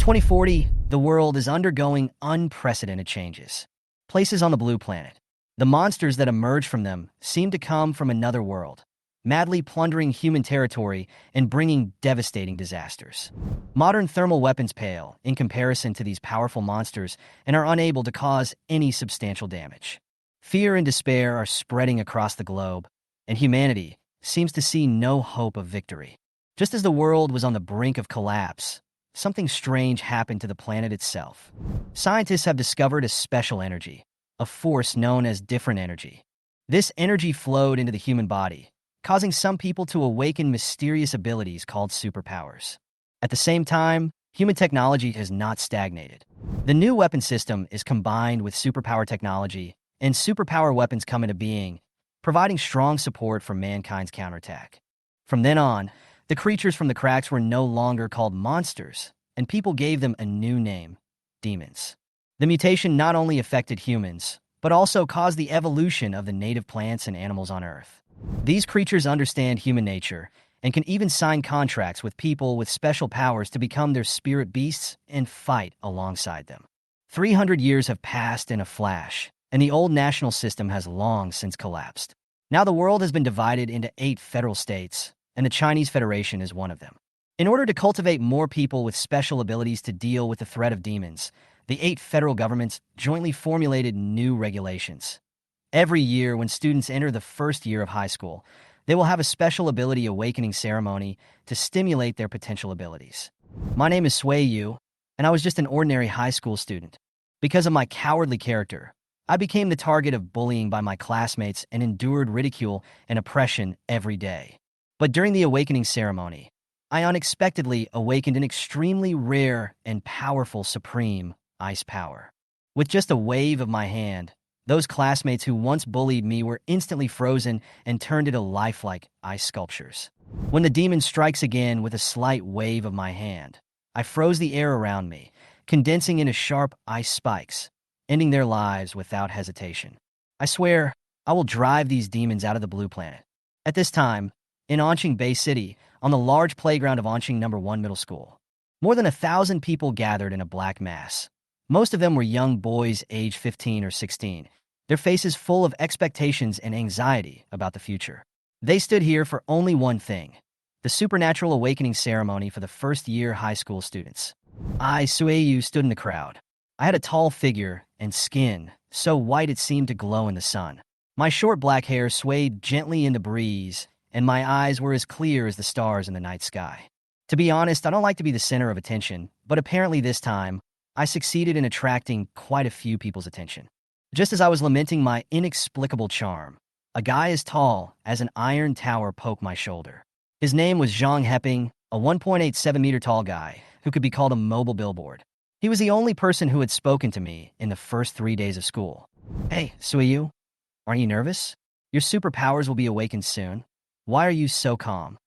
2040, the world is undergoing unprecedented changes. Places on the blue planet. The monsters that emerge from them seem to come from another world, madly plundering human territory and bringing devastating disasters. Modern thermal weapons pale in comparison to these powerful monsters and are unable to cause any substantial damage. Fear and despair are spreading across the globe, and humanity seems to see no hope of victory. Just as the world was on the brink of collapse, something strange happened to the planet itself. Scientists have discovered a special energy, a force known as different energy. This energy flowed into the human body, causing some people to awaken mysterious abilities called superpowers. At the same time, human technology has not stagnated. The new weapon system is combined with superpower technology, and superpower weapons come into being, providing strong support for mankind's counterattack. From then on, the creatures from the cracks were no longer called monsters, and people gave them a new name: demons. The mutation not only affected humans, but also caused the evolution of the native plants and animals on Earth. These creatures understand human nature and can even sign contracts with people with special powers to become their spirit beasts and fight alongside them. 300 years have passed in a flash, and the old national system has long since collapsed. Now the world has been divided into 8 federal states, and the Chinese Federation is one of them. In order to cultivate more people with special abilities to deal with the threat of demons, the 8 federal governments jointly formulated new regulations. Every year, when students enter the first year of high school, they will have a special ability awakening ceremony to stimulate their potential abilities. My name is Sui Yu, and I was just an ordinary high school student. Because of my cowardly character, I became the target of bullying by my classmates and endured ridicule and oppression every day. But during the awakening ceremony, I unexpectedly awakened an extremely rare and powerful supreme ice power. With just a wave of my hand, those classmates who once bullied me were instantly frozen and turned into lifelike ice sculptures. When the demon strikes again with a slight wave of my hand, I froze the air around me, condensing into sharp ice spikes, ending their lives without hesitation. I swear, I will drive these demons out of the blue planet. At this time, in Anqing Bay City, on the large playground of Anqing No. 1 Middle School, more than 1,000 people gathered in a black mass. Most of them were young boys aged 15 or 16, their faces full of expectations and anxiety about the future. They stood here for only one thing: the supernatural awakening ceremony for the first-year high school students. I, Sueyu, stood in the crowd. I had a tall figure and skin, so white it seemed to glow in the sun. My short black hair swayed gently in the breeze, and my eyes were as clear as the stars in the night sky. To be honest, I don't like to be the center of attention, but apparently this time, I succeeded in attracting quite a few people's attention. Just as I was lamenting my inexplicable charm, a guy as tall as an iron tower poked my shoulder. His name was Zhang Heping, a 1.87-meter tall guy who could be called a mobile billboard. He was the only person who had spoken to me in the first 3 days of school. Hey, Suiyu, aren't you nervous? Your superpowers will be awakened soon. Why are you so calm?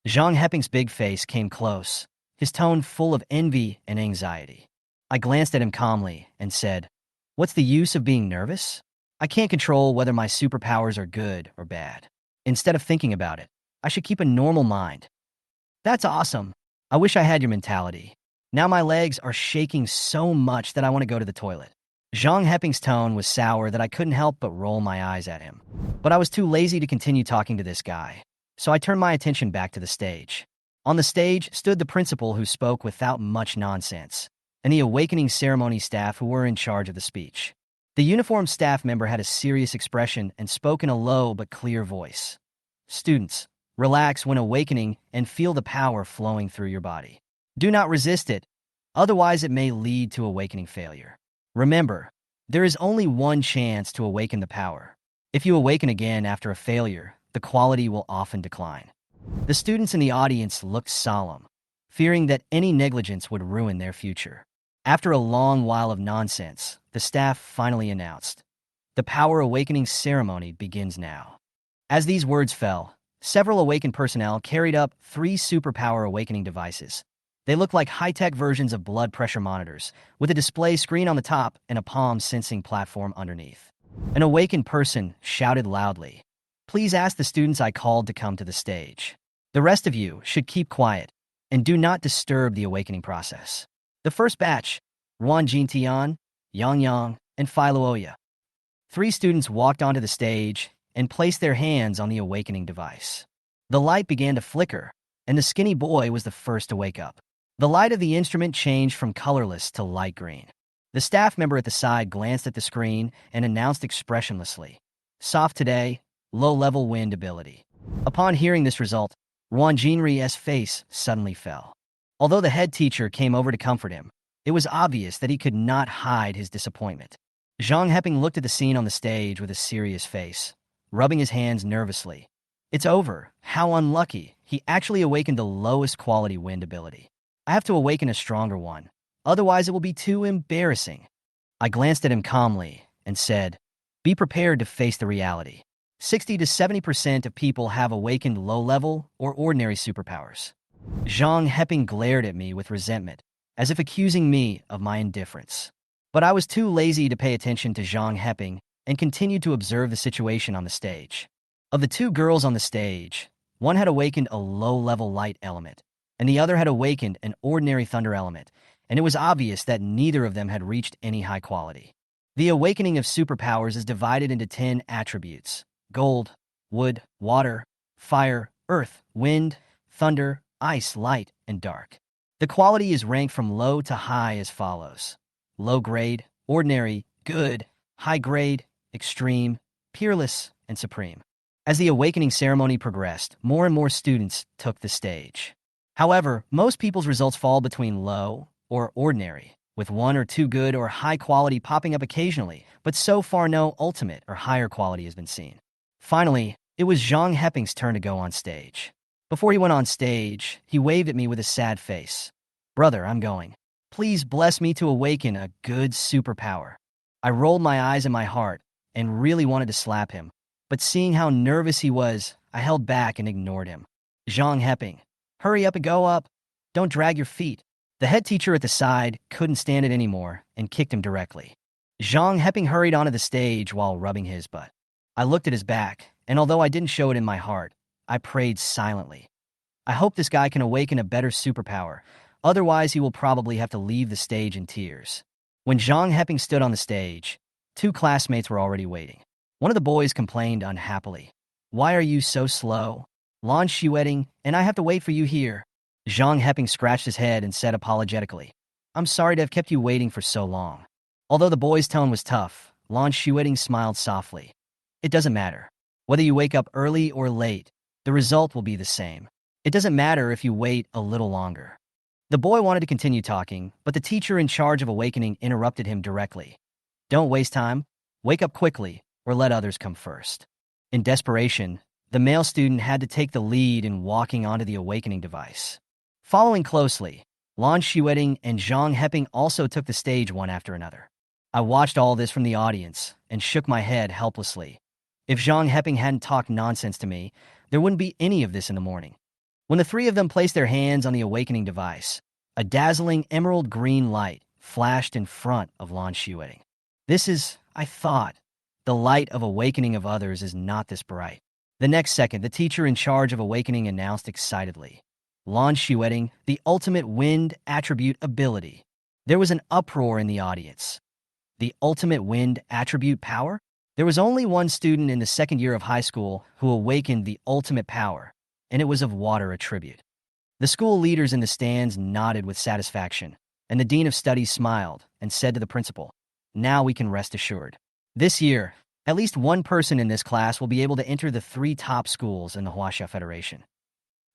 Zhang Heping's big face came close, his tone full of envy and anxiety. I glanced at him calmly and said, "What's the use of being nervous? I can't control whether my superpowers are good or bad. Instead of thinking about it, I should keep a normal mind." "That's awesome. I wish I had your mentality. Now my legs are shaking so much that I want to go to the toilet." Zhang Heping's tone was sour that I couldn't help but roll my eyes at him. But I was too lazy to continue talking to this guy, so I turned my attention back to the stage. On the stage stood the principal, who spoke without much nonsense, and the awakening ceremony staff who were in charge of the speech. The uniformed staff member had a serious expression and spoke in a low but clear voice. "Students, relax when awakening and feel the power flowing through your body. Do not resist it, otherwise it may lead to awakening failure. Remember, there is only one chance to awaken the power. If you awaken again after a failure, the quality will often decline." The students in the audience looked solemn, fearing that any negligence would ruin their future. After a long while of nonsense, the staff finally announced, "The power awakening ceremony begins now." As these words fell, several awakened personnel carried up 3 superpower awakening devices. They looked like high-tech versions of blood pressure monitors, with a display screen on the top and a palm-sensing platform underneath. An awakened person shouted loudly, "Please ask the students I called to come to the stage. The rest of you should keep quiet and do not disturb the awakening process." The first batch, Ruan Jintian, Yang Yang, and Philooya. 3 students walked onto the stage and placed their hands on the awakening device. The light began to flicker, and the skinny boy was the first to wake up. The light of the instrument changed from colorless to light green. The staff member at the side glanced at the screen and announced expressionlessly, "Soft today, low-level wind ability." Upon hearing this result, Ruan Jinri's face suddenly fell. Although the head teacher came over to comfort him, it was obvious that he could not hide his disappointment. Zhang Heping looked at the scene on the stage with a serious face, rubbing his hands nervously. "It's over. How unlucky. He actually awakened the lowest quality wind ability. I have to awaken a stronger one. Otherwise, it will be too embarrassing." I glanced at him calmly and said, "Be prepared to face the reality. 60 to 70% of people have awakened low-level or ordinary superpowers." Zhang Heping glared at me with resentment, as if accusing me of my indifference. But I was too lazy to pay attention to Zhang Heping and continued to observe the situation on the stage. Of the 2 girls on the stage, one had awakened a low-level light element, and the other had awakened an ordinary thunder element, and it was obvious that neither of them had reached any high quality. The awakening of superpowers is divided into 10 attributes: gold, wood, water, fire, earth, wind, thunder, ice, light, and dark. The quality is ranked from low to high as follows: low grade, ordinary, good, high grade, extreme, peerless, and supreme. As the awakening ceremony progressed, more and more students took the stage. However, most people's results fall between low or ordinary, with 1 or 2 good or high quality popping up occasionally, but so far no ultimate or higher quality has been seen. Finally, it was Zhang Heping's turn to go on stage. Before he went on stage, he waved at me with a sad face. "Brother, I'm going. Please bless me to awaken a good superpower." I rolled my eyes in my heart and really wanted to slap him, but seeing how nervous he was, I held back and ignored him. "Zhang Heping, hurry up and go up. Don't drag your feet." The head teacher at the side couldn't stand it anymore and kicked him directly. Zhang Heping hurried onto the stage while rubbing his butt. I looked at his back, and although I didn't show it in my heart, I prayed silently. I hope this guy can awaken a better superpower, otherwise he will probably have to leave the stage in tears. When Zhang Heping stood on the stage, 2 classmates were already waiting. One of the boys complained unhappily. "Why are you so slow? Lan Xueting, and I have to wait for you here." Zhang Heping scratched his head and said apologetically, "I'm sorry to have kept you waiting for so long." Although the boy's tone was tough, Lan Xueting smiled softly. "It doesn't matter. Whether you wake up early or late, the result will be the same. It doesn't matter if you wait a little longer." The boy wanted to continue talking, but the teacher in charge of awakening interrupted him directly. "Don't waste time. Wake up quickly, or let others come first." In desperation, the male student had to take the lead in walking onto the awakening device. Following closely, Lan Xueting and Zhang Heping also took the stage one after another. I watched all this from the audience and shook my head helplessly. If Zhang Heping hadn't talked nonsense to me, there wouldn't be any of this in the morning. When the 3 of them placed their hands on the awakening device, a dazzling emerald green light flashed in front of Lan Xueting. "This is," I thought, "the light of awakening of others is not this bright." The next second, the teacher in charge of awakening announced excitedly, "Lan Xueting, the ultimate wind attribute ability." There was an uproar in the audience. The ultimate wind attribute power? There was only one student in the 2nd year of high school who awakened the ultimate power, and it was of water attribute. The school leaders in the stands nodded with satisfaction, and the dean of studies smiled and said to the principal, "Now we can rest assured. This year, at least one person in this class will be able to enter the 3 top schools in the Huaxia Federation."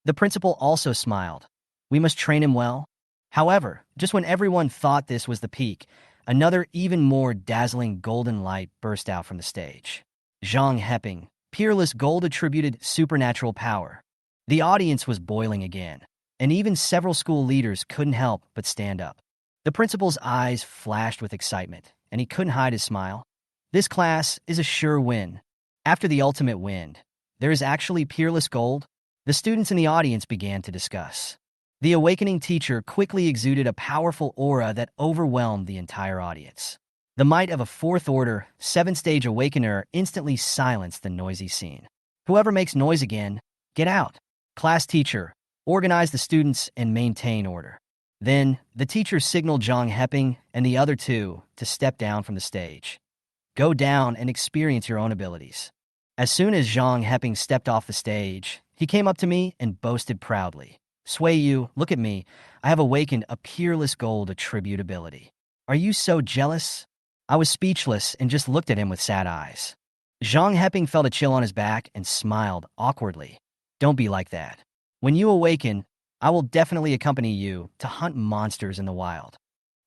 The principal also smiled. "We must train him well." However, just when everyone thought this was the peak, another even more dazzling golden light burst out from the stage. Zhang Heping, peerless gold-attributed supernatural power. The audience was boiling again, and even several school leaders couldn't help but stand up. The principal's eyes flashed with excitement, and he couldn't hide his smile. This class is a sure win. After the ultimate wind, there is actually peerless gold. The students in the audience began to discuss. The awakening teacher quickly exuded a powerful aura that overwhelmed the entire audience. The might of a 4th-order, 7th-stage awakener instantly silenced the noisy scene. "Whoever makes noise again, get out. Class teacher, organize the students and maintain order." Then, the teacher signaled Zhang Heping and the other two to step down from the stage. Go down and experience your own abilities. As soon as Zhang Heping stepped off the stage, he came up to me and boasted proudly. Sui Yu, look at me. I have awakened a peerless gold attribute ability. Are you so jealous? I was speechless and just looked at him with sad eyes. Zhang Heping felt a chill on his back and smiled awkwardly. Don't be like that. When you awaken, I will definitely accompany you to hunt monsters in the wild.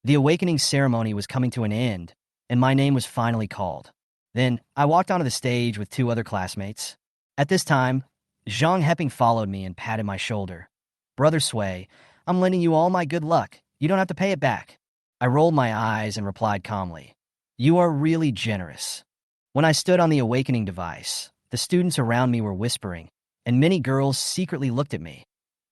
The awakening ceremony was coming to an end, and my name was finally called. Then, I walked onto the stage with two other classmates. At this time, Zhang Heping followed me and patted my shoulder. Brother Sui, I'm lending you all my good luck. You don't have to pay it back. I rolled my eyes and replied calmly. You are really generous. When I stood on the awakening device, the students around me were whispering, and many girls secretly looked at me.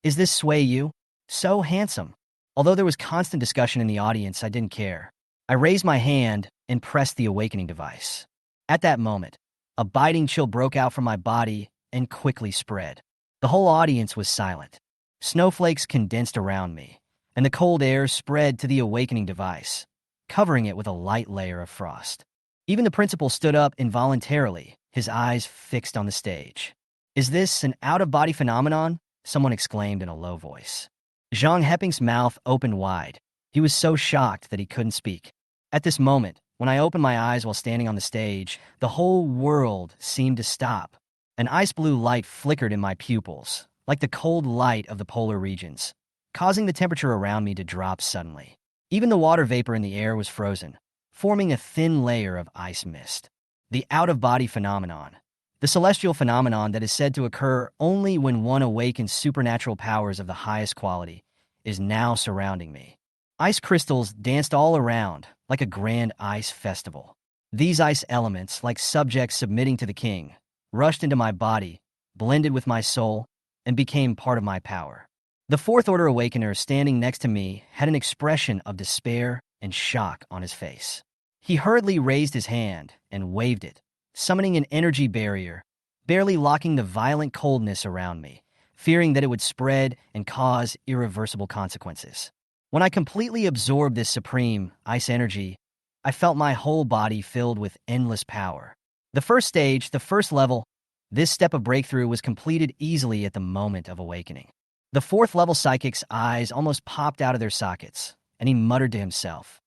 Is this Sui Yu? So handsome. Although there was constant discussion in the audience, I didn't care. I raised my hand and pressed the awakening device. At that moment, a biting chill broke out from my body and quickly spread. The whole audience was silent. Snowflakes condensed around me, and the cold air spread to the awakening device, covering it with a light layer of frost. Even the principal stood up involuntarily, his eyes fixed on the stage. Is this an out-of-body phenomenon? Someone exclaimed in a low voice. Zhang Heping's mouth opened wide. He was so shocked that he couldn't speak. At this moment, when I opened my eyes while standing on the stage, the whole world seemed to stop. An ice blue light flickered in my pupils, like the cold light of the polar regions, causing the temperature around me to drop suddenly. Even the water vapor in the air was frozen, forming a thin layer of ice mist. The out-of-body phenomenon, the celestial phenomenon that is said to occur only when one awakens supernatural powers of the highest quality, is now surrounding me. Ice crystals danced all around, like a grand ice festival. These ice elements, like subjects submitting to the king, rushed into my body, blended with my soul, and became part of my power. The Fourth Order Awakener standing next to me had an expression of despair and shock on his face. He hurriedly raised his hand and waved it, summoning an energy barrier, barely locking the violent coldness around me, fearing that it would spread and cause irreversible consequences. When I completely absorbed this supreme ice energy, I felt my whole body filled with endless power. The first stage, the first level, this step of breakthrough was completed easily at the moment of awakening. The fourth level psychic's eyes almost popped out of their sockets, and he muttered to himself,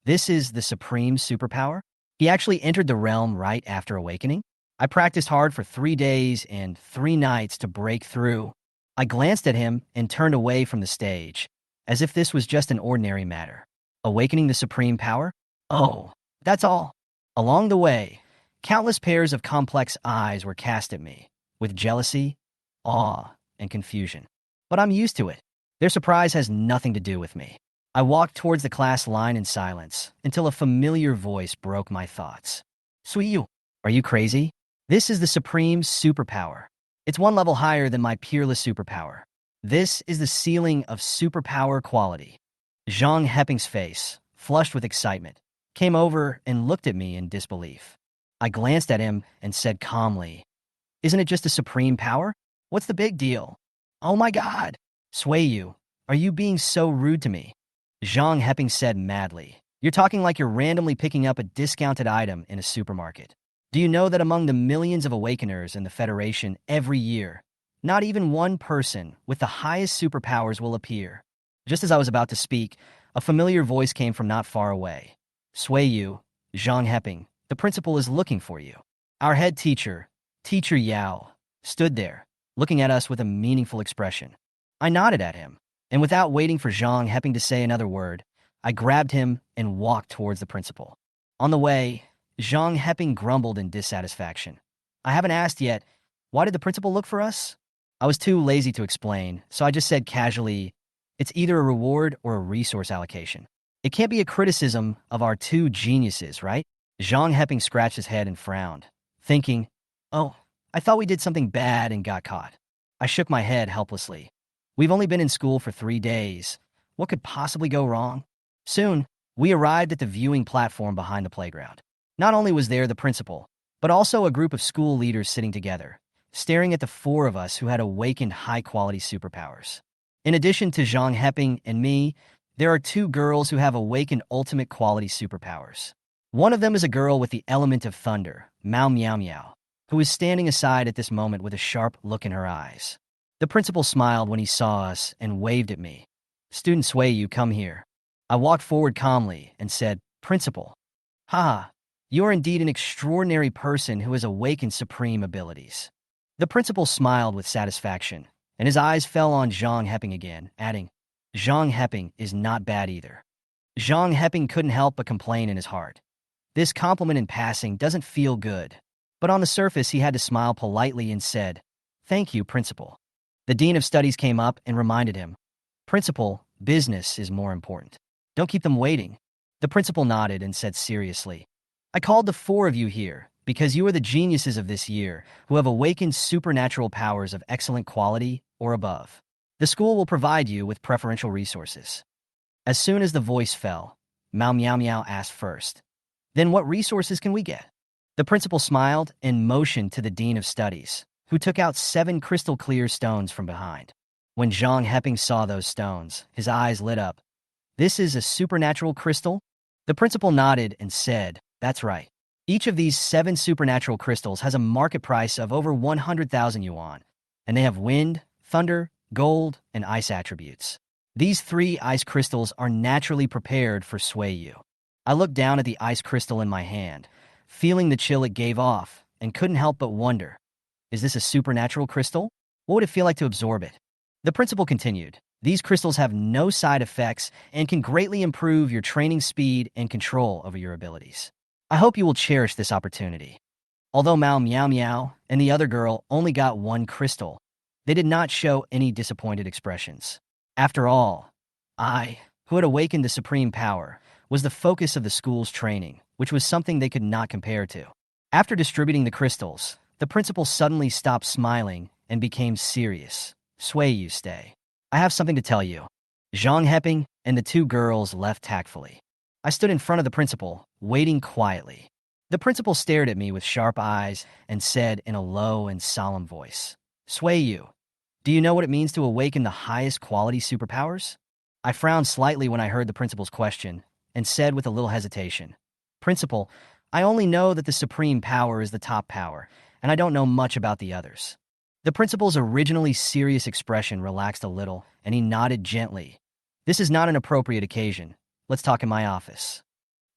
"This is the supreme superpower?" He actually entered the realm right after awakening. I practiced hard for 3 days and 3 nights to break through. I glanced at him and turned away from the stage, as if this was just an ordinary matter. Awakening the supreme power? Oh, that's all. Along the way, countless pairs of complex eyes were cast at me, with jealousy, awe, and confusion. But I'm used to it. Their surprise has nothing to do with me. I walked towards the class line in silence until a familiar voice broke my thoughts. Suiyu, are you crazy? This is the supreme superpower. It's 1 level higher than my peerless superpower. This is the ceiling of superpower quality. Zhang Heping's face, flushed with excitement, came over and looked at me in disbelief. I glanced at him and said calmly, "Isn't it just a supreme power? What's the big deal?" "Oh my god! Suiyu, are you being so rude to me?" Zhang Heping said madly, "You're talking like you're randomly picking up a discounted item in a supermarket. Do you know that among the millions of awakeners in the Federation every year, not even one person with the highest superpowers will appear?" Just as I was about to speak, a familiar voice came from not far away. "Suiyu, Zhang Heping, the principal is looking for you." Our head teacher, Teacher Yao, stood there, looking at us with a meaningful expression. I nodded at him, and without waiting for Zhang Heping to say another word, I grabbed him and walked towards the principal. On the way, Zhang Heping grumbled in dissatisfaction. "I haven't asked yet, why did the principal look for us?" I was too lazy to explain, so I just said casually, "It's either a reward or a resource allocation. It can't be a criticism of our 2 geniuses, right?" Zhang Heping scratched his head and frowned, thinking, "Oh, I thought we did something bad and got caught." I shook my head helplessly. We've only been in school for 3 days. What could possibly go wrong? Soon, we arrived at the viewing platform behind the playground. Not only was there the principal, but also a group of school leaders sitting together, staring at the 4 of us who had awakened high-quality superpowers. In addition to Zhang Heping and me, there are two girls who have awakened ultimate quality superpowers. One of them is a girl with the element of thunder, Mao Miao Miao, who is standing aside at this moment with a sharp look in her eyes. The principal smiled when he saw us and waved at me. "Student Sui, you come here." I walked forward calmly and said, "Principal." "Ha! You are indeed an extraordinary person who has awakened supreme abilities." The principal smiled with satisfaction, and his eyes fell on Zhang Heping again, adding, "Zhang Heping is not bad either." Zhang Heping couldn't help but complain in his heart. This compliment in passing doesn't feel good. But on the surface, he had to smile politely and said, "Thank you, Principal." The Dean of Studies came up and reminded him, "Principal, business is more important. Don't keep them waiting." The principal nodded and said seriously, "I called the four of you here because you are the geniuses of this year who have awakened supernatural powers of excellent quality or above. The school will provide you with preferential resources." As soon as the voice fell, Mao Miao Miao asked first, "Then what resources can we get?" The principal smiled and motioned to the Dean of Studies, who took out 7 crystal-clear stones from behind. When Zhang Heping saw those stones, his eyes lit up. "This is a supernatural crystal?" The principal nodded and said, "That's right. Each of these 7 supernatural crystals has a market price of over 100,000 yuan, and they have wind, thunder, gold, and ice attributes. These 3 ice crystals are naturally prepared for Suiyu." I looked down at the ice crystal in my hand, feeling the chill it gave off, and couldn't help but wonder, is this a supernatural crystal? What would it feel like to absorb it? The principal continued, "These crystals have no side effects and can greatly improve your training speed and control over your abilities. I hope you will cherish this opportunity." Although Mao Miao Miao and the other girl only got 1 crystal, they did not show any disappointed expressions. After all, I, who had awakened the supreme power, was the focus of the school's training, which was something they could not compare to. After distributing the crystals, the principal suddenly stopped smiling and became serious. "Suiyu, stay. I have something to tell you." Zhang Heping and the 2 girls left tactfully. I stood in front of the principal, waiting quietly. The principal stared at me with sharp eyes and said in a low and solemn voice, "Suiyu, do you know what it means to awaken the highest quality superpowers?" I frowned slightly when I heard the principal's question and said with a little hesitation, "Principal, I only know that the supreme power is the top power, and I don't know much about the others." The principal's originally serious expression relaxed a little, and he nodded gently. "This is not an appropriate occasion. Let's talk in my office."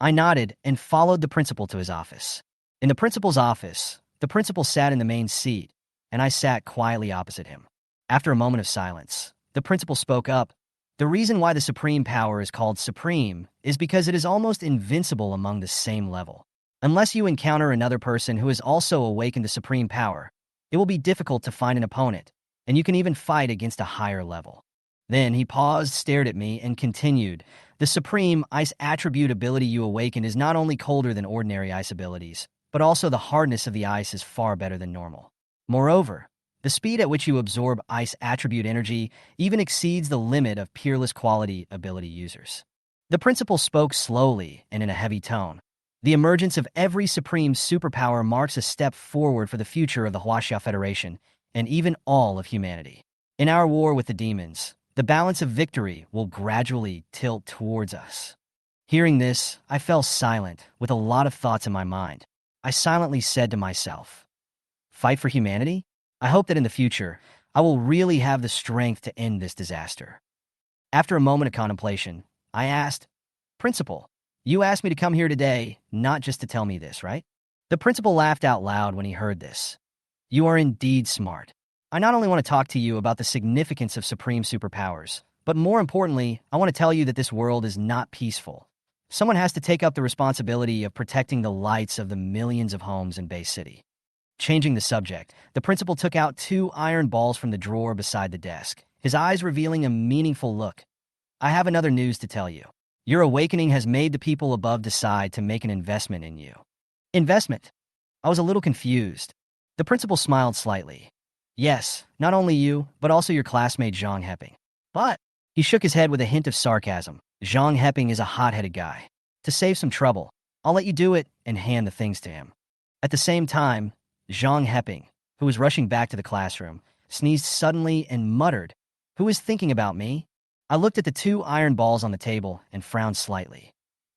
I nodded and followed the principal to his office. In the principal's office, the principal sat in the main seat, and I sat quietly opposite him. After a moment of silence, the principal spoke up. "The reason why the supreme power is called supreme is because it is almost invincible among the same level. Unless you encounter another person who has also awakened the supreme power, it will be difficult to find an opponent, and you can even fight against a higher level." Then he paused, stared at me, and continued, "The supreme ice attribute ability you awaken is not only colder than ordinary ice abilities, but also the hardness of the ice is far better than normal. Moreover, the speed at which you absorb ice attribute energy even exceeds the limit of peerless quality ability users." The principal spoke slowly and in a heavy tone. "The emergence of every supreme superpower marks a step forward for the future of the Huaxia Federation and even all of humanity. In our war with the demons, the balance of victory will gradually tilt towards us." Hearing this, I fell silent with a lot of thoughts in my mind. I silently said to myself, "Fight for humanity? I hope that in the future, I will really have the strength to end this disaster." After a moment of contemplation, I asked, "Principal, you asked me to come here today, not just to tell me this, right?" The principal laughed out loud when he heard this. "You are indeed smart. I not only want to talk to you about the significance of supreme superpowers, but more importantly, I want to tell you that this world is not peaceful. Someone has to take up the responsibility of protecting the lights of the millions of homes in Bay City." Changing the subject, the principal took out 2 iron balls from the drawer beside the desk, his eyes revealing a meaningful look. "I have another news to tell you. Your awakening has made the people above decide to make an investment in you." "Investment?" I was a little confused. The principal smiled slightly. "Yes, not only you, but also your classmate Zhang Heping." "But—" He shook his head with a hint of sarcasm. "Zhang Heping is a hot-headed guy. To save some trouble, I'll let you do it and hand the things to him." At the same time, Zhang Heping, who was rushing back to the classroom, sneezed suddenly and muttered, Who is thinking about me? I looked at the two iron balls on the table and frowned slightly.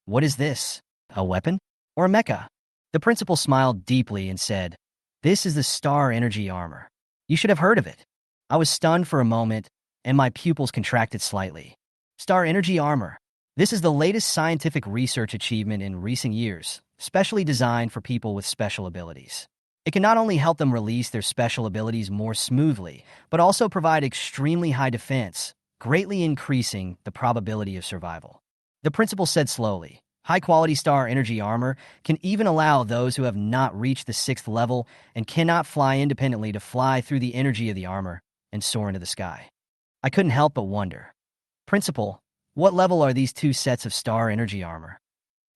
What is this? A weapon? Or a mecha? The principal smiled deeply and said, This is the star energy armor. You should have heard of it. I was stunned for a moment, and my pupils contracted slightly. Star energy armor. This is the latest scientific research achievement in recent years, specially designed for people with special abilities. It can not only help them release their special abilities more smoothly, but also provide extremely high defense, greatly increasing the probability of survival. The principal said slowly, High-quality star energy armor can even allow those who have not reached the 6th level and cannot fly independently to fly through the energy of the armor and soar into the sky. I couldn't help but wonder, Principal, what level are these two sets of star energy armor?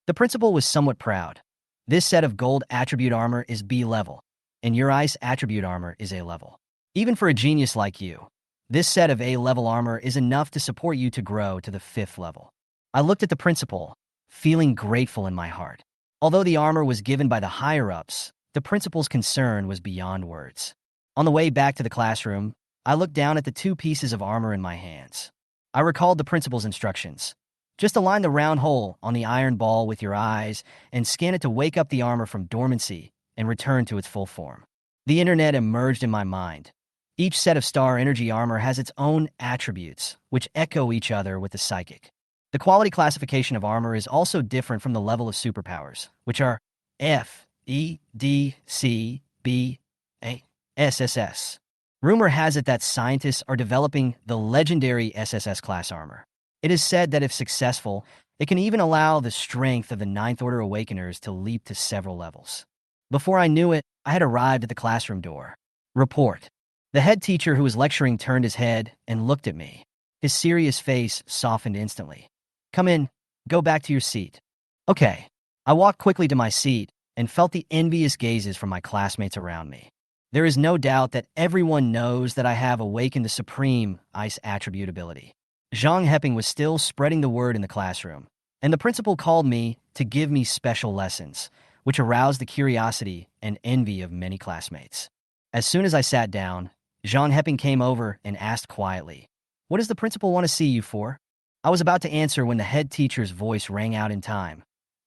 The principal was somewhat proud. This set of gold attribute armor is B level, and your ice attribute armor is A level. Even for a genius like you, this set of A level armor is enough to support you to grow to the 5th level. I looked at the principal, feeling grateful in my heart. Although the armor was given by the higher-ups, the principal's concern was beyond words. On the way back to the classroom, I looked down at the two pieces of armor in my hands. I recalled the principal's instructions. Just align the round hole on the iron ball with your eyes and scan it to wake up the armor from dormancy and return to its full form. The internet emerged in my mind. Each set of star energy armor has its own attributes, which echo each other with the psychic. The quality classification of armor is also different from the level of superpowers, which are F, E, D, C, B, A, SSS. Rumor has it that scientists are developing the legendary SSS class armor. It is said that if successful, it can even allow the strength of the Ninth Order Awakeners to leap to several levels. Before I knew it, I had arrived at the classroom door. Report. The head teacher who was lecturing turned his head and looked at me. His serious face softened instantly. Come in. Go back to your seat. Okay. I walked quickly to my seat and felt the envious gazes from my classmates around me. There is no doubt that everyone knows that I have awakened the supreme ice attribute ability. Zhang Heping was still spreading the word in the classroom, and the principal called me to give me special lessons, which aroused the curiosity and envy of many classmates. As soon as I sat down, Zhang Heping came over and asked quietly, What does the principal want to see you for? I was about to answer when the head teacher's voice rang out in time.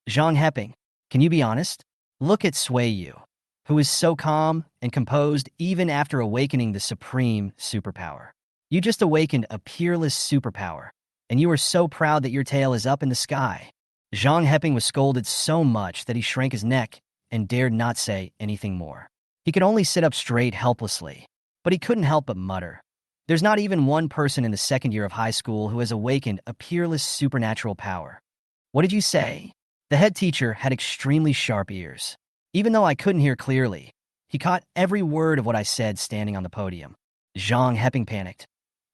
Zhang Heping, can you be honest? Look at Sui Yu, who is so calm and composed even after awakening the supreme superpower. You just awakened a peerless superpower, and you are so proud that your tail is up in the sky. Zhang Heping was scolded so much that he shrank his neck and dared not say anything more. He could only sit up straight helplessly, but he couldn't help but mutter. There's not even one person in the second year of high school who has awakened a peerless supernatural power. What did you say? The head teacher had extremely sharp ears. Even though I couldn't hear clearly, he caught every word of what I said standing on the podium. Zhang Heping panicked.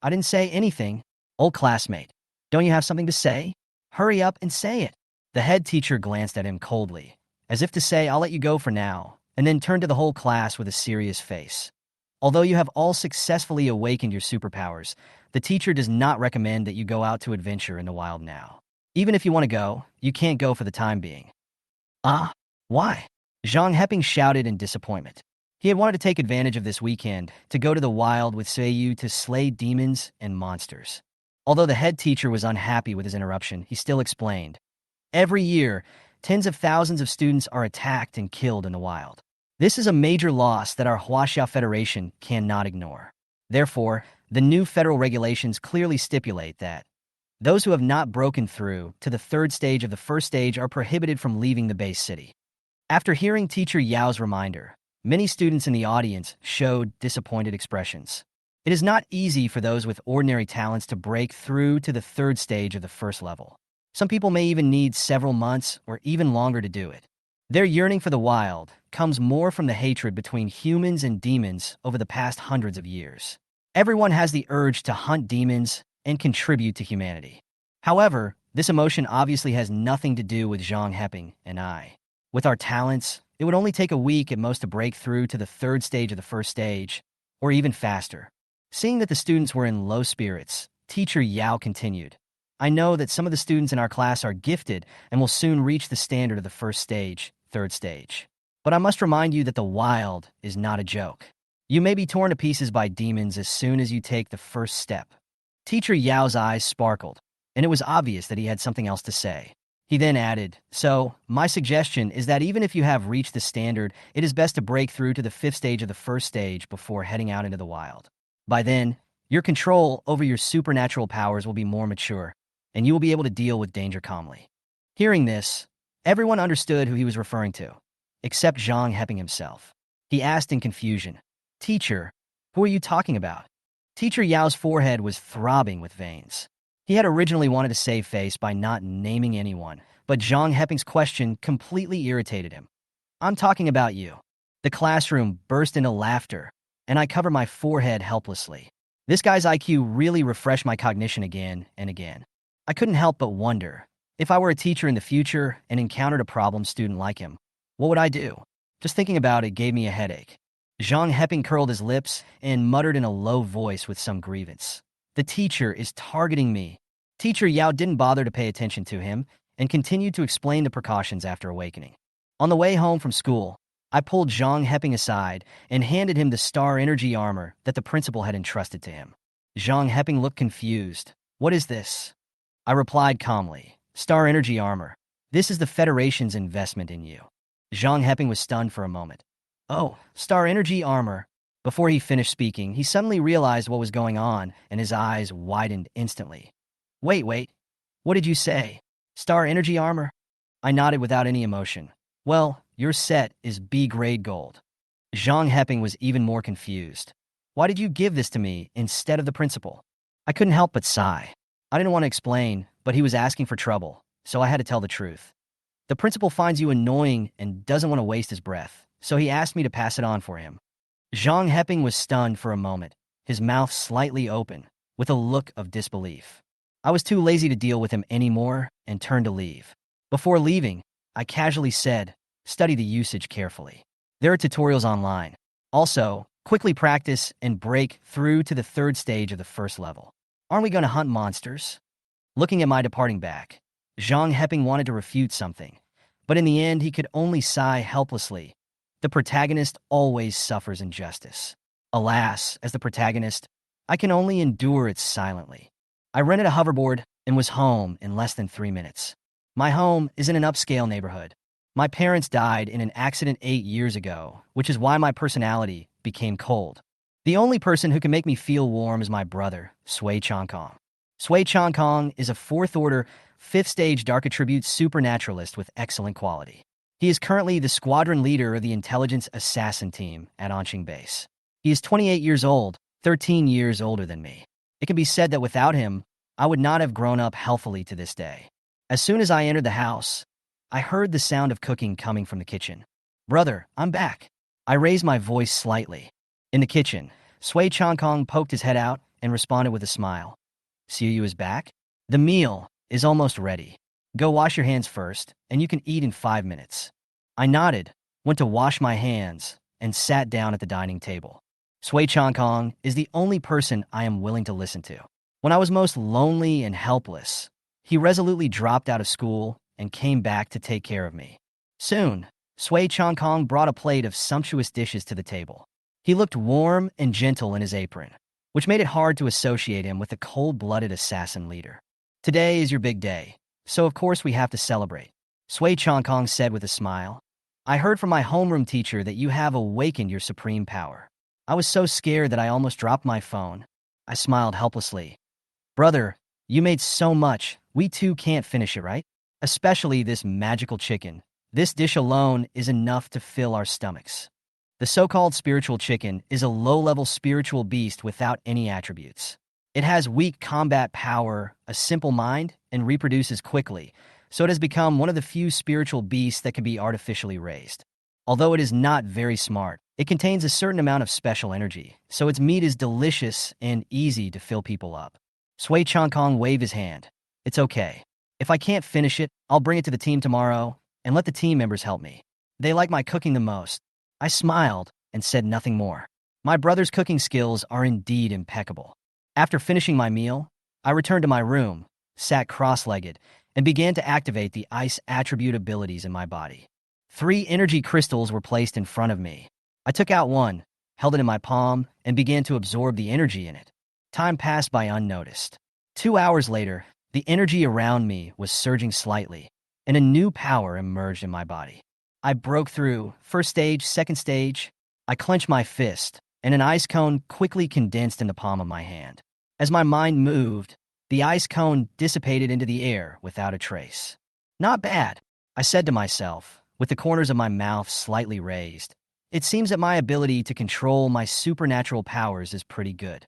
I didn't say anything. Old classmate, don't you have something to say? Hurry up and say it. The head teacher glanced at him coldly, as if to say, I'll let you go for now, and then turned to the whole class with a serious face. Although you have all successfully awakened your superpowers, the teacher does not recommend that you go out to adventure in the wild now. Even if you want to go, you can't go for the time being. Why? Zhang Heping shouted in disappointment. He had wanted to take advantage of this weekend to go to the wild with Sui Yu to slay demons and monsters. Although the head teacher was unhappy with his interruption, he still explained. Every year, tens of thousands of students are attacked and killed in the wild. This is a major loss that our Huaxia Federation cannot ignore. Therefore, the new federal regulations clearly stipulate that those who have not broken through to the 3rd stage of the 1st stage are prohibited from leaving the base city. After hearing Teacher Yao's reminder, many students in the audience showed disappointed expressions. It is not easy for those with ordinary talents to break through to the 3rd stage of the 1st level. Some people may even need several months or even longer to do it. Their yearning for the wild comes more from the hatred between humans and demons over the past hundreds of years. Everyone has the urge to hunt demons and contribute to humanity. However, this emotion obviously has nothing to do with Zhang Heping and I. With our talents, it would only take a week at most to break through to the 3rd stage of the 1st stage, or even faster. Seeing that the students were in low spirits, Teacher Yao continued. I know that some of the students in our class are gifted and will soon reach the standard of the 1st stage, 3rd stage. But I must remind you that the wild is not a joke. You may be torn to pieces by demons as soon as you take the first step. Teacher Yao's eyes sparkled, and it was obvious that he had something else to say. He then added, "So, my suggestion is that even if you have reached the standard, it is best to break through to the 5th stage of the 1st stage before heading out into the wild. By then, your control over your supernatural powers will be more mature, and you will be able to deal with danger calmly." Hearing this, everyone understood who he was referring to, except Zhang Heping himself. He asked in confusion, "Teacher, who are you talking about?" Teacher Yao's forehead was throbbing with veins. He had originally wanted to save face by not naming anyone, but Zhang Heping's question completely irritated him. "I'm talking about you." The classroom burst into laughter, and I covered my forehead helplessly. This guy's IQ really refreshed my cognition again and again. I couldn't help but wonder, if I were a teacher in the future and encountered a problem student like him, what would I do? Just thinking about it gave me a headache. Zhang Heping curled his lips and muttered in a low voice with some grievance, "The teacher is targeting me." Teacher Yao didn't bother to pay attention to him and continued to explain the precautions after awakening. On the way home from school, I pulled Zhang Heping aside and handed him the star energy armor that the principal had entrusted to him. Zhang Heping looked confused. "What is this?" I replied calmly, "Star energy armor. This is the Federation's investment in you." Zhang Heping was stunned for a moment. "Oh, star energy armor." Before he finished speaking, he suddenly realized what was going on, and his eyes widened instantly. Wait, what did you say? Star energy armor?" I nodded without any emotion. "Well, your set is B-grade gold." Zhang Heping was even more confused. "Why did you give this to me instead of the principal?" I couldn't help but sigh. I didn't want to explain, but he was asking for trouble, so I had to tell the truth. "The principal finds you annoying and doesn't want to waste his breath, so he asked me to pass it on for him." Zhang Heping was stunned for a moment, his mouth slightly open, with a look of disbelief. I was too lazy to deal with him anymore and turned to leave. Before leaving, I casually said, "Study the usage carefully. There are tutorials online. Also, quickly practice and break through to the 3rd stage of the 1st level. Aren't we going to hunt monsters?" Looking at my departing back, Zhang Heping wanted to refute something, but in the end he could only sigh helplessly. The protagonist always suffers injustice. Alas, as the protagonist, I can only endure it silently. I rented a hoverboard and was home in less than 3 minutes. My home is in an upscale neighborhood. My parents died in an accident 8 years ago, which is why my personality became cold. The only person who can make me feel warm is my brother, Sui Changkong. Sui Changkong is a 4th order, 5th stage dark attribute supernaturalist with excellent quality. He is currently the squadron leader of the intelligence assassin team at Anqing Base. He is 28 years old, 13 years older than me. It can be said that without him, I would not have grown up healthily to this day. As soon as I entered the house, I heard the sound of cooking coming from the kitchen. "Brother, I'm back." I raised my voice slightly. In the kitchen, Sui Changkong poked his head out and responded with a smile. "Siyu is back? The meal is almost ready. Go wash your hands first, and you can eat in 5 minutes." I nodded, went to wash my hands, and sat down at the dining table. Sui Changkong is the only person I am willing to listen to. When I was most lonely and helpless, he resolutely dropped out of school and came back to take care of me. Soon, Sui Changkong brought a plate of sumptuous dishes to the table. He looked warm and gentle in his apron, which made it hard to associate him with the cold-blooded assassin leader. "Today is your big day, so of course we have to celebrate," Sui Changkong said with a smile. "I heard from my homeroom teacher that you have awakened your supreme power." I was so scared that I almost dropped my phone. I smiled helplessly. "Brother, you made so much, we too can't finish it, right? Especially this magical chicken. This dish alone is enough to fill our stomachs." The so-called spiritual chicken is a low-level spiritual beast without any attributes. It has weak combat power, a simple mind, and reproduces quickly, so it has become one of the few spiritual beasts that can be artificially raised. Although it is not very smart, it contains a certain amount of special energy, so its meat is delicious and easy to fill people up. Sui Changkong waved his hand. "It's okay. If I can't finish it, I'll bring it to the team tomorrow and let the team members help me. They like my cooking the most." I smiled and said nothing more. My brother's cooking skills are indeed impeccable. After finishing my meal, I returned to my room, sat cross-legged, and began to activate the ice attribute abilities in my body. 3 energy crystals were placed in front of me. I took out one, held it in my palm, and began to absorb the energy in it. Time passed by unnoticed. 2 hours later, the energy around me was surging slightly, and a new power emerged in my body. I broke through, first stage, second stage. I clenched my fist, and an ice cone quickly condensed in the palm of my hand. As my mind moved, the ice cone dissipated into the air without a trace. Not bad, I said to myself, with the corners of my mouth slightly raised. It seems that my ability to control my supernatural powers is pretty good.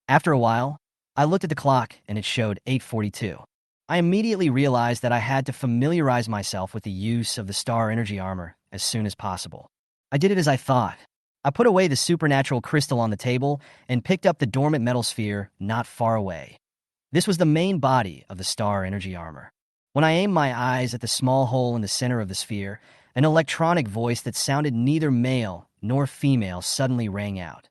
After a while, I looked at the clock and it showed 8:42. I immediately realized that I had to familiarize myself with the use of the star energy armor as soon as possible. I did it as I thought. I put away the supernatural crystal on the table and picked up the dormant metal sphere not far away. This was the main body of the star energy armor. When I aimed my eyes at the small hole in the center of the sphere, an electronic voice that sounded neither male nor female suddenly rang out.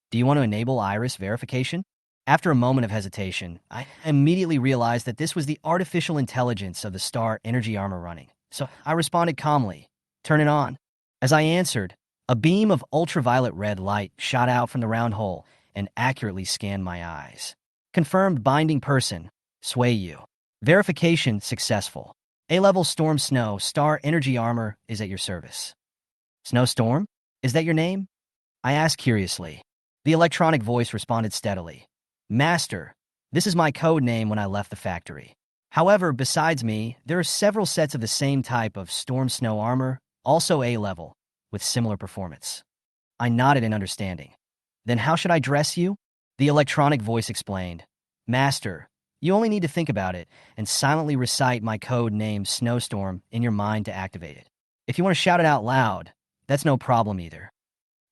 Do you want to enable iris verification? After a moment of hesitation, I immediately realized that this was the artificial intelligence of the star energy armor running. So I responded calmly, turn it on. As I answered, a beam of ultraviolet red light shot out from the round hole and accurately scanned my eyes. Confirmed binding person, Sway you. Verification successful. A-level Storm Snow star energy armor is at your service. Snowstorm? Is that your name? I asked curiously. The electronic voice responded steadily. Master, this is my code name when I left the factory. However, besides me, there are several sets of the same type of Storm Snow armor, also A-level, with similar performance. I nodded in understanding. Then how should I dress you? The electronic voice explained. Master, you only need to think about it and silently recite my code name Snowstorm in your mind to activate it. If you want to shout it out loud, that's no problem either.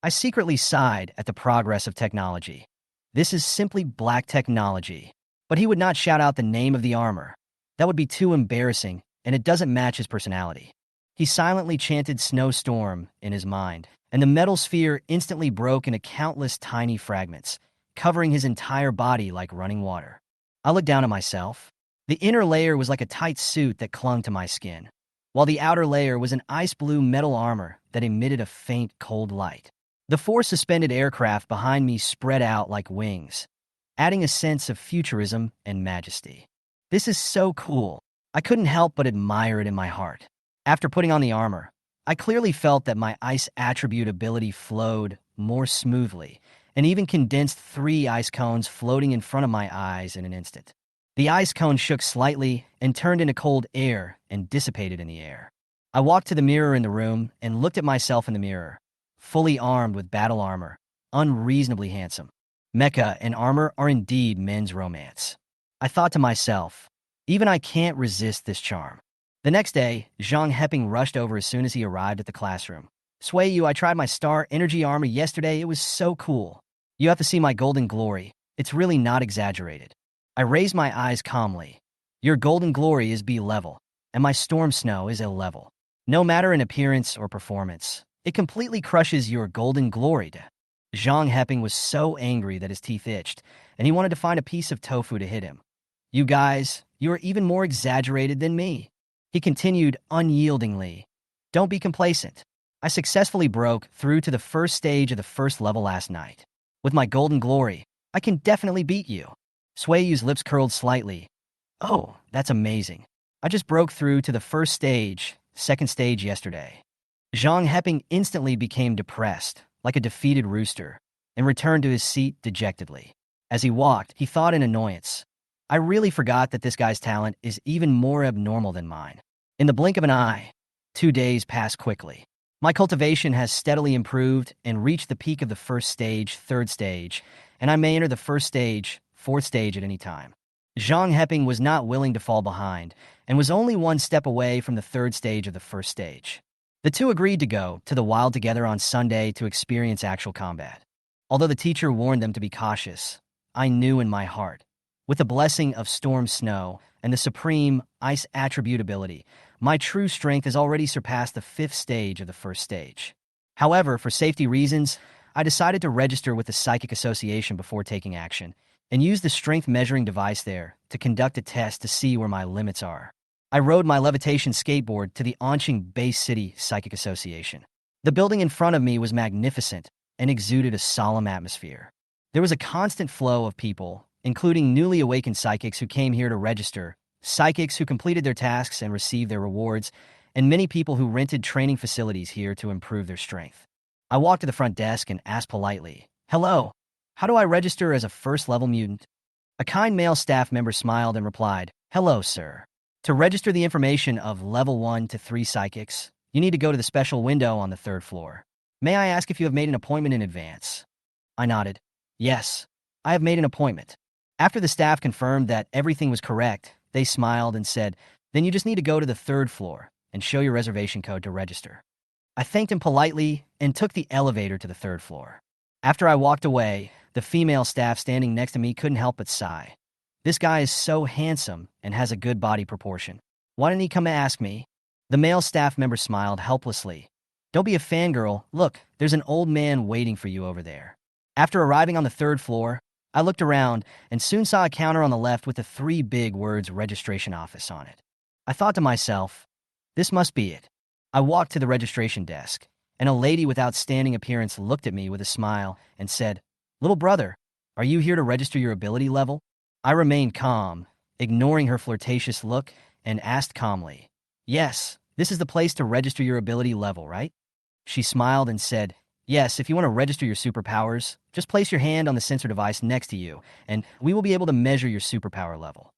I secretly sighed at the progress of technology. This is simply black technology. But he would not shout out the name of the armor. That would be too embarrassing, and it doesn't match his personality. He silently chanted Snowstorm in his mind, and the metal sphere instantly broke into countless tiny fragments, covering his entire body like running water. I looked down at myself. The inner layer was like a tight suit that clung to my skin, while the outer layer was an ice blue metal armor that emitted a faint, cold light. The four suspended aircraft behind me spread out like wings, adding a sense of futurism and majesty. This is so cool. I couldn't help but admire it in my heart. After putting on the armor, I clearly felt that my ice attribute ability flowed more smoothly, and even condensed 3 ice cones floating in front of my eyes in an instant. The ice cone shook slightly and turned into cold air and dissipated in the air. I walked to the mirror in the room and looked at myself in the mirror, fully armed with battle armor, unreasonably handsome. Mecha and armor are indeed men's romance. I thought to myself, even I can't resist this charm. The next day, Zhang Heping rushed over as soon as he arrived at the classroom. Sway you, I tried my star energy armor yesterday. It was so cool. You have to see my golden glory. It's really not exaggerated. I raised my eyes calmly. Your golden glory is B-level, and my storm snow is A-level. No matter in appearance or performance, it completely crushes your golden glory. Zhang Heping was so angry that his teeth itched, and he wanted to find a piece of tofu to hit him. You guys, you are even more exaggerated than me. He continued unyieldingly. Don't be complacent. I successfully broke through to the first stage of the first level last night. With my golden glory, I can definitely beat you. Swayu's lips curled slightly. Oh, that's amazing. I just broke through to the first stage, second stage yesterday. Zhang Heping instantly became depressed, like a defeated rooster, and returned to his seat dejectedly. As he walked, he thought in annoyance, I really forgot that this guy's talent is even more abnormal than mine. In the blink of an eye, 2 days passed quickly. My cultivation has steadily improved and reached the peak of the first stage, third stage, and I may enter the first stage, fourth stage at any time. Zhang Heping was not willing to fall behind and was only 1 step away from the third stage of the first stage. The two agreed to go to the wild together on Sunday to experience actual combat. Although the teacher warned them to be cautious, I knew in my heart, with the blessing of Storm Snow and the supreme ice attribute ability, my true strength has already surpassed the 5th stage of the first stage. However, for safety reasons, I decided to register with the Psychic Association before taking action, and use the strength measuring device there to conduct a test to see where my limits are. I rode my levitation skateboard to the Onqing Base City Psychic Association. The building in front of me was magnificent and exuded a solemn atmosphere. There was a constant flow of people, including newly awakened psychics who came here to register, psychics who completed their tasks and received their rewards, and many people who rented training facilities here to improve their strength. I walked to the front desk and asked politely, "Hello, how do I register as a first-level mutant?" A kind male staff member smiled and replied, "Hello, sir. To register the information of level 1 to 3 psychics, you need to go to the special window on the 3rd floor. May I ask if you have made an appointment in advance?" I nodded. "Yes, I have made an appointment." After the staff confirmed that everything was correct, they smiled and said, "Then you just need to go to the 3rd floor and show your reservation code to register." I thanked him politely and took the elevator to the 3rd floor. After I walked away, the female staff standing next to me couldn't help but sigh. "This guy is so handsome and has a good body proportion. Why didn't he come to ask me?" The male staff member smiled helplessly. "Don't be a fangirl. Look, there's an old man waiting for you over there." After arriving on the 3rd floor, I looked around and soon saw a counter on the left with the 3 big words registration office on it. I thought to myself, this must be it. I walked to the registration desk, and a lady with outstanding appearance looked at me with a smile and said, "Little brother, are you here to register your ability level?" I remained calm, ignoring her flirtatious look, and asked calmly, "Yes, this is the place to register your ability level, right?" She smiled and said, "Yes, if you want to register your superpowers, just place your hand on the sensor device next to you, and we will be able to measure your superpower level."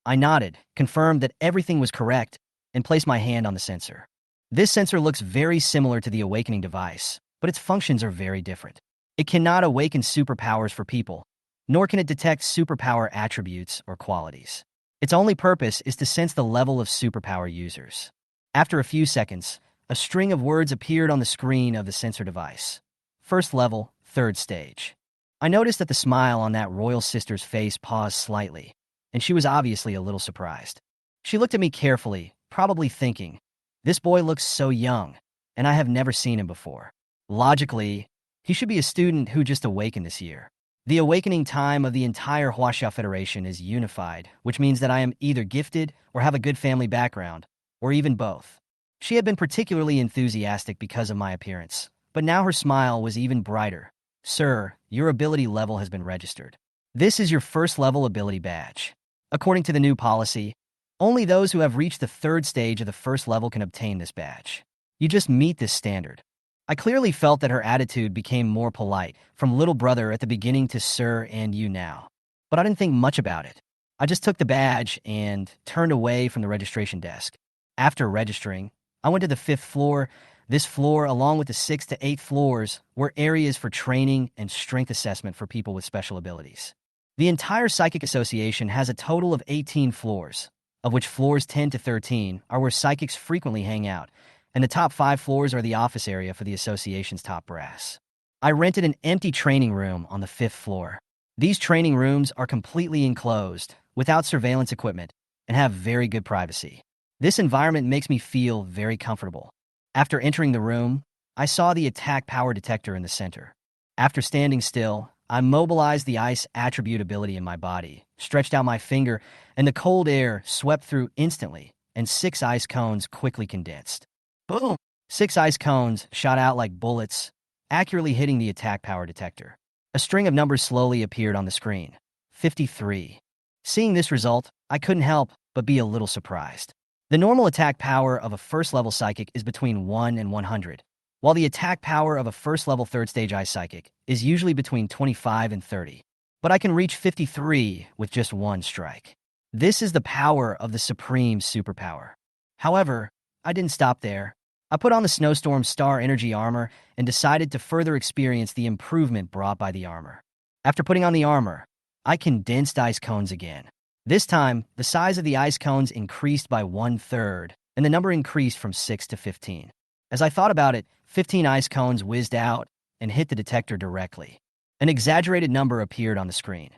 I nodded, confirmed that everything was correct, and placed my hand on the sensor. This sensor looks very similar to the awakening device, but its functions are very different. It cannot awaken superpowers for people, nor can it detect superpower attributes or qualities. Its only purpose is to sense the level of superpower users. After a few seconds, a string of words appeared on the screen of the sensor device. 1st level, 3rd stage. I noticed that the smile on that royal sister's face paused slightly, and she was obviously a little surprised. She looked at me carefully, probably thinking, "This boy looks so young, and I have never seen him before. Logically, he should be a student who just awakened this year." The awakening time of the entire Huaxia Federation is unified, which means that I am either gifted or have a good family background, or even both. She had been particularly enthusiastic because of my appearance, but now her smile was even brighter. "Sir, your ability level has been registered. This is your 1st level ability badge. According to the new policy, only those who have reached the 3rd stage of the 1st level can obtain this badge. You just meet this standard." I clearly felt that her attitude became more polite, from little brother at the beginning to sir and you now. But I didn't think much about it. I just took the badge and turned away from the registration desk. After registering, I went to the 5th floor. This floor, along with the 6th to 8th floors, were areas for training and strength assessment for people with special abilities. The entire Psychic Association has a total of 18 floors, of which floors 10 to 13 are where psychics frequently hang out, and the top 5 floors are the office area for the association's top brass. I rented an empty training room on the 5th floor. These training rooms are completely enclosed, without surveillance equipment, and have very good privacy. This environment makes me feel very comfortable. After entering the room, I saw the attack power detector in the center. After standing still, I mobilized the ice attribute ability in my body, stretched out my finger, and the cold air swept through instantly, and 6 ice cones quickly condensed. Boom! 6 ice cones shot out like bullets, accurately hitting the attack power detector. A string of numbers slowly appeared on the screen. 53. Seeing this result, I couldn't help but be a little surprised. The normal attack power of a 1st level psychic is between 1 and 100, while the attack power of a 1st level 3rd stage ice psychic is usually between 25 and 30. But I can reach 53 with just 1 strike. This is the power of the supreme superpower. However, I didn't stop there. I put on the Snowstorm Star Energy armor and decided to further experience the improvement brought by the armor. After putting on the armor, I condensed ice cones again. This time, the size of the ice cones increased by 1/3, and the number increased from 6 to 15. As I thought about it, 15 ice cones whizzed out and hit the detector directly. An exaggerated number appeared on the screen.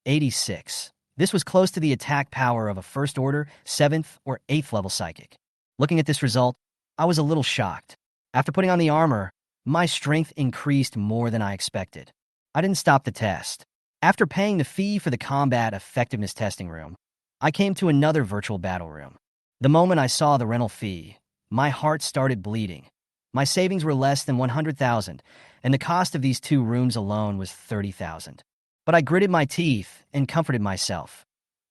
86. This was close to the attack power of a 1st order, 7th, or 8th level psychic. Looking at this result, I was a little shocked. After putting on the armor, my strength increased more than I expected. I didn't stop the test. After paying the fee for the combat effectiveness testing room, I came to another virtual battle room. The moment I saw the rental fee, my heart started bleeding. My savings were less than 100,000, and the cost of these 2 rooms alone was 30,000. But I gritted my teeth and comforted myself.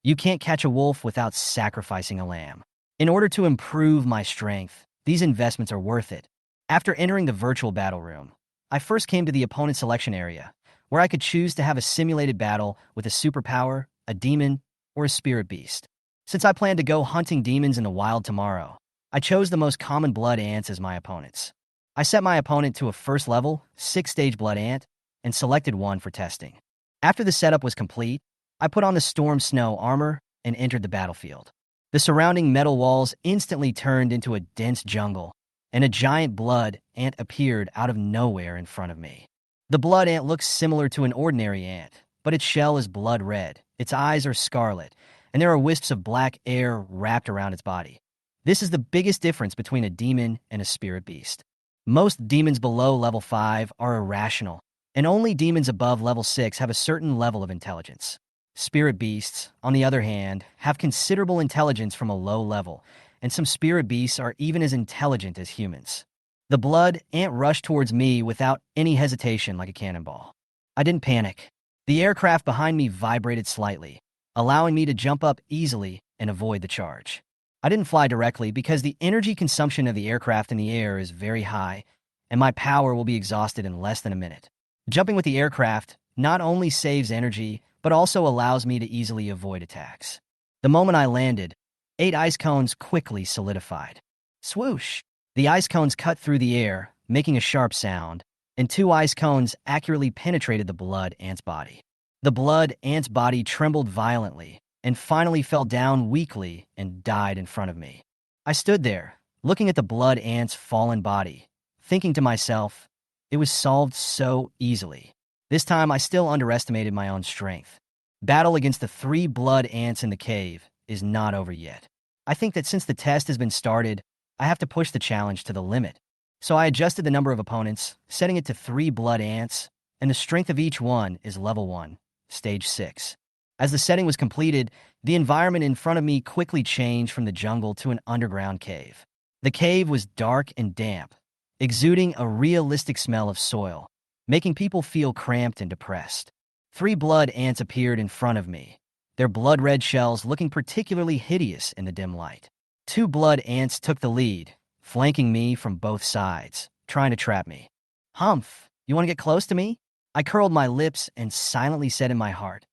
You can't catch a wolf without sacrificing a lamb. In order to improve my strength, these investments are worth it. After entering the virtual battle room, I first came to the opponent selection area, where I could choose to have a simulated battle with a superpower, a demon, or a spirit beast. Since I plan to go hunting demons in the wild tomorrow, I chose the most common blood ants as my opponents. I set my opponent to a first level, 6-stage blood ant, and selected one for testing. After the setup was complete, I put on the storm snow armor and entered the battlefield. The surrounding metal walls instantly turned into a dense jungle, and a giant blood ant appeared out of nowhere in front of me. The blood ant looks similar to an ordinary ant, but its shell is blood red, its eyes are scarlet, and there are wisps of black air wrapped around its body. This is the biggest difference between a demon and a spirit beast. Most demons below level 5 are irrational, and only demons above level 6 have a certain level of intelligence. Spirit beasts, on the other hand, have considerable intelligence from a low level, and some spirit beasts are even as intelligent as humans. The blood ant rushed towards me without any hesitation like a cannonball. I didn't panic. The aircraft behind me vibrated slightly, allowing me to jump up easily and avoid the charge. I didn't fly directly because the energy consumption of the aircraft in the air is very high, and my power will be exhausted in less than a minute. Jumping with the aircraft not only saves energy, but also allows me to easily avoid attacks. The moment I landed, 8 ice cones quickly solidified. Swoosh! The ice cones cut through the air, making a sharp sound, and 2 ice cones accurately penetrated the blood ant's body. The blood ant's body trembled violently, and finally fell down weakly and died in front of me. I stood there, looking at the blood ant's fallen body, thinking to myself, it was solved so easily. This time I still underestimated my own strength. Battle against the 3 blood ants in the cave is not over yet. I think that since the test has been started, I have to push the challenge to the limit. So I adjusted the number of opponents, setting it to 3 blood ants, and the strength of each one is level 1, stage 6. As the setting was completed, the environment in front of me quickly changed from the jungle to an underground cave. The cave was dark and damp, exuding a realistic smell of soil, making people feel cramped and depressed. 3 blood ants appeared in front of me, their blood-red shells looking particularly hideous in the dim light. 2 blood ants took the lead, flanking me from both sides, trying to trap me. Humph, you want to get close to me? I curled my lips and silently said in my heart,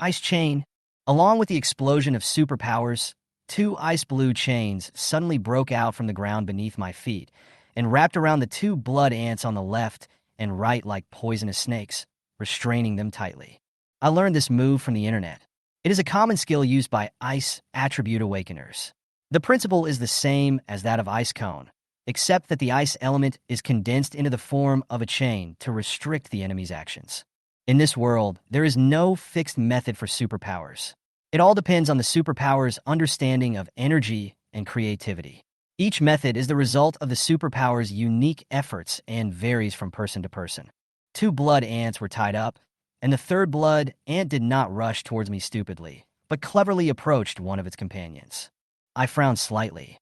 Ice chain. Along with the explosion of superpowers, 2 ice blue chains suddenly broke out from the ground beneath my feet and wrapped around the 2 blood ants on the left and right like poisonous snakes, restraining them tightly. I learned this move from the internet. It is a common skill used by ice attribute awakeners. The principle is the same as that of ice cone, except that the ice element is condensed into the form of a chain to restrict the enemy's actions. In this world, there is no fixed method for superpowers. It all depends on the superpower's understanding of energy and creativity. Each method is the result of the superpower's unique efforts and varies from person to person. 2 blood ants were tied up, and the 3rd blood ant did not rush towards me stupidly, but cleverly approached one of its companions. I frowned slightly.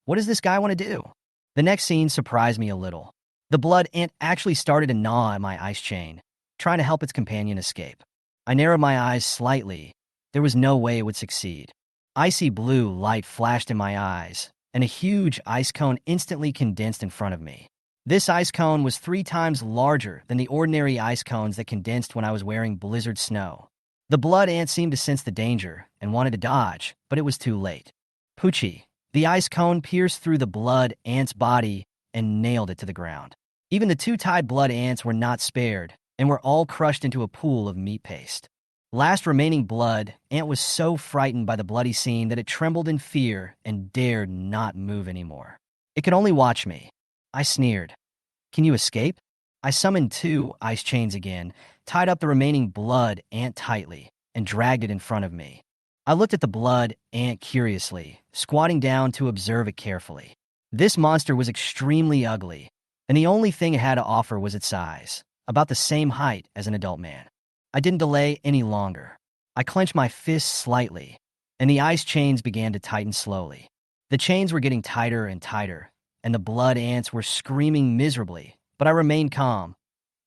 What does this guy want to do? The next scene surprised me a little. The blood ant actually started to gnaw at my ice chain, trying to help its companion escape. I narrowed my eyes slightly. There was no way it would succeed. Icy blue light flashed in my eyes, and a huge ice cone instantly condensed in front of me. This ice cone was 3 times larger than the ordinary ice cones that condensed when I was wearing blizzard snow. The blood ant seemed to sense the danger and wanted to dodge, but it was too late. Poochie, the ice cone pierced through the blood ant's body and nailed it to the ground. Even the 2 tied blood ants were not spared, and were all crushed into a pool of meat paste. Last remaining blood ant was so frightened by the bloody scene that it trembled in fear and dared not move anymore. It could only watch me. I sneered. Can you escape? I summoned 2 ice chains again, tied up the remaining blood ant tightly, and dragged it in front of me. I looked at the blood ant curiously, squatting down to observe it carefully. This monster was extremely ugly, and the only thing it had to offer was its size, about the same height as an adult man. I didn't delay any longer. I clenched my fists slightly, and the ice chains began to tighten slowly. The chains were getting tighter and tighter, and the blood ants were screaming miserably, but I remained calm.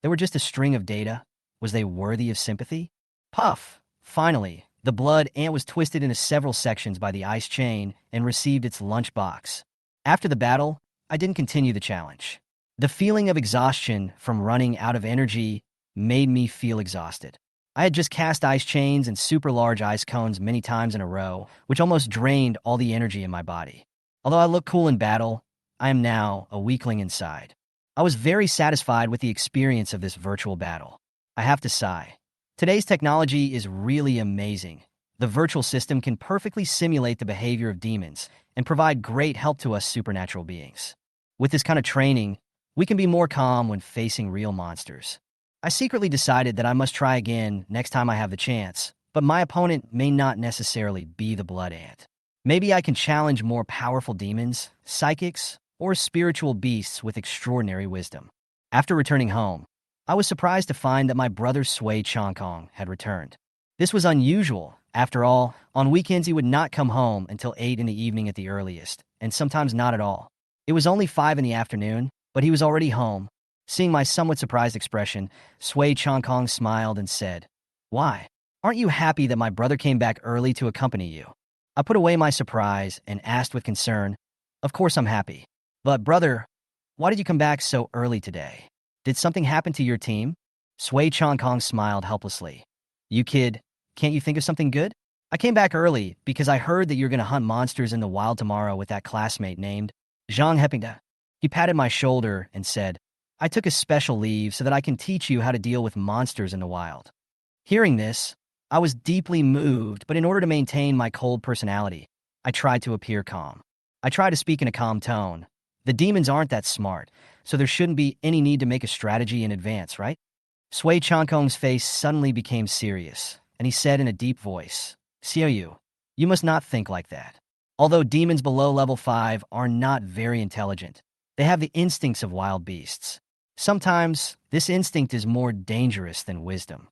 They were just a string of data. Was they worthy of sympathy? Puff! Finally, the blood ant was twisted into several sections by the ice chain and received its lunchbox. After the battle, I didn't continue the challenge. The feeling of exhaustion from running out of energy made me feel exhausted. I had just cast ice chains and super large ice cones many times in a row, which almost drained all the energy in my body. Although I look cool in battle, I am now a weakling inside. I was very satisfied with the experience of this virtual battle. I have to sigh. Today's technology is really amazing. The virtual system can perfectly simulate the behavior of demons and provide great help to us supernatural beings. With this kind of training, we can be more calm when facing real monsters. I secretly decided that I must try again next time I have the chance, but my opponent may not necessarily be the blood ant. Maybe I can challenge more powerful demons, psychics, or spiritual beasts with extraordinary wisdom. After returning home, I was surprised to find that my brother Sui Chongkong had returned. This was unusual. After all, on weekends he would not come home until 8 in the evening at the earliest, and sometimes not at all. It was only 5 in the afternoon, but he was already home. Seeing my somewhat surprised expression, Sui Chongkong smiled and said, "Why? Aren't you happy that my brother came back early to accompany you?" I put away my surprise and asked with concern, "Of course I'm happy. But brother, why did you come back so early today? Did something happen to your team?" Sui Chongkong smiled helplessly. "You kid, can't you think of something good? I came back early because I heard that you're going to hunt monsters in the wild tomorrow with that classmate named Zhang Hepingda." He patted my shoulder and said, "I took a special leave so that I can teach you how to deal with monsters in the wild." Hearing this, I was deeply moved, but in order to maintain my cold personality, I tried to appear calm. I tried to speak in a calm tone. The demons aren't that smart, so there shouldn't be any need to make a strategy in advance, right? Sui Chongkong's face suddenly became serious, and he said in a deep voice, "Xiaoyu, you must not think like that. Although demons below level 5 are not very intelligent, they have the instincts of wild beasts. Sometimes, this instinct is more dangerous than wisdom."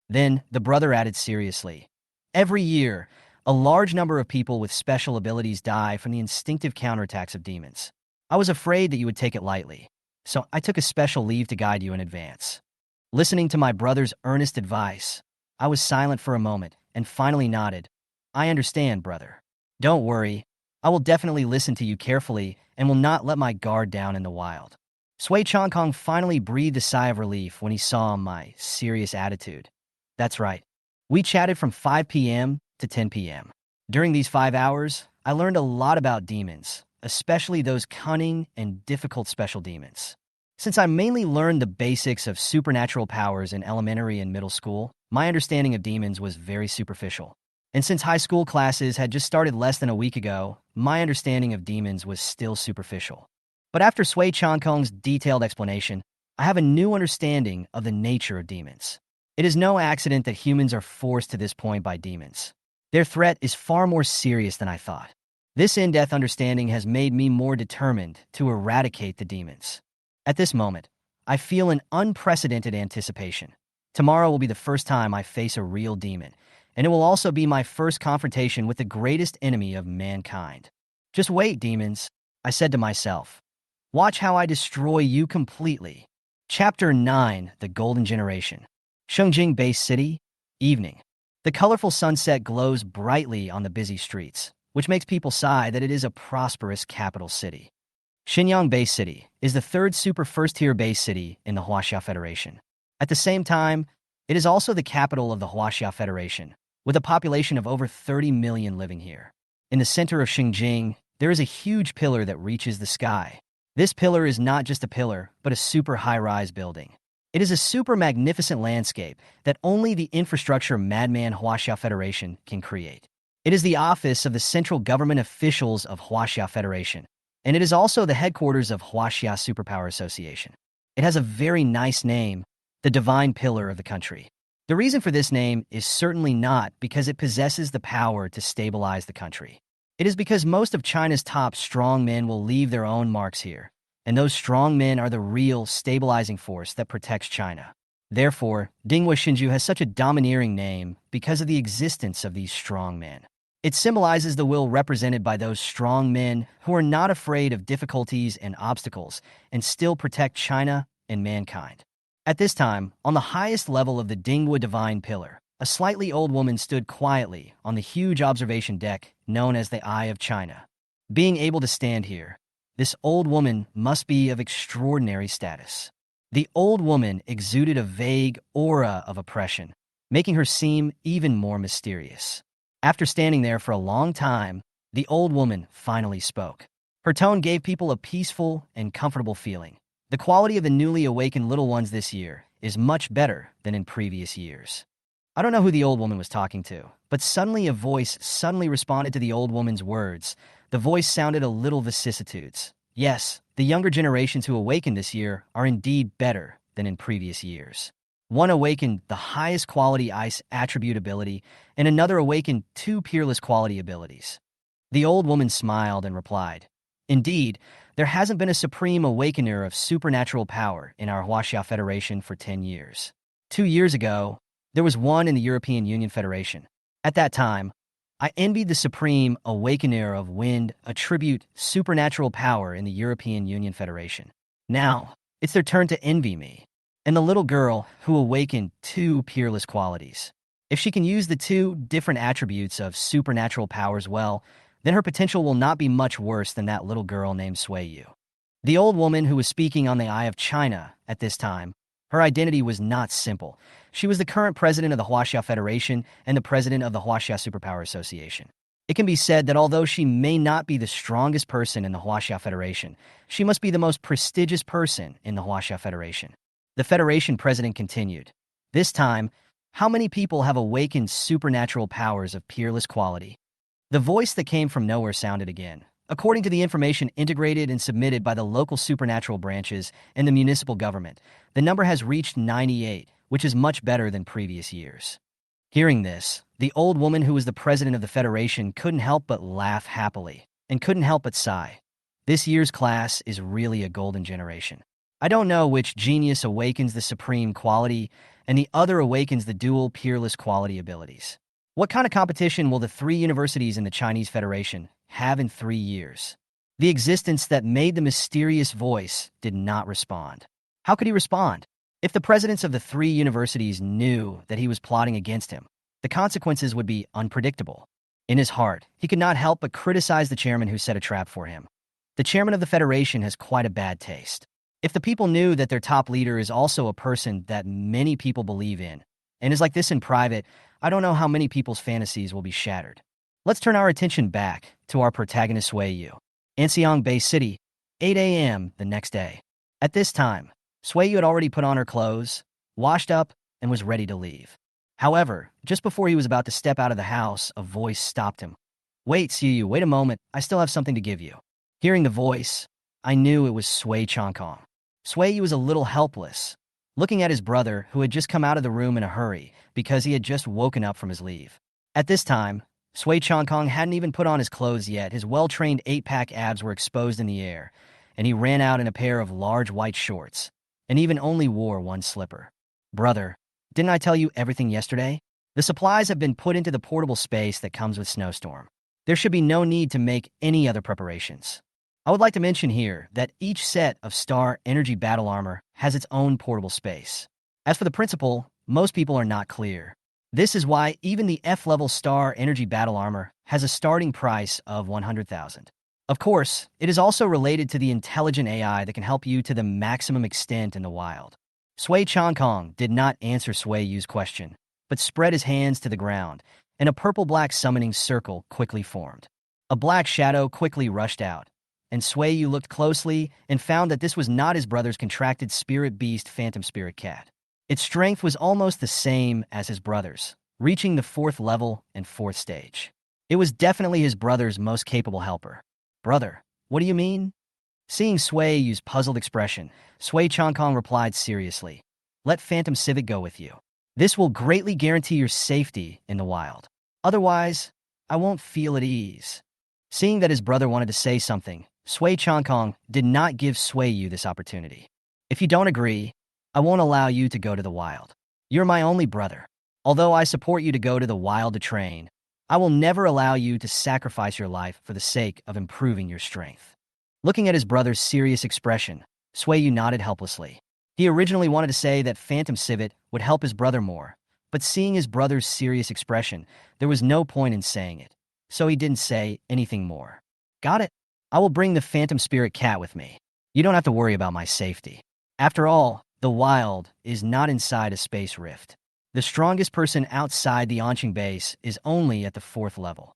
Then, the brother added seriously, "Every year, a large number of people with special abilities die from the instinctive counterattacks of demons. I was afraid that you would take it lightly, so I took a special leave to guide you in advance." Listening to my brother's earnest advice, I was silent for a moment and finally nodded. "I understand, brother. Don't worry. I will definitely listen to you carefully and will not let my guard down in the wild." Sui Chongkong finally breathed a sigh of relief when he saw my serious attitude. That's right. We chatted from 5 p.m. to 10 p.m. During these 5 hours, I learned a lot about demons, especially those cunning and difficult special demons. Since I mainly learned the basics of supernatural powers in elementary and middle school, my understanding of demons was very superficial. And since high school classes had just started less than a week ago, my understanding of demons was still superficial. But after Sui Chongkong's detailed explanation, I have a new understanding of the nature of demons. It is no accident that humans are forced to this point by demons. Their threat is far more serious than I thought. This in-depth understanding has made me more determined to eradicate the demons. At this moment, I feel an unprecedented anticipation. Tomorrow will be the first time I face a real demon, and it will also be my first confrontation with the greatest enemy of mankind. "Just wait, demons," I said to myself. "Watch how I destroy you completely." Chapter 9, The Golden Generation. Shengjing Base City, evening. The colorful sunset glows brightly on the busy streets, which makes people sigh that it is a prosperous capital city. Shenyang Base City is the third super first-tier base city in the Huaxia Federation. At the same time, it is also the capital of the Huaxia Federation, with a population of over 30 million living here. In the center of Shengjing, there is a huge pillar that reaches the sky. This pillar is not just a pillar, but a super high-rise building. It is a super magnificent landscape that only the infrastructure madman Huaxia Federation can create. It is the office of the central government officials of Huaxia Federation, and it is also the headquarters of Huaxia Superpower Association. It has a very nice name, the Divine Pillar of the country. The reason for this name is certainly not because it possesses the power to stabilize the country. It is because most of China's top strong men will leave their own marks here, and those strong men are the real stabilizing force that protects China. Therefore, Dinghua Shinju has such a domineering name because of the existence of these strong men. It symbolizes the will represented by those strong men who are not afraid of difficulties and obstacles and still protect China and mankind. At this time, on the highest level of the Dinghua Divine Pillar, A slightly old woman stood quietly on the huge observation deck known as the Eye of China. Being able to stand here, this old woman must be of extraordinary status. The old woman exuded a vague aura of oppression, making her seem even more mysterious. After standing there for a long time, the old woman finally spoke. Her tone gave people a peaceful and comfortable feeling. The quality of the newly awakened little ones this year is much better than in previous years. I don't know who the old woman was talking to, but suddenly a voice suddenly responded to the old woman's words. The voice sounded a little vicissitudes. Yes, the younger generations who awakened this year are indeed better than in previous years. One awakened the highest quality ice attribute ability, and another awakened two peerless quality abilities. The old woman smiled and replied, "Indeed, there hasn't been a supreme awakener of supernatural power in our Huaxia Federation for 10 years. 2 years ago, there was one in the European Union Federation. At that time, I envied the supreme awakener of wind attribute supernatural power in the European Union Federation. Now, it's their turn to envy me, and the little girl who awakened two peerless qualities. If she can use the two different attributes of supernatural powers well, then her potential will not be much worse than that little girl named Sui Yu." The old woman who was speaking on the Eye of China at this time, her identity was not simple. She was the current president of the Huaxia Federation and the president of the Huaxia Superpower Association. It can be said that although she may not be the strongest person in the Huaxia Federation, she must be the most prestigious person in the Huaxia Federation. The Federation president continued, "This time, how many people have awakened supernatural powers of peerless quality?" The voice that came from nowhere sounded again. According to the information integrated and submitted by the local supernatural branches and the municipal government, the number has reached 98, which is much better than previous years. Hearing this, the old woman who was the president of the Federation couldn't help but laugh happily, and couldn't help but sigh. This year's class is really a golden generation. I don't know which genius awakens the supreme quality, and the other awakens the dual peerless quality abilities. What kind of competition will the three universities in the Chinese Federation have in 3 years? The existence that made the mysterious voice did not respond. How could he respond? If the presidents of the three universities knew that he was plotting against him, the consequences would be unpredictable. In his heart, he could not help but criticize the chairman who set a trap for him. The chairman of the Federation has quite a bad taste. If the people knew that their top leader is also a person that many people believe in, and is like this in private, I don't know how many people's fantasies will be shattered. Let's turn our attention back to our protagonist Sui Yu. Anxiang Bay City, 8 a.m. the next day. At this time, Sui Yu had already put on her clothes, washed up, and was ready to leave. However, just before he was about to step out of the house, a voice stopped him. "Wait, Sui Yu, wait a moment, I still have something to give you." Hearing the voice, I knew it was Sui Changkong. Sui Yu was a little helpless, looking at his brother who had just come out of the room in a hurry because he had just woken up from his leave. At this time, Sui Changkong hadn't even put on his clothes yet. His well-trained 8-pack abs were exposed in the air, and he ran out in a pair of large white shorts, and even only wore one slipper. "Brother, didn't I tell you everything yesterday? The supplies have been put into the portable space that comes with Snowstorm. There should be no need to make any other preparations." I would like to mention here that each set of Star Energy Battle Armor has its own portable space. As for the principle, most people are not clear. This is why even the F-level Star Energy Battle Armor has a starting price of 100,000. Of course, it is also related to the intelligent AI that can help you to the maximum extent in the wild. Sui Changkong did not answer Sui Yu's question, but spread his hands to the ground, and a purple-black summoning circle quickly formed. A black shadow quickly rushed out, and Sui Yu looked closely and found that this was not his brother's contracted spirit beast Phantom Spirit Cat. Its strength was almost the same as his brother's, reaching the 4th level and 4th stage. It was definitely his brother's most capable helper. "Brother, what do you mean?" Seeing Sui Yu's puzzled expression, Sui Changkong replied seriously, "Let Phantom Civic go with you. This will greatly guarantee your safety in the wild. Otherwise, I won't feel at ease." Seeing that his brother wanted to say something, Sui Changkong did not give Sui Yu this opportunity. "If you don't agree, I won't allow you to go to the wild. You're my only brother. Although I support you to go to the wild to train, I will never allow you to sacrifice your life for the sake of improving your strength." Looking at his brother's serious expression, Sui Yu nodded helplessly. He originally wanted to say that Phantom Civet would help his brother more, But seeing his brother's serious expression, there was no point in saying it, so he didn't say anything more. Got it? I will bring the phantom spirit cat with me. You don't have to worry about my safety. After all, the wild is not inside a space rift. The strongest person outside the Onching base is only at the 4th level.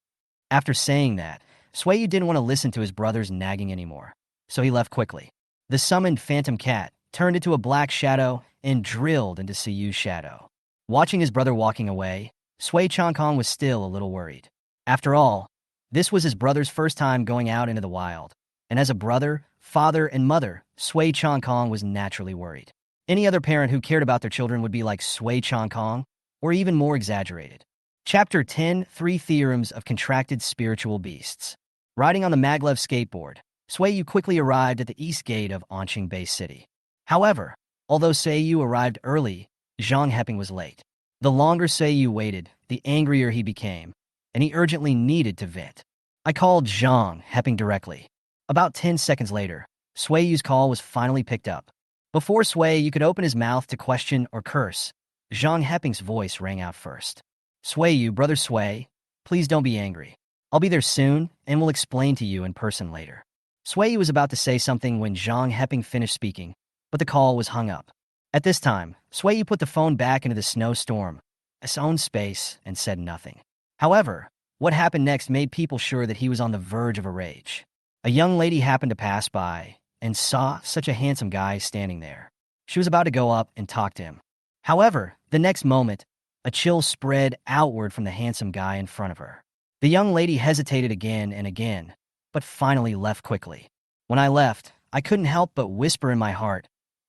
After saying that, Sueyu didn't want to listen to his brother's nagging anymore, so he left quickly. The summoned phantom cat turned into a black shadow and drilled into Siyu's shadow. Watching his brother walking away, Sui Changkong was still a little worried. After all, this was his brother's first time going out into the wild, and as a brother, father, and mother, Sui Changkong was naturally worried. Any other parent who cared about their children would be like Sui Changkong, or even more exaggerated. Chapter 10: 3 Theorems of Contracted Spiritual Beasts. Riding on the maglev skateboard, Sueyu quickly arrived at the east gate of Onching Bay City. However, although Sueyu arrived early, Zhang Heping was late. The longer Sueyu waited, the angrier he became, and he urgently needed to vent. I called Zhang Heping directly. About 10 seconds later, Sueyu's call was finally picked up. Before Sueyu could open his mouth to question or curse, Zhang Heping's voice rang out first. Sueyu, brother Sui, please don't be angry. I'll be there soon, and will explain to you in person later. Sueyu was about to say something when Zhang Heping finished speaking, but the call was hung up. At this time, Sueyu put the phone back into the snowstorm, its own space, and said nothing. However, what happened next made people sure that he was on the verge of a rage. A young lady happened to pass by and saw such a handsome guy standing there. She was about to go up and talk to him. However, the next moment, a chill spread outward from the handsome guy in front of her. The young lady hesitated again and again, but finally left quickly. When I left, I couldn't help but whisper in my heart,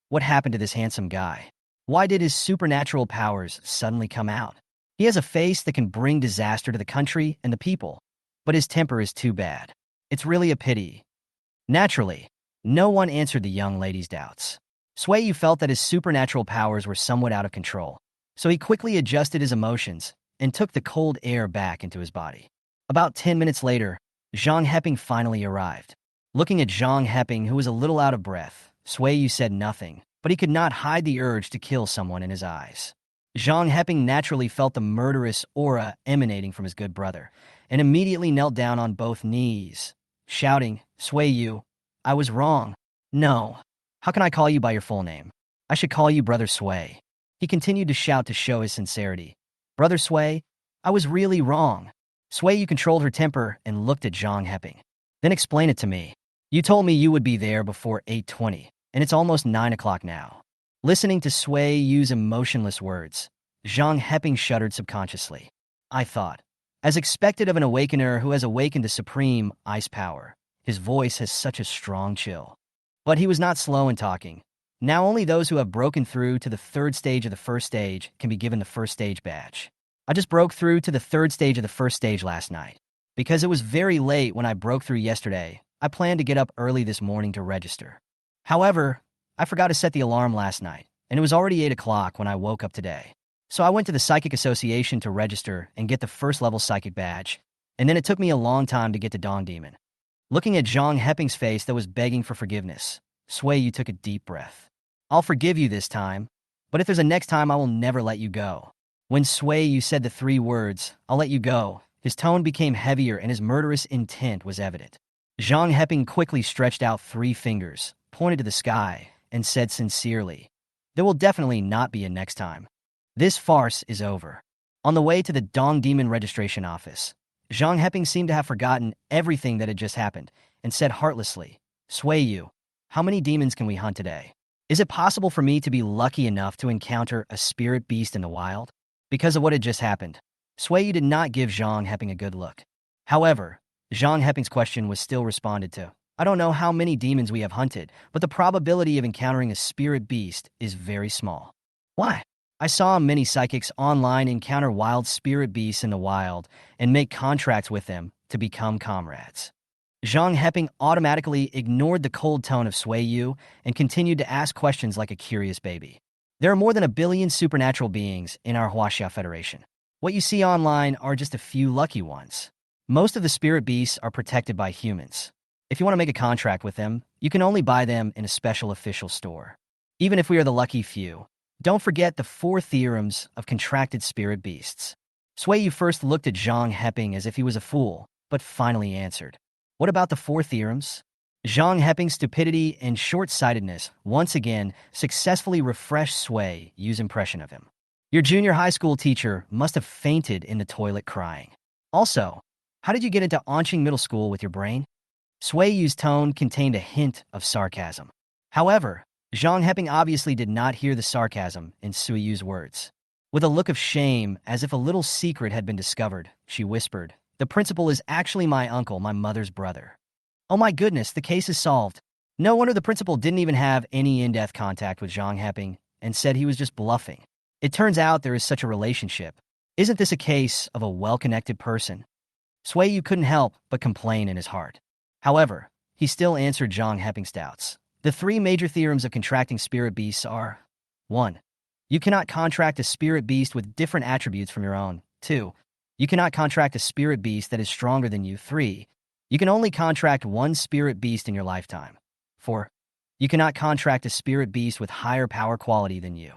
what happened to this handsome guy? Why did his supernatural powers suddenly come out? He has a face that can bring disaster to the country and the people, but his temper is too bad. It's really a pity. Naturally, no one answered the young lady's doubts. Sueyu felt that his supernatural powers were somewhat out of control, so he quickly adjusted his emotions and took the cold air back into his body. About 10 minutes later, Zhang Heping finally arrived. Looking at Zhang Heping, who was a little out of breath, Sueyu said nothing, but he could not hide the urge to kill someone in his eyes. Zhang Heping naturally felt the murderous aura emanating from his good brother, and immediately knelt down on both knees, shouting, Sueyu, I was wrong. No. How can I call you by your full name? I should call you Brother Sui. He continued to shout to show his sincerity. Brother Sui, I was really wrong. Sueyu controlled her temper and looked at Zhang Heping. Then explain it to me. You told me you would be there before 8:20, and it's almost 9 o'clock now. Listening to Sueyu's emotionless words, Zhang Heping shuddered subconsciously. I thought, as expected of an awakener who has awakened to supreme ice power, his voice has such a strong chill. But he was not slow in talking. Now only those who have broken through to the 3rd stage of the 1st stage can be given the 1st stage badge. I just broke through to the 3rd stage of the 1st stage last night. Because it was very late when I broke through yesterday, I planned to get up early this morning to register. However, I forgot to set the alarm last night, and it was already 8 o'clock when I woke up today. So I went to the Psychic Association to register and get the 1st level psychic badge, and then it took me a long time to get to Dong Demon. Looking at Zhang Heping's face that was begging for forgiveness, Sueyu took a deep breath. I'll forgive you this time, but if there's a next time, I will never let you go. When Sueyu said the 3 words, I'll let you go, his tone became heavier and his murderous intent was evident. Zhang Heping quickly stretched out 3 fingers, pointed to the sky, and said sincerely, there will definitely not be a next time. This farce is over. On the way to the Dong Demon registration office, Zhang Heping seemed to have forgotten everything that had just happened and said heartlessly, Sueyu, how many demons can we hunt today? Is it possible for me to be lucky enough to encounter a spirit beast in the wild? Because of what had just happened, Sueyu did not give Zhang Heping a good look. However, Zhang Heping's question was still responded to. I don't know how many demons we have hunted, but the probability of encountering a spirit beast is very small. Why? I saw many psychics online encounter wild spirit beasts in the wild and make contracts with them to become comrades. Zhang Heping automatically ignored the cold tone of Sueyu and continued to ask questions like a curious baby. There are more than 1 billion supernatural beings in our Huaxia Federation. What you see online are just a few lucky ones. Most of the spirit beasts are protected by humans. If you want to make a contract with them, you can only buy them in a special official store. Even if we are the lucky few, Don't forget the 4 theorems of contracted spirit beasts. Sui first looked at Zhang Heping as if he was a fool, but finally answered. What about the 4 theorems? Zhang Heping's stupidity and short-sightedness once again successfully refreshed Sui Yu's impression of him. Your junior high school teacher must have fainted in the toilet crying. Also, how did you get into Anqing Middle School with your brain? Sui Yu's tone contained a hint of sarcasm. However, Zhang Heping obviously did not hear the sarcasm in Sui Yu's words. With a look of shame, as if a little secret had been discovered, she whispered, "The principal is actually my uncle, my mother's brother." Oh my goodness, the case is solved. No wonder the principal didn't even have any in-depth contact with Zhang Heping and said he was just bluffing. It turns out there is such a relationship. Isn't this a case of a well-connected person? Sui Yu couldn't help but complain in his heart. However, he still answered Zhang Heping's doubts. The 3 major theorems of contracting spirit beasts are: 1. You cannot contract a spirit beast with different attributes from your own. 2. You cannot contract a spirit beast that is stronger than you. 3. You can only contract 1 spirit beast in your lifetime. 4. You cannot contract a spirit beast with higher power quality than you.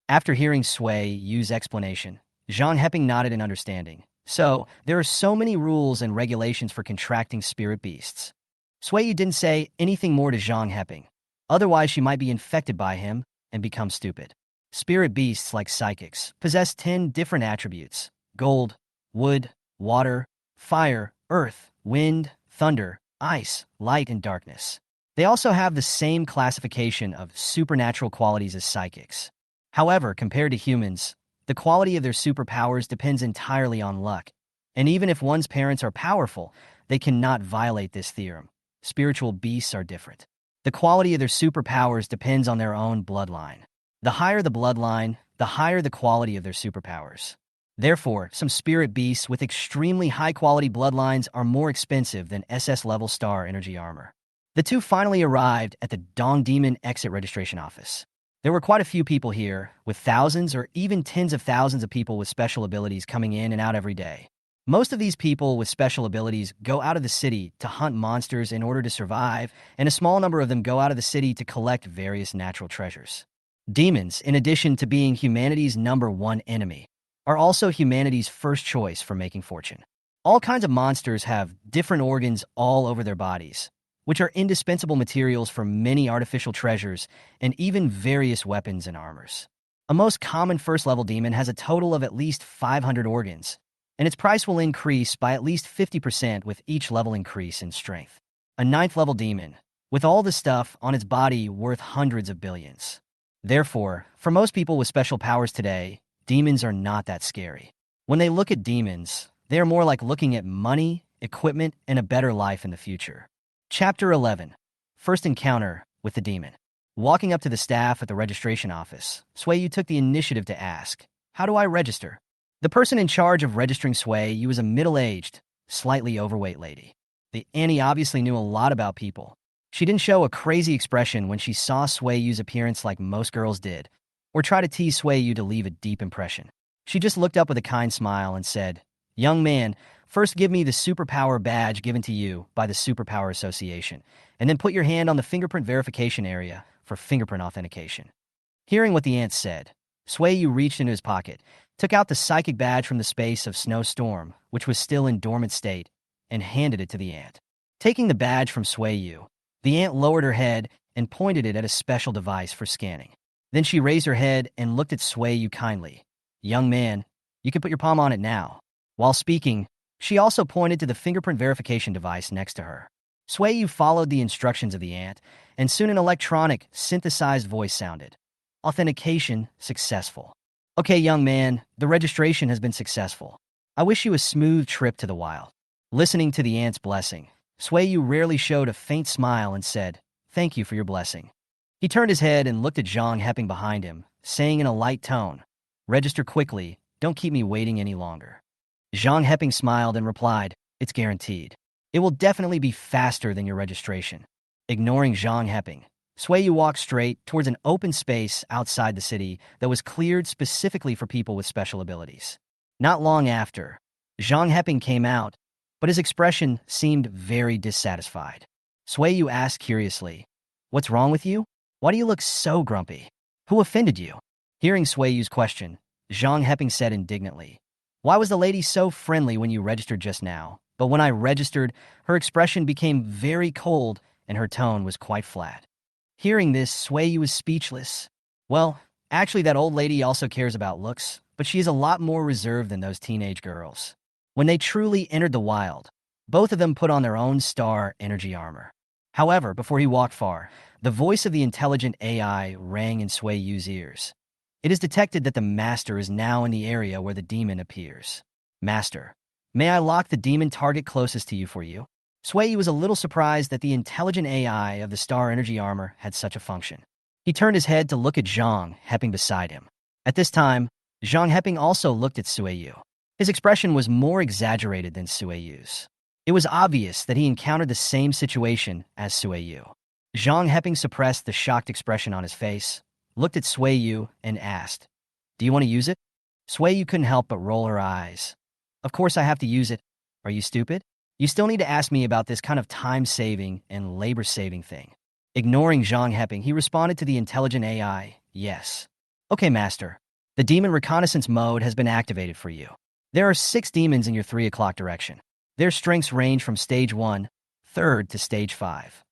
After hearing Sui Yu's explanation, Zhang Heping nodded in understanding. So, there are so many rules and regulations for contracting spirit beasts. Sui Yu didn't say anything more to Zhang Heping. Otherwise, she might be infected by him and become stupid. Spirit beasts, like psychics, possess 10 different attributes: gold, wood, water, fire, earth, wind, thunder, ice, light, and darkness. They also have the same classification of supernatural qualities as psychics. However, compared to humans, the quality of their superpowers depends entirely on luck, and even if one's parents are powerful, they cannot violate this theorem. Spiritual beasts are different. The quality of their superpowers depends on their own bloodline. The higher the bloodline, the higher the quality of their superpowers. Therefore, some spirit beasts with extremely high-quality bloodlines are more expensive than SS-level star energy armor. The two finally arrived at the Dong Demon exit registration office. There were quite a few people here, with thousands or even tens of thousands of people with special abilities coming in and out every day. Most of these people with special abilities go out of the city to hunt monsters in order to survive, and a small number of them go out of the city to collect various natural treasures. Demons, in addition to being humanity's #1 enemy, are also humanity's first choice for making fortune. All kinds of monsters have different organs all over their bodies, which are indispensable materials for many artificial treasures and even various weapons and armors. A most common first-level demon has a total of at least 500 organs, and its price will increase by at least 50% with each level increase in strength. A 9th-level demon, with all the stuff on its body worth hundreds of billions. Therefore, for most people with special powers today, demons are not that scary. When they look at demons, they are more like looking at money, equipment, and a better life in the future. Chapter 11. First Encounter with the Demon. Walking up to the staff at the registration office, Sui Yu took the initiative to ask, "How do I register?" The person in charge of registering Sui Yu was a middle-aged, slightly overweight lady. The Annie obviously knew a lot about people. She didn't show a crazy expression when she saw Sui Yu's appearance like most girls did, or try to tease Sui Yu to leave a deep impression. She just looked up with a kind smile and said, "Young man, first give me the superpower badge given to you by the Superpower Association, and then put your hand on the fingerprint verification area for fingerprint authentication." Hearing what the ant said, Sui Yu reached into his pocket, took out the psychic badge from the space of Snowstorm, which was still in dormant state, and handed it to the ant. Taking the badge from Sui Yu, the ant lowered her head and pointed it at a special device for scanning. Then she raised her head and looked at Sui Yu kindly. "Young man, you can put your palm on it now." While speaking, she also pointed to the fingerprint verification device next to her. Sui Yu followed the instructions of the ant, and soon an electronic, synthesized voice sounded. "Authentication successful. Okay, young man, the registration has been successful. I wish you a smooth trip to the wild." Listening to the ant's blessing, Sui Yu rarely showed a faint smile and said, "Thank you for your blessing." He turned his head and looked at Zhang Heping behind him, saying in a light tone, "Register quickly, don't keep me waiting any longer." Zhang Heping smiled and replied, "It's guaranteed. It will definitely be faster than your registration." Ignoring Zhang Heping, Sui Yu walked straight towards an open space outside the city that was cleared specifically for people with special abilities. Not long after, Zhang Heping came out, but his expression seemed very dissatisfied. Sui Yu asked curiously, "What's wrong with you? Why do you look so grumpy? Who offended you?" Hearing Sui Yu's question, Zhang Heping said indignantly, "Why was the lady so friendly when you registered just now? But when I registered, her expression became very cold and her tone was quite flat." Hearing this, Sui Yu was speechless. Well, actually that old lady also cares about looks, but she is a lot more reserved than those teenage girls. When they truly entered the wild, both of them put on their own star energy armor. However, before he walked far, the voice of the intelligent AI rang in Sui Yu's ears. It is detected that the Master is now in the area where the demon appears. "Master, may I lock the demon target closest to you for you?" Sui Yu was a little surprised that the intelligent AI of the star energy armor had such a function. He turned his head to look at Zhang Heping beside him. At this time, Zhang Heping also looked at Sui Yu. His expression was more exaggerated than Sui Yu's. It was obvious that he encountered the same situation as Sui Yu. Zhang Heping suppressed the shocked expression on his face, looked at Sui Yu, and asked, "Do you want to use it?" Sui Yu couldn't help but roll her eyes. "Of course I have to use it. Are you stupid? You still need to ask me about this kind of time-saving and labor-saving thing." Ignoring Zhang Heping, he responded to the intelligent AI, "Yes." "Okay, Master. The demon reconnaissance mode has been activated for you. There are 6 demons in your 3 o'clock direction. Their strengths range from stage 1, 3rd to stage 5.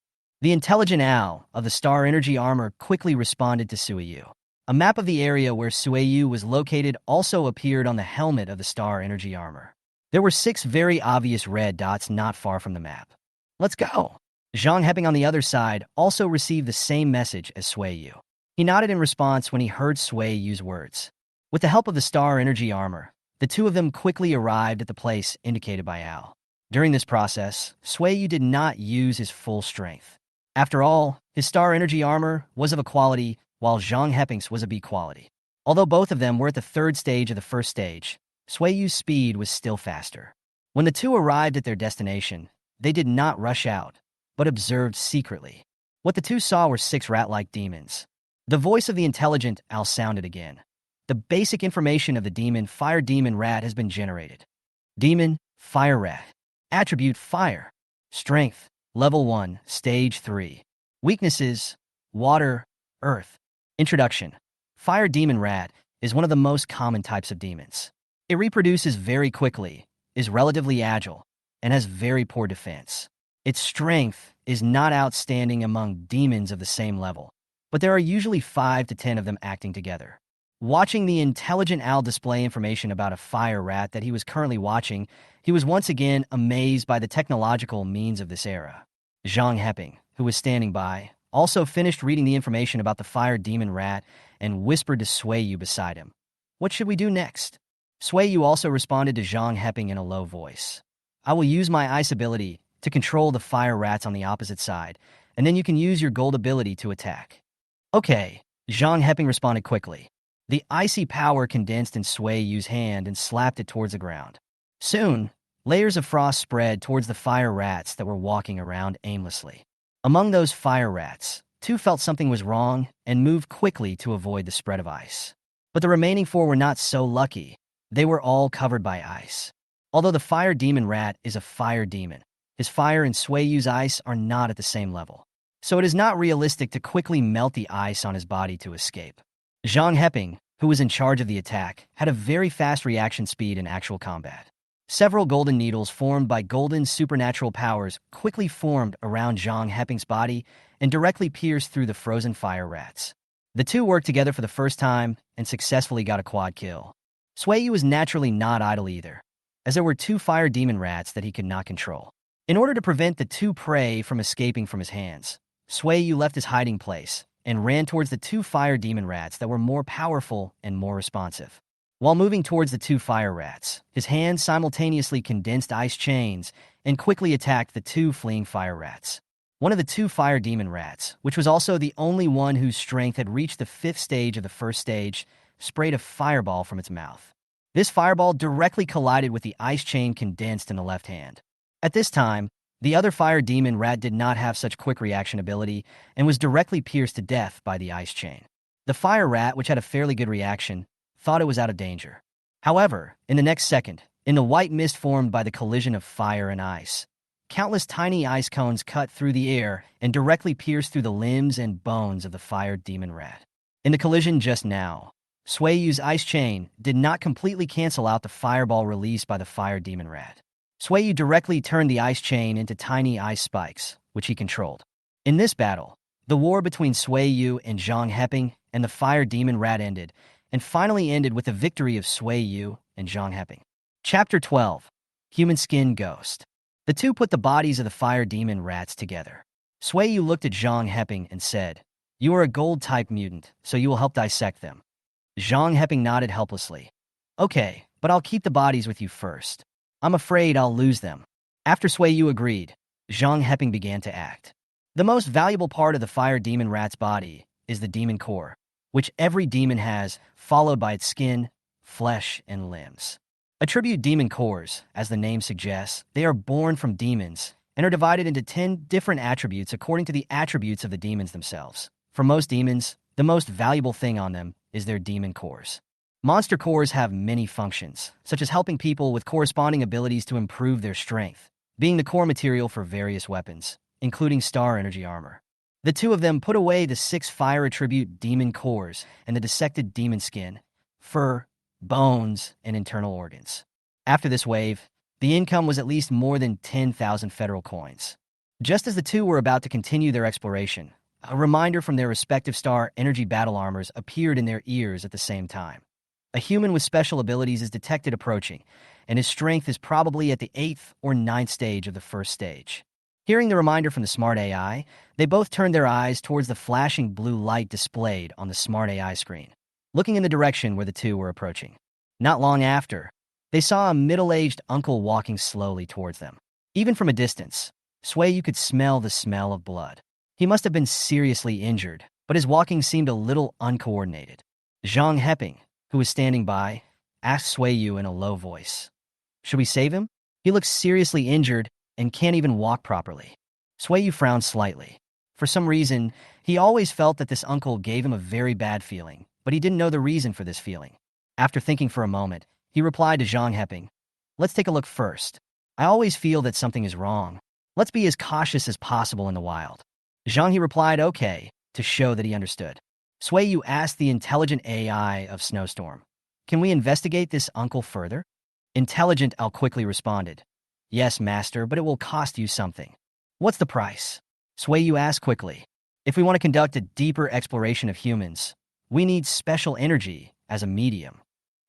The intelligent owl of the star energy armor quickly responded to Sui Yu. A map of the area where Sui Yu was located also appeared on the helmet of the star energy armor. There were 6 very obvious red dots not far from the map. "Let's go." Zhang Heping on the other side also received the same message as Sui Yu. He nodded in response when he heard Sui Yu's words. With the help of the star energy armor, the two of them quickly arrived at the place indicated by Al. During this process, Sui Yu did not use his full strength. After all, his star energy armor was of a quality, while Zhang Heping's was a B quality. Although both of them were at the 3rd stage of the 1st stage, Sui Yu's speed was still faster. When the two arrived at their destination, they did not rush out, but observed secretly. What the two saw were 6 rat-like demons. The voice of the intelligent Al sounded again. The basic information of the demon Fire Demon Rat has been generated. Demon, Fire Rat. Attribute, Fire. Strength, Level 1, Stage 3. Weaknesses, Water, Earth. Introduction. Fire Demon Rat is one of the most common types of demons. It reproduces very quickly, is relatively agile, and has very poor defense. Its strength is not outstanding among demons of the same level, but there are usually 5 to 10 of them acting together. Watching the intelligent owl display information about a fire rat that he was currently watching, he was once again amazed by the technological means of this era. Zhang Heping, who was standing by, also finished reading the information about the fire demon rat and whispered to Sui Yu beside him, "What should we do next?" Sui Yu also responded to Zhang Heping in a low voice. "I will use my ice ability to control the fire rats on the opposite side, and then you can use your gold ability to attack." "Okay," Zhang Heping responded quickly. The icy power condensed in Sui Yu's hand and slapped it towards the ground. Soon, layers of frost spread towards the fire rats that were walking around aimlessly. Among those fire rats, 2 felt something was wrong and moved quickly to avoid the spread of ice. But the remaining 4 were not so lucky. They were all covered by ice. Although the fire demon rat is a fire demon, his fire and Sui Yu's ice are not at the same level. So it is not realistic to quickly melt the ice on his body to escape. Zhang Heping, who was in charge of the attack, had a very fast reaction speed in actual combat. Several golden needles formed by golden supernatural powers quickly formed around Zhang Heping's body and directly pierced through the frozen fire rats. The two worked together for the first time and successfully got a quad kill. Sui Yu was naturally not idle either, as there were 2 fire demon rats that he could not control. In order to prevent the 2 prey from escaping from his hands, Sui Yu left his hiding place and ran towards the 2 fire demon rats that were more powerful and more responsive. While moving towards the 2 fire rats, his hands simultaneously condensed ice chains and quickly attacked the 2 fleeing fire rats. One of the 2 fire demon rats, which was also the only one whose strength had reached the 5th stage of the 1st stage, sprayed a fireball from its mouth. This fireball directly collided with the ice chain condensed in the left hand. At this time, the other fire demon rat did not have such quick reaction ability and was directly pierced to death by the ice chain. The fire rat, which had a fairly good reaction, thought it was out of danger. However, in the next second, in the white mist formed by the collision of fire and ice, countless tiny ice cones cut through the air and directly pierced through the limbs and bones of the fire demon rat. In the collision just now, Sueyu's ice chain did not completely cancel out the fireball released by the fire demon rat. Sueyu directly turned the ice chain into tiny ice spikes, which he controlled. In this battle, the war between Sueyu and Zhang Heping and the fire demon rat ended, and finally ended with the victory of Sueyu and Zhang Heping. Chapter 12. Human Skin Ghost. The two put the bodies of the fire demon rats together. Sueyu looked at Zhang Heping and said, "You are a gold-type mutant, so you will help dissect them." Zhang Heping nodded helplessly. "Okay, but I'll keep the bodies with you first. I'm afraid I'll lose them." After Sueyu agreed, Zhang Heping began to act. The most valuable part of the fire demon rat's body is the demon core, which every demon has, followed by its skin, flesh, and limbs. Attribute demon cores, as the name suggests, they are born from demons and are divided into 10 different attributes according to the attributes of the demons themselves. For most demons, the most valuable thing on them is their demon cores. Monster cores have many functions, such as helping people with corresponding abilities to improve their strength, being the core material for various weapons, including star energy armor. The two of them put away the 6 fire attribute demon cores and the dissected demon skin, fur, bones, and internal organs. After this wave, the income was at least more than 10,000 federal coins. Just as the two were about to continue their exploration, a reminder from their respective star energy battle armors appeared in their ears at the same time. A human with special abilities is detected approaching, and his strength is probably at the 8th or 9th stage of the first stage. Hearing the reminder from the smart AI, they both turned their eyes towards the flashing blue light displayed on the smart AI screen, looking in the direction where the two were approaching. Not long after, they saw a middle-aged uncle walking slowly towards them. Even from a distance, Sueyu could smell the smell of blood. He must have been seriously injured, but his walking seemed a little uncoordinated. Zhang Heping, who was standing by, asked Sueyu in a low voice, "Should we save him? He looks seriously injured and can't even walk properly." Sueyu frowned slightly. For some reason, he always felt that this uncle gave him a very bad feeling, but he didn't know the reason for this feeling. After thinking for a moment, he replied to Zhang Heping, "Let's take a look first. I always feel that something is wrong. Let's be as cautious as possible in the wild." Zhang He replied okay, to show that he understood. Sueyu asked the intelligent AI of Snowstorm, "Can we investigate this uncle further?" Intelligent Al quickly responded, "Yes, master, but it will cost you something." "What's the price?" Sueyu asked quickly. "If we want to conduct a deeper exploration of humans, we need special energy as a medium."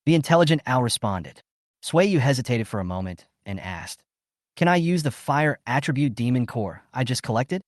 The intelligent Al responded. Sueyu hesitated for a moment and asked, "Can I use the fire attribute demon core I just collected?"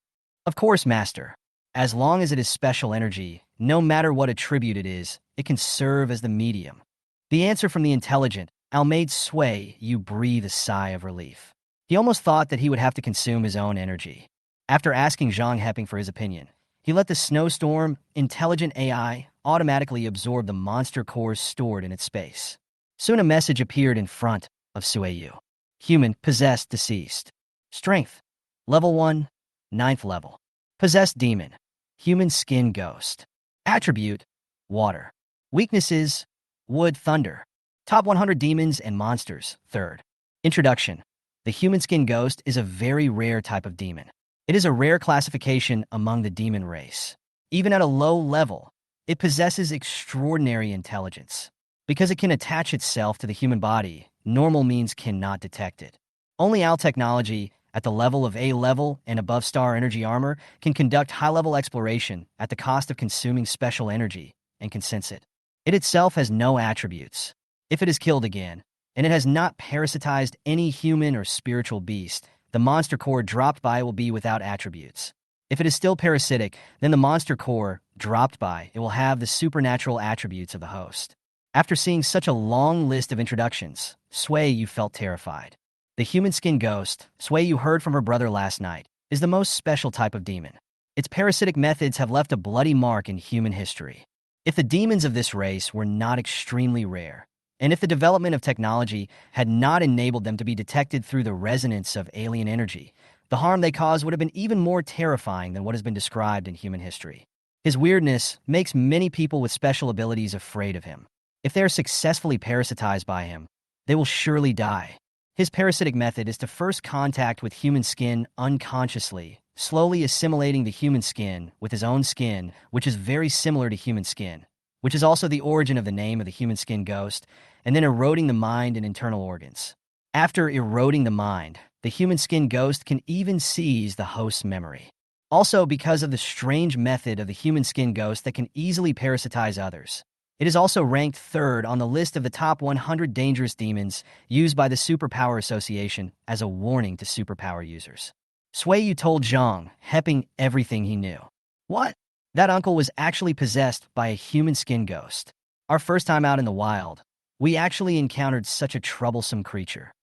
"Of course, master. As long as it is special energy, no matter what attribute it is, it can serve as the medium." The answer from the intelligent Al made Sueyu breathe a sigh of relief. He almost thought that he would have to consume his own energy. After asking Zhang Heping for his opinion, he let the Snowstorm intelligent AI automatically absorb the monster cores stored in its space. Soon a message appeared in front of Sueyu. Human, possessed, deceased. Strength, level 1, 9th level. Possessed demon, human skin ghost. Attribute, water. Weaknesses, wood, thunder. Top 100 demons and monsters, 3rd. Introduction. The human skin ghost is a very rare type of demon. It is a rare classification among the demon race. Even at a low level, it possesses extraordinary intelligence. Because it can attach itself to the human body, normal means cannot detect it. Only AL technology, at the level of A level and above star energy armor, can conduct high-level exploration at the cost of consuming special energy and can sense it. It itself has no attributes. If it is killed again, and it has not parasitized any human or spiritual beast, the monster core dropped by will be without attributes. If it is still parasitic, then the monster core dropped by it will have the supernatural attributes of the host. After seeing such a long list of introductions, Sueyu felt terrified. The human skin ghost, Sueyu heard from her brother last night, is the most special type of demon. Its parasitic methods have left a bloody mark in human history. If the demons of this race were not extremely rare, and if the development of technology had not enabled them to be detected through the resonance of alien energy, the harm they cause would have been even more terrifying than what has been described in human history. His weirdness makes many people with special abilities afraid of him. If they are successfully parasitized by him, they will surely die. His parasitic method is to first contact with human skin unconsciously, slowly assimilating the human skin with his own skin, which is very similar to human skin, which is also the origin of the name of the human skin ghost, and then eroding the mind and internal organs. After eroding the mind, the human skin ghost can even seize the host's memory. Also, because of the strange method of the human skin ghost that can easily parasitize others. It is also ranked third on the list of the top 100 dangerous demons used by the Superpower Association as a warning to superpower users. Suiyu told Jong Heping everything he knew. What? That uncle was actually possessed by a human skin ghost. Our first time out in the wild, we actually encountered such a troublesome creature.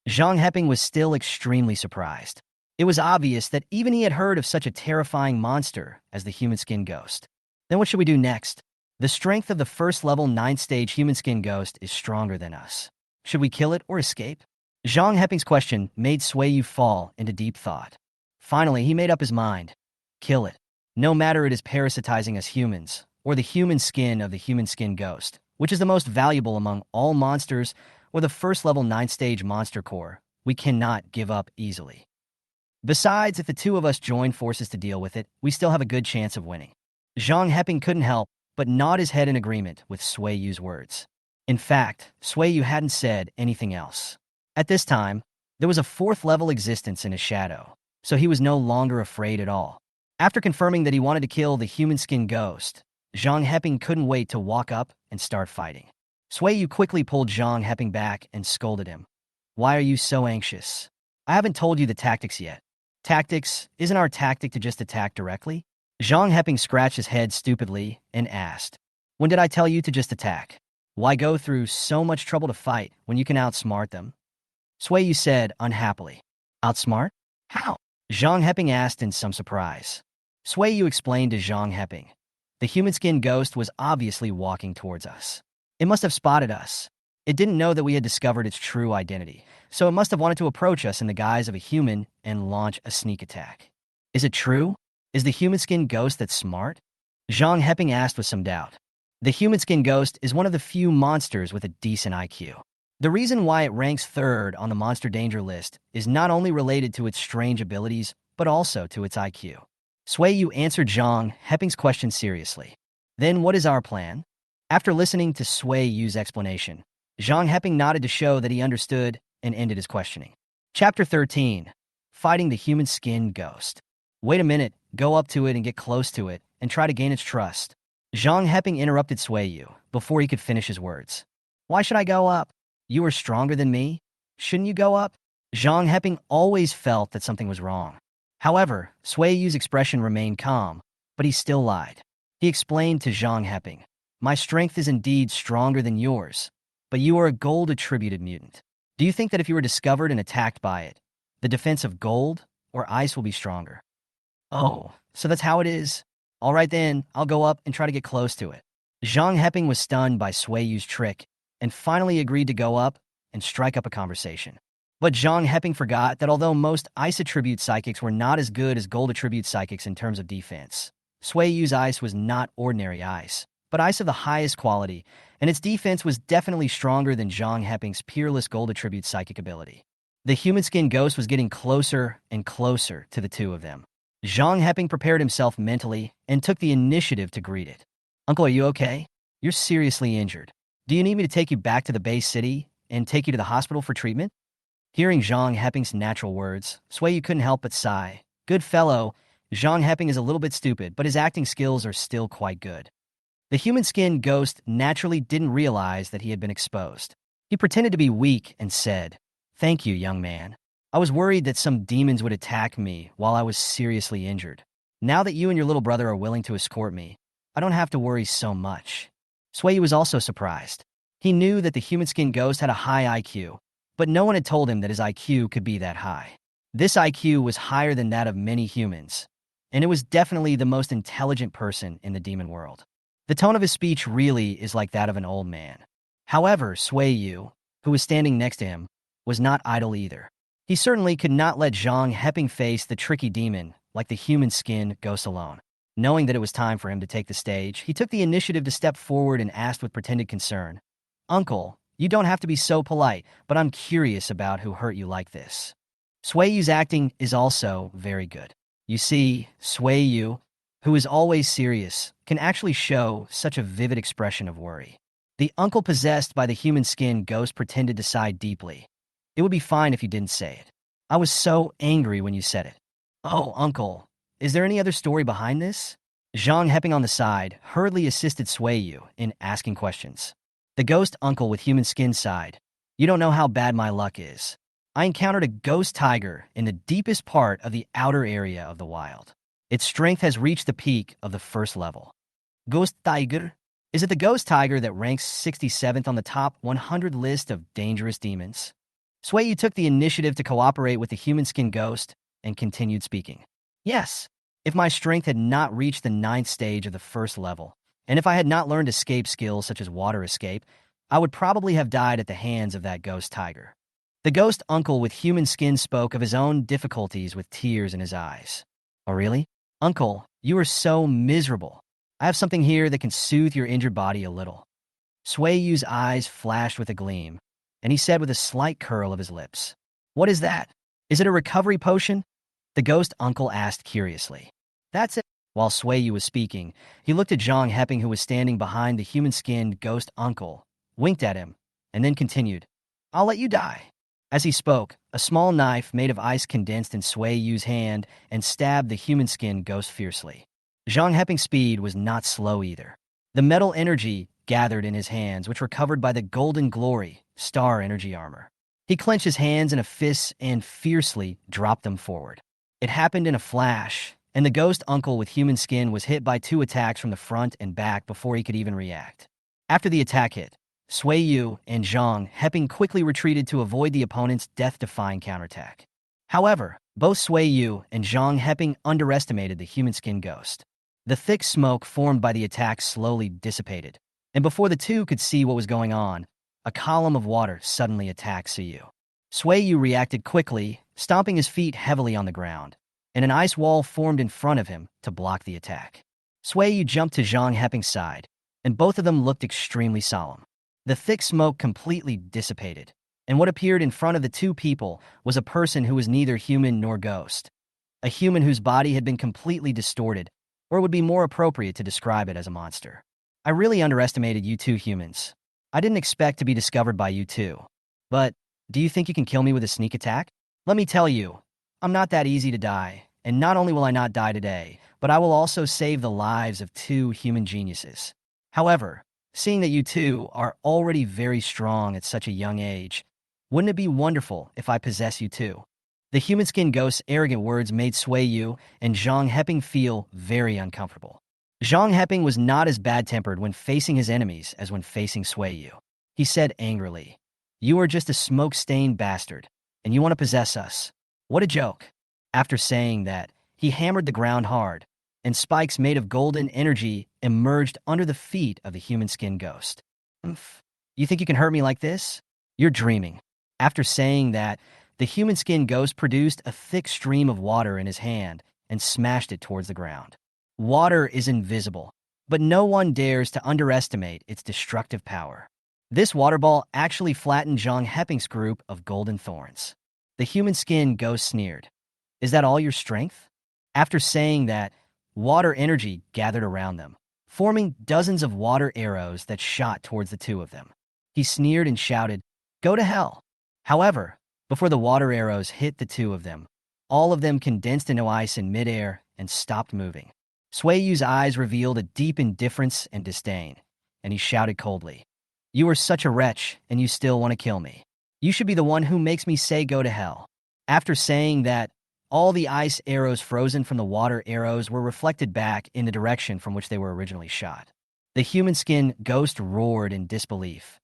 Zhang Heping was still extremely surprised. It was obvious that even he had heard of such a terrifying monster as the human skin ghost. Then what should we do next? The strength of the first level 9th stage human skin ghost is stronger than us. Should we kill it or escape? Zhang Heping's question made Suiyu fall into deep thought. Finally, he made up his mind. Kill it. No matter it is parasitizing us humans, or the human skin of the human skin ghost, which is the most valuable among all monsters, or the first level 9th stage monster core, we cannot give up easily. Besides, if the two of us join forces to deal with it, we still have a good chance of winning. Zhang Heping couldn't help but nod his head in agreement with Suiyu's words. In fact, Suiyu hadn't said anything else. At this time, there was a 4th level existence in his shadow, so he was no longer afraid at all. After confirming that he wanted to kill the human skin ghost, Zhang Heping couldn't wait to walk up and start fighting. Suiyu quickly pulled Zhang Heping back and scolded him. Why are you so anxious? I haven't told you the tactics yet. Tactics? Isn't our tactic to just attack directly? Zhang Heping scratched his head stupidly and asked, when did I tell you to just attack? Why go through so much trouble to fight when you can outsmart them? Suiyu said unhappily. Outsmart? How? Zhang Heping asked in some surprise. Suiyu explained to Zhang Heping. The human skin ghost was obviously walking towards us. It must have spotted us. It didn't know that we had discovered its true identity, so it must have wanted to approach us in the guise of a human and launch a sneak attack. Is it true? Is the human skin ghost that smart? Zhang Heping asked with some doubt. The human skin ghost is one of the few monsters with a decent IQ. The reason why it ranks third on the monster danger list is not only related to its strange abilities, but also to its IQ. Suiyu answered Zhang Heping's question seriously. Then what is our plan? After listening to Suiyu's explanation, Zhang Heping nodded to show that he understood and ended his questioning. Chapter 13. Fighting the human skin ghost. Wait a minute, go up to it and get close to it, and try to gain its trust. Zhang Heping interrupted Suiyu before he could finish his words. Why should I go up? You are stronger than me. Shouldn't you go up? Zhang Heping always felt that something was wrong. However, Suiyu's expression remained calm, but he still lied. He explained to Zhang Heping, my strength is indeed stronger than yours, but you are a gold-attributed mutant. Do you think that if you were discovered and attacked by it, the defense of gold or ice will be stronger? Oh, so that's how it is? All right then, I'll go up and try to get close to it. Zhang Heping was stunned by Suiyu's trick and finally agreed to go up and strike up a conversation. But Zhang Heping forgot that although most ice attribute psychics were not as good as gold attribute psychics in terms of defense, Suiyu's ice was not ordinary ice, but ice of the highest quality, and its defense was definitely stronger than Zhang Heping's peerless gold attribute psychic ability. The human skin ghost was getting closer and closer to the two of them. Zhang Heping prepared himself mentally and took the initiative to greet it. Uncle, are you okay? You're seriously injured. Do you need me to take you back to the base city and take you to the hospital for treatment? Hearing Zhang Heping's natural words, Suiyu couldn't help but sigh. Good fellow, Zhang Heping is a little bit stupid, but his acting skills are still quite good. The human skin ghost naturally didn't realize that he had been exposed. He pretended to be weak and said, Thank you, young man. I was worried that some demons would attack me while I was seriously injured. Now that you and your little brother are willing to escort me, I don't have to worry so much. Suiyu was also surprised. He knew that the human skin ghost had a high IQ, but no one had told him that his IQ could be that high. This IQ was higher than that of many humans, and it was definitely the most intelligent person in the demon world. The tone of his speech really is like that of an old man. However, Suiyu, who was standing next to him, was not idle either. He certainly could not let Zhang Heping face the tricky demon like the human skin ghost alone. Knowing that it was time for him to take the stage, he took the initiative to step forward and asked with pretended concern, Uncle, you don't have to be so polite, but I'm curious about who hurt you like this. Suiyu's acting is also very good. You see, Suiyu, who is always serious, can actually show such a vivid expression of worry. The uncle possessed by the human skin ghost pretended to sigh deeply. It would be fine if you didn't say it. I was so angry when you said it. Oh, uncle, is there any other story behind this? Zhang Heping on the side hurriedly assisted Yu in asking questions. The ghost uncle with human skin sighed. You don't know how bad my luck is. I encountered a ghost tiger in the deepest part of the outer area of the wild. Its strength has reached the peak of the first level. Ghost tiger? Is it the ghost tiger that ranks 67th on the top 100 list of dangerous demons? Yu took the initiative to cooperate with the human skin ghost and continued speaking. Yes, if my strength had not reached the 9th stage of the first level, and if I had not learned escape skills such as water escape, I would probably have died at the hands of that ghost tiger. The ghost uncle with human skin spoke of his own difficulties with tears in his eyes. Oh really? Uncle, you are so miserable. I have something here that can soothe your injured body a little. Yu's eyes flashed with a gleam, and he said with a slight curl of his lips. What is that? Is it a recovery potion? The ghost uncle asked curiously. That's it. While Yu was speaking, he looked at Zhang Heping, who was standing behind the human-skinned ghost uncle, winked at him, and then continued, I'll let you die. As he spoke, a small knife made of ice condensed in Yu's hand and stabbed the human-skinned ghost fiercely. Zhang Heping's speed was not slow either. The metal energy gathered in his hands, which were covered by the golden glory, star energy armor. He clenched his hands in a fist and fiercely dropped them forward. It happened in a flash, and the ghost uncle with human skin was hit by 2 attacks from the front and back before he could even react. After the attack hit, Yu and Zhang Heping quickly retreated to avoid the opponent's death-defying counterattack. However, both Yu and Zhang Heping underestimated the human skin ghost. The thick smoke formed by the attack slowly dissipated, and before the two could see what was going on, a column of water suddenly attacked Yu. Yu reacted quickly, stomping his feet heavily on the ground, and an ice wall formed in front of him to block the attack. Yu jumped to Zhang Heping's side, and both of them looked extremely solemn. The thick smoke completely dissipated, and what appeared in front of the two people was a person who was neither human nor ghost. A human whose body had been completely distorted, or it would be more appropriate to describe it as a monster. I really underestimated you two humans. I didn't expect to be discovered by you two. But, do you think you can kill me with a sneak attack? Let me tell you, I'm not that easy to die, and not only will I not die today, but I will also save the lives of 2 human geniuses. However, seeing that you two are already very strong at such a young age, wouldn't it be wonderful if I possess you too? The human skin ghost's arrogant words made Yu and Zhang Heping feel very uncomfortable. Zhang Heping was not as bad-tempered when facing his enemies as when facing Yu. He said angrily, You are just a smoke-stained bastard, and you want to possess us. What a joke. After saying that, he hammered the ground hard, and spikes made of golden energy emerged under the feet of the human skin ghost. You think you can hurt me like this? You're dreaming. After saying that, the human skin ghost produced a thick stream of water in his hand and smashed it towards the ground. Water is invisible, but no one dares to underestimate its destructive power. This water ball actually flattened Zhang Heping's group of golden thorns. The human skin ghost sneered. Is that all your strength? After saying that, water energy gathered around them, forming dozens of water arrows that shot towards the two of them. He sneered and shouted, Go to hell. However, before the water arrows hit the two of them, all of them condensed into ice in midair and stopped moving. Yu's eyes revealed a deep indifference and disdain, and he shouted coldly, You are such a wretch, and you still want to kill me. You should be the one who makes me say go to hell. After saying that, all the ice arrows frozen from the water arrows were reflected back in the direction from which they were originally shot. The human skin ghost roared in disbelief.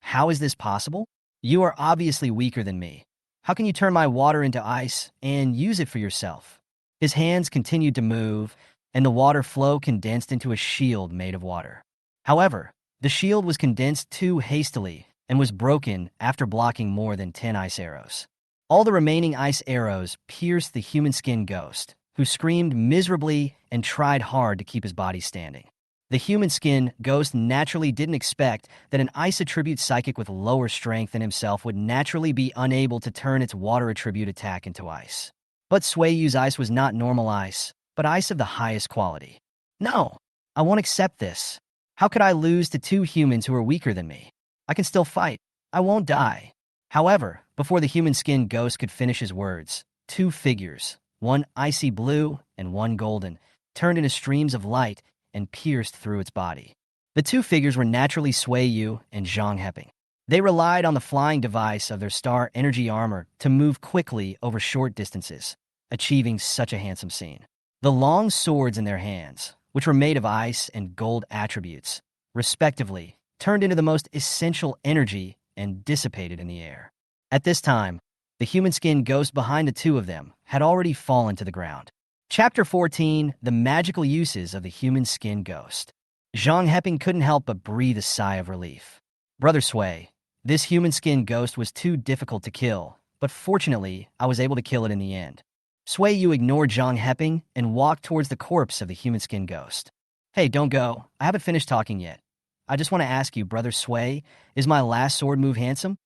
How is this possible? You are obviously weaker than me. How can you turn my water into ice and use it for yourself? His hands continued to move, and the water flow condensed into a shield made of water. However, the shield was condensed too hastily and was broken after blocking more than 10 ice arrows. All the remaining ice arrows pierced the human skin ghost, who screamed miserably and tried hard to keep his body standing. The human skin ghost naturally didn't expect that an ice attribute psychic with lower strength than himself would naturally be unable to turn its water attribute attack into ice. But Yu's ice was not normal ice, but ice of the highest quality. No, I won't accept this. How could I lose to two humans who are weaker than me? I can still fight. I won't die. However, before the human-skinned ghost could finish his words, two figures, one icy blue and one golden, turned into streams of light and pierced through its body. The two figures were naturally Sui Yu and Zhang Heping. They relied on the flying device of their star energy armor to move quickly over short distances, achieving such a handsome scene. The long swords in their hands, which were made of ice and gold attributes, respectively, turned into the most essential energy and dissipated in the air. At this time, the human-skinned ghost behind the two of them had already fallen to the ground. Chapter 14, The Magical Uses of the Human-Skinned Ghost. Zhang Heping couldn't help but breathe a sigh of relief. Brother Sui, this human-skinned ghost was too difficult to kill, but fortunately, I was able to kill it in the end. Sui Yu ignored Zhang Heping and walked towards the corpse of the human-skinned ghost. Hey, don't go. I haven't finished talking yet. I just want to ask you, Brother Sui, is my last sword move handsome?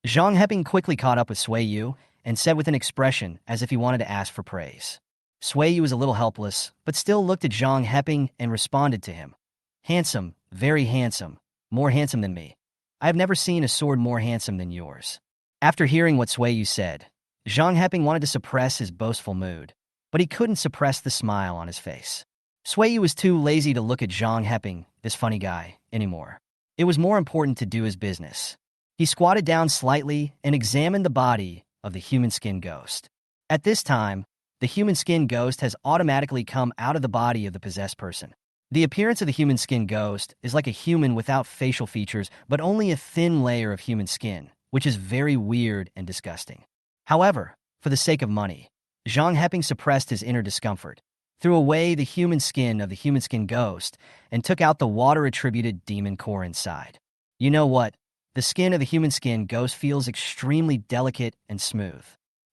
Zhang Heping quickly caught up with Sui Yu and said with an expression as if he wanted to ask for praise. Sui Yu was a little helpless, but still looked at Zhang Heping and responded to him. Handsome, very handsome, more handsome than me. I have never seen a sword more handsome than yours. After hearing what Sui Yu said, Zhang Heping wanted to suppress his boastful mood, but he couldn't suppress the smile on his face. Sui Yu was too lazy to look at Zhang Heping, this funny guy, anymore. It was more important to do his business. He squatted down slightly and examined the body of the human-skinned ghost. At this time, the human-skinned ghost has automatically come out of the body of the possessed person. The appearance of the human-skinned ghost is like a human without facial features, but only a thin layer of human skin, which is very weird and disgusting. However, for the sake of money, Zhang Heping suppressed his inner discomfort, threw away the human skin of the human-skinned ghost, and took out the water-attributed demon core inside. You know what? The skin of the human-skinned ghost feels extremely delicate and smooth.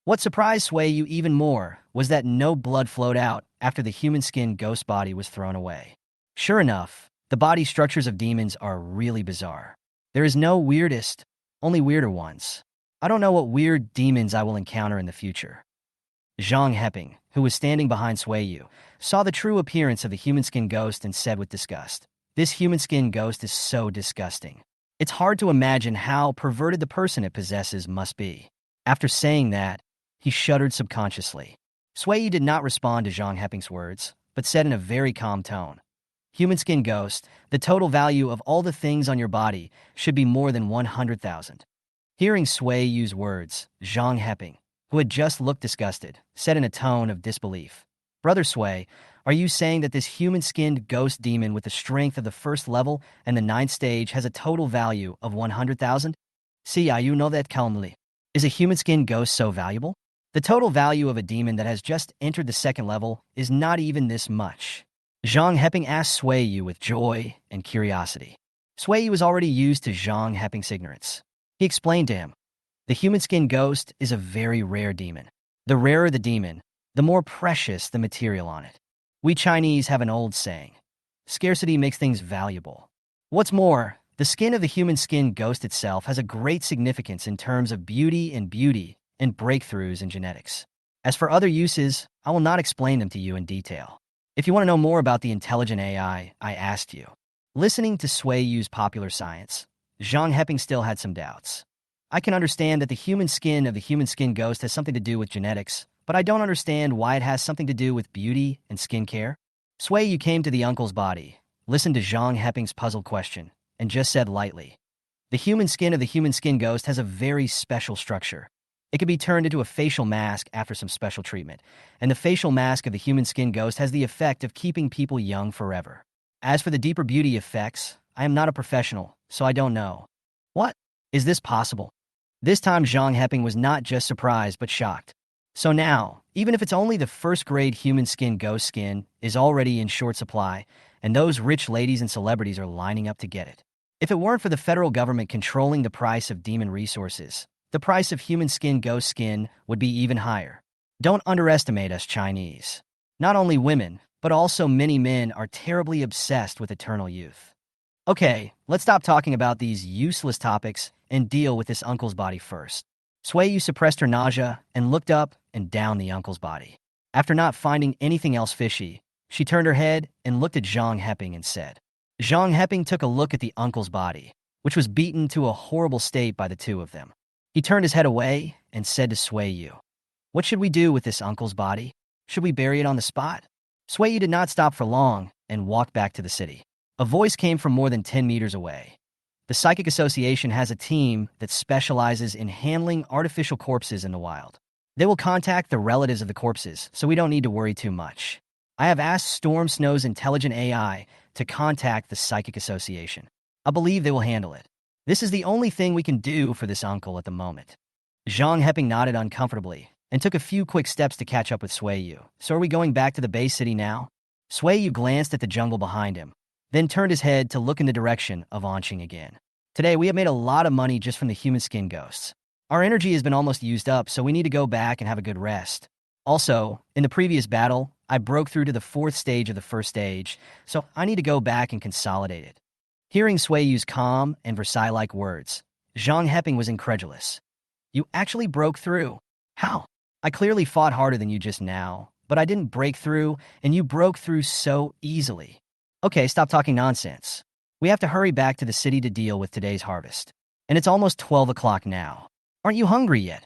What surprised Sui Yu even more was that no blood flowed out after the human-skinned ghost body was thrown away. Sure enough, the body structures of demons are really bizarre. There is no weirdest, only weirder ones. I don't know what weird demons I will encounter in the future. Zhang Heping, who was standing behind Sui Yu, saw the true appearance of the human-skinned ghost and said with disgust, "This human-skinned ghost is so disgusting. It's hard to imagine how perverted the person it possesses must be." After saying that, he shuddered subconsciously. Sui Yu did not respond to Zhang Heping's words, but said in a very calm tone, "Human-skinned ghost, the total value of all the things on your body should be more than 100,000. Hearing Sui Yu's words, Zhang Heping, who had just looked disgusted, said in a tone of disbelief, "Brother Sui, are you saying that this human-skinned ghost demon with the strength of the first level and the 9th stage has a total value of 100,000? See, you know that calmly. Is a human-skinned ghost so valuable? The total value of a demon that has just entered the 2nd level is not even this much." Zhang Heping asked Sui Yu with joy and curiosity. Sui Yu was already used to Zhang Heping's ignorance. He explained to him, "The human-skinned ghost is a very rare demon. The rarer the demon, the more precious the material on it. We Chinese have an old saying, scarcity makes things valuable. What's more, the skin of the human-skinned ghost itself has a great significance in terms of beauty and breakthroughs in genetics. As for other uses, I will not explain them to you in detail. If you want to know more about the intelligent AI I asked you." Listening to Sui Yu's popular science, Zhang Heping still had some doubts. "I can understand that the human skin of the human-skinned ghost has something to do with genetics, but I don't understand why it has something to do with beauty and skincare." Sui Yu came to the uncle's body, listened to Zhang Heping's puzzled question, and just said lightly, "The human skin of the human-skinned ghost has a very special structure. It can be turned into a facial mask after some special treatment, and the facial mask of the human-skinned ghost has the effect of keeping people young forever. As for the deeper beauty effects, I am not a professional, so I don't know." "What? Is this possible?" This time Zhang Heping was not just surprised but shocked. So now, even if it's only the first-grade human-skinned ghost skin is already in short supply, and those rich ladies and celebrities are lining up to get it. If it weren't for the federal government controlling the price of demon resources, the price of human-skinned ghost skin would be even higher. Don't underestimate us Chinese. Not only women, but also many men are terribly obsessed with eternal youth. Okay, let's stop talking about these useless topics and deal with this uncle's body first. Sui Yu suppressed her nausea and looked up and down the uncle's body. After not finding anything else fishy, She turned her head and looked at Zhang Heping and said. Zhang Heping took a look at the uncle's body, which was beaten to a horrible state by the two of them. He turned his head away and said to Sui Yu, "What should we do with this uncle's body? Should we bury it on the spot?" Sui Yu did not stop for long and walked back to the city. A voice came from more than 10 meters away. The Psychic Association has a team that specializes in handling artificial corpses in the wild. They will contact the relatives of the corpses, so we don't need to worry too much. I have asked Storm Snow's intelligent AI to contact the Psychic Association. I believe they will handle it. This is the only thing we can do for this uncle at the moment. Zhang Heping nodded uncomfortably and took a few quick steps to catch up with Sui Yu. So are we going back to the base city now? Sui Yu glanced at the jungle behind him, then turned his head to look in the direction of Anqing again. Today, we have made a lot of money just from the human skin ghosts. Our energy has been almost used up, so we need to go back and have a good rest. Also, in the previous battle, I broke through to the 4th stage of the 1st stage, so I need to go back and consolidate it. Hearing Sui Yu's calm and Versailles-like words, Zhang Heping was incredulous. You actually broke through? How? I clearly fought harder than you just now, but I didn't break through, and you broke through so easily. Okay, stop talking nonsense. We have to hurry back to the city to deal with today's harvest. And it's almost 12 o'clock now. Aren't you hungry yet?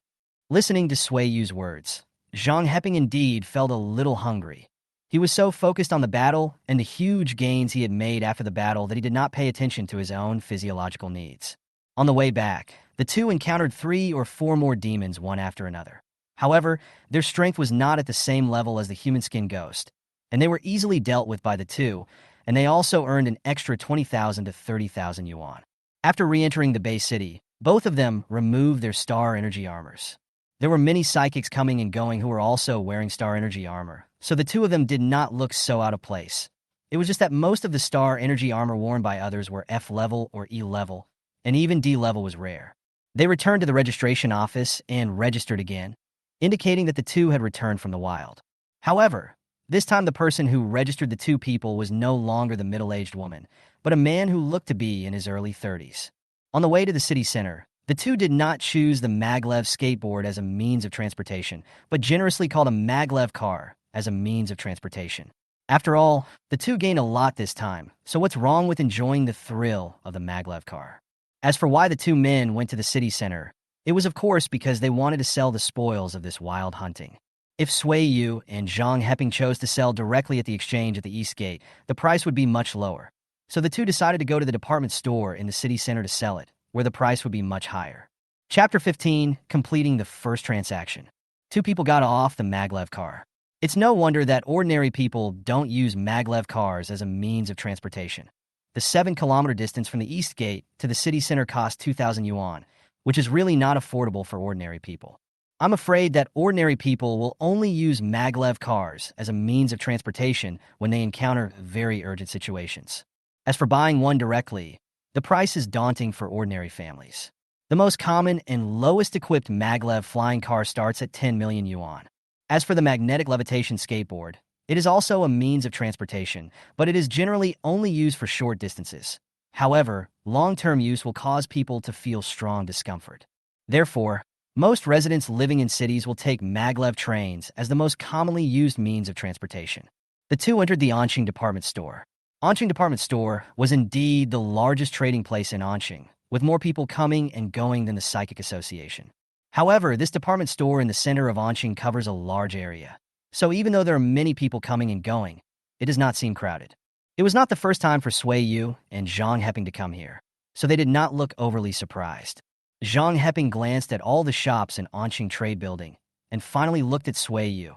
Listening to Sui Yu's words, Zhang Heping indeed felt a little hungry. He was so focused on the battle and the huge gains he had made after the battle that he did not pay attention to his own physiological needs. On the way back, the two encountered 3 or 4 more demons one after another. However, their strength was not at the same level as the human skin ghost, and they were easily dealt with by the two, and they also earned an extra 20,000 to 30,000 yuan. After re-entering the base city, both of them removed their star energy armors. There were many psychics coming and going who were also wearing star energy armor, so the two of them did not look so out of place. It was just that most of the star energy armor worn by others were F level or E level, and even D level was rare. They returned to the registration office and registered again, indicating that the two had returned from the wild. However, this time the person who registered the two people was no longer the middle-aged woman, but a man who looked to be in his early 30s. On the way to the city center, the two did not choose the maglev skateboard as a means of transportation, but generously called a maglev car as a means of transportation. After all, the two gained a lot this time, so what's wrong with enjoying the thrill of the maglev car? As for why the two men went to the city center, it was of course because they wanted to sell the spoils of this wild hunting. If Sui Yu and Zhang Heping chose to sell directly at the exchange at the East Gate, the price would be much lower. So the two decided to go to the department store in the city center to sell it, where the price would be much higher. Chapter 15, completing the first transaction. Two people got off the maglev car. It's no wonder that ordinary people don't use maglev cars as a means of transportation. The 7-kilometer distance from the East Gate to the city center cost 2,000 yuan, which is really not affordable for ordinary people. I'm afraid that ordinary people will only use maglev cars as a means of transportation when they encounter very urgent situations. As for buying one directly, the price is daunting for ordinary families. The most common and lowest equipped maglev flying car starts at 10 million yuan. As for the magnetic levitation skateboard, it is also a means of transportation, but it is generally only used for short distances. However, long-term use will cause people to feel strong discomfort. Therefore, most residents living in cities will take maglev trains as the most commonly used means of transportation. The two entered the Anqing department store. Anqing department store was indeed the largest trading place in Anqing, with more people coming and going than the Psychic Association. However, this department store in the center of Anqing covers a large area. So even though there are many people coming and going, it does not seem crowded. It was not the first time for Sui Yu and Zhang Heping to come here, so they did not look overly surprised. Zhang Heping glanced at all the shops in Anqing Trade Building and finally looked at Sui Yu.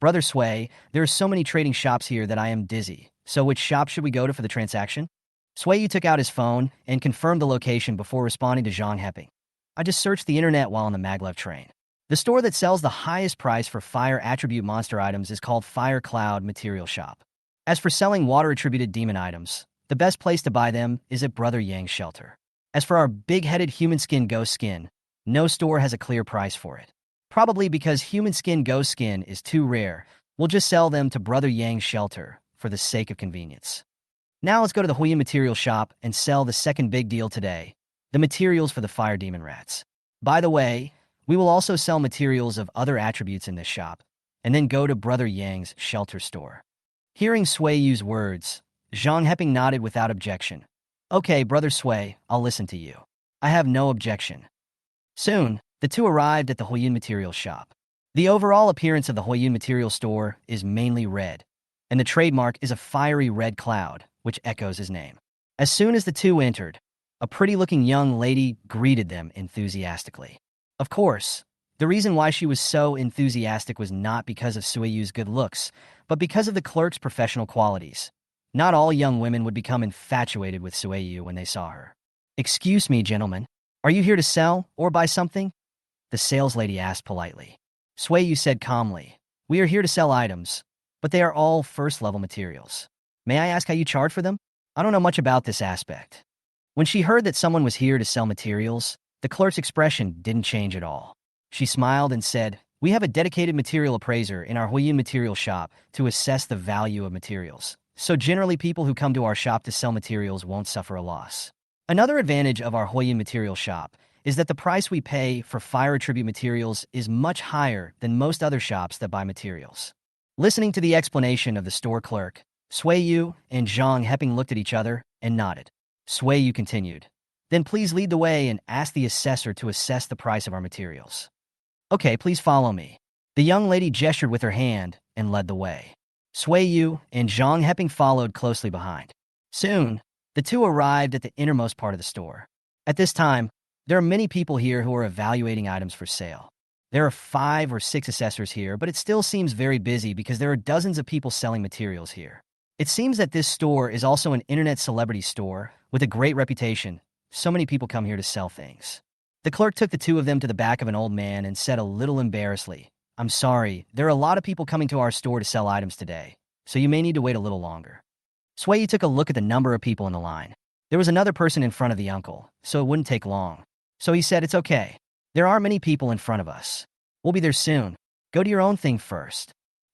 Brother Sui, there are so many trading shops here that I am dizzy, so which shop should we go to for the transaction? Sui Yu took out his phone and confirmed the location before responding to Zhang Heping. I just searched the internet while on the maglev train. The store that sells the highest price for fire attribute monster items is called Fire Cloud Material Shop. As for selling water-attributed demon items, the best place to buy them is at Brother Yang's shelter. As for our big-headed human skin ghost skin, no store has a clear price for it. Probably because human skin ghost skin is too rare, we'll just sell them to Brother Yang's shelter for the sake of convenience. Now let's go to the Huiyan material shop and sell the second big deal today, the materials for the fire demon rats. By the way, we will also sell materials of other attributes in this shop, and then go to Brother Yang's shelter store. Hearing Sui Yu's words, Zhang Heping nodded without objection. Okay, Brother Sui, I'll listen to you. I have no objection. Soon, the two arrived at the Huiyun materials shop. The overall appearance of the Huiyun materials store is mainly red, and the trademark is a fiery red cloud, which echoes his name. As soon as the two entered, a pretty-looking young lady greeted them enthusiastically. Of course, the reason why she was so enthusiastic was not because of Sui Yu's good looks, but because of the clerk's professional qualities. Not all young women would become infatuated with Sui Yu when they saw her. Excuse me, gentlemen. Are you here to sell or buy something? The saleslady asked politely. Sui Yu said calmly, We are here to sell items, but they are all first-level materials. May I ask how you charge for them? I don't know much about this aspect. When she heard that someone was here to sell materials, the clerk's expression didn't change at all. She smiled and said, We have a dedicated material appraiser in our Huiyun material shop to assess the value of materials. So generally people who come to our shop to sell materials won't suffer a loss. Another advantage of our Huiyun material shop is that the price we pay for fire attribute materials is much higher than most other shops that buy materials. Listening to the explanation of the store clerk, Sui Yu and Zhang Heping looked at each other and nodded. Sui Yu continued, Then please lead the way and ask the assessor to assess the price of our materials. Okay, please follow me. The young lady gestured with her hand and led the way. Sui Yu and Zhang Heping followed closely behind. Soon, the two arrived at the innermost part of the store. At this time, there are many people here who are evaluating items for sale. There are 5 or 6 assessors here, but it still seems very busy because there are dozens of people selling materials here. It seems that this store is also an internet celebrity store with a great reputation. So many people come here to sell things. The clerk took the two of them to the back of an old man and said a little embarrassedly, I'm sorry, there are a lot of people coming to our store to sell items today, so you may need to wait a little longer. Sui Yu took a look at the number of people in the line. There was another person in front of the uncle, so it wouldn't take long. So he said, It's okay. There are many people in front of us. We'll be there soon. Go to your own thing first.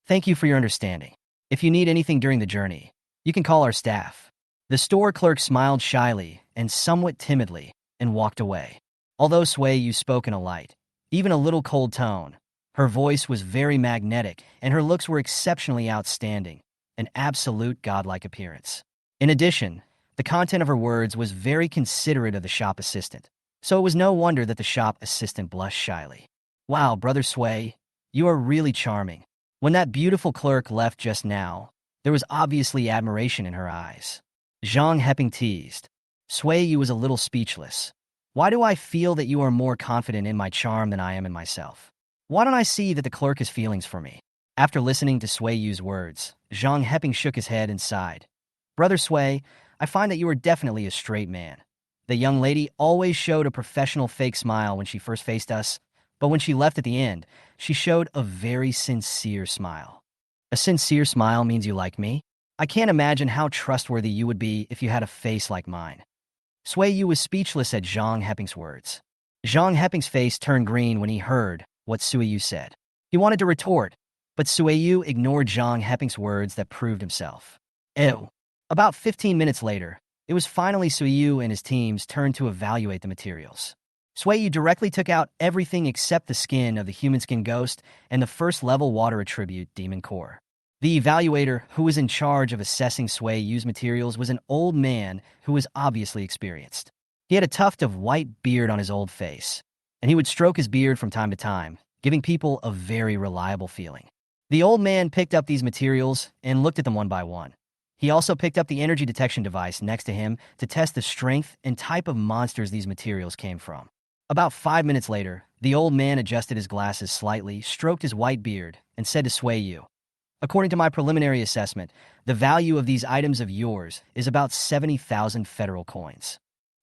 Thank you for your understanding. If you need anything during the journey, you can call our staff. The store clerk smiled shyly and somewhat timidly and walked away. Although Sui Yu spoke in a light, even a little cold tone, her voice was very magnetic and her looks were exceptionally outstanding, an absolute godlike appearance. In addition, the content of her words was very considerate of the shop assistant, so it was no wonder that the shop assistant blushed shyly. Wow, Brother Sui, you are really charming. When that beautiful clerk left just now, there was obviously admiration in her eyes. Zhang Heping teased. Sui Yu was a little speechless. Why do I feel that you are more confident in my charm than I am in myself? Why don't I see that the clerk has feelings for me? After listening to Sui Yu's words, Zhang Heping shook his head and sighed. Brother Sui, I find that you are definitely a straight man. The young lady always showed a professional fake smile when she first faced us, but when she left at the end, she showed a very sincere smile. A sincere smile means you like me? I can't imagine how trustworthy you would be if you had a face like mine. Sui Yu was speechless at Zhang Heping's words. Zhang Heping's face turned green when he heard what Sui Yu said. He wanted to retort, but Sui Yu ignored Zhang Heping's words that proved himself. Ew. About 15 minutes later, it was finally Sui Yu and his team's turn to evaluate the materials. Sui Yu directly took out everything except the skin of the human skin ghost and the first-level water attribute demon core. The evaluator who was in charge of assessing Sui Yu's materials was an old man who was obviously experienced. He had a tuft of white beard on his old face, and he would stroke his beard from time to time, giving people a very reliable feeling. The old man picked up these materials and looked at them one by one. He also picked up the energy detection device next to him to test the strength and type of monsters these materials came from. About 5 minutes later, the old man adjusted his glasses slightly, stroked his white beard, and said to Sui Yu, According to my preliminary assessment, the value of these items of yours is about 70,000 federal coins.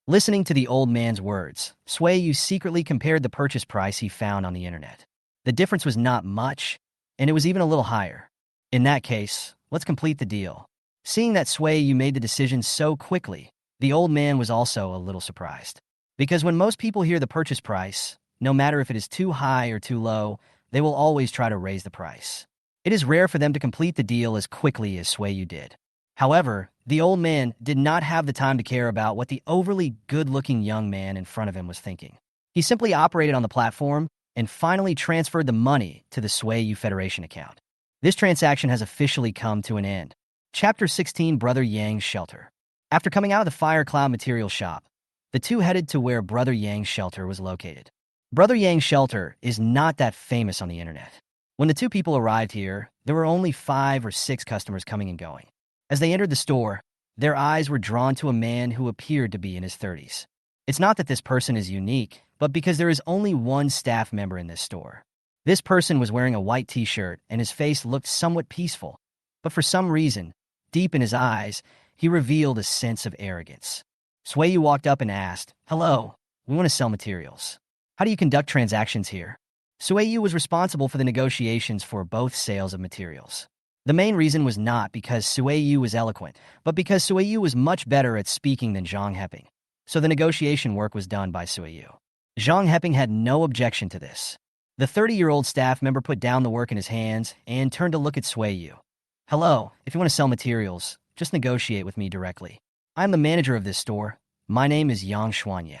Listening to the old man's words, Sui Yu secretly compared the purchase price he found on the internet. The difference was not much, and it was even a little higher. In that case, let's complete the deal. Seeing that Sui Yu made the decision so quickly, the old man was also a little surprised. Because when most people hear the purchase price, no matter if it is too high or too low, they will always try to raise the price. It is rare for them to complete the deal as quickly as Sui Yu did. However, the old man did not have the time to care about what the overly good-looking young man in front of him was thinking. He simply operated on the platform and finally transferred the money to the Sui Yu Federation account. This transaction has officially come to an end. Chapter 16, Brother Yang's Shelter. After coming out of the Fire Cloud material shop, the two headed to where Brother Yang's shelter was located. Brother Yang's shelter is not that famous on the internet. When the two people arrived here, there were only 5 or 6 customers coming and going. As they entered the store, their eyes were drawn to a man who appeared to be in his 30s. It's not that this person is unique, but because there is only one staff member in this store. This person was wearing a white t-shirt and his face looked somewhat peaceful, but for some reason, deep in his eyes, he revealed a sense of arrogance. Sueyu walked up and asked, "Hello, we want to sell materials. How do you conduct transactions here?" Sueyu was responsible for the negotiations for both sales of materials. The main reason was not because Sueyu was eloquent, but because Sueyu was much better at speaking than Zhang Heping. So the negotiation work was done by Sueyu. Zhang Heping had no objection to this. The 30-year-old staff member put down the work in his hands and turned to look at Sueyu. "Hello, if you want to sell materials, just negotiate with me directly. I'm the manager of this store. My name is Yang Xuanya."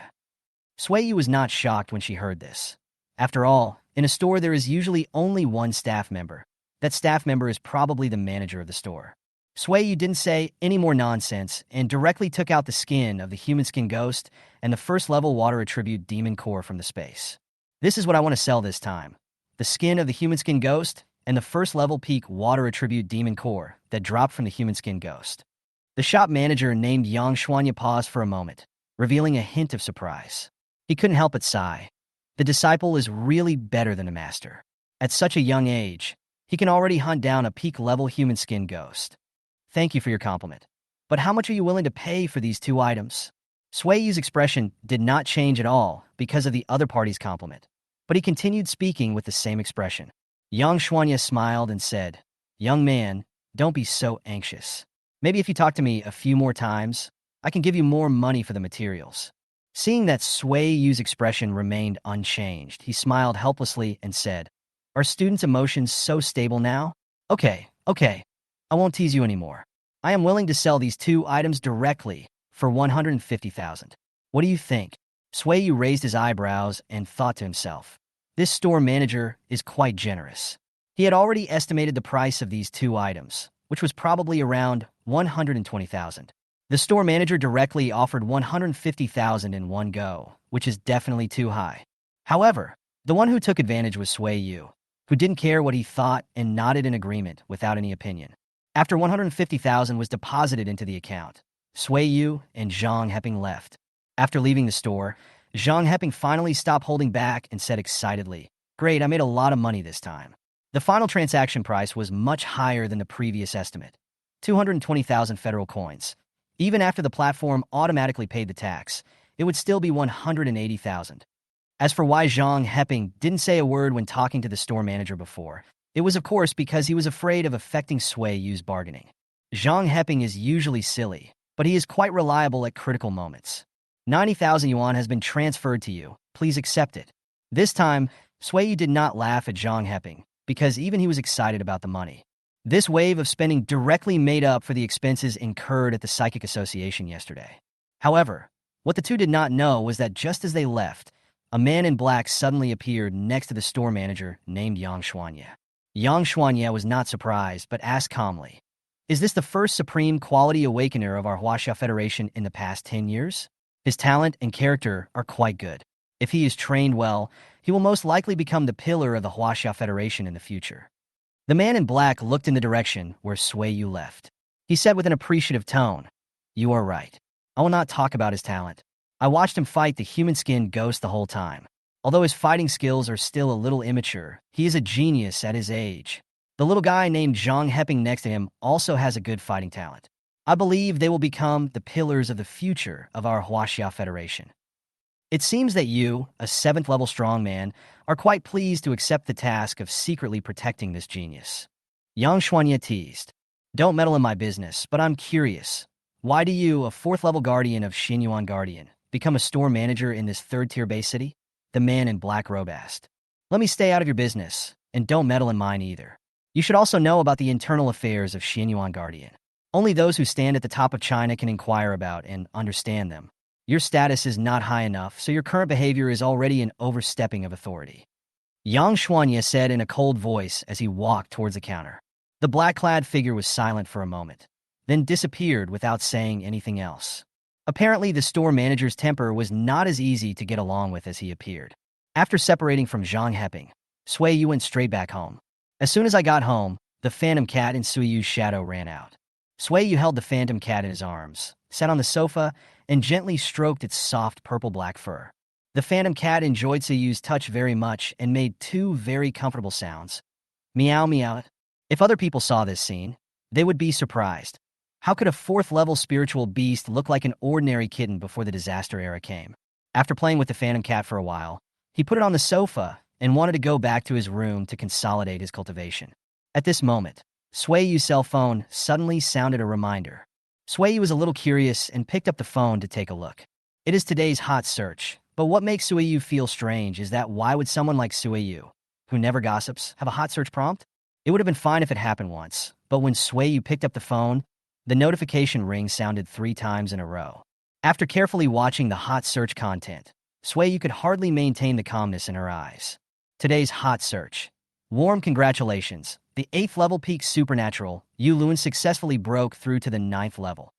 Sueyu was not shocked when she heard this. After all, in a store there is usually only one staff member. That staff member is probably the manager of the store. Sueyu didn't say any more nonsense and directly took out the skin of the human skin ghost and the first-level water attribute demon core from the space. "This is what I want to sell this time. The skin of the human skin ghost and the first-level peak water attribute demon core that dropped from the human skin ghost." The shop manager named Yang Xuanya paused for a moment, revealing a hint of surprise. He couldn't help but sigh. The disciple is really better than the master. At such a young age, he can already hunt down a peak-level human skin ghost. "Thank you for your compliment. But how much are you willing to pay for these 2 items?" Sueyu's expression did not change at all because of the other party's compliment, but he continued speaking with the same expression. Yang Xuanya smiled and said, "Young man, don't be so anxious. Maybe if you talk to me a few more times, I can give you more money for the materials." Seeing that Sueyu's expression remained unchanged, he smiled helplessly and said, "Are students' emotions so stable now? Okay, I won't tease you anymore. I am willing to sell these 2 items directly for 150,000. What do you think?" Sueyu raised his eyebrows and thought to himself, this store manager is quite generous. He had already estimated the price of these 2 items, which was probably around 120,000. The store manager directly offered 150,000 in one go, which is definitely too high. However, the one who took advantage was Sueyu, who didn't care what he thought and nodded in agreement without any opinion. After 150,000 was deposited into the account, Sueyu and Zhang Heping left. After leaving the store, Zhang Heping finally stopped holding back and said excitedly, "Great, I made a lot of money this time." The final transaction price was much higher than the previous estimate, 220,000 federal coins. Even after the platform automatically paid the tax, it would still be 180,000. As for why Zhang Heping didn't say a word when talking to the store manager before, it was of course because he was afraid of affecting Sueyu's bargaining. Zhang Heping is usually silly, but he is quite reliable at critical moments. 90,000 yuan has been transferred to you. Please accept it. This time, Sueyu did not laugh at Zhang Heping, because even he was excited about the money. This wave of spending directly made up for the expenses incurred at the Psychic Association yesterday. However, what the two did not know was that just as they left, a man in black suddenly appeared next to the store manager named Yang Xuanya. Yang Xuanya was not surprised, but asked calmly, "Is this the first Supreme Quality Awakener of our Huaxia Federation in the past 10 years? His talent and character are quite good. If he is trained well, he will most likely become the pillar of the Huaxia Federation in the future." The man in black looked in the direction where Sueyu left. He said with an appreciative tone, "You are right. I will not talk about his talent. I watched him fight the human skin ghost the whole time. Although his fighting skills are still a little immature, he is a genius at his age. The little guy named Zhang Heping next to him also has a good fighting talent. I believe they will become the pillars of the future of our Huaxia Federation. It seems that you, a 7th-level strongman, are quite pleased to accept the task of secretly protecting this genius." Yang Xuanya teased, "Don't meddle in my business, but I'm curious. Why do you, a 4th-level guardian of Xinyuan Guardian, become a store manager in this 3rd-tier base city?" The man in black robe asked. "Let me stay out of your business, and don't meddle in mine either. You should also know about the internal affairs of Xinyuan Guardian. Only those who stand at the top of China can inquire about and understand them. Your status is not high enough, so your current behavior is already an overstepping of authority." Yang Xuanya said in a cold voice as he walked towards the counter. The black-clad figure was silent for a moment. then disappeared without saying anything else. Apparently, the store manager's temper was not as easy to get along with as he appeared. After separating from Zhang Heping, Sui Yu went straight back home. As soon as I got home, the phantom cat in Sui Yu's shadow ran out. Sui Yu held the phantom cat in his arms, sat on the sofa, and gently stroked its soft purple-black fur. The phantom cat enjoyed Sui Yu's touch very much and made two very comfortable sounds. Meow meow. If other people saw this scene, they would be surprised. How could a fourth-level spiritual beast look like an ordinary kitten before the disaster era came? After playing with the phantom cat for a while, he put it on the sofa and wanted to go back to his room to consolidate his cultivation. At this moment, Sui Yu's cell phone suddenly sounded a reminder. Sui Yu was a little curious and picked up the phone to take a look. It is today's hot search, but what makes Sui Yu feel strange is that why would someone like Sui Yu, who never gossips, have a hot search prompt? It would have been fine if it happened once, but when Sui Yu picked up the phone, the notification ring sounded 3 times in a row. After carefully watching the hot search content, Sui Yu could hardly maintain the calmness in her eyes. Today's hot search. Warm congratulations. The 8th level peak supernatural, Yu Luan successfully broke through to the 9th level.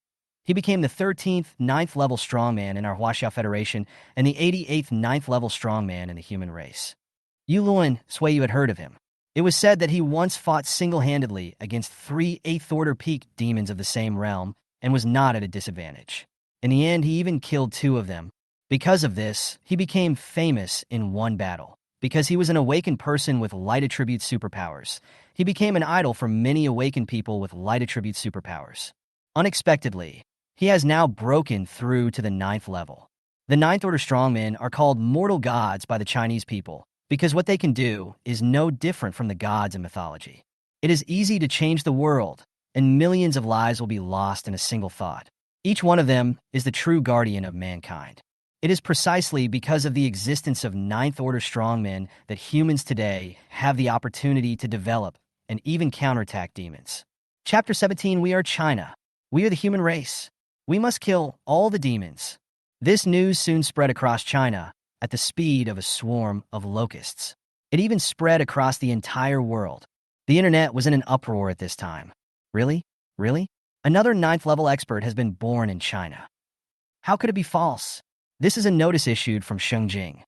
He became the 13th 9th level strongman in our Huaxia Federation and the 88th 9th level strongman in the human race. Yu Luan, Sui Yu had heard of him. It was said that he once fought single-handedly against 3 8th order peak demons of the same realm and was not at a disadvantage. In the end, he even killed 2 of them. Because of this, he became famous in one battle. Because he was an awakened person with light attribute superpowers, he became an idol for many awakened people with light attribute superpowers. Unexpectedly, he has now broken through to the 9th level. The 9th order strongmen are called mortal gods by the Chinese people because what they can do is no different from the gods in mythology. It is easy to change the world, and millions of lives will be lost in a single thought. Each one of them is the true guardian of mankind. It is precisely because of the existence of 9th order strongmen that humans today have the opportunity to develop and even counterattack demons. Chapter 17, We Are China. We are the human race. We must kill all the demons. This news soon spread across China at the speed of a swarm of locusts. It even spread across the entire world. The internet was in an uproar at this time. Really? Really? Another 9th level expert has been born in China. How could it be false? This is a notice issued from Shengjing.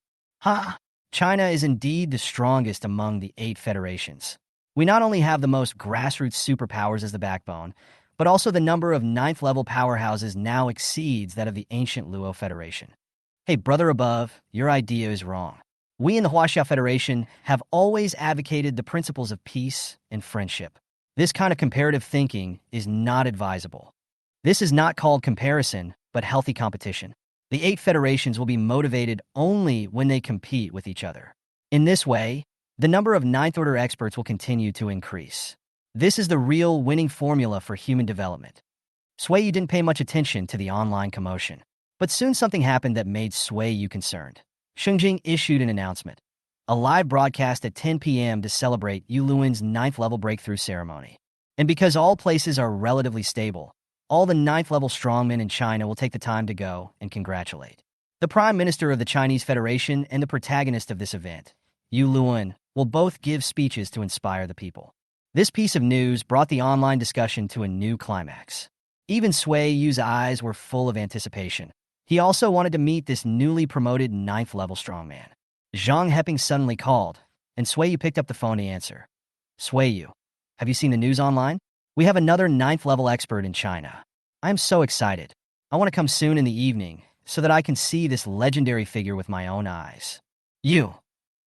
China is indeed the strongest among the 8 federations. We not only have the most grassroots superpowers as the backbone, but also the number of 9th level powerhouses now exceeds that of the ancient Luo Federation. Hey, brother above, your idea is wrong. We in the Huaxia Federation have always advocated the principles of peace and friendship. This kind of comparative thinking is not advisable. This is not called comparison, but healthy competition. The 8 federations will be motivated only when they compete with each other. In this way, the number of 9th order experts will continue to increase. This is the real winning formula for human development. Sui Yu didn't pay much attention to the online commotion, but soon something happened that made Sui Yu concerned. Shengjing issued an announcement. A live broadcast at 10 p.m. to celebrate Yu Luan's 9th level breakthrough ceremony. And because all places are relatively stable, all the 9th level strongmen in China will take the time to go and congratulate. The Prime Minister of the Chinese Federation and the protagonist of this event, Yu Luan, will both give speeches to inspire the people. This piece of news brought the online discussion to a new climax. Even Sui Yu's eyes were full of anticipation. He also wanted to meet this newly promoted 9th level strongman. Zhang Heping suddenly called, and Sui Yu picked up the phone to answer. Sui Yu, have you seen the news online? We have another 9th level expert in China. I'm so excited. I want to come soon in the evening so that I can see this legendary figure with my own eyes. You.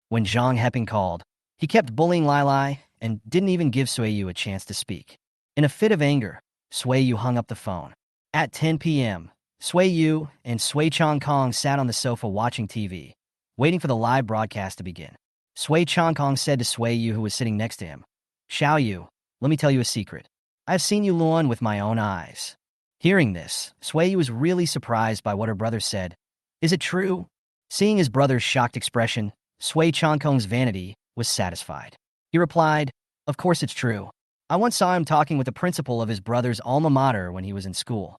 When Zhang Heping called, he kept bullying Lai Lai and didn't even give Sui Yu a chance to speak. In a fit of anger, Sui Yu hung up the phone. At 10 p.m., Sui Yu and Sui Chong Kong sat on the sofa watching TV, waiting for the live broadcast to begin. Sui Chong Kong said to Sui Yu, who was sitting next to him, Xiao Yu, let me tell you a secret. I have seen Yu Luan with my own eyes. Hearing this, Sui Yu was really surprised by what her brother said. Is it true? Seeing his brother's shocked expression, Sui Chong Kong's vanity was satisfied. He replied, Of course it's true. I once saw him talking with the principal of his brother's alma mater when he was in school.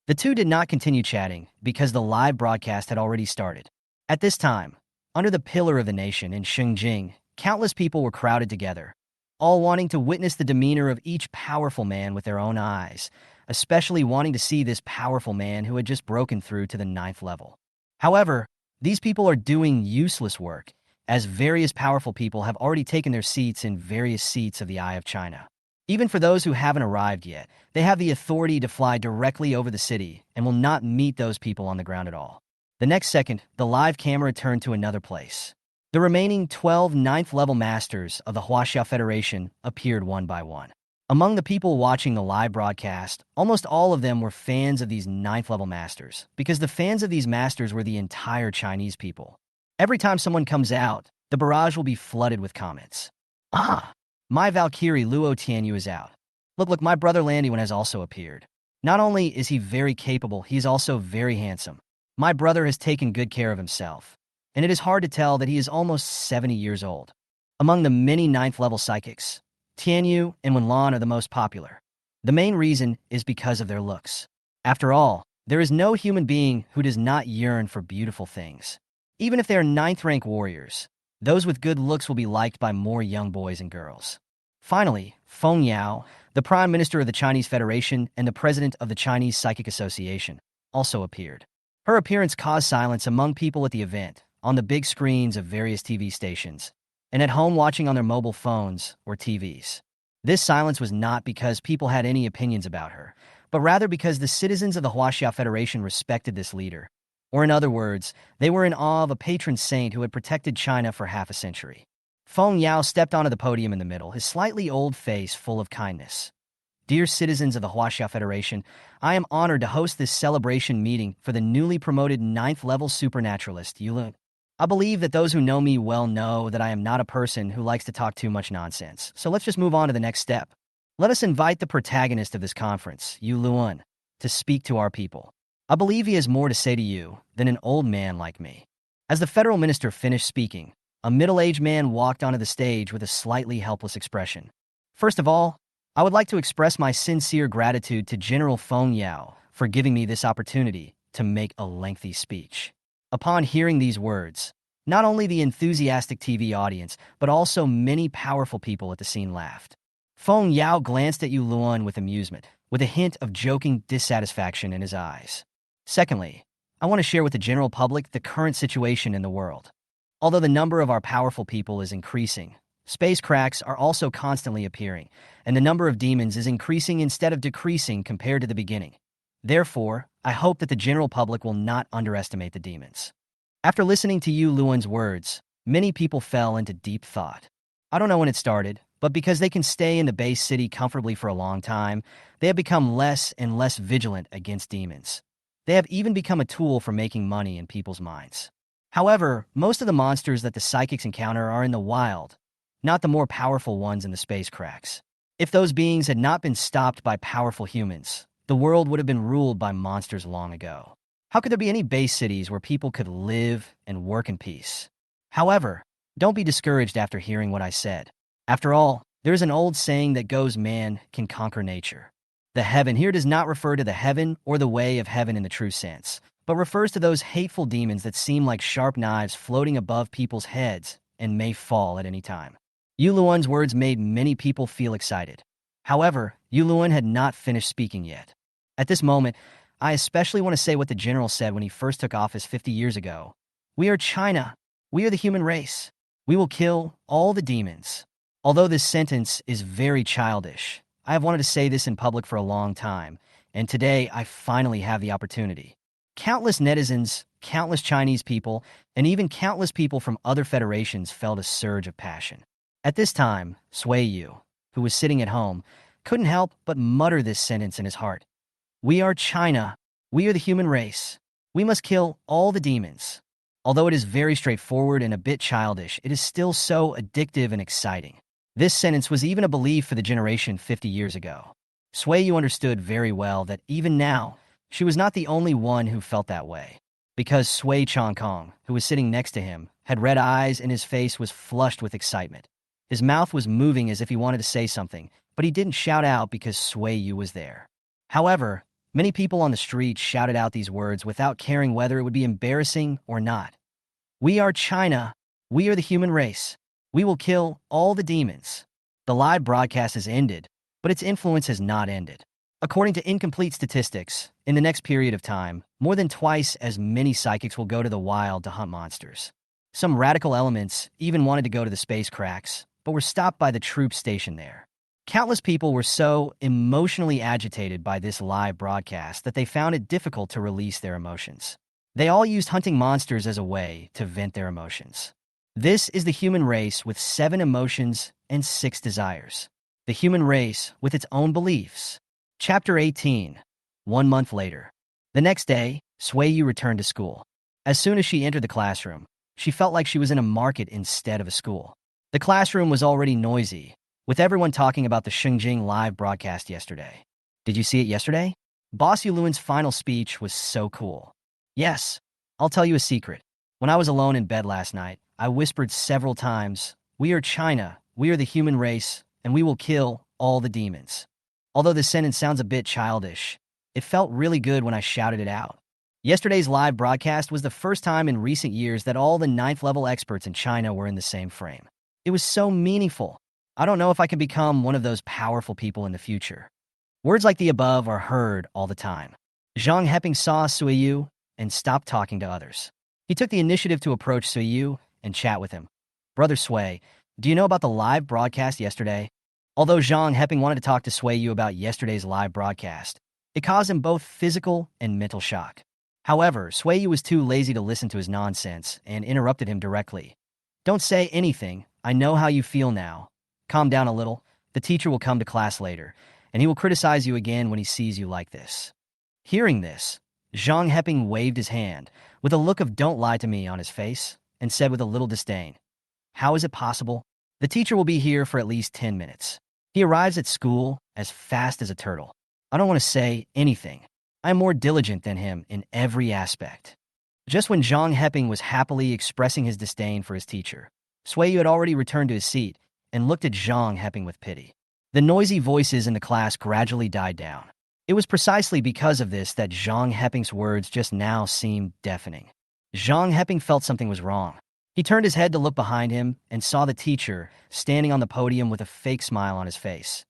The two did not continue chatting because the live broadcast had already started. At this time, under the pillar of the nation in Shengjing, countless people were crowded together. all wanting to witness the demeanor of each powerful man with their own eyes, especially wanting to see this powerful man who had just broken through to the 9th level. However, these people are doing useless work, as various powerful people have already taken their seats in various seats of the Eye of China. Even for those who haven't arrived yet, they have the authority to fly directly over the city and will not meet those people on the ground at all. The next second, the live camera turned to another place. The remaining 12 9th-level masters of the Huaxia Federation appeared one by one. Among the people watching the live broadcast, almost all of them were fans of these 9th-level masters, because the fans of these masters were the entire Chinese people. Every time someone comes out, the barrage will be flooded with comments. Ah! My Valkyrie Luo Tianyu is out. Look, my brother Landywan has also appeared. Not only is he very capable, he is also very handsome. My brother has taken good care of himself, and it is hard to tell that he is almost 70 years old. Among the many 9th-level psychics, Tianyu and Wenlan are the most popular. The main reason is because of their looks. After all, there is no human being who does not yearn for beautiful things. Even if they are 9th-rank warriors, those with good looks will be liked by more young boys and girls. Finally, Feng Yao, the Prime Minister of the Chinese Federation and the President of the Chinese Psychic Association, also appeared. Her appearance caused silence among people at the event, on the big screens of various TV stations, and at home watching on their mobile phones or TVs. This silence was not because people had any opinions about her, but rather because the citizens of the Huaxia Federation respected this leader. Or in other words, they were in awe of a patron saint who had protected China for half a century. Feng Yao stepped onto the podium in the middle, his slightly old face full of kindness. Dear citizens of the Huaxia Federation, I am honored to host this celebration meeting for the newly promoted 9th-level supernaturalist, Yulun. I believe that those who know me well know that I am not a person who likes to talk too much nonsense, so let's just move on to the next step. Let us invite the protagonist of this conference, Yu Luan, to speak to our people. I believe he has more to say to you than an old man like me. As the federal minister finished speaking, a middle-aged man walked onto the stage with a slightly helpless expression. First of all, I would like to express my sincere gratitude to General Feng Yao for giving me this opportunity to make a lengthy speech. Upon hearing these words, not only the enthusiastic TV audience, but also many powerful people at the scene laughed. Feng Yao glanced at Yu Luan with amusement, with a hint of joking dissatisfaction in his eyes. Secondly, I want to share with the general public the current situation in the world. Although the number of our powerful people is increasing, space cracks are also constantly appearing, and the number of demons is increasing instead of decreasing compared to the beginning. Therefore, I hope that the general public will not underestimate the demons. After listening to Yu Luan's words, many people fell into deep thought. I don't know when it started, but because they can stay in the base city comfortably for a long time, they have become less and less vigilant against demons. They have even become a tool for making money in people's minds. However, most of the monsters that the psychics encounter are in the wild, not the more powerful ones in the space cracks. If those beings had not been stopped by powerful humans, the world would have been ruled by monsters long ago. How could there be any base cities where people could live and work in peace? However, don't be discouraged after hearing what I said. After all, there's an old saying that goes, man can conquer nature. The heaven here does not refer to the heaven or the way of heaven in the true sense, but refers to those hateful demons that seem like sharp knives floating above people's heads and may fall at any time. Yu Luan's words made many people feel excited. However, Yu Luan had not finished speaking yet. At this moment, I especially want to say what the general said when he first took office 50 years ago. We are China. We are the human race. We will kill all the demons. Although this sentence is very childish, I have wanted to say this in public for a long time, and today I finally have the opportunity. Countless netizens, countless Chinese people, and even countless people from other federations felt a surge of passion. At this time, Sui Yu, who was sitting at home, couldn't help but mutter this sentence in his heart. We are China. We are the human race. We must kill all the demons. Although it is very straightforward and a bit childish, it is still so addictive and exciting. This sentence was even a belief for the generation 50 years ago. Sui Yu understood very well that even now, she was not the only one who felt that way. Because Sui Chongkong, who was sitting next to him, had red eyes and his face was flushed with excitement. His mouth was moving as if he wanted to say something, but he didn't shout out because Sui Yu was there. However, many people on the street shouted out these words without caring whether it would be embarrassing or not. We are China. We are the human race. We will kill all the demons. The live broadcast has ended, but its influence has not ended. According to incomplete statistics, in the next period of time, more than twice as many psychics will go to the wild to hunt monsters. Some radical elements even wanted to go to the space cracks, but were stopped by the troops stationed there. Countless people were so emotionally agitated by this live broadcast that they found it difficult to release their emotions. They all used hunting monsters as a way to vent their emotions. This is the human race with 7 emotions and 6 desires. The human race with its own beliefs. Chapter 18. 1 month later. The next day, Suiyu returned to school. As soon as she entered the classroom, she felt like she was in a market instead of a school. The classroom was already noisy, with everyone talking about the Xinjiang live broadcast yesterday. Did you see it yesterday? Boss Yuluan's final speech was so cool. Yes, I'll tell you a secret. When I was alone in bed last night, I whispered several times, "We are China, we are the human race, and we will kill all the demons." Although this sentence sounds a bit childish, it felt really good when I shouted it out. Yesterday's live broadcast was the first time in recent years that all the 9th level experts in China were in the same frame. It was so meaningful. I don't know if I can become one of those powerful people in the future. Words like the above are heard all the time. Zhang Heping saw Suiyu and stopped talking to others. He took the initiative to approach Suiyu and chat with him. "Brother Sui, do you know about the live broadcast yesterday?" Although Zhang Heping wanted to talk to Suiyu about yesterday's live broadcast, it caused him both physical and mental shock. However, Suiyu was too lazy to listen to his nonsense and interrupted him directly. "Don't say anything. I know how you feel now. Calm down a little. The teacher will come to class later, and he will criticize you again when he sees you like this." Hearing this, Zhang Heping waved his hand, with a look of "don't lie to me" on his face, and said with a little disdain, "How is it possible? The teacher will be here for at least 10 minutes. He arrives at school as fast as a turtle. I don't want to say anything. I am more diligent than him in every aspect." Just when Zhang Heping was happily expressing his disdain for his teacher, Suiyu had already returned to his seat and looked at Zhang Heping with pity. The noisy voices in the class gradually died down. It was precisely because of this that Zhang Heping's words just now seemed deafening. Zhang Heping felt something was wrong. He turned his head to look behind him and saw the teacher standing on the podium with a fake smile on his face.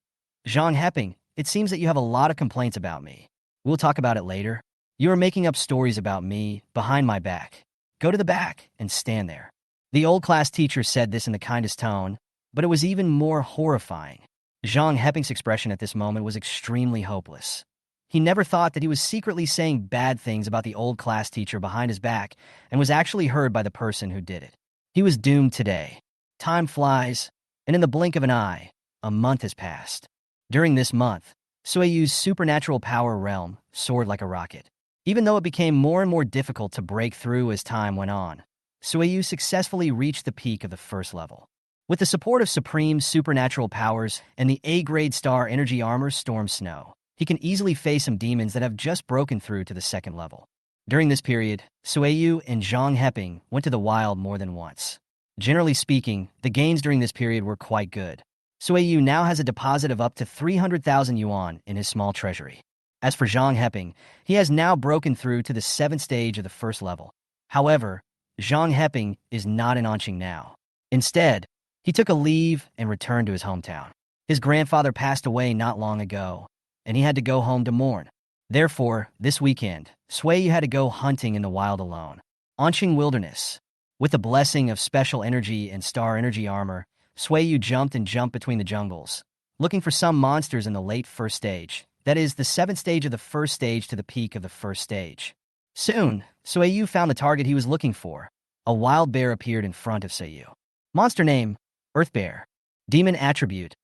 "Zhang Heping, it seems that you have a lot of complaints about me. We'll talk about it later. You are making up stories about me behind my back. Go to the back and stand there." The old class teacher said this in the kindest tone, but it was even more horrifying. Zhang Heping's expression at this moment was extremely hopeless. He never thought that he was secretly saying bad things about the old class teacher behind his back and was actually heard by the person who did it. He was doomed today. Time flies, and in the blink of an eye, a month has passed. During this month, Suiyu's supernatural power realm soared like a rocket. Even though it became more and more difficult to break through as time went on, Suiyu successfully reached the peak of the 1st level. With the support of supreme supernatural powers and the A-grade star energy armor Storm Snow, he can easily face some demons that have just broken through to the 2nd level. During this period, Suiyu and Zhang Heping went to the wild more than once. Generally speaking, the gains during this period were quite good. Suiyu now has a deposit of up to 300,000 yuan in his small treasury. As for Zhang Heping, he has now broken through to the 7th stage of the 1st level. However, Zhang Heping is not in Anqing now. Instead, he took a leave and returned to his hometown. His grandfather passed away not long ago, and he had to go home to mourn. Therefore, this weekend, Suiyu had to go hunting in the wild alone. Anqing Wilderness. With the blessing of special energy and star energy armor, Suiyu jumped and jumped between the jungles, looking for some monsters in the late 1st stage, that is, the 7th stage of the 1st stage to the peak of the 1st stage. Soon, Suiyu found the target he was looking for. A wild bear appeared in front of Suiyu. Monster name, Earth Bear. Demon attribute,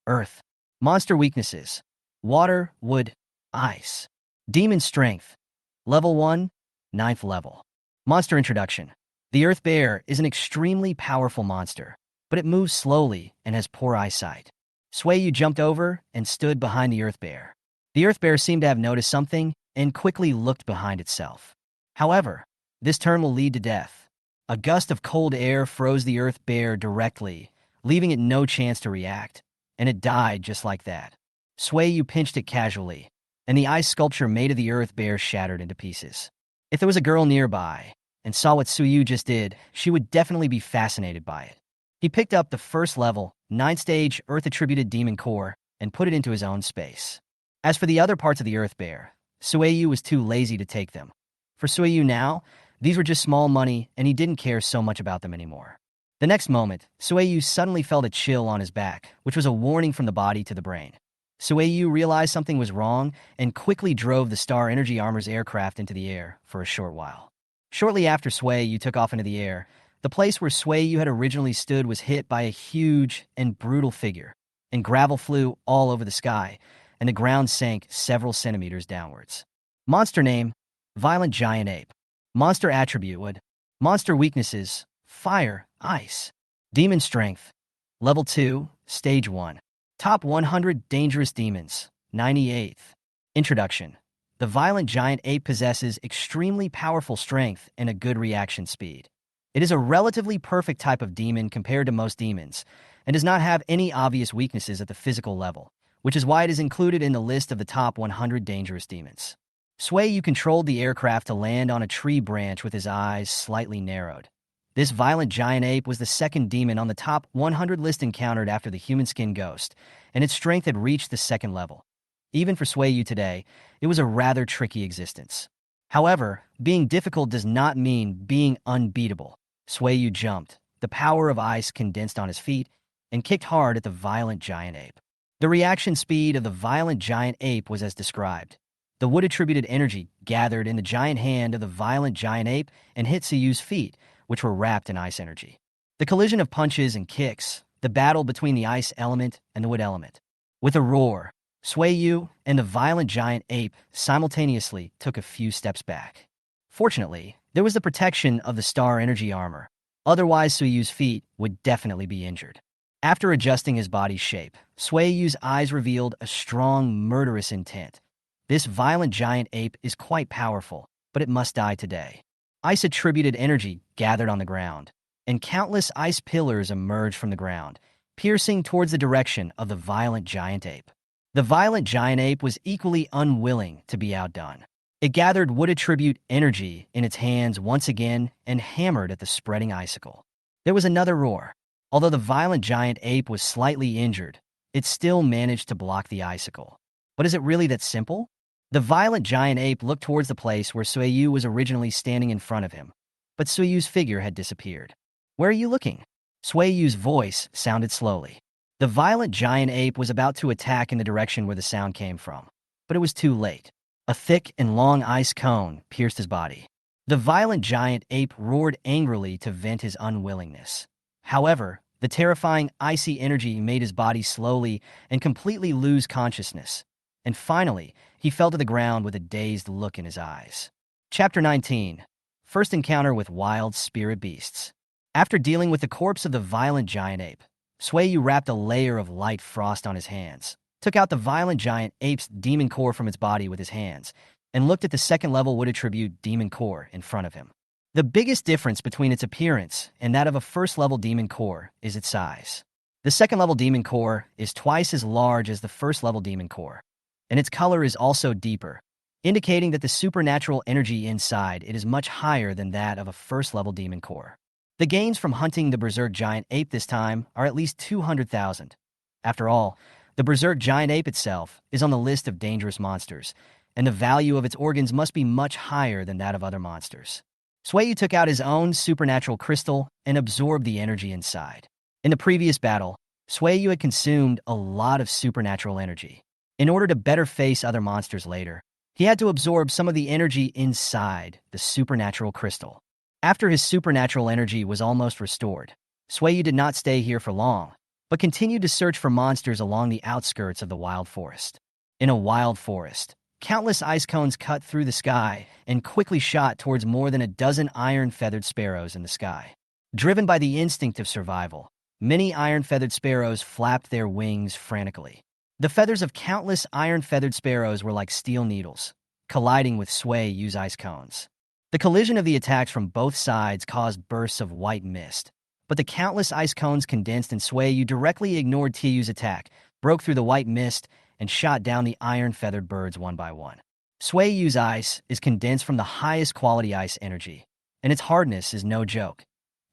Earth. Monster weaknesses, water, wood, ice. Demon strength, level 1, 9th level. Monster introduction. The Earth Bear is an extremely powerful monster, but it moves slowly and has poor eyesight. Suiyu jumped over and stood behind the Earth Bear. The Earth Bear seemed to have noticed something and quickly looked behind itself. However, this turn will lead to death. A gust of cold air froze the Earth Bear directly, leaving it no chance to react, and it died just like that. Suiyu pinched it casually, and the ice sculpture made of the Earth Bear shattered into pieces. If there was a girl nearby and saw what Suiyu just did, she would definitely be fascinated by it. He picked up the 1st level, 9th-stage Earth-attributed demon core and put it into his own space. As for the other parts of the Earth Bear, Sueyu was too lazy to take them. For Sueyu now, these were just small money and he didn't care so much about them anymore. The next moment, Sueyu suddenly felt a chill on his back, which was a warning from the body to the brain. Sueyu realized something was wrong and quickly drove the Star Energy Armor's aircraft into the air for a short while. Shortly after Sueyu took off into the air, the place where Sueyu had originally stood was hit by a huge and brutal figure, and gravel flew all over the sky, and the ground sank several centimeters downwards. Monster name: Violent Giant Ape. Monster attribute: Wood. Monster weaknesses: Fire, Ice. Demon strength: Level 2, Stage 1. Top 100 Dangerous Demons, 98th. Introduction. The Violent Giant Ape possesses extremely powerful strength and a good reaction speed. It is a relatively perfect type of demon compared to most demons, and does not have any obvious weaknesses at the physical level, which is why it is included in the list of the top 100 dangerous demons. Sueyu controlled the aircraft to land on a tree branch with his eyes slightly narrowed. This Violent Giant Ape was the second demon on the top 100 list encountered after the human skin ghost, and its strength had reached the second level. Even for Sueyu today, it was a rather tricky existence. However, being difficult does not mean being unbeatable. Sueyu jumped, the power of ice condensed on his feet, and kicked hard at the Violent Giant Ape. The reaction speed of the Violent Giant Ape was as described. The wood-attributed energy gathered in the giant hand of the Violent Giant Ape and hit Suyu's feet, which were wrapped in ice energy. The collision of punches and kicks, the battle between the ice element and the wood element. With a roar, Sueyu and the Violent Giant Ape simultaneously took a few steps back. Fortunately, there was the protection of the Star Energy Armor. Otherwise, Suyu's feet would definitely be injured. After adjusting his body's shape, Sueyu's eyes revealed a strong, murderous intent. This Violent Giant Ape is quite powerful, but it must die today. Ice-attributed energy gathered on the ground, and countless ice pillars emerged from the ground, piercing towards the direction of the Violent Giant Ape. The Violent Giant Ape was equally unwilling to be outdone. It gathered wood-attribute energy in its hands once again and hammered at the spreading icicle. There was another roar. Although the Violent Giant Ape was slightly injured, it still managed to block the icicle. But is it really that simple? The Violent Giant Ape looked towards the place where Sueyu was originally standing in front of him, but Sueyu's figure had disappeared. "Where are you looking?" Sueyu's voice sounded slowly. The Violent Giant Ape was about to attack in the direction where the sound came from, but it was too late. A thick and long ice cone pierced his body. The Violent Giant Ape roared angrily to vent his unwillingness. However, the terrifying icy energy made his body slowly and completely lose consciousness. And finally, he fell to the ground with a dazed look in his eyes. Chapter 19. First Encounter with Wild Spirit Beasts. After dealing with the corpse of the Violent Giant Ape, Sueyu wrapped a layer of light frost on his hands, took out the Violent Giant Ape's demon core from its body with his hands, and looked at the second-level wood-attribute demon core in front of him. The biggest difference between its appearance and that of a first-level demon core is its size. The second-level demon core is twice as large as the first-level demon core, and its color is also deeper, indicating that the supernatural energy inside it is much higher than that of a first-level demon core. The gains from hunting the Berserk Giant Ape this time are at least 200,000. After all, the Berserk Giant Ape itself is on the list of dangerous monsters, and the value of its organs must be much higher than that of other monsters. Sueyu took out his own supernatural crystal and absorbed the energy inside. In the previous battle, Sueyu had consumed a lot of supernatural energy. In order to better face other monsters later, he had to absorb some of the energy inside the supernatural crystal. After his supernatural energy was almost restored, Sueyu did not stay here for long, but continued to search for monsters along the outskirts of the wild forest. In a wild forest, countless ice cones cut through the sky and quickly shot towards more than a dozen iron-feathered sparrows in the sky. Driven by the instinct of survival, many iron-feathered sparrows flapped their wings frantically. The feathers of countless iron-feathered sparrows were like steel needles, colliding with Sueyu's ice cones. The collision of the attacks from both sides caused bursts of white mist, but the countless ice cones condensed and Sueyu directly ignored Tiyu's attack, broke through the white mist, and shot down the iron-feathered birds one by one. Sueyu's ice is condensed from the highest quality ice energy, and its hardness is no joke.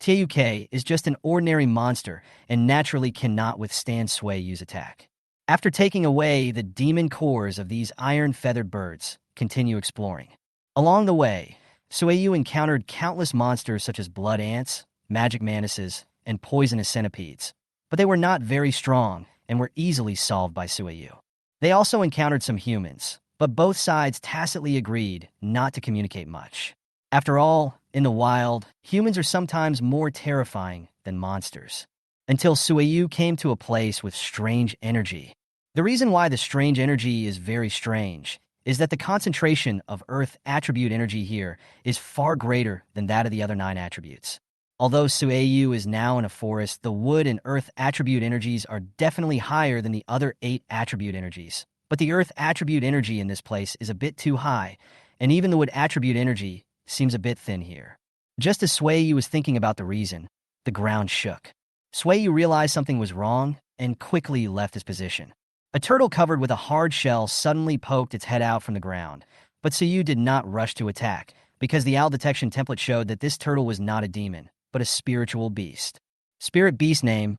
Taeyuke is just an ordinary monster and naturally cannot withstand Sueyu's attack. After taking away the demon cores of these iron-feathered birds, continue exploring. Along the way, Sueyu encountered countless monsters such as blood ants, magic mantises, and poisonous centipedes, but they were not very strong and were easily solved by Sueyu. They also encountered some humans, but both sides tacitly agreed not to communicate much. After all, in the wild, humans are sometimes more terrifying than monsters. Until Sueyu came to a place with strange energy. The reason why the strange energy is very strange is that the concentration of Earth attribute energy here is far greater than that of the other 9 attributes. Although Sueyu is now in a forest, the wood and Earth attribute energies are definitely higher than the other 8 attribute energies. But the Earth attribute energy in this place is a bit too high, and even the wood attribute energy seems a bit thin here. Just as Sueyu was thinking about the reason, the ground shook. Sueyu realized something was wrong and quickly left his position. A turtle covered with a hard shell suddenly poked its head out from the ground, but Sueyu did not rush to attack, because the owl detection template showed that this turtle was not a demon, but a spiritual beast. Spirit beast name,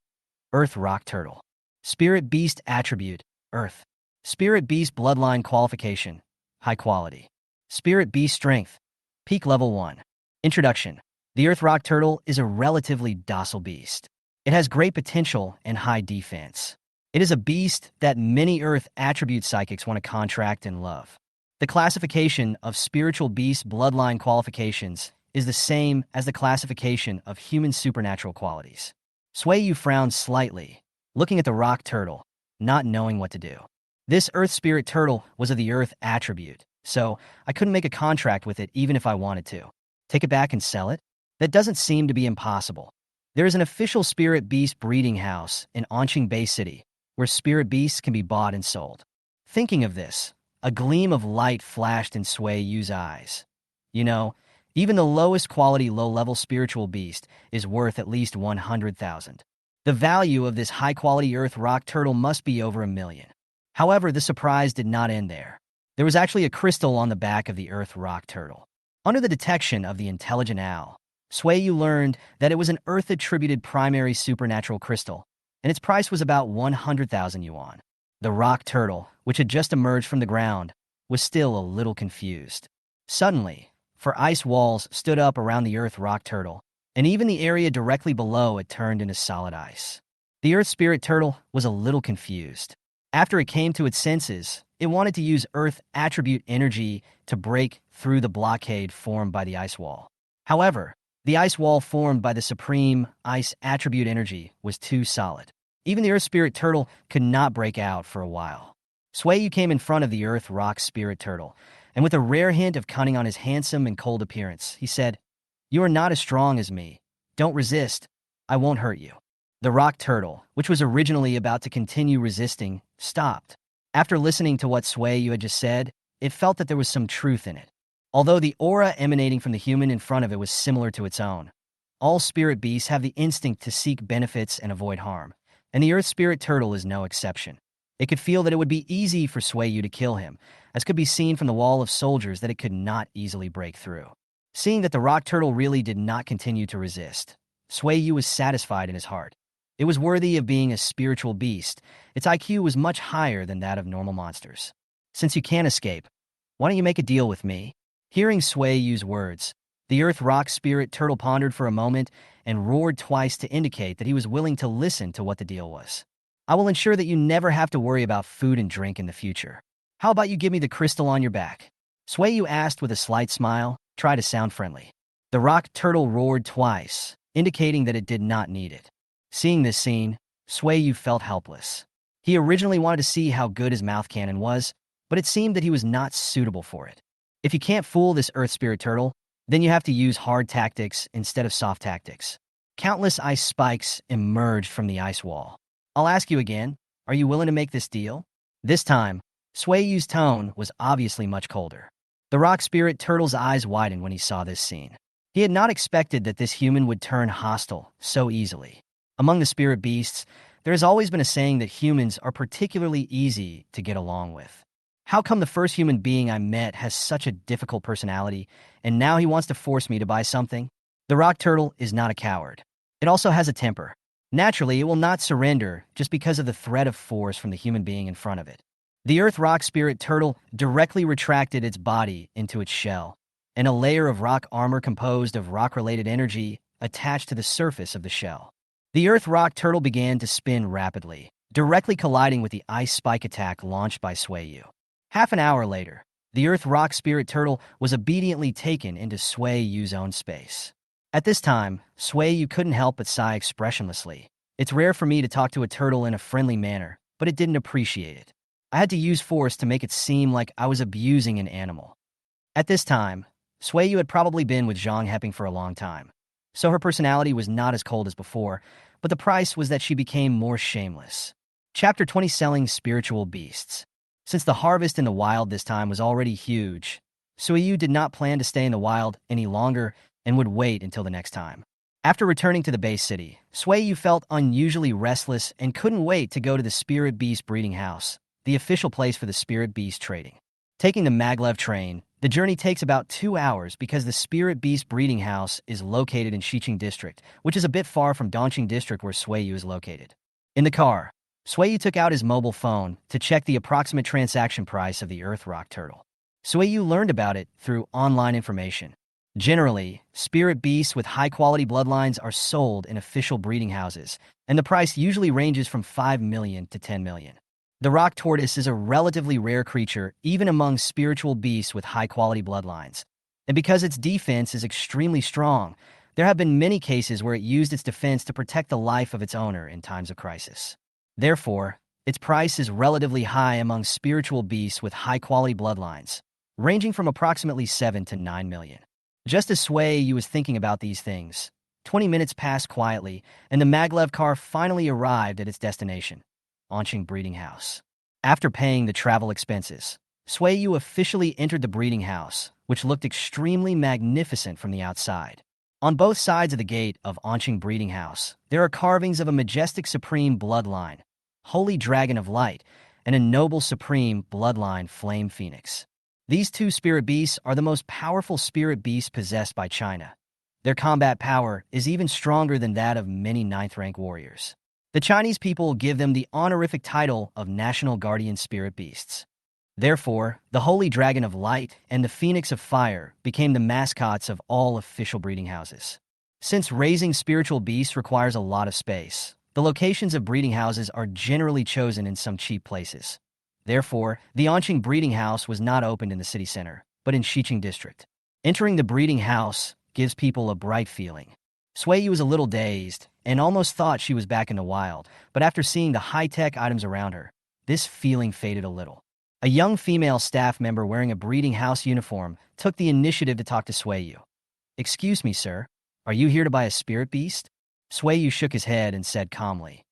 Earth Rock Turtle. Spirit beast attribute, Earth. Spirit beast bloodline qualification, high quality. Spirit beast strength, peak level 1. Introduction. The Earth Rock Turtle is a relatively docile beast. It has great potential and high defense. It is a beast that many Earth attribute psychics want to contract and love. The classification of spiritual beast bloodline qualifications is the same as the classification of human supernatural qualities. Sueyu frowned slightly, looking at the rock turtle, not knowing what to do. This Earth Spirit Turtle was of the Earth attribute, so I couldn't make a contract with it even if I wanted to. Take it back and sell it? That doesn't seem to be impossible. There is an official Spirit Beast breeding house in Onqing Bay City, where spirit beasts can be bought and sold. Thinking of this, a gleam of light flashed in Sueyu's eyes. You know, even the lowest quality low-level spiritual beast is worth at least 100,000. The value of this high-quality Earth Rock Turtle must be over 1 million. However, the surprise did not end there. There was actually a crystal on the back of the Earth Rock Turtle. Under the detection of the intelligent owl, Sueyu learned that it was an Earth-attributed primary supernatural crystal, and its price was about 100,000 yuan. The rock turtle, which had just emerged from the ground, was still a little confused. Suddenly, for ice walls stood up around the Earth Rock Turtle, and even the area directly below it turned into solid ice. The Earth Spirit Turtle was a little confused. After it came to its senses, it wanted to use Earth attribute energy to break through the blockade formed by the ice wall. However, the ice wall formed by the supreme ice attribute energy was too solid. Even the Earth Spirit Turtle could not break out for a while. Sueyu came in front of the Earth Rock Spirit Turtle, and with a rare hint of cunning on his handsome and cold appearance, he said, "You are not as strong as me. Don't resist. I won't hurt you." The rock turtle, which was originally about to continue resisting, stopped. After listening to what Sueyu had just said, it felt that there was some truth in it. Although the aura emanating from the human in front of it was similar to its own, all spirit beasts have the instinct to seek benefits and avoid harm, and the Earth Spirit Turtle is no exception. It could feel that it would be easy for Sueyu to kill him, as could be seen from the wall of soldiers that it could not easily break through. Seeing that the rock turtle really did not continue to resist, Sueyu was satisfied in his heart. It was worthy of being a spiritual beast. Its IQ was much higher than that of normal monsters. Since you can't escape, why don't you make a deal with me? Hearing Sueyu's words, the Earth Rock Spirit Turtle pondered for a moment and roared twice to indicate that he was willing to listen to what the deal was. "I will ensure that you never have to worry about food and drink in the future. How about you give me the crystal on your back?" Sueyu asked with a slight smile, try to sound friendly. The rock turtle roared twice, indicating that it did not need it. Seeing this scene, Sueyu felt helpless. He originally wanted to see how good his mouth cannon was, but it seemed that he was not suitable for it. If you can't fool this Earth Spirit Turtle, then you have to use hard tactics instead of soft tactics. Countless ice spikes emerged from the ice wall. "I'll ask you again, are you willing to make this deal?" This time, Sueyu's tone was obviously much colder. The Rock Spirit Turtle's eyes widened when he saw this scene. He had not expected that this human would turn hostile so easily. Among the spirit beasts, there has always been a saying that humans are particularly easy to get along with. How come the first human being I met has such a difficult personality, and now he wants to force me to buy something? The rock turtle is not a coward. It also has a temper. Naturally, it will not surrender just because of the threat of force from the human being in front of it. The earth rock spirit turtle directly retracted its body into its shell, and a layer of rock armor composed of rock-related energy attached to the surface of the shell. The earth rock turtle began to spin rapidly, directly colliding with the ice spike attack launched by Sui-Yu. Half an hour later, the earth rock spirit turtle was obediently taken into Sui-Yu's own space. At this time, Sui-Yu couldn't help but sigh expressionlessly. It's rare for me to talk to a turtle in a friendly manner, but it didn't appreciate it. I had to use force to make it seem like I was abusing an animal. At this time, Sui-Yu had probably been with Zhang Heping for a long time, so her personality was not as cold as before, but the price was that she became more shameless. Chapter 20: Selling Spiritual Beasts. Since the harvest in the wild this time was already huge, Sui-Yu did not plan to stay in the wild any longer and would wait until the next time. After returning to the base city, Sui-Yu felt unusually restless and couldn't wait to go to the Spirit Beast breeding house, the official place for the Spirit Beast trading. Taking the maglev train, the journey takes about 2 hours because the Spirit Beast breeding house is located in Xiqing District, which is a bit far from Dongqing District where Sui-Yu is located. In the car, Sui-Yu took out his mobile phone to check the approximate transaction price of the Earth Rock Turtle. Sui-Yu learned about it through online information. Generally, spirit beasts with high-quality bloodlines are sold in official breeding houses, and the price usually ranges from 5 million to 10 million. The rock tortoise is a relatively rare creature even among spiritual beasts with high-quality bloodlines. And because its defense is extremely strong, there have been many cases where it used its defense to protect the life of its owner in times of crisis. Therefore, its price is relatively high among spiritual beasts with high-quality bloodlines, ranging from approximately 7 to 9 million. Just as Sui-Yu was thinking about these things, 20 minutes passed quietly, and the maglev car finally arrived at its destination, Onqing Breeding House. After paying the travel expenses, Sui-Yu officially entered the breeding house, which looked extremely magnificent from the outside. On both sides of the gate of Onqing Breeding House, there are carvings of a majestic supreme bloodline, Holy Dragon of Light, and a noble supreme bloodline Flame Phoenix. These two spirit beasts are the most powerful spirit beasts possessed by China. Their combat power is even stronger than that of many 9th-rank warriors. The Chinese people give them the honorific title of National Guardian Spirit Beasts. Therefore, the Holy Dragon of Light and the Phoenix of Fire became the mascots of all official breeding houses. Since raising spiritual beasts requires a lot of space, the locations of breeding houses are generally chosen in some cheap places. Therefore, the Onqing Breeding House was not opened in the city center, but in Xiqing District. Entering the breeding house gives people a bright feeling. Sui-Yu was a little dazed and almost thought she was back in the wild, but after seeing the high-tech items around her, this feeling faded a little. A young female staff member wearing a breeding house uniform took the initiative to talk to Sui-Yu. "Excuse me, sir. Are you here to buy a spirit beast?" Sui-Yu shook his head and said calmly,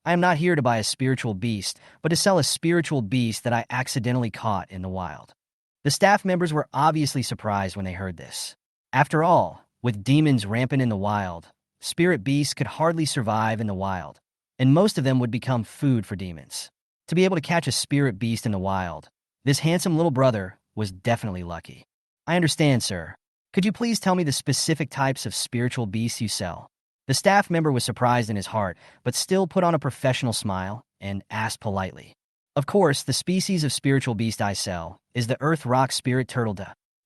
"I am not here to buy a spiritual beast, but to sell a spiritual beast that I accidentally caught in the wild." The staff members were obviously surprised when they heard this. After all, with demons rampant in the wild, spirit beasts could hardly survive in the wild, and most of them would become food for demons. To be able to catch a spirit beast in the wild, this handsome little brother was definitely lucky. "I understand, sir. Could you please tell me the specific types of spiritual beasts you sell?" The staff member was surprised in his heart, but still put on a professional smile and asked politely. "Of course, the species of spiritual beast I sell is the Earth Rock Spirit Turtle.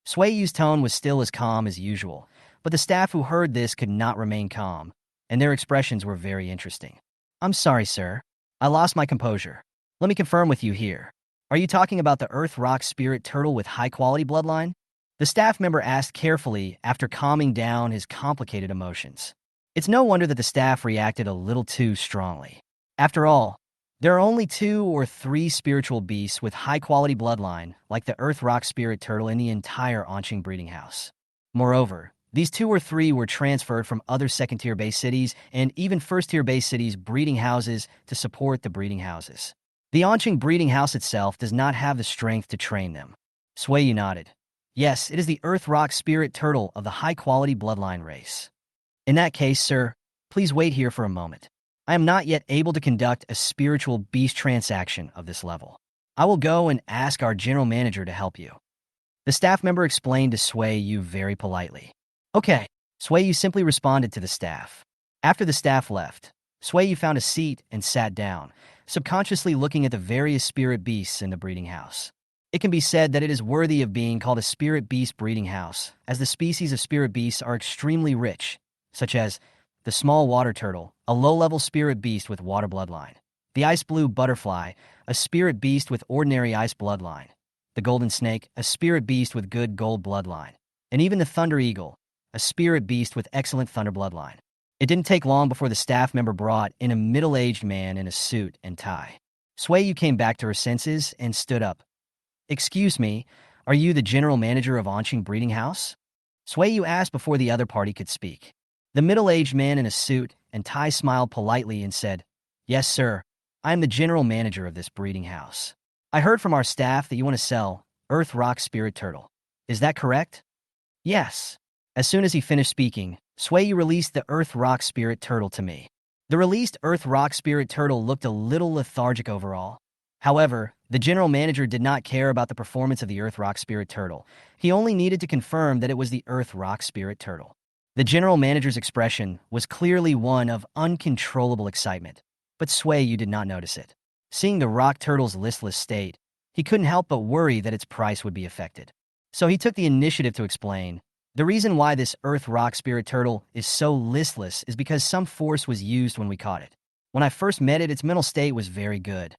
Sui-Yu's tone was still as calm as usual, but the staff who heard this could not remain calm, and their expressions were very interesting. "I'm sorry, sir. I lost my composure. Let me confirm with you here. Are you talking about the Earth Rock Spirit Turtle with high-quality bloodline?" The staff member asked carefully after calming down his complicated emotions. It's no wonder that the staff reacted a little too strongly. After all, there are only 2 or 3 spiritual beasts with high-quality bloodline, like the Earth Rock Spirit Turtle, in the entire Onqing breeding house. Moreover, these 2 or 3 were transferred from other second-tier base cities and even first-tier base cities' breeding houses to support the breeding houses. The Onqing breeding house itself does not have the strength to train them. Sui-Yu nodded. Yes, it is the Earth Rock Spirit Turtle of the high-quality bloodline race. In that case, sir, please wait here for a moment. I am not yet able to conduct a spiritual beast transaction of this level. I will go and ask our general manager to help you." The staff member explained to Sui-Yu very politely. "Okay, Yu simply responded to the staff. After the staff left, Yu found a seat and sat down, subconsciously looking at the various spirit beasts in the breeding house. It can be said that it is worthy of being called a spirit beast breeding house, as the species of spirit beasts are extremely rich, such as the small water turtle, a low-level spirit beast with water bloodline; the ice blue butterfly, a spirit beast with ordinary ice bloodline; the golden snake, a spirit beast with good gold bloodline; and even the thunder eagle, a spirit beast with excellent thunder bloodline. It didn't take long before the staff member brought in a middle-aged man in a suit and tie. Yu came back to her senses and stood up. "Excuse me, are you the general manager of Onqing Breeding House?" Yu asked before the other party could speak. The middle-aged man in a suit and tie smiled politely and said, "Yes, sir. I am the general manager of this breeding house. I heard from our staff that you want to sell Earth Rock Spirit Turtle. Is that correct?" "Yes." As soon as he finished speaking, Yu released the Earth Rock Spirit Turtle to me. The released Earth Rock Spirit Turtle looked a little lethargic overall. However, the general manager did not care about the performance of the Earth Rock Spirit Turtle. He only needed to confirm that it was the Earth Rock Spirit Turtle. The general manager's expression was clearly one of uncontrollable excitement, but Yu did not notice it. Seeing the rock turtle's listless state, he couldn't help but worry that its price would be affected. So he took the initiative to explain, "The reason why this Earth Rock Spirit Turtle is so listless is because some force was used when we caught it. When I first met it, its mental state was very good."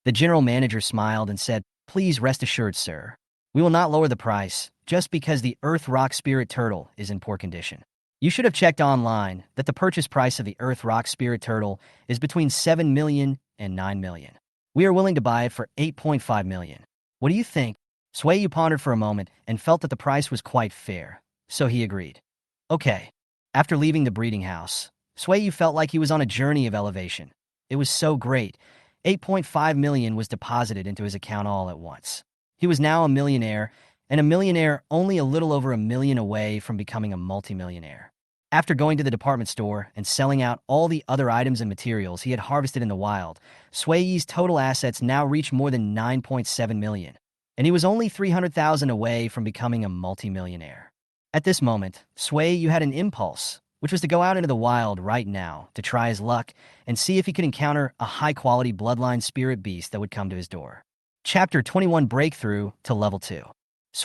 The general manager smiled and said, "Please rest assured, sir. We will not lower the price just because the Earth Rock Spirit Turtle is in poor condition. You should have checked online that the purchase price of the Earth Rock Spirit Turtle is between 7 million and 9 million. We are willing to buy it for 8.5 million. What do you think?" Yu pondered for a moment and felt that the price was quite fair, so he agreed. "Okay." After leaving the breeding house, Yu felt like he was on a journey of elevation. It was so great. 8.5 million was deposited into his account all at once. He was now a millionaire, and a millionaire only a little over 1 million away from becoming a multimillionaire. After going to the department store and selling out all the other items and materials he had harvested in the wild, Yu's total assets now reached more than 9.7 million, and he was only 300,000 away from becoming a multimillionaire. At this moment, Yu had an impulse, which was to go out into the wild right now to try his luck and see if he could encounter a high-quality bloodline spirit beast that would come to his door. Chapter 21: Breakthrough to Level 2.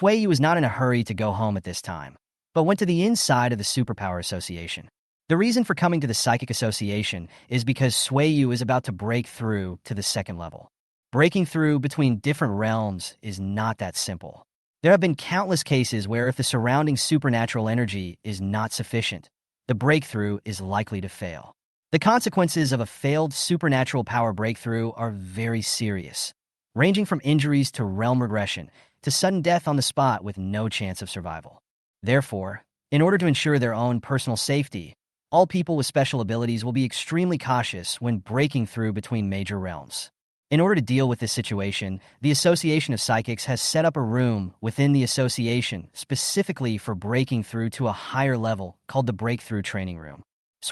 Yu was not in a hurry to go home at this time, but went to the inside of the Superpower Association. The reason for coming to the Psychic Association is because Yu is about to break through to the second level. Breaking through between different realms is not that simple. There have been countless cases where if the surrounding supernatural energy is not sufficient, the breakthrough is likely to fail. The consequences of a failed supernatural power breakthrough are very serious, ranging from injuries to realm regression to sudden death on the spot with no chance of survival. Therefore, in order to ensure their own personal safety, all people with special abilities will be extremely cautious when breaking through between major realms. In order to deal with this situation, the Association of Psychics has set up a room within the association specifically for breaking through to a higher level called the Breakthrough Training Room.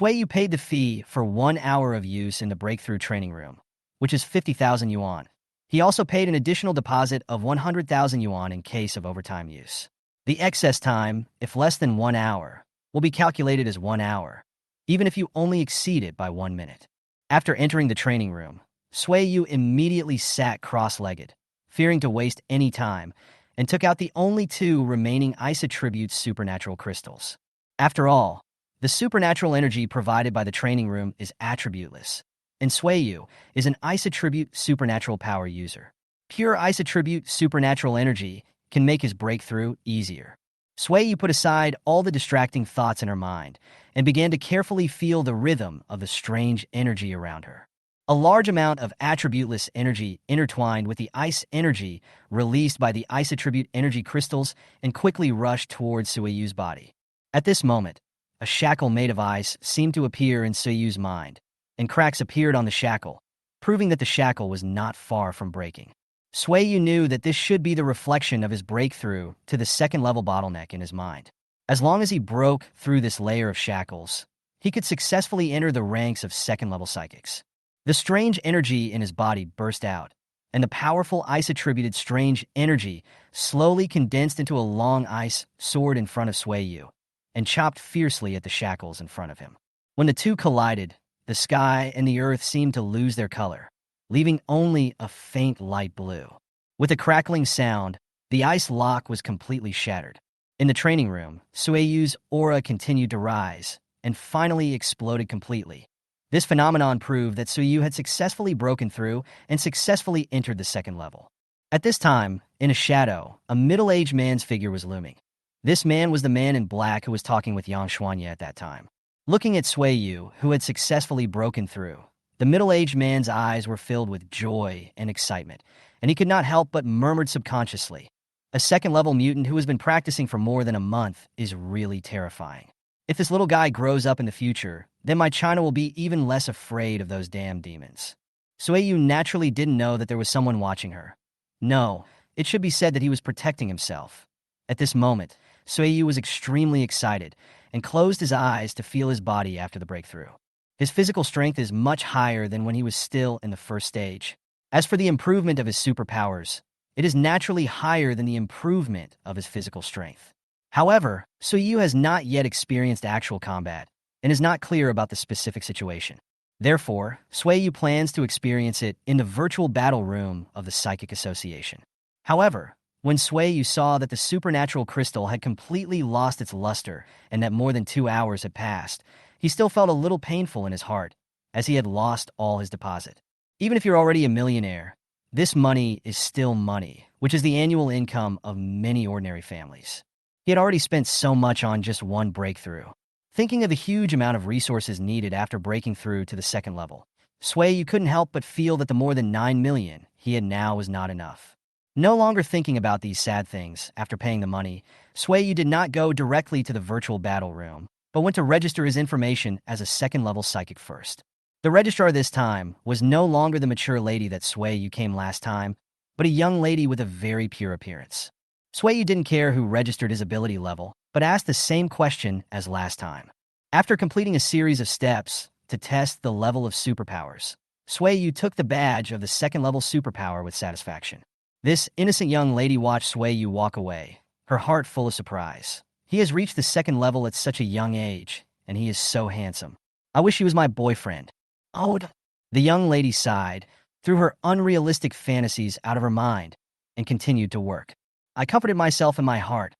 Yu paid the fee for 1 hour of use in the Breakthrough Training Room, which is 50,000 yuan. He also paid an additional deposit of 100,000 yuan in case of overtime use. The excess time, if less than 1 hour, will be calculated as 1 hour, even if you only exceed it by 1 minute. After entering the training room, Yu immediately sat cross-legged, fearing to waste any time, and took out the only 2 remaining Ice Attribute supernatural crystals. After all, the supernatural energy provided by the training room is attributeless, and Yu is an Ice Attribute supernatural power user. Pure Ice Attribute supernatural energy can make his breakthrough easier. Yu put aside all the distracting thoughts in her mind and began to carefully feel the rhythm of the strange energy around her. A large amount of attributeless energy intertwined with the ice energy released by the Ice Attribute energy crystals and quickly rushed towards Yu's body. At this moment, a shackle made of ice seemed to appear in Yu's mind, and cracks appeared on the shackle, proving that the shackle was not far from breaking. Yu knew that this should be the reflection of his breakthrough to the second-level bottleneck in his mind. As long as he broke through this layer of shackles, he could successfully enter the ranks of second-level psychics. The strange energy in his body burst out, and the powerful ice-attributed strange energy slowly condensed into a long ice sword in front of Yu. and chopped fiercely at the shackles in front of him. When the two collided, the sky and the earth seemed to lose their color, leaving only a faint light blue. With a crackling sound, the ice lock was completely shattered. In the training room, Sueyu's aura continued to rise, and finally exploded completely. This phenomenon proved that Sueyu had successfully broken through and successfully entered the second level. At this time, in a shadow, a middle-aged man's figure was looming. This man was the man in black who was talking with Yang Xuanya at that time. Looking at Sueyu, who had successfully broken through, the middle-aged man's eyes were filled with joy and excitement, and he could not help but murmured subconsciously, "A second-level mutant who has been practicing for more than a month is really terrifying. If this little guy grows up in the future, then my China will be even less afraid of those damn demons." Sueyu naturally didn't know that there was someone watching her. No, it should be said that he was protecting himself. At this moment, Sueyu was extremely excited and closed his eyes to feel his body after the breakthrough. His physical strength is much higher than when he was still in the first stage. As for the improvement of his superpowers, it is naturally higher than the improvement of his physical strength. However, Sueyu has not yet experienced actual combat and is not clear about the specific situation. Therefore, Sueyu plans to experience it in the virtual battle room of the Psychic Association. However, when Sueyu saw that the supernatural crystal had completely lost its luster and that more than 2 hours had passed, he still felt a little painful in his heart, as he had lost all his deposit. Even if you're already a millionaire, this money is still money, which is the annual income of many ordinary families. He had already spent so much on just one breakthrough. Thinking of the huge amount of resources needed after breaking through to the second level, Sueyu couldn't help but feel that the more than 9 million he had now was not enough. No longer thinking about these sad things after paying the money, Sueyu did not go directly to the virtual battle room, but went to register his information as a second-level psychic first. The registrar this time was no longer the mature lady that Sueyu came last time, but a young lady with a very pure appearance. Sueyu didn't care who registered his ability level, but asked the same question as last time. After completing a series of steps to test the level of superpowers, Sueyu took the badge of the second-level superpower with satisfaction. This innocent young lady watched Sueyu walk away, her heart full of surprise. He has reached the second level at such a young age, and he is so handsome. I wish he was my boyfriend. Oh, the young lady sighed, threw her unrealistic fantasies out of her mind, and continued to work. I comforted myself in my heart.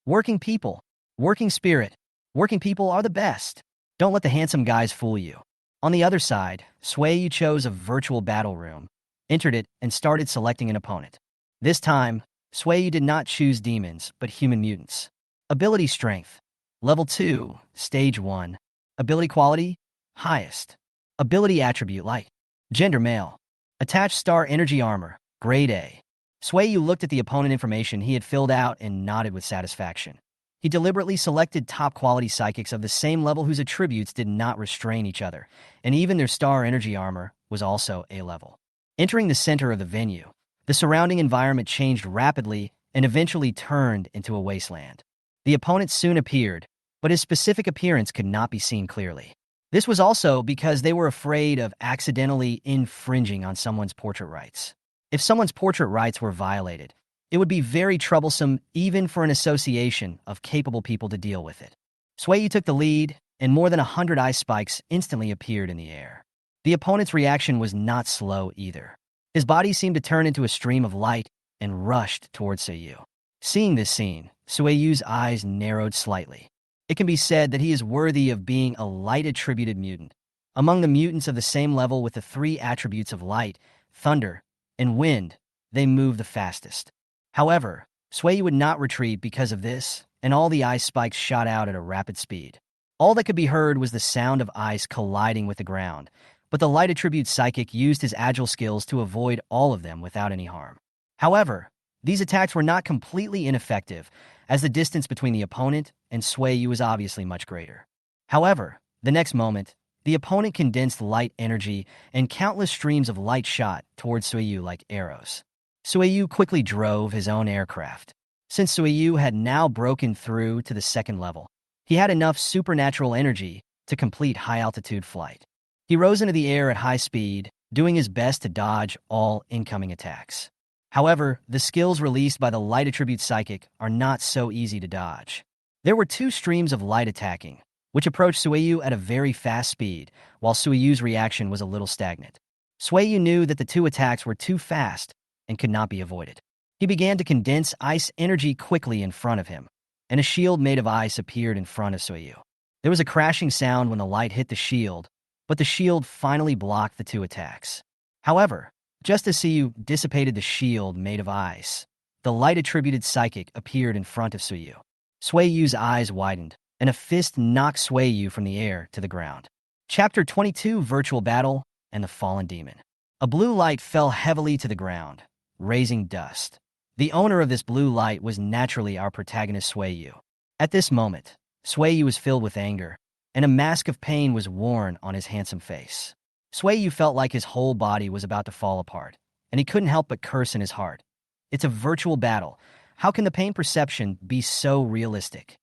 Working people, working spirit, working people are the best. Don't let the handsome guys fool you. On the other side, Sueyu chose a virtual battle room, entered it, and started selecting an opponent. This time, Sueyu did not choose demons, but human mutants. Ability strength, level 2, stage 1. Ability quality, highest. Ability attribute light. Gender male. Attached star energy armor, grade A. Sueyu looked at the opponent information he had filled out and nodded with satisfaction. He deliberately selected top-quality psychics of the same level whose attributes did not restrain each other, and even their star energy armor was also A level. Entering the center of the venue, the surrounding environment changed rapidly and eventually turned into a wasteland. The opponent soon appeared, but his specific appearance could not be seen clearly. This was also because they were afraid of accidentally infringing on someone's portrait rights. If someone's portrait rights were violated, it would be very troublesome even for an association of capable people to deal with it. Sueyu took the lead, and more than 100 ice spikes instantly appeared in the air. The opponent's reaction was not slow either. His body seemed to turn into a stream of light and rushed towards Sueyu. Seeing this scene, Sueyu's eyes narrowed slightly. It can be said that he is worthy of being a light-attributed mutant. Among the mutants of the same level with the 3 attributes of light, thunder, and wind, they move the fastest. However, Sueyu would not retreat because of this, and all the ice spikes shot out at a rapid speed. All that could be heard was the sound of ice colliding with the ground, but the light attribute psychic used his agile skills to avoid all of them without any harm. However, these attacks were not completely ineffective, as the distance between the opponent and Sueyu was obviously much greater. However, the next moment, the opponent condensed light energy and countless streams of light shot towards Sueyu like arrows. Sueyu quickly drove his own aircraft. Since Sueyu had now broken through to the second level, he had enough supernatural energy to complete high-altitude flight. He rose into the air at high speed, doing his best to dodge all incoming attacks. However, the skills released by the light attribute psychic are not so easy to dodge. There were two streams of light attacking, which approached Sueyu at a very fast speed, while Sueyu's reaction was a little stagnant. Sueyu knew that the two attacks were too fast and could not be avoided. He began to condense ice energy quickly in front of him, and a shield made of ice appeared in front of Sueyu. There was a crashing sound when the light hit the shield, but the shield finally blocked the two attacks. However, just as Sueyu dissipated the shield made of ice, the light-attributed psychic appeared in front of Sueyu. Sueyu's eyes widened, and a fist knocked Sueyu from the air to the ground. Chapter 22: Virtual Battle and the Fallen Demon. A blue light fell heavily to the ground, raising dust. The owner of this blue light was naturally our protagonist Sueyu. At this moment, Sueyu was filled with anger, and a mask of pain was worn on his handsome face. Sueyu felt like his whole body was about to fall apart, and he couldn't help but curse in his heart. It's a virtual battle. How can the pain perception be so realistic?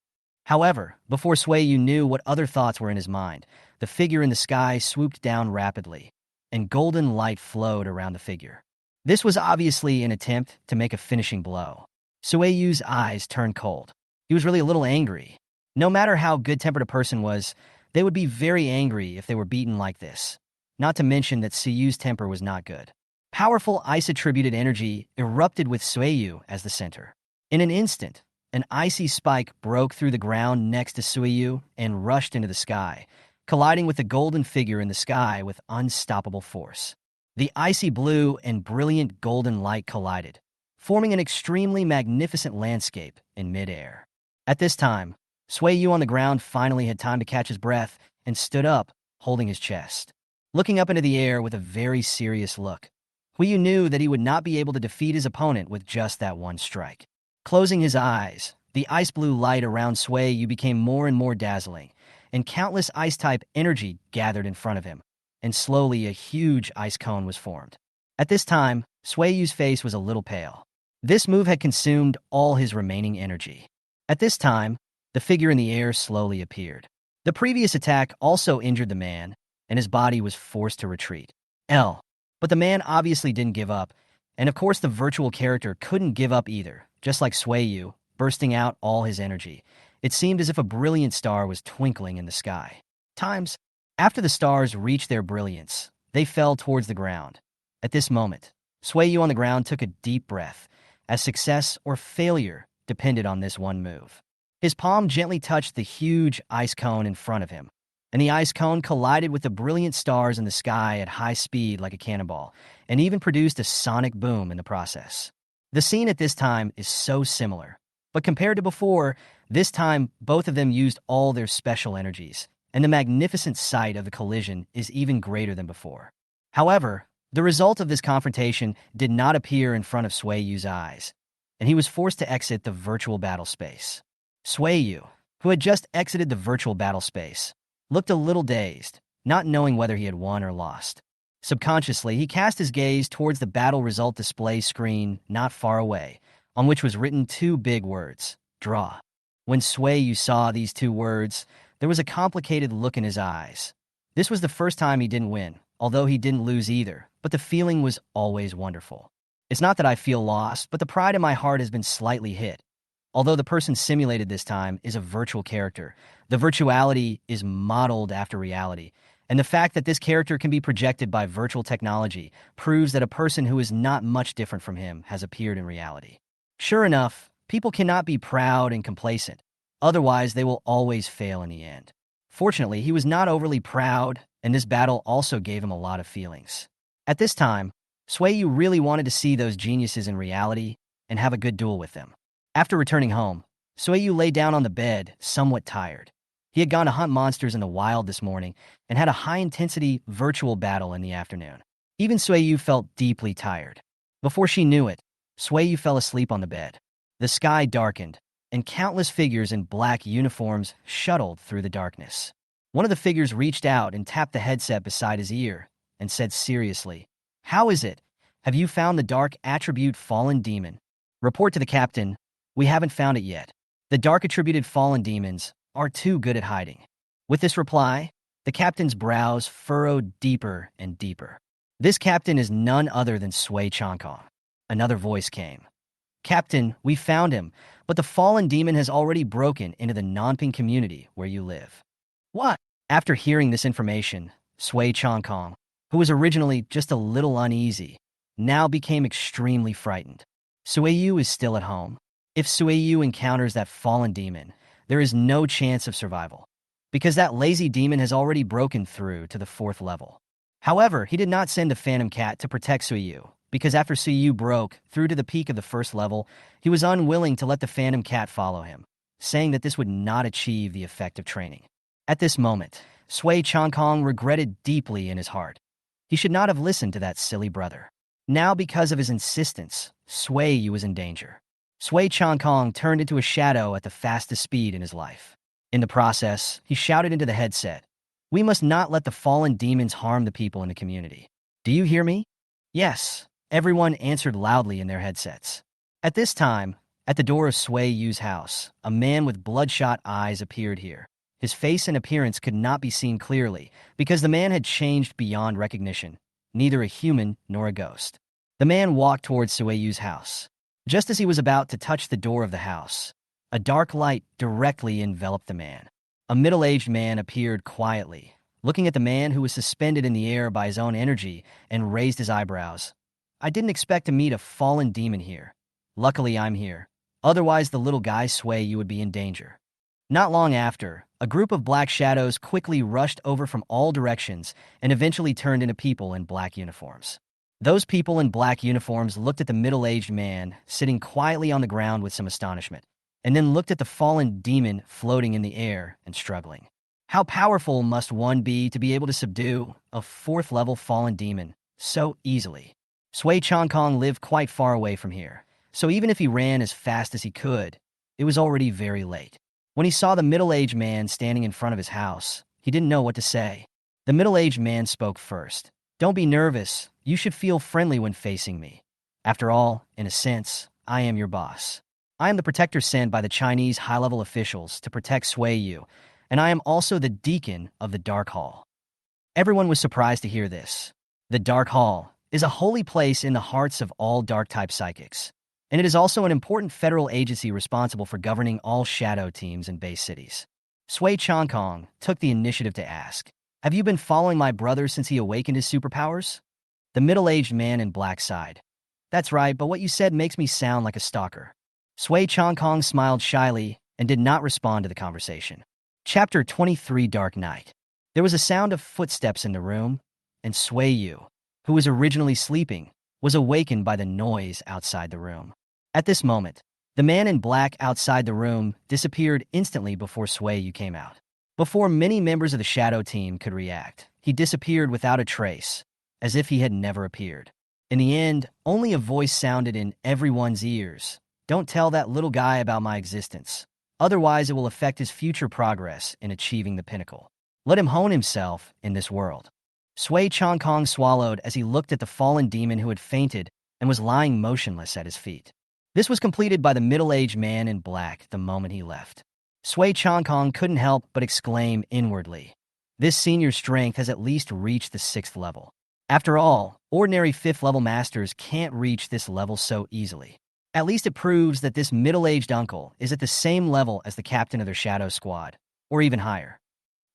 However, before Sueyu knew what other thoughts were in his mind, the figure in the sky swooped down rapidly, and golden light flowed around the figure. This was obviously an attempt to make a finishing blow. Sueyu's eyes turned cold. He was really a little angry. No matter how good-tempered a person was, they would be very angry if they were beaten like this. Not to mention that Sueyu's temper was not good. Powerful ice-attributed energy erupted with Sueyu as the center. In an instant, an icy spike broke through the ground next to Sueyu and rushed into the sky, colliding with the golden figure in the sky with unstoppable force. The icy blue and brilliant golden light collided, forming an extremely magnificent landscape in midair. At this time, Sueyu on the ground finally had time to catch his breath and stood up, holding his chest. Looking up into the air with a very serious look, Sueyu knew that he would not be able to defeat his opponent with just that one strike. Closing his eyes, the ice blue light around Sueyu became more and more dazzling, and countless ice-type energy gathered in front of him, and slowly a huge ice cone was formed. At this time, Sueyu's face was a little pale. This move had consumed all his remaining energy. At this time, the figure in the air slowly appeared. The previous attack also injured the man, and his body was forced to retreat. But the man obviously didn't give up, and of course the virtual character couldn't give up either, just like Sueyu, bursting out all his energy. It seemed as if a brilliant star was twinkling in the sky. After the stars reached their brilliance, they fell towards the ground. At this moment, Sueyu on the ground took a deep breath, as success or failure depended on this one move. His palm gently touched the huge ice cone in front of him, and the ice cone collided with the brilliant stars in the sky at high speed like a cannonball, and even produced a sonic boom in the process. The scene at this time is so similar, but compared to before, this time both of them used all their special energies, and the magnificent sight of the collision is even greater than before. However, the result of this confrontation did not appear in front of Sueyu's eyes, and he was forced to exit the virtual battle space. Sueyu, who had just exited the virtual battle space, looked a little dazed, not knowing whether he had won or lost. Subconsciously, he cast his gaze towards the battle result display screen not far away, on which was written two big words, "Draw." When Sueyu saw these two words, there was a complicated look in his eyes. This was the first time he didn't win, although he didn't lose either, but the feeling was always wonderful. It's not that I feel lost, but the pride in my heart has been slightly hit. Although the person simulated this time is a virtual character, the virtuality is modeled after reality, and the fact that this character can be projected by virtual technology proves that a person who is not much different from him has appeared in reality. Sure enough, people cannot be proud and complacent, otherwise they will always fail in the end. Fortunately, he was not overly proud, and this battle also gave him a lot of feelings. At this time, Sueyu really wanted to see those geniuses in reality and have a good duel with them. After returning home, Sueyu lay down on the bed, somewhat tired. He had gone to hunt monsters in the wild this morning and had a high-intensity virtual battle in the afternoon. Even Sueyu felt deeply tired. Before she knew it, Sueyu fell asleep on the bed. The sky darkened, and countless figures in black uniforms shuttled through the darkness. One of the figures reached out and tapped the headset beside his ear and said seriously, "How is it? Have you found the dark attribute fallen demon?" Report to the captain, "We haven't found it yet. The dark attributed fallen demons are too good at hiding." With this reply, the captain's brows furrowed deeper and deeper. This captain is none other than Sui Chankong. Another voice came. "Captain, we found him, but the fallen demon has already broken into the Nanping community where you live." "What?" After hearing this information, Sui Chongkong, who was originally just a little uneasy, now became extremely frightened. Suiyu is still at home. If Suiyu encounters that fallen demon, there is no chance of survival, because that lazy demon has already broken through to the 4th level. However, he did not send a phantom cat to protect Suiyu, because after Suiyu broke through to the peak of the 1st level, he was unwilling to let the phantom cat follow him, saying that this would not achieve the effect of training. At this moment, Sui Chongkong regretted deeply in his heart. He should not have listened to that silly brother. Now, because of his insistence, Suiyu was in danger. Sui Chongkong turned into a shadow at the fastest speed in his life. In the process, he shouted into the headset, "We must not let the fallen demons harm the people in the community. Do you hear me?" "Yes," everyone answered loudly in their headsets. At this time, at the door of Sui Yu's house, a man with bloodshot eyes appeared here. His face and appearance could not be seen clearly because the man had changed beyond recognition, neither a human nor a ghost. The man walked towards Sui Yu's house. Just as he was about to touch the door of the house, a dark light directly enveloped the man. A middle-aged man appeared quietly, looking at the man who was suspended in the air by his own energy, and raised his eyebrows. "I didn't expect to meet a fallen demon here. Luckily, I'm here. Otherwise, the little guy Suiyu would be in danger." Not long after, a group of black shadows quickly rushed over from all directions and eventually turned into people in black uniforms. Those people in black uniforms looked at the middle-aged man sitting quietly on the ground with some astonishment, and then looked at the fallen demon floating in the air and struggling. How powerful must one be to be able to subdue a 4th-level fallen demon so easily? Sui Chongkong lived quite far away from here, so even if he ran as fast as he could, it was already very late. When he saw the middle-aged man standing in front of his house, he didn't know what to say. The middle-aged man spoke first. "Don't be nervous. You should feel friendly when facing me. After all, in a sense, I am your boss. I am the protector sent by the Chinese high-level officials to protect Suiyu, and I am also the deacon of the Dark Hall." Everyone was surprised to hear this. The Dark Hall is a holy place in the hearts of all Dark-type psychics, and it is also an important federal agency responsible for governing all shadow teams in base cities. Sui Chongkong took the initiative to ask, "Have you been following my brother since he awakened his superpowers?" The middle-aged man in black sighed. "That's right, but what you said makes me sound like a stalker." Sui Chongkong smiled shyly and did not respond to the conversation. Chapter 23, Dark Night. There was a sound of footsteps in the room, and Suiyu, who was originally sleeping, was awakened by the noise outside the room. At this moment, the man in black outside the room disappeared instantly before Suiyu came out. Before many members of the shadow team could react, he disappeared without a trace, as if he had never appeared. In the end, only a voice sounded in everyone's ears. "Don't tell that little guy about my existence. Otherwise, it will affect his future progress in achieving the pinnacle. Let him hone himself in this world." Sui Chongkong swallowed as he looked at the fallen demon who had fainted and was lying motionless at his feet. This was completed by the middle-aged man in black the moment he left. Sui Chongkong couldn't help but exclaim inwardly, "This senior strength has at least reached the 6th level. After all, ordinary 5th-level masters can't reach this level so easily. At least it proves that this middle-aged uncle is at the same level as the captain of their shadow squad, or even higher."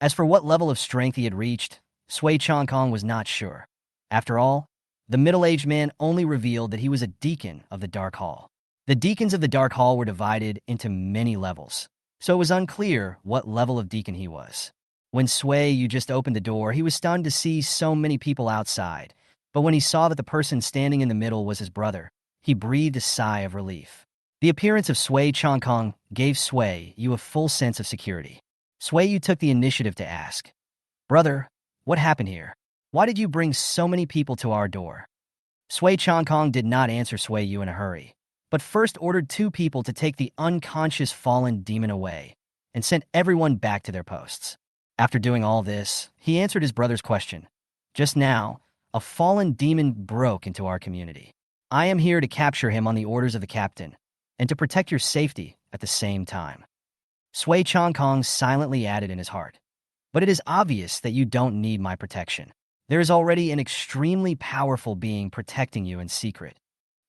As for what level of strength he had reached, Sui Chongkong was not sure. After all, the middle-aged man only revealed that he was a deacon of the Dark Hall. The deacons of the Dark Hall were divided into many levels, so it was unclear what level of deacon he was. When Suiyu just opened the door, he was stunned to see so many people outside, but when he saw that the person standing in the middle was his brother, he breathed a sigh of relief. The appearance of Sui Chongkong gave Suiyu a full sense of security. Suiyu took the initiative to ask, "Brother, what happened here? Why did you bring so many people to our door?" Sui Chongkong did not answer Suiyu in a hurry, but first ordered 2 people to take the unconscious fallen demon away and sent everyone back to their posts. After doing all this, he answered his brother's question. "Just now, a fallen demon broke into our community. I am here to capture him on the orders of the captain and to protect your safety at the same time." Sui Chongkong silently added in his heart, "But it is obvious that you don't need my protection. There is already an extremely powerful being protecting you in secret."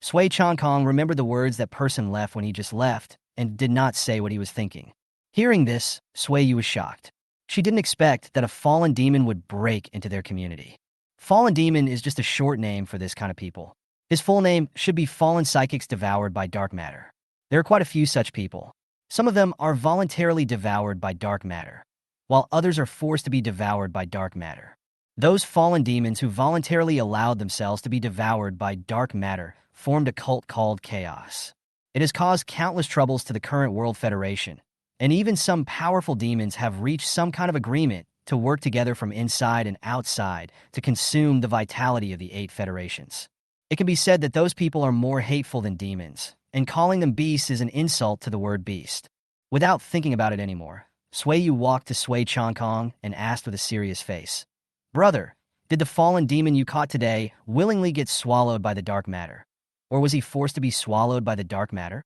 Sui Changkong remembered the words that person left when he just left and did not say what he was thinking. Hearing this, Sui Yu was shocked. She didn't expect that a fallen demon would break into their community. Fallen demon is just a short name for this kind of people. His full name should be fallen psychics devoured by dark matter. There are quite a few such people. Some of them are voluntarily devoured by dark matter, while others are forced to be devoured by dark matter. Those fallen demons who voluntarily allowed themselves to be devoured by dark matter formed a cult called Chaos. It has caused countless troubles to the current World Federation, and even some powerful demons have reached some kind of agreement to work together from inside and outside to consume the vitality of the 8 federations. It can be said that those people are more hateful than demons, and calling them beasts is an insult to the word beast. Without thinking about it anymore, Sui Yu walked to Sui Changkong and asked with a serious face, "Brother, did the fallen demon you caught today willingly get swallowed by the dark matter? Or was he forced to be swallowed by the dark matter?"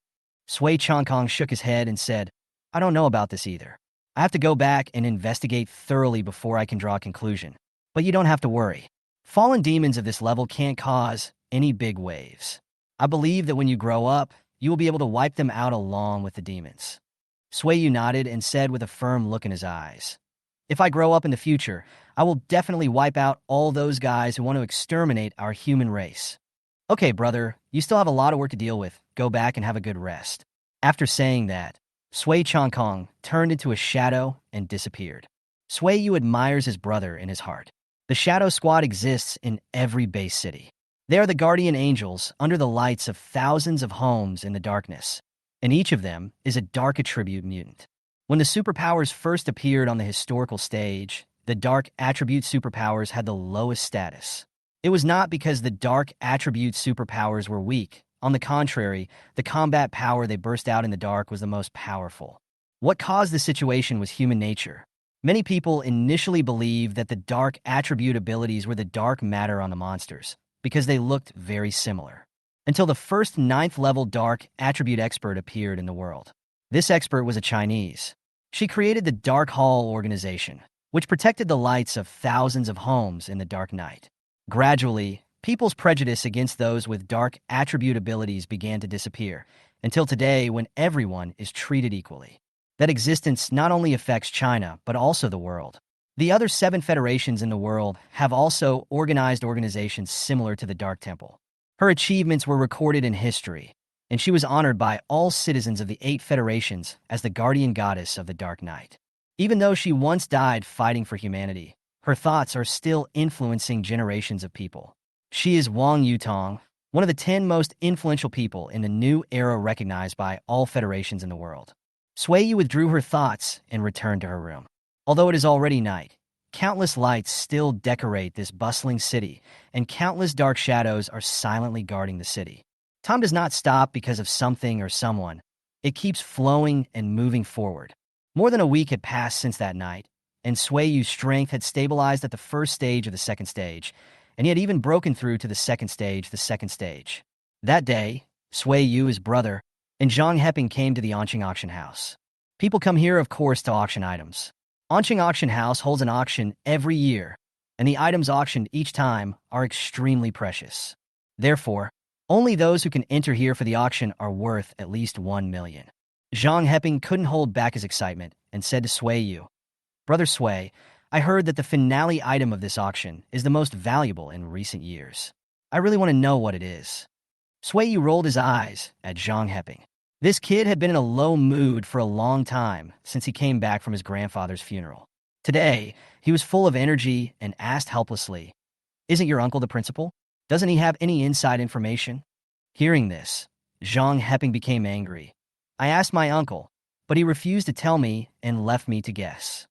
Sui Changkong shook his head and said, "I don't know about this either. I have to go back and investigate thoroughly before I can draw a conclusion. But you don't have to worry. Fallen demons of this level can't cause any big waves. I believe that when you grow up, you will be able to wipe them out along with the demons." Sui Yu nodded and said with a firm look in his eyes, "If I grow up in the future, I will definitely wipe out all those guys who want to exterminate our human race." "Okay, brother, you still have a lot of work to deal with. Go back and have a good rest." After saying that, Sui Changkong turned into a shadow and disappeared. Sui Yu admires his brother in his heart. The Shadow Squad exists in every base city. They are the guardian angels under the lights of thousands of homes in the darkness, and each of them is a dark attribute mutant. When the superpowers first appeared on the historical stage, the dark attribute superpowers had the lowest status. It was not because the dark attribute superpowers were weak. On the contrary, the combat power they burst out in the dark was the most powerful. What caused the situation was human nature. Many people initially believed that the dark attribute abilities were the dark matter on the monsters, because they looked very similar. Until the first 9th level dark attribute expert appeared in the world. This expert was a Chinese. She created the Dark Hall organization, which protected the lights of thousands of homes in the dark night. Gradually, people's prejudice against those with dark attribute abilities began to disappear, until today when everyone is treated equally. That existence not only affects China, but also the world. The other 7 federations in the world have also organized organizations similar to the Dark Temple. Her achievements were recorded in history, and she was honored by all citizens of the 8 federations as the guardian goddess of the Dark Night. Even though she once died fighting for humanity, her thoughts are still influencing generations of people. She is Wang Yutong, one of the 10 most influential people in the new era recognized by all federations in the world. Sui Yu withdrew her thoughts and returned to her room. Although it is already night, countless lights still decorate this bustling city, and countless dark shadows are silently guarding the city. Time does not stop because of something or someone. It keeps flowing and moving forward. More than a week had passed since that night, and Sui Yu's strength had stabilized at the first stage of the second stage, and he had even broken through to the second stage. That day, Sui Yu, his brother, and Zhang Heping came to the Anqing auction house. People come here, of course, to auction items. Anqing auction house holds an auction every year, and the items auctioned each time are extremely precious. Therefore, only those who can enter here for the auction are worth at least 1 million. Zhang Heping couldn't hold back his excitement and said to Sui Yu, "Brother Sui, I heard that the finale item of this auction is the most valuable in recent years. I really want to know what it is." Sui Yu rolled his eyes at Zhang Heping. This kid had been in a low mood for a long time since he came back from his grandfather's funeral. Today, he was full of energy and asked helplessly, "Isn't your uncle the principal? Doesn't he have any inside information?" Hearing this, Zhang Heping became angry. "I asked my uncle, but he refused to tell me and left me to guess."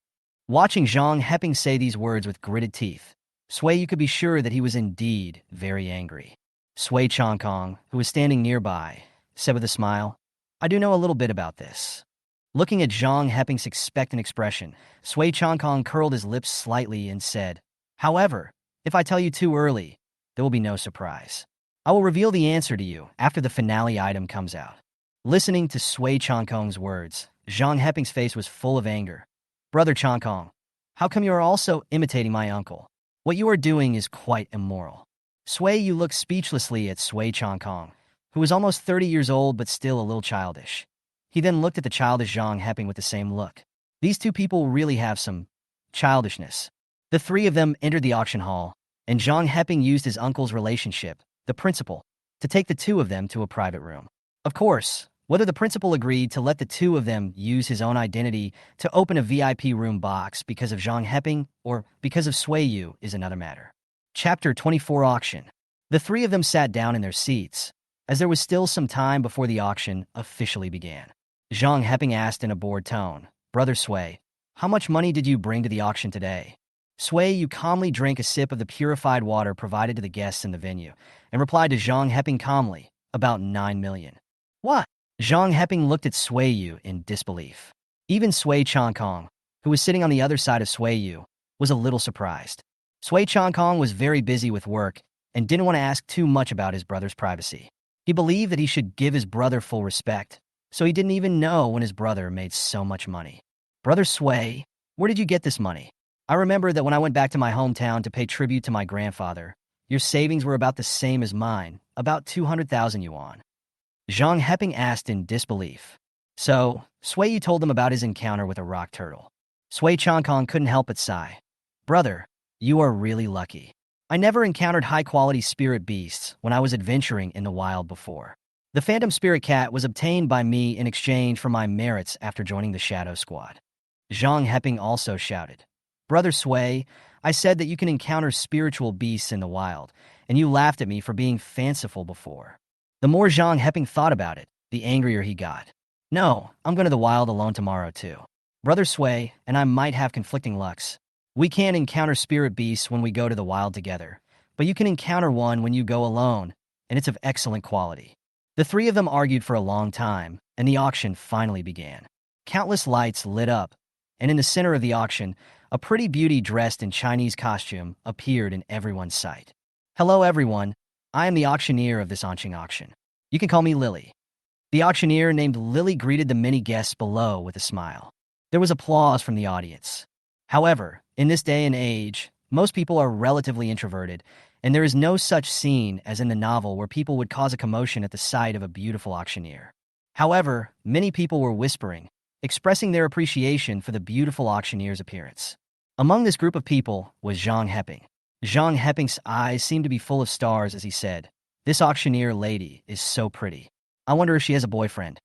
Watching Zhang Heping say these words with gritted teeth, Sui Yu could be sure that he was indeed very angry. Sui Changkong, who was standing nearby, said with a smile, "I do know a little bit about this." Looking at Zhang Heping's expectant expression, Sui Changkong curled his lips slightly and said, "However, if I tell you too early, there will be no surprise. I will reveal the answer to you after the finale item comes out." Listening to Sui Changkong's words, Zhang Heping's face was full of anger. "Brother Changkong, how come you are also imitating my uncle? What you are doing is quite immoral." Sui Yu looked speechlessly at Sui Changkong, who was almost 30 years old but still a little childish. He then looked at the childish Zhang Heping with the same look. These two people really have some childishness. The three of them entered the auction hall, and Zhang Heping used his uncle's relationship, the principal, to take the two of them to a private room. Of course, whether the principal agreed to let the two of them use his own identity to open a VIP room box because of Zhang Heping or because of Sui Yu is another matter. Chapter 24 Auction. The three of them sat down in their seats, as there was still some time before the auction officially began. Zhang Heping asked in a bored tone, "Brother Sui, how much money did you bring to the auction today?" Sui Yu calmly drank a sip of the purified water provided to the guests in the venue and replied to Zhang Heping calmly, "About 9 million. What? Zhang Heping looked at Sui Yu in disbelief. Even Sui Changkong, who was sitting on the other side of Sui Yu, was a little surprised. Sui Changkong was very busy with work and didn't want to ask too much about his brother's privacy. He believed that he should give his brother full respect, so he didn't even know when his brother made so much money. "Brother Sui, where did you get this money? I remember that when I went back to my hometown to pay tribute to my grandfather, your savings were about the same as mine, about 200,000 yuan. Zhang Heping asked in disbelief. So, Sui Yu told them about his encounter with a rock turtle. Sui Changkong couldn't help but sigh. "Brother, you are really lucky. I never encountered high-quality spirit beasts when I was adventuring in the wild before. The Phantom Spirit Cat was obtained by me in exchange for my merits after joining the Shadow Squad." Zhang Heping also shouted. "Brother Sui, I said that you can encounter spiritual beasts in the wild, and you laughed at me for being fanciful before." The more Zhang Heping thought about it, the angrier he got. "No, I'm going to the wild alone tomorrow too. Brother Sui and I might have conflicting lucks. We can't encounter spirit beasts when we go to the wild together, but you can encounter one when you go alone, and it's of excellent quality." The three of them argued for a long time, and the auction finally began. Countless lights lit up, and in the center of the auction, a pretty beauty dressed in Chinese costume appeared in everyone's sight. "Hello everyone, I am the auctioneer of this auction. You can call me Lily." The auctioneer named Lily greeted the many guests below with a smile. There was applause from the audience. However, in this day and age, most people are relatively introverted, and there is no such scene as in the novel where people would cause a commotion at the sight of a beautiful auctioneer. However, many people were whispering, expressing their appreciation for the beautiful auctioneer's appearance. Among this group of people was Zhang Heping. Zhang Heping's eyes seemed to be full of stars as he said, "This auctioneer lady is so pretty. I wonder if she has a boyfriend."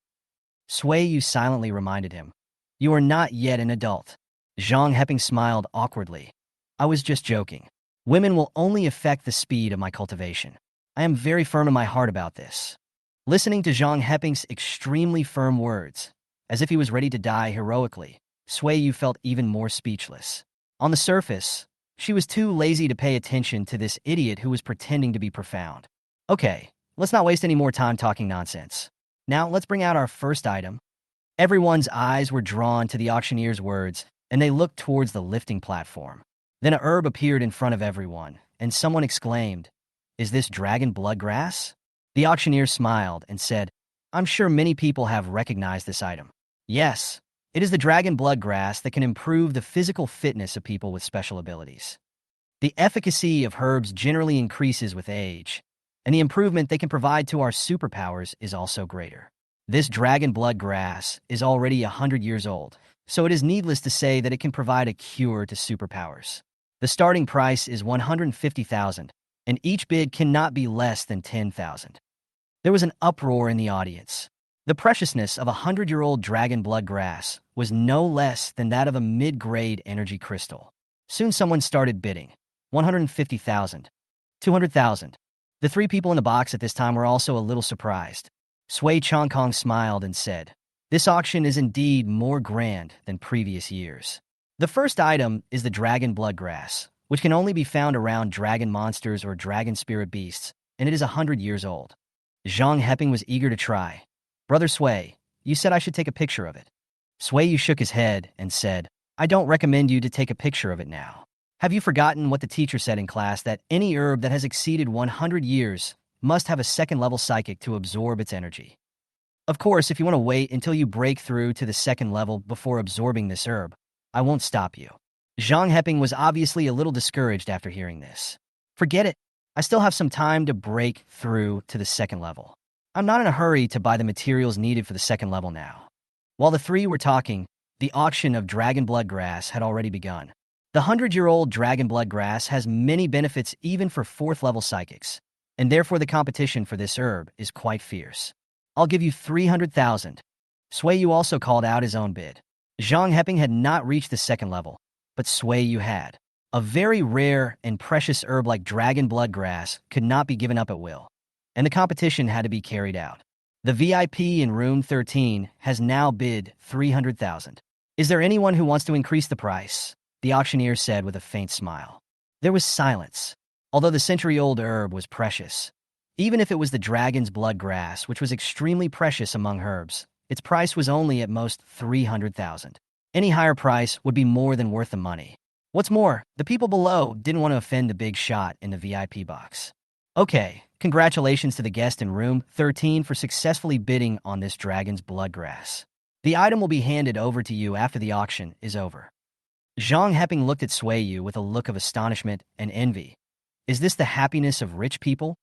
Sui Yu silently reminded him, "You are not yet an adult." Zhang Heping smiled awkwardly. "I was just joking. Women will only affect the speed of my cultivation. I am very firm in my heart about this." Listening to Zhang Heping's extremely firm words, as if he was ready to die heroically, Sui Yu felt even more speechless. On the surface, she was too lazy to pay attention to this idiot who was pretending to be profound. "Okay, let's not waste any more time talking nonsense. Now let's bring out our first item." Everyone's eyes were drawn to the auctioneer's words, and they looked towards the lifting platform. Then a herb appeared in front of everyone, and someone exclaimed, "Is this dragon blood grass?" The auctioneer smiled and said, "I'm sure many people have recognized this item. Yes, it is the dragon blood grass that can improve the physical fitness of people with special abilities. The efficacy of herbs generally increases with age, and the improvement they can provide to our superpowers is also greater. This dragon blood grass is already 100 years old, so it is needless to say that it can provide a cure to superpowers. The starting price is 150,000, and each bid cannot be less than 10,000. There was an uproar in the audience. The preciousness of a 100-year-old dragon blood grass was no less than that of a mid-grade energy crystal. Soon someone started bidding. 150,000. 200,000. The three people in the box at this time were also a little surprised. Sui Changkong smiled and said, "This auction is indeed more grand than previous years." The first item is the dragon blood grass, which can only be found around dragon monsters or dragon spirit beasts, and it is 100 years old. Zhang Heping was eager to try. "Brother Sui, you said I should take a picture of it." Sui Yu shook his head and said, "I don't recommend you to take a picture of it now. Have you forgotten what the teacher said in class that any herb that has exceeded 100 years must have a second-level psychic to absorb its energy? Of course, if you want to wait until you break through to the second level before absorbing this herb, I won't stop you." Zhang Heping was obviously a little discouraged after hearing this. "Forget it. I still have some time to break through to the second level. I'm not in a hurry to buy the materials needed for the second level now. While the three were talking, the auction of dragon blood grass had already begun. The 100-year-old dragon blood grass has many benefits even for 4th level psychics, and therefore the competition for this herb is quite fierce. I'll give you 300,000. Sui Yu also called out his own bid. Zhang Heping had not reached the second level, but Sui Yu had. A very rare and precious herb like dragon blood grass could not be given up at will, and the competition had to be carried out. The VIP in room 13 has now bid 300,000. Is there anyone who wants to increase the price? The auctioneer said with a faint smile. There was silence. Although the century-old herb was precious, even if it was the dragon's blood grass, which was extremely precious among herbs, its price was only at most 300,000. Any higher price would be more than worth the money. What's more, the people below didn't want to offend the big shot in the VIP box. Okay, congratulations to the guest in room 13 for successfully bidding on this dragon's blood grass. The item will be handed over to you after the auction is over. Zhang Heping looked at Sui Yu with a look of astonishment and envy. Is this the happiness of rich people?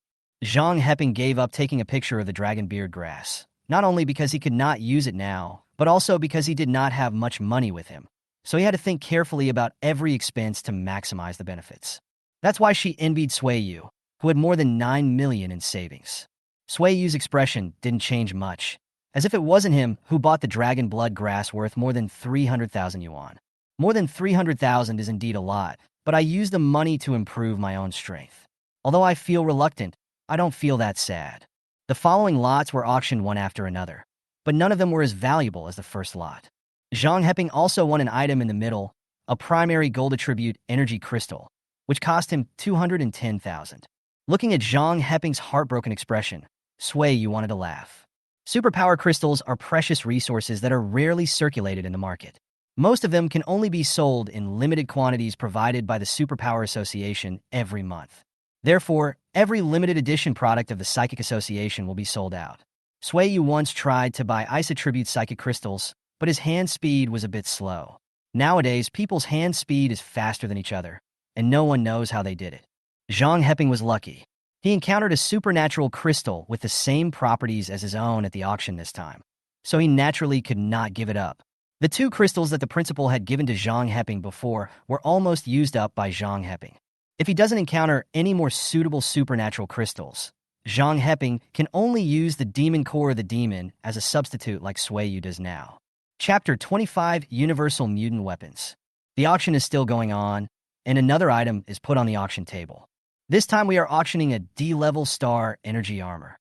Zhang Heping gave up taking a picture of the dragon beard grass, not only because he could not use it now, but also because he did not have much money with him, so he had to think carefully about every expense to maximize the benefits. That's why she envied Sui Yu, who had more than 9 million in savings. Sui Yu's expression didn't change much, as if it wasn't him who bought the dragon blood grass worth more than 300,000 yuan. More than 300,000 is indeed a lot, but I use the money to improve my own strength. Although I feel reluctant, I don't feel that sad. The following lots were auctioned one after another, but none of them were as valuable as the first lot. Zhang Heping also won an item in the middle, a primary gold attribute energy crystal, which cost him 210,000. Looking at Zhang Heping's heartbroken expression, Sui Yu wanted to laugh. Superpower crystals are precious resources that are rarely circulated in the market. Most of them can only be sold in limited quantities provided by the Superpower Association every month. Therefore, every limited edition product of the Psychic Association will be sold out. Sui Yu once tried to buy Ice Attribute Psychic Crystals, but his hand speed was a bit slow. Nowadays, people's hand speed is faster than each other, and no one knows how they did it. Zhang Heping was lucky. He encountered a supernatural crystal with the same properties as his own at the auction this time, so he naturally could not give it up. The 2 crystals that the principal had given to Zhang Heping before were almost used up by Zhang Heping. If he doesn't encounter any more suitable supernatural crystals, Zhang Heping can only use the demon core of the demon as a substitute like Sui Yu does now. Chapter 25 Universal Mutant Weapons. The auction is still going on, and another item is put on the auction table. This time we are auctioning a D-level star energy armor.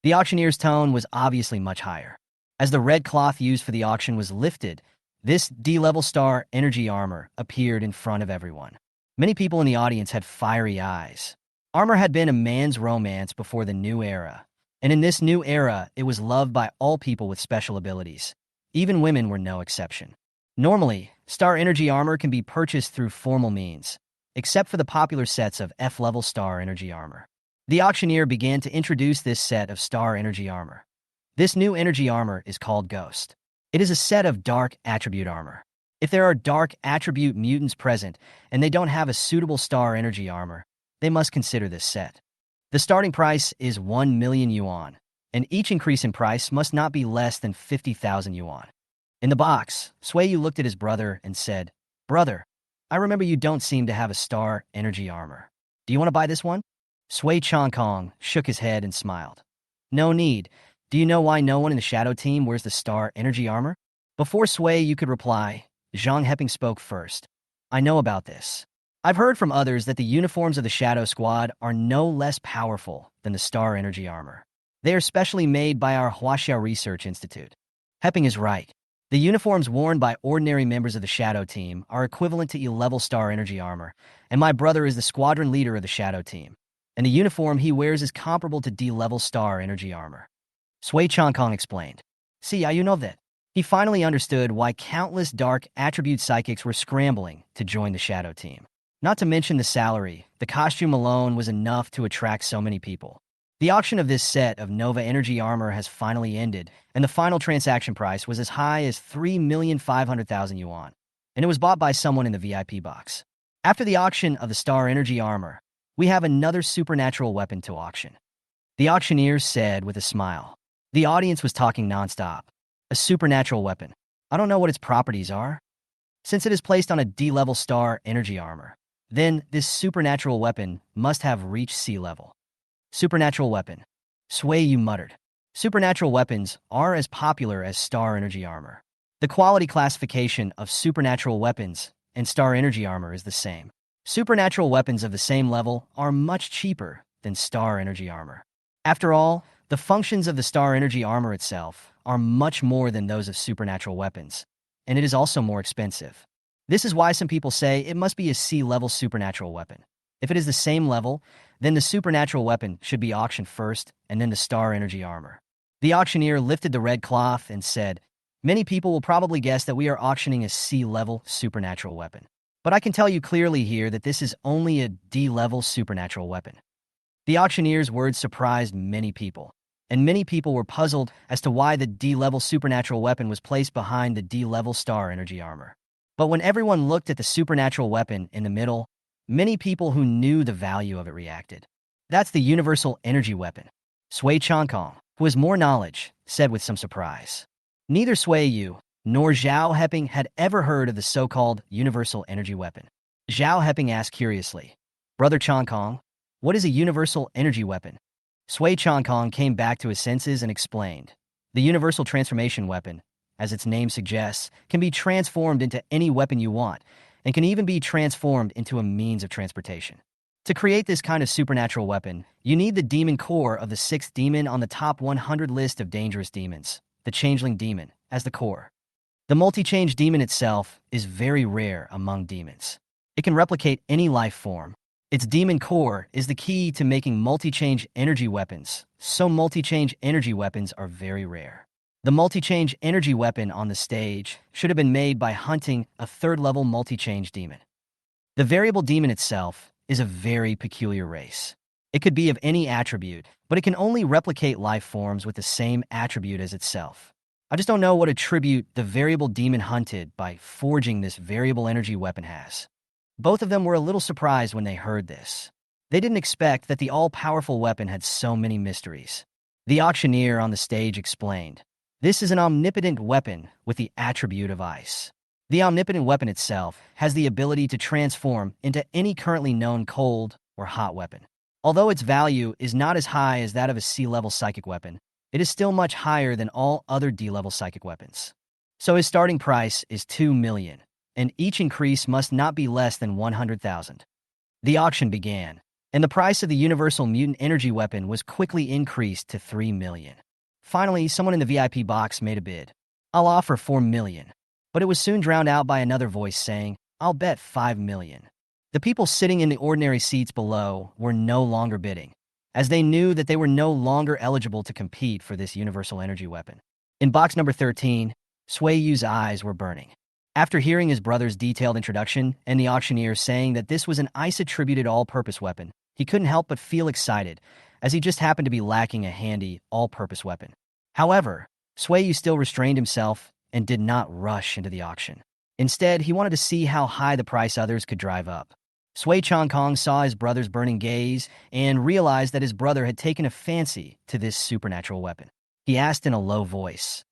The auctioneer's tone was obviously much higher. As the red cloth used for the auction was lifted, this D-level star energy armor appeared in front of everyone. Many people in the audience had fiery eyes. Armor had been a man's romance before the new era, and in this new era, it was loved by all people with special abilities. Even women were no exception. Normally, star energy armor can be purchased through formal means, except for the popular sets of F-level star energy armor. The auctioneer began to introduce this set of star energy armor. This new energy armor is called Ghost. It is a set of dark attribute armor. If there are dark attribute mutants present and they don't have a suitable star energy armor, they must consider this set. The starting price is 1 million yuan, and each increase in price must not be less than 50,000 yuan. In the box, Sui Yu looked at his brother and said, "Brother, I remember you don't seem to have a star energy armor. Do you want to buy this one?" Sui Changkong shook his head and smiled. "No need. Do you know why no one in the Shadow Team wears the star energy armor?" Before Sui Yu could reply, Zhang Heping spoke first. "I know about this. I've heard from others that the uniforms of the Shadow Squad are no less powerful than the star energy armor. They are specially made by our Huaxiao Research Institute." Heping is right. The uniforms worn by ordinary members of the Shadow Team are equivalent to E-level star energy armor, and my brother is the squadron leader of the Shadow Team, and the uniform he wears is comparable to D-level star energy armor. Sui Changkong explained. "See, you know that." He finally understood why countless dark attribute psychics were scrambling to join the Shadow Team. Not to mention the salary, the costume alone was enough to attract so many people. The auction of this set of Nova energy armor has finally ended, and the final transaction price was as high as 3,500,000 yuan, and it was bought by someone in the VIP box. After the auction of the star energy armor, we have another supernatural weapon to auction. The auctioneer said with a smile. The audience was talking nonstop. A supernatural weapon. I don't know what its properties are. Since it is placed on a D-level star energy armor, then this supernatural weapon must have reached sea level. Supernatural weapon. Sui Yu muttered. Supernatural weapons are as popular as star energy armor. The quality classification of supernatural weapons and star energy armor is the same. Supernatural weapons of the same level are much cheaper than star energy armor. After all, the functions of the star energy armor itself are much more than those of supernatural weapons, and it is also more expensive. This is why some people say it must be a C-level supernatural weapon. If it is the same level, then the supernatural weapon should be auctioned first and then the star energy armor. The auctioneer lifted the red cloth and said, "Many people will probably guess that we are auctioning a C-level supernatural weapon. But I can tell you clearly here that this is only a D-level supernatural weapon." The auctioneer's words surprised many people, and many people were puzzled as to why the D-level supernatural weapon was placed behind the D-level star energy armor. But when everyone looked at the supernatural weapon in the middle, many people who knew the value of it reacted. That's the universal energy weapon. Sui Changkong, who has more knowledge, said with some surprise. Neither Sui Yu nor Zhao Heping had ever heard of the so-called universal energy weapon. Zhao Heping asked curiously, "Brother Changkong, what is a universal energy weapon?" Sui Changkong came back to his senses and explained. The universal transformation weapon, as its name suggests, can be transformed into any weapon you want, and can even be transformed into a means of transportation. To create this kind of supernatural weapon, you need the demon core of the sixth demon on the top 100 list of dangerous demons, the changeling demon, as the core. The multi-change demon itself is very rare among demons. It can replicate any life form. Its demon core is the key to making multi-change energy weapons, so multi-change energy weapons are very rare. The multi-change energy weapon on the stage should have been made by hunting a third-level multi-change demon. The variable demon itself is a very peculiar race. It could be of any attribute, but it can only replicate life forms with the same attribute as itself. I just don't know what attribute the variable demon hunted by forging this variable energy weapon has. Both of them were a little surprised when they heard this. They didn't expect that the all-powerful weapon had so many mysteries. The auctioneer on the stage explained, "This is an omnipotent weapon with the attribute of ice. The omnipotent weapon itself has the ability to transform into any currently known cold or hot weapon. Although its value is not as high as that of a C-level psychic weapon, it is still much higher than all other D-level psychic weapons. So his starting price is 2 million, and each increase must not be less than 100,000. The auction began, and the price of the universal mutant energy weapon was quickly increased to 3 million. Finally, someone in the VIP box made a bid. "I'll offer 4 million. But it was soon drowned out by another voice saying, "I'll bet 5 million. The people sitting in the ordinary seats below were no longer bidding, as they knew that they were no longer eligible to compete for this universal energy weapon. In box number 13, Sui Yu's eyes were burning. After hearing his brother's detailed introduction and the auctioneer saying that this was an ice-attributed all-purpose weapon, he couldn't help but feel excited, as he just happened to be lacking a handy, all-purpose weapon. However, Sui Yu still restrained himself and did not rush into the auction. Instead, he wanted to see how high the price others could drive up. Sui Changkong saw his brother's burning gaze and realized that his brother had taken a fancy to this supernatural weapon. He asked in a low voice,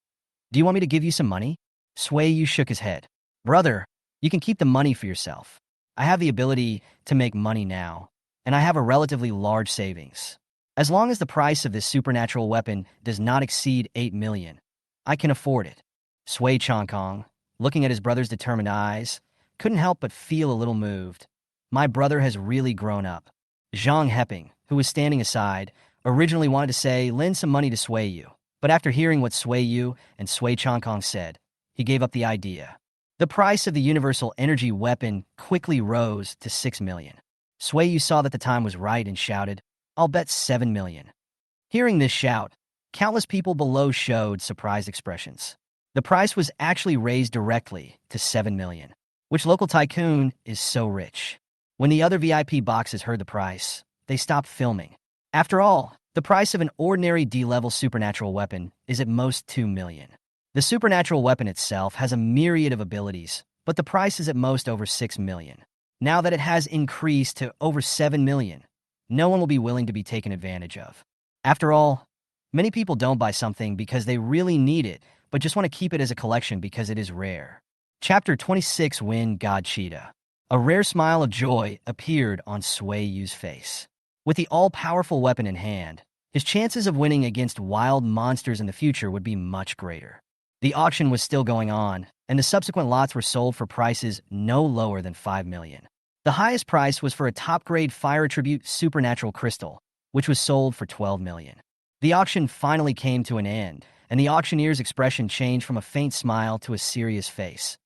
"Do you want me to give you some money?" Sui Yu shook his head. "Brother, you can keep the money for yourself. I have the ability to make money now, and I have a relatively large savings. As long as the price of this supernatural weapon does not exceed 8 million, I can afford it." Sui Changkong, looking at his brother's determined eyes, couldn't help but feel a little moved. My brother has really grown up. Zhang Heping, who was standing aside, originally wanted to say, "Lend some money to Sui Yu," but after hearing what Sui Yu and Sui Changkong said, he gave up the idea. The price of the universal energy weapon quickly rose to 6 million. Sui Yu saw that the time was right and shouted, "I'll bet 7 million. Hearing this shout, countless people below showed surprised expressions. The price was actually raised directly to 7 million, which local tycoon is so rich. When the other VIP boxes heard the price, they stopped filming. After all, the price of an ordinary D-level supernatural weapon is at most 2 million. The supernatural weapon itself has a myriad of abilities, but the price is at most over 6 million. Now that it has increased to over 7 million, no one will be willing to be taken advantage of. After all, many people don't buy something because they really need it, but just want to keep it as a collection because it is rare. Chapter 26 Wind God Cheetah. A rare smile of joy appeared on Sui Yu's face. With the all-powerful weapon in hand, his chances of winning against wild monsters in the future would be much greater. The auction was still going on, and the subsequent lots were sold for prices no lower than 5 million. The highest price was for a top-grade fire attribute supernatural crystal, which was sold for 12 million. The auction finally came to an end, and the auctioneer's expression changed from a faint smile to a serious face.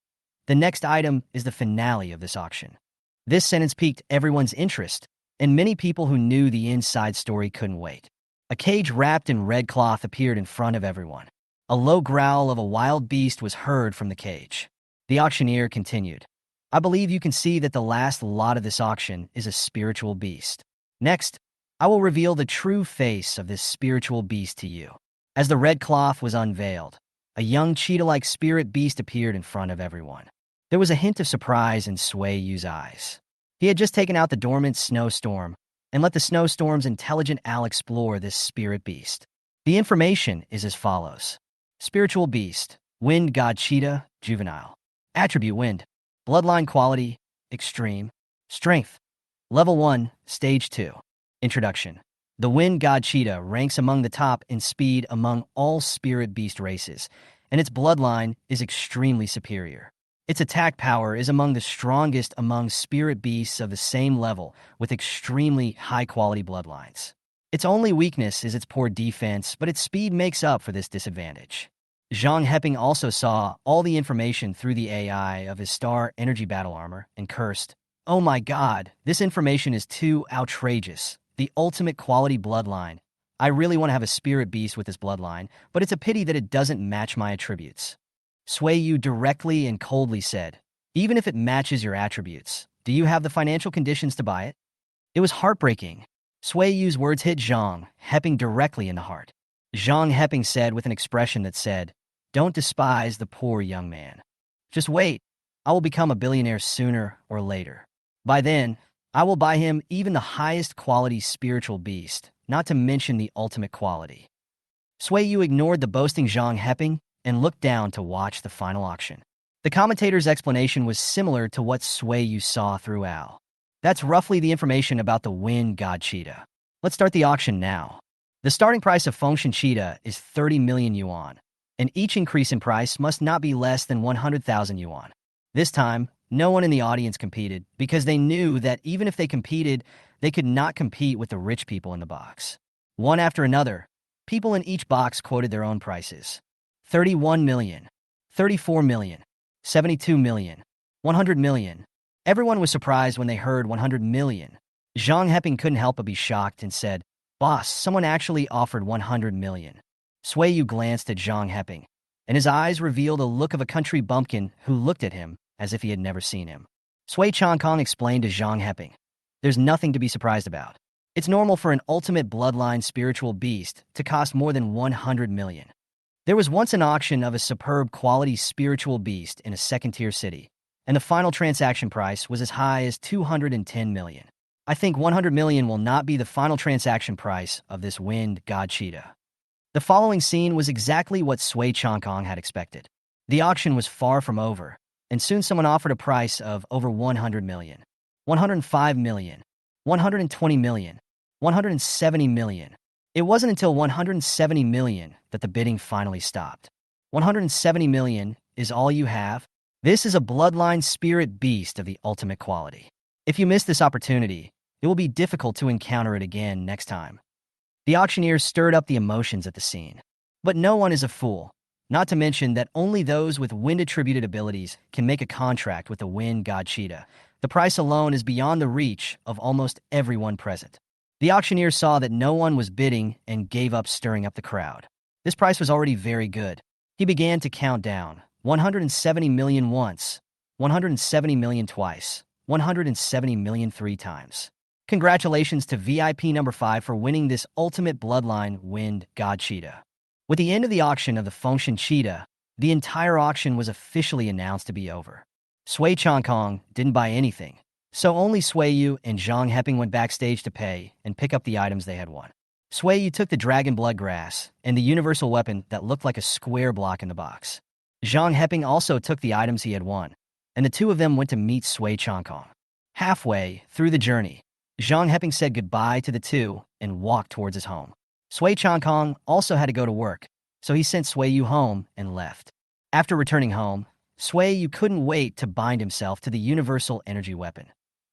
The next item is the finale of this auction. This sentence piqued everyone's interest, and many people who knew the inside story couldn't wait. A cage wrapped in red cloth appeared in front of everyone. A low growl of a wild beast was heard from the cage. The auctioneer continued, "I believe you can see that the last lot of this auction is a spiritual beast. Next, I will reveal the true face of this spiritual beast to you." As the red cloth was unveiled, a young cheetah-like spirit beast appeared in front of everyone. There was a hint of surprise in Sui Yu's eyes. He had just taken out the dormant snowstorm and let the snowstorm's intelligent owl explore this spirit beast. The information is as follows. Spiritual beast, wind god cheetah, juvenile. Attribute wind. Bloodline quality, extreme. Strength. Level 1, stage 2. Introduction. The wind god cheetah ranks among the top in speed among all spirit beast races, and its bloodline is extremely superior. Its attack power is among the strongest among spirit beasts of the same level with extremely high-quality bloodlines. Its only weakness is its poor defense, but its speed makes up for this disadvantage. Zhang Heping also saw all the information through the AI of his star energy battle armor and cursed, "Oh my god, this information is too outrageous. The ultimate quality bloodline. I really want to have a spirit beast with this bloodline, but it's a pity that it doesn't match my attributes." Sui Yu directly and coldly said, "Even if it matches your attributes, do you have the financial conditions to buy it?" It was heartbreaking. Sui Yu's words hit Zhang Heping directly in the heart. Zhang Heping said with an expression that said, "Don't despise the poor young man. Just wait. I will become a billionaire sooner or later. By then, I will buy him even the highest quality spiritual beast, not to mention the ultimate quality." Sui Yu ignored the boasting Zhang Heping and looked down to watch the final auction. The commentator's explanation was similar to what Sui Yu saw through Al. That's roughly the information about the wind god cheetah. Let's start the auction now. The starting price of Fengshan cheetah is 30 million yuan, and each increase in price must not be less than 100,000 yuan. This time, no one in the audience competed because they knew that even if they competed, they could not compete with the rich people in the box. One after another, people in each box quoted their own prices. 31 million, 34 million, 72 million, 100 million. Everyone was surprised when they heard 100 million. Zhang Heping couldn't help but be shocked and said, "Boss, someone actually offered 100 million. Sui Yu glanced at Zhang Heping, and his eyes revealed a look of a country bumpkin who looked at him as if he had never seen him. Sui Changkong explained to Zhang Heping, "There's nothing to be surprised about. It's normal for an ultimate bloodline spiritual beast to cost more than 100 million. There was once an auction of a superb quality spiritual beast in a second-tier city, and the final transaction price was as high as 210 million. I think 100 million will not be the final transaction price of this wind god cheetah." The following scene was exactly what Sui Changkong had expected. The auction was far from over, and soon someone offered a price of over 100 million, 105 million, 120 million, 170 million. It wasn't until 170 million that the bidding finally stopped. 170 million is all you have? This is a bloodline spirit beast of the ultimate quality. If you miss this opportunity, it will be difficult to encounter it again next time. The auctioneer stirred up the emotions at the scene. But no one is a fool, not to mention that only those with wind-attributed abilities can make a contract with the wind god cheetah. The price alone is beyond the reach of almost everyone present. The auctioneer saw that no one was bidding and gave up stirring up the crowd. This price was already very good. He began to count down. 170 million once, 170 million twice, 170 million 3 times. Congratulations to VIP number 5 for winning this ultimate bloodline wind god cheetah. With the end of the auction of the Fengshan cheetah, the entire auction was officially announced to be over. Sui Changkong didn't buy anything, so only Sui Yu and Zhang Heping went backstage to pay and pick up the items they had won. Yu took the dragon blood grass and the universal weapon that looked like a square block in the box. Zhang Heping also took the items he had won, and the two of them went to meet Sui Changkong. Halfway through the journey, Zhang Heping said goodbye to the two and walked towards his home. Sui Changkong also had to go to work, so he sent Sui Yu home and left. After returning home, Sui Yu couldn't wait to bind himself to the universal energy weapon.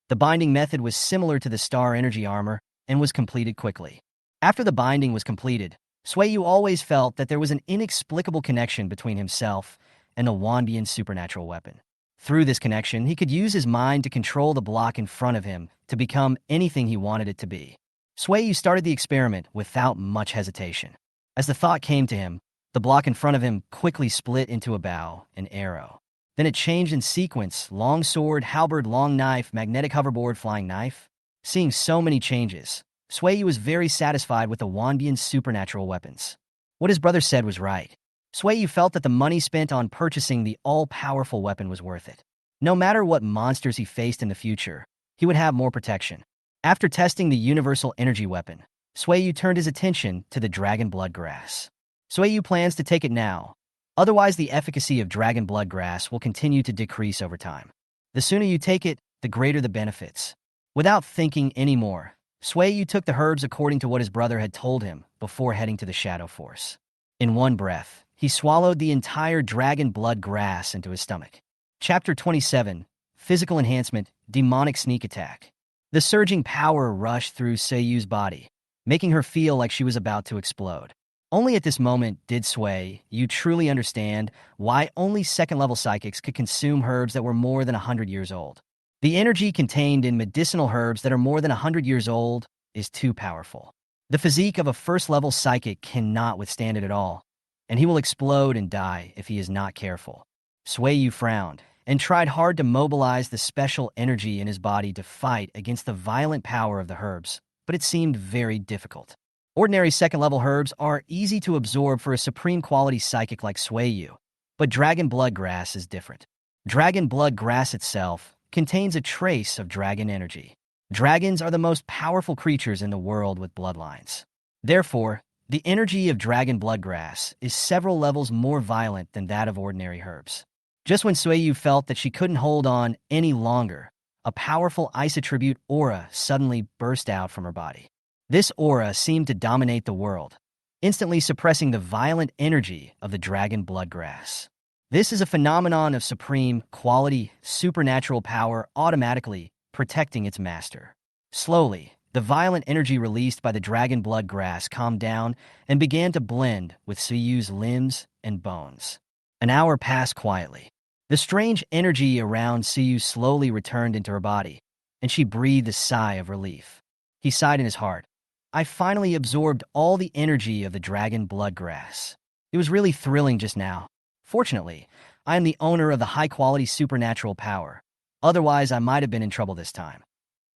The binding method was similar to the star energy armor and was completed quickly. After the binding was completed, Sui Yu always felt that there was an inexplicable connection between himself and the Wanbian supernatural weapon. Through this connection, he could use his mind to control the block in front of him to become anything he wanted it to be. Sui Yu started the experiment without much hesitation. As the thought came to him, the block in front of him quickly split into a bow and arrow. Then it changed in sequence: long sword, halberd, long knife, magnetic hoverboard, flying knife. Seeing so many changes, Sui Yu was very satisfied with the Wanbian supernatural weapons. What his brother said was right. Sui Yu felt that the money spent on purchasing the all-powerful weapon was worth it. No matter what monsters he faced in the future, he would have more protection. After testing the universal energy weapon, Sui Yu turned his attention to the dragon blood grass. Sui Yu plans to take it now. Otherwise, the efficacy of dragon blood grass will continue to decrease over time. The sooner you take it, the greater the benefits. Without thinking anymore, Sui Yu took the herbs according to what his brother had told him before heading to the Shadow Force. In one breath, he swallowed the entire dragon blood grass into his stomach. Chapter 27, Physical Enhancement, Demonic Sneak Attack. The surging power rushed through Sui Yu's body, making her feel like she was about to explode. Only at this moment did Sui Yu truly understand why only second-level psychics could consume herbs that were more than 100 years old. The energy contained in medicinal herbs that are more than 100 years old is too powerful. The physique of a first-level psychic cannot withstand it at all, and he will explode and die if he is not careful. Sui Yu frowned and tried hard to mobilize the special energy in his body to fight against the violent power of the herbs, but it seemed very difficult. Ordinary second-level herbs are easy to absorb for a supreme-quality psychic like Sui Yu, but dragon blood grass is different. Dragon blood grass itself contains a trace of dragon energy. Dragons are the most powerful creatures in the world with bloodlines. Therefore, the energy of dragon blood grass is several levels more violent than that of ordinary herbs. Just when Sui Yu felt that she couldn't hold on any longer, a powerful ice attribute aura suddenly burst out from her body. This aura seemed to dominate the world, instantly suppressing the violent energy of the dragon blood grass. This is a phenomenon of supreme quality, supernatural power automatically protecting its master. Slowly, the violent energy released by the dragon blood grass calmed down and began to blend with Sui Yu's limbs and bones. An hour passed quietly. The strange energy around Sui Yu slowly returned into her body, and she breathed a sigh of relief. He sighed in his heart. I finally absorbed all the energy of the dragon blood grass. It was really thrilling just now. Fortunately, I am the owner of the high-quality supernatural power. Otherwise, I might have been in trouble this time.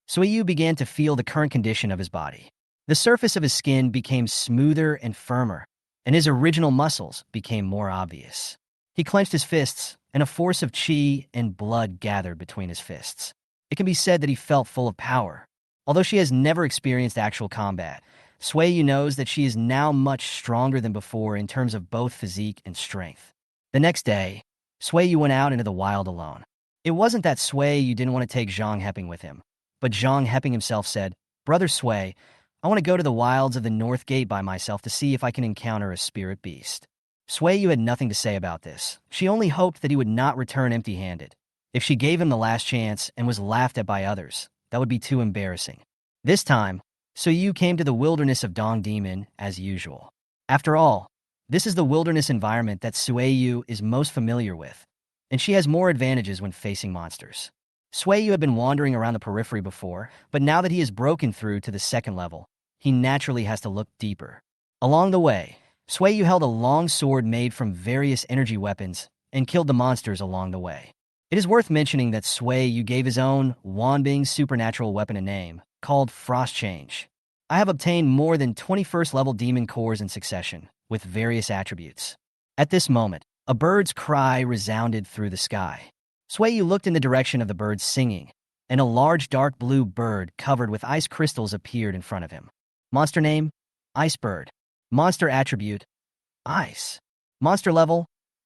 Sui Yu began to feel the current condition of his body. The surface of his skin became smoother and firmer, and his original muscles became more obvious. He clenched his fists, and a force of qi and blood gathered between his fists. It can be said that he felt full of power. Although she has never experienced actual combat, Sui Yu knows that she is now much stronger than before in terms of both physique and strength. The next day, Sui Yu went out into the wild alone. It wasn't that Sui Yu didn't want to take Zhang Heping with him, but Zhang Heping himself said, Brother Sui, I want to go to the wilds of the North Gate by myself to see if I can encounter a spirit beast. Sui Yu had nothing to say about this. She only hoped that he would not return empty-handed. If she gave him the last chance and was laughed at by others, that would be too embarrassing. This time, Sui Yu came to the wilderness of Dong Demon as usual. After all, this is the wilderness environment that Sui Yu is most familiar with, and she has more advantages when facing monsters. Sui Yu had been wandering around the periphery before, but now that he has broken through to the second level, he naturally has to look deeper. Along the way, Sui Yu held a long sword made from various energy weapons and killed the monsters along the way. It is worth mentioning that Sui Yu gave his own Wanbing supernatural weapon a name, called Frost Change. I have obtained more than 21st level demon cores in succession, with various attributes. At this moment, a bird's cry resounded through the sky. Sui Yu looked in the direction of the birds singing, and a large dark blue bird covered with ice crystals appeared in front of him. Monster name? Ice Bird. Monster attribute, Ice. Monster level,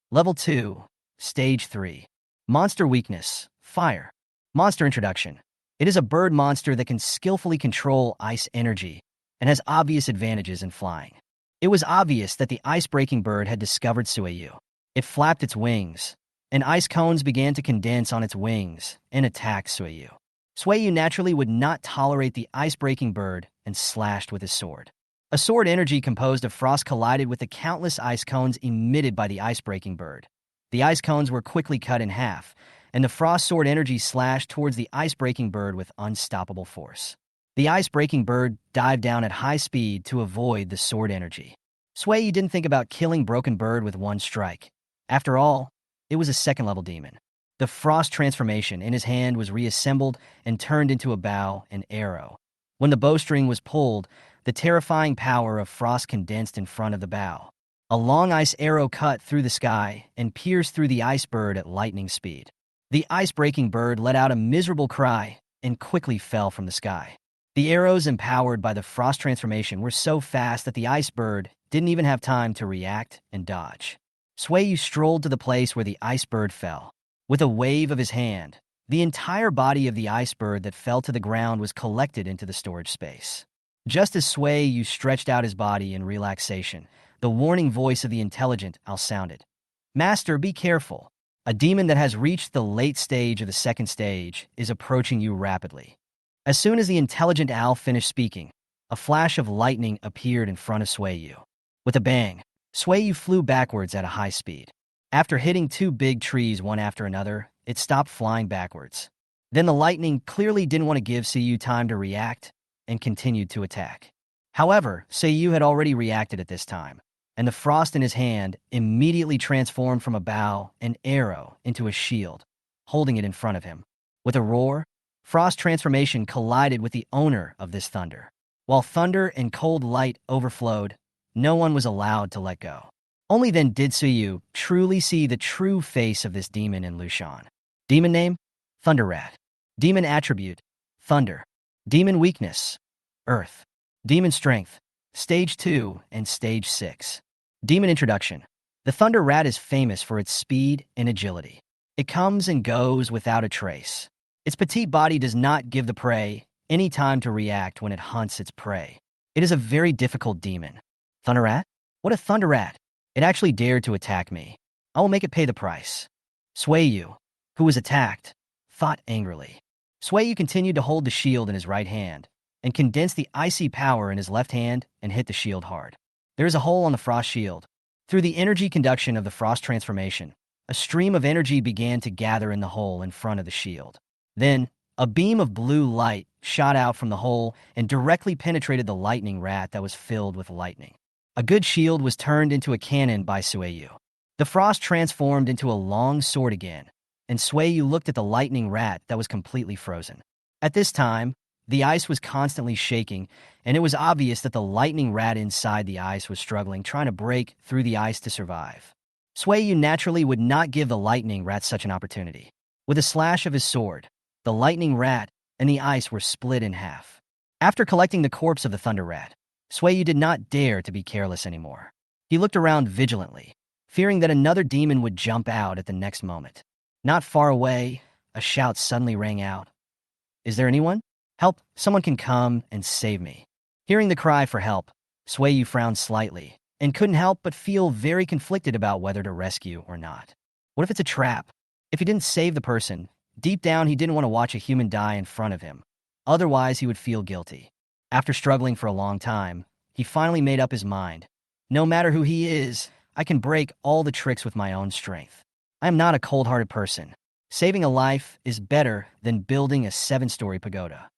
Level 2, Stage 3. Monster weakness, Fire. Monster introduction. It is a bird monster that can skillfully control ice energy and has obvious advantages in flying. It was obvious that the ice-breaking bird had discovered Sueyu. It flapped its wings, and ice cones began to condense on its wings and attack Sueyu. Sueyu naturally would not tolerate the ice-breaking bird and slashed with his sword. A sword energy composed of frost collided with the countless ice cones emitted by the ice-breaking bird. The ice cones were quickly cut in half, and the frost sword energy slashed towards the ice-breaking bird with unstoppable force. The ice-breaking bird dived down at high speed to avoid the sword energy. Sueyu didn't think about killing Broken Bird with one strike. After all, it was a second-level demon. The frost transformation in his hand was reassembled and turned into a bow and arrow. When the bowstring was pulled, the terrifying power of frost condensed in front of the bow. A long ice arrow cut through the sky and pierced through the ice bird at lightning speed. The ice-breaking bird let out a miserable cry and quickly fell from the sky. The arrows empowered by the frost transformation were so fast that the ice bird didn't even have time to react and dodge. Sueyu strolled to the place where the ice bird fell. With a wave of his hand, the entire body of the ice bird that fell to the ground was collected into the storage space. Just as Sueyu stretched out his body in relaxation, the warning voice of the intelligent owl sounded. "Master, be careful. A demon that has reached the late stage of the second stage is approaching you rapidly." As soon as the intelligent owl finished speaking, a flash of lightning appeared in front of Sueyu. With a bang, Sueyu flew backwards at a high speed. After hitting two big trees one after another, it stopped flying backwards. Then the lightning clearly didn't want to give Sueyu time to react and continued to attack. However, Sueyu had already reacted at this time, and the frost in his hand immediately transformed from a bow and arrow into a shield, holding it in front of him. With a roar, frost transformation collided with the owner of this thunder. While thunder and cold light overflowed, no one was allowed to let go. Only then did Sueyu truly see the true face of this demon in Lushan. Demon name? Thunder Rat. Demon attribute? Thunder. Demon weakness? Earth. Demon strength? Stage 2 and Stage 6. Demon introduction. The Thunder Rat is famous for its speed and agility. It comes and goes without a trace. Its petite body does not give the prey any time to react when it hunts its prey. It is a very difficult demon. Thunder Rat? What a Thunder Rat! It actually dared to attack me. I will make it pay the price. Sueyu, who was attacked, thought angrily. Sueyu continued to hold the shield in his right hand and condensed the icy power in his left hand and hit the shield hard. There is a hole on the frost shield. Through the energy conduction of the frost transformation, a stream of energy began to gather in the hole in front of the shield. Then, a beam of blue light shot out from the hole and directly penetrated the lightning rat that was filled with lightning. A good shield was turned into a cannon by Sueyu. The frost transformed into a long sword again, and Sueyu looked at the lightning rat that was completely frozen. At this time, the ice was constantly shaking, and it was obvious that the lightning rat inside the ice was struggling, trying to break through the ice to survive. Sueyu naturally would not give the lightning rat such an opportunity. With a slash of his sword, the lightning rat and the ice were split in half. After collecting the corpse of the thunder rat, Sueyu did not dare to be careless anymore. He looked around vigilantly, fearing that another demon would jump out at the next moment. Not far away, a shout suddenly rang out. "Is there anyone? Help, someone can come and save me." Hearing the cry for help, Sueyu frowned slightly and couldn't help but feel very conflicted about whether to rescue or not. What if it's a trap? If he didn't save the person, deep down he didn't want to watch a human die in front of him. Otherwise, he would feel guilty. After struggling for a long time, he finally made up his mind. No matter who he is, I can break all the tricks with my own strength. I am not a cold-hearted person. Saving a life is better than building a 7-story pagoda.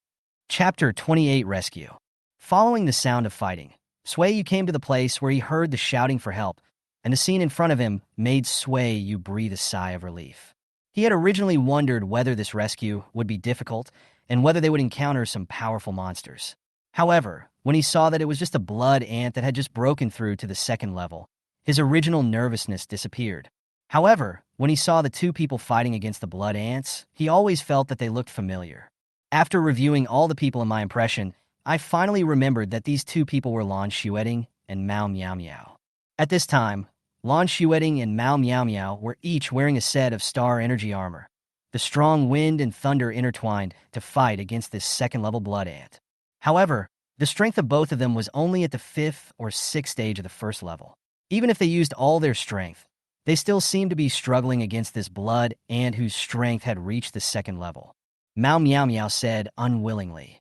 Chapter 28 Rescue. Following the sound of fighting, Sueyu came to the place where he heard the shouting for help, and the scene in front of him made Sueyu breathe a sigh of relief. He had originally wondered whether this rescue would be difficult and whether they would encounter some powerful monsters. However, when he saw that it was just a blood ant that had just broken through to the second level, his original nervousness disappeared. However, when he saw the two people fighting against the blood ants, he always felt that they looked familiar. After reviewing all the people in my impression, I finally remembered that these two people were Lan Xueting and Mao Miao Miao. At this time, Lan Xueting and Mao Miao Miao were each wearing a set of star energy armor. The strong wind and thunder intertwined to fight against this second-level blood ant. However, the strength of both of them was only at the 5th or 6th stage of the first level. Even if they used all their strength, they still seemed to be struggling against this blood ant whose strength had reached the second level. Mao Miao Miao said unwillingly,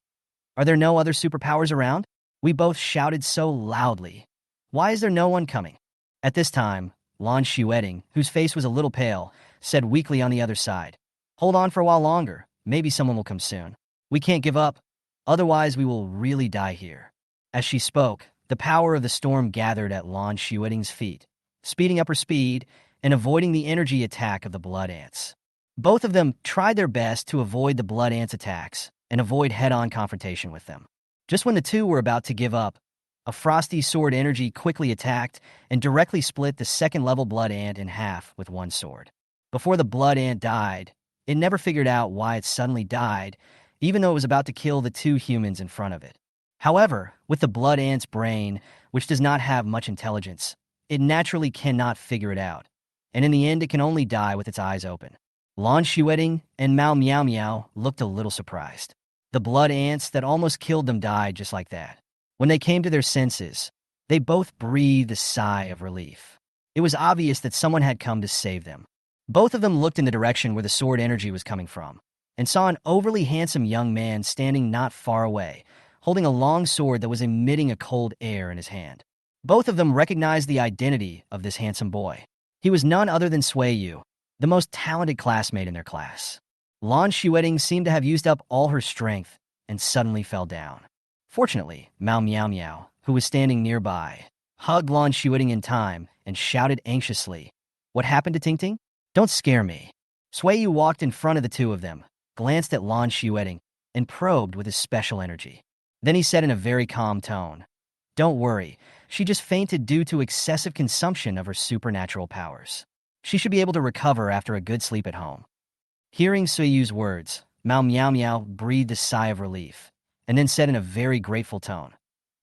"Are there no other superpowers around?" We both shouted so loudly. "Why is there no one coming?" At this time, Lan Xueting, whose face was a little pale, said weakly on the other side, "Hold on for a while longer. Maybe someone will come soon. We can't give up. Otherwise, we will really die here." As she spoke, the power of the storm gathered at Lan Xueting's feet, speeding up her speed and avoiding the energy attack of the blood ants. Both of them tried their best to avoid the blood ants' attacks and avoid head-on confrontation with them. Just when the two were about to give up, a frosty sword energy quickly attacked and directly split the second-level blood ant in half with one sword. Before the blood ant died, it never figured out why it suddenly died, even though it was about to kill the two humans in front of it. However, with the blood ant's brain, which does not have much intelligence, it naturally cannot figure it out, and in the end it can only die with its eyes open. Lan Xueting and Mao Miao Miao looked a little surprised. The blood ants that almost killed them died just like that. When they came to their senses, they both breathed a sigh of relief. It was obvious that someone had come to save them. Both of them looked in the direction where the sword energy was coming from, and saw an overly handsome young man standing not far away, holding a long sword that was emitting a cold air in his hand. Both of them recognized the identity of this handsome boy. He was none other than Sui Yu, the most talented classmate in their class. Lan Xueting seemed to have used up all her strength and suddenly fell down. Fortunately, Mao Miao Miao, who was standing nearby, hugged Lan Xueting in time and shouted anxiously, "What happened to Ting Ting? Don't scare me." Sui Yu walked in front of the two of them, glanced at Lan Xueting, and probed with his special energy. Then he said in a very calm tone, "Don't worry, she just fainted due to excessive consumption of her supernatural powers. She should be able to recover after a good sleep at home." Hearing Sui Yu's words, Mao Miao Miao breathed a sigh of relief, and then said in a very grateful tone,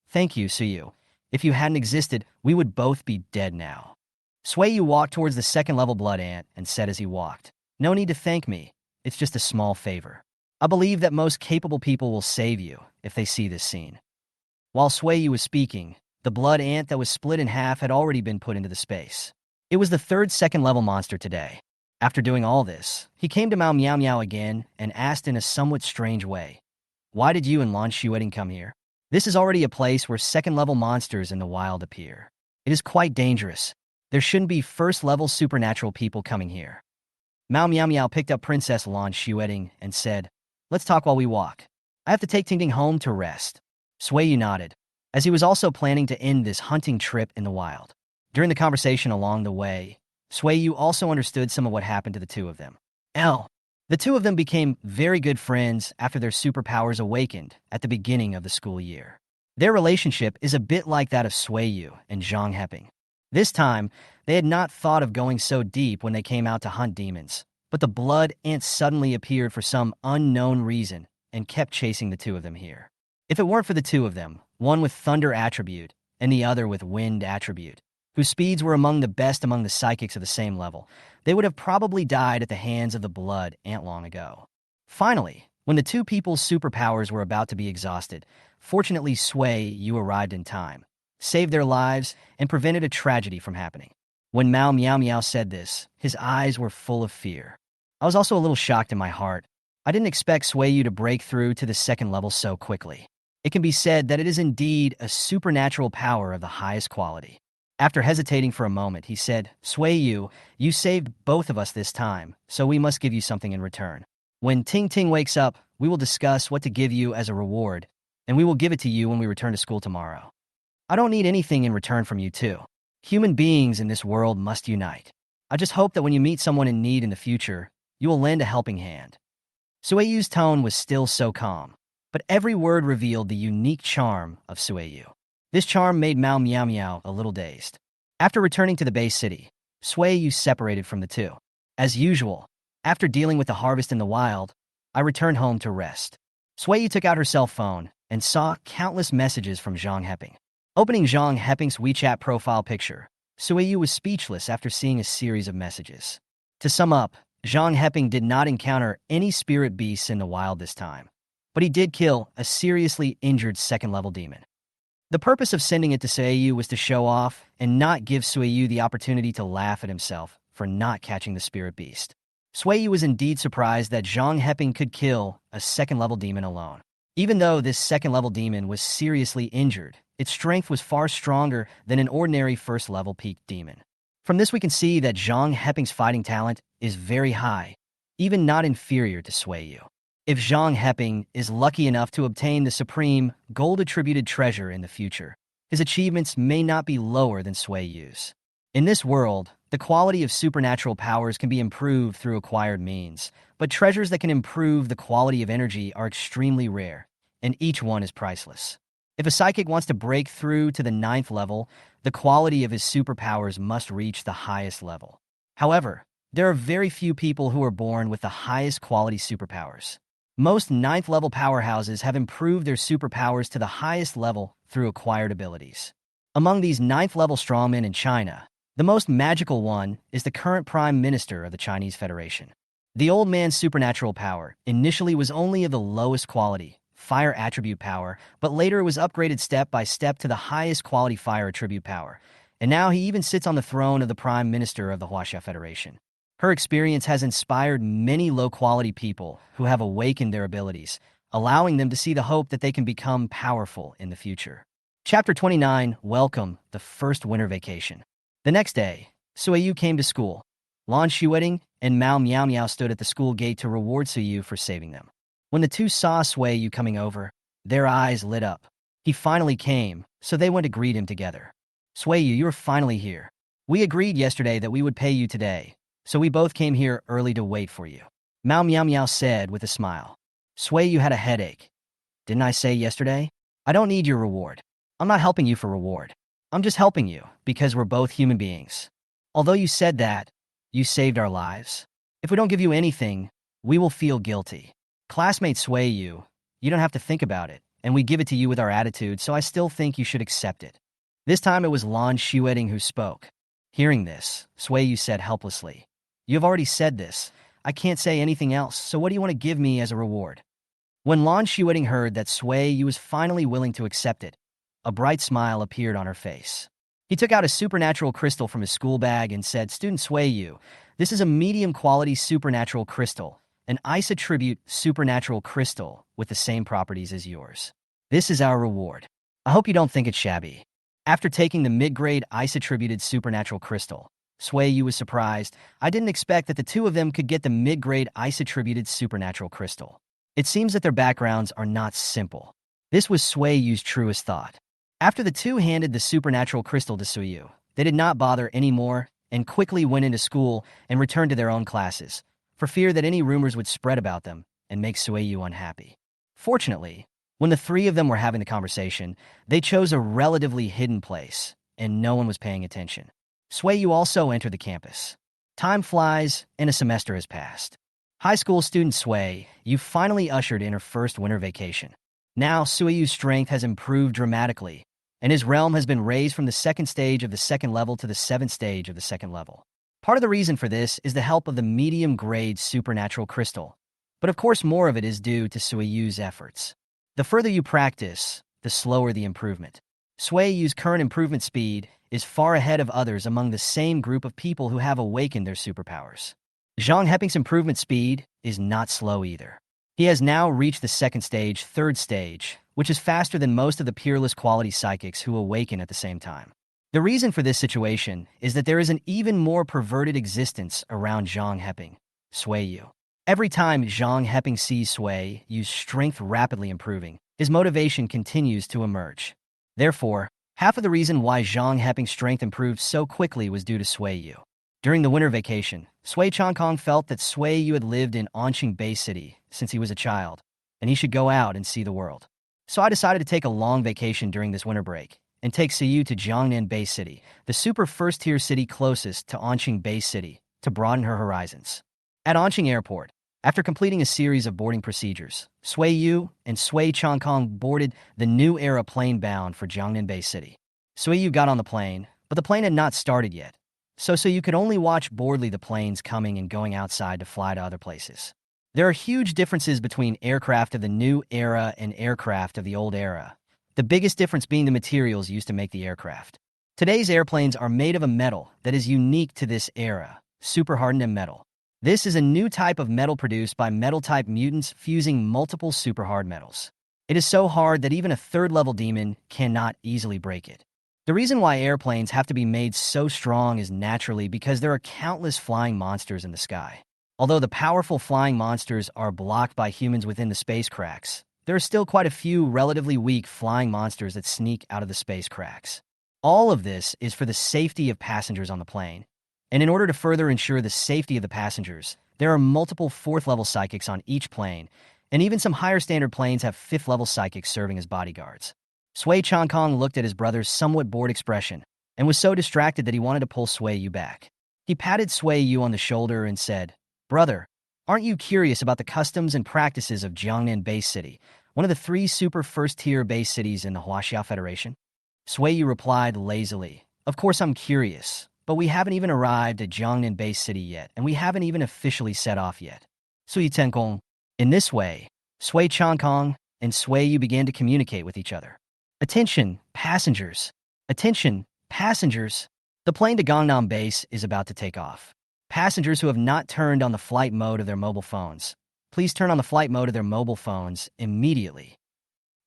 "Thank you, Sui Yu. If you hadn't existed, we would both be dead now." Sui Yu walked towards the second-level blood ant and said as he walked, "No need to thank me. It's just a small favor. I believe that most capable people will save you if they see this scene." While Sui Yu was speaking, the blood ant that was split in half had already been put into the space. It was the third second-level monster today. After doing all this, he came to Mao Miao Miao again and asked in a somewhat strange way, "Why did you and Lan Xueting come here? This is already a place where second-level monsters in the wild appear. It is quite dangerous. There shouldn't be first-level supernatural people coming here." Mao Miao Miao picked up Princess Lan Xueting and said, "Let's talk while we walk. I have to take Ting Ting home to rest." Sui Yu nodded, as he was also planning to end this hunting trip in the wild. During the conversation along the way, Sui Yu also understood some of what happened to the two of them. The two of them became very good friends after their superpowers awakened at the beginning of the school year. Their relationship is a bit like that of Sui Yu and Zhang Heping. This time, they had not thought of going so deep when they came out to hunt demons, but the blood ant suddenly appeared for some unknown reason and kept chasing the two of them here. If it weren't for the two of them, one with thunder attribute and the other with wind attribute, whose speeds were among the best among the psychics of the same level, they would have probably died at the hands of the blood ant long ago. Finally, when the two people's superpowers were about to be exhausted, fortunately Sui Yu arrived in time, saved their lives, and prevented a tragedy from happening. When Mao Miao Miao said this, his eyes were full of fear. I was also a little shocked in my heart. I didn't expect Sui Yu to break through to the second level so quickly. It can be said that it is indeed a supernatural power of the highest quality. After hesitating for a moment, he said, "Sui Yu, you saved both of us this time, so we must give you something in return. When Ting Ting wakes up, we will discuss what to give you as a reward, and we will give it to you when we return to school tomorrow. I don't need anything in return from you two. Human beings in this world must unite. I just hope that when you meet someone in need in the future, you will lend a helping hand." Sui Yu's tone was still so calm, but every word revealed the unique charm of Sui Yu. This charm made Mao Miao Miao a little dazed. After returning to the base city, Sui Yu separated from the two. As usual, after dealing with the harvest in the wild, I returned home to rest. Sui Yu took out her cell phone and saw countless messages from Zhang Heping. Opening Zhang Heping's WeChat profile picture, Suiyu was speechless after seeing a series of messages. To sum up, Zhang Heping did not encounter any spirit beasts in the wild this time, but he did kill a seriously injured second-level demon. The purpose of sending it to Suiyu was to show off and not give Suiyu the opportunity to laugh at himself for not catching the spirit beast. Suiyu was indeed surprised that Zhang Heping could kill a second-level demon alone. Even though this second-level demon was seriously injured, its strength was far stronger than an ordinary first-level peaked demon. From this we can see that Zhang Heping's fighting talent is very high, even not inferior to Suiyu. If Zhang Heping is lucky enough to obtain the supreme gold-attributed treasure in the future, his achievements may not be lower than Suiyu's. In this world, the quality of supernatural powers can be improved through acquired means, but treasures that can improve the quality of energy are extremely rare, and each one is priceless. If a psychic wants to break through to the 9th level, the quality of his superpowers must reach the highest level. However, there are very few people who are born with the highest quality superpowers. Most 9th level powerhouses have improved their superpowers to the highest level through acquired abilities. Among these 9th level strongmen in China, the most magical one is the current Prime Minister of the Chinese Federation. The old man's supernatural power initially was only of the lowest quality, fire attribute power, but later it was upgraded step by step to the highest quality fire attribute power, and now he even sits on the throne of the Prime Minister of the Huaxia Federation. Her experience has inspired many low-quality people who have awakened their abilities, allowing them to see the hope that they can become powerful in the future. Chapter 29, Welcome, the First Winter Vacation. The next day, Suiyu came to school. Lan Shueting and Mao Miao Miao stood at the school gate to reward Suiyu for saving them. When the two saw Suiyu coming over, their eyes lit up. He finally came, so they went to greet him together. Suiyu, you're finally here. We agreed yesterday that we would pay you today, so we both came here early to wait for you. Mao Miao Miao said with a smile. Suiyu had a headache. Didn't I say yesterday? I don't need your reward. I'm not helping you for reward. I'm just helping you, because we're both human beings. Although you said that, you saved our lives. If we don't give you anything, we will feel guilty. Classmate Suiyu, you don't have to think about it, and we give it to you with our attitude, so I still think you should accept it. This time it was Lan Shueting who spoke. Hearing this, Suiyu said helplessly, You have already said this. I can't say anything else, so what do you want to give me as a reward? When Lan Shueting heard that Suiyu was finally willing to accept it, a bright smile appeared on her face. He took out a supernatural crystal from his school bag and said, Student Suiyu, this is a medium-quality supernatural crystal, an ice attribute supernatural crystal with the same properties as yours. This is our reward. I hope you don't think it's shabby. After taking the mid-grade ice-attributed supernatural crystal, Suiyu was surprised. I didn't expect that the two of them could get the mid-grade ice-attributed supernatural crystal. It seems that their backgrounds are not simple. This was Suiyu's truest thought. After the two handed the supernatural crystal to Suiyu, they did not bother anymore and quickly went into school and returned to their own classes, for fear that any rumors would spread about them and make Suiyu unhappy. Fortunately, when the three of them were having the conversation, they chose a relatively hidden place, and no one was paying attention. Suiyu also entered the campus. Time flies, and a semester has passed. High school student Sui, you finally ushered in her first winter vacation. Now, Suiyu's strength has improved dramatically, and his realm has been raised from the 2nd stage of the 2nd level to the 7th stage of the 2nd level. Part of the reason for this is the help of the medium-grade supernatural crystal, but of course more of it is due to Suiyu's efforts. The further you practice, the slower the improvement. Suiyu's current improvement speed is far ahead of others among the same group of people who have awakened their superpowers. Zhang Heping's improvement speed is not slow either. He has now reached the 2nd stage, 3rd stage, which is faster than most of the peerless quality psychics who awaken at the same time. The reason for this situation is that there is an even more perverted existence around Zhang Heping, Suiyu. Every time Zhang Heping sees Suiyu's strength rapidly improving, his motivation continues to emerge. Therefore, half of the reason why Zhang Heping's strength improved so quickly was due to Suiyu. During the winter vacation, Sui Changkong felt that Suiyu had lived in Anqing Bay City since he was a child, and he should go out and see the world. So I decided to take a long vacation during this winter break and take Suiyu to Jong Nan Bay City, the super first-tier city closest to Anqing Bay City, to broaden her horizons. At Anqing Airport, After completing a series of boarding procedures, Sui Yu and Sui Changkong boarded the New Era plane bound for Jong Nan Bay City. Sui Yu got on the plane, but the plane had not started yet, so you could only watch boredly the planes coming and going outside to fly to other places. There are huge differences between aircraft of the New Era and aircraft of the Old Era, the biggest difference being the materials used to make the aircraft. Today's airplanes are made of a metal that is unique to this era, super-hardened metal. This is a new type of metal produced by metal-type mutants fusing multiple super-hard metals. It is so hard that even a third-level demon cannot easily break it. The reason why airplanes have to be made so strong is naturally because there are countless flying monsters in the sky. Although the powerful flying monsters are blocked by humans within the space cracks, there are still quite a few relatively weak flying monsters that sneak out of the space cracks. All of this is for the safety of passengers on the plane. And in order to further ensure the safety of the passengers, there are multiple 4th-level psychics on each plane, and even some higher standard planes have 5th-level psychics serving as bodyguards. Sui Changkong looked at his brother's somewhat bored expression and was so distracted that he wanted to pull Sui Yu back. He patted Sui Yu on the shoulder and said, "Brother, aren't you curious about the customs and practices of Jong Nan Bay City, one of the 3 super first-tier base cities in the Huaxia Federation?" Sui Yu replied lazily, "Of course I'm curious. But we haven't even arrived at Jong Nan Bay City yet, and we haven't even officially set off yet." Sui Tenkong. In this way, Sui Changkong and Sui Yu began to communicate with each other. "Attention, passengers! Attention, passengers! The plane to Gangnam Base is about to take off. Passengers who have not turned on the flight mode of their mobile phones, please turn on the flight mode of their mobile phones immediately.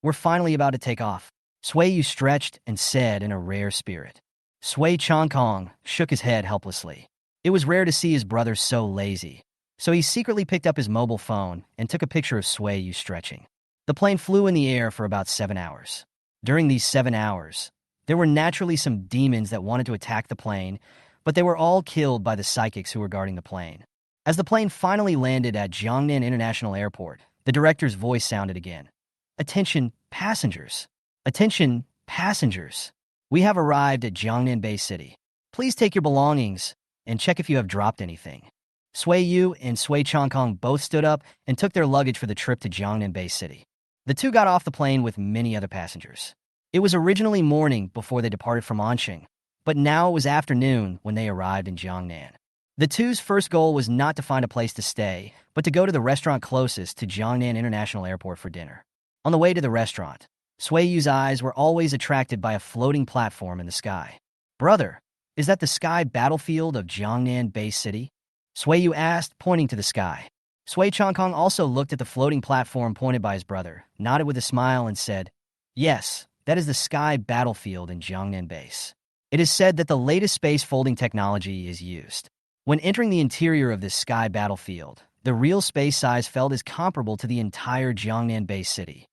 We're finally about to take off." Sui Yu stretched and said in a rare spirit. Sui Changkong shook his head helplessly. It was rare to see his brother so lazy, so he secretly picked up his mobile phone and took a picture of Sui Yu stretching. The plane flew in the air for about 7 hours. During these 7 hours, there were naturally some demons that wanted to attack the plane, but they were all killed by the psychics who were guarding the plane. As the plane finally landed at Jong Nan International Airport, the director's voice sounded again. "Attention, passengers! Attention, passengers! We have arrived at Jong Nan Bay City. Please take your belongings and check if you have dropped anything." Sui Yu and Sui Changkong both stood up and took their luggage for the trip to Jong Nan Bay City. The two got off the plane with many other passengers. It was originally morning before they departed from Anqing, but now it was afternoon when they arrived in Jong Nan. The two's first goal was not to find a place to stay, but to go to the restaurant closest to Jong Nan International Airport for dinner. On the way to the restaurant, Sui Yu's eyes were always attracted by a floating platform in the sky. "Brother, is that the sky battlefield of Jong Nan Bay City?" Sui Yu asked, pointing to the sky. Sui Changkong also looked at the floating platform pointed by his brother, nodded with a smile, and said, "Yes, that is the sky battlefield in Jong Nan Base. It is said that the latest space folding technology is used. When entering the interior of this sky battlefield, the real space size felt is comparable to the entire Jong Nan Bay City.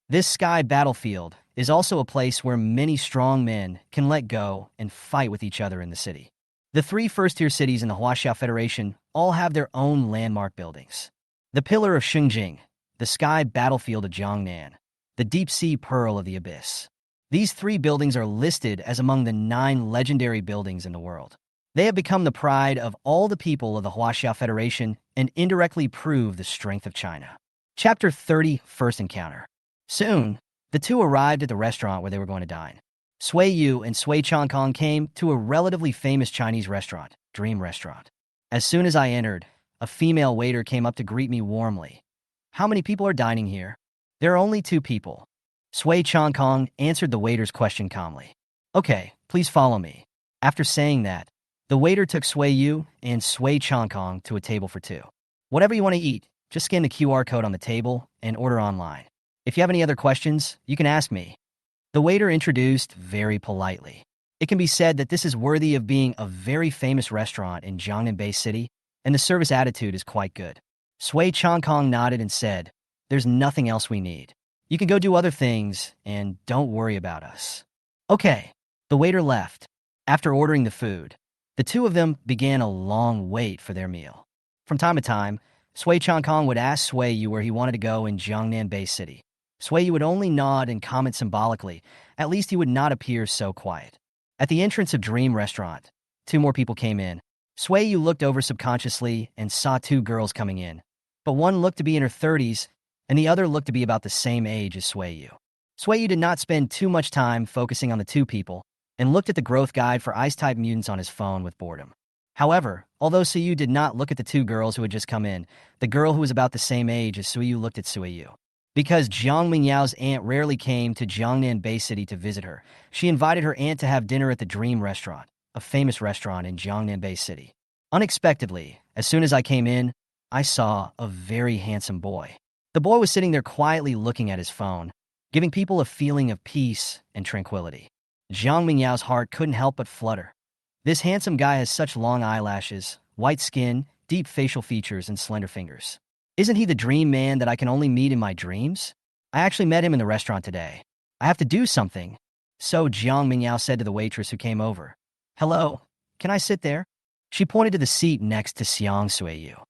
This sky battlefield is also a place where many strong men can let go and fight with each other in the city. The 3 first-tier cities in the Huaxia Federation all have their own landmark buildings. The Pillar of Xingjing, the sky battlefield of Jong Nan, the deep-sea pearl of the abyss. These 3 buildings are listed as among the 9 legendary buildings in the world. They have become the pride of all the people of the Huaxia Federation and indirectly prove the strength of China. Chapter 30, First Encounter. Soon, the two arrived at the restaurant where they were going to dine. Sui Yu and Sui Changkong came to a relatively famous Chinese restaurant, Dream Restaurant. As soon as I entered, a female waiter came up to greet me warmly. "How many people are dining here?" "There are only 2 people. Sui Changkong answered the waiter's question calmly. "Okay, please follow me." After saying that, the waiter took Sui Yu and Sui Changkong to a table for 2. "Whatever you want to eat, just scan the QR code on the table and order online. If you have any other questions, you can ask me." The waiter introduced very politely. It can be said that this is worthy of being a very famous restaurant in Jong Nan Bay City, and the service attitude is quite good. Sui Changkong nodded and said, "There's nothing else we need. You can go do other things, and don't worry about us." "Okay." The waiter left. After ordering the food, the two of them began a long wait for their meal. From time to time, Sui Changkong would ask Sui Yu where he wanted to go in Jong Nan Bay City. Sui Yu would only nod and comment symbolically. At least he would not appear so quiet. At the entrance of Dream Restaurant, 2 more people came in. Sui Yu looked over subconsciously and saw 2 girls coming in. but one looked to be in her 30s, and the other looked to be about the same age as Sueyu. Sueyu did not spend too much time focusing on the two people, and looked at the growth guide for ice-type mutants on his phone with boredom. However, although Sueyu did not look at the two girls who had just come in, the girl who was about the same age as Sueyu looked at Sueyu. Because Jiang Mingyao's aunt rarely came to Jong Nan Bay City to visit her, she invited her aunt to have dinner at the Dream Restaurant, a famous restaurant in Jong Nan Bay City. Unexpectedly, as soon as I came in, I saw a very handsome boy. The boy was sitting there quietly looking at his phone, giving people a feeling of peace and tranquility. Jiang Mingyao's heart couldn't help but flutter. This handsome guy has such long eyelashes, white skin, deep facial features, and slender fingers. Isn't he the dream man that I can only meet in my dreams? I actually met him in the restaurant today. I have to do something. So Jiang Mingyao said to the waitress who came over. Hello, can I sit there? She pointed to the seat next to Xiang Sueyu.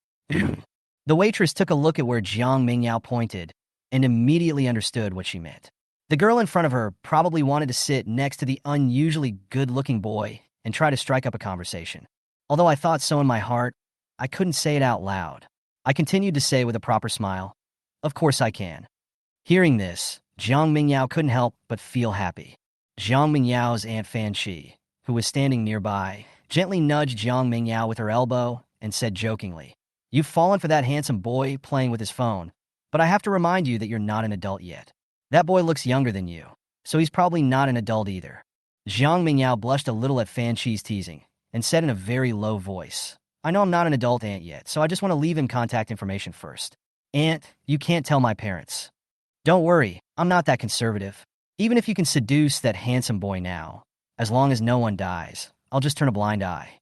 The waitress took a look at where Jiang Mingyao pointed and immediately understood what she meant. The girl in front of her probably wanted to sit next to the unusually good-looking boy and try to strike up a conversation. Although I thought so in my heart, I couldn't say it out loud. I continued to say with a proper smile, "Of course I can." Hearing this, Jiang Mingyao couldn't help but feel happy. Jiang Mingyao's Aunt Fan Shi, who was standing nearby, gently nudged Jiang Mingyao with her elbow and said jokingly, "You've fallen for that handsome boy playing with his phone, but I have to remind you that you're not an adult yet. That boy looks younger than you, so he's probably not an adult either." Jiang Mingyao blushed a little at Fan Shi's teasing and said in a very low voice, "I know I'm not an adult aunt yet, so I just want to leave him contact information first. Aunt, you can't tell my parents." "Don't worry, I'm not that conservative. Even if you can seduce that handsome boy now, as long as no one dies, I'll just turn a blind eye."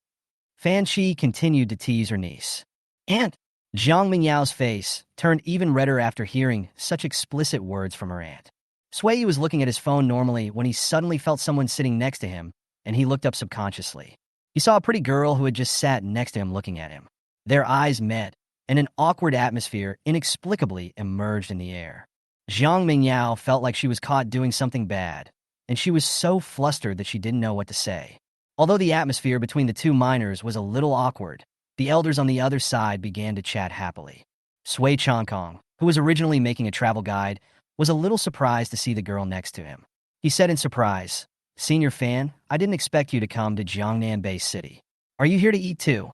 Fan Shi continued to tease her niece. "Aunt!" Jiang Mingyao's face turned even redder after hearing such explicit words from her aunt. Sueyu was looking at his phone normally when he suddenly felt someone sitting next to him, and he looked up subconsciously. He saw a pretty girl who had just sat next to him looking at him. Their eyes met, and an awkward atmosphere inexplicably emerged in the air. Jiang Mingyao felt like she was caught doing something bad, and she was so flustered that she didn't know what to say. Although the atmosphere between the two minors was a little awkward, the elders on the other side began to chat happily. Sui Changkong, who was originally making a travel guide, was a little surprised to see the girl next to him. He said in surprise, "Senior Fan, I didn't expect you to come to Jiangnan Bay City. Are you here to eat too?"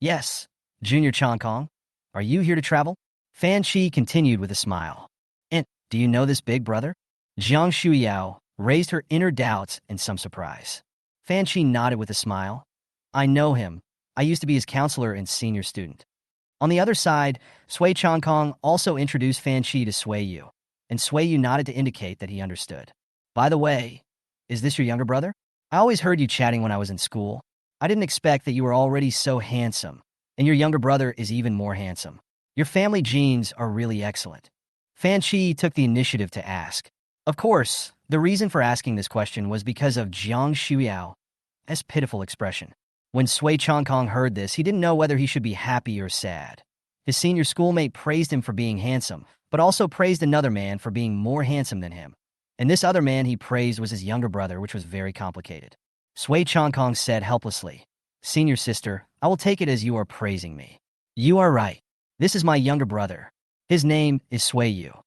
"Yes." "Junior Changkong, are you here to travel?" Fan Shi continued with a smile. "And do you know this big brother?" Jiang Shuyao raised her inner doubts in some surprise. Fan Shi nodded with a smile. "I know him. I used to be his counselor and senior student." On the other side, Sui Changkong also introduced Fan Shi to Sueyu, and Sueyu nodded to indicate that he understood. "By the way, is this your younger brother? I always heard you chatting when I was in school. I didn't expect that you were already so handsome, and your younger brother is even more handsome. Your family genes are really excellent." Fan Shi took the initiative to ask. Of course, the reason for asking this question was because of Jiang Shuyao's pitiful expression. When Sui Changkong heard this, he didn't know whether he should be happy or sad. His senior schoolmate praised him for being handsome, but also praised another man for being more handsome than him. And this other man he praised was his younger brother, which was very complicated. Sui Changkong said helplessly, "Senior sister, I will take it as you are praising me." "You are right. This is my younger brother. His name is Sueyu."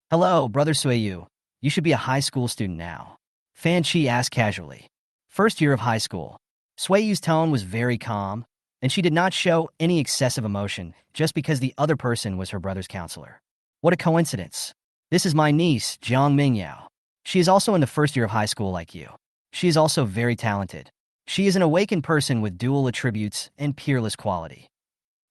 "Hello, brother Sueyu. You should be a high school student now." Fan Chi asked casually. "First year of high school." Sueyu's tone was very calm, and she did not show any excessive emotion just because the other person was her brother's counselor. "What a coincidence. This is my niece, Jiang Mingyao. She is also in the first year of high school like you. She is also very talented. She is an awakened person with dual attributes and peerless quality."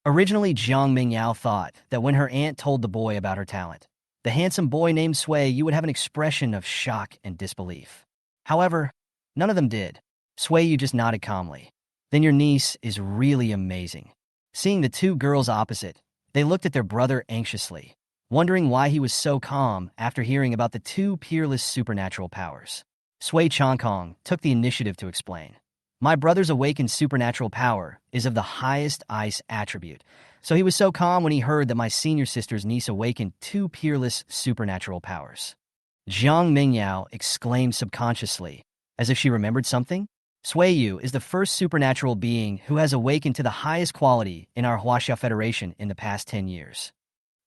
Originally, Jiang Mingyao thought that when her aunt told the boy about her talent, the handsome boy named Sueyu would have an expression of shock and disbelief. However, none of them did. Sueyu just nodded calmly. "Then your niece is really amazing." Seeing the two girls opposite, they looked at their brother anxiously, wondering why he was so calm after hearing about the two peerless supernatural powers. Sui Changkong took the initiative to explain. "My brother's awakened supernatural power is of the highest ice attribute, so he was so calm when he heard that my senior sister's niece awakened two peerless supernatural powers." Jiang Mingyao exclaimed subconsciously, as if she remembered something. Sueyu is the first supernatural being who has awakened to the highest quality in our Huaxia Federation in the past 10 years.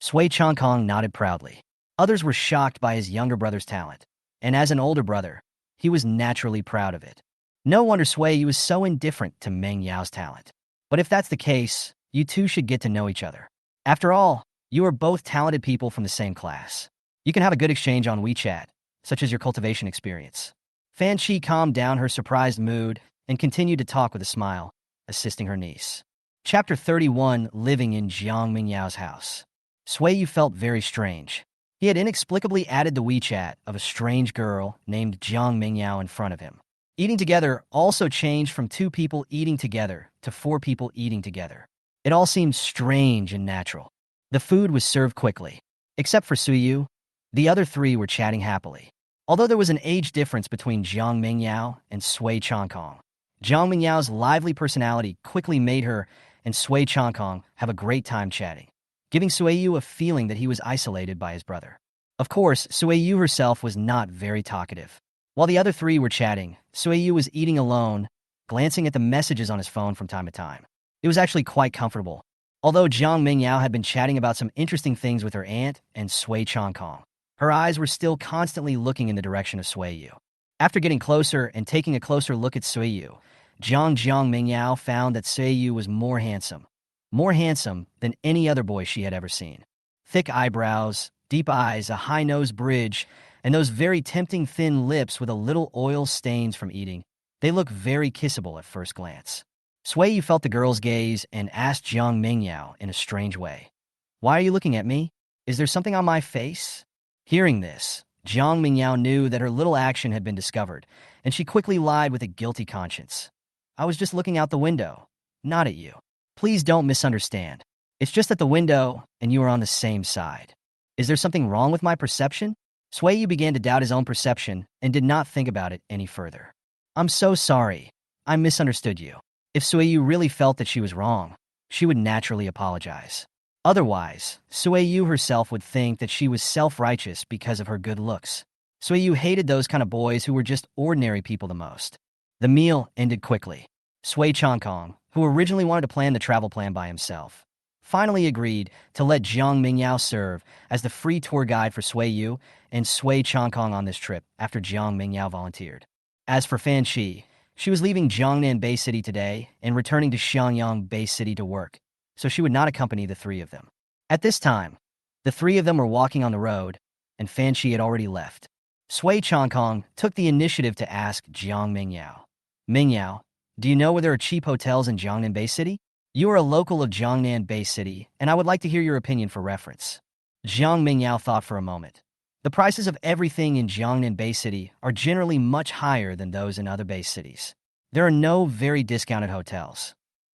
Sui Changkong nodded proudly. Others were shocked by his younger brother's talent, and as an older brother, he was naturally proud of it. No wonder Sui was so indifferent to Meng Yao's talent. But if that's the case, you two should get to know each other. After all, you are both talented people from the same class. You can have a good exchange on WeChat, such as your cultivation experience. Fan Chi calmed down her surprised mood and continued to talk with a smile, assisting her niece. Chapter 31, Living in Jiang Mingyao's house. Sui felt very strange. He had inexplicably added the WeChat of a strange girl named Jiang Mingyao in front of him. Eating together also changed from 2 people eating together to 4 people eating together. It all seemed strange and natural. The food was served quickly. Except for Suyu, the other 3 were chatting happily. Although there was an age difference between Jiang Mingyao and Sui Changkong, Jiang Mingyao's lively personality quickly made her and Sui Changkong have a great time chatting, giving Suiyu a feeling that he was isolated by his brother. Of course, Suiyu herself was not very talkative. While the other 3 were chatting, Suiyu was eating alone, glancing at the messages on his phone from time to time. It was actually quite comfortable. Although Jiang Mingyao had been chatting about some interesting things with her aunt and Sui Changkong, her eyes were still constantly looking in the direction of Suiyu. After getting closer and taking a closer look at Suiyu, Jiang Mingyao found that Suiyu was more handsome than any other boy she had ever seen. Thick eyebrows, deep eyes, a high nose bridge, and those very tempting thin lips with a little oil stains from eating. They looked very kissable at first glance. Suiyu felt the girl's gaze and asked Jiang Mingyao in a strange way, "Why are you looking at me? Is there something on my face?" Hearing this, Jiang Mingyao knew that her little action had been discovered, and she quickly lied with a guilty conscience. "I was just looking out the window, not at you. Please don't misunderstand. It's just at the window, and you are on the same side. Is there something wrong with my perception?" Suiyu began to doubt his own perception and did not think about it any further. "I'm so sorry. I misunderstood you." If Suiyu really felt that she was wrong, she would naturally apologize. Otherwise, Suiyu herself would think that she was self-righteous because of her good looks. Suiyu hated those kind of boys who were just ordinary people the most. The meal ended quickly. Sui Changkong, who originally wanted to plan the travel plan by himself, finally agreed to let Jiang Mingyao serve as the free tour guide for Suiyu and Sui Changkong on this trip after Jiang Mingyao volunteered. As for Fan Chi, she was leaving Jong Nan Bay City today and returning to Xiangyang Bay City to work, so she would not accompany the 3 of them. At this time, the 3 of them were walking on the road, and Fan Chi had already left. Sui Changkong took the initiative to ask Jiang Mingyao, "Mingyao, do you know where there are cheap hotels in Jiangnan Bay City? You are a local of Jiangnan Bay City, and I would like to hear your opinion for reference." Jiang Mingyao thought for a moment. The prices of everything in Jiangnan Bay City are generally much higher than those in other Bay cities. There are no very discounted hotels.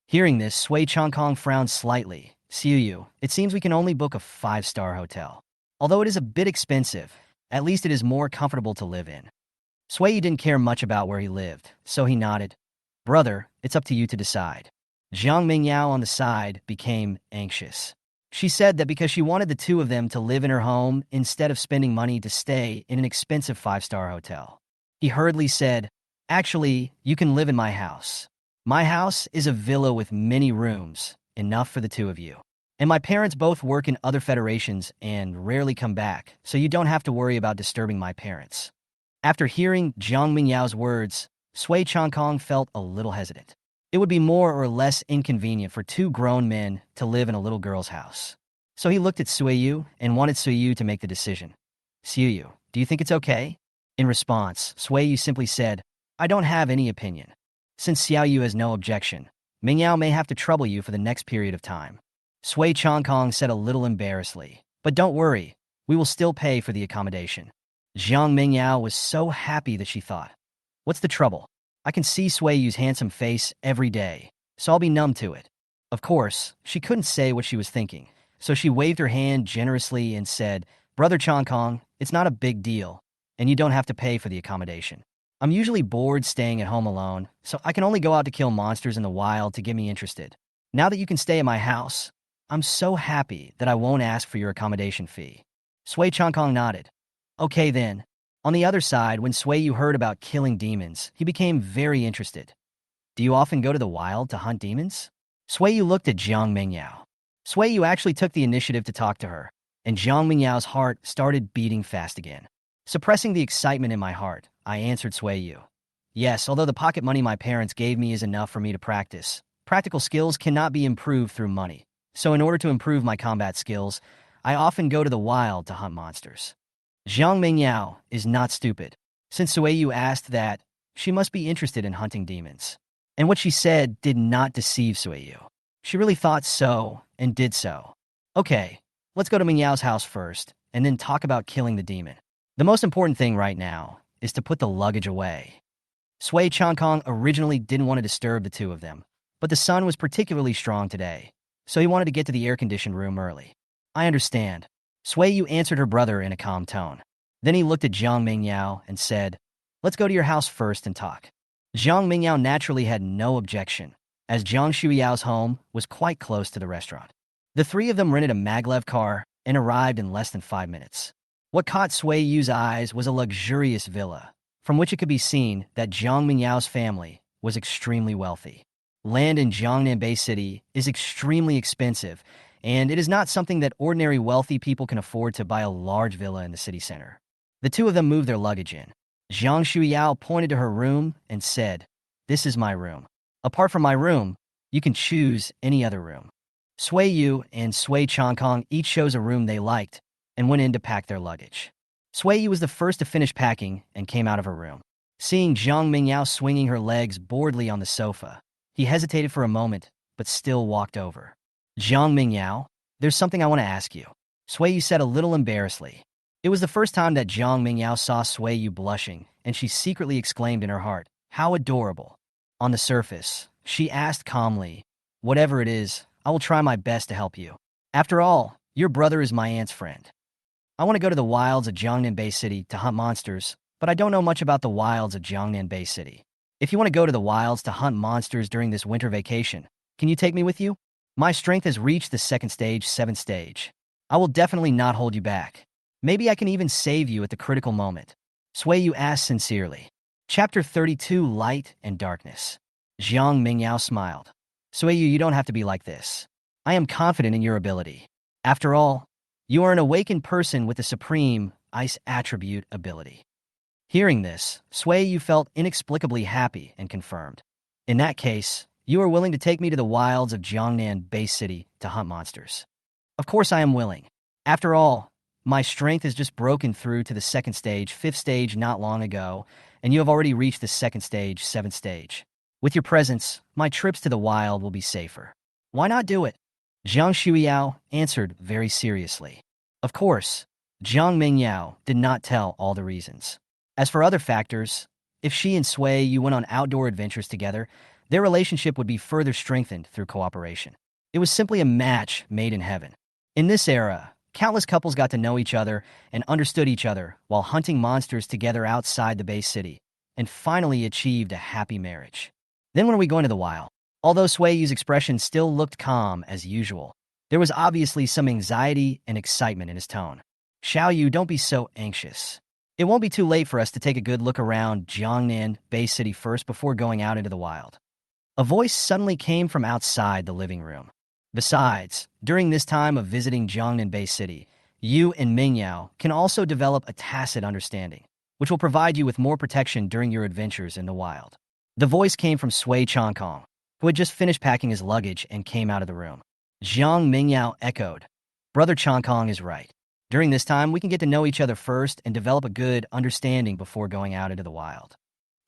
Hearing this, Sui Changkong frowned slightly. "Suyu, it seems we can only book a 5-star hotel. Although it is a bit expensive, at least it is more comfortable to live in." Sui didn't care much about where he lived, so he nodded. "Brother, it's up to you to decide." Jiang Mingyao on the side became anxious. She said that because she wanted the 2 of them to live in her home instead of spending money to stay in an expensive 5-star hotel. He hurriedly said, "Actually, you can live in my house. My house is a villa with many rooms, enough for the 2 of you. And my parents both work in other federations and rarely come back, so you don't have to worry about disturbing my parents." After hearing Jiang Mingyao's words, Sui Changkong felt a little hesitant. It would be more or less inconvenient for 2 grown men to live in a little girl's house. So he looked at Suiyu and wanted Suiyu to make the decision. "Suiyu, do you think it's okay?" In response, Suiyu simply said, "I don't have any opinion. Since Xiaoyu has no objection, Mingyao may have to trouble you for the next period of time." Sui Changkong said a little embarrassedly, "But don't worry, we will still pay for the accommodation." Jiang Mingyao was so happy that she thought, "What's the trouble? I can see Suiyu's handsome face every day, so I'll be numb to it." Of course, she couldn't say what she was thinking, so she waved her hand generously and said, "Brother Changkong, it's not a big deal, and you don't have to pay for the accommodation. I'm usually bored staying at home alone, so I can only go out to kill monsters in the wild to get me interested. Now that you can stay at my house, I'm so happy that I won't ask for your accommodation fee." Sui Changkong nodded. "Okay then." On the other side, when Suiyu heard about killing demons, he became very interested. "Do you often go to the wild to hunt demons?" Suiyu looked at Jiang Mingyao. Sui Yu actually took the initiative to talk to her, and Zhang Mingyao's heart started beating fast again. Suppressing the excitement in my heart, I answered Sui Yu. Yes, although the pocket money my parents gave me is enough for me to practice, practical skills cannot be improved through money. So in order to improve my combat skills, I often go to the wild to hunt monsters. Zhang Mingyao is not stupid. Since Sui Yu asked that, she must be interested in hunting demons. And what she said did not deceive Sui Yu. She really thought so, and did so. Okay, let's go to Mingyao's house first, and then talk about killing the demon. The most important thing right now is to put the luggage away. Sui Changkong originally didn't want to disturb the two of them, but the sun was particularly strong today, so he wanted to get to the air-conditioned room early. I understand. Sui Yu answered her brother in a calm tone. Then he looked at Zhang Mingyao and said, let's go to your house first and talk. Zhang Mingyao naturally had no objection, as Zhang Shuyao's home was quite close to the restaurant. The three of them rented a maglev car and arrived in less than 5 minutes. What caught Sui Yu's eyes was a luxurious villa, from which it could be seen that Zhang Mingyao's family was extremely wealthy. Land in Jong Nan Bay City is extremely expensive, and it is not something that ordinary wealthy people can afford to buy a large villa in the city center. The two of them moved their luggage in. Zhang Shuyao pointed to her room and said, this is my room. Apart from my room, you can choose any other room. Sui Yu and Sui Changkong each chose a room they liked and went in to pack their luggage. Sui Yu was the first to finish packing and came out of her room. Seeing Zhang Mingyao swinging her legs boredly on the sofa, he hesitated for a moment, but still walked over. Zhang Mingyao, there's something I want to ask you. Sui Yu said a little embarrassedly. It was the first time that Zhang Mingyao saw Sui Yu blushing, and she secretly exclaimed in her heart, how adorable. On the surface, she asked calmly, whatever it is, I will try my best to help you. After all, your brother is my aunt's friend. I want to go to the wilds of Jiangnan Bay City to hunt monsters, but I don't know much about the wilds of Jiangnan Bay City. If you want to go to the wilds to hunt monsters during this winter vacation, can you take me with you? My strength has reached the 2nd stage, 7th stage. I will definitely not hold you back. Maybe I can even save you at the critical moment. Sui Yu asked sincerely. Chapter 32, Light and Darkness. Zhang Mingyao smiled. Sui Yu, you don't have to be like this. I am confident in your ability. After all, you are an awakened person with the supreme ice attribute ability. Hearing this, Sui Yu felt inexplicably happy and confirmed. In that case, you are willing to take me to the wilds of Jiangnan Bay City to hunt monsters. Of course I am willing. After all, my strength has just broken through to the 2nd stage, 5th stage not long ago, and you have already reached the 2nd stage, 7th stage. With your presence, my trips to the wild will be safer. Why not do it? Zhang Shuyao answered very seriously. Of course, Zhang Mingyao did not tell all the reasons. As for other factors, if she and Sui Yu went on outdoor adventures together, their relationship would be further strengthened through cooperation. It was simply a match made in heaven. In this era, countless couples got to know each other and understood each other while hunting monsters together outside the Bay City, and finally achieved a happy marriage. Then when are we going to the wild? Although Sui Yu's expression still looked calm as usual, there was obviously some anxiety and excitement in his tone. Xiao Yu, don't be so anxious. It won't be too late for us to take a good look around Jiangnan Bay City first before going out into the wild. A voice suddenly came from outside the living room. Besides, during this time of visiting Jiangnan Bay City, you and Mingyao can also develop a tacit understanding, which will provide you with more protection during your adventures in the wild. The voice came from Sui Changkong, who had just finished packing his luggage and came out of the room. Zhang Mingyao echoed, Brother Changkong is right. During this time, we can get to know each other first and develop a good understanding before going out into the wild.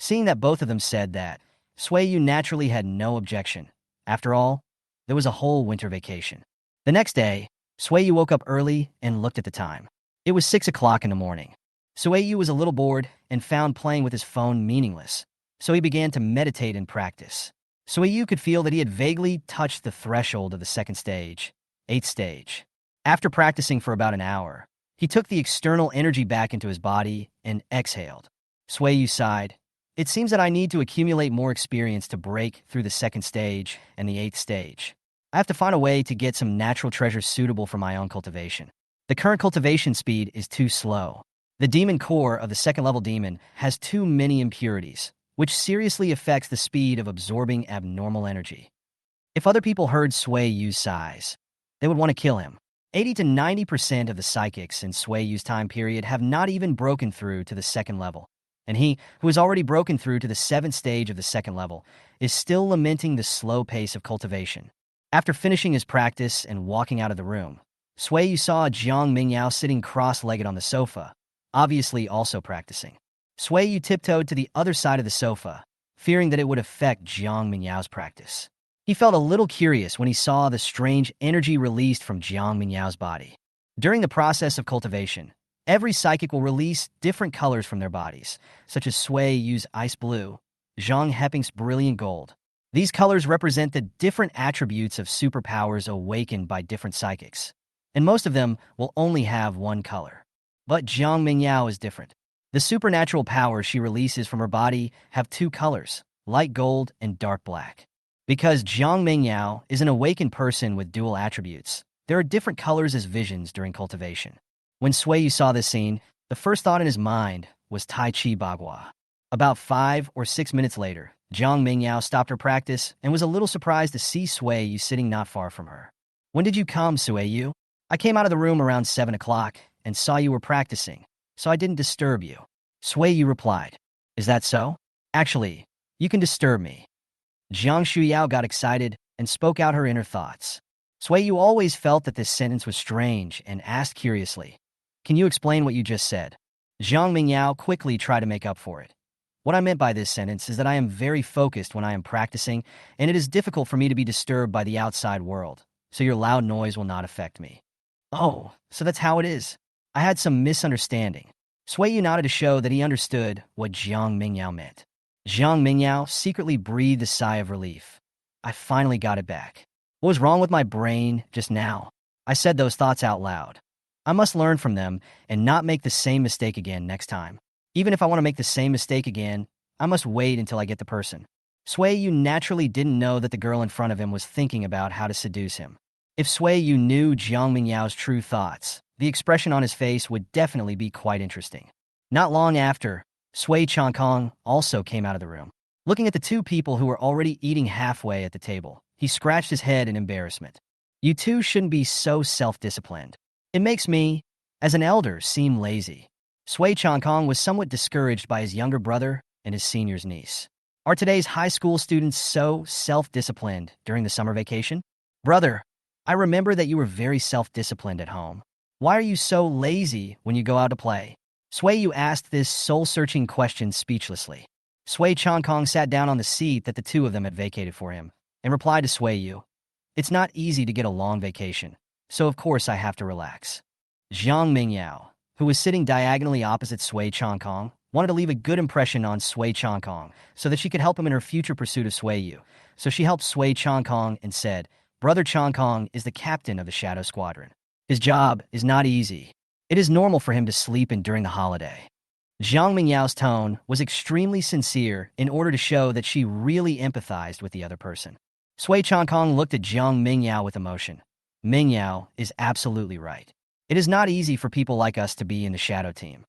Seeing that both of them said that, Sui Yu naturally had no objection. After all, there was a whole winter vacation. The next day, Sui Yu woke up early and looked at the time. It was 6 o'clock in the morning. Sui Yu was a little bored and found playing with his phone meaningless, so he began to meditate and practice. Sui Yu could feel that he had vaguely touched the threshold of the 2nd stage, 8th stage. After practicing for about an hour, he took the external energy back into his body and exhaled. Sui Yu sighed. It seems that I need to accumulate more experience to break through the 2nd stage and the 8th stage. I have to find a way to get some natural treasures suitable for my own cultivation. The current cultivation speed is too slow. The demon core of the 2nd level demon has too many impurities, which seriously affects the speed of absorbing abnormal energy. If other people heard Sui Yu's sighs, They would want to kill him. 80 to 90% of the psychics in Sui Yu's time period have not even broken through to the second level. And he, who has already broken through to the 7th stage of the second level, is still lamenting the slow pace of cultivation. After finishing his practice and walking out of the room, Sui Yu saw Jiang Mingyao sitting cross-legged on the sofa, obviously also practicing. Sui Yu tiptoed to the other side of the sofa, fearing that it would affect Jiang Mingyao's practice. He felt a little curious when he saw the strange energy released from Jiang Mingyao's body. During the process of cultivation, every psychic will release different colors from their bodies, such as Sui Yu's ice blue, Zhang Heping's brilliant gold. These colors represent the different attributes of superpowers awakened by different psychics, and most of them will only have one color. But Jiang Mingyao is different. The supernatural powers she releases from her body have two colors, light gold and dark black. Because Jiang Mingyao is an awakened person with dual attributes, there are different colors as visions during cultivation. When Sui Yu saw this scene, the first thought in his mind was Tai Chi Bagua. About 5 or 6 minutes later, Jiang Mingyao stopped her practice and was a little surprised to see Sui Yu sitting not far from her. "When did you come, Sui Yu?" "I came out of the room around 7 o'clock and saw you were practicing, so I didn't disturb you." Sui Yu replied. "Is that so? Actually, you can disturb me." Jiang Shuyao got excited and spoke out her inner thoughts. Sui Yu always felt that this sentence was strange and asked curiously, "Can you explain what you just said?" Jiang Mingyao quickly tried to make up for it. "What I meant by this sentence is that I am very focused when I am practicing, and it is difficult for me to be disturbed by the outside world, so your loud noise will not affect me." "Oh, so that's how it is. I had some misunderstanding." Sui Yu nodded to show that he understood what Jiang Mingyao meant. Jiang Mingyao secretly breathed a sigh of relief. "I finally got it back. What was wrong with my brain just now?" I said those thoughts out loud. I must learn from them and not make the same mistake again next time. Even if I want to make the same mistake again, I must wait until I get the person. Sui Yu naturally didn't know that the girl in front of him was thinking about how to seduce him. If Sui Yu knew Jiang Mingyao's true thoughts, the expression on his face would definitely be quite interesting. Not long after, Sui Changkong also came out of the room. Looking at the two people who were already eating halfway at the table, he scratched his head in embarrassment. "You two shouldn't be so self-disciplined. It makes me, as an elder, seem lazy." Sui Changkong was somewhat discouraged by his younger brother and his senior's niece. "Are today's high school students so self-disciplined during the summer vacation?" "Brother, I remember that you were very self-disciplined at home. Why are you so lazy when you go out to play?" Sui Yu asked this soul-searching question speechlessly. Sui Changkong sat down on the seat that the two of them had vacated for him and replied to Sui Yu, "It's not easy to get a long vacation, so of course I have to relax." Jiang Mingyao, who was sitting diagonally opposite Sui Changkong, wanted to leave a good impression on Sui Changkong so that she could help him in her future pursuit of Sui Yu. So she helped Sui Changkong and said, "Brother Changkong is the captain of the Shadow Squadron. His job is not easy. It is normal for him to sleep in during the holiday." Jiang Mingyao's tone was extremely sincere in order to show that she really empathized with the other person. Sui Changkong looked at Jiang Mingyao with emotion. "Mingyao is absolutely right. It is not easy for people like us to be in the shadow team."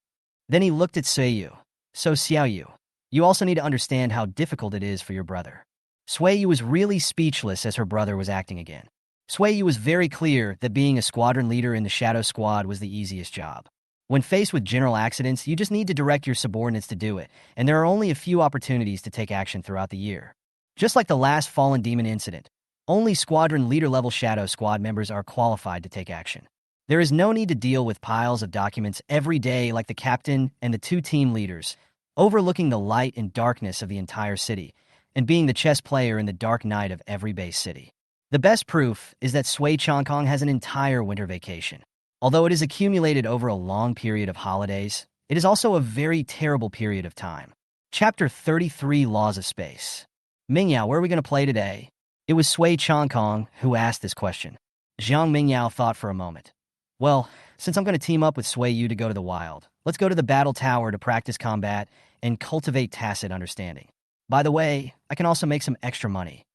Then he looked at Sui Yu. "So Xiao Yu, you also need to understand how difficult it is for your brother." Sui Yu was really speechless as her brother was acting again. Sui Yu was very clear that being a squadron leader in the Shadow Squad was the easiest job. When faced with general accidents, you just need to direct your subordinates to do it, and there are only a few opportunities to take action throughout the year. Just like the last Fallen Demon incident, only squadron leader-level Shadow Squad members are qualified to take action. There is no need to deal with piles of documents every day like the captain and the two team leaders, overlooking the light and darkness of the entire city, and being the chess player in the dark night of every base city. The best proof is that Sui Changkong has an entire winter vacation. Although it is accumulated over a long period of holidays, it is also a very terrible period of time. Chapter 33, Laws of Space. "Mingyao, where are we going to play today?" It was Sui Changkong who asked this question. Jiang Mingyao thought for a moment. "Well, since I'm going to team up with Sui Yu to go to the wild, let's go to the battle tower to practice combat and cultivate tacit understanding. By the way, I can also make some extra money."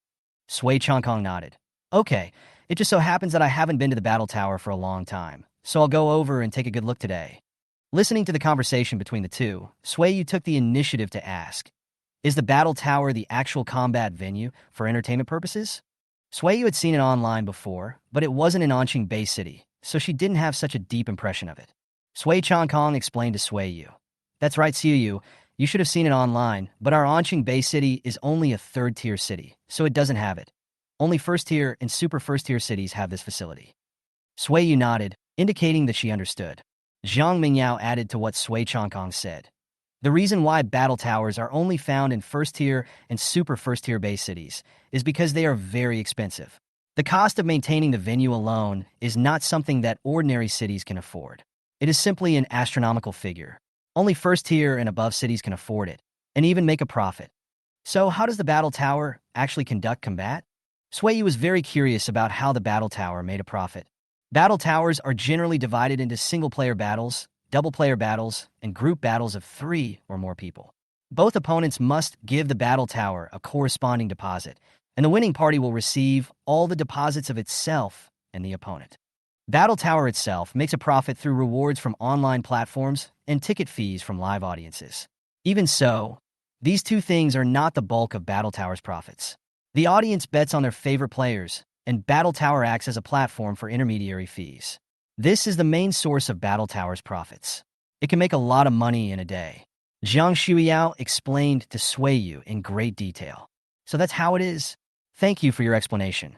Sui Changkong nodded. "Okay, it just so happens that I haven't been to the battle tower for a long time, so I'll go over and take a good look today." Listening to the conversation between the two, Sui Yu took the initiative to ask, "Is the battle tower the actual combat venue for entertainment purposes?" Yu had seen it online before, but it wasn't in Anqing Bay City, so she didn't have such a deep impression of it. Sui Changkong explained to Yu. That's right, Yu. You should have seen it online, but our Anqing Bay City is only a third-tier city, so it doesn't have it. Only first-tier and super first-tier cities have this facility. Yu nodded, indicating that she understood. Zhang Mingyao added to what Sui Changkong said. The reason why battle towers are only found in first-tier and super first-tier Bay cities is because they are very expensive. The cost of maintaining the venue alone is not something that ordinary cities can afford. It is simply an astronomical figure. Only first-tier and above cities can afford it, and even make a profit. So how does the battle tower actually conduct combat? Yu was very curious about how the battle tower made a profit. Battle towers are generally divided into single-player battles, double-player battles, and group battles of 3 or more people. Both opponents must give the battle tower a corresponding deposit, and the winning party will receive all the deposits of itself and the opponent. Battle Tower itself makes a profit through rewards from online platforms and ticket fees from live audiences. Even so, these two things are not the bulk of Battle Tower's profits. The audience bets on their favorite players, and Battle Tower acts as a platform for intermediary fees. This is the main source of Battle Tower's profits. It can make a lot of money in a day. Zhang Shuiyao explained to Yu in great detail. So that's how it is? Thank you for your explanation.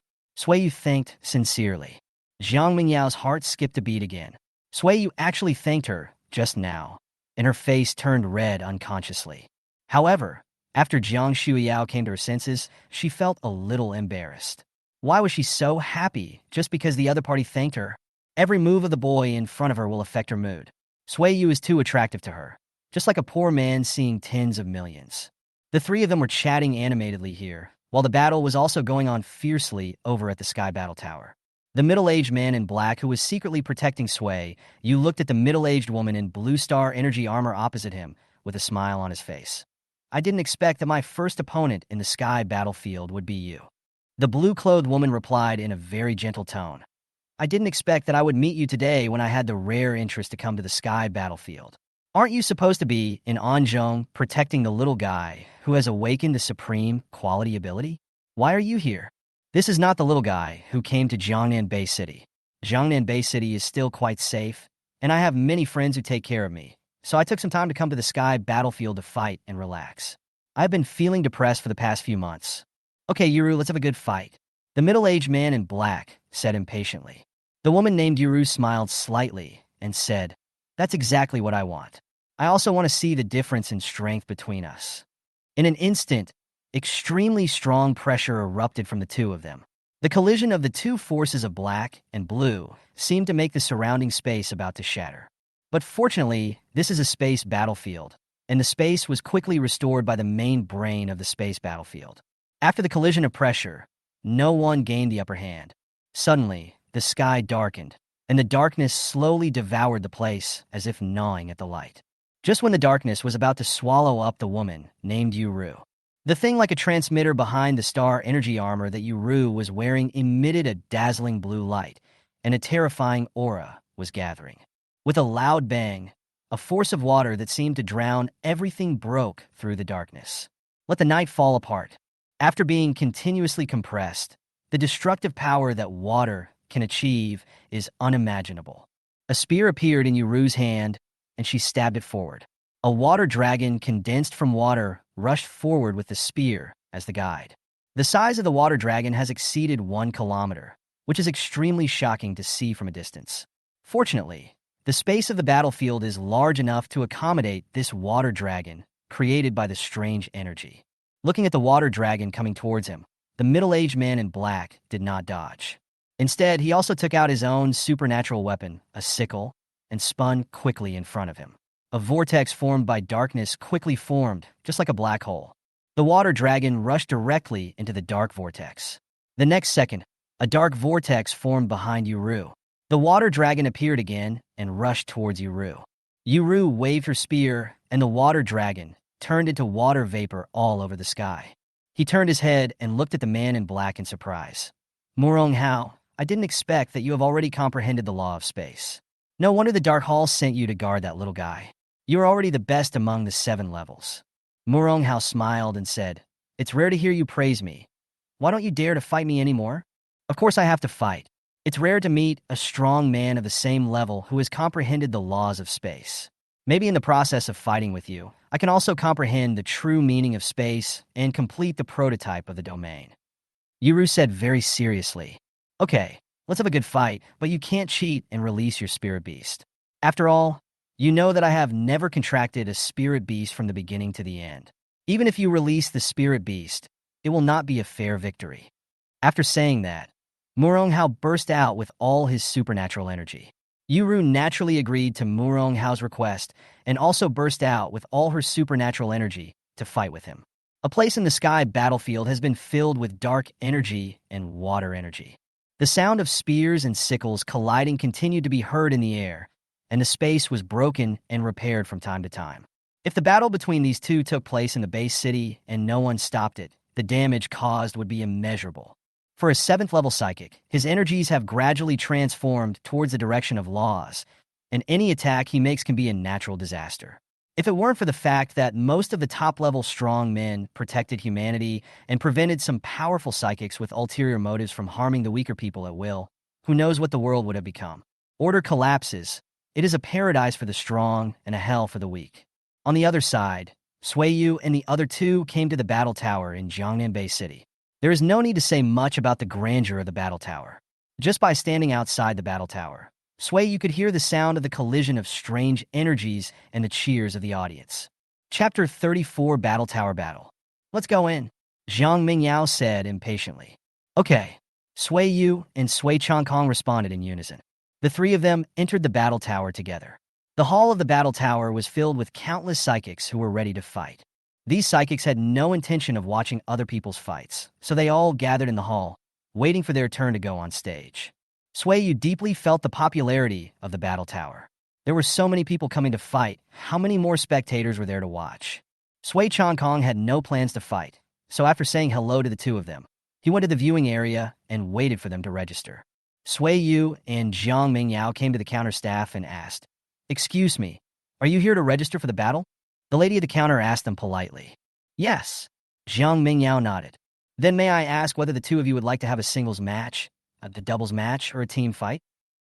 Yu thanked sincerely. Zhang Mingyao's heart skipped a beat again. Yu actually thanked her just now, and her face turned red unconsciously. However, after Zhang Shuiyao came to her senses, she felt a little embarrassed. Why was she so happy just because the other party thanked her? Every move of the boy in front of her will affect her mood. Yu is too attractive to her, just like a poor man seeing tens of millions. The three of them were chatting animatedly here, while the battle was also going on fiercely over at the Sky Battle Tower. The middle-aged man in black who was secretly protecting Yu looked at the middle-aged woman in blue star energy armor opposite him with a smile on his face. I didn't expect that my first opponent in the Sky Battlefield would be you. The blue-clothed woman replied in a very gentle tone. I didn't expect that I would meet you today when I had the rare interest to come to the Sky Battlefield. Aren't you supposed to be in Anzhong protecting the little guy who has awakened the supreme quality ability? Why are you here? This is not the little guy who came to Jong Nan Bay City. Jong Nan Bay City is still quite safe, and I have many friends who take care of me, so I took some time to come to the Sky Battlefield to fight and relax. I've been feeling depressed for the past few months. Okay, Yuru, let's have a good fight. The middle-aged man in black said impatiently. The woman named Yuru smiled slightly and said, That's exactly what I want. I also want to see the difference in strength between us. In an instant, extremely strong pressure erupted from the two of them. The collision of the two forces of black and blue seemed to make the surrounding space about to shatter. But fortunately, this is a space battlefield, and the space was quickly restored by the main brain of the space battlefield. After the collision of pressure, no one gained the upper hand. Suddenly, the sky darkened, and the darkness slowly devoured the place as if gnawing at the light. Just when the darkness was about to swallow up the woman named Yuru, the thing like a transmitter behind the star energy armor that Yuru was wearing emitted a dazzling blue light, and a terrifying aura was gathering. With a loud bang, a force of water that seemed to drown everything broke through the darkness. Let the night fall apart. After being continuously compressed, the destructive power that water can achieve is unimaginable. A spear appeared in Yuru's hand, and she stabbed it forward. A water dragon condensed from water rushed forward with the spear as the guide. The size of the water dragon has exceeded 1 kilometer, which is extremely shocking to see from a distance. Fortunately, the space of the battlefield is large enough to accommodate this water dragon created by the strange energy. Looking at the water dragon coming towards him, the middle-aged man in black did not dodge. Instead, he also took out his own supernatural weapon, a sickle, and spun quickly in front of him. A vortex formed by darkness quickly formed, just like a black hole. The water dragon rushed directly into the dark vortex. The next second, a dark vortex formed behind Yuru. The water dragon appeared again and rushed towards Yuru. Yuru waved her spear, and the water dragon turned into water vapor all over the sky. He turned his head and looked at the man in black in surprise. Murong Hao, I didn't expect that you have already comprehended the law of space. No wonder the Dark Hall sent you to guard that little guy. You are already the best among the 7 levels. Murong Hao smiled and said, It's rare to hear you praise me. Why don't you dare to fight me anymore? Of course I have to fight. It's rare to meet a strong man of the same level who has comprehended the laws of space. Maybe in the process of fighting with you, I can also comprehend the true meaning of space and complete the prototype of the domain. Yuru said very seriously. Okay, let's have a good fight, but you can't cheat and release your spirit beast. After all, you know that I have never contracted a spirit beast from the beginning to the end. Even if you release the spirit beast, it will not be a fair victory. After saying that, Muronghao burst out with all his supernatural energy. Yuru naturally agreed to Muronghao's request and also burst out with all her supernatural energy to fight with him. A place in the sky battlefield has been filled with dark energy and water energy. The sound of spears and sickles colliding continued to be heard in the air, and the space was broken and repaired from time to time. If the battle between these two took place in the base city and no one stopped it, the damage caused would be immeasurable. For a 7th level psychic, his energies have gradually transformed towards the direction of laws, and any attack he makes can be a natural disaster. If it weren't for the fact that most of the top-level strong men protected humanity and prevented some powerful psychics with ulterior motives from harming the weaker people at will, who knows what the world would have become. Order collapses. It is a paradise for the strong and a hell for the weak. On the other side, Suiyu and the other two came to the battle tower in Jong Nan Bay City. There is no need to say much about the grandeur of the battle tower. Just by standing outside the battle tower, Suiyu could hear the sound of the collision of strange energies and the cheers of the audience. Chapter 34 Battle Tower Battle. Let's go in, Zhang Mingyao said impatiently. Okay. Suiyu and Sui Changkong responded in unison. The three of them entered the battle tower together. The hall of the battle tower was filled with countless psychics who were ready to fight. These psychics had no intention of watching other people's fights, so they all gathered in the hall, waiting for their turn to go on stage. Suiyu deeply felt the popularity of the battle tower. There were so many people coming to fight, how many more spectators were there to watch? Sui Changkong had no plans to fight, so after saying hello to the two of them, he went to the viewing area and waited for them to register. Suiyu and Zhang Mingyao came to the counter staff and asked, "Excuse me, are you here to register for the battle?" The lady at the counter asked them politely. "Yes." Zhang Mingyao nodded. "Then may I ask whether the two of you would like to have a singles match, the doubles match, or a team fight?"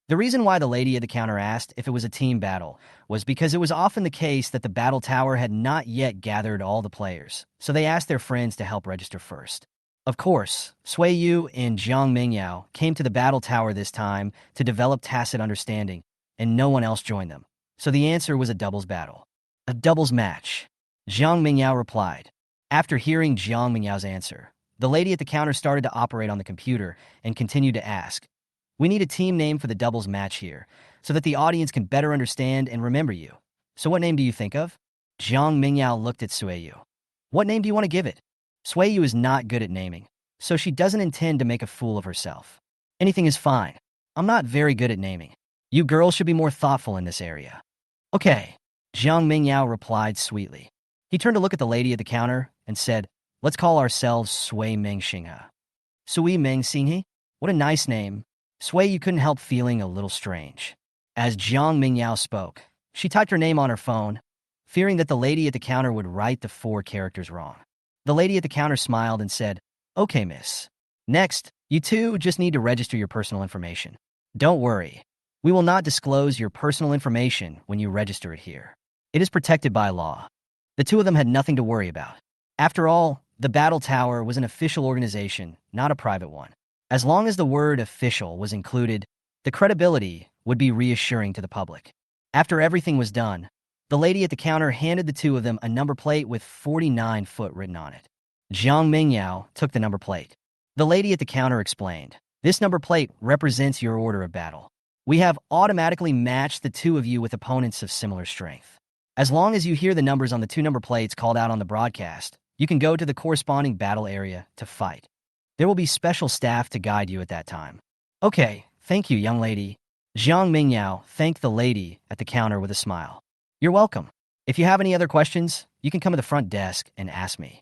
The reason why the lady at the counter asked if it was a team battle was because it was often the case that the battle tower had not yet gathered all the players, so they asked their friends to help register first. Of course, Suiyu and Zhang Mingyao came to the battle tower this time to develop tacit understanding, and no one else joined them, so the answer was a doubles battle. A doubles match, Zhang Mingyao replied. After hearing Zhang Mingyao's answer, the lady at the counter started to operate on the computer and continued to ask, "We need a team name for the doubles match here, so that the audience can better understand and remember you. So what name do you think of?" Zhang Mingyao looked at Suiyu. "What name do you want to give it?" Suiyu is not good at naming, so she doesn't intend to make a fool of herself. "Anything is fine. I'm not very good at naming. You girls should be more thoughtful in this area." "Okay," Zhang Mingyao replied sweetly. He turned to look at the lady at the counter and said, "Let's call ourselves Sui Meng Xinghe." Sui Meng Xinghe? What a nice name. Suiyu couldn't help feeling a little strange. As Zhang Mingyao spoke, she typed her name on her phone, fearing that the lady at the counter would write the 4 characters wrong. The lady at the counter smiled and said, "Okay, miss. Next, you two just need to register your personal information. Don't worry. We will not disclose your personal information when you register it here. It is protected by law." The two of them had nothing to worry about. After all, the Battle Tower was an official organization, not a private one. As long as the word official was included, the credibility would be reassuring to the public. After everything was done, the lady at the counter handed the two of them a number plate with 49 foot written on it. Zhang Mingyao took the number plate. The lady at the counter explained, "This number plate represents your order of battle. We have automatically matched the two of you with opponents of similar strength. As long as you hear the numbers on the 2 number plates called out on the broadcast, you can go to the corresponding battle area to fight. There will be special staff to guide you at that time." "Okay, thank you, young lady." Zhang Mingyao thanked the lady at the counter with a smile. "You're welcome. If you have any other questions, you can come to the front desk and ask me."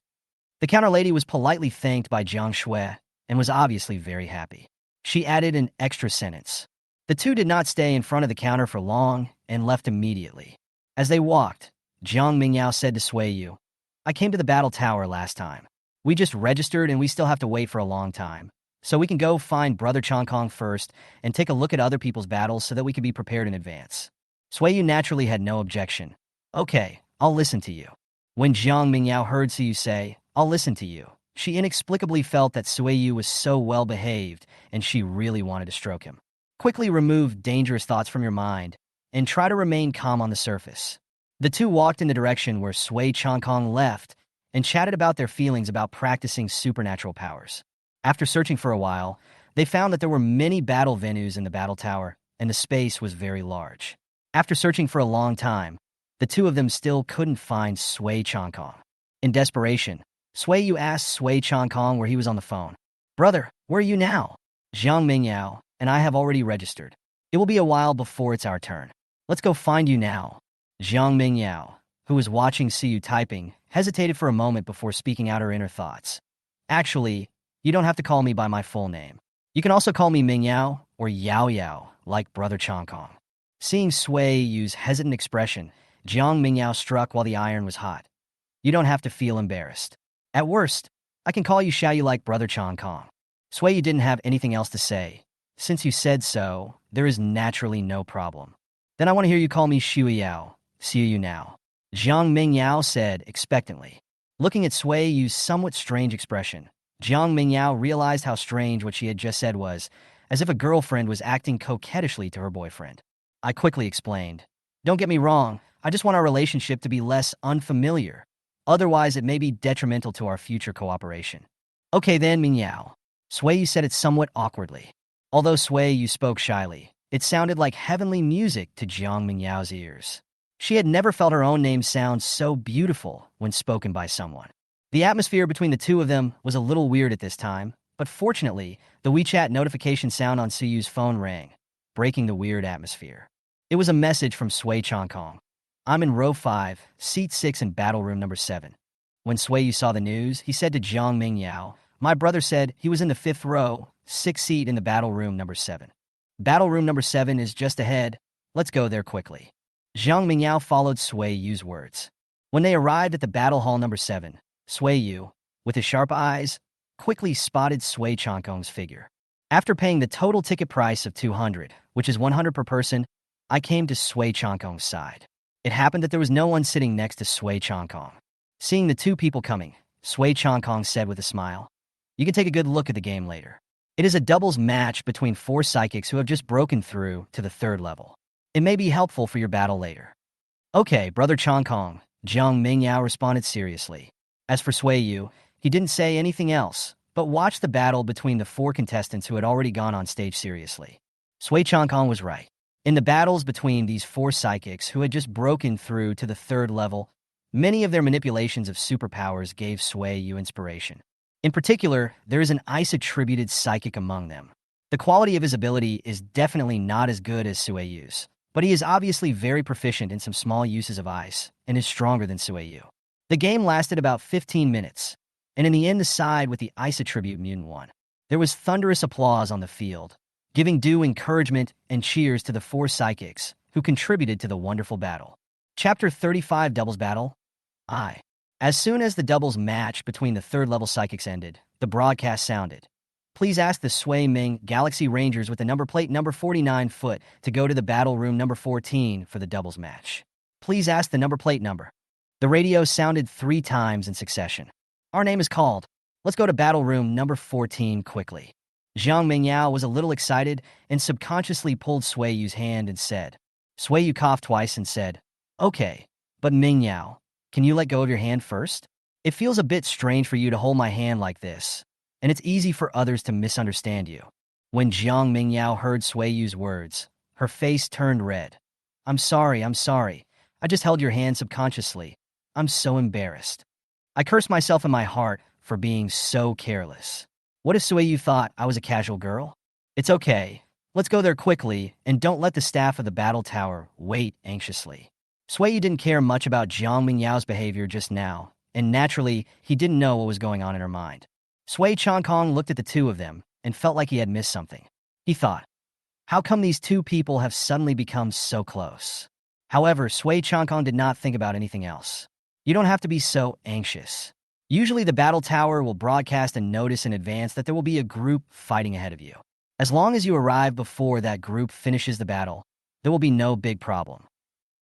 The counter lady was politely thanked by Jiang Shui and was obviously very happy. She added an extra sentence. The two did not stay in front of the counter for long and left immediately. As they walked, Zhang Mingyao said to Suiyu, "I came to the battle tower last time. We just registered and we still have to wait for a long time. So we can go find Brother Kong first and take a look at other people's battles so that we can be prepared in advance. Sueyu naturally had no objection. Okay, I'll listen to you. When Jiang Mingyao heard Sueyu say, I'll listen to you, she inexplicably felt that Sueyu was so well-behaved and she really wanted to stroke him. Quickly remove dangerous thoughts from your mind and try to remain calm on the surface. The two walked in the direction where Sui Changkong left and chatted about their feelings about practicing supernatural powers. After searching for a while, they found that there were many battle venues in the battle tower, and the space was very large. After searching for a long time, the two of them still couldn't find Sui Changkong. In desperation, Sueyu asked Sui Changkong where he was on the phone. Brother, where are you now? Jiang Mingyao and I have already registered. It will be a while before it's our turn. Let's go find you now. Jiang Mingyao, who was watching Sueyu typing, hesitated for a moment before speaking out her inner thoughts. Actually, you don't have to call me by my full name. You can also call me Mingyao or Yao Yao, like Brother Changkong. Seeing Sueyu's hesitant expression, Jiang Mingyao struck while the iron was hot. You don't have to feel embarrassed. At worst, I can call you Xiaoyu like Brother Changkong. Sueyu didn't have anything else to say. Since you said so, there is naturally no problem. Then I want to hear you call me Xiuyao. See you now. Jiang Mingyao said expectantly. Looking at Sueyu's somewhat strange expression, Jiang Mingyao realized how strange what she had just said was, as if a girlfriend was acting coquettishly to her boyfriend. I quickly explained. Don't get me wrong, I just want our relationship to be less unfamiliar. Otherwise, it may be detrimental to our future cooperation. Okay then, Mingyao. Sueyu said it somewhat awkwardly. Although Sueyu spoke shyly, it sounded like heavenly music to Jiang Mingyao's ears. She had never felt her own name sound so beautiful when spoken by someone. The atmosphere between the two of them was a little weird at this time, but fortunately, the WeChat notification sound on Suyu's phone rang, breaking the weird atmosphere. It was a message from Sui Changkong. I'm in row 5, seat 6 in battle room number 7. When Sueyu saw the news, he said to Jiang Mingyao, my brother said he was in the 5th row, 6th seat in the battle room number 7. Battle room number 7 is just ahead. Let's go there quickly. Jiang Mingyao followed Sueyu's words. When they arrived at the battle hall number 7, Sueyu, with his sharp eyes, quickly spotted Sui Changkong's figure. After paying the total ticket price of 200, which is 100 per person, I came to Sui Changkong's side. It happened that there was no one sitting next to Sui Changkong. Seeing the two people coming, Sui Changkong said with a smile, you can take a good look at the game later. It is a doubles match between 4 psychics who have just broken through to the 3rd level. It may be helpful for your battle later. Okay, Brother Changkong, Jiang Mingyao responded seriously. As for Sueyu, he didn't say anything else, but watched the battle between the 4 contestants who had already gone on stage seriously. Sui Changkong was right. In the battles between these 4 psychics who had just broken through to the 3rd level, many of their manipulations of superpowers gave Sueyu inspiration. In particular, there is an ice-attributed psychic among them. The quality of his ability is definitely not as good as Sueyu's, but he is obviously very proficient in some small uses of ice and is stronger than Sueyu. The game lasted about 15 minutes, and in the end the side with the ice attribute mutant won. There was thunderous applause on the field, giving due encouragement and cheers to the 4 psychics who contributed to the wonderful battle. Chapter 35 Doubles Battle. As soon as the doubles match between the 3rd level psychics ended, the broadcast sounded. Please ask the Sui Ming Galaxy Rangers with the number plate number 49 foot to go to the battle room number 14 for the doubles match. Please ask the number plate number. The radio sounded 3 times in succession. Our name is called. Let's go to battle room number 14 quickly. Jiang Mingyao was a little excited and subconsciously pulled Sueyu's hand and said. Sueyu coughed twice and said, okay, but Mingyao, can you let go of your hand first? It feels a bit strange for you to hold my hand like this, and it's easy for others to misunderstand you. When Jiang Mingyao heard Sueyu's words, her face turned red. I'm sorry. I just held your hand subconsciously. I'm so embarrassed. I cursed myself in my heart for being so careless. What if Sueyu thought I was a casual girl? It's okay. Let's go there quickly, and don't let the staff of the battle tower wait anxiously. Sueyu didn't care much about Jiang Mingyao's behavior just now, and naturally, he didn't know what was going on in her mind. Sui Changkong looked at the two of them and felt like he had missed something. He thought, how come these 2 people have suddenly become so close? However, Sui Changkong did not think about anything else. You don't have to be so anxious. Usually the battle tower will broadcast a notice in advance that there will be a group fighting ahead of you. As long as you arrive before that group finishes the battle, there will be no big problem.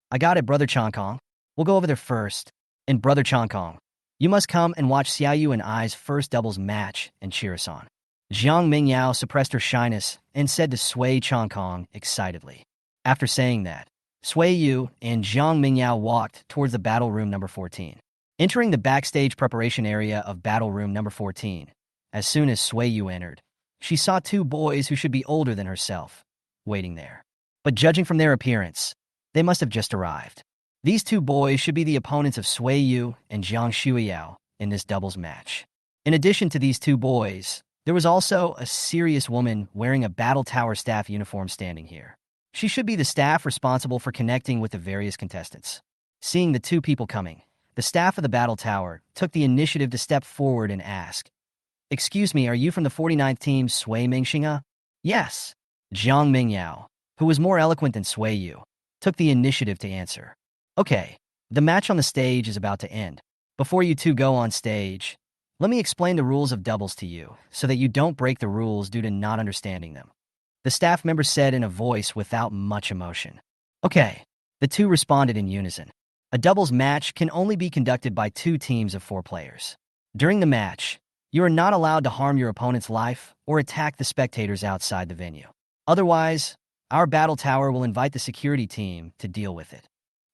I got it, Brother Chongkong. We'll go over there first. And Brother Chongkong, you must come and watch Xiaoyu and I's first doubles match and cheer us on. Jiang Mingyao suppressed her shyness and said to Sui Chongkong excitedly. After saying that, Sui Yu and Jiang Mingyao walked towards the battle room number 14. Entering the backstage preparation area of battle room number 14, as soon as Sui Yu entered, she saw two boys who should be older than herself, waiting there. But judging from their appearance, they must have just arrived. These two boys should be the opponents of Sui Yu and Jiang Shuiyao in this doubles match. In addition to these two boys, there was also a serious woman wearing a battle tower staff uniform standing here. She should be the staff responsible for connecting with the various contestants. Seeing the two people coming, the staff of the battle tower took the initiative to step forward and ask, "Excuse me, are you from the 49th team, Sui Mingxinga?" "Yes." Jiang Mingyao, who was more eloquent than Sui Yu, took the initiative to answer. "Okay, the match on the stage is about to end. Before you two go on stage, let me explain the rules of doubles to you so that you don't break the rules due to not understanding them," the staff member said in a voice without much emotion. "Okay," the two responded in unison. A doubles match can only be conducted by two teams of 4 players. During the match, you are not allowed to harm your opponent's life or attack the spectators outside the venue. Otherwise, our battle tower will invite the security team to deal with it.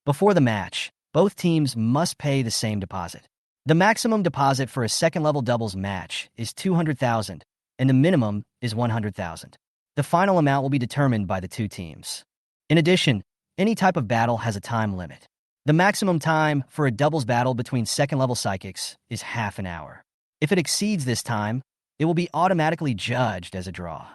Before the match, both teams must pay the same deposit. The maximum deposit for a second-level doubles match is 200,000, and the minimum is 100,000. The final amount will be determined by the two teams. In addition, any type of battle has a time limit. The maximum time for a doubles battle between second-level psychics is half an hour. If it exceeds this time, it will be automatically judged as a draw.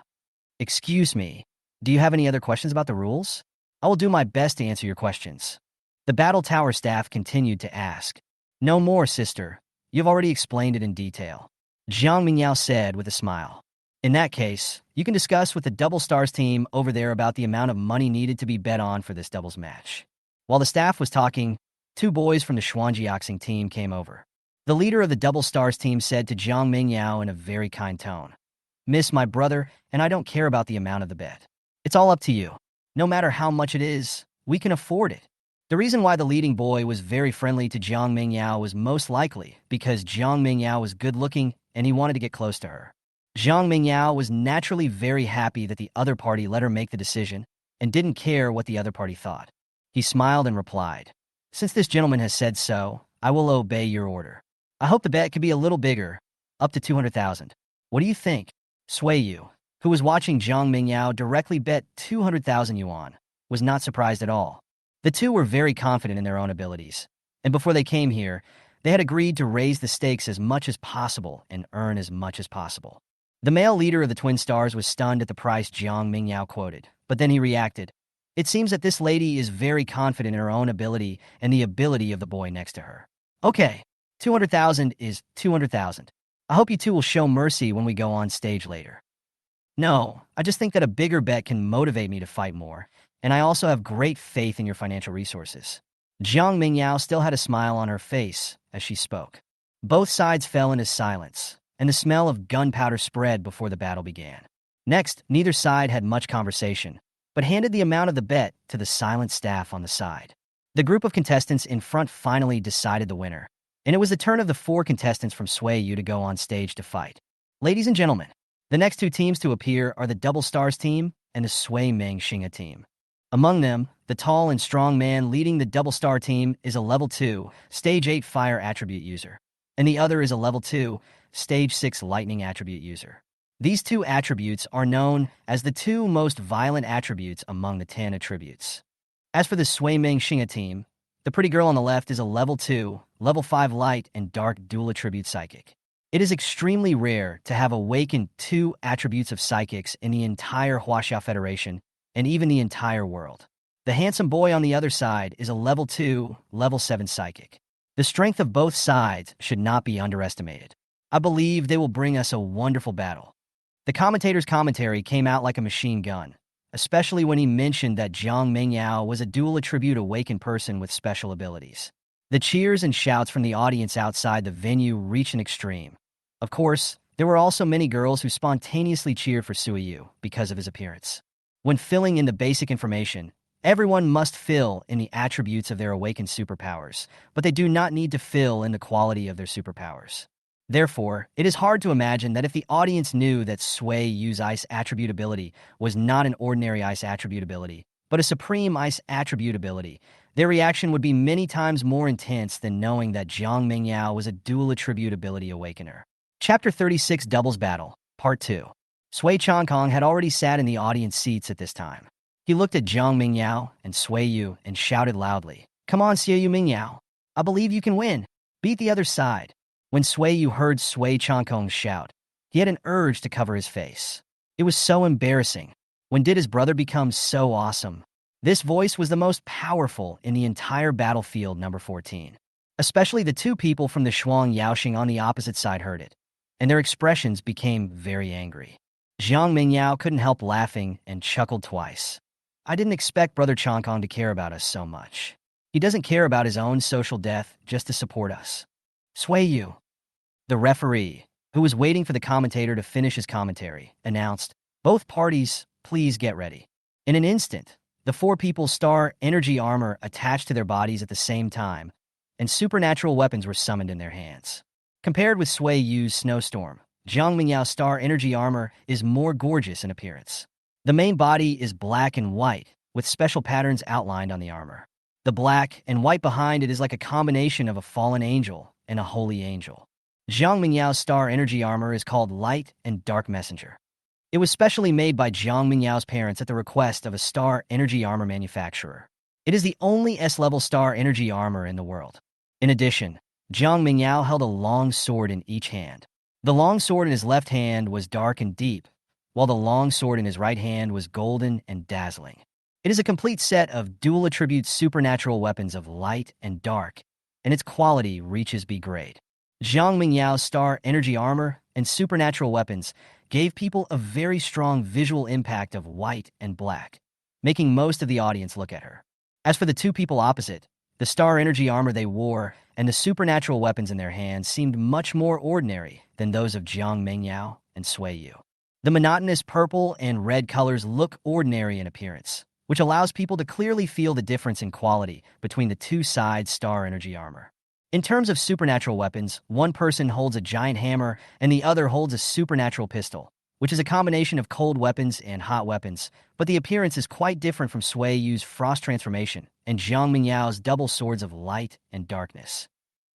Excuse me, do you have any other questions about the rules? I will do my best to answer your questions. The battle tower staff continued to ask. No more, sister. You've already explained it in detail, Jiang Mingyao said with a smile. In that case, you can discuss with the Double Stars team over there about the amount of money needed to be bet on for this doubles match. While the staff was talking, two boys from the Xuanjiaxing team came over. The leader of the Double Stars team said to Jiang Mingyao in a very kind tone, "Miss, my brother, and I don't care about the amount of the bet. It's all up to you. No matter how much it is, we can afford it." The reason why the leading boy was very friendly to Jiang Mingyao was most likely because Jiang Mingyao was good-looking and he wanted to get close to her. Jiang Mingyao was naturally very happy that the other party let her make the decision and didn't care what the other party thought. He smiled and replied, "Since this gentleman has said so, I will obey your order. I hope the bet could be a little bigger, up to 200,000. What do you think?" Sui Yu, who was watching Jiang Mingyao directly bet 200,000 yuan, was not surprised at all. The two were very confident in their own abilities, and before they came here, they had agreed to raise the stakes as much as possible and earn as much as possible. The male leader of the Twin Stars was stunned at the price Jiang Mingyao quoted, but then he reacted. It seems that this lady is very confident in her own ability and the ability of the boy next to her. Okay, 200,000 is 200,000. I hope you two will show mercy when we go on stage later. No, I just think that a bigger bet can motivate me to fight more, and I also have great faith in your financial resources. Jiang Mingyao still had a smile on her face as she spoke. Both sides fell into silence, and the smell of gunpowder spread before the battle began. Next, neither side had much conversation, but handed the amount of the bet to the silent staff on the side. The group of contestants in front finally decided the winner, and it was the turn of the 4 contestants from Sui Yu to go on stage to fight. Ladies and gentlemen, the next 2 teams to appear are the Double Stars team and the Sui Mingxinga team. Among them, the tall and strong man leading the Double Star team is a level 2, stage 8 fire attribute user, and the other is a level 2, stage 6 lightning attribute user. These 2 attributes are known as the 2 most violent attributes among the 10 attributes. As for the Sui Mingxinga team, the pretty girl on the left is a level 2, level 5 light and dark dual attribute psychic. It is extremely rare to have awakened 2 attributes of psychics in the entire Huaxia Federation and even the entire world. The handsome boy on the other side is a level 2, level 7 psychic. The strength of both sides should not be underestimated. I believe they will bring us a wonderful battle. The commentator's commentary came out like a machine gun, especially when he mentioned that Jiang Mingyao was a dual attribute awakened person with special abilities. The cheers and shouts from the audience outside the venue reached an extreme. Of course, there were also many girls who spontaneously cheered for Suiyu because of his appearance. When filling in the basic information, everyone must fill in the attributes of their awakened superpowers, but they do not need to fill in the quality of their superpowers. Therefore, it is hard to imagine that if the audience knew that Suiyu's ice attribute ability was not an ordinary ice attribute ability, but a supreme ice attribute ability, their reaction would be many times more intense than knowing that Zhang Mingyao was a dual attribute ability awakener. Chapter 36 Doubles Battle, Part 2. Sui Changkong had already sat in the audience seats at this time. He looked at Zhang Mingyao and Suiyu and shouted loudly, "Come on, Suiyu Mingyao. I believe you can win. Beat the other side." When Suiyu heard Sui Changkong shout, he had an urge to cover his face. It was so embarrassing. When did his brother become so awesome? This voice was the most powerful in the entire battlefield number 14. Especially the two people from the Shuang Yaoxing on the opposite side heard it, and their expressions became very angry. Zhang Mingyao couldn't help laughing and chuckled twice. "I didn't expect Brother Changkong to care about us so much. He doesn't care about his own social death just to support us." Suiyu, the referee, who was waiting for the commentator to finish his commentary, announced, "Both parties, please get ready." In an instant, the four people's star energy armor attached to their bodies at the same time, and supernatural weapons were summoned in their hands. Compared with Suiyu's snowstorm, Zhang Mingyao's star energy armor is more gorgeous in appearance. The main body is black and white, with special patterns outlined on the armor. The black and white behind it is like a combination of a fallen angel and a holy angel. Zhang Mingyao's star energy armor is called Light and Dark Messenger. It was specially made by Zhang Mingyao's parents at the request of a star energy armor manufacturer. It is the only S-level star energy armor in the world. In addition, Zhang Mingyao held a long sword in each hand. The long sword in his left hand was dark and deep, while the long sword in his right hand was golden and dazzling. It is a complete set of dual attribute supernatural weapons of light and dark, and its quality reaches B grade. Zhang Mingyao's star energy armor and supernatural weapons gave people a very strong visual impact of white and black, making most of the audience look at her. As for the two people opposite, the star energy armor they wore and the supernatural weapons in their hands seemed much more ordinary than those of Zhang Mingyao and Suiyu. The monotonous purple and red colors look ordinary in appearance, which allows people to clearly feel the difference in quality between the two sides' star energy armor. In terms of supernatural weapons, one person holds a giant hammer and the other holds a supernatural pistol, which is a combination of cold weapons and hot weapons, but the appearance is quite different from Suiyu's frost transformation and Zhang Mingyao's double swords of light and darkness.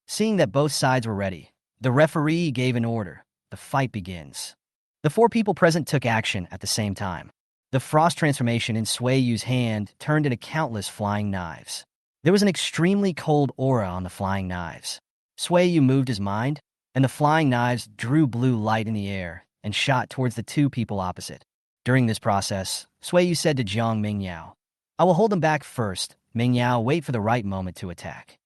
Seeing that both sides were ready, the referee gave an order. The fight begins. The four people present took action at the same time. The frost transformation in Suiyu's hand turned into countless flying knives. There was an extremely cold aura on the flying knives. Suiyu moved his mind, and the flying knives drew blue light in the air and shot towards the two people opposite. During this process, Suiyu said to Zhang Mingyao, "I will hold them back first. Mingyao, wait for the right moment to attack."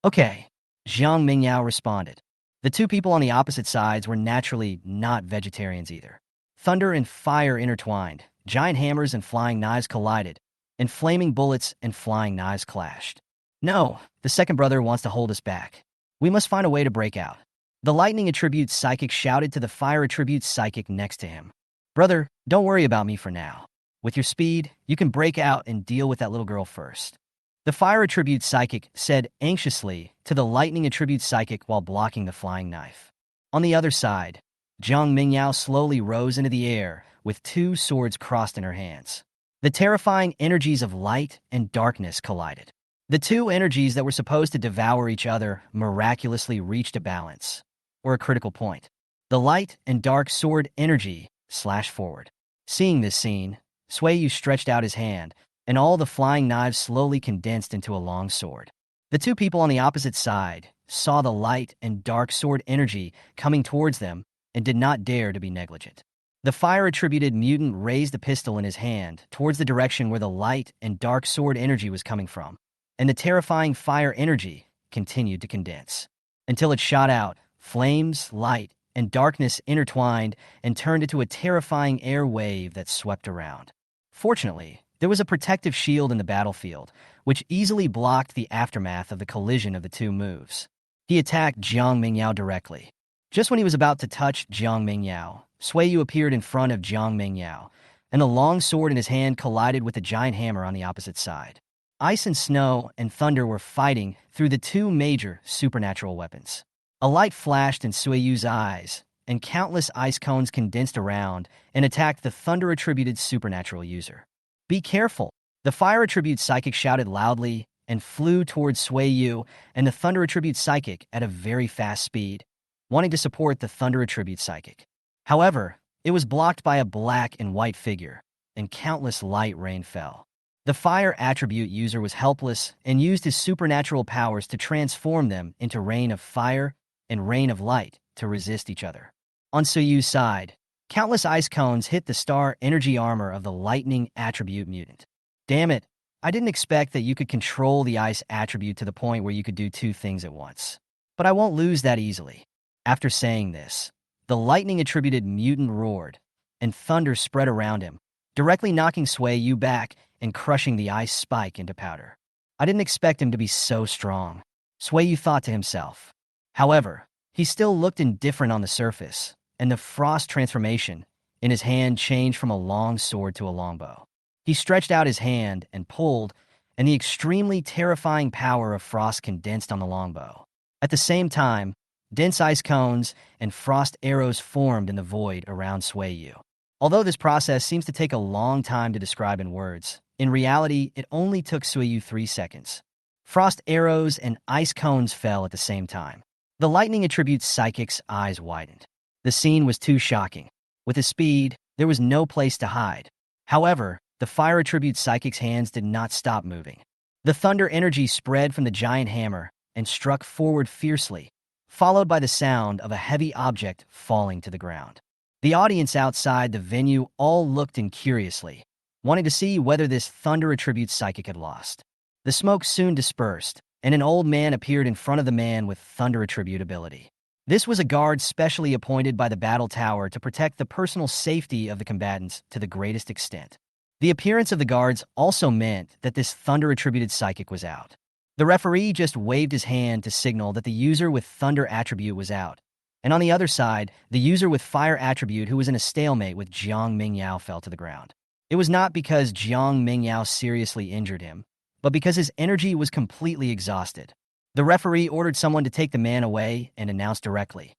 "Okay," Zhang Mingyao responded. The two people on the opposite sides were naturally not vegetarians either. Thunder and fire intertwined, giant hammers and flying knives collided, and flaming bullets and flying knives clashed. "No, the second brother wants to hold us back. We must find a way to break out." The lightning attribute psychic shouted to the fire attribute psychic next to him. "Brother, don't worry about me for now. With your speed, you can break out and deal with that little girl first." The fire attribute psychic said anxiously to the lightning attribute psychic while blocking the flying knife. On the other side, Zhang Mingyao slowly rose into the air with two swords crossed in her hands. The terrifying energies of light and darkness collided. The two energies that were supposed to devour each other miraculously reached a balance, or a critical point. The light and dark sword energy slashed forward. Seeing this scene, Suiyu stretched out his hand, and all the flying knives slowly condensed into a long sword. The two people on the opposite side saw the light and dark sword energy coming towards them and did not dare to be negligent. The fire-attributed mutant raised the pistol in his hand towards the direction where the light and dark sword energy was coming from, and the terrifying fire energy continued to condense, until it shot out, flames, light, and darkness intertwined and turned into a terrifying air wave that swept around. Fortunately, There was a protective shield in the battlefield, which easily blocked the aftermath of the collision of the two moves. He attacked Jiang Mingyao directly. Just when he was about to touch Jiang Mingyao, Sui Yu appeared in front of Jiang Mingyao, and the long sword in his hand collided with the giant hammer on the opposite side. Ice and snow and thunder were fighting through the two major supernatural weapons. A light flashed in Sui Yu's eyes, and countless ice cones condensed around and attacked the thunder-attributed supernatural user. "Be careful!" The fire-attribute psychic shouted loudly and flew towards Sui Yu and the thunder-attribute psychic at a very fast speed, wanting to support the thunder-attribute psychic. However, it was blocked by a black and white figure, and countless light rain fell. The fire attribute user was helpless and used his supernatural powers to transform them into rain of fire and rain of light to resist each other. On Suyu's side, countless ice cones hit the star energy armor of the lightning attribute mutant. "Damn it, I didn't expect that you could control the ice attribute to the point where you could do two things at once. But I won't lose that easily." After saying this, the lightning-attributed mutant roared, and thunder spread around him, directly knocking Sui Yu back and crushing the ice spike into powder. "I didn't expect him to be so strong," Sui Yu thought to himself. However, he still looked indifferent on the surface, and the frost transformation in his hand changed from a long sword to a longbow. He stretched out his hand and pulled, and the extremely terrifying power of frost condensed on the longbow. At the same time, dense ice cones and frost arrows formed in the void around Sui Yu. Although this process seems to take a long time to describe in words, in reality, it only took Sui Yu 3 seconds. Frost arrows and ice cones fell at the same time. The lightning attribute psychic's eyes widened. The scene was too shocking. With his speed, there was no place to hide. However, the fire attribute psychic's hands did not stop moving. The thunder energy spread from the giant hammer and struck forward fiercely, followed by the sound of a heavy object falling to the ground. The audience outside the venue all looked in curiously, wanting to see whether this thunder attribute psychic had lost. The smoke soon dispersed, and an old man appeared in front of the man with thunder attribute ability. This was a guard specially appointed by the battle tower to protect the personal safety of the combatants to the greatest extent. The appearance of the guards also meant that this thunder-attributed psychic was out. The referee just waved his hand to signal that the user with thunder attribute was out, and on the other side, the user with fire attribute who was in a stalemate with Jiang Mingyao fell to the ground. It was not because Jiang Mingyao seriously injured him, but because his energy was completely exhausted. The referee ordered someone to take the man away and announced directly,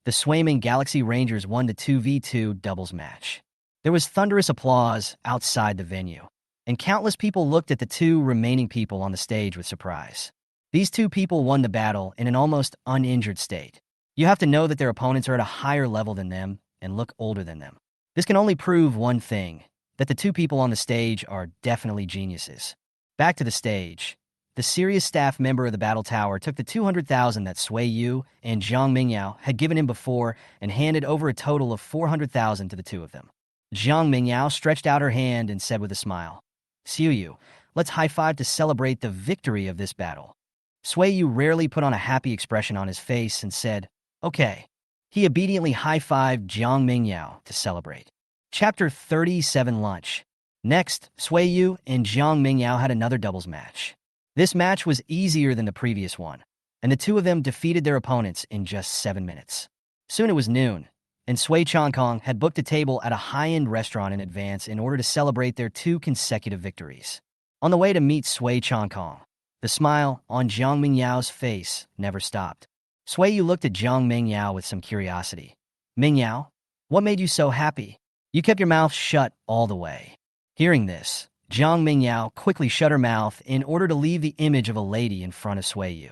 "The Swaiming Galaxy Rangers won the 2v2 doubles match." There was thunderous applause outside the venue, and countless people looked at the two remaining people on the stage with surprise. These two people won the battle in an almost uninjured state. You have to know that their opponents are at a higher level than them and look older than them. This can only prove one thing, that the two people on the stage are definitely geniuses. Back to the stage. The serious staff member of the battle tower took the 200,000 that Sui Yu and Jiang Mingyao had given him before and handed over a total of 400,000 to the two of them. Jiang Mingyao stretched out her hand and said with a smile, "Sui Yu, let's high-five to celebrate the victory of this battle." Sui Yu rarely put on a happy expression on his face and said, "Okay." He obediently high-fived Jiang Mingyao to celebrate. Chapter 37 Lunch. Next, Sui Yu and Jiang Mingyao had another doubles match. This match was easier than the previous one, and the two of them defeated their opponents in just 7 minutes. Soon it was noon, and Sui Chongkong had booked a table at a high-end restaurant in advance in order to celebrate their 2 consecutive victories. On the way to meet Sui Chongkong, the smile on Jiang Mingyao's face never stopped. Sui Yu looked at Jiang Mingyao with some curiosity. "Mingyao, what made you so happy? You kept your mouth shut all the way." Hearing this, Jiang Mingyao quickly shut her mouth in order to leave the image of a lady in front of Sui Yu.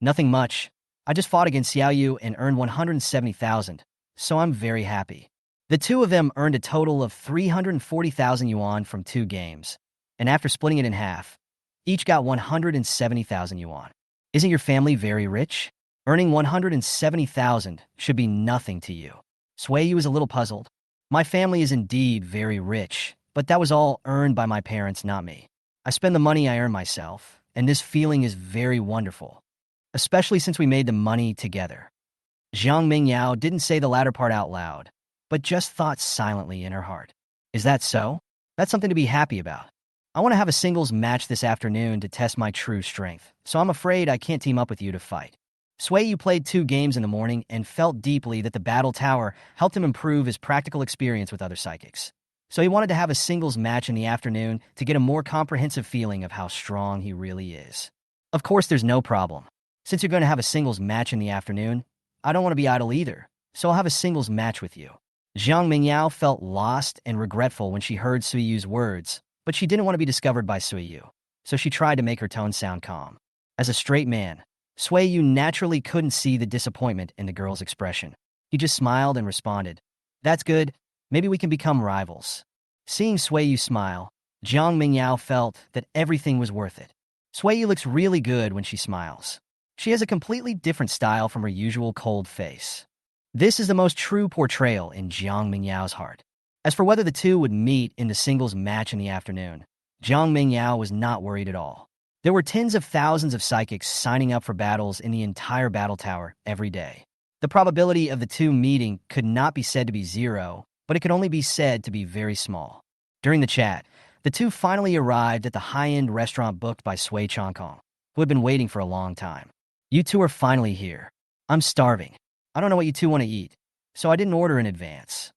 "Nothing much. I just fought against Xiao Yu and earned 170,000, so I'm very happy." The two of them earned a total of 340,000 yuan from 2 games, and after splitting it in half, each got 170,000 yuan. Isn't your family very rich? Earning 170,000 should be nothing to you. Sui Yu is a little puzzled. "My family is indeed very rich, but that was all earned by my parents, not me. I spend the money I earn myself, and this feeling is very wonderful, especially since we made the money together." Jiang Mingyao didn't say the latter part out loud, but just thought silently in her heart. "Is that so? That's something to be happy about. I want to have a singles match this afternoon to test my true strength, so I'm afraid I can't team up with you to fight. Sueyu played 2 games in the morning and felt deeply that the battle tower helped him improve his practical experience with other psychics. So he wanted to have a singles match in the afternoon to get a more comprehensive feeling of how strong he really is. Of course, there's no problem. Since you're going to have a singles match in the afternoon, I don't want to be idle either, so I'll have a singles match with you. Zhang Mingyao felt lost and regretful when she heard Suiyu's words, but she didn't want to be discovered by Suiyu, so she tried to make her tone sound calm. As a straight man, Suiyu naturally couldn't see the disappointment in the girl's expression. He just smiled and responded, "That's good. Maybe we can become rivals." Seeing Suiyu smile, Zhang Mingyao felt that everything was worth it. Suiyu looks really good when she smiles. She has a completely different style from her usual cold face. This is the most true portrayal in Zhang Mingyao's heart. As for whether the two would meet in the singles match in the afternoon, Zhang Mingyao was not worried at all. There were tens of thousands of psychics signing up for battles in the entire battle tower every day. The probability of the two meeting could not be said to be 0, but it could only be said to be very small. During the chat, the two finally arrived at the high-end restaurant booked by Sui Chongkong, who had been waiting for a long time. "You two are finally here. I'm starving. I don't know what you two want to eat, so I didn't order in advance."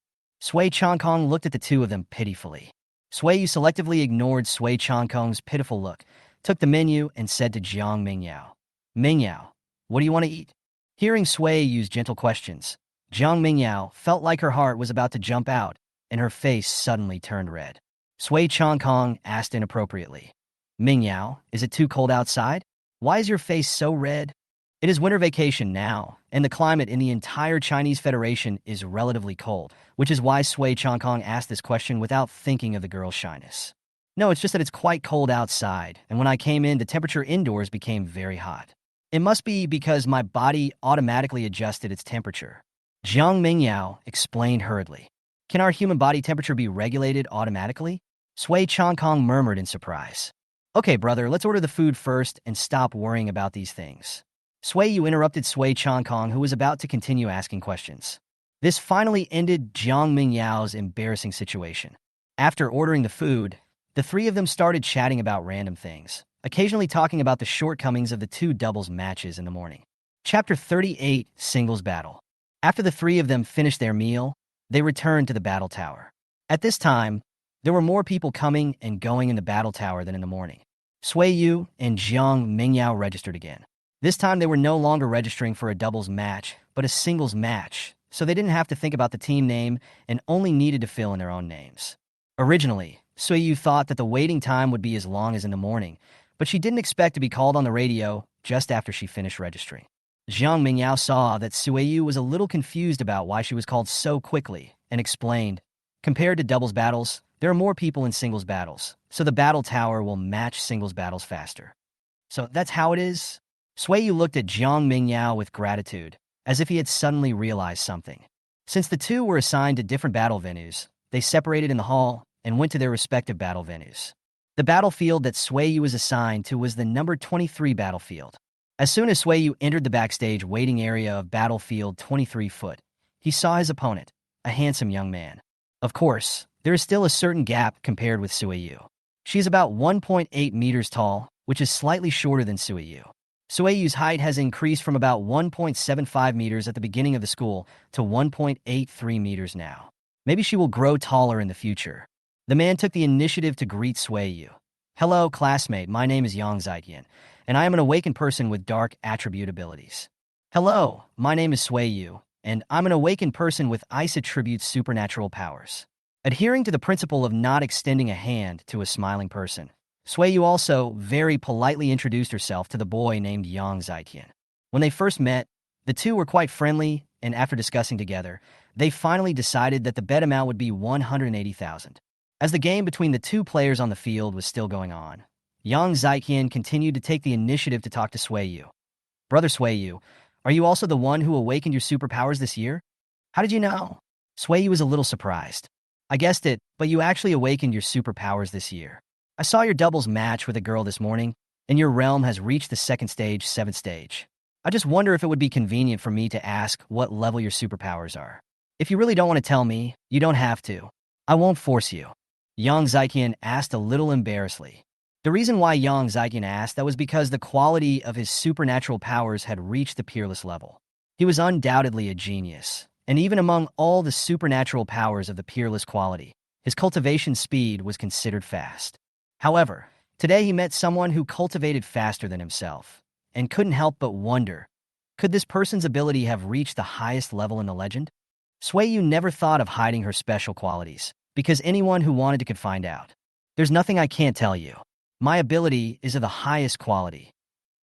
Sui Chongkong looked at the two of them pitifully. Suiyu selectively ignored Sui Chongkong's pitiful look, took the menu, and said to Zhang Mingyao, "Mingyao, what do you want to eat?" Hearing Suiyu's gentle questions, Zhang Mingyao felt like her heart was about to jump out, and her face suddenly turned red. Sui Chongkong asked inappropriately, "Mingyao, is it too cold outside? Why is your face so red?" It is winter vacation now, and the climate in the entire Chinese Federation is relatively cold, which is why Sui Chongkong asked this question without thinking of the girl's shyness. "No, it's just that it's quite cold outside, and when I came in, the temperature indoors became very hot. It must be because my body automatically adjusted its temperature." Zhang Mingyao explained hurriedly. "Can our human body temperature be regulated automatically?" Sui Chongkong murmured in surprise. "Okay, brother, let's order the food first and stop worrying about these things." Suiyu interrupted Sui Chongkong, who was about to continue asking questions. This finally ended Zhang Mingyao's embarrassing situation. After ordering the food, the three of them started chatting about random things, occasionally talking about the shortcomings of the 2 doubles matches in the morning. Chapter 38, Singles Battle. After the 3 of them finished their meal, they returned to the battle tower. At this time, there were more people coming and going in the battle tower than in the morning. Suiyu and Zhang Mingyao registered again. This time they were no longer registering for a doubles match, but a singles match, so they didn't have to think about the team name and only needed to fill in their own names. Originally, Suiyu thought that the waiting time would be as long as in the morning, but she didn't expect to be called on the radio just after she finished registering. Zhang Mingyao saw that Suiyu was a little confused about why she was called so quickly and explained, "Compared to doubles battles, there are more people in singles battles, so the battle tower will match singles battles faster." "So that's how it is?" Suiyu looked at Zhang Mingyao with gratitude, as if he had suddenly realized something. Since the two were assigned to different battle venues, they separated in the hall and went to their respective battle venues. The battlefield that Suiyu was assigned to was the number 23 battlefield. As soon as Suiyu entered the backstage waiting area of battlefield 23-foot, he saw his opponent, a handsome young man. Of course, there is still a certain gap compared with Suiyu. She is about 1.8 meters tall, which is slightly shorter than Suiyu. Suiyu's height has increased from about 1.75 meters at the beginning of the school to 1.83 meters now. Maybe she will grow taller in the future. The man took the initiative to greet Suiyu. "Hello, classmate. My name is Yang Zaiqian, and I am an awakened person with dark attribute abilities." "Hello, my name is Suiyu, and I'm an awakened person with ice attribute supernatural powers." Adhering to the principle of not extending a hand to a smiling person, Suiyu also very politely introduced herself to the boy named Yang Zaiqian. When they first met, the two were quite friendly, and after discussing together, they finally decided that the bet amount would be 180,000. As the game between the two players on the field was still going on, Yang Zaiqian continued to take the initiative to talk to Suiyu. "Brother Suiyu, are you also the one who awakened your superpowers this year?" "How did you know?" Suiyu was a little surprised. "I guessed it, but you actually awakened your superpowers this year. I saw your doubles match with a girl this morning, and your realm has reached the 2nd stage, 7th stage. I just wonder if it would be convenient for me to ask what level your superpowers are. If you really don't want to tell me, you don't have to. I won't force you." Yang Ziqian asked a little embarrassedly. The reason why Yang Ziqian asked that was because the quality of his supernatural powers had reached the peerless level. He was undoubtedly a genius, and even among all the supernatural powers of the peerless quality, his cultivation speed was considered fast. However, today he met someone who cultivated faster than himself, and couldn't help but wonder, could this person's ability have reached the highest level in the legend? Suiyu never thought of hiding her special qualities, because anyone who wanted to could find out. There's nothing I can't tell you. My ability is of the highest quality.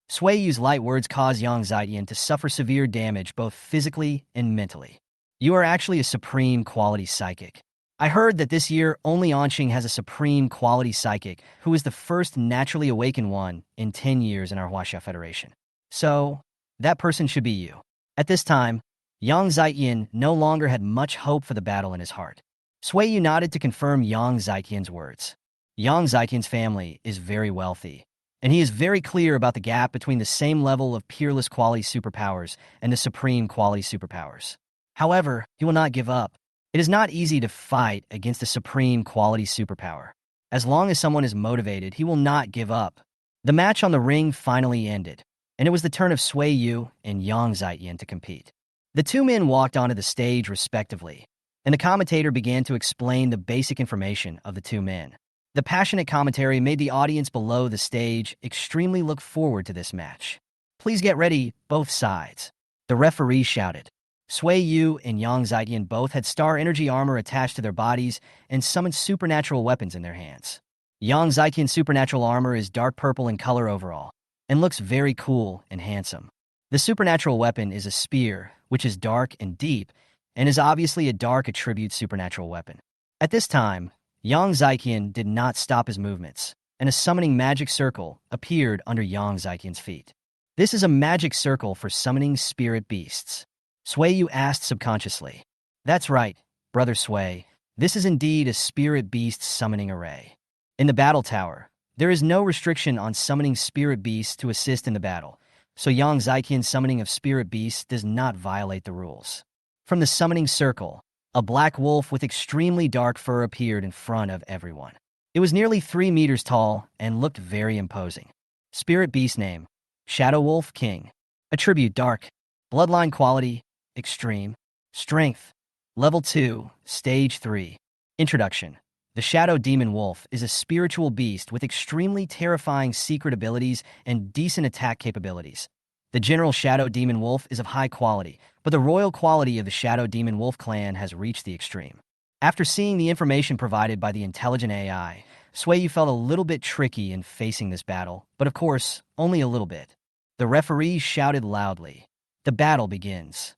Suiyu's light words caused Yang Ziqian to suffer severe damage both physically and mentally. You are actually a supreme quality psychic. I heard that this year only Anqing has a supreme quality psychic who is the first naturally awakened one in 10 years in our Huaxia Federation. So, that person should be you. At this time, Yang Ziqian no longer had much hope for the battle in his heart. Suiyu nodded to confirm Yang Ziqian's words. Yang Ziqian's family is very wealthy, and he is very clear about the gap between the same level of peerless quality superpowers and the supreme quality superpowers. However, he will not give up. It is not easy to fight against a supreme quality superpower. As long as someone is motivated, he will not give up. The match on the ring finally ended, and it was the turn of Suiyu and Yang Ziqian to compete. The two men walked onto the stage respectively, and the commentator began to explain the basic information of the two men. The passionate commentary made the audience below the stage extremely look forward to this match. Please get ready, both sides. The referee shouted. Suiyu and Yang Ziqian both had star energy armor attached to their bodies and summoned supernatural weapons in their hands. Yang Ziqian's supernatural armor is dark purple in color overall, and looks very cool and handsome. The supernatural weapon is a spear, which is dark and deep, and is obviously a dark attribute supernatural weapon. At this time, Yang Ziqian did not stop his movements, and a summoning magic circle appeared under Yang Ziqian's feet. This is a magic circle for summoning spirit beasts. Suiyu asked subconsciously. That's right, Brother Sui. This is indeed a spirit beast summoning array. In the battle tower, there is no restriction on summoning spirit beasts to assist in the battle, so Yang Ziqian's summoning of spirit beasts does not violate the rules. From the summoning circle, a black wolf with extremely dark fur appeared in front of everyone. It was nearly 3 meters tall and looked very imposing. Spirit beast name, Shadow Wolf King. Attribute dark. Bloodline quality, extreme. Strength, level 2, stage 3. Introduction. The Shadow Demon Wolf is a spiritual beast with extremely terrifying secret abilities and decent attack capabilities. The general Shadow Demon Wolf is of high quality, but the royal quality of the Shadow Demon Wolf clan has reached the extreme. After seeing the information provided by the intelligent AI, Suiyu felt a little bit tricky in facing this battle, but of course, only a little bit. The referee shouted loudly. The battle begins.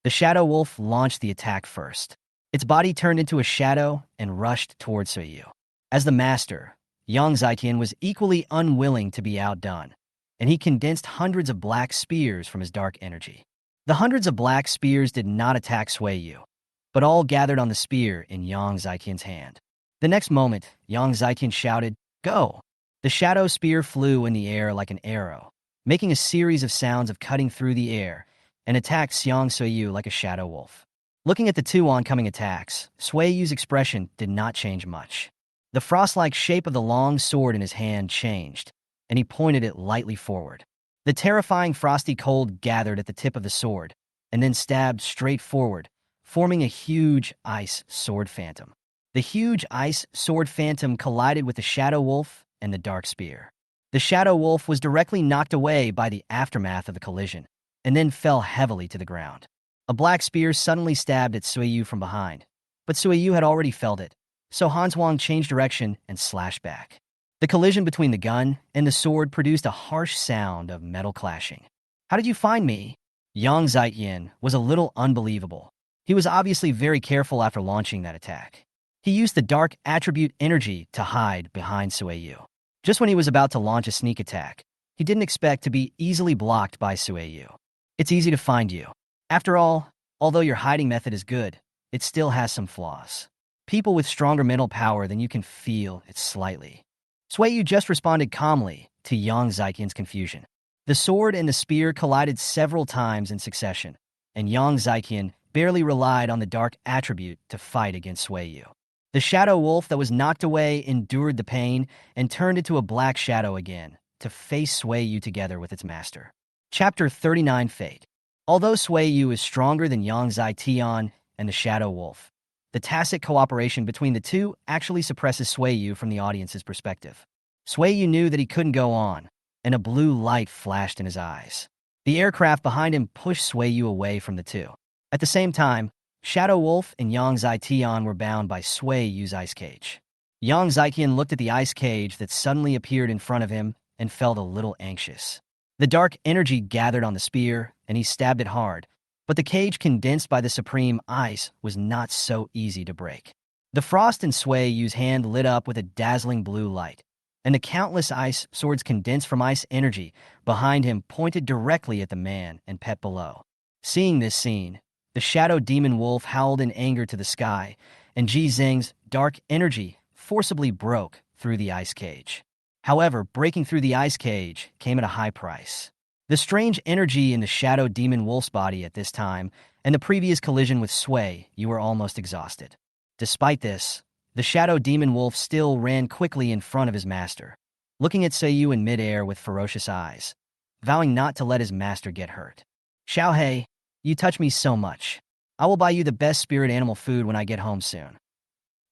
The Shadow Wolf launched the attack first. Its body turned into a shadow and rushed towards Suiyu. As the master, Yang Ziqian was equally unwilling to be outdone, and he condensed hundreds of black spears from his dark energy. The hundreds of black spears did not attack Suiyu, but all gathered on the spear in Yang Ziqian's hand. The next moment, Yang Ziqian shouted, "Go!" The shadow spear flew in the air like an arrow, making a series of sounds of cutting through the air, and attacked Xiang Suiyu like a shadow wolf. Looking at the two oncoming attacks, Suiyu's expression did not change much. The frost-like shape of the long sword in his hand changed, and he pointed it lightly forward. The terrifying frosty cold gathered at the tip of the sword, and then stabbed straight forward, forming a huge ice sword phantom. The huge ice sword phantom collided with the shadow wolf and the dark spear. The shadow wolf was directly knocked away by the aftermath of the collision, and then fell heavily to the ground. A black spear suddenly stabbed at Suiyu from behind, but Suiyu had already felt it, so Hanswang changed direction and slashed back. The collision between the gun and the sword produced a harsh sound of metal clashing. "How did you find me?" Yang Ziqian was a little unbelievable. He was obviously very careful after launching that attack. He used the dark attribute energy to hide behind Suiyu. Just when he was about to launch a sneak attack, he didn't expect to be easily blocked by Suiyu. It's easy to find you. After all, although your hiding method is good, it still has some flaws. People with stronger mental power than you can feel it slightly. Suiyu just responded calmly to Yang Ziqian's confusion. The sword and the spear collided several times in succession, and Yang Ziqian barely relied on the dark attribute to fight against Suiyu. The shadow wolf that was knocked away endured the pain and turned into a black shadow again to face Sui Yu together with its master. Chapter 39 Fate. Although Sui Yu is stronger than Yang Zai Tian and the shadow wolf, the tacit cooperation between the two actually suppresses Sui Yu from the audience's perspective. Sui Yu knew that he couldn't go on, and a blue light flashed in his eyes. The aircraft behind him pushed Sui Yu away from the two. At the same time, Shadow Wolf and Yang Zai were bound by Sui Yu's ice cage. Yang Zai looked at the ice cage that suddenly appeared in front of him and felt a little anxious. The dark energy gathered on the spear, and he stabbed it hard, but the cage condensed by the supreme ice was not so easy to break. The frost in Sui Yu's hand lit up with a dazzling blue light, and the countless ice swords condensed from ice energy behind him pointed directly at the man and pet below. Seeing this scene, the shadow demon wolf howled in anger to the sky, and Ji Zheng's dark energy forcibly broke through the ice cage. However, breaking through the ice cage came at a high price. The strange energy in the shadow demon wolf's body at this time and the previous collision with Sui Yu were almost exhausted. Despite this, the shadow demon wolf still ran quickly in front of his master, looking at Sui Yu in midair with ferocious eyes, vowing not to let his master get hurt. "Xiaohei, you touch me so much. I will buy you the best spirit animal food when I get home soon."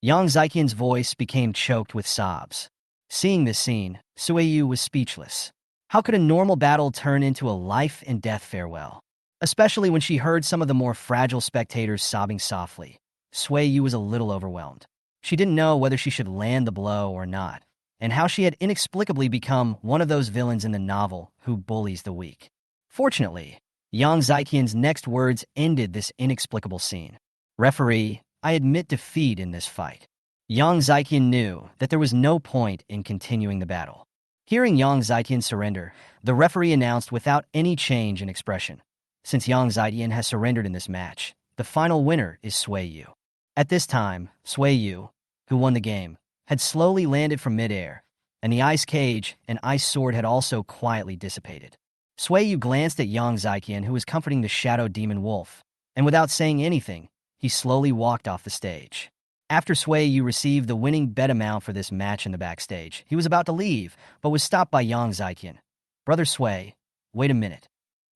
Yang Zaiqian's voice became choked with sobs. Seeing this scene, Sui Yu was speechless. How could a normal battle turn into a life-and-death farewell? Especially when she heard some of the more fragile spectators sobbing softly. Sui Yu was a little overwhelmed. She didn't know whether she should land the blow or not, and how she had inexplicably become one of those villains in the novel who bullies the weak. Fortunately, Yang Zaiqian's next words ended this inexplicable scene. "Referee, I admit defeat in this fight." Yang Zaiqian knew that there was no point in continuing the battle. Hearing Yang Zaiqian surrender, the referee announced without any change in expression, "Since Yang Zaiqian has surrendered in this match, the final winner is Sui Yu." At this time, Sui Yu, who won the game, had slowly landed from midair, and the ice cage and ice sword had also quietly dissipated. Sui Yu glanced at Yang Zaiqian, who was comforting the shadow demon wolf, and without saying anything, he slowly walked off the stage. After Sui Yu received the winning bet amount for this match in the backstage, he was about to leave, but was stopped by Yang Zaiqian. "Brother Sui, wait a minute.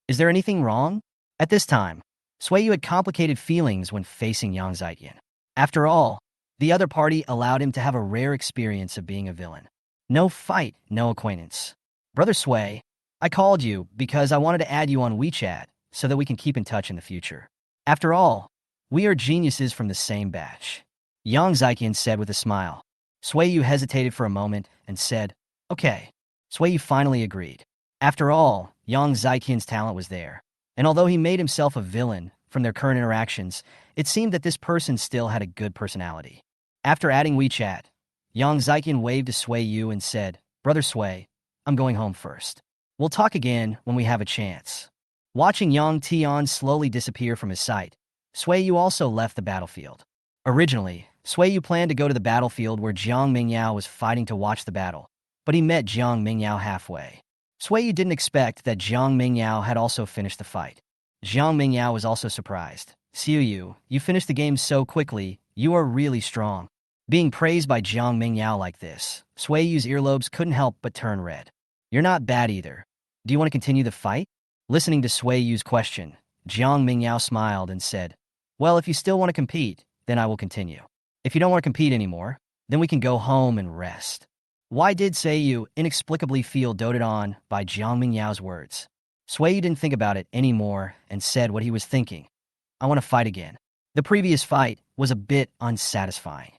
Is there anything wrong?" At this time, Sui Yu had complicated feelings when facing Yang Zaiqian. After all, the other party allowed him to have a rare experience of being a villain. No fight, no acquaintance. "Brother Sui, I called you because I wanted to add you on WeChat so that we can keep in touch in the future. After all, we are geniuses from the same batch," Yang Zaiqian said with a smile. Sui Yu hesitated for a moment and said, "Okay." Sui Yu finally agreed. After all, Yang Zaiqian's talent was there, and although he made himself a villain from their current interactions, it seemed that this person still had a good personality. After adding WeChat, Yang Zaiqian waved to Sui Yu and said, "Brother Sui, I'm going home first. We'll talk again when we have a chance." Watching Yang Tian slowly disappear from his sight, Sui Yu also left the battlefield. Originally, Sui Yu planned to go to the battlefield where Jiang Mingyao was fighting to watch the battle, but he met Jiang Mingyao halfway. Sui Yu didn't expect that Jiang Mingyao had also finished the fight. Jiang Mingyao was also surprised. "Xiu Yu, you finished the game so quickly, you are really strong." Being praised by Jiang Mingyao like this, Sui Yu's earlobes couldn't help but turn red. "You're not bad either. Do you want to continue the fight?" Listening to Sui Yu's question, Jiang Mingyao smiled and said, "Well, if you still want to compete, then I will continue. If you don't want to compete anymore, then we can go home and rest." Why did Sui Yu inexplicably feel doted on by Jiang Mingyao's words? Sui Yu didn't think about it anymore and said what he was thinking. "I want to fight again." The previous fight was a bit unsatisfying.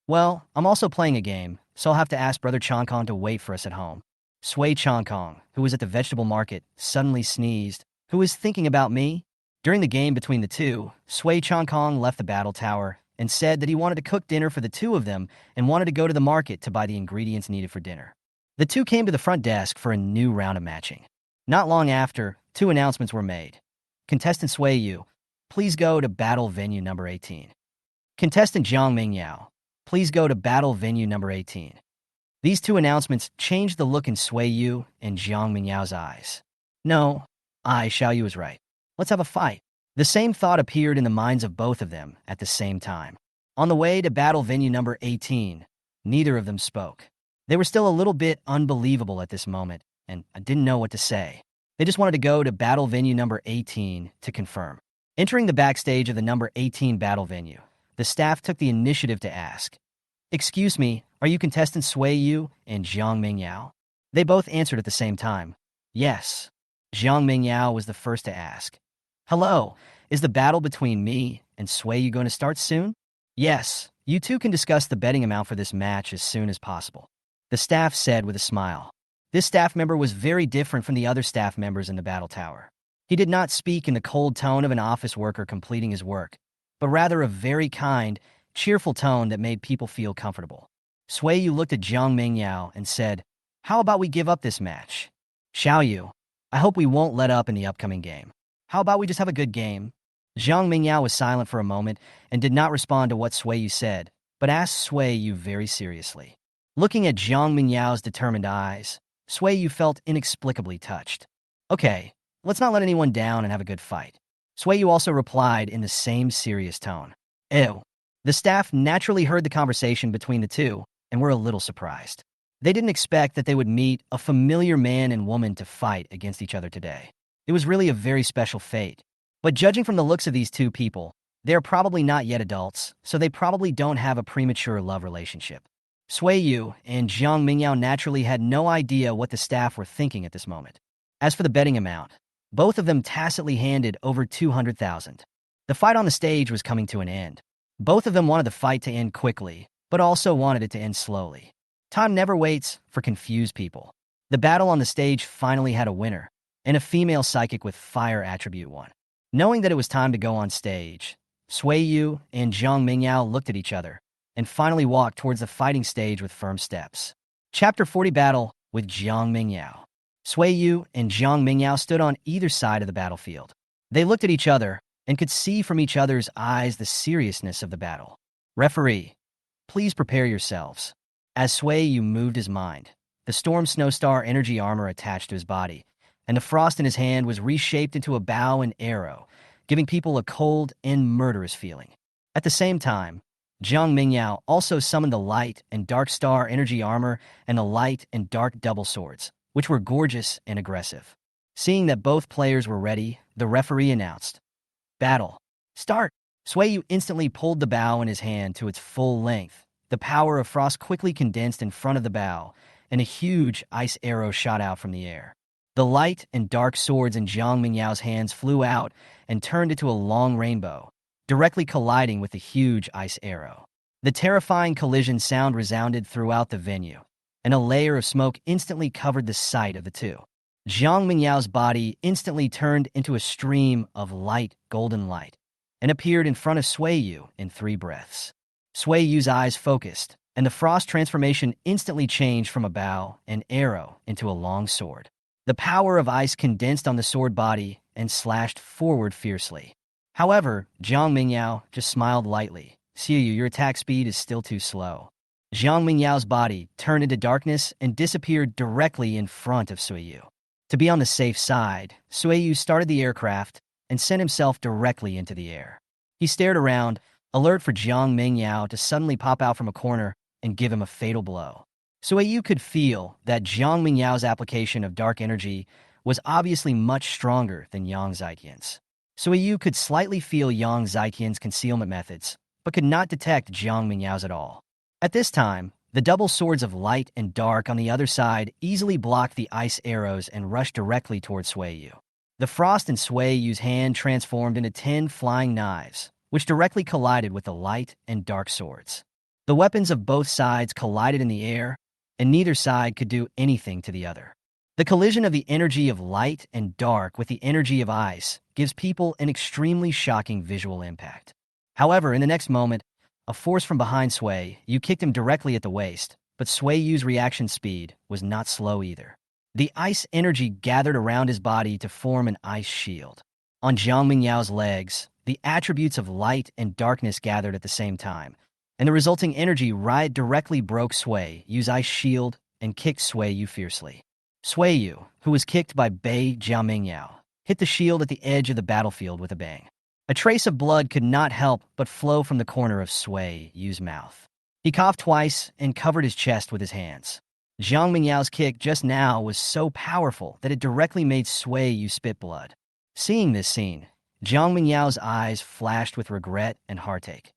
"Well, I'm also playing a game, so I'll have to ask Brother Chongkong to wait for us at home." Sui Chongkong, who was at the vegetable market, suddenly sneezed. "Who is thinking about me?" During the game between the two, Sui Chongkong left the battle tower and said that he wanted to cook dinner for the two of them and wanted to go to the market to buy the ingredients needed for dinner. The two came to the front desk for a new round of matching. Not long after, two announcements were made. Contestant Sui Yu, please go to battle venue number 18. Contestant Jiang Mingyao, please go to battle venue number 18. These two announcements changed the look in Sui Yu and Jiang Mingyao's eyes. "No, Xiao Yu is right. Let's have a fight." The same thought appeared in the minds of both of them at the same time. On the way to battle venue number 18, neither of them spoke. They were still a little bit unbelievable at this moment, and I didn't know what to say. They just wanted to go to battle venue number 18 to confirm. Entering the backstage of the number 18 battle venue, the staff took the initiative to ask, "Excuse me, are you contestant Sui Yu and Jiang Mingyao?" They both answered at the same time, "Yes." Jiang Mingyao was the first to ask, "Hello, is the battle between me and Sui Yu going to start soon?" "Yes, you two can discuss the betting amount for this match as soon as possible," the staff said with a smile. This staff member was very different from the other staff members in the battle tower. He did not speak in the cold tone of an office worker completing his work, but rather a very kind, cheerful tone that made people feel comfortable. Sui Yu looked at Jiang Mingyao and said, "How about we give up this match? Xiao Yu, I hope we won't let up in the upcoming game. How about we just have a good game?" Jiang Mingyao was silent for a moment and did not respond to what Sui Yu said, but asked Sui Yu very seriously. Looking at Jiang Mingyao's determined eyes, Sui Yu felt inexplicably touched. "Okay, let's not let anyone down and have a good fight." Sui Yu also replied in the same serious tone. "Ew." The staff naturally heard the conversation between the two and were a little surprised. They didn't expect that they would meet a familiar man and woman to fight against each other today. It was really a very special fate. But judging from the looks of these two people, they are probably not yet adults, so they probably don't have a premature love relationship. Sui Yu and Jiang Mingyao naturally had no idea what the staff were thinking at this moment. As for the betting amount, both of them tacitly handed over 200,000. The fight on the stage was coming to an end. Both of them wanted the fight to end quickly, but also wanted it to end slowly. Time never waits for confused people. The battle on the stage finally had a winner, and a female psychic with fire attribute won. Knowing that it was time to go on stage, Sui Yu and Jiang Mingyao looked at each other and finally walked towards the fighting stage with firm steps. Chapter 40 Battle with Jiang Mingyao. Sui Yu and Jiang Mingyao stood on either side of the battlefield. They looked at each other and could see from each other's eyes the seriousness of the battle. "Referee, please prepare yourselves." As Sui Yu moved his mind, the Storm Snowstar energy armor attached to his body, and the frost in his hand was reshaped into a bow and arrow, giving people a cold and murderous feeling. At the same time, Jiang Mingyao also summoned the light and dark star energy armor and the light and dark double swords, which were gorgeous and aggressive. Seeing that both players were ready, the referee announced, "Battle, start!" Sui Yu instantly pulled the bow in his hand to its full length. The power of frost quickly condensed in front of the bow, and a huge ice arrow shot out from the air. The light and dark swords in Jiang Mingyao's hands flew out and turned into a long rainbow, directly colliding with the huge ice arrow. The terrifying collision sound resounded throughout the venue, and a layer of smoke instantly covered the sight of the two. Jiang Mingyao's body instantly turned into a stream of light golden light and appeared in front of Sui Yu in 3 breaths. Sui Yu's eyes focused, and the frost transformation instantly changed from a bow and arrow into a long sword. The power of ice condensed on the sword body and slashed forward fiercely. However, Jiang Mingyao just smiled lightly. "Sui Yu, your attack speed is still too slow." Jiang Mingyao's body turned into darkness and disappeared directly in front of Sui Yu. To be on the safe side, Sui Yu started the aircraft and sent himself directly into the air. He stared around, alert for Jiang Mingyao to suddenly pop out from a corner and give him a fatal blow. Sui Yu could feel that Jiang Mingyao's application of dark energy was obviously much stronger than Yang Zaiqian's. Sui Yu could slightly feel Yang Zaiqian's concealment methods, but could not detect Jiang Mingyao's at all. At this time, the double swords of light and dark on the other side easily blocked the ice arrows and rushed directly towards Sui Yu. The frost in Sui Yu's hand transformed into 10 flying knives, which directly collided with the light and dark swords. The weapons of both sides collided in the air, and neither side could do anything to the other. The collision of the energy of light and dark with the energy of ice gives people an extremely shocking visual impact. However, in the next moment, a force from behind Sui Yu kicked him directly at the waist, but Sui Yu's reaction speed was not slow either. The ice energy gathered around his body to form an ice shield. On Jiang Mingyao's legs, the attributes of light and darkness gathered at the same time, and the resulting energy right directly broke Sui Yu's ice shield and kicked Sui Yu fiercely. Sui Yu, who was kicked by Bei Jiao Mingyao, hit the shield at the edge of the battlefield with a bang. A trace of blood could not help but flow from the corner of Sui Yu's mouth. He coughed twice and covered his chest with his hands. Jiang Mingyao's kick just now was so powerful that it directly made Sui Yu spit blood. Seeing this scene, Jiang Mingyao's eyes flashed with regret and heartache.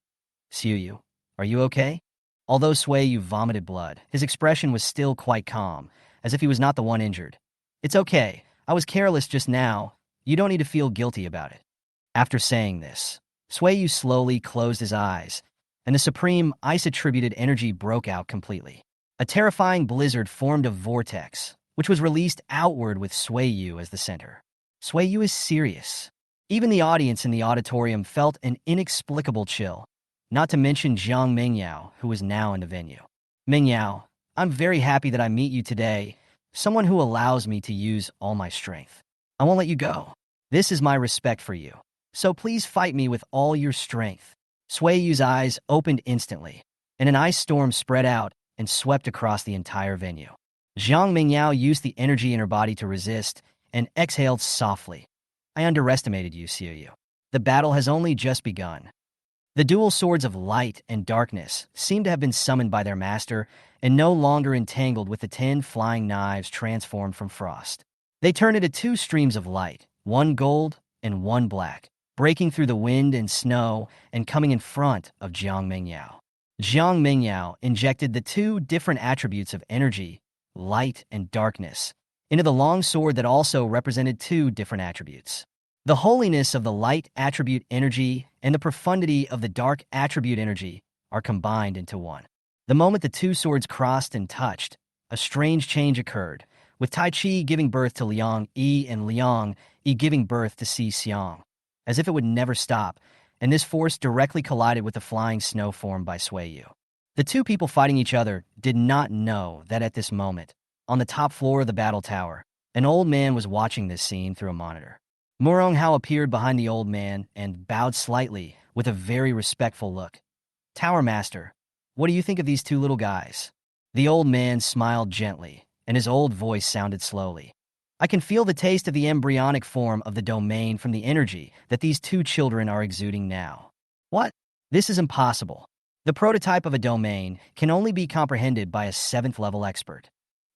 Sui Yu, are you okay? Although Sui Yu vomited blood, his expression was still quite calm, as if he was not the one injured. It's okay. I was careless just now. You don't need to feel guilty about it. After saying this, Sui Yu slowly closed his eyes, and the supreme ice-attributed energy broke out completely. A terrifying blizzard formed a vortex, which was released outward with Sui Yu as the center. Sui Yu is serious. Even the audience in the auditorium felt an inexplicable chill, not to mention Jiang Mingyao, who was now in the venue. Mingyao, I'm very happy that I meet you today, someone who allows me to use all my strength. I won't let you go. This is my respect for you. So please fight me with all your strength. Sui Yu's eyes opened instantly, and an ice storm spread out and swept across the entire venue. Jiang Mingyao used the energy in her body to resist and exhaled softly. I underestimated you, Sui Yu. The battle has only just begun. The dual swords of light and darkness seemed to have been summoned by their master and no longer entangled with the 10 flying knives transformed from frost. They turned into 2 streams of light, one gold and one black, breaking through the wind and snow and coming in front of Jiang Mingyao. Jiang Mingyao injected the 2 different attributes of energy, light and darkness, into the long sword that also represented 2 different attributes. The holiness of the light attribute energy and the profundity of the dark attribute energy are combined into one. The moment the 2 swords crossed and touched, a strange change occurred, with Tai Chi giving birth to Liang Yi and Liang Yi giving birth to Si Xiang, as if it would never stop, and this force directly collided with the flying snow formed by Sui Yu. The 2 people fighting each other did not know that at this moment, on the top floor of the battle tower, an old man was watching this scene through a monitor. Murong Hao appeared behind the old man and bowed slightly with a very respectful look. Tower Master, what do you think of these 2 little guys? The old man smiled gently, and his old voice sounded slowly. I can feel the taste of the embryonic form of the domain from the energy that these 2 children are exuding now. What? This is impossible. The prototype of a domain can only be comprehended by a 7th level expert.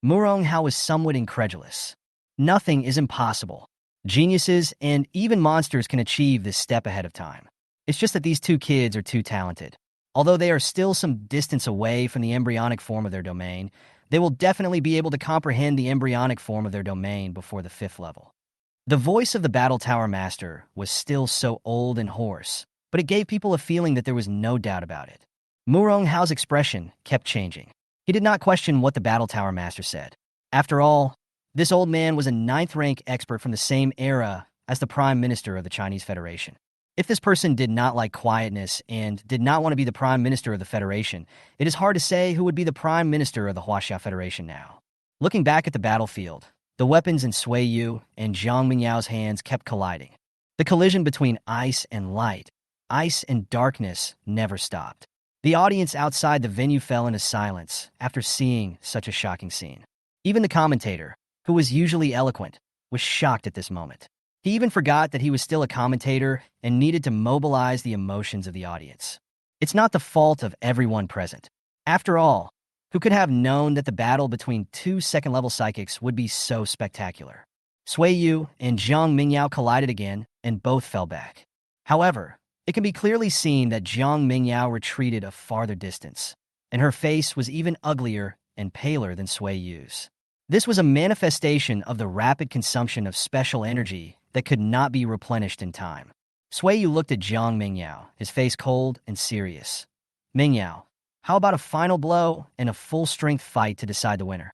Murong Hao was somewhat incredulous. Nothing is impossible. Geniuses and even monsters can achieve this step ahead of time. It's just that these 2 kids are too talented. Although they are still some distance away from the embryonic form of their domain, they will definitely be able to comprehend the embryonic form of their domain before the 5th level. The voice of the Battle Tower Master was still so old and hoarse, but it gave people a feeling that there was no doubt about it. Murong Hao's expression kept changing. He did not question what the Battle Tower Master said. After all, this old man was a 9th-rank expert from the same era as the Prime Minister of the Chinese Federation. If this person did not like quietness and did not want to be the Prime Minister of the Federation, it is hard to say who would be the Prime Minister of the Huaxia Federation now. Looking back at the battlefield, the weapons in Sui Yu and Jiang Mingyao's hands kept colliding. The collision between ice and light, ice and darkness never stopped. The audience outside the venue fell into silence after seeing such a shocking scene. Even the commentator, who was usually eloquent, was shocked at this moment. He even forgot that he was still a commentator and needed to mobilize the emotions of the audience. It's not the fault of everyone present. After all, who could have known that the battle between 2 second-level psychics would be so spectacular? Sui Yu and Jiang Mingyao collided again, and both fell back. However, it can be clearly seen that Jiang Mingyao retreated a farther distance, and her face was even uglier and paler than Sui Yu's. This was a manifestation of the rapid consumption of special energy that could not be replenished in time. Sui Yu looked at Jiang Mingyao, his face cold and serious. Mingyao, how about a final blow and a full-strength fight to decide the winner?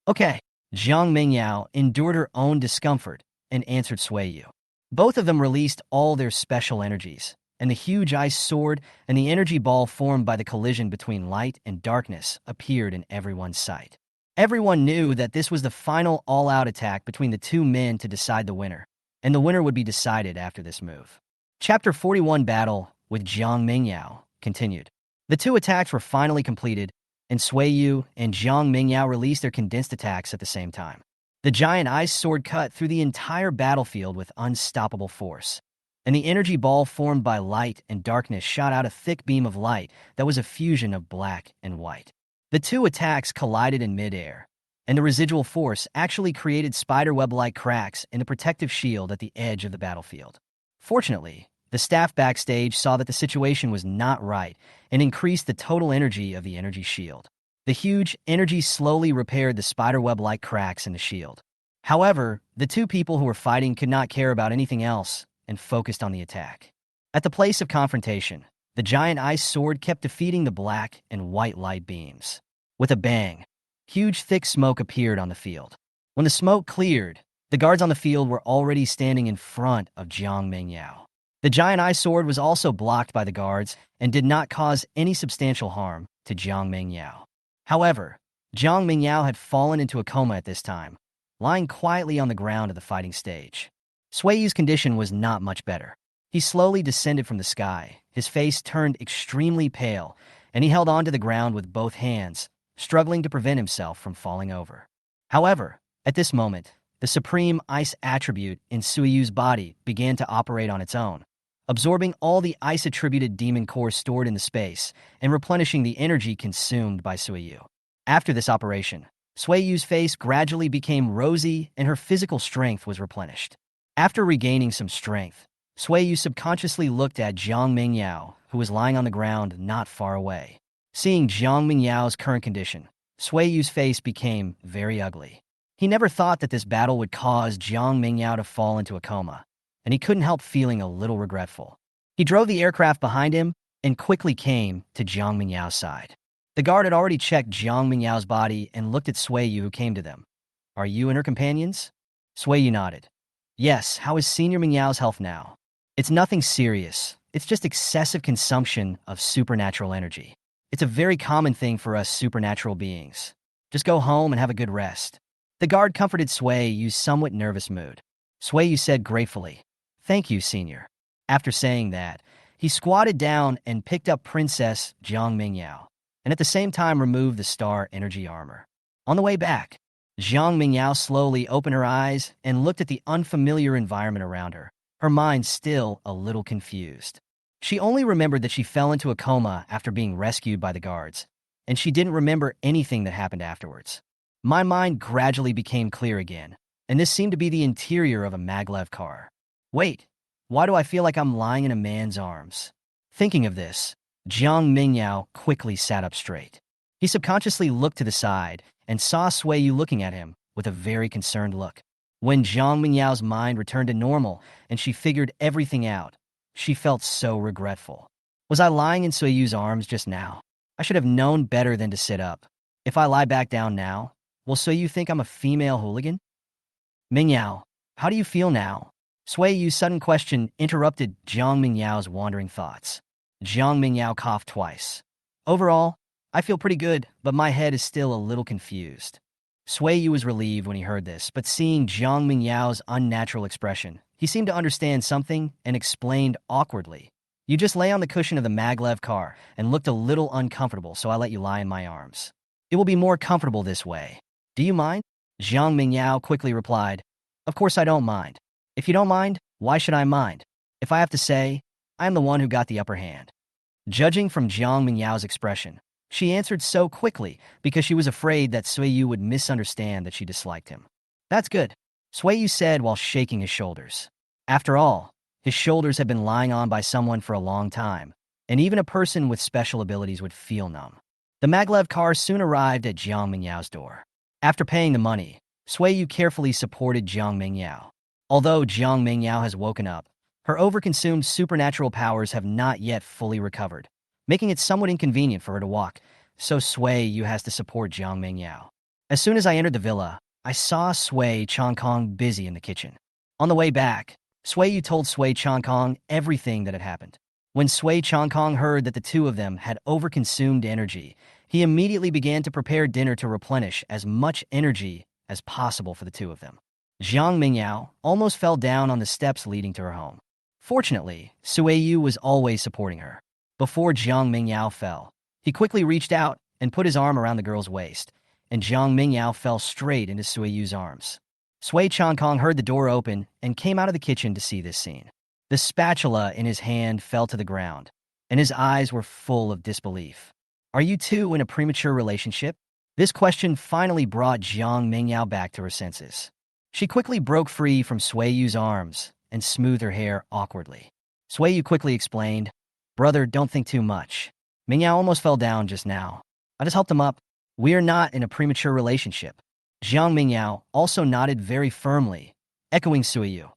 Okay. Jiang Mingyao endured her own discomfort and answered Sui Yu. Both of them released all their special energies, and the huge ice sword and the energy ball formed by the collision between light and darkness appeared in everyone's sight. Everyone knew that this was the final all-out attack between the 2 men to decide the winner, and the winner would be decided after this move. Chapter 41 Battle with Jiang Mingyao continued. The 2 attacks were finally completed, and Sui Yu and Jiang Mingyao released their condensed attacks at the same time. The giant ice sword cut through the entire battlefield with unstoppable force, and the energy ball formed by light and darkness shot out a thick beam of light that was a fusion of black and white. The two attacks collided in midair, and the residual force actually created spiderweb-like cracks in the protective shield at the edge of the battlefield. Fortunately, the staff backstage saw that the situation was not right and increased the total energy of the energy shield. The huge energy slowly repaired the spiderweb-like cracks in the shield. However, the two people who were fighting could not care about anything else and focused on the attack. At the place of confrontation, the giant ice sword kept defeating the black and white light beams. With a bang, huge thick smoke appeared on the field. When the smoke cleared, the guards on the field were already standing in front of Jong Nan. The giant ice sword was also blocked by the guards and did not cause any substantial harm to Jong Nan. However, Jong Nan had fallen into a coma at this time, lying quietly on the ground of the fighting stage. Suiyu's condition was not much better. He slowly descended from the sky, his face turned extremely pale, and he held onto the ground with both hands, struggling to prevent himself from falling over. However, at this moment, the supreme ice attribute in Suiyu's body began to operate on its own, absorbing all the ice-attributed demon core stored in the space and replenishing the energy consumed by Suiyu. After this operation, Suiyu's face gradually became rosy and her physical strength was replenished. After regaining some strength, Suiyu subconsciously looked at Jong Nan, who was lying on the ground not far away. Seeing Jong Nan's current condition, Suiyu's face became very ugly. He never thought that this battle would cause Jong Nan to fall into a coma, and he couldn't help feeling a little regretful. He drove the aircraft behind him and quickly came to Jong Nan's side. The guard had already checked Jong Nan's body and looked at Suiyu, who came to them. "Are you and her companions?" Suiyu nodded. "Yes, how is Senior Manhwa's health now?" "It's nothing serious. It's just excessive consumption of supernatural energy. It's a very common thing for us supernatural beings. Just go home and have a good rest." The guard comforted Suiyu's somewhat nervous mood. Suiyu said gratefully, "Thank you, Senior." After saying that, he squatted down and picked up Princess Jong Nan, and at the same time removed the star energy armor. On the way back, Jong Nan slowly opened her eyes and looked at the unfamiliar environment around her, her mind still a little confused. She only remembered that she fell into a coma after being rescued by the guards, and she didn't remember anything that happened afterwards. My mind gradually became clear again, and this seemed to be the interior of a maglev car. Wait, why do I feel like I'm lying in a man's arms? Thinking of this, Jong Nan quickly sat up straight. He subconsciously looked to the side and saw Suiyu looking at him with a very concerned look. When Jong Nan's mind returned to normal and she figured everything out, she felt so regretful. Was I lying in Suiyu's arms just now? I should have known better than to sit up. If I lie back down now, will Suiyu think I'm a female hooligan? "Mingyao, how do you feel now?" Suiyu's sudden question interrupted Jong Nan's wandering thoughts. Jong Nan coughed twice. "Overall, I feel pretty good, but my head is still a little confused." Suiyu was relieved when he heard this, but seeing Jong Nan's unnatural expression, he seemed to understand something and explained awkwardly. "You just lay on the cushion of the maglev car and looked a little uncomfortable, so I let you lie in my arms. It will be more comfortable this way. Do you mind?" Jong Nan quickly replied, "Of course I don't mind. If you don't mind, why should I mind? If I have to say, I am the one who got the upper hand." Judging from Jong Nan's expression, she answered so quickly because she was afraid that Suiyu would misunderstand that she disliked him. "That's good," Suiyu said while shaking his shoulders. After all, his shoulders had been lying on by someone for a long time, and even a person with special abilities would feel numb. The maglev car soon arrived at Jong Nan's door. After paying the money, Suiyu carefully supported Jong Nan. Although Jong Nan has woken up, her overconsumed supernatural powers have not yet fully recovered, making it somewhat inconvenient for her to walk, so Suiyu has to support Jong Nan. As soon as I entered the villa, I saw Sui Chongkong busy in the kitchen. On the way back, Suiyu told Sui Chongkong everything that had happened. When Sui Chongkong heard that the two of them had overconsumed energy, he immediately began to prepare dinner to replenish as much energy as possible for the two of them. Jong Nan almost fell down on the steps leading to her home. Fortunately, Suiyu was always supporting her. Before Jong Nan fell, he quickly reached out and put his arm around the girl's waist, and Jong Nan fell straight into Suiyu's arms. Sui Chongkong heard the door open and came out of the kitchen to see this scene. The spatula in his hand fell to the ground, and his eyes were full of disbelief. Are you two in a premature relationship? This question finally brought Jiang Mingyao back to her senses. She quickly broke free from Sui Yu's arms and smoothed her hair awkwardly. Sui Yu quickly explained, "Brother, don't think too much. Mingyao almost fell down just now. I just helped him up. We are not in a premature relationship." Jiang Mingyao also nodded very firmly, echoing Sui Yu.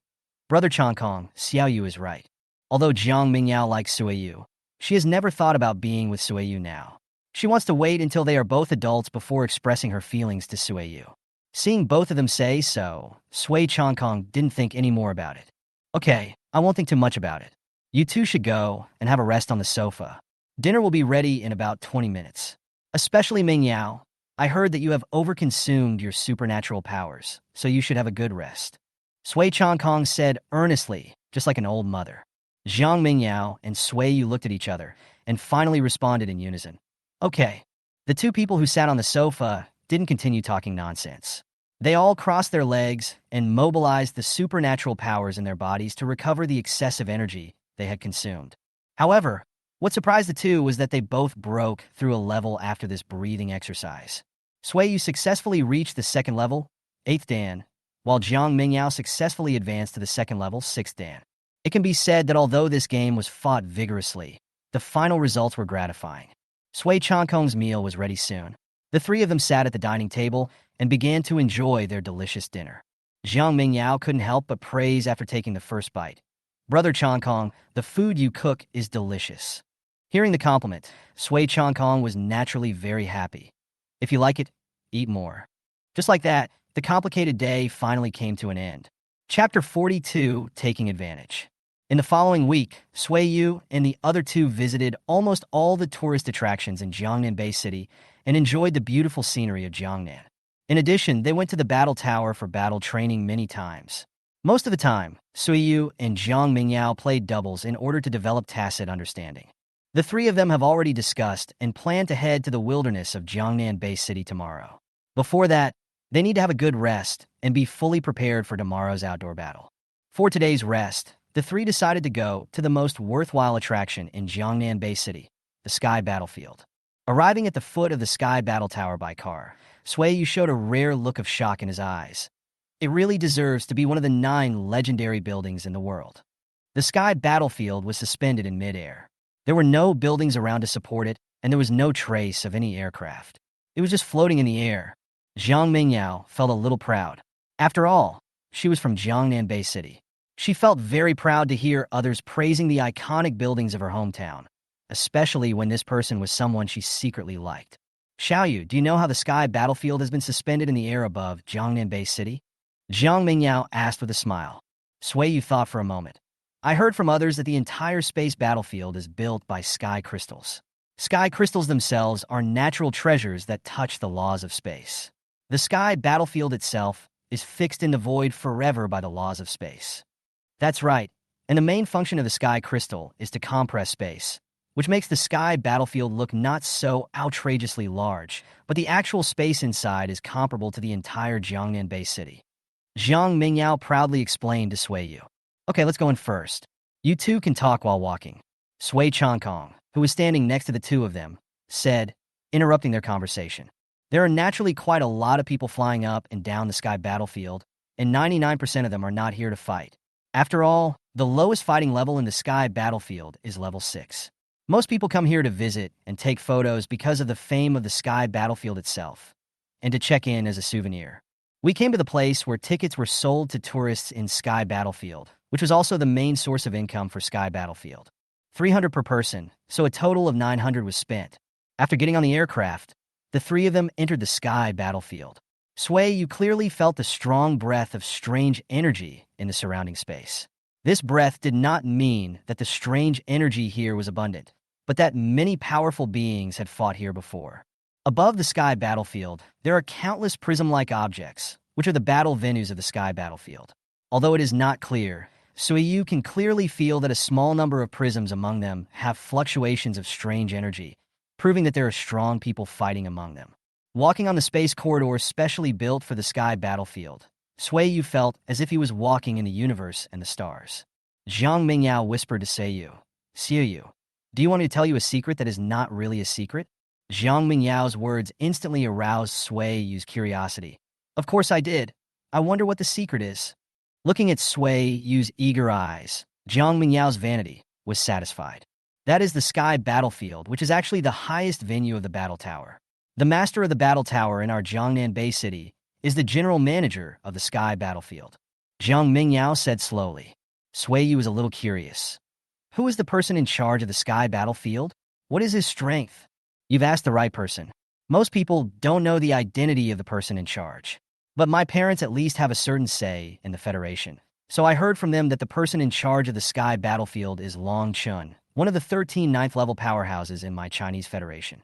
Brother Changkong, Xiao Yu is right. Although Jiang Mingyao likes Sui Yu, she has never thought about being with Sui Yu now. She wants to wait until they are both adults before expressing her feelings to Sui Yu. Seeing both of them say so, Sui Changkong didn't think any more about it. Okay, I won't think too much about it. You two should go and have a rest on the sofa. Dinner will be ready in about 20 minutes. Especially Mingyao, I heard that you have overconsumed your supernatural powers, so you should have a good rest. Sui Changkong said earnestly, just like an old mother. Jiang Mingyao and Sui Yu looked at each other and finally responded in unison. Okay. The two people who sat on the sofa didn't continue talking nonsense. They all crossed their legs and mobilized the supernatural powers in their bodies to recover the excessive energy they had consumed. However, what surprised the two was that they both broke through a level after this breathing exercise. Sui Yu successfully reached the second level, 8th Dan, while Jiang Mingyao successfully advanced to the second level, 6th Dan. It can be said that although this game was fought vigorously, the final results were gratifying. Sui Changkong's meal was ready soon. The three of them sat at the dining table and began to enjoy their delicious dinner. Jiang Mingyao couldn't help but praise after taking the first bite. Brother Changkong, the food you cook is delicious. Hearing the compliment, Sui Changkong was naturally very happy. If you like it, eat more. Just like that, the complicated day finally came to an end. Chapter 42, Taking Advantage. In the following week, Sui Yu and the other two visited almost all the tourist attractions in Jong Nan Bay City and enjoyed the beautiful scenery of Jong Nan. In addition, they went to the battle tower for battle training many times. Most of the time, Sui Yu and Jiang Mingyao played doubles in order to develop tacit understanding. The three of them have already discussed and plan to head to the wilderness of Jong Nan Bay City tomorrow. Before that, they need to have a good rest and be fully prepared for tomorrow's outdoor battle. For today's rest, the three decided to go to the most worthwhile attraction in Jong Nan Bay City, the Sky Battlefield. Arriving at the foot of the Sky Battle Tower by car, Sui Yu showed a rare look of shock in his eyes. It really deserves to be one of the 9 legendary buildings in the world. The Sky Battlefield was suspended in midair. There were no buildings around to support it, and there was no trace of any aircraft. It was just floating in the air. Jiang Mingyao felt a little proud. After all, she was from Jiangnan Bay City. She felt very proud to hear others praising the iconic buildings of her hometown, especially when this person was someone she secretly liked. Xiaoyu, do you know how the Sky Battlefield has been suspended in the air above Jiangnan Bay City? Jiang Mingyao asked with a smile. Sui Yu thought for a moment. I heard from others that the entire space battlefield is built by sky crystals. Sky crystals themselves are natural treasures that touch the laws of space. The Sky Battlefield itself is fixed in the void forever by the laws of space. That's right, and the main function of the Sky Crystal is to compress space, which makes the Sky Battlefield look not so outrageously large, but the actual space inside is comparable to the entire Jiangnan Bay City. Jiang Mingyao proudly explained to Sui Yu. Okay, let's go in first. You two can talk while walking. Sui Changkong, who was standing next to the two of them, said, interrupting their conversation. There are naturally quite a lot of people flying up and down the Sky Battlefield, and 99% of them are not here to fight. After all, the lowest fighting level in the Sky Battlefield is level 6. Most people come here to visit and take photos because of the fame of the Sky Battlefield itself, and to check in as a souvenir. We came to the place where tickets were sold to tourists in Sky Battlefield, which was also the main source of income for Sky Battlefield. 300 per person, so a total of 900 was spent. After getting on the aircraft, the three of them entered the Sky Battlefield. Sui Yu clearly felt the strong breath of strange energy in the surrounding space. This breath did not mean that the strange energy here was abundant, but that many powerful beings had fought here before. Above the Sky Battlefield, there are countless prism-like objects, which are the battle venues of the Sky Battlefield. Although it is not clear, Sui Yu can clearly feel that a small number of prisms among them have fluctuations of strange energy, proving that there are strong people fighting among them. Walking on the space corridor specially built for the Sky Battlefield, Sui Yu felt as if he was walking in the universe and the stars. Zhang Mingyao whispered to Seiyu. Seiyu, do you want me to tell you a secret that is not really a secret? Zhang Mingyao's words instantly aroused Sui Yu's curiosity. Of course I did. I wonder what the secret is. Looking at Sui Yu's eager eyes, Zhang Mingyao's vanity was satisfied. That is the Sky Battlefield, which is actually the highest venue of the battle tower. The master of the battle tower in our Jong Nan Bay City is the general manager of the Sky Battlefield. Zhang Mingyao said slowly. Sui Yu was a little curious. Who is the person in charge of the Sky Battlefield? What is his strength? You've asked the right person. Most people don't know the identity of the person in charge. But my parents at least have a certain say in the Federation. So I heard from them that the person in charge of the Sky Battlefield is Long Chun, one of the 13 ninth-level powerhouses in my Chinese Federation.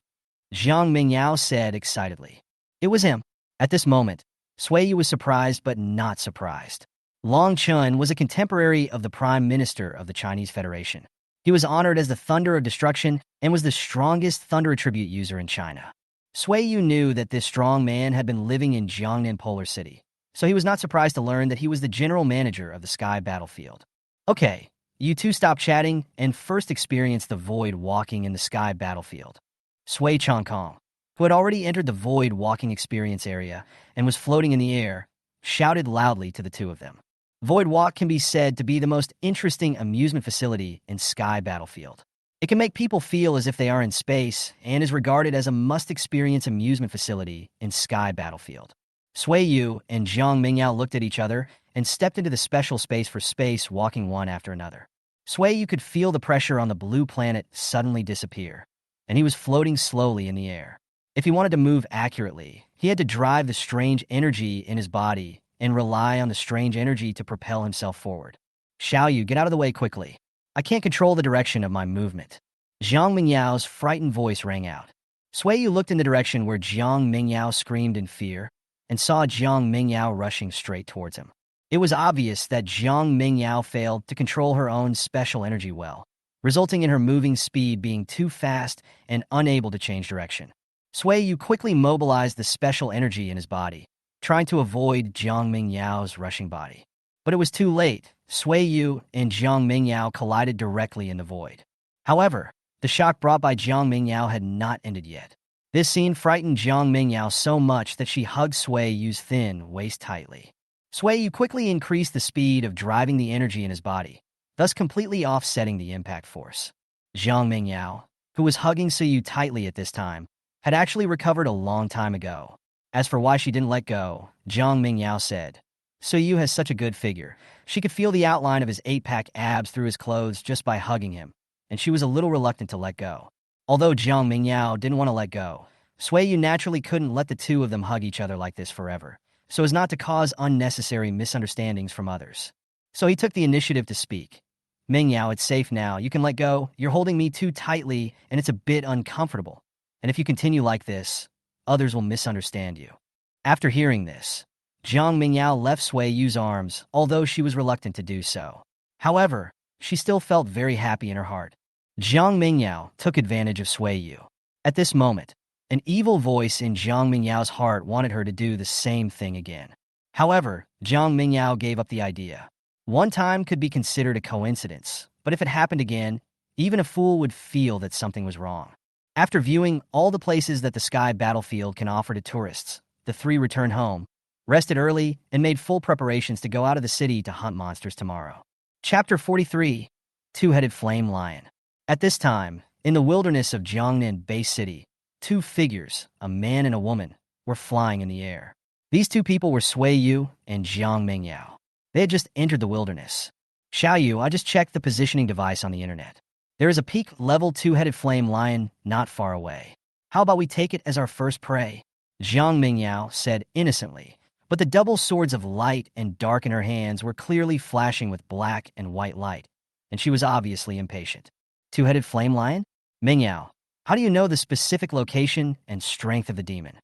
Zhang Mingyao said excitedly. It was him. At this moment, Sui Yu was surprised but not surprised. Long Chun was a contemporary of the Prime Minister of the Chinese Federation. He was honored as the Thunder of Destruction and was the strongest Thunder attribute user in China. Sui Yu knew that this strong man had been living in Jiangnan Polar City, so he was not surprised to learn that he was the general manager of the Sky Battlefield. Okay, you two stop chatting and first experience the Void walking in the Sky Battlefield. Sui Changkong, who had already entered the Void walking experience area and was floating in the air, shouted loudly to the two of them. Void Walk can be said to be the most interesting amusement facility in Sky Battlefield. It can make people feel as if they are in space and is regarded as a must-experience amusement facility in Sky Battlefield. Sui Yu and Zhang Mingyao looked at each other and stepped into the special space for space, walking one after another. Sui Yu could feel the pressure on the blue planet suddenly disappear, and he was floating slowly in the air. If he wanted to move accurately, he had to drive the strange energy in his body and rely on the strange energy to propel himself forward. Xiaoyu, get out of the way quickly. I can't control the direction of my movement. Zhang Mingyao's frightened voice rang out. Sui Yu looked in the direction where Zhang Mingyao screamed in fear and saw Zhang Mingyao rushing straight towards him. It was obvious that Zhang Mingyao failed to control her own special energy well, resulting in her moving speed being too fast and unable to change direction. Sui Yu quickly mobilized the special energy in his body, trying to avoid Zhang Mingyao's rushing body. But it was too late. Sui Yu and Zhang Mingyao collided directly in the void. However, the shock brought by Zhang Mingyao had not ended yet. This scene frightened Zhang Mingyao so much that she hugged Sui Yu's thin waist tightly. Sui Yu quickly increased the speed of driving the energy in his body, thus completely offsetting the impact force. Zhang Mingyao, who was hugging Sui Yu tightly at this time, had actually recovered a long time ago. As for why she didn't let go, Zhang Mingyao said, Sui Yu has such a good figure. She could feel the outline of his 8-pack abs through his clothes just by hugging him, and she was a little reluctant to let go. Although Zhang Mingyao didn't want to let go, Sui Yu naturally couldn't let the two of them hug each other like this forever, so as not to cause unnecessary misunderstandings from others. So he took the initiative to speak. Mingyao, it's safe now. You can let go. You're holding me too tightly, and it's a bit uncomfortable. And if you continue like this, others will misunderstand you. After hearing this, Zhang Mingyao left Sui Yu's arms, although she was reluctant to do so. However, she still felt very happy in her heart. Zhang Mingyao took advantage of Sui Yu. At this moment, an evil voice in Zhang Mingyao's heart wanted her to do the same thing again. However, Zhang Mingyao gave up the idea. One time could be considered a coincidence, but if it happened again, even a fool would feel that something was wrong. After viewing all the places that the Sky Battlefield can offer to tourists, the three returned home, rested early, and made full preparations to go out of the city to hunt monsters tomorrow. Chapter 43, Two-Headed Flame Lion. At this time, in the wilderness of Jiangnan Bay City, two figures, a man and a woman, were flying in the air. These two people were Sui Yu and Zhang Mingyao. They had just entered the wilderness. Xiaoyu, I just checked the positioning device on the internet. There is a peak level two-headed flame lion not far away. How about we take it as our first prey? Zhang Mingyao said innocently, but the double swords of light and dark in her hands were clearly flashing with black and white light, and she was obviously impatient. Two-headed flame lion? Mingyao, how do you know the specific location and strength of the demon?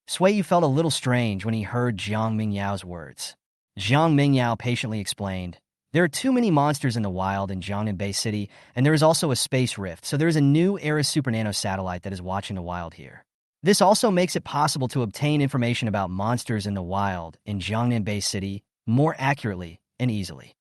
Sui Yu felt a little strange when he heard Zhang Mingyao's words. Zhang Mingyao patiently explained, there are too many monsters in the wild in Jiangnan Bay City, and there is also a space rift, so there is a new Era Super Nano satellite that is watching the wild here. This also makes it possible to obtain information about monsters in the wild in Jiangnan Bay City more accurately and easily.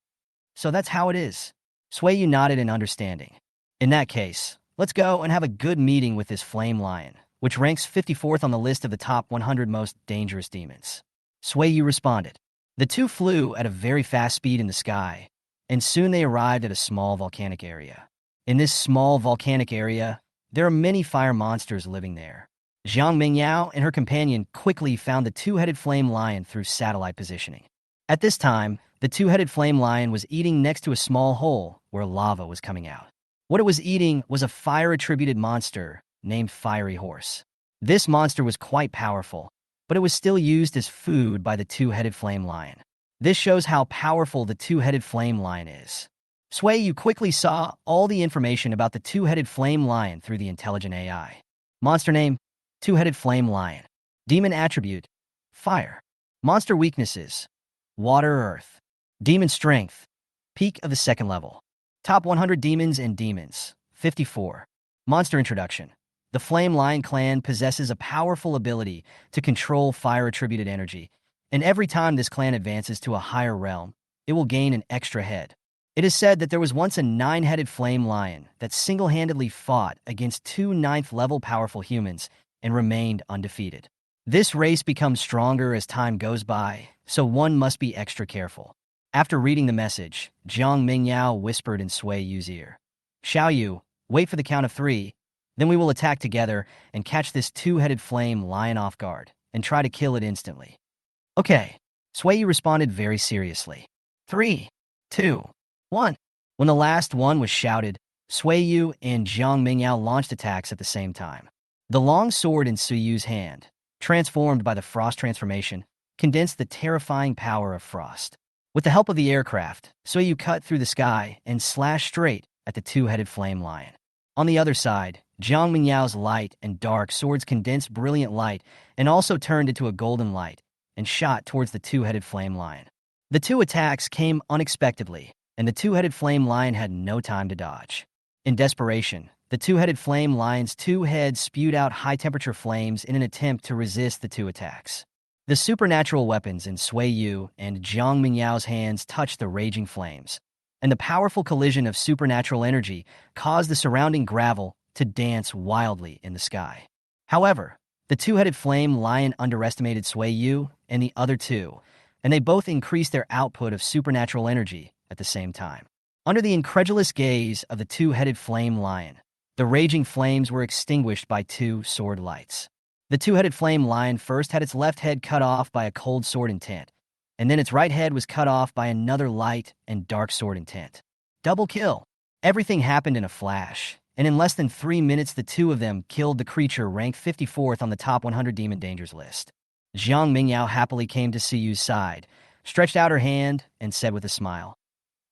So that's how it is. Sui Yu nodded in understanding. In that case, let's go and have a good meeting with this flame lion, which ranks 54th on the list of the top 100 most dangerous demons. Sui Yu responded. The two flew at a very fast speed in the sky, and soon they arrived at a small volcanic area. In this small volcanic area, there are many fire monsters living there. Zhang Mingyao and her companion quickly found the two-headed flame lion through satellite positioning. At this time, the two-headed flame lion was eating next to a small hole where lava was coming out. What it was eating was a fire-attributed monster named Fiery Horse. This monster was quite powerful, but it was still used as food by the two-headed flame lion. This shows how powerful the two-headed flame lion is. Sui Yu quickly saw all the information about the two-headed flame lion through the intelligent AI. Monster name, two-headed flame lion. Demon attribute, fire. Monster weaknesses, water, earth. Demon strength, peak of the second level. Top 100 demons and demons, 54. Monster introduction. The Flame Lion clan possesses a powerful ability to control fire-attributed energy, and every time this clan advances to a higher realm, it will gain an extra head. It is said that there was once a 9-headed flame lion that single-handedly fought against 2 9th-level powerful humans and remained undefeated. This race becomes stronger as time goes by, so one must be extra careful. After reading the message, Zhang Mingyao whispered in Sui Yu's ear. Xiao Yu, wait for the count of 3, then we will attack together and catch this two-headed flame lion off guard and try to kill it instantly. Okay, Sui Yu responded very seriously. 3, 2, 1. When the last one was shouted, Sui Yu and Zhang Mingyao launched attacks at the same time. The long sword in Sui Yu's hand, transformed by the frost transformation, condensed the terrifying power of frost. With the help of the aircraft, Sui Yu cut through the sky and slashed straight at the two-headed flame lion. On the other side, Zhang Mingyao's light and dark swords condensed brilliant light and also turned into a golden light and shot towards the two-headed flame lion. The two attacks came unexpectedly, and the two-headed flame lion had no time to dodge. In desperation, the two-headed flame lion's two heads spewed out high-temperature flames in an attempt to resist the two attacks. The supernatural weapons in Sui Yu and Zhang Mingyao's hands touched the raging flames, and the powerful collision of supernatural energy caused the surrounding gravel to dance wildly in the sky. However, the two-headed flame lion underestimated Sui Yu and the other two, and they both increased their output of supernatural energy at the same time. Under the incredulous gaze of the two-headed flame lion, the raging flames were extinguished by 2 sword lights. The two-headed flame lion first had its left head cut off by a cold sword intent, and then its right head was cut off by another light and dark sword intent. Double kill. Everything happened in a flash, and in less than 3 minutes the two of them killed the creature ranked 54th on the top 100 demon dangers list. Zhang Mingyao happily came to Sui Yu's side, stretched out her hand, and said with a smile,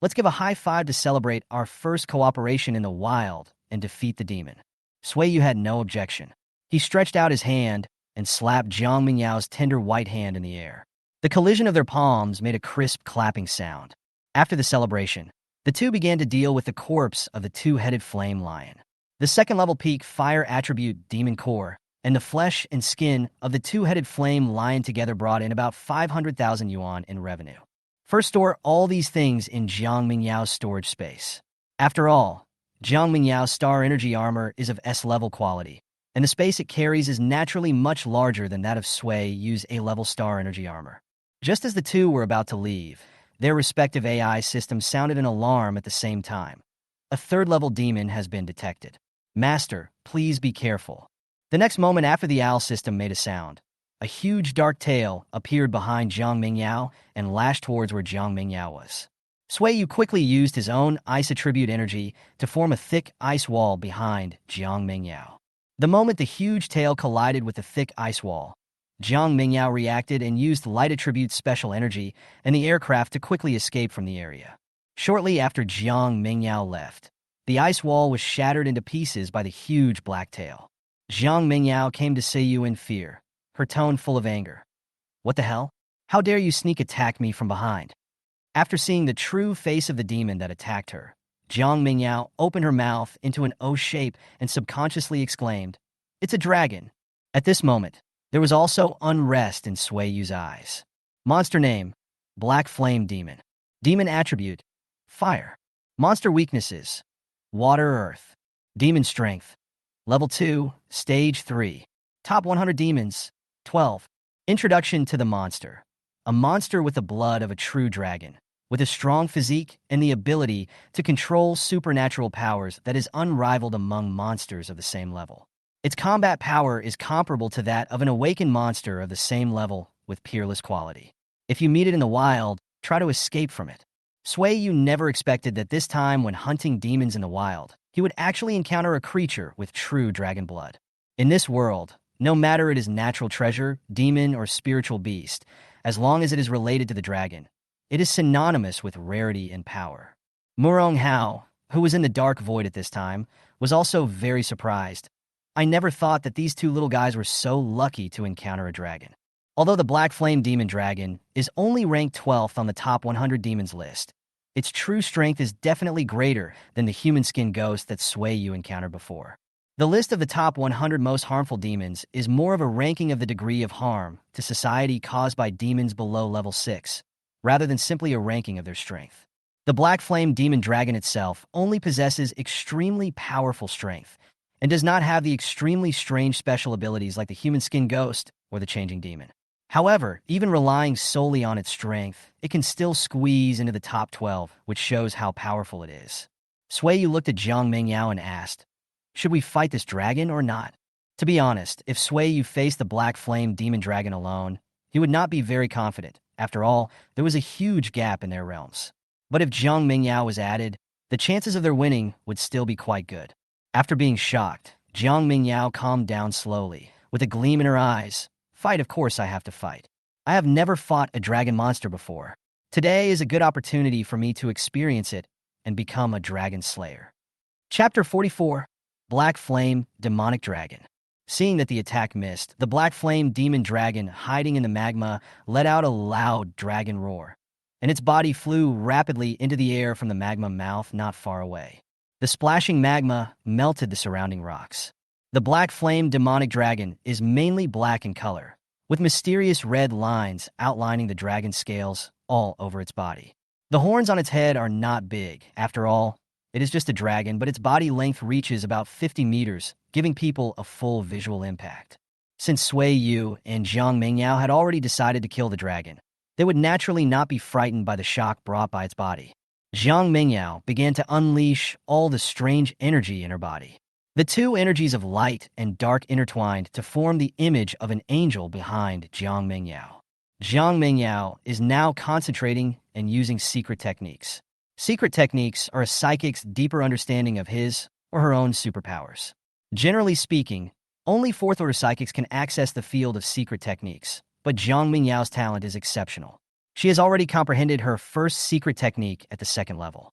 "Let's give a high five to celebrate our first cooperation in the wild and defeat the demon." Sui Yu had no objection. He stretched out his hand and slapped Zhang Mingyao's tender white hand in the air. The collision of their palms made a crisp clapping sound. After the celebration, the two began to deal with the corpse of the two-headed flame lion. The second-level peak fire attribute demon core and the flesh and skin of the two-headed flame lion together brought in about 500,000 yuan in revenue. First, store all these things in Zhang Mingyao's storage space. After all, Zhang Mingyao's star energy armor is of S-level quality, and the space it carries is naturally much larger than that of Sui Yu's A-level star energy armor. Just as the two were about to leave, their respective AI systems sounded an alarm at the same time. A third-level demon has been detected. Master, please be careful. The next moment after the owl system made a sound, a huge dark tail appeared behind Zhang Mingyao and lashed towards where Zhang Mingyao was. Sui Yu quickly used his own ice attribute energy to form a thick ice wall behind Zhang Mingyao. The moment the huge tail collided with the thick ice wall, Zhang Mingyao reacted and used light attribute special energy and the aircraft to quickly escape from the area. Shortly after Zhang Mingyao left, the ice wall was shattered into pieces by the huge black tail. Zhang Mingyao came to Sui Yu in fear, her tone full of anger. "What the hell? How dare you sneak attack me from behind?" After seeing the true face of the demon that attacked her, Zhang Mingyao opened her mouth into an O shape and subconsciously exclaimed, "It's a dragon." At this moment, there was also unrest in Sui Yu's eyes. Monster name, Black Flame Demon. Demon attribute, fire. Monster weaknesses: Water Earth. Demon strength: Level 2, Stage 3. Top 100 demons: 12. Introduction to the monster. A monster with the blood of a true dragon, with a strong physique and the ability to control supernatural powers that is unrivaled among monsters of the same level. Its combat power is comparable to that of an awakened monster of the same level with peerless quality. If you meet it in the wild, try to escape from it. Yu never expected that this time when hunting demons in the wild, he would actually encounter a creature with true dragon blood. In this world, no matter it is natural treasure, demon, or spiritual beast, as long as it is related to the dragon, it is synonymous with rarity and power. Murong Hao, who was in the dark void at this time, was also very surprised. I never thought that these two little guys were so lucky to encounter a dragon. Although the Black Flame Demon Dragon is only ranked 12th on the top 100 demons list, its true strength is definitely greater than the human skin ghost that Yu encountered before. The list of the top 100 most harmful demons is more of a ranking of the degree of harm to society caused by demons below level 6, rather than simply a ranking of their strength. The Black Flame Demon Dragon itself only possesses extremely powerful strength, and does not have the extremely strange special abilities like the human skin ghost or the changing demon. However, even relying solely on its strength, it can still squeeze into the top 12, which shows how powerful it is. Yu looked at Zhang Mingyao and asked, "Should we fight this dragon or not?" To be honest, if Yu faced the Black Flame Demon Dragon alone, he would not be very confident. After all, there was a huge gap in their realms. But if Zhang Mingyao was added, the chances of their winning would still be quite good. After being shocked, Zhang Mingyao calmed down slowly, with a gleam in her eyes. "Fight, of course I have to fight. I have never fought a dragon monster before. Today is a good opportunity for me to experience it and become a dragon slayer." Chapter 44. Black Flame Demonic Dragon. Seeing that the attack missed, the Black Flame Demon Dragon hiding in the magma let out a loud dragon roar, and its body flew rapidly into the air from the magma mouth not far away. The splashing magma melted the surrounding rocks. The Black Flame Demonic Dragon is mainly black in color, with mysterious red lines outlining the dragon scales all over its body. The horns on its head are not big. After all, it is just a dragon, but its body length reaches about 50 meters, giving people a full visual impact. Since Yu and Zhang Mingyao had already decided to kill the dragon, they would naturally not be frightened by the shock brought by its body. Zhang Mingyao began to unleash all the strange energy in her body. The two energies of light and dark intertwined to form the image of an angel behind Zhang Mingyao. Zhang Mingyao is now concentrating and using secret techniques. Secret techniques are a psychic's deeper understanding of his or her own superpowers. Generally speaking, only fourth-order psychics can access the field of secret techniques, but Zhang Mingyao's talent is exceptional. She has already comprehended her first secret technique at the second level.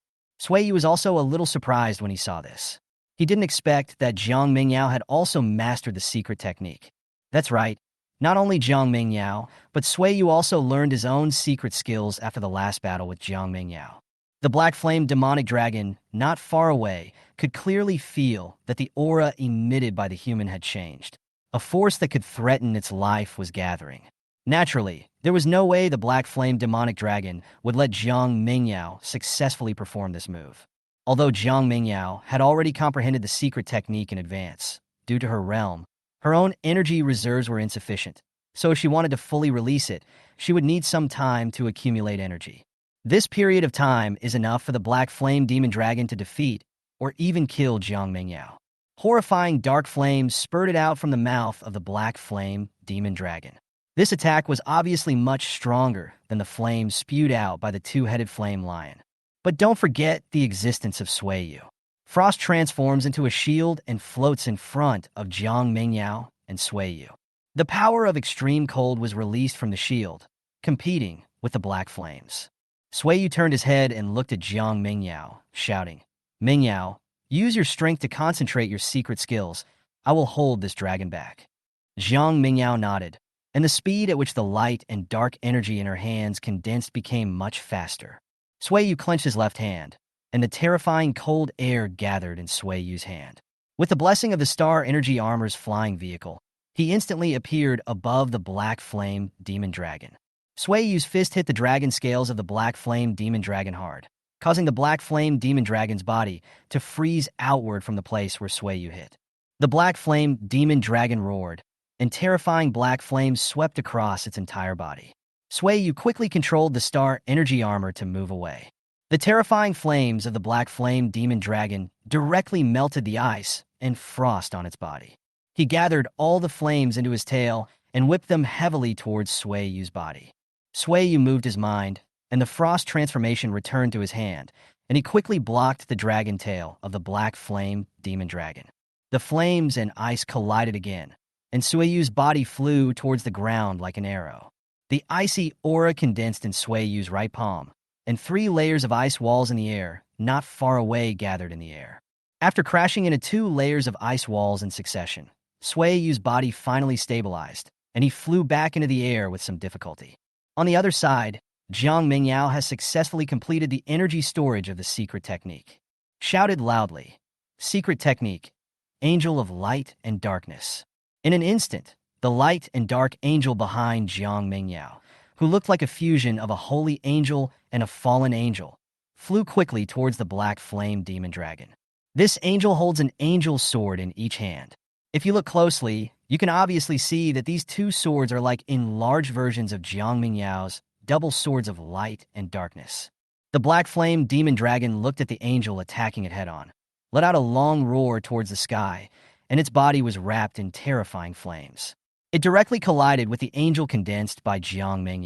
Yu was also a little surprised when he saw this. He didn't expect that Zhang Mingyao had also mastered the secret technique. That's right, not only Zhang Mingyao, but Yu also learned his own secret skills after the last battle with Zhang Mingyao. The Black Flame Demonic Dragon, not far away, could clearly feel that the aura emitted by the human had changed. A force that could threaten its life was gathering. Naturally, there was no way the Black Flame Demonic Dragon would let Zhang Mingyao successfully perform this move. Although Zhang Mingyao had already comprehended the secret technique in advance, due to her realm, her own energy reserves were insufficient, so if she wanted to fully release it, she would need some time to accumulate energy. This period of time is enough for the Black Flame Demon Dragon to defeat or even kill Zhang Mingyao. Horrifying dark flames spurted out from the mouth of the Black Flame Demon Dragon. This attack was obviously much stronger than the flames spewed out by the two-headed flame lion. But don't forget the existence of Yu. Frost transforms into a shield and floats in front of Zhang Mingyao and Yu. The power of extreme cold was released from the shield, competing with the black flames. Yu turned his head and looked at Zhang Mingyao, shouting, "Mingyao, use your strength to concentrate your secret skills. I will hold this dragon back." Zhang Mingyao nodded, and the speed at which the light and dark energy in her hands condensed became much faster. Yu clenched his left hand, and the terrifying cold air gathered in Yu's hand. With the blessing of the Star Energy Armor's flying vehicle, he instantly appeared above the Black Flame Demon Dragon. Yu's fist hit the dragon scales of the Black Flame Demon Dragon hard, causing the black flame demon dragon's body to freeze outward from the place where Sueyu hit. The black flame demon dragon roared, and terrifying black flames swept across its entire body. Sueyu quickly controlled the star energy armor to move away. The terrifying flames of the black flame demon dragon directly melted the ice and frost on its body. He gathered all the flames into his tail and whipped them heavily towards Sueyu's body. Sueyu moved his mind, and the frost transformation returned to his hand, and he quickly blocked the dragon tail of the black flame demon dragon. The flames and ice collided again, and Sueyu's body flew towards the ground like an arrow. The icy aura condensed in Sueyu's right palm, and 3 layers of ice walls in the air, not far away, gathered in the air. After crashing into 2 layers of ice walls in succession, Sueyu's body finally stabilized, and he flew back into the air with some difficulty. On the other side, Jong Nan has successfully completed the energy storage of the secret technique. Shouted loudly, "Secret technique, Angel of Light and Darkness." In an instant, the light and dark angel behind Jong Nan, who looked like a fusion of a holy angel and a fallen angel, flew quickly towards the black flame demon dragon. This angel holds an angel's sword in each hand. If you look closely, you can obviously see that these 2 swords are like enlarged versions of Jong Nan's double swords of light and darkness. The black flame demon dragon looked at the angel attacking it head-on, let out a long roar towards the sky, and its body was wrapped in terrifying flames. It directly collided with the angel condensed by Jong Nan.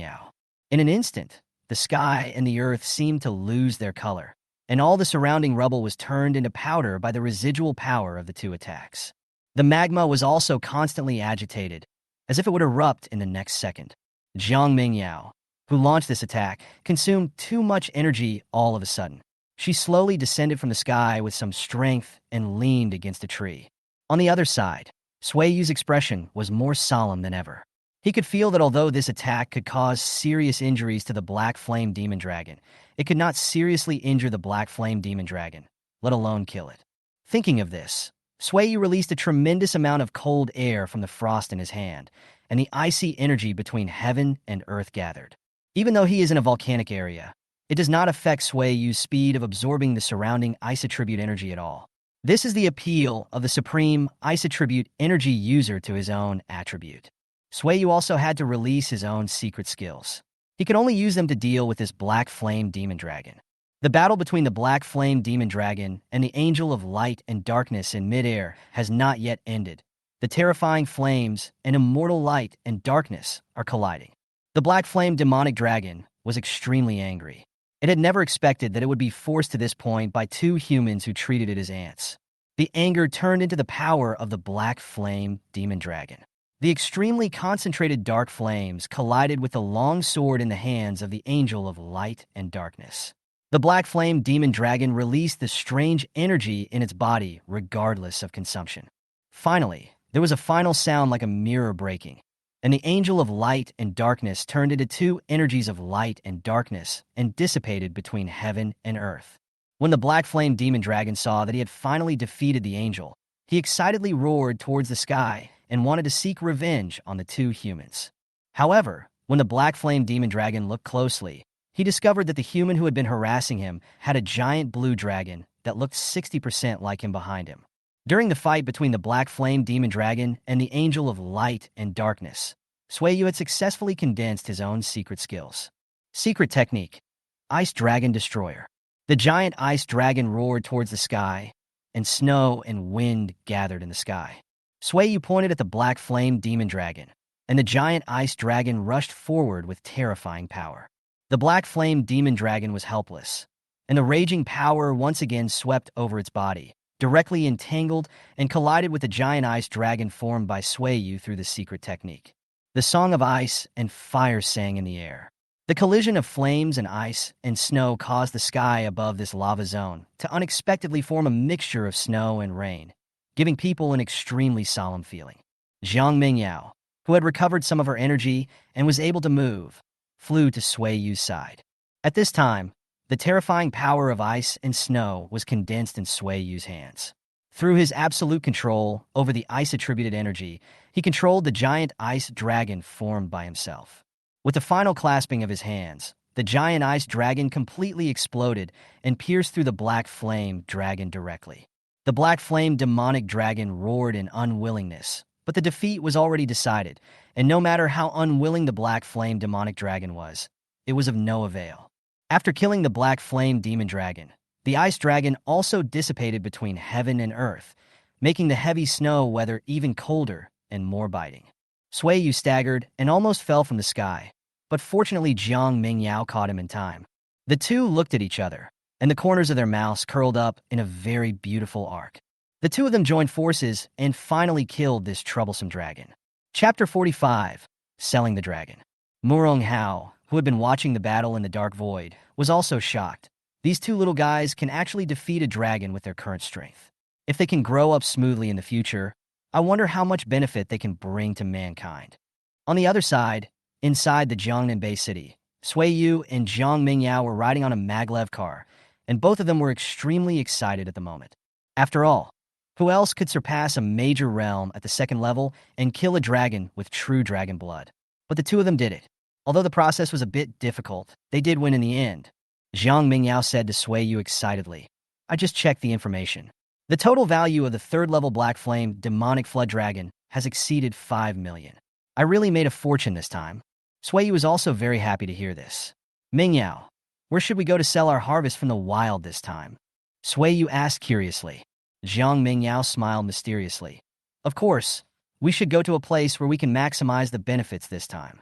In an instant, the sky and the earth seemed to lose their color, and all the surrounding rubble was turned into powder by the residual power of the 2 attacks. The magma was also constantly agitated, as if it would erupt in the next second. Jong Nan, who launched this attack, consumed too much energy all of a sudden. She slowly descended from the sky with some strength and leaned against a tree. On the other side, Sueyu's expression was more solemn than ever. He could feel that although this attack could cause serious injuries to the black flame demon dragon, it could not seriously injure the black flame demon dragon, let alone kill it. Thinking of this, Sueyu released a tremendous amount of cold air from the frost in his hand, and the icy energy between heaven and earth gathered. Even though he is in a volcanic area, it does not affect Sueyu's speed of absorbing the surrounding ice attribute energy at all. This is the appeal of the supreme ice attribute energy user to his own attribute. Sueyu also had to release his own secret skills. He could only use them to deal with this black flame demon dragon. The battle between the black flame demon dragon and the angel of light and darkness in midair has not yet ended. The terrifying flames and immortal light and darkness are colliding. The black flame demonic dragon was extremely angry. It had never expected that it would be forced to this point by 2 humans who treated it as ants. The anger turned into the power of the black flame demon dragon. The extremely concentrated dark flames collided with the long sword in the hands of the angel of light and darkness. The black flame demon dragon released the strange energy in its body regardless of consumption. Finally, there was a final sound like a mirror breaking, and the angel of light and darkness turned into 2 energies of light and darkness and dissipated between heaven and earth. When the black flame demon dragon saw that he had finally defeated the angel, he excitedly roared towards the sky and wanted to seek revenge on the 2 humans. However, when the black flame demon dragon looked closely, he discovered that the human who had been harassing him had a giant blue dragon that looked 60% like him behind him. During the fight between the black flame demon dragon and the angel of light and darkness, Sueyu had successfully condensed his own secret skills. Secret technique, Ice Dragon Destroyer. The giant ice dragon roared towards the sky, and snow and wind gathered in the sky. Sueyu pointed at the black flame demon dragon, and the giant ice dragon rushed forward with terrifying power. The black flame demon dragon was helpless, and the raging power once again swept over its body, directly entangled and collided with the giant ice dragon formed by Sueyu through the secret technique. The song of ice and fire sang in the air. The collision of flames and ice and snow caused the sky above this lava zone to unexpectedly form a mixture of snow and rain, giving people an extremely solemn feeling. Jong Nan, who had recovered some of her energy and was able to move, flew to Sueyu's side. At this time, the terrifying power of ice and snow was condensed in Sueyu's hands. Through his absolute control over the ice-attributed energy, he controlled the giant ice dragon formed by himself. With the final clasping of his hands, the giant ice dragon completely exploded and pierced through the black flame dragon directly. The black flame demonic dragon roared in unwillingness, but the defeat was already decided, and no matter how unwilling the black flame demonic dragon was, it was of no avail. After killing the black flame demon dragon, the ice dragon also dissipated between heaven and earth, making the heavy snow weather even colder and more biting. Sui Yu staggered and almost fell from the sky, but fortunately Jiang Mingyao caught him in time. The two looked at each other, and the corners of their mouths curled up in a very beautiful arc. The two of them joined forces and finally killed this troublesome dragon. Chapter 45, Selling the Dragon. Murong Hao, who had been watching the battle in the dark void, was also shocked. These two little guys can actually defeat a dragon with their current strength. If they can grow up smoothly in the future, I wonder how much benefit they can bring to mankind. On the other side, inside the Jong Nan Bay City, Sui Yu and Jiang Mingyao were riding on a maglev car, and both of them were extremely excited at the moment. After all, who else could surpass a major realm at the second level and kill a dragon with true dragon blood? But the two of them did it. Although the process was a bit difficult, they did win in the end. Jiang Mingyao said to Sui Yu excitedly, "I just checked the information. The total value of the third-level Black Flame Demonic Flood Dragon has exceeded 5 million. I really made a fortune this time." Sui Yu was also very happy to hear this. "Mingyao, where should we go to sell our harvest from the wild this time?" Sui Yu asked curiously. Jiang Mingyao smiled mysteriously. "Of course, we should go to a place where we can maximize the benefits this time."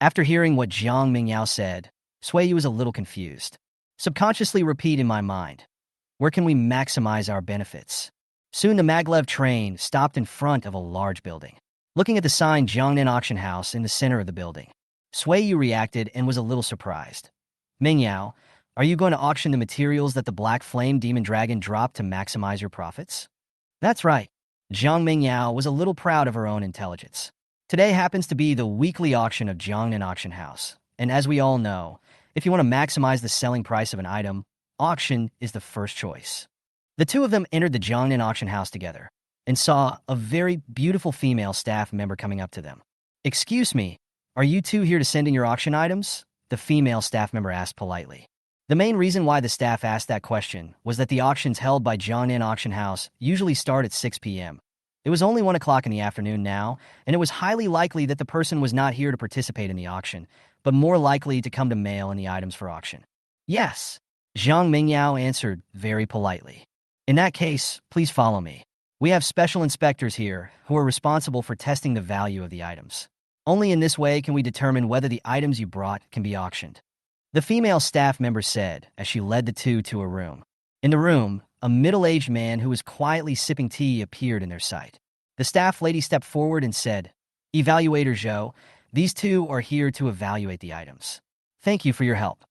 After hearing what Jiang Mingyao said, Sui Yu was a little confused. Subconsciously repeat in my mind, where can we maximize our benefits? Soon the maglev train stopped in front of a large building. Looking at the sign Jong Nan Auction House in the center of the building, Sui Yu reacted and was a little surprised. "Mingyao, are you going to auction the materials that the Black Flame Demon Dragon dropped to maximize your profits?" "That's right." Jiang Mingyao was a little proud of her own intelligence. Today happens to be the weekly auction of Jong Nan Auction House, and as we all know, if you want to maximize the selling price of an item, auction is the first choice. The two of them entered the Jong Nan Auction House together and saw a very beautiful female staff member coming up to them. "Excuse me, are you two here to send in your auction items?" the female staff member asked politely. The main reason why the staff asked that question was that the auctions held by Jong Nan Auction House usually start at 6 p.m. It was only 1 o'clock in the afternoon now, and it was highly likely that the person was not here to participate in the auction, but more likely to come to mail in the items for auction. "Yes," Jiang Mingyao answered very politely. "In that case, please follow me. We have special inspectors here who are responsible for testing the value of the items. Only in this way can we determine whether the items you brought can be auctioned," the female staff member said as she led the two to a room. In the room, a middle-aged man who was quietly sipping tea appeared in their sight. The staff lady stepped forward and said, "Evaluator Zhou, these two are here to evaluate the items. Thank you for your help."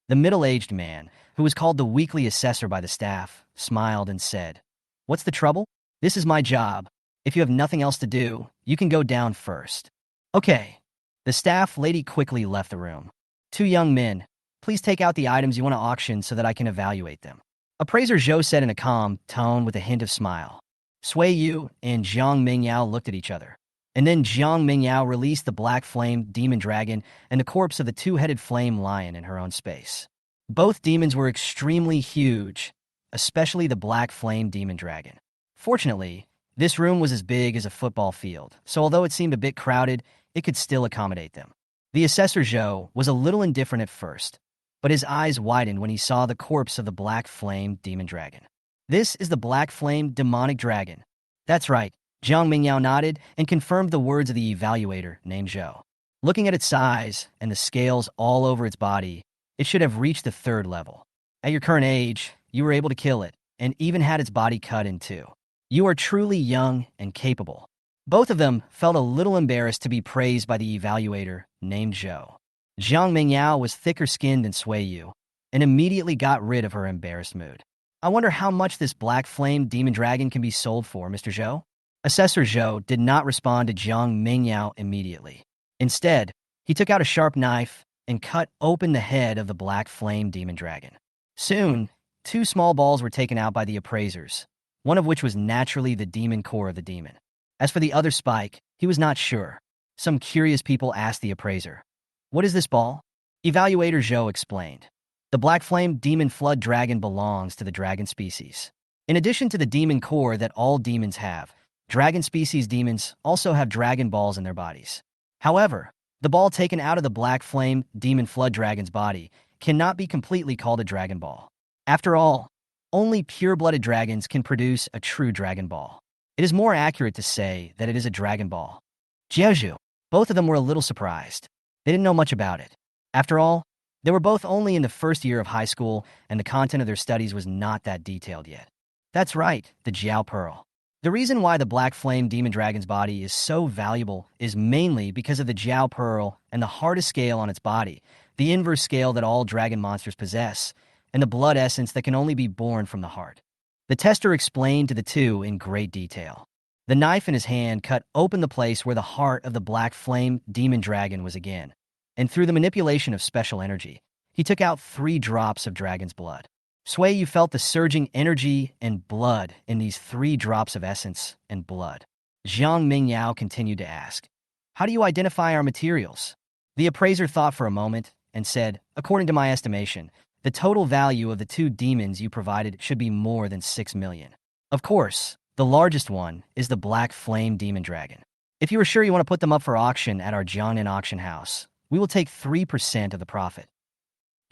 The middle-aged man, who was called the weekly assessor by the staff, smiled and said, "What's the trouble? This is my job. If you have nothing else to do, you can go down first." "Okay." The staff lady quickly left the room. "Two young men, please take out the items you want to auction so that I can evaluate them," Appraiser Zhou said in a calm tone with a hint of smile. Sui Yu and Jiang Mingyao looked at each other. And then Jiang Mingyao released the Black Flame Demon Dragon and the corpse of the two-headed flame lion in her own space. Both demons were extremely huge, especially the Black Flame Demon Dragon. Fortunately, this room was as big as a football field, so although it seemed a bit crowded, it could still accommodate them. The assessor Zhou was a little indifferent at first, but his eyes widened when he saw the corpse of the Black Flame Demon Dragon. "This is the Black Flame Demonic Dragon." "That's right." Jiang Mingyao nodded and confirmed the words of the evaluator named Zhou. Looking at its size and the scales all over its body, it should have reached the 3rd level. At your current age, you were able to kill it, and even had its body cut in two. You are truly young and capable. Both of them felt a little embarrassed to be praised by the evaluator named Zhou. Jiang Mingyao was thicker-skinned than Sui Yu, and immediately got rid of her embarrassed mood. "I wonder how much this Black Flame Demon Dragon can be sold for, Mr. Zhou?" Assessor Zhou did not respond to Jiang Mingyao immediately. Instead, he took out a sharp knife and cut open the head of the Black Flame Demon Dragon. Soon, 2 small balls were taken out by the appraisers, one of which was naturally the demon core of the demon. As for the other spike, he was not sure. Some curious people asked the appraiser, "What is this ball?" Evaluator Zhou explained. The Black Flame Demon Flood Dragon belongs to the dragon species. In addition to the demon core that all demons have, dragon species demons also have dragon balls in their bodies. However, the ball taken out of the Black Flame Demon Flood Dragon's body cannot be completely called a Dragon Ball. After all, only pure-blooded dragons can produce a true Dragon Ball. It is more accurate to say that it is a Dragon Ball. Jeju. Both of them were a little surprised. They didn't know much about it. After all, they were both only in the first year of high school, and the content of their studies was not that detailed yet. That's right, the Jiao Pearl. The reason why the Black Flame Demon Dragon's body is so valuable is mainly because of the Jiao Pearl and the hardest scale on its body, the inverse scale that all dragon monsters possess, and the blood essence that can only be born from the heart. The tester explained to the two in great detail. The knife in his hand cut open the place where the heart of the Black Flame Demon Dragon was again, and through the manipulation of special energy, he took out 3 drops of dragon's blood. Sui, you felt the surging energy and blood in these 3 drops of essence and blood. Zhang Mingyao continued to ask, "How do you identify our materials?" The appraiser thought for a moment and said, "According to my estimation, the total value of the 2 demons you provided should be more than 6 million. Of course, the largest one is the Black Flame Demon Dragon. If you are sure you want to put them up for auction at our Jong Nan auction house, we will take 3% of the profit."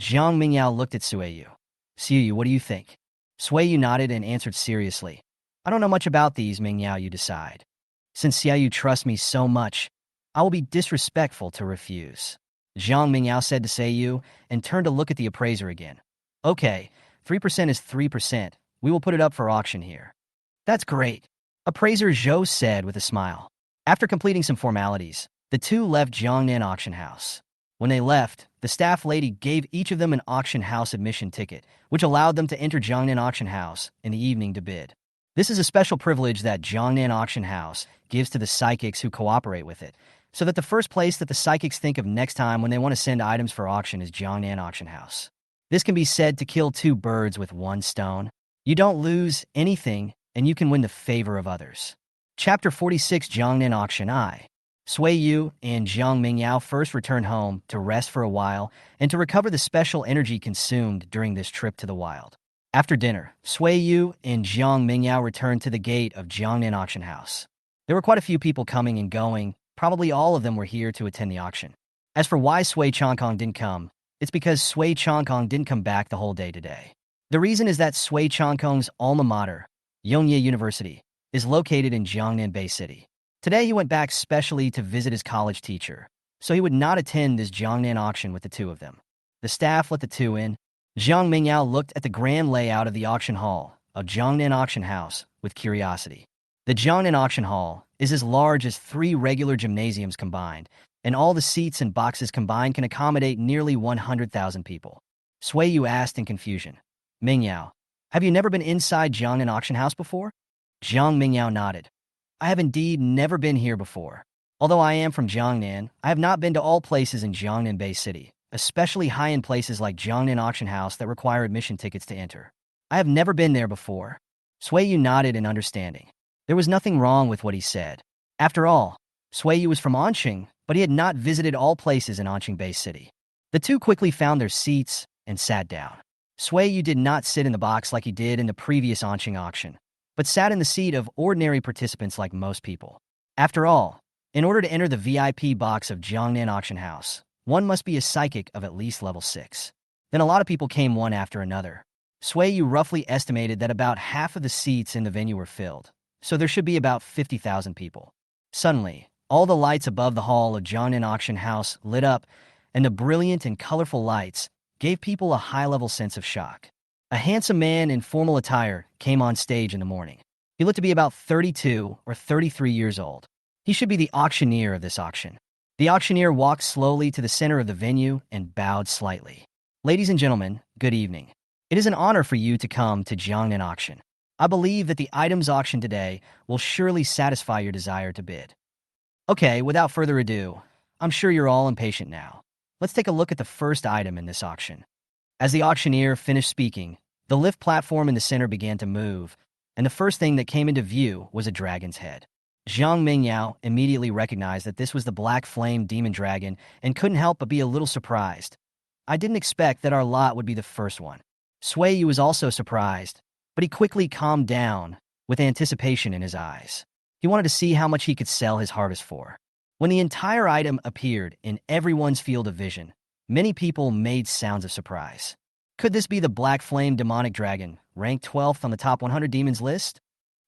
Zhang Mingyao looked at Suiyu. "Suiyu, what do you think?" Suiyu nodded and answered seriously, "I don't know much about these, Mingyao, you decide. Since Xiaoyu trusts me so much, I will be disrespectful to refuse." Zhang Mingyao said to Seiyu and turned to look at the appraiser again. "Okay, 3% is 3%. We will put it up for auction here." "That's great," appraiser Zhou said with a smile. After completing some formalities, the two left Jong Nan auction house. When they left, the staff lady gave each of them an auction house admission ticket, which allowed them to enter Jong Nan auction house in the evening to bid. This is a special privilege that Jong Nan auction house gives to the psychics who cooperate with it, so that the first place that the psychics think of next time when they want to send items for auction is Jong Nan auction house. This can be said to kill 2 birds with 1 stone. You don't lose anything, and you can win the favor of others. Chapter 46, Jong Nan auction. Sui Yu and Zhang Mingyao first returned home to rest for a while and to recover the special energy consumed during this trip to the wild. After dinner, Sui Yu and Zhang Mingyao returned to the gate of Jong Nan auction house. There were quite a few people coming and going. Probably all of them were here to attend the auction. As for why Sui Changkong didn't come, it's because Sui Changkong didn't come back the whole day today. The reason is that Sui Changkong's alma mater, Yongye University, is located in Jiangnan Bay City. Today he went back specially to visit his college teacher, so he would not attend this Jiangnan auction with the two of them. The staff let the two in. Zhang Mingyao looked at the grand layout of the auction hall of Jiangnan auction house with curiosity. The Jiangnan auction hall is as large as 3 regular gymnasiums combined, and all the seats and boxes combined can accommodate nearly 100,000 people. Sui Yu asked in confusion, "Mingyao, have you never been inside Jiangnan auction house before?" Zhang Mingyao nodded. "I have indeed never been here before. Although I am from Jiangnan, I have not been to all places in Jiangnan Bay City, especially high-end places like Jiangnan auction house that require admission tickets to enter. I have never been there before." Sui Yu nodded in understanding. There was nothing wrong with what he said. After all, Sui Yu was from Anqing, but he had not visited all places in Anqing Bay City. The two quickly found their seats and sat down. Sui Yu did not sit in the box like he did in the previous Anqing auction, but sat in the seat of ordinary participants like most people. After all, in order to enter the VIP box of Jiangnan auction house, one must be a psychic of at least level 6. Then a lot of people came one after another. Sui Yu roughly estimated that about half of the seats in the venue were filled, so there should be about 50,000 people. Suddenly, all the lights above the hall of Jiangnan auction house lit up, and the brilliant and colorful lights gave people a high-level sense of shock. A handsome man in formal attire came on stage in the morning. He looked to be about 32 or 33 years old. He should be the auctioneer of this auction. The auctioneer walked slowly to the center of the venue and bowed slightly. "Ladies and gentlemen, good evening. It is an honor for you to come to Jiangnan auction. I believe that the items auctioned today will surely satisfy your desire to bid. Okay, without further ado, I'm sure you're all impatient now. Let's take a look at the first item in this auction." As the auctioneer finished speaking, the lift platform in the center began to move, and the first thing that came into view was a dragon's head. Zhang Mingyao immediately recognized that this was the Black Flame Demon Dragon and couldn't help but be a little surprised. I didn't expect that our lot would be the first one. Sui Yu was also surprised, but he quickly calmed down with anticipation in his eyes. He wanted to see how much he could sell his harvest for. When the entire item appeared in everyone's field of vision, many people made sounds of surprise. Could this be the Black Flame Demonic Dragon, ranked 12th on the top 100 demons list?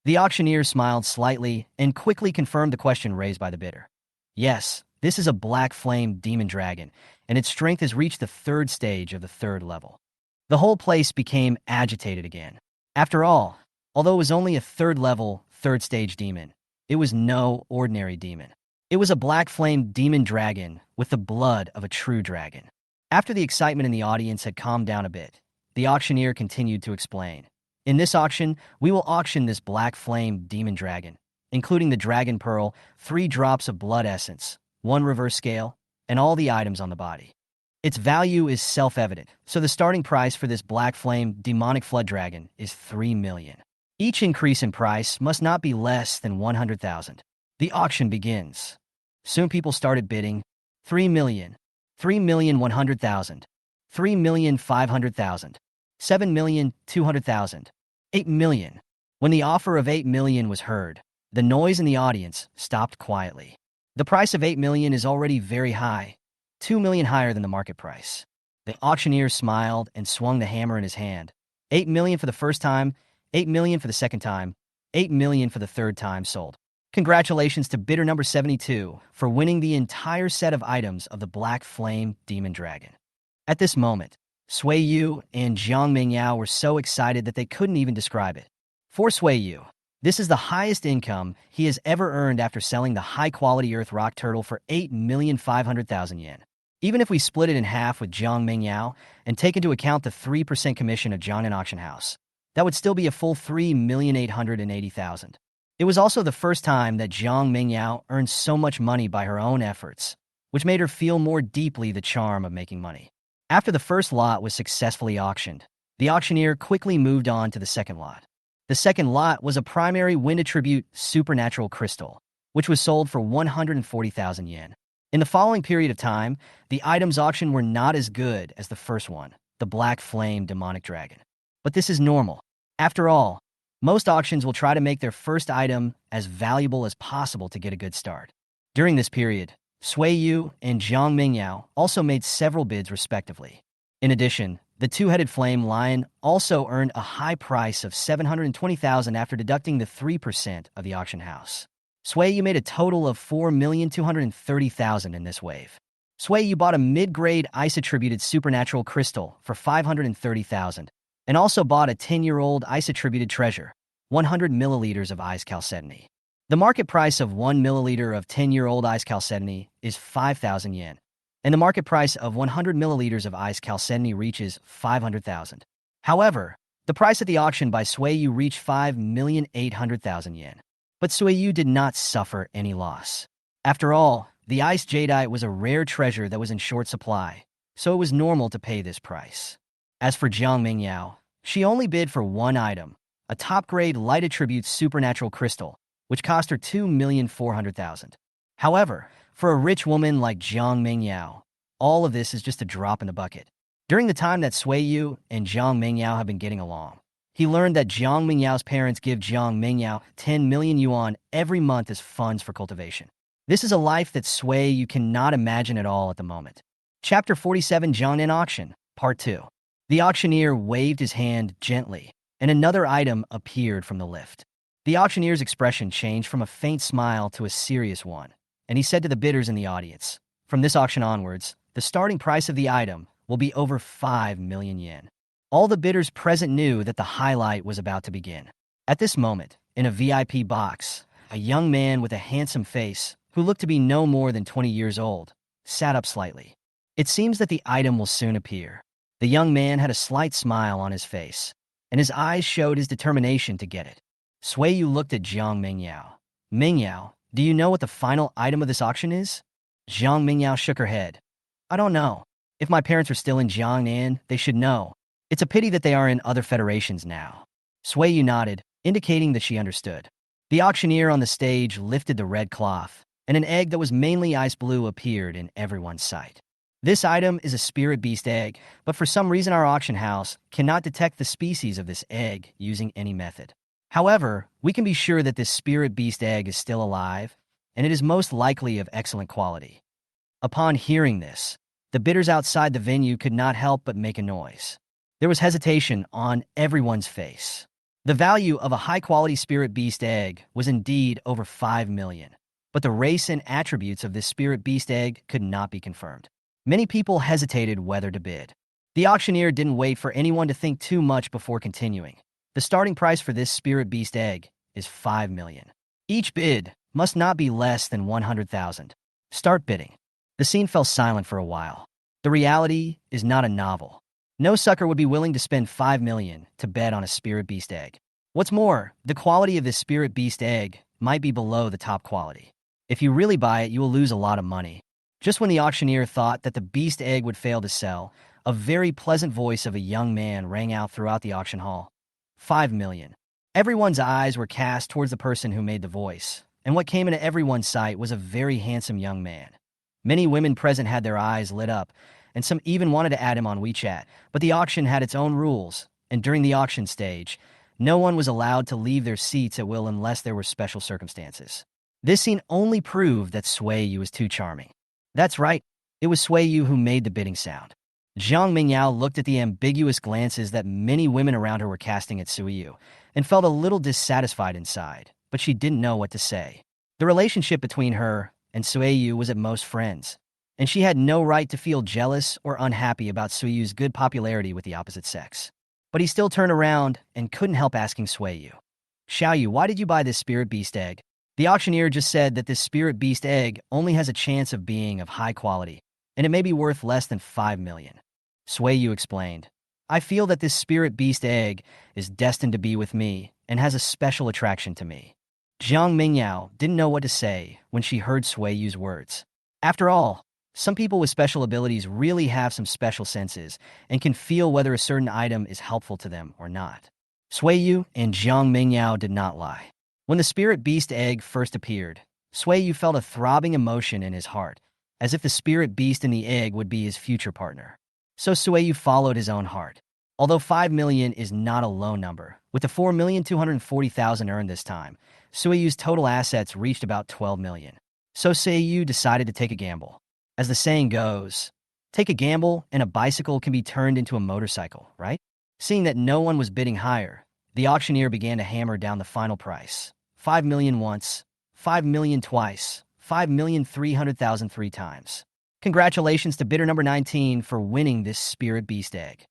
The auctioneer smiled slightly and quickly confirmed the question raised by the bidder. Yes, this is a Black Flame Demon Dragon, and its strength has reached the third stage of the third level. The whole place became agitated again. After all, although it was only a third level, third stage demon, it was no ordinary demon. It was a Black Flame Demon Dragon with the blood of a true dragon. After the excitement in the audience had calmed down a bit, the auctioneer continued to explain. In this auction, we will auction this Black Flame Demon Dragon, including the Dragon Pearl, 3 drops of blood essence, 1 reverse scale, and all the items on the body. Its value is self-evident, so the starting price for this Black Flame Demonic Flood Dragon is 3 million. Each increase in price must not be less than 100,000. The auction begins. Soon people started bidding 3 million, 3,100,000, 3,500,000, 7,200,000, 8 million. When the offer of 8 million was heard, the noise in the audience stopped quietly. The price of 8 million is already very high, 2 million higher than the market price. The auctioneer smiled and swung the hammer in his hand. 8 million for the first time, 8 million for the second time, 8 million for the third time sold. Congratulations to bidder number 72 for winning the entire set of items of the Black Flame Demon Dragon. At this moment, Sui Yu and Jiang Mingyao were so excited that they couldn't even describe it. For Sui Yu, this is the highest income he has ever earned after selling the high-quality Earth Rock Turtle for 8,500,000 yen. Even if we split it in half with Jiang Mingyao and take into account the 3% commission of Jong Nan Auction House, that would still be a full 3,880,000. It was also the first time that Jiang Mingyao earned so much money by her own efforts, which made her feel more deeply the charm of making money. After the first lot was successfully auctioned, the auctioneer quickly moved on to the second lot. The second lot was a primary wind attribute supernatural crystal, which was sold for 140,000 yen. In the following period of time, the items auctioned were not as good as the first one, the Black Flame Demonic Dragon. But this is normal. After all, most auctions will try to make their first item as valuable as possible to get a good start. During this period, Sui Yu and Jiang Mingyao also made several bids respectively. In addition, the two-headed flame lion also earned a high price of 720,000 after deducting the 3% of the auction house. Sui Yu made a total of 4,230,000 in this wave. Sui Yu bought a mid-grade ice-attributed supernatural crystal for 530,000 and also bought a 10-year-old ice-attributed treasure, 100 milliliters of ice chalcedony. The market price of 1 milliliter of 10-year-old ice chalcedony is 5,000 yen, and the market price of 100 milliliters of ice chalcedony reaches 500,000. However, the price at the auction by Sui Yu reached 5,800,000 yen. But Sui Yu did not suffer any loss. After all, the ice jadeite was a rare treasure that was in short supply, so it was normal to pay this price. As for Jiang Mingyao, she only bid for one item, a top-grade light attribute supernatural crystal, which cost her 2,400,000. However, for a rich woman like Jiang Mingyao, all of this is just a drop in the bucket. During the time that Sui Yu and Jiang Mingyao have been getting along, he learned that Jiang Mingyao's parents give Jiang Mingyao 10 million yuan every month as funds for cultivation. This is a life that Sui Yu cannot imagine at all at the moment. Chapter 47 Jong Nan Auction, Part 2. The auctioneer waved his hand gently, and another item appeared from the lift. The auctioneer's expression changed from a faint smile to a serious one, and he said to the bidders in the audience, "From this auction onwards, the starting price of the item will be over 5 million yen." All the bidders present knew that the highlight was about to begin. At this moment, in a VIP box, a young man with a handsome face, who looked to be no more than 20 years old, sat up slightly. It seems that the item will soon appear. The young man had a slight smile on his face, and his eyes showed his determination to get it. Sui Yu looked at Jiang Mingyao. "Mingyao, do you know what the final item of this auction is?" Jiang Mingyao shook her head. "I don't know. If my parents are still in Jong Nan, they should know. It's a pity that they are in other federations now." Sui Yu nodded, indicating that she understood. The auctioneer on the stage lifted the red cloth, and an egg that was mainly ice blue appeared in everyone's sight. This item is a spirit beast egg, but for some reason our auction house cannot detect the species of this egg using any method. However, we can be sure that this spirit beast egg is still alive, and it is most likely of excellent quality. Upon hearing this, the bidders outside the venue could not help but make a noise. There was hesitation on everyone's face. The value of a high-quality spirit beast egg was indeed over 5 million, but the race and attributes of this spirit beast egg could not be confirmed. Many people hesitated whether to bid. The auctioneer didn't wait for anyone to think too much before continuing. The starting price for this spirit beast egg is 5 million. Each bid must not be less than 100,000. Start bidding. The scene fell silent for a while. The reality is not a novel. No sucker would be willing to spend 5 million to bet on a spirit beast egg. What's more, the quality of this spirit beast egg might be below the top quality. If you really buy it, you will lose a lot of money. Just when the auctioneer thought that the beast egg would fail to sell, a very pleasant voice of a young man rang out throughout the auction hall. 5 million. Everyone's eyes were cast towards the person who made the voice, and what came into everyone's sight was a very handsome young man. Many women present had their eyes lit up, and some even wanted to add him on WeChat, but the auction had its own rules, and during the auction stage, no one was allowed to leave their seats at will unless there were special circumstances. This scene only proved that Sui Yu was too charming. That's right, it was Sui Yu who made the bidding sound. Zhang Mingyao looked at the ambiguous glances that many women around her were casting at Sui Yu, and felt a little dissatisfied inside, but she didn't know what to say. The relationship between her and Sui Yu was at most friends, and she had no right to feel jealous or unhappy about Sui Yu's good popularity with the opposite sex. But he still turned around and couldn't help asking Sui Yu, "Xiao Yu, why did you buy this spirit beast egg?" The auctioneer just said that this spirit beast egg only has a chance of being of high quality, and it may be worth less than 5 million. Sui Yu explained, "I feel that this spirit beast egg is destined to be with me and has a special attraction to me." Zhang Mingyao didn't know what to say when she heard Sui Yu's words. After all, some people with special abilities really have some special senses and can feel whether a certain item is helpful to them or not. Sui Yu and Zhang Mingyao did not lie. When the spirit beast egg first appeared, Sui Yu felt a throbbing emotion in his heart, as if the spirit beast in the egg would be his future partner. So Sui Yu followed his own heart. Although 5 million is not a low number, with the 4,240,000 earned this time, Sui Yu's total assets reached about 12 million. So Sui Yu decided to take a gamble. As the saying goes, take a gamble and a bicycle can be turned into a motorcycle, right? Seeing that no one was bidding higher, the auctioneer began to hammer down the final price. 5 million once, 5 million twice, 5,300,000 three times. Congratulations to bidder number 19 for winning this spirit beast egg.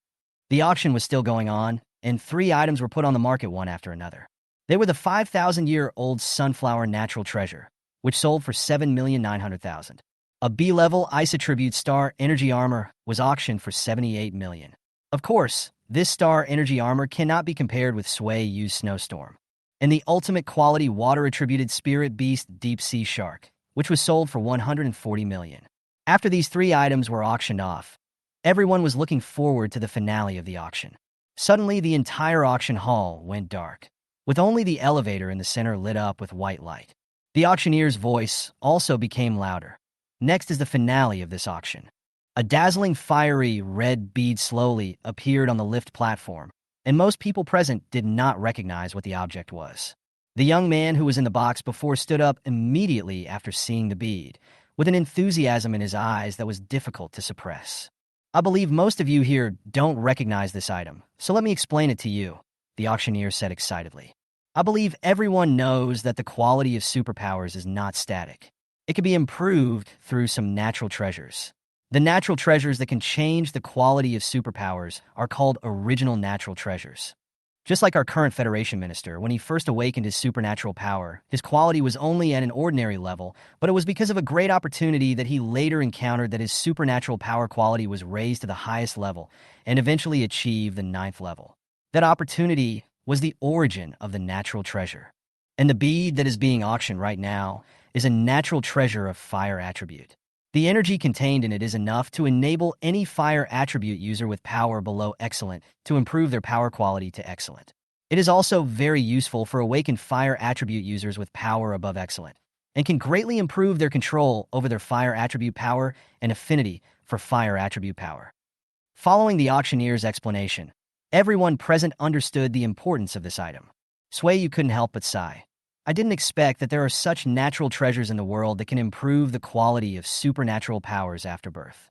The auction was still going on, and 3 items were put on the market one after another. They were the 5,000-year-old sunflower natural treasure, which sold for 7,900,000. A B-level ice attribute star energy armor was auctioned for 78 million. Of course, this star energy armor cannot be compared with Sui Yu's snowstorm. And the ultimate quality water-attributed spirit beast deep sea shark, which was sold for 140 million. After these 3 items were auctioned off, everyone was looking forward to the finale of the auction. Suddenly, the entire auction hall went dark, with only the elevator in the center lit up with white light. The auctioneer's voice also became louder. Next is the finale of this auction. A dazzling fiery red bead slowly appeared on the lift platform, and most people present did not recognize what the object was. The young man who was in the box before stood up immediately after seeing the bead, with an enthusiasm in his eyes that was difficult to suppress. "I believe most of you here don't recognize this item, so let me explain it to you," the auctioneer said excitedly. "I believe everyone knows that the quality of superpowers is not static. It can be improved through some natural treasures. The natural treasures that can change the quality of superpowers are called original natural treasures. Just like our current Federation Minister, when he first awakened his supernatural power, his quality was only at an ordinary level, but it was because of a great opportunity that he later encountered that his supernatural power quality was raised to the highest level and eventually achieved the 9th level. That opportunity was the origin of the natural treasure. And the bead that is being auctioned right now is a natural treasure of fire attribute. The energy contained in it is enough to enable any fire attribute user with power below excellent to improve their power quality to excellent. It is also very useful for awakened fire attribute users with power above excellent, and can greatly improve their control over their fire attribute power and affinity for fire attribute power. Following the auctioneer's explanation, everyone present understood the importance of this item. Sui couldn't help but sigh. I didn't expect that there are such natural treasures in the world that can improve the quality of supernatural powers after birth.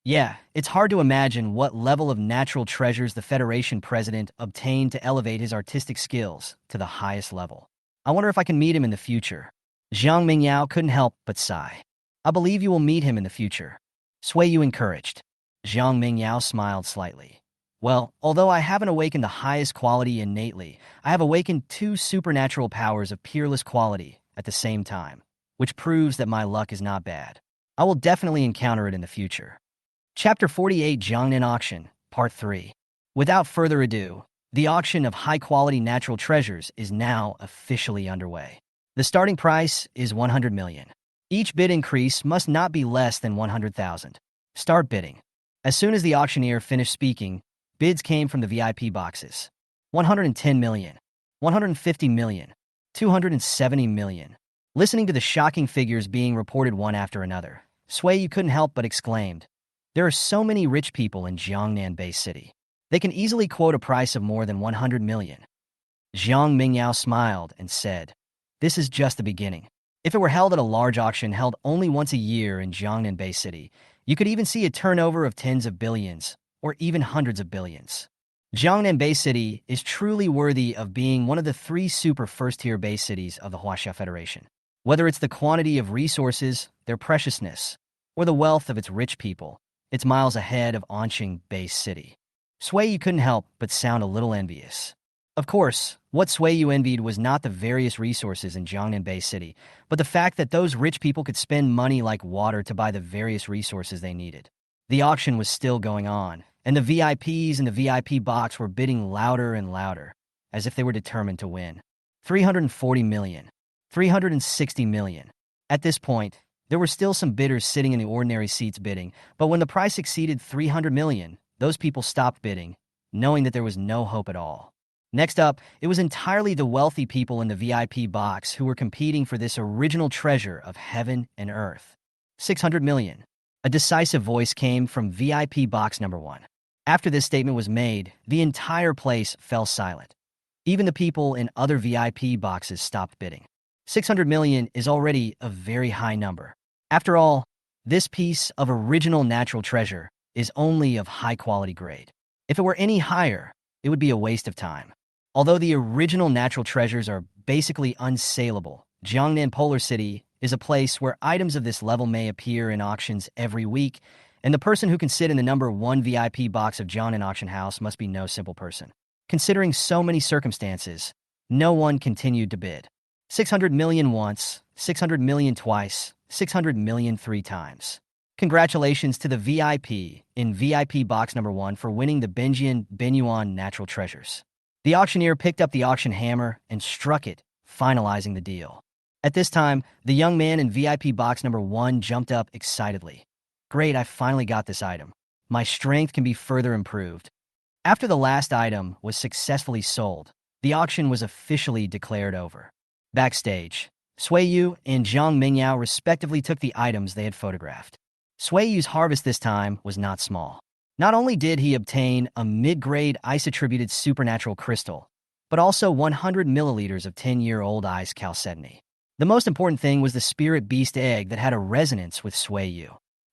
Yeah, it's hard to imagine what level of natural treasures the Federation president obtained to elevate his artistic skills to the highest level. I wonder if I can meet him in the future. Zhang Mingyao couldn't help but sigh. I believe you will meet him in the future. Sui encouraged. Zhang Mingyao smiled slightly. Well, although I haven't awakened the highest quality innately, I have awakened 2 supernatural powers of peerless quality at the same time, which proves that my luck is not bad. I will definitely encounter it in the future. Chapter 48 Jong Nan Auction, Part 3. Without further ado, the auction of high-quality natural treasures is now officially underway. The starting price is 100 million. Each bid increase must not be less than 100,000. Start bidding. As soon as the auctioneer finished speaking, bids came from the VIP boxes. 110 million, 150 million, 270 million. Listening to the shocking figures being reported one after another, Sui couldn't help but exclaimed, "There are so many rich people in Jiangnan-based city. They can easily quote a price of more than 100 million. Zhang Mingyao smiled and said, "This is just the beginning. If it were held at a large auction held only once a year in Jiangnan-based city, you could even see a turnover of tens of billions, or even hundreds of billions. Jiangnan Bay City is truly worthy of being one of the 3 super first-tier base cities of the Huaxia Federation. Whether it's the quantity of resources, their preciousness, or the wealth of its rich people, it's miles ahead of Anqing Base City." Sui couldn't help but sound a little envious. Of course, what Sui envied was not the various resources in Jiangnan Bay City, but the fact that those rich people could spend money like water to buy the various resources they needed. The auction was still going on, and the VIPs in the VIP box were bidding louder and louder, as if they were determined to win. 340 million, 360 million. At this point, there were still some bidders sitting in the ordinary seats bidding, but when the price exceeded 300 million, those people stopped bidding, knowing that there was no hope at all. Next up, it was entirely the wealthy people in the VIP box who were competing for this original treasure of heaven and earth. 600 million. A decisive voice came from VIP box number 1. After this statement was made, the entire place fell silent. Even the people in other VIP boxes stopped bidding. 600 million is already a very high number. After all, this piece of original natural treasure is only of high-quality grade. If it were any higher, it would be a waste of time. Although the original natural treasures are basically unsaleable, Jiangnan Polar City is a place where items of this level may appear in auctions every week, and the person who can sit in the number 1 VIP box of Jiangnan Auction House must be no simple person. Considering so many circumstances, no one continued to bid. 600 million once, 600 million twice, 600 million 3 times. Congratulations to the VIP in VIP box number 1 for winning the Benjian Benyuan natural treasures. The auctioneer picked up the auction hammer and struck it, finalizing the deal. At this time, the young man in VIP box number 1 jumped up excitedly. "Great, I finally got this item. My strength can be further improved." After the last item was successfully sold, the auction was officially declared over. Backstage, Sui and Zhang Mingyao respectively took the items they had photographed. Sui's harvest this time was not small. Not only did he obtain a mid-grade ice-attributed supernatural crystal, but also 100 milliliters of 10-year-old ice chalcedony. The most important thing was the spirit beast egg that had a resonance with Sui.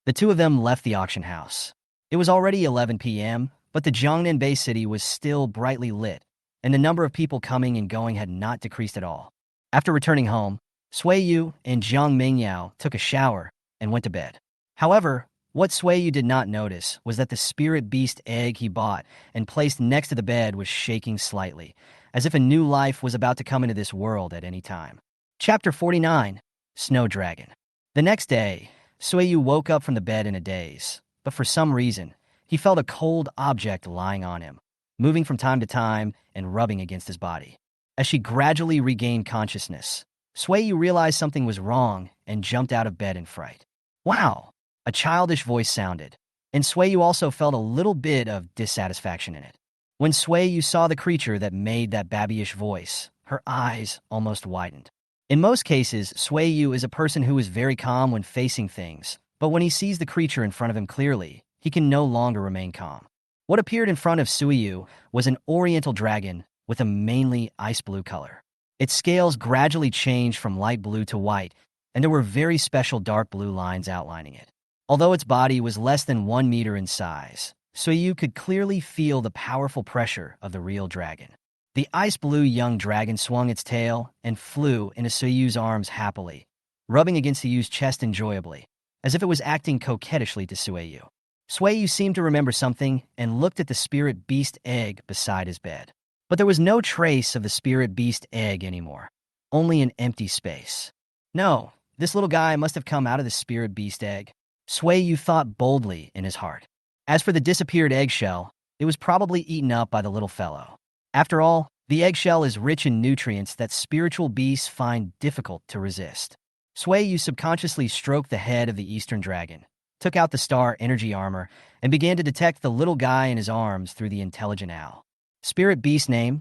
The 2 of them left the auction house. It was already 11 p.m., but the Jiangnan Bay City was still brightly lit, and the number of people coming and going had not decreased at all. After returning home, Sui and Zhang Mingyao took a shower and went to bed. However, what Sui did not notice was that the spirit beast egg he bought and placed next to the bed was shaking slightly, as if a new life was about to come into this world at any time. Chapter 49, Snow Dragon. The next day, Sui woke up from the bed in a daze, but for some reason, he felt a cold object lying on him, moving from time to time and rubbing against his body. As she gradually regained consciousness, Sui realized something was wrong and jumped out of bed in fright. "Wow!" A childish voice sounded, and Sui also felt a little bit of dissatisfaction in it. When Sui saw the creature that made that babyish voice, her eyes almost widened. In most cases, Sui is a person who is very calm when facing things, But when he sees the creature in front of him clearly, he can no longer remain calm. What appeared in front of Suiyu was an oriental dragon with a mainly ice blue color. Its scales gradually changed from light blue to white, and there were very special dark blue lines outlining it. Although its body was less than 1 meter in size, Suiyu could clearly feel the powerful pressure of the real dragon. The ice blue young dragon swung its tail and flew into Suiyu's arms happily, rubbing against Suiyu's chest enjoyably, as if it was acting coquettishly to Suiyu. Suiyu seemed to remember something and looked at the spirit beast egg beside his bed. But there was no trace of the spirit beast egg anymore, only an empty space. No, this little guy must have come out of the spirit beast egg, Suiyu thought boldly in his heart. As for the disappeared eggshell, it was probably eaten up by the little fellow. After all, the eggshell is rich in nutrients that spiritual beasts find difficult to resist. Suiyu subconsciously stroked the head of the Eastern Dragon, took out the star energy armor, and began to detect the little guy in his arms through the intelligent owl. Spirit beast name: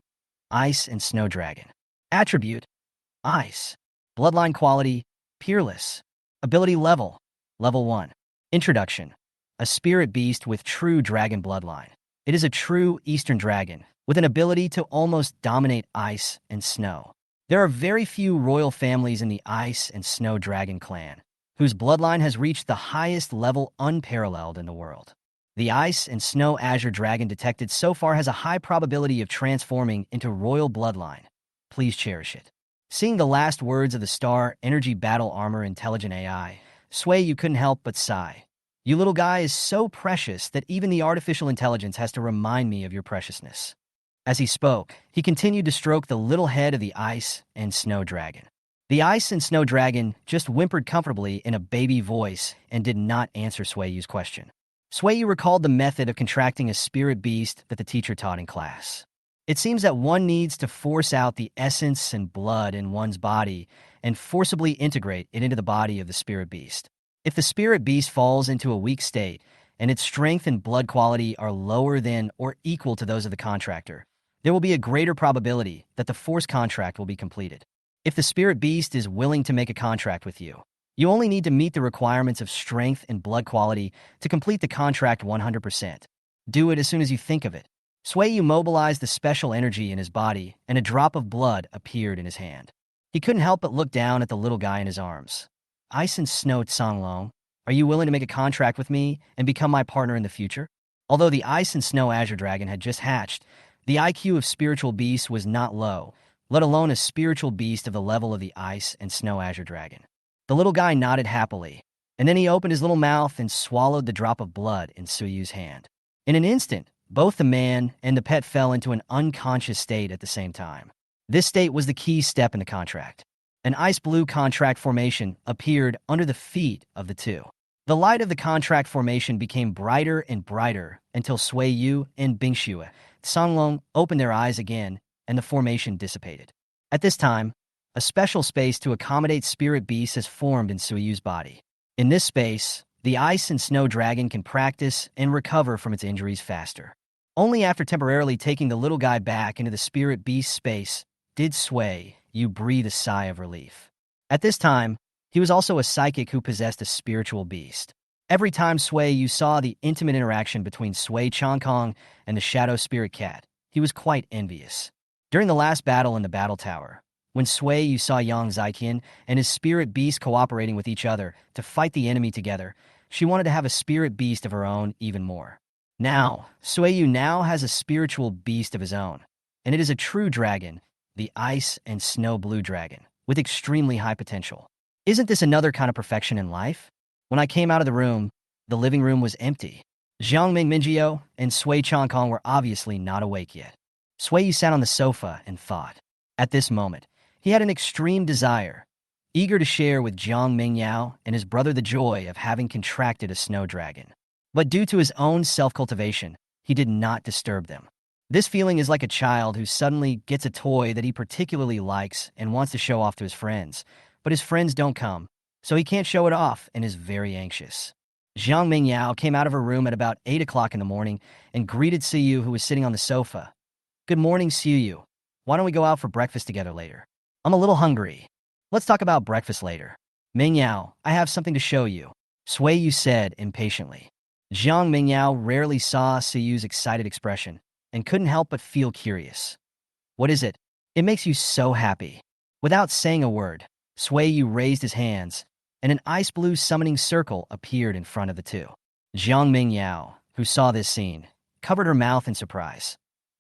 Ice and Snow Dragon. Attribute: Ice. Bloodline quality: Peerless. Ability level: Level 1. Introduction: a spirit beast with true dragon bloodline. It is a true Eastern dragon, with an ability to almost dominate ice and snow. There are very few royal families in the Ice and Snow Dragon clan, whose bloodline has reached the highest level unparalleled in the world. The Ice and Snow Azure Dragon detected so far has a high probability of transforming into royal bloodline. Please cherish it. Seeing the last words of the Star Energy Battle Armor Intelligent AI, Suiyu couldn't help but sigh. You little guy is so precious that even the artificial intelligence has to remind me of your preciousness. As he spoke, he continued to stroke the little head of the Ice and Snow Dragon. The Ice and Snow Dragon just whimpered comfortably in a baby voice and did not answer Suiyu's question. Suiyu recalled the method of contracting a spirit beast that the teacher taught in class. It seems that one needs to force out the essence and blood in one's body and forcibly integrate it into the body of the spirit beast. If the spirit beast falls into a weak state and its strength and blood quality are lower than or equal to those of the contractor, there will be a greater probability that the force contract will be completed. If the spirit beast is willing to make a contract with you, you only need to meet the requirements of strength and blood quality to complete the contract 100%. Do it as soon as you think of it. Suiyu mobilized the special energy in his body, and a drop of blood appeared in his hand. He couldn't help but look down at the little guy in his arms. Ice and Snow Songlong, are you willing to make a contract with me and become my partner in the future? Although the Ice and Snow Azure Dragon had just hatched, the IQ of spiritual beasts was not low, let alone a spiritual beast of the level of the Ice and Snow Azure Dragon. The little guy nodded happily, and then he opened his little mouth and swallowed the drop of blood in Suiyu's hand. In an instant, both the man and the pet fell into an unconscious state at the same time. This state was the key step in the contract. An ice blue contract formation appeared under the feet of the two. The light of the contract formation became brighter and brighter until Suiyu and Bingxue, Songlong, opened their eyes again, and the formation dissipated. At this time, a special space to accommodate spirit beasts has formed in Suiyu's body. In this space, the Ice and Snow Dragon can practice and recover from its injuries faster. Only after temporarily taking the little guy back into the spirit beast space did Suiyu breathe a sigh of relief. At this time, he was also a psychic who possessed a spiritual beast. Every time Suiyu saw the intimate interaction between Sui Chongkong and the shadow spirit cat, he was quite envious. During the last battle in the battle tower, when Suiyu saw Yang Zaiqian and his spirit beast cooperating with each other to fight the enemy together, she wanted to have a spirit beast of her own even more. Now, Suiyu now has a spiritual beast of his own, and it is a true dragon, the Ice and Snow Blue Dragon, with extremely high potential. Isn't this another kind of perfection in life? When I came out of the room, the living room was empty. Zhang Mingjio and Sui Chongkong were obviously not awake yet. Suiyu sat on the sofa and thought. At this moment, he had an extreme desire, eager to share with Zhang Mingyao and his brother the joy of having contracted a snow dragon. But due to his own self-cultivation, he did not disturb them. This feeling is like a child who suddenly gets a toy that he particularly likes and wants to show off to his friends, but his friends don't come, so he can't show it off and is very anxious. Zhang Mingyao came out of her room at about 8 o'clock in the morning and greeted Suiyu, who was sitting on the sofa. Good morning, Suiyu. Why don't we go out for breakfast together later? I'm a little hungry. Let's talk about breakfast later. Mingyao, I have something to show you. Suiyu said impatiently. Jiang Mingyao rarely saw Suyu's excited expression and couldn't help but feel curious. What is it? It makes you so happy. Without saying a word, Suiyu raised his hands, and an ice blue summoning circle appeared in front of the two. Jiang Mingyao, who saw this scene, covered her mouth in surprise.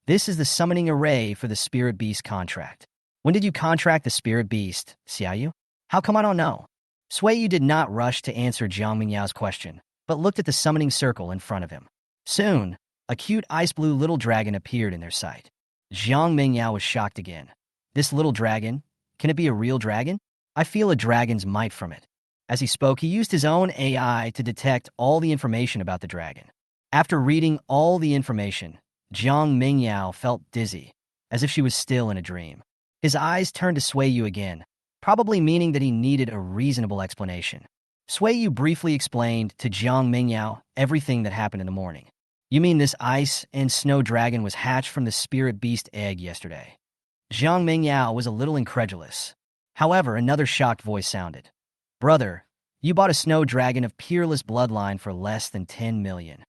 This is the summoning array for the Spirit Beast contract. When did you contract the Spirit Beast, Xiaoyu? How come I don't know? Suiyu did not rush to answer Jiang Mingyao's question, but looked at the summoning circle in front of him. Soon, a cute ice blue little dragon appeared in their sight. Jiang Mingyao was shocked again. This little dragon? Can it be a real dragon? I feel a dragon's might from it. As he spoke, he used his own AI to detect all the information about the dragon. After reading all the information, Jiang Mingyao felt dizzy, as if she was still in a dream. His eyes turned to Suiyu again, probably meaning that he needed a reasonable explanation. Suiyu briefly explained to Jiang Mingyao everything that happened in the morning. You mean this ice and snow dragon was hatched from the spirit beast egg yesterday? Jiang Mingyao was a little incredulous. However, another shocked voice sounded. Brother, you bought a snow dragon of peerless bloodline for less than 10 million.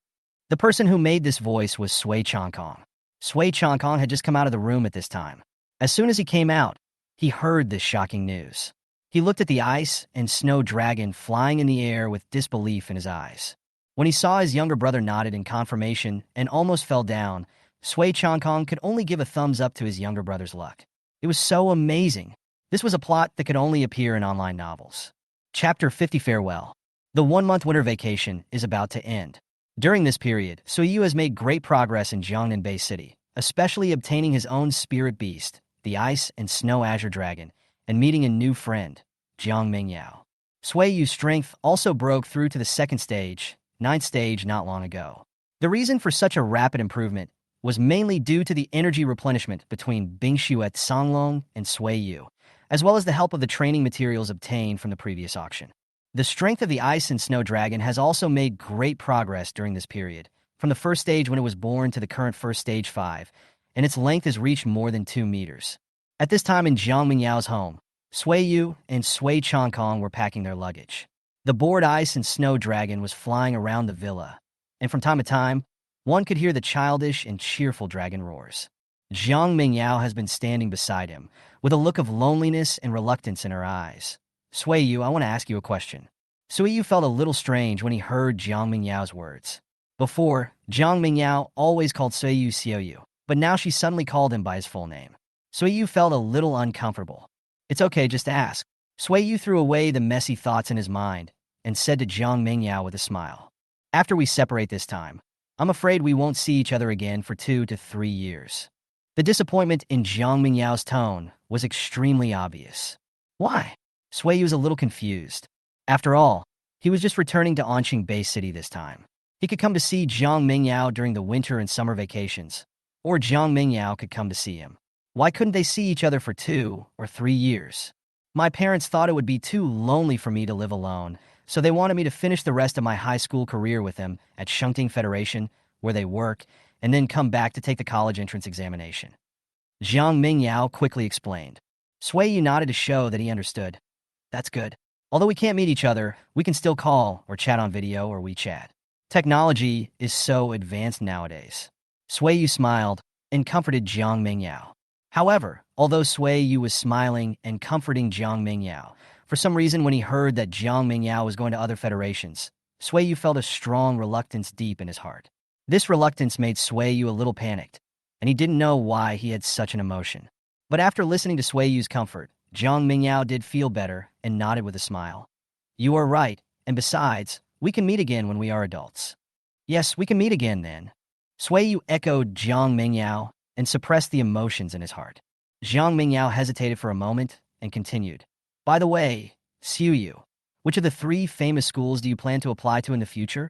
The person who made this voice was Sui Changkong. Sui Changkong had just come out of the room at this time. As soon as he came out, he heard this shocking news. He looked at the ice and snow dragon flying in the air with disbelief in his eyes. When he saw his younger brother nodded in confirmation and almost fell down, Sui Changkong could only give a thumbs up to his younger brother's luck. It was so amazing. This was a plot that could only appear in online novels. Chapter 50 Farewell. The 1-month winter vacation is about to end. During this period, Suiyu has made great progress in Jong Nan Bay City, especially obtaining his own spirit beast, the Ice and Snow Azure Dragon, and meeting a new friend, Jiang Mingyao. Suiyu's strength also broke through to the second stage, 9th stage not long ago. The reason for such a rapid improvement was mainly due to the energy replenishment between Bingshu at Songlong and Suiyu, as well as the help of the training materials obtained from the previous auction. The strength of the Ice and Snow Dragon has also made great progress during this period, from the first stage when it was born to the current first stage 5, and its length has reached more than 2 meters. At this time in Jiang Mingyao's home, Suiyu and Sui Changkong were packing their luggage. The bored Ice and Snow Dragon was flying around the villa, and from time to time, one could hear the childish and cheerful dragon roars. Jiang Mingyao has been standing beside him, with a look of loneliness and reluctance in her eyes. Suiyu, I want to ask you a question. Suiyu felt a little strange when he heard Jiang Mingyao's words. Before, Jiang Mingyao always called Suiyu Xiaoyu, but now she suddenly called him by his full name. Suiyu felt a little uncomfortable. It's okay, just ask. Suiyu threw away the messy thoughts in his mind and said to Jiang Mingyao with a smile. After we separate this time, I'm afraid we won't see each other again for 2 to 3 years. The disappointment in Jiang Mingyao's tone was extremely obvious. Why? Suiyu was a little confused. After all, he was just returning to Anqing Bay City this time. He could come to see Jiang Mingyao during the winter and summer vacations, or Jiang Mingyao could come to see him. Why couldn't they see each other for 2 or 3 years? My parents thought it would be too lonely for me to live alone, so they wanted me to finish the rest of my high school career with them at Shunting Federation, where they work, and then come back to take the college entrance examination. Jiang Mingyao quickly explained. Suiyu nodded to show that he understood. That's good. Although we can't meet each other, we can still call or chat on video or WeChat. Technology is so advanced nowadays. Suiyu smiled and comforted Jiang Mingyao. However, although Suiyu was smiling and comforting Jiang Mingyao, for some reason when he heard that Jiang Mingyao was going to other federations, Suiyu felt a strong reluctance deep in his heart. This reluctance made Suiyu a little panicked, and he didn't know why he had such an emotion. But after listening to Suiyu's comfort, Jiang Mingyao did feel better and nodded with a smile. You are right, and besides, we can meet again when we are adults. Yes, we can meet again then. Suiyu echoed Jiang Mingyao and suppressed the emotions in his heart. Jiang Mingyao hesitated for a moment and continued. By the way, Suiyu, which of the 3 famous schools do you plan to apply to in the future?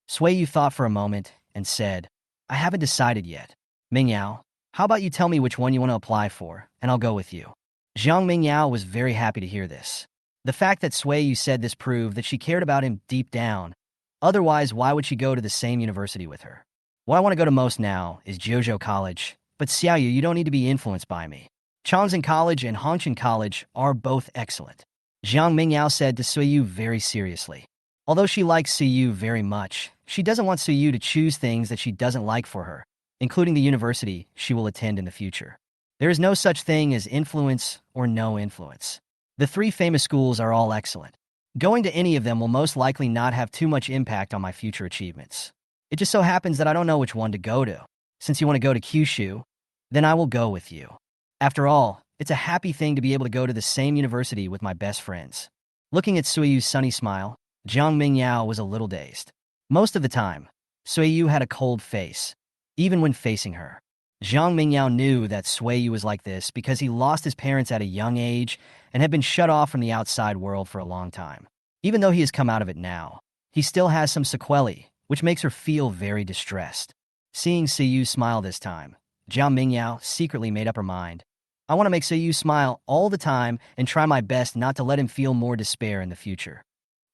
Suiyu thought for a moment and said, I haven't decided yet. Mingyao, how about you tell me which one you want to apply for, and I'll go with you. Jiang Mingyao was very happy to hear this. The fact that Suiyu said this proved that she cared about him deep down. Otherwise, why would she go to the same university with her? What I want to go to most now is Jojo College, but Xiaoyu, you don't need to be influenced by me. Changzhen College and Hongqiang College are both excellent. Jiang Mingyao said to Suiyu very seriously. Although she likes Suyu very much, she doesn't want Suyu to choose things that she doesn't like for her, including the university she will attend in the future. There is no such thing as influence or no influence. The three famous schools are all excellent. Going to any of them will most likely not have too much impact on my future achievements. It just so happens that I don't know which one to go to. Since you want to go to Kyushu, then I will go with you. After all, it's a happy thing to be able to go to the same university with my best friends. Looking at Suiyu's sunny smile, Jiang Mingyao was a little dazed. Most of the time, Suiyu had a cold face, even when facing her. Jiang Mingyao knew that Suiyu was like this because he lost his parents at a young age and had been shut off from the outside world for a long time. Even though he has come out of it now, he still has some sequelae, which makes her feel very distressed. Seeing Suiyu smile this time, Jiang Mingyao secretly made up her mind. I want to make Suiyu smile all the time and try my best not to let him feel more despair in the future.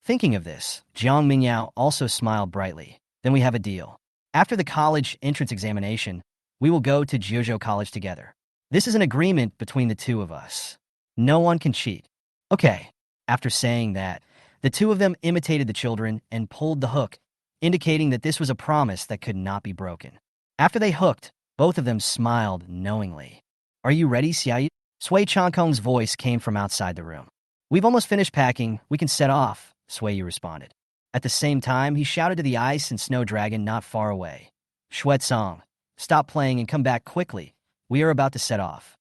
Thinking of this, Jiang Mingyao also smiled brightly. Then we have a deal. After the college entrance examination, we will go to Jiuzhou College together. This is an agreement between the two of us. No one can cheat. Okay. After saying that, the two of them imitated the children and pulled the hook, indicating that this was a promise that could not be broken. After they hooked, both of them smiled knowingly. Are you ready, Xiaoyu? Sui Changkong's voice came from outside the room. We've almost finished packing. We can set off, Suiyu responded. At the same time, he shouted to the ice and snow dragon not far away. Shuetsong, stop playing and come back quickly. We are about to set off.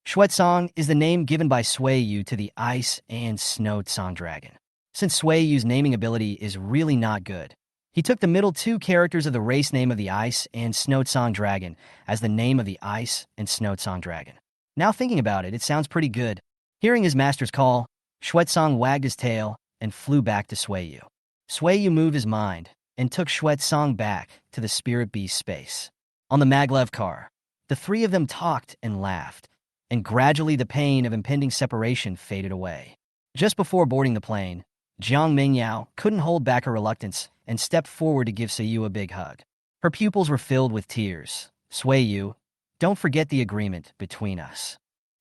Shuetsong is the name given by Suiyu to the ice and snow song dragon. Since Suiyu's naming ability is really not good, he took the middle two characters of the race name of the Ice and Snow Song Dragon as the name of the Ice and Snow Song Dragon. Now thinking about it, it sounds pretty good. Hearing his master's call, Shuetsong wagged his tail and flew back to Suiyu. Suiyu moved his mind and took Shuetsong back to the Spirit Beast space. On the maglev car, the three of them talked and laughed, and gradually the pain of impending separation faded away. Just before boarding the plane, Jiang Mingyao couldn't hold back her reluctance and stepped forward to give Suiyu a big hug. Her pupils were filled with tears. Suiyu, don't forget the agreement between us.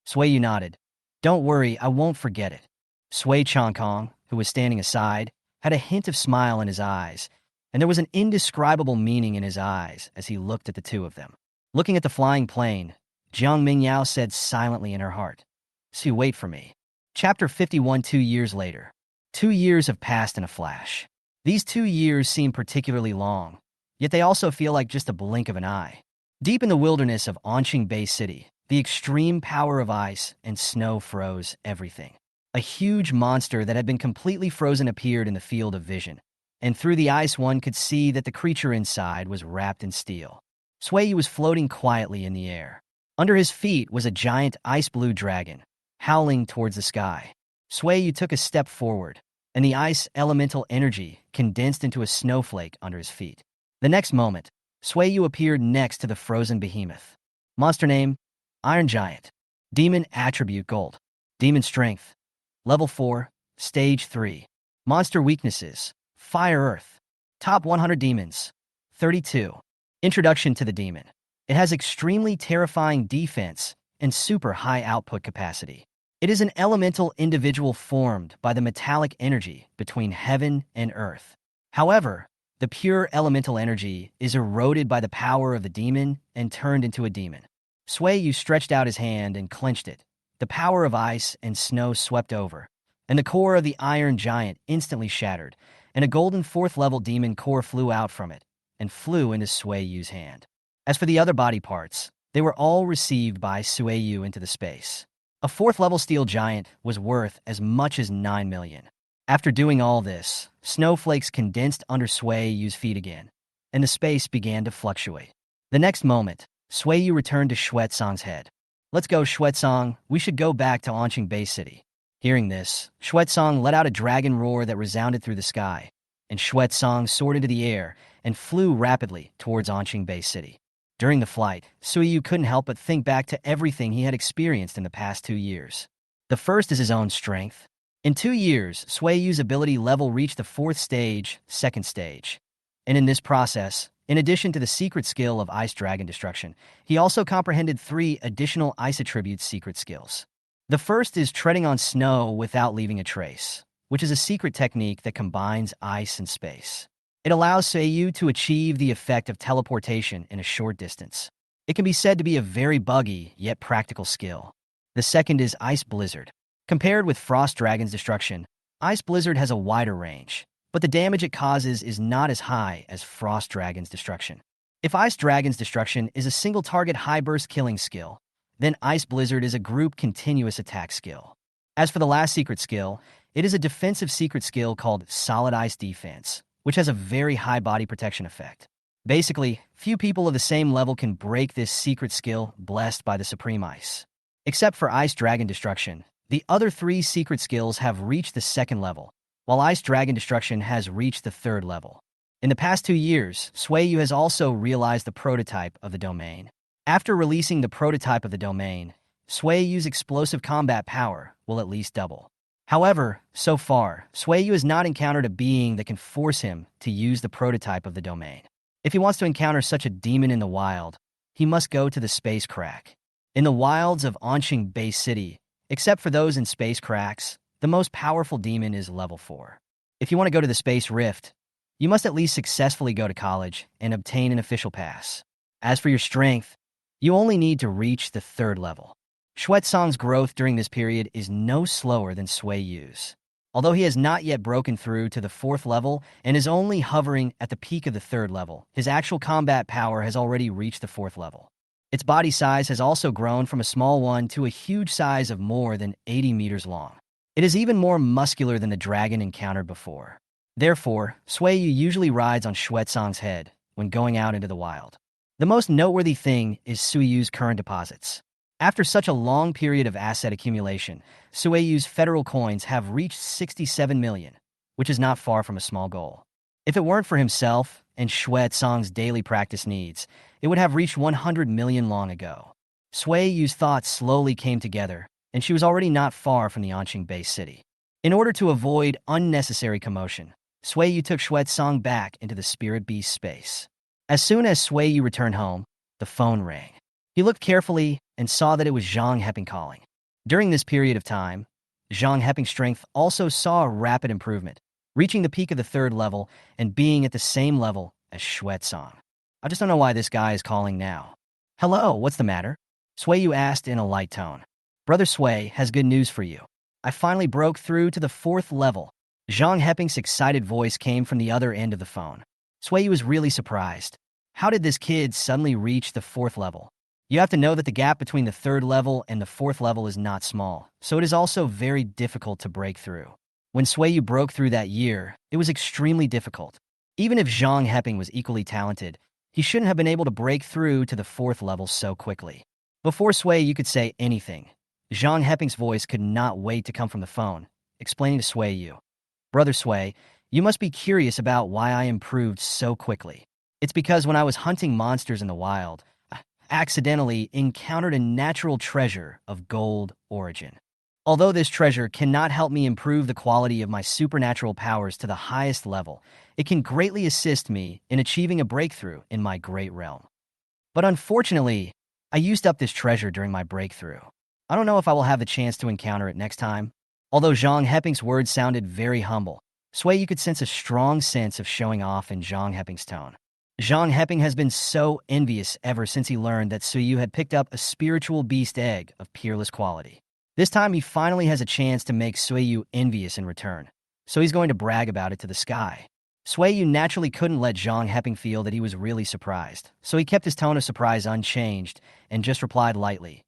Suiyu nodded. Don't worry, I won't forget it. Sui Changkong, who was standing aside, had a hint of smile in his eyes, and there was an indescribable meaning in his eyes as he looked at the two of them. Looking at the flying plane, Jiang Mingyao said silently in her heart, "So wait for me." Chapter 51. 2 years later. 2 years have passed in a flash. These 2 years seem particularly long, yet they also feel like just a blink of an eye. Deep in the wilderness of Anqing Bay City, the extreme power of ice and snow froze everything. A huge monster that had been completely frozen appeared in the field of vision, and through the ice one could see that the creature inside was wrapped in steel. Suiyu was floating quietly in the air. Under his feet was a giant ice-blue dragon, howling towards the sky. Suiyu took a step forward, and the ice elemental energy condensed into a snowflake under his feet. The next moment, Suiyu appeared next to the frozen behemoth. Monster name, Iron Giant. Demon attribute Gold. Demon strength, Level 4, Stage 3. Monster weaknesses, Fire Earth. Top 100 demons, 32. Introduction to the demon. It has extremely terrifying defense and super high output capacity. It is an elemental individual formed by the metallic energy between heaven and earth. However, the pure elemental energy is eroded by the power of the demon and turned into a demon. Suiyu stretched out his hand and clenched it. The power of ice and snow swept over, and the core of the Iron Giant instantly shattered, and a golden 4th-level demon core flew out from it and flew into Suiyu's hand. As for the other body parts, they were all received by Suiyu into the space. A 4th-level steel giant was worth as much as 9 million. After doing all this, snowflakes condensed under Suiyu's feet again, and the space began to fluctuate. The next moment, Suiyu returned to Shuetsong's head. Let's go, Shuetsong. We should go back to Anqing Bay City. Hearing this, Shuetsong let out a dragon roar that resounded through the sky, and Shuetsong soared into the air and flew rapidly towards Anqing Bay City. During the flight, Suiyu couldn't help but think back to everything he had experienced in the past 2 years. The first is his own strength. In 2 years, Suiyu's ability level reached the 4th stage, 2nd stage. And in this process, in addition to the secret skill of Ice Dragon Destruction, he also comprehended 3 additional Ice Attributes secret skills. The first is treading on snow without leaving a trace. which is a secret technique that combines ice and space. It allows Seiyu to achieve the effect of teleportation in a short distance. It can be said to be a very buggy, yet practical skill. The second is Ice Blizzard. Compared with Frost Dragon's destruction, Ice Blizzard has a wider range, but the damage it causes is not as high as Frost Dragon's destruction. If Ice Dragon's destruction is a single-target high-burst killing skill, then Ice Blizzard is a group continuous attack skill. As for the last secret skill, it is a defensive secret skill called Solid Ice Defense, which has a very high body protection effect. Basically, few people of the same level can break this secret skill blessed by the Supreme Ice. Except for Ice Dragon Destruction, the other three secret skills have reached the second level, while Ice Dragon Destruction has reached the third level. In the past 2 years, Sueyu has also realized the prototype of the domain. After releasing the prototype of the domain, Sueyu's explosive combat power will at least double. However, so far, Sueyu has not encountered a being that can force him to use the prototype of the domain. If he wants to encounter such a demon in the wild, he must go to the Space Crack. In the wilds of Anqing Bay City, except for those in Space Cracks, the most powerful demon is level 4. If you want to go to the Space Rift, you must at least successfully go to college and obtain an official pass. As for your strength, you only need to reach the third level. Xuezong's growth during this period is no slower than Sueyu's. Although he has not yet broken through to the 4th level and is only hovering at the peak of the 3rd level, his actual combat power has already reached the 4th level. Its body size has also grown from a small one to a huge size of more than 80 meters long. It is even more muscular than the dragon encountered before. Therefore, Sueyu usually rides on Xuezong's head when going out into the wild. The most noteworthy thing is Sueyu's current deposits. After such a long period of asset accumulation, Sueyu's federal coins have reached 67 million, which is not far from a small goal. If it weren't for himself and Xuezong's daily practice needs, it would have reached 100 million long ago. Sueyu's thoughts slowly came together, and she was already not far from the Anqing Bay City. In order to avoid unnecessary commotion, Sueyu took Xuezong back into the Spirit Beast space. As soon as Sueyu returned home, the phone rang. He looked carefully and saw that it was Zhang Heping calling. During this period of time, Zhang Heping's strength also saw a rapid improvement, reaching the peak of the 3rd level and being at the same level as Xuezong. I just don't know why this guy is calling now. Hello, what's the matter? Sueyu asked in a light tone. Brother Sui has good news for you. I finally broke through to the 4th level. Zhang Heping's excited voice came from the other end of the phone. Sueyu was really surprised. How did this kid suddenly reach the 4th level? You have to know that the gap between the 3rd level and the 4th level is not small, so it is also very difficult to break through. When Sueyu broke through that year, it was extremely difficult. Even if Zhang Heping was equally talented, he shouldn't have been able to break through to the 4th level so quickly. Before Sueyu could say anything, Zhang Heping's voice could not wait to come from the phone, explaining to Sueyu. Brother Sui, you must be curious about why I improved so quickly. It's because when I was hunting monsters in the wild, accidentally encountered a natural treasure of gold origin. Although this treasure cannot help me improve the quality of my supernatural powers to the highest level, it can greatly assist me in achieving a breakthrough in my great realm. But unfortunately, I used up this treasure during my breakthrough. I don't know if I will have the chance to encounter it next time. Although Zhang Heping's words sounded very humble, Sueyu could sense a strong sense of showing off in Zhang Heping's tone. Zhang Heping has been so envious ever since he learned that Sueyu had picked up a spiritual beast egg of peerless quality. This time he finally has a chance to make Sueyu envious in return, so he's going to brag about it to the sky. Sueyu naturally couldn't let Zhang Heping feel that he was really surprised, so he kept his tone of surprise unchanged and just replied lightly,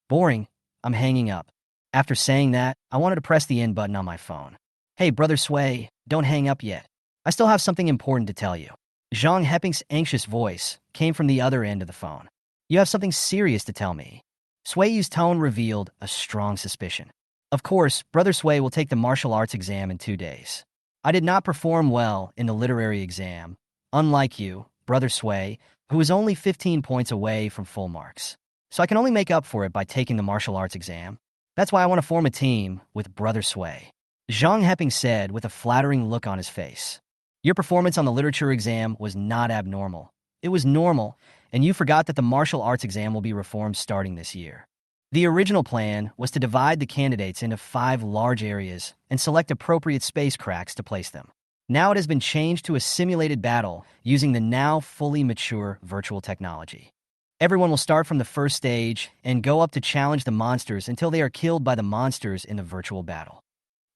Boring, I'm hanging up. After saying that, I wanted to press the end button on my phone. Hey, Brother Sui, don't hang up yet. I still have something important to tell you. Zhang Heping's anxious voice came from the other end of the phone. You have something serious to tell me. Sueyu's tone revealed a strong suspicion. Of course, Brother Sui will take the martial arts exam in 2 days. I did not perform well in the literary exam, unlike you, Brother Sui, who is only 15 points away from full marks. So I can only make up for it by taking the martial arts exam. That's why I want to form a team with Brother Sui. Zhang Heping said with a flattering look on his face. Your performance on the literature exam was not abnormal. It was normal, and you forgot that the martial arts exam will be reformed starting this year. The original plan was to divide the candidates into 5 large areas and select appropriate space cracks to place them. Now it has been changed to a simulated battle using the now fully mature virtual technology. Everyone will start from the first stage and go up to challenge the monsters until they are killed by the monsters in the virtual battle.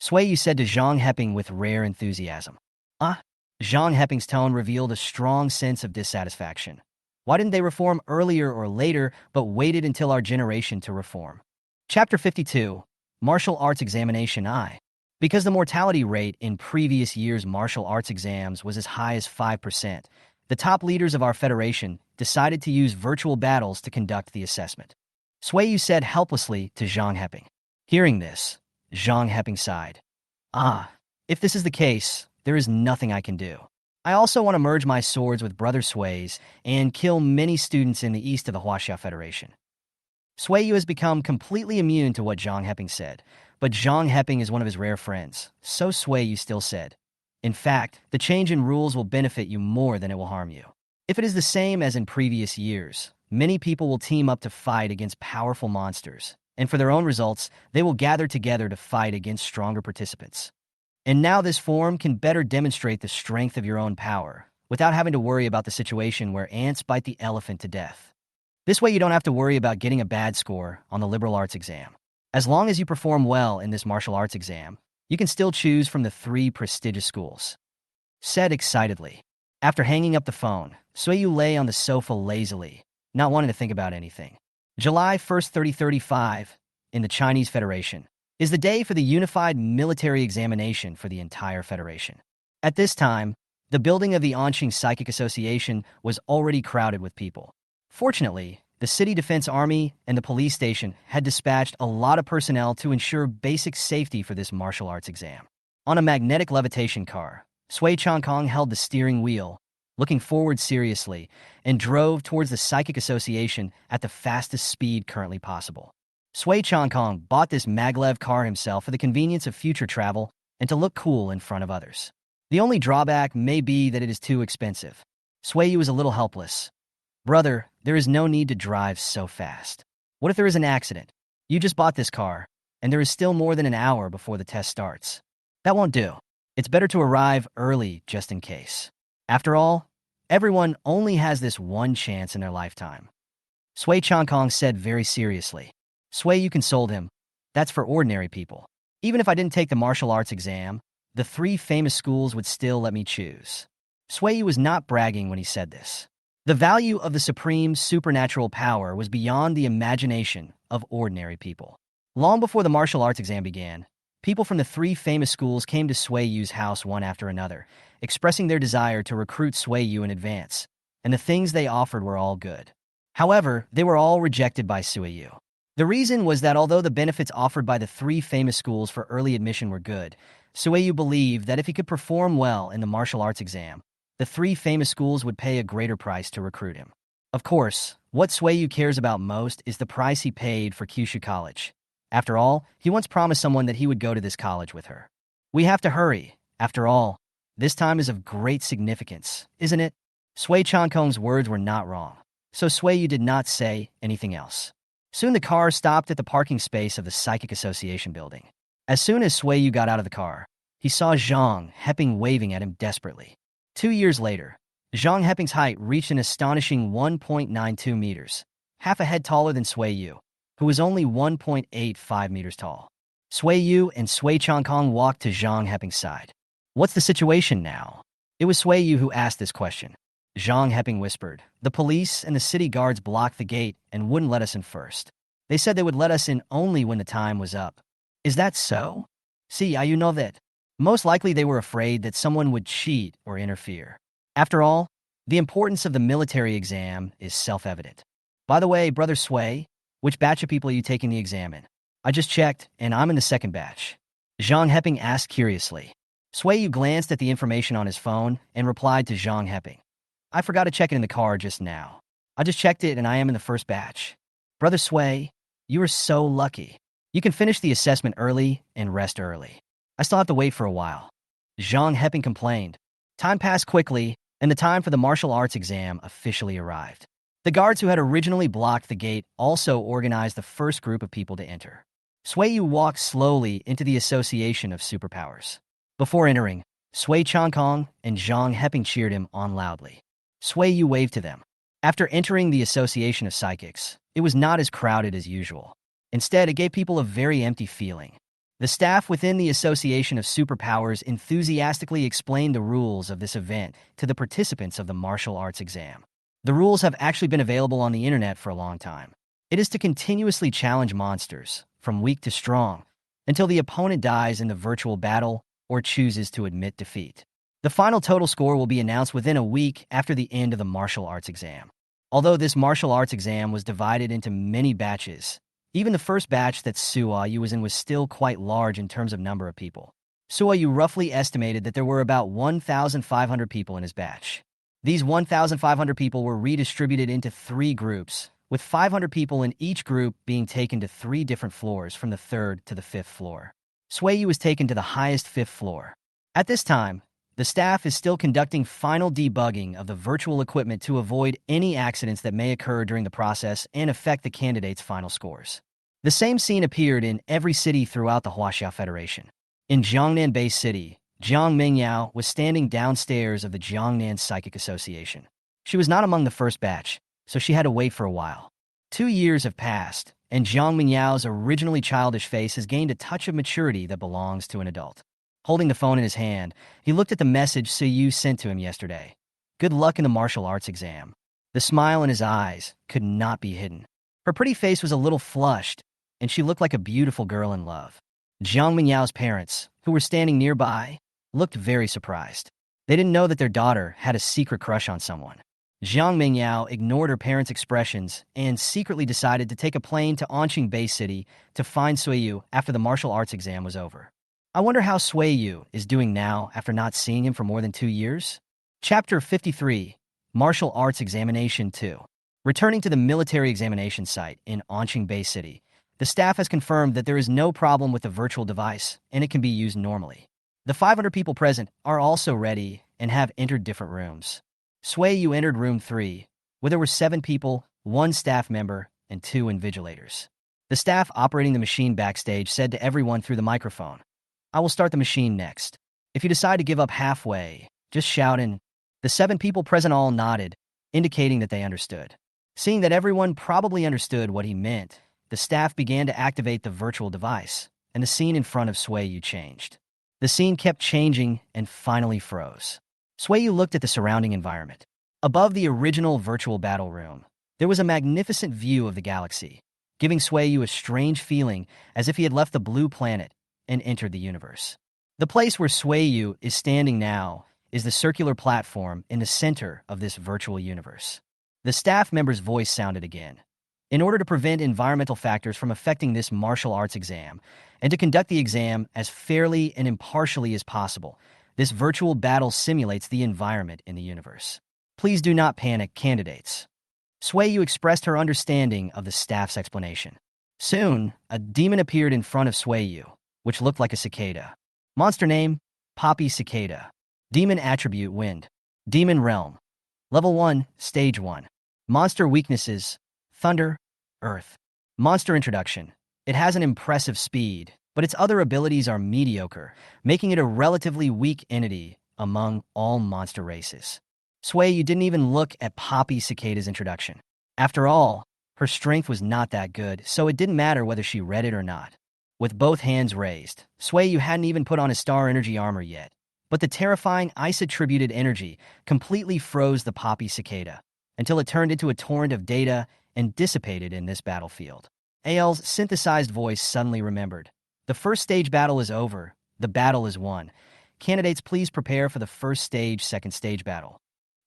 Suiyu said to Zhang Heping with rare enthusiasm. Ah? Zhang Heping's tone revealed a strong sense of dissatisfaction. Why didn't they reform earlier or later, but waited until our generation to reform? Chapter 52, Martial Arts Examination I. Because the mortality rate in previous years' martial arts exams was as high as 5%, the top leaders of our federation decided to use virtual battles to conduct the assessment. Suiyu said helplessly to Zhang Heping. Hearing this, Zhang Heping sighed. Ah, if this is the case, there is nothing I can do. I also want to merge my swords with Brother Sui's and kill many students in the east of the Huaxia Federation. Suiyu has become completely immune to what Zhang Heping said, but Zhang Heping is one of his rare friends, so Suiyu still said. In fact, the change in rules will benefit you more than it will harm you. If it is the same as in previous years, many people will team up to fight against powerful monsters, and for their own results, they will gather together to fight against stronger participants. And now this form can better demonstrate the strength of your own power, without having to worry about the situation where ants bite the elephant to death. This way you don't have to worry about getting a bad score on the liberal arts exam. As long as you perform well in this martial arts exam, you can still choose from the 3 prestigious schools. Said excitedly. After hanging up the phone, Suiyu lay on the sofa lazily, not wanting to think about anything. July 1st, 3035, in the Chinese Federation, is the day for the unified military examination for the entire Federation. At this time, the building of the Anqing Psychic Association was already crowded with people. Fortunately, the City Defense Army and the police station had dispatched a lot of personnel to ensure basic safety for this martial arts exam. On a magnetic levitation car, Sui Changkong held the steering wheel, looking forward seriously, and drove towards the Psychic Association at the fastest speed currently possible. Sui Changkong bought this maglev car himself for the convenience of future travel and to look cool in front of others. The only drawback may be that it is too expensive. Suiyu was a little helpless. Brother, there is no need to drive so fast. What if there is an accident? You just bought this car, and there is still more than an hour before the test starts. That won't do. It's better to arrive early just in case. After all, everyone only has this one chance in their lifetime. Sui Changkong said very seriously. Suiyu consoled him. That's for ordinary people. Even if I didn't take the martial arts exam, the 3 famous schools would still let me choose. Suiyu was not bragging when he said this. The value of the supreme supernatural power was beyond the imagination of ordinary people. Long before the martial arts exam began, people from the 3 famous schools came to Suiyu's house one after another, expressing their desire to recruit Suiyu in advance, and the things they offered were all good. However, they were all rejected by Suiyu. The reason was that although the benefits offered by the 3 famous schools for early admission were good, Suiyu believed that if he could perform well in the martial arts exam, the 3 famous schools would pay a greater price to recruit him. Of course, what Suiyu cares about most is the price he paid for Kyushu College. After all, he once promised someone that he would go to this college with her. We have to hurry. After all, this time is of great significance, isn't it? Sui Changkong's words were not wrong, so Suiyu did not say anything else. Soon the car stopped at the parking space of the Psychic Association building. As soon as Suiyu got out of the car, he saw Zhang Heping waving at him desperately. 2 years later, Zhang Heping's height reached an astonishing 1.92 meters, half a head taller than Suiyu, who was only 1.85 meters tall. Suiyu and Sui Changkong walked to Zhang Heping's side. What's the situation now? It was Suiyu who asked this question. Zhang Heping whispered. The police and the city guards blocked the gate and wouldn't let us in first. They said they would let us in only when the time was up. Is that so? See, you know that. Most likely they were afraid that someone would cheat or interfere. After all, the importance of the military exam is self-evident. By the way, Brother Sui, which batch of people are you taking the exam in? I just checked, and I'm in the 2nd batch. Zhang Heping asked curiously. Suiyu glanced at the information on his phone and replied to Zhang Heping. I forgot to check it in the car just now. I just checked it and I am in the 1st batch. Brother Sui, you are so lucky. You can finish the assessment early and rest early. I still have to wait for a while. Zhang Heping complained. Time passed quickly, and the time for the martial arts exam officially arrived. The guards who had originally blocked the gate also organized the first group of people to enter. Sui Yu walked slowly into the association of superpowers. Before entering, Sui Changkong and Zhang Heping cheered him on loudly. Sui Yu waved to them. After entering the association of psychics, it was not as crowded as usual. Instead, it gave people a very empty feeling. The staff within the Association of Superpowers enthusiastically explained the rules of this event to the participants of the martial arts exam. The rules have actually been available on the internet for a long time. It is to continuously challenge monsters, from weak to strong, until the opponent dies in the virtual battle or chooses to admit defeat. The final total score will be announced within a week after the end of the martial arts exam. Although this martial arts exam was divided into many batches, even the first batch that Sui Yu was in was still quite large in terms of number of people. Sui Yu roughly estimated that there were about 1,500 people in his batch. These 1,500 people were redistributed into 3 groups, with 500 people in each group being taken to 3 different floors from the 3rd to the 5th floor. Sui Yu was taken to the highest 5th floor. At this time, the staff is still conducting final debugging of the virtual equipment to avoid any accidents that may occur during the process and affect the candidates' final scores. The same scene appeared in every city throughout the Huaxia Federation. In Jong Nan Bay City, Jiang Mingyao was standing downstairs of the Jong Nan Psychic Association. She was not among the first batch, so she had to wait for a while. 2 years have passed, and Jiang Mingyao's originally childish face has gained a touch of maturity that belongs to an adult. Holding the phone in his hand, he looked at the message Sui Yu sent to him yesterday. Good luck in the martial arts exam. The smile in his eyes could not be hidden. Her pretty face was a little flushed, and she looked like a beautiful girl in love. Jiang Mingyao's parents, who were standing nearby, looked very surprised. They didn't know that their daughter had a secret crush on someone. Jiang Mingyao ignored her parents' expressions and secretly decided to take a plane to Anqing Bay City to find Sui Yu after the martial arts exam was over. I wonder how Sui Yu is doing now after not seeing him for more than 2 years? Chapter 53, Martial Arts Examination 2. Returning to the military examination site in Anqing Bay City, the staff has confirmed that there is no problem with the virtual device and it can be used normally. The 500 people present are also ready and have entered different rooms. Sui Yu entered room 3, where there were 7 people, 1 staff member, and 2 invigilators. The staff operating the machine backstage said to everyone through the microphone, I will start the machine next. If you decide to give up halfway, just shout in. The 7 people present all nodded, indicating that they understood. Seeing that everyone probably understood what he meant, the staff began to activate the virtual device, and the scene in front of Sui Yu changed. The scene kept changing and finally froze. Sui Yu looked at the surrounding environment. Above the original virtual battle room, there was a magnificent view of the galaxy, giving Sui Yu a strange feeling as if he had left the blue planet and entered the universe. The place where Sui Yu is standing now is the circular platform in the center of this virtual universe. The staff member's voice sounded again. In order to prevent environmental factors from affecting this martial arts exam, and to conduct the exam as fairly and impartially as possible, this virtual battle simulates the environment in the universe. Please do not panic, candidates. Sui Yu expressed her understanding of the staff's explanation. Soon, a demon appeared in front of Sui Yu, which looked like a cicada. Monster name, Poppy Cicada. Demon attribute, Wind. Demon realm. Level 1, Stage 1. Monster weaknesses, Thunder, Earth. Monster introduction. It has an impressive speed, but its other abilities are mediocre, making it a relatively weak entity among all monster races. Sui Yu didn't even look at Poppy Cicada's introduction. After all, her strength was not that good, so it didn't matter whether she read it or not. With both hands raised, Sui Yu hadn't even put on his star energy armor yet, but the terrifying ice-attributed energy completely froze the Poppy Cicada, until it turned into a torrent of data and dissipated in this battlefield. AL's synthesized voice suddenly remembered. The first stage battle is over. The battle is won. Candidates, please prepare for the first stage, second stage battle.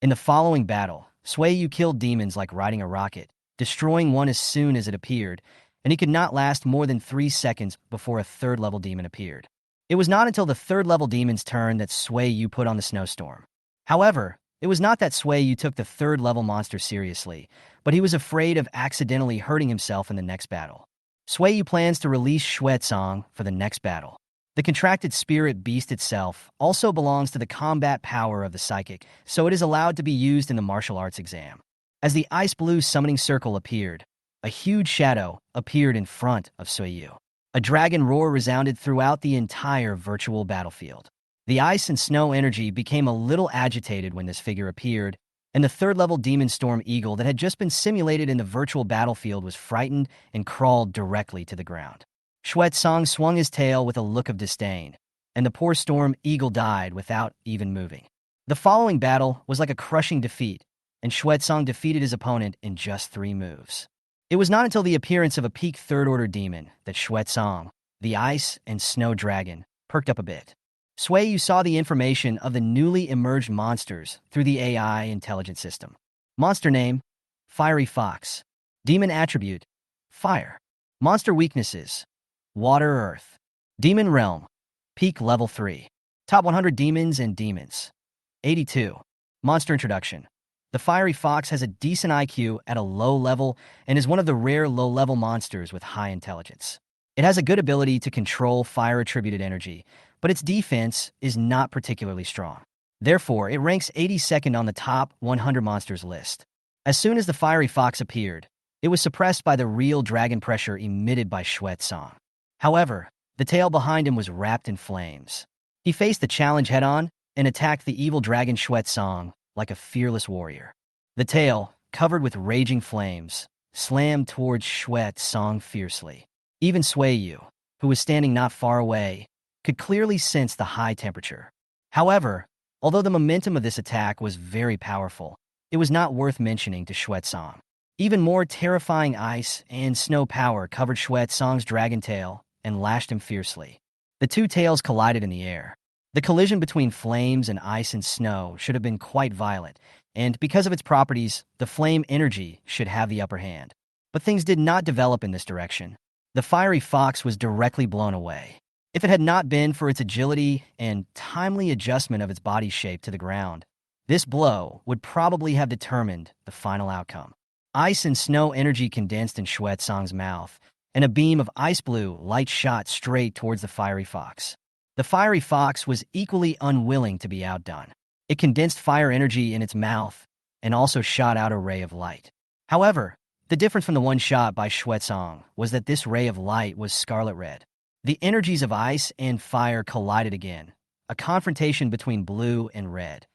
In the following battle, Sui Yu killed demons like riding a rocket, destroying one as soon as it appeared, and he could not last more than 3 seconds before a 3rd-level demon appeared. It was not until the 3rd-level demon's turn that Sui Yu put on the snowstorm. However, it was not that Sui Yu took the 3rd-level monster seriously, but he was afraid of accidentally hurting himself in the next battle. Sui Yu plans to release Xuezong for the next battle. The contracted spirit beast itself also belongs to the combat power of the psychic, so it is allowed to be used in the martial arts exam. As the ice blue summoning circle appeared, a huge shadow appeared in front of Suiyu. A dragon roar resounded throughout the entire virtual battlefield. The ice and snow energy became a little agitated when this figure appeared, and the third-level demon storm eagle that had just been simulated in the virtual battlefield was frightened and crawled directly to the ground. Song swung his tail with a look of disdain, and the poor storm eagle died without even moving. The following battle was like a crushing defeat, and Song defeated his opponent in just 3 moves. It was not until the appearance of a peak third-order demon that Song, the ice and snow dragon, perked up a bit. You saw the information of the newly emerged monsters through the AI intelligence system. Monster name, Fiery Fox. Demon attribute, Fire. Monster weaknesses, Water Earth. Demon realm, peak level 3. Top 100 demons and demons. 82. Monster introduction. The Fiery Fox has a decent IQ at a low level and is one of the rare low-level monsters with high intelligence. It has a good ability to control fire-attributed energy, but its defense is not particularly strong. Therefore, it ranks 82nd on the top 100 monsters list. As soon as the Fiery Fox appeared, it was suppressed by the real dragon pressure emitted by Song. However, the tail behind him was wrapped in flames. He faced the challenge head-on and attacked the evil dragon Song like a fearless warrior. The tail, covered with raging flames, slammed towards Song fiercely. Even Suiyu, who was standing not far away, could clearly sense the high temperature. However, although the momentum of this attack was very powerful, it was not worth mentioning to Song. Even more terrifying ice and snow power covered Song's dragon tail and lashed him fiercely. The two tails collided in the air. The collision between flames and ice and snow should have been quite violent, and because of its properties, the flame energy should have the upper hand. But things did not develop in this direction. The Fiery Fox was directly blown away. If it had not been for its agility and timely adjustment of its body shape to the ground, this blow would probably have determined the final outcome. Ice and snow energy condensed in Song's mouth, and a beam of ice blue light shot straight towards the Fiery Fox. The Fiery Fox was equally unwilling to be outdone. It condensed fire energy in its mouth and also shot out a ray of light. However, the difference from the one shot by Song was that this ray of light was scarlet red. The energies of ice and fire collided again, a confrontation between blue and red.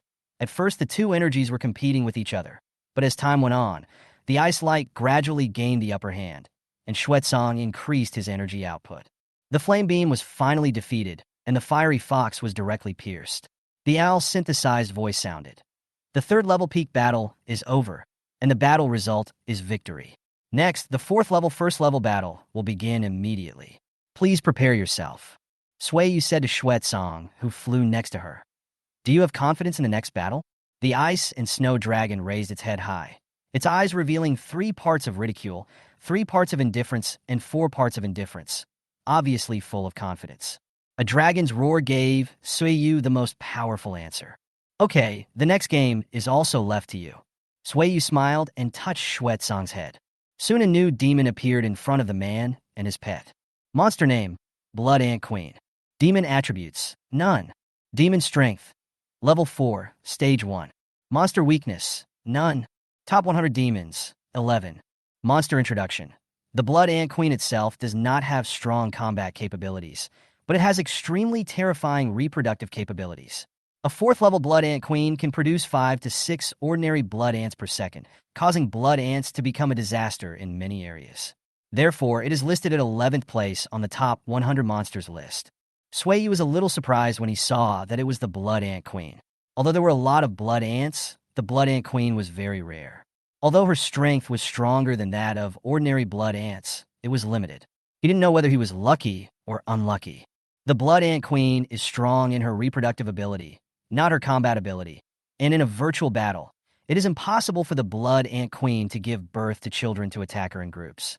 At first, the two energies were competing with each other, but as time went on, the ice light gradually gained the upper hand, and Song increased his energy output. The flame beam was finally defeated, and the Fiery Fox was directly pierced. The owl's synthesized voice sounded. The third-level peak battle is over, and the battle result is victory. Next, the fourth-level first-level battle will begin immediately. Please prepare yourself. Suiyu said to Song, who flew next to her. Do you have confidence in the next battle? The ice and snow dragon raised its head high, its eyes revealing 3 parts of ridicule, 3 parts of indifference, and 4 parts of indifference, obviously full of confidence. A dragon's roar gave Suiyu the most powerful answer. Okay, the next game is also left to you. Suiyu smiled and touched Song's head. Soon a new demon appeared in front of the man and his pet. Monster name, Blood Ant Queen. Demon attributes, none. Demon strength, level 4, stage 1. Monster weakness, none. Top 100 demons, 11. Monster introduction. The Blood Ant Queen itself does not have strong combat capabilities, but it has extremely terrifying reproductive capabilities. A 4th-level Blood Ant Queen can produce 5 to 6 ordinary blood ants per second, causing blood ants to become a disaster in many areas. Therefore, it is listed at 11th place on the top 100 monsters list. Suiyu was a little surprised when he saw that it was the Blood Ant Queen. Although there were a lot of blood ants, the Blood Ant Queen was very rare. Although her strength was stronger than that of ordinary blood ants, it was limited. He didn't know whether he was lucky or unlucky. The Blood Ant Queen is strong in her reproductive ability, not her combat ability, and in a virtual battle, it is impossible for the Blood Ant Queen to give birth to children to attack her in groups.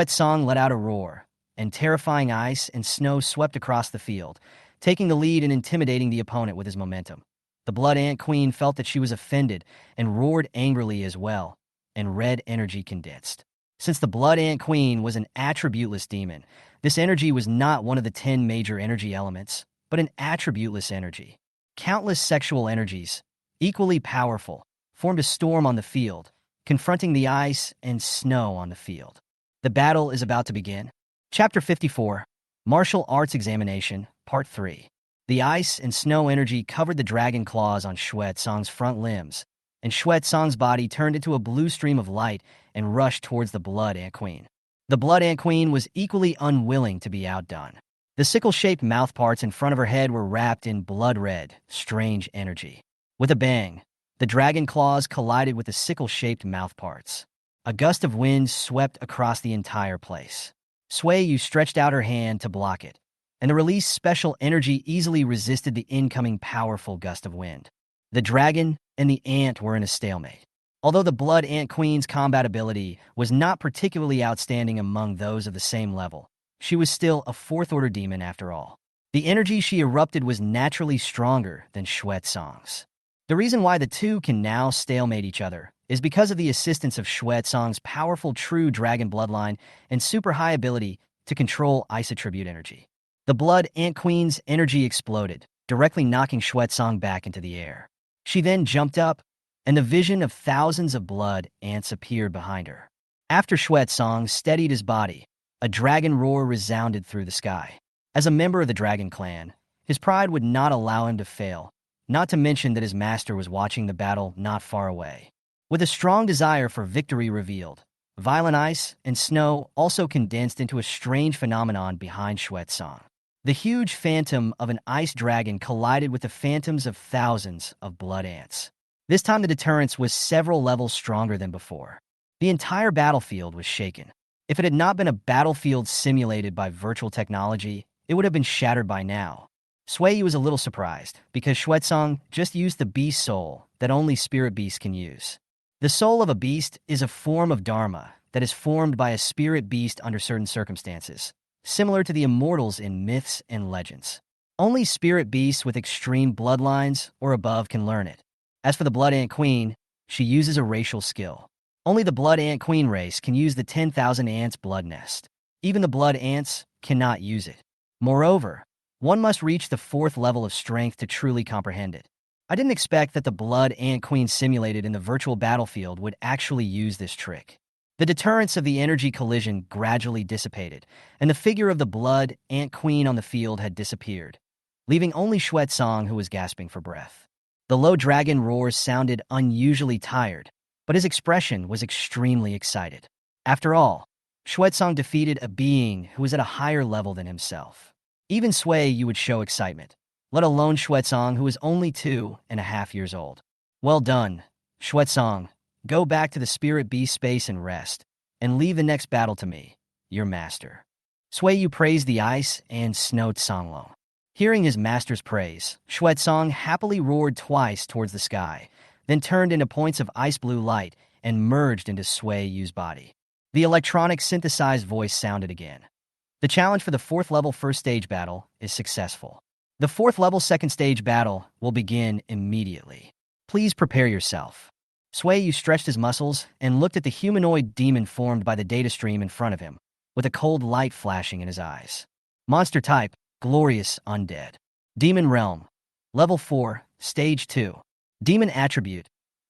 Song let out a roar, and terrifying ice and snow swept across the field, taking the lead and intimidating the opponent with his momentum. The Blood Ant Queen felt that she was offended and roared angrily as well, and red energy condensed. Since the Blood Ant Queen was an attributeless demon, this energy was not one of the 10 major energy elements, but an attributeless energy. Countless sexual energies, equally powerful, formed a storm on the field, confronting the ice and snow on the field. The battle is about to begin. Chapter 54, Martial Arts Examination, Part 3. The ice and snow energy covered the dragon claws on Xuezong's front limbs, and Xuezong's body turned into a blue stream of light and rushed towards the Blood Ant Queen. The Blood Ant Queen was equally unwilling to be outdone. The sickle-shaped mouthparts in front of her head were wrapped in blood-red, strange energy. With a bang, the dragon claws collided with the sickle-shaped mouthparts. A gust of wind swept across the entire place. Sueyu stretched out her hand to block it, and the released special energy easily resisted the incoming powerful gust of wind. The dragon and the ant were in a stalemate. Although the Blood Ant Queen's combat ability was not particularly outstanding among those of the same level, she was still a fourth-order demon after all. The energy she erupted was naturally stronger than Xuezong's. The reason why the two can now stalemate each other is because of the assistance of Xuezong's powerful true dragon bloodline and super high ability to control ice attribute energy. The Blood Ant Queen's energy exploded, directly knocking Xuezong back into the air. She then jumped up, and the vision of thousands of blood ants appeared behind her. After Xuezong steadied his body, a dragon roar resounded through the sky. As a member of the dragon clan, his pride would not allow him to fail, not to mention that his master was watching the battle not far away. With a strong desire for victory revealed, violent ice and snow also condensed into a strange phenomenon behind Xuezong. The huge phantom of an ice dragon collided with the phantoms of thousands of blood ants. This time the deterrence was several levels stronger than before. The entire battlefield was shaken. If it had not been a battlefield simulated by virtual technology, it would have been shattered by now. Sueyu was a little surprised, because Xuezong just used the beast soul that only spirit beasts can use. The soul of a beast is a form of dharma that is formed by a spirit beast under certain circumstances, similar to the immortals in myths and legends. Only spirit beasts with extreme bloodlines or above can learn it. As for the Blood Ant Queen, she uses a racial skill. Only the Blood Ant Queen race can use the 10,000 ants blood nest. Even the blood ants cannot use it. Moreover, one must reach the 4th level of strength to truly comprehend it. I didn't expect that the Blood Ant Queen simulated in the virtual battlefield would actually use this trick. The deterrence of the energy collision gradually dissipated, and the figure of the Blood Ant Queen on the field had disappeared, leaving only Xuezong, who was gasping for breath. The low dragon roar sounded unusually tired, but his expression was extremely excited. After all, Xuezong defeated a being who was at a higher level than himself. Even Sueyu would show excitement, let alone Xuezong, who was only 2.5 years old. Well done, Xuezong. Go back to the spirit beast space and rest, and leave the next battle to me, your master. Sueyu praised the ice and snow Songlong. Hearing his master's praise, Xuezong happily roared twice towards the sky, then turned into points of ice blue light and merged into Sueyu's body. The electronic synthesized voice sounded again. The challenge for the 4th level first stage battle is successful. The 4th level second stage battle will begin immediately. Please prepare yourself. Sueyu stretched his muscles and looked at the humanoid demon formed by the data stream in front of him, with a cold light flashing in his eyes. Monster type, Glorious Undead. Demon Realm, Level 4, Stage 2. Demon Attribute,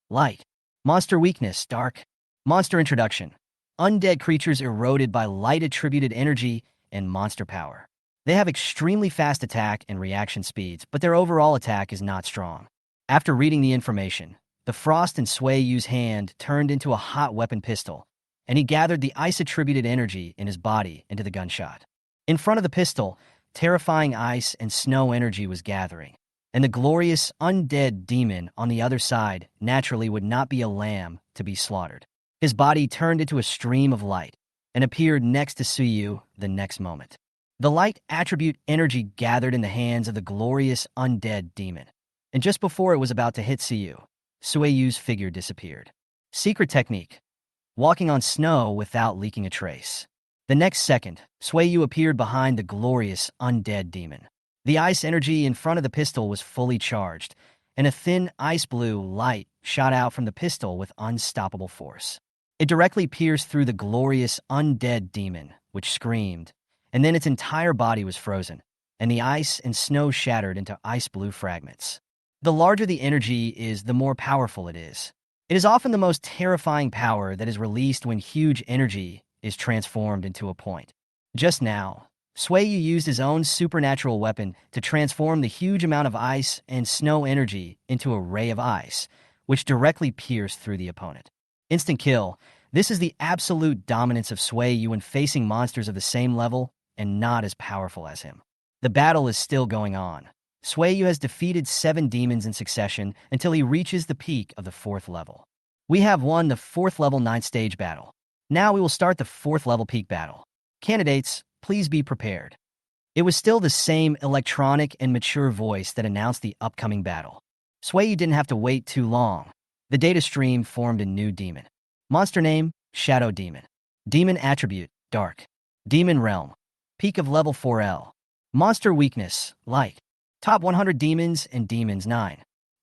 Light. Monster Weakness, Dark. Monster Introduction, Undead creatures eroded by light-attributed energy and monster power. They have extremely fast attack and reaction speeds, but their overall attack is not strong. After reading the information, the frost in Sueyu's hand turned into a hot weapon pistol, and he gathered the ice-attributed energy in his body into the gunshot. In front of the pistol, terrifying ice and snow energy was gathering, and the glorious undead demon on the other side naturally would not be a lamb to be slaughtered. His body turned into a stream of light and appeared next to Sueyu the next moment. The light attribute energy gathered in the hands of the glorious undead demon, and just before it was about to hit Sueyu's figure disappeared. Secret technique: walking on snow without leaking a trace. The next second, Sueyu appeared behind the glorious undead demon. The ice energy in front of the pistol was fully charged, and a thin ice blue light shot out from the pistol with unstoppable force. It directly pierced through the glorious undead demon, which screamed, and then its entire body was frozen, and the ice and snow shattered into ice blue fragments. The larger the energy is, the more powerful it is. It is often the most terrifying power that is released when huge energy is transformed into a point. Just now, Sueyu used his own supernatural weapon to transform the huge amount of ice and snow energy into a ray of ice, which directly pierced through the opponent. Instant kill. This is the absolute dominance of Sueyu when facing monsters of the same level and not as powerful as him. The battle is still going on. Sueyu has defeated 7 demons in succession until he reaches the peak of the 4th level. We have won the 4th level 9th stage battle. Now we will start the 4th level peak battle. Candidates, please be prepared. It was still the same electronic and mature voice that announced the upcoming battle. Sueyu didn't have to wait too long. The data stream formed a new demon. Monster name, Shadow Demon. Demon attribute, Dark. Demon realm, peak of level 4L. Monster weakness, Light. Top 100 demons and demons 9.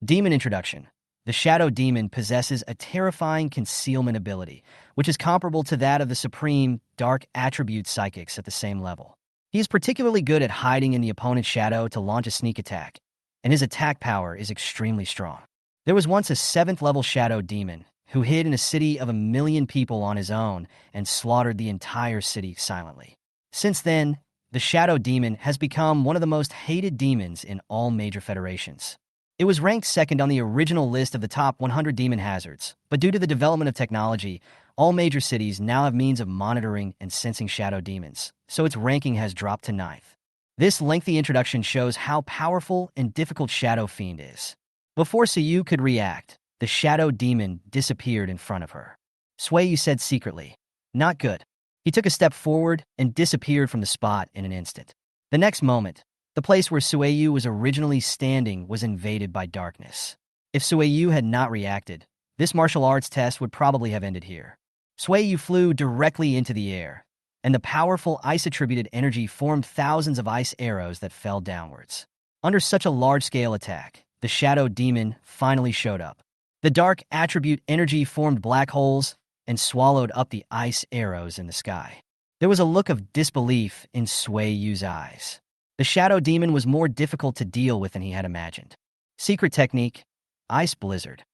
Demon introduction. The Shadow Demon possesses a terrifying concealment ability, which is comparable to that of the supreme Dark attribute psychics at the same level. He is particularly good at hiding in the opponent's shadow to launch a sneak attack, and his attack power is extremely strong. There was once a 7th level Shadow Demon who hid in a city of 1 million people on his own and slaughtered the entire city silently. Since then, the Shadow Demon has become one of the most hated demons in all major federations. It was ranked 2nd on the original list of the top 100 demon hazards, but due to the development of technology, all major cities now have means of monitoring and sensing shadow demons, so its ranking has dropped to 9th. This lengthy introduction shows how powerful and difficult Shadow Fiend is. Before Sueyu could react, the Shadow Demon disappeared in front of her. Sueyu said secretly, "Not good." He took a step forward and disappeared from the spot in an instant. The next moment, the place where Sueyu was originally standing was invaded by darkness. If Sueyu had not reacted, this martial arts test would probably have ended here. Sueyu flew directly into the air, and the powerful ice-attributed energy formed thousands of ice arrows that fell downwards. Under such a large-scale attack, the Shadow Demon finally showed up. The dark attribute energy formed black holes and swallowed up the ice arrows in the sky. There was a look of disbelief in Sueyu's eyes. The Shadow Demon was more difficult to deal with than he had imagined. Secret technique, Ice Blizzard.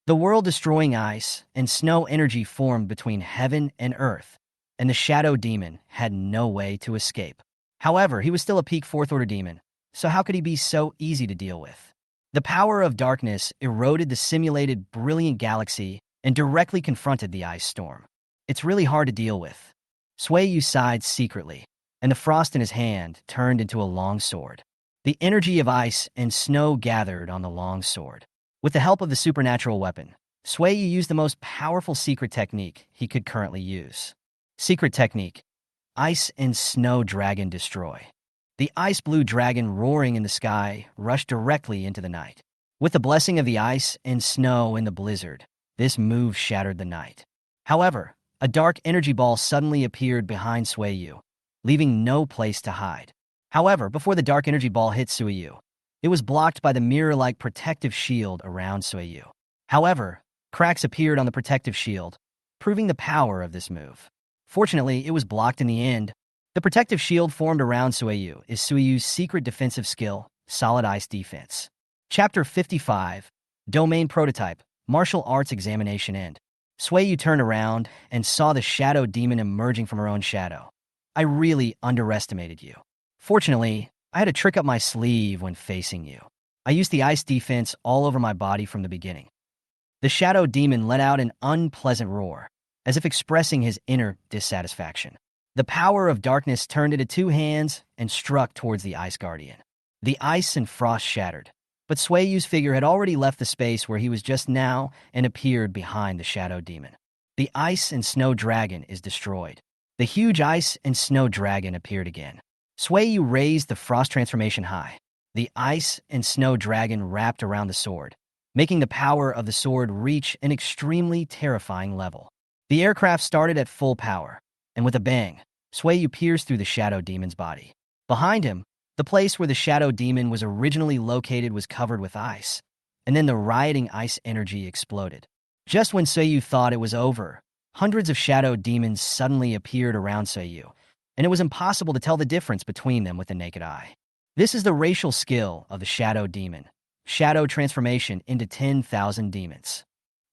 The world-destroying ice and snow energy formed between heaven and earth, and the Shadow Demon had no way to escape. However, he was still a peak 4th order demon, so how could he be so easy to deal with? The power of darkness eroded the simulated brilliant galaxy and directly confronted the ice storm. It's really hard to deal with. Sueyu sighed secretly, and the frost in his hand turned into a long sword. The energy of ice and snow gathered on the long sword. With the help of the supernatural weapon, Sueyu used the most powerful secret technique he could currently use. Secret technique, Ice and Snow Dragon Destroy. The ice-blue dragon roaring in the sky rushed directly into the night. With the blessing of the ice and snow in the blizzard, this move shattered the night. However, a dark energy ball suddenly appeared behind Sueyu, leaving no place to hide. However, before the dark energy ball hit Sueyu, it was blocked by the mirror-like protective shield around Sueyu. However, cracks appeared on the protective shield, proving the power of this move. Fortunately, it was blocked in the end. The protective shield formed around Sueyu is Sueyu's secret defensive skill, Solid Ice Defense. Chapter 55, Domain Prototype, Martial Arts Examination End. Sueyu turned around and saw the Shadow Demon emerging from her own shadow. I really underestimated you. Fortunately, I had a trick up my sleeve when facing you. I used the ice defense all over my body from the beginning. The Shadow Demon let out an unpleasant roar, as if expressing his inner dissatisfaction. The power of darkness turned into 2 hands and struck towards the Ice Guardian. The ice and frost shattered, but Sueyu's figure had already left the space where he was just now and appeared behind the Shadow Demon. The Ice and Snow Dragon is destroyed. The huge Ice and Snow Dragon appeared again. Sueyu raised the frost transformation high. The Ice and Snow Dragon wrapped around the sword, making the power of the sword reach an extremely terrifying level. The aircraft started at full power, and with a bang, Sueyu pierced through the Shadow Demon's body. Behind him, the place where the Shadow Demon was originally located was covered with ice, and then the rioting ice energy exploded. Just when Sueyu thought it was over, hundreds of Shadow Demons suddenly appeared around Sueyu, and it was impossible to tell the difference between them with the naked eye. This is the racial skill of the Shadow Demon, Shadow Transformation into 10,000 Demons.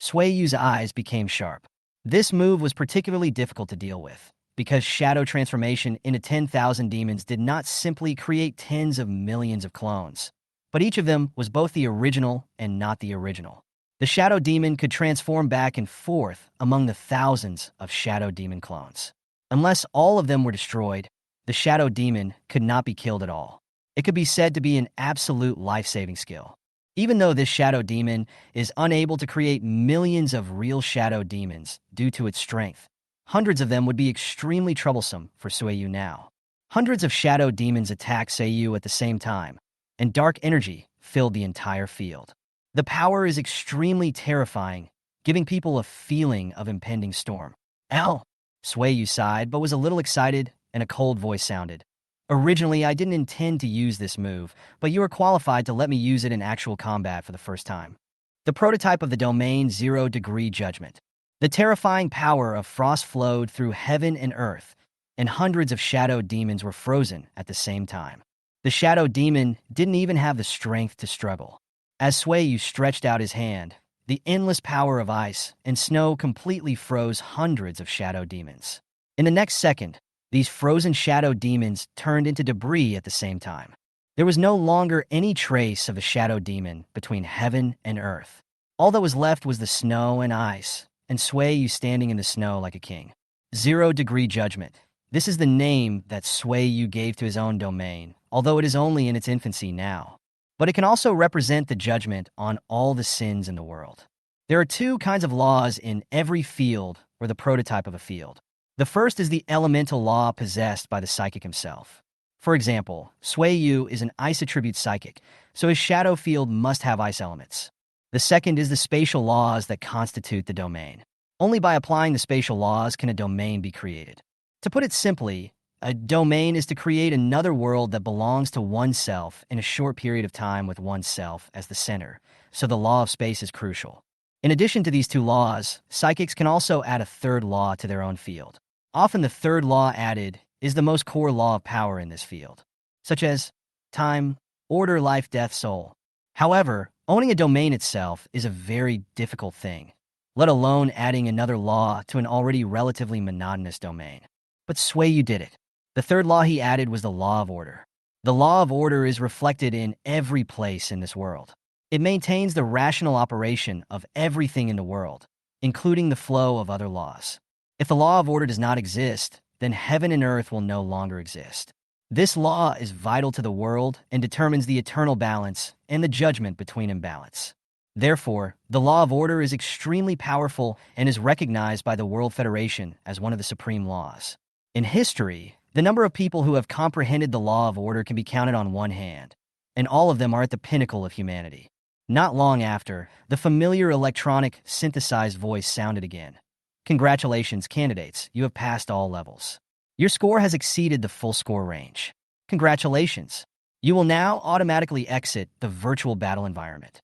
Sui Yu's eyes became sharp. This move was particularly difficult to deal with, because shadow transformation into 10,000 demons did not simply create tens of millions of clones, but each of them was both the original and not the original. The shadow demon could transform back and forth among the thousands of shadow demon clones. Unless all of them were destroyed, the shadow demon could not be killed at all. It could be said to be an absolute life-saving skill. Even though this shadow demon is unable to create millions of real shadow demons due to its strength, hundreds of them would be extremely troublesome for Suiyu now. Hundreds of shadow demons attacked Suiyu at the same time, and dark energy filled the entire field. The power is extremely terrifying, giving people a feeling of impending storm. Ow! Suiyu sighed, but was a little excited, and a cold voice sounded. Originally, I didn't intend to use this move, but you are qualified to let me use it in actual combat for the first time. The prototype of the domain 0 degree judgment. The terrifying power of frost flowed through heaven and earth, and hundreds of shadow demons were frozen at the same time. The shadow demon didn't even have the strength to struggle. As Suiyu stretched out his hand, the endless power of ice and snow completely froze hundreds of shadow demons. In the next second, these frozen shadow demons turned into debris at the same time. There was no longer any trace of a shadow demon between heaven and earth. All that was left was the snow and ice, and Suiyu standing in the snow like a king. 0 degree judgment. This is the name that Suiyu gave to his own domain, although it is only in its infancy now. But it can also represent the judgment on all the sins in the world. There are two kinds of laws in every field, or the prototype of a field. The first is the elemental law possessed by the psychic himself. For example, Suiyu is an ice attribute psychic, so his shadow field must have ice elements. The second is the spatial laws that constitute the domain. Only by applying the spatial laws can a domain be created. To put it simply, a domain is to create another world that belongs to oneself in a short period of time with oneself as the center, so the law of space is crucial. In addition to these two laws, psychics can also add a third law to their own field. Often the third law added is the most core law of power in this field, such as time, order, life, death, soul. However, owning a domain itself is a very difficult thing, let alone adding another law to an already relatively monotonous domain. But Suiyu did it. The third law he added was the law of order. The law of order is reflected in every place in this world. It maintains the rational operation of everything in the world, including the flow of other laws. If the law of order does not exist, then heaven and earth will no longer exist. This law is vital to the world and determines the eternal balance and the judgment between imbalance. Therefore, the law of order is extremely powerful and is recognized by the World Federation as one of the supreme laws. In history, the number of people who have comprehended the law of order can be counted on one hand, and all of them are at the pinnacle of humanity. Not long after, the familiar electronic synthesized voice sounded again. Congratulations, candidates, you have passed all levels. Your score has exceeded the full score range. Congratulations. You will now automatically exit the virtual battle environment.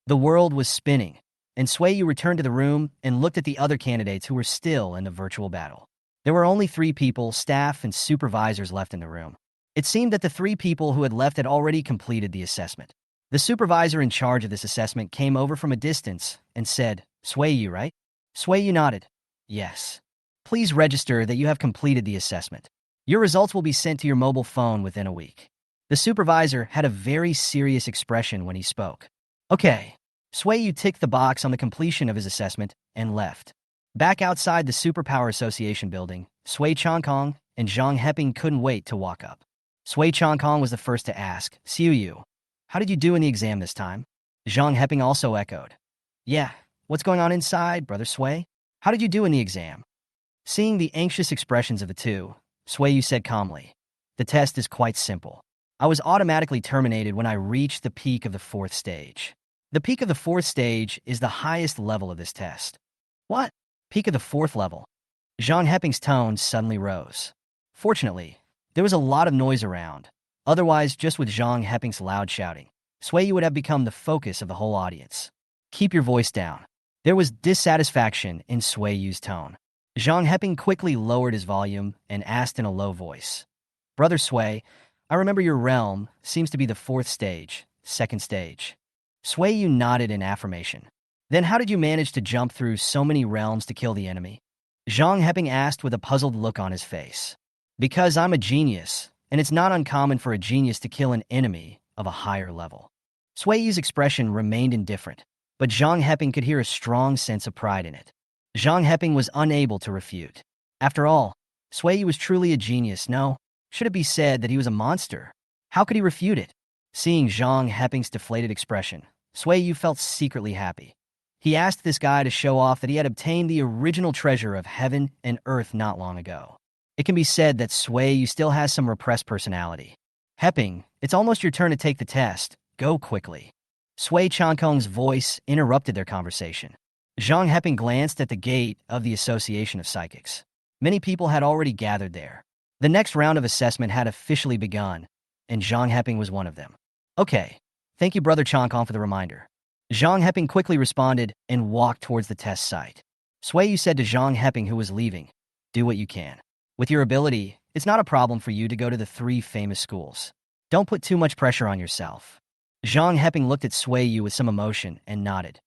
The world was spinning, and Suiyu returned to the room and looked at the other candidates who were still in the virtual battle. There were only 3 people, staff and supervisors left in the room. It seemed that the 3 people who had left had already completed the assessment. The supervisor in charge of this assessment came over from a distance and said, Suiyu, right? Suiyu nodded. Yes. Please register that you have completed the assessment. Your results will be sent to your mobile phone within a week. The supervisor had a very serious expression when he spoke. Okay. Suiyu ticked the box on the completion of his assessment and left. Back outside the Superpower Association building, Sui Changkong and Zhang Heping couldn't wait to walk up. Sui Changkong was the first to ask, Suiyu, how did you do in the exam this time? Zhang Heping also echoed. Yeah, what's going on inside, Brother Sui? How did you do in the exam? Seeing the anxious expressions of the two, Suiyu said calmly, the test is quite simple. I was automatically terminated when I reached the peak of the 4th stage. The peak of the 4th stage is the highest level of this test. What? Peak of the 4th level? Zhang Heping's tone suddenly rose. Fortunately, there was a lot of noise around. Otherwise, just with Zhang Heping's loud shouting, Suiyu would have become the focus of the whole audience. Keep your voice down. There was dissatisfaction in Suiyu's tone. Zhang Heping quickly lowered his volume and asked in a low voice, Brother Sui, I remember your realm seems to be the 4th stage, 2nd stage. Suiyu nodded in affirmation. Then how did you manage to jump through so many realms to kill the enemy? Zhang Heping asked with a puzzled look on his face. Because I'm a genius, and it's not uncommon for a genius to kill an enemy of a higher level. Sui Yu's expression remained indifferent, but Zhang Heping could hear a strong sense of pride in it. Zhang Heping was unable to refute. After all, Sui Yu was truly a genius, no? Should it be said that he was a monster? How could he refute it? Seeing Zhang Heping's deflated expression, Sui Yu felt secretly happy. He asked this guy to show off that he had obtained the original treasure of heaven and earth not long ago. It can be said that Sui Yu still has some repressed personality. Heping, it's almost your turn to take the test. Go quickly. Sui Chankong's voice interrupted their conversation. Zhang Heping glanced at the gate of the Association of Psychics. Many people had already gathered there. The next round of assessment had officially begun, and Zhang Heping was one of them. Okay, thank you, Brother Chankong, for the reminder. Zhang Heping quickly responded and walked towards the test site. Sui Yu said to Zhang Heping, who was leaving, do what you can. With your ability, it's not a problem for you to go to the 3 famous schools. Don't put too much pressure on yourself. Zhang Heping looked at Sui Yu with some emotion and nodded.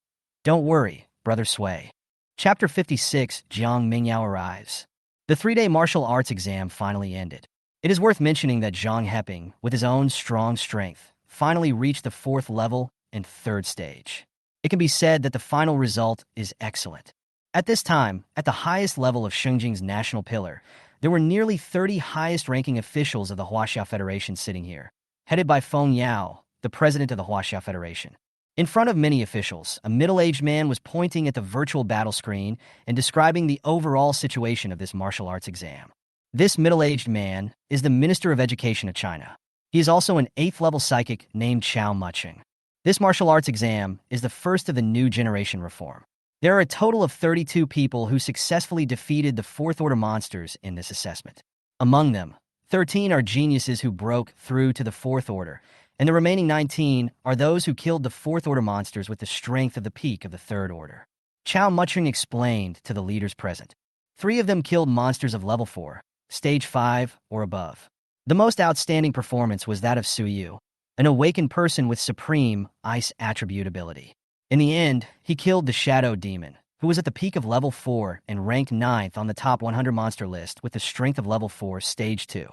Don't worry, Brother Sui. Chapter 56, Jiang Mingyao arrives. The 3-day martial arts exam finally ended. It is worth mentioning that Zhang Heping, with his own strong strength, finally reached the 4th level and 3rd stage. It can be said that the final result is excellent. At this time, at the highest level of Shengjing's national pillar, there were nearly 30 highest-ranking officials of the Huaxia Federation sitting here, headed by Feng Yao, the president of the Huaxia Federation. In front of many officials, a middle-aged man was pointing at the virtual battle screen and describing the overall situation of this martial arts exam. This middle-aged man is the Minister of Education of China. He is also an 8th-level psychic named Chao Mucheng. This martial arts exam is the first of the new generation reform. There are a total of 32 people who successfully defeated the 4th Order monsters in this assessment. Among them, 13 are geniuses who broke through to the 4th Order, and the remaining 19 are those who killed the 4th Order monsters with the strength of the peak of the 3rd Order. Chao Mucheng explained to the leaders present. 3 of them killed monsters of level 4, stage 5 or above. The most outstanding performance was that of Su Yu, an awakened person with supreme ice attribute ability. In the end, he killed the Shadow Demon, who was at the peak of level 4 and ranked 9th on the top 100 monster list with the strength of level 4, stage 2.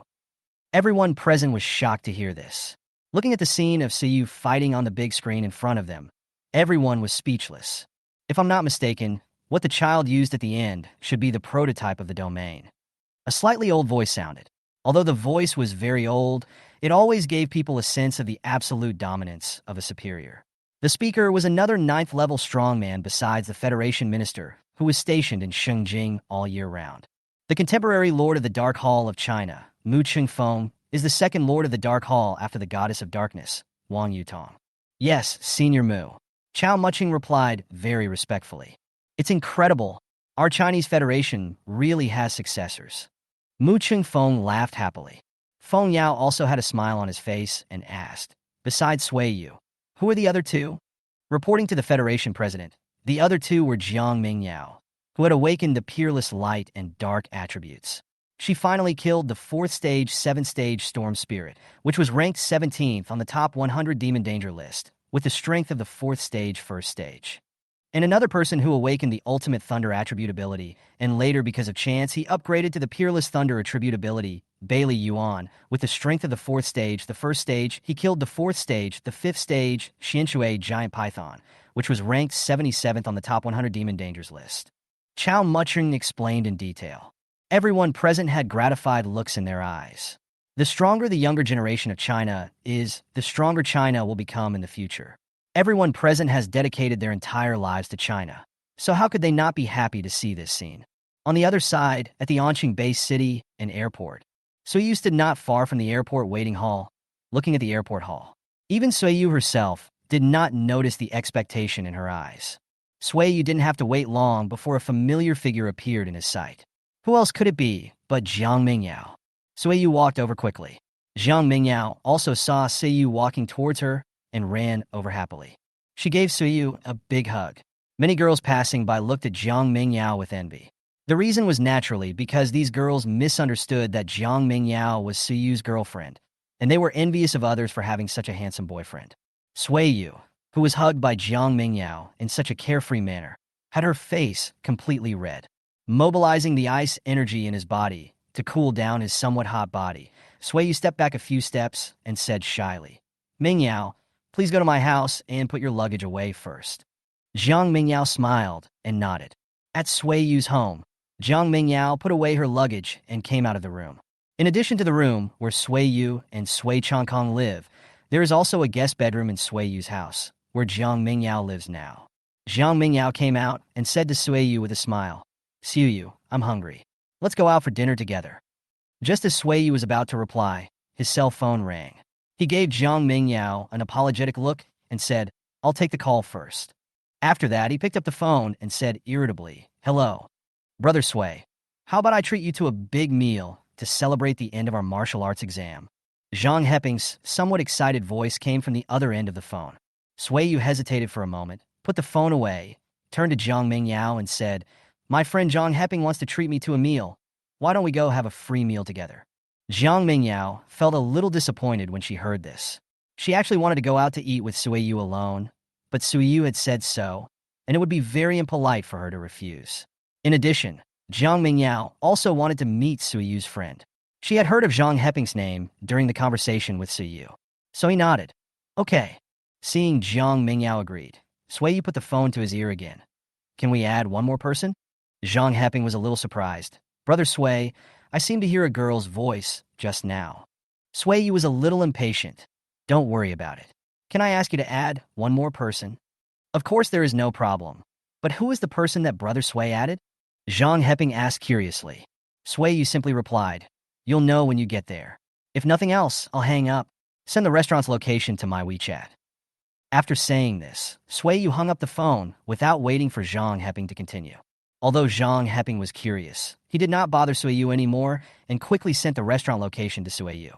Everyone present was shocked to hear this. Looking at the scene of Su Yu fighting on the big screen in front of them, everyone was speechless. If I'm not mistaken, what the child used at the end should be the prototype of the domain. A slightly old voice sounded. Although the voice was very old, it always gave people a sense of the absolute dominance of a superior. The speaker was another 9th-level strongman besides the Federation Minister, who was stationed in Shengjing all year round. The contemporary Lord of the Dark Hall of China, Mu Chengfeng, is the 2nd Lord of the Dark Hall after the Goddess of Darkness, Wang Yutong. Yes, Senior Mu. Chao Mucheng replied very respectfully. It's incredible. Our Chinese Federation really has successors. Mu Chengfeng laughed happily. Feng Yao also had a smile on his face and asked, besides Sui Yu, who are the other 2? Reporting to the Federation president, the other 2 were Jiang Mingyao, who had awakened the peerless light and dark attributes. She finally killed the 4th stage, 7th stage Storm Spirit, which was ranked 17th on the top 100 Demon Danger list, with the strength of the 4th stage, 1st stage. And another person who awakened the ultimate Thunder attribute ability, and later, because of chance, he upgraded to the Peerless Thunder attribute ability, Bailey Yuan, with the strength of the 4th stage, the 1st stage, he killed the 4th stage, the 5th stage, Xianshui Giant Python, which was ranked 77th on the top 100 Demon Dangers list. Chao Mucheng explained in detail. Everyone present had gratified looks in their eyes. The stronger the younger generation of China is, the stronger China will become in the future. Everyone present has dedicated their entire lives to China, so how could they not be happy to see this scene? On the other side, at the Anqing base city and airport, Sui Yu stood not far from the airport waiting hall, looking at the airport hall. Even Sui Yu herself did not notice the expectation in her eyes. Sui Yu didn't have to wait long before a familiar figure appeared in his sight. Who else could it be but Jiang Mingyao? Sui Yu walked over quickly. Jiang Mingyao also saw Sui Yu walking towards her and ran over happily. She gave Sui Yu a big hug. Many girls passing by looked at Jiang Mingyao with envy. The reason was naturally because these girls misunderstood that Jiang Mingyao was Sui Yu's girlfriend, and they were envious of others for having such a handsome boyfriend. Sui Yu, who was hugged by Jiang Mingyao in such a carefree manner, had her face completely red. Mobilizing the ice energy in his body to cool down his somewhat hot body, Sui stepped back a few steps and said shyly, "Mingyao, please go to my house and put your luggage away first." Jiang Mingyao smiled and nodded. At Sui home, Jiang Mingyao put away her luggage and came out of the room. In addition to the room where Sui and Sui Changkong live, there is also a guest bedroom in Sui's house, where Jiang Mingyao lives now. Jiang Mingyao came out and said to Sui with a smile, "Sui, I'm hungry. Let's go out for dinner together." Just as Sui was about to reply, his cell phone rang. He gave Jiang Mingyao an apologetic look and said, "I'll take the call first." After that, he picked up the phone and said irritably, "Hello, Brother Sui. How about I treat you to a big meal to celebrate the end of our martial arts exam?" Zhang Heping's somewhat excited voice came from the other end of the phone. Sui hesitated for a moment, put the phone away, turned to Jiang Mingyao and said, "My friend Zhang Heping wants to treat me to a meal. Why don't we go have a free meal together?" Jiang Mingyao felt a little disappointed when she heard this. She actually wanted to go out to eat with Sui alone, but Sui had said so, and it would be very impolite for her to refuse. In addition, Jiang Mingyao also wanted to meet Sui's friend. She had heard of Zhang Heping's name during the conversation with Sui, so he nodded. "Okay." Seeing Jiang Mingyao agreed, Sui put the phone to his ear again. "Can we add one more person?" Zhang Heping was a little surprised. "Brother Sui, I seem to hear a girl's voice just now." Sui was a little impatient. "Don't worry about it. Can I ask you to add one more person?" "Of course there is no problem. But who is the person that Brother Sui added?" Zhang Heping asked curiously. Sui simply replied, "You'll know when you get there. If nothing else, I'll hang up. Send the restaurant's location to my WeChat." After saying this, Sui hung up the phone without waiting for Zhang Heping to continue. Although Zhang Heping was curious, he did not bother Sui anymore and quickly sent the restaurant location to Sui.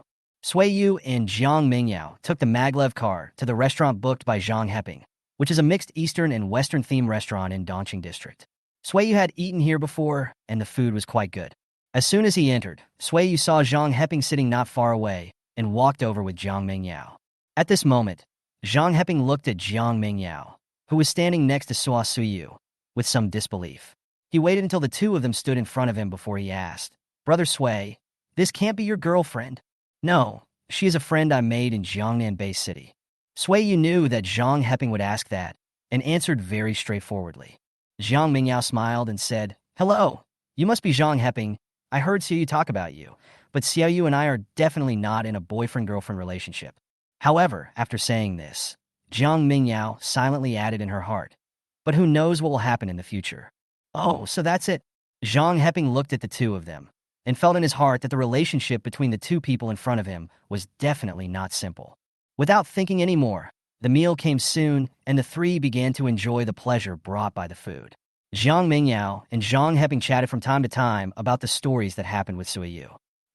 Sui and Jiang Mingyao took the maglev car to the restaurant booked by Zhang Heping, which is a mixed Eastern and Western-themed restaurant in Dongqing District. Sui had eaten here before, and the food was quite good. As soon as he entered, Sui saw Zhang Heping sitting not far away and walked over with Jiang Mingyao. At this moment, Zhang Heping looked at Jiang Mingyao, who was standing next to Sui, with some disbelief. He waited until the two of them stood in front of him before he asked, "Brother Sui, this can't be your girlfriend?" "No, she is a friend I made in Jong Nan Bay City." Sui knew that Zhang Heping would ask that, and answered very straightforwardly. Jiang Mingyao smiled and said, "Hello, you must be Zhang Heping. I heard Xiaoyu talk about you, but Xiaoyu and I are definitely not in a boyfriend-girlfriend relationship." However, after saying this, Jiang Mingyao silently added in her heart, "But who knows what will happen in the future?" "Oh, so that's it." Zhang Heping looked at the two of them and felt in his heart that the relationship between the two people in front of him was definitely not simple. Without thinking any more, the meal came soon, and the three began to enjoy the pleasure brought by the food. Jiang Mingyao and Zhang Heping chatted from time to time about the stories that happened with Sui.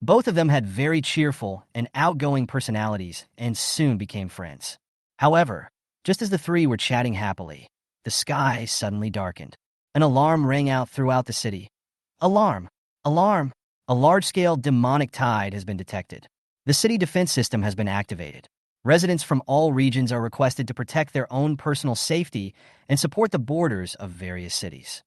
Both of them had very cheerful and outgoing personalities and soon became friends. However, just as the three were chatting happily, the sky suddenly darkened. An alarm rang out throughout the city. "Alarm! Alarm! A large-scale demonic tide has been detected. The city defense system has been activated. Residents from all regions are requested to protect their own personal safety and support the borders of various cities."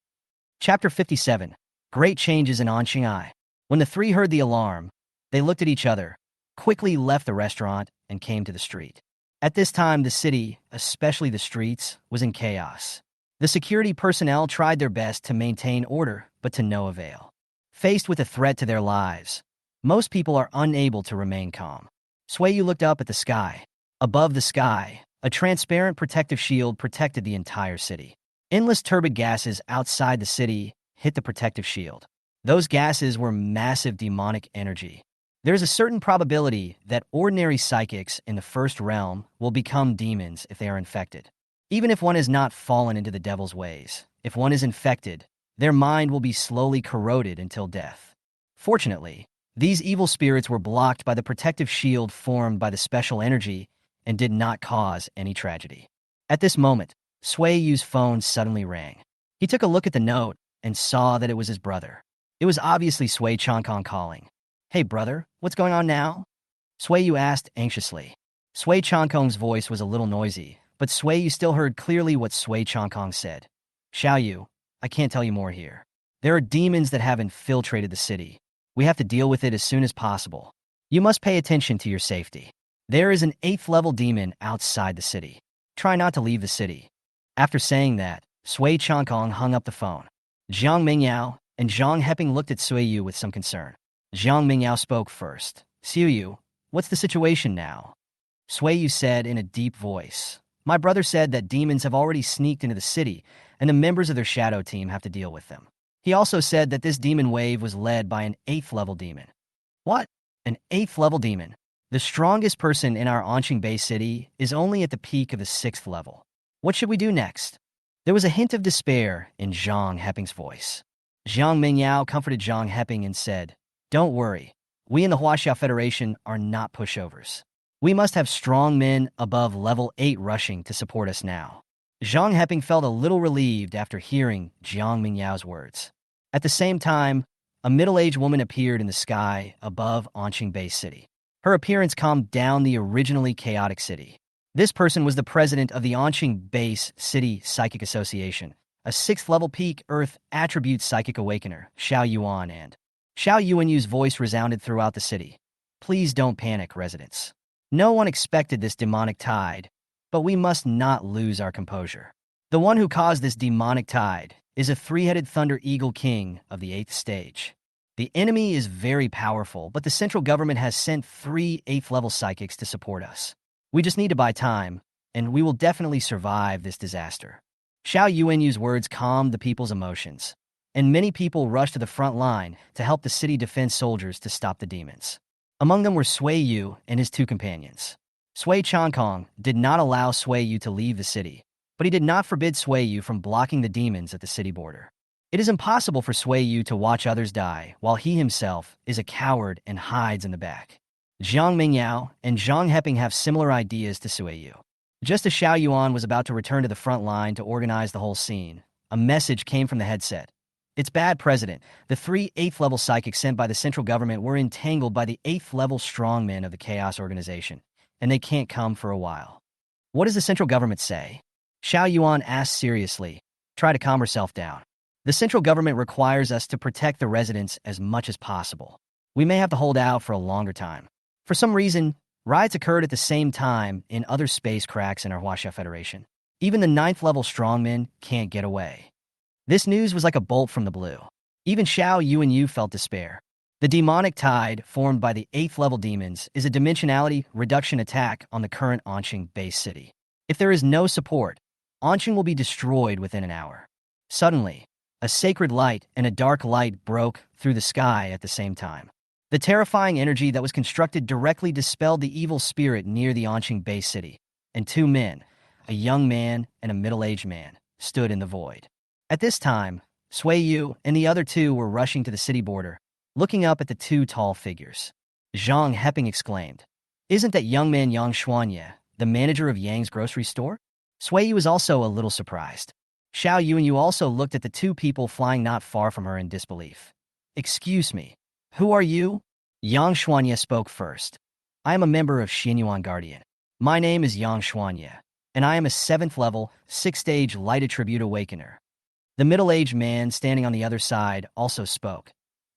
Chapter 57. Great Changes in Anqing'ai. When the three heard the alarm, they looked at each other, quickly left the restaurant, and came to the street. At this time, the city, especially the streets, was in chaos. The security personnel tried their best to maintain order, but to no avail. Faced with a threat to their lives, most people are unable to remain calm. Sui looked up at the sky. Above the sky, a transparent protective shield protected the entire city. Endless turbid gases outside the city hit the protective shield. Those gases were massive demonic energy. There is a certain probability that ordinary psychics in the first realm will become demons if they are infected. Even if one has not fallen into the devil's ways, if one is infected, their mind will be slowly corroded until death. Fortunately, these evil spirits were blocked by the protective shield formed by the special energy and did not cause any tragedy. At this moment, Sui's phone suddenly rang. He took a look at the note and saw that it was his brother. It was obviously Sui Changkong calling. "Hey brother, what's going on now?" Sui asked anxiously. Sui Changkong's voice was a little noisy, But Sui Yu still heard clearly what Sui Changkong said. Xiao Yu, I can't tell you more here. There are demons that have infiltrated the city. We have to deal with it as soon as possible. You must pay attention to your safety. There is an 8th level demon outside the city. Try not to leave the city. After saying that, Sui Changkong hung up the phone. Jiang Mingyao and Zhang Heping looked at Sui Yu with some concern. Jiang Mingyao spoke first. Sui Yu, what's the situation now? Sui Yu said in a deep voice. My brother said that demons have already sneaked into the city, and the members of their shadow team have to deal with them. He also said that this demon wave was led by an 8th level demon. What? An 8th level demon? The strongest person in our Anqing Bay city is only at the peak of the 6th level. What should we do next? There was a hint of despair in Zhang Heping's voice. Jiang Mingyao comforted Zhang Heping and said, Don't worry, we in the Huaxia Federation are not pushovers. We must have strong men above level 8 rushing to support us now. Zhang Heping felt a little relieved after hearing Jiang Mingyao's words. At the same time, a middle-aged woman appeared in the sky above Anqing Bay City. Her appearance calmed down the originally chaotic city. This person was the president of the Anqing Base City Psychic Association, a 6th level peak Earth attribute psychic awakener, Xiao Yuan, and Xiao Yuanyu's voice resounded throughout the city. Please don't panic, residents. No one expected this demonic tide, but we must not lose our composure. The one who caused this demonic tide is a 3-headed Thunder Eagle King of the 8th stage. The enemy is very powerful, but the central government has sent 3 8th level psychics to support us. We just need to buy time, and we will definitely survive this disaster. Xiao Yuanyu's words calmed the people's emotions, and many people rushed to the front line to help the city defense soldiers to stop the demons. Among them were Sui Yu and his 2 companions. Sui Changkong did not allow Sui Yu to leave the city, but he did not forbid Sui Yu from blocking the demons at the city border. It is impossible for Sui Yu to watch others die while he himself is a coward and hides in the back. Jiang Mingyao and Zhang Heping have similar ideas to Sui Yu. Just as Xiao Yuan was about to return to the front line to organize the whole scene, a message came from the headset. It's bad, President. The 3 8th level psychics sent by the central government were entangled by the 8th level strongmen of the Chaos Organization, and they can't come for a while. What does the central government say? Xiao Yuan asked seriously. Try to calm herself down. The central government requires us to protect the residents as much as possible. We may have to hold out for a longer time. For some reason, riots occurred at the same time in other space cracks in our Huaxia Federation. Even the 9th level strongmen can't get away. This news was like a bolt from the blue. Even Xiao Yuanyu felt despair. The demonic tide formed by the 8th level demons is a dimensionality reduction attack on the current Anqing base city. If there is no support, Anqing will be destroyed within an hour. Suddenly, a sacred light and a dark light broke through the sky at the same time. The terrifying energy that was constructed directly dispelled the evil spirit near the Anqing base city, and 2 men, a young man and a middle-aged man, stood in the void. At this time, Sui Yu and the other 2 were rushing to the city border, looking up at the 2 tall figures. Zhang Heping exclaimed, Isn't that young man Yang Xuanye, the manager of Yang's grocery store? Sui Yu was also a little surprised. Xiao Yuanyu also looked at the 2 people flying not far from her in disbelief. Excuse me, who are you? Yang Xuanye spoke first. I am a member of Xinyuan Guardian. My name is Yang Xuanye, and I am a 7th level, 6th stage light attribute awakener. The middle-aged man standing on the other side also spoke.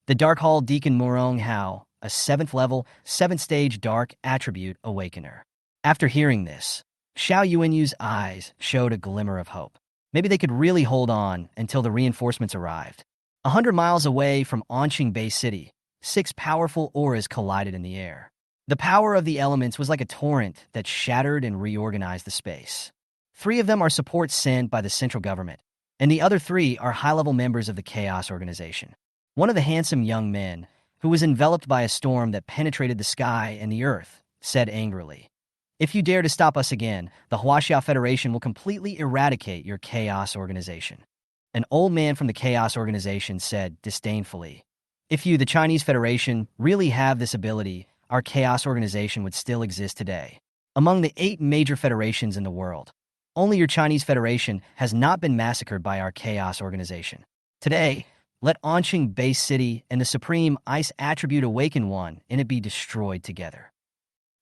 The Dark Hall Deacon Murong Hao, a 7th level, 7th stage dark attribute awakener. After hearing this, Xiao Yuanyu's eyes showed a glimmer of hope. Maybe they could really hold on until the reinforcements arrived. 100 miles away from Anqing Bay City, 6 powerful auras collided in the air. The power of the elements was like a torrent that shattered and reorganized the space. 3 of them are support sent by the central government, and the other 3 are high-level members of the Chaos Organization. One of the handsome young men, who was enveloped by a storm that penetrated the sky and the earth, said angrily, If you dare to stop us again, the Huaxia Federation will completely eradicate your Chaos Organization. An old man from the Chaos Organization said disdainfully, If you, the Chinese Federation, really have this ability, our Chaos Organization would still exist today. Among the 8 major federations in the world, only your Chinese Federation has not been massacred by our Chaos Organization. Today, let Anqing Base City and the Supreme Ice Attribute Awaken one and it be destroyed together.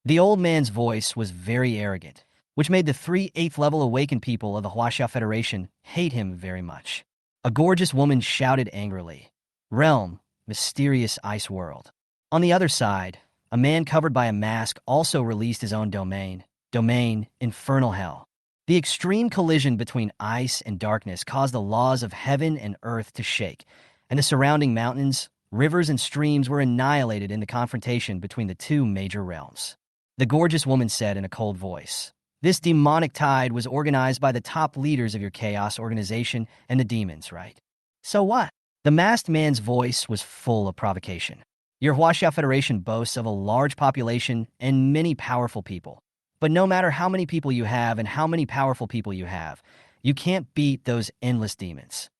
The old man's voice was very arrogant, which made the three 8th-level awakened people of the Huaxia Federation hate him very much. A gorgeous woman shouted angrily, "Realm, mysterious ice world." On the other side, a man covered by a mask also released his own domain, infernal hell. The extreme collision between ice and darkness caused the laws of heaven and earth to shake, and the surrounding mountains, rivers, and streams were annihilated in the confrontation between the two major realms. The gorgeous woman said in a cold voice, "This demonic tide was organized by the top leaders of your chaos organization and the demons, right? So what?" The masked man's voice was full of provocation. "Your Huaxia Federation boasts of a large population and many powerful people. But no matter how many people you have and how many powerful people you have, you can't beat those endless demons.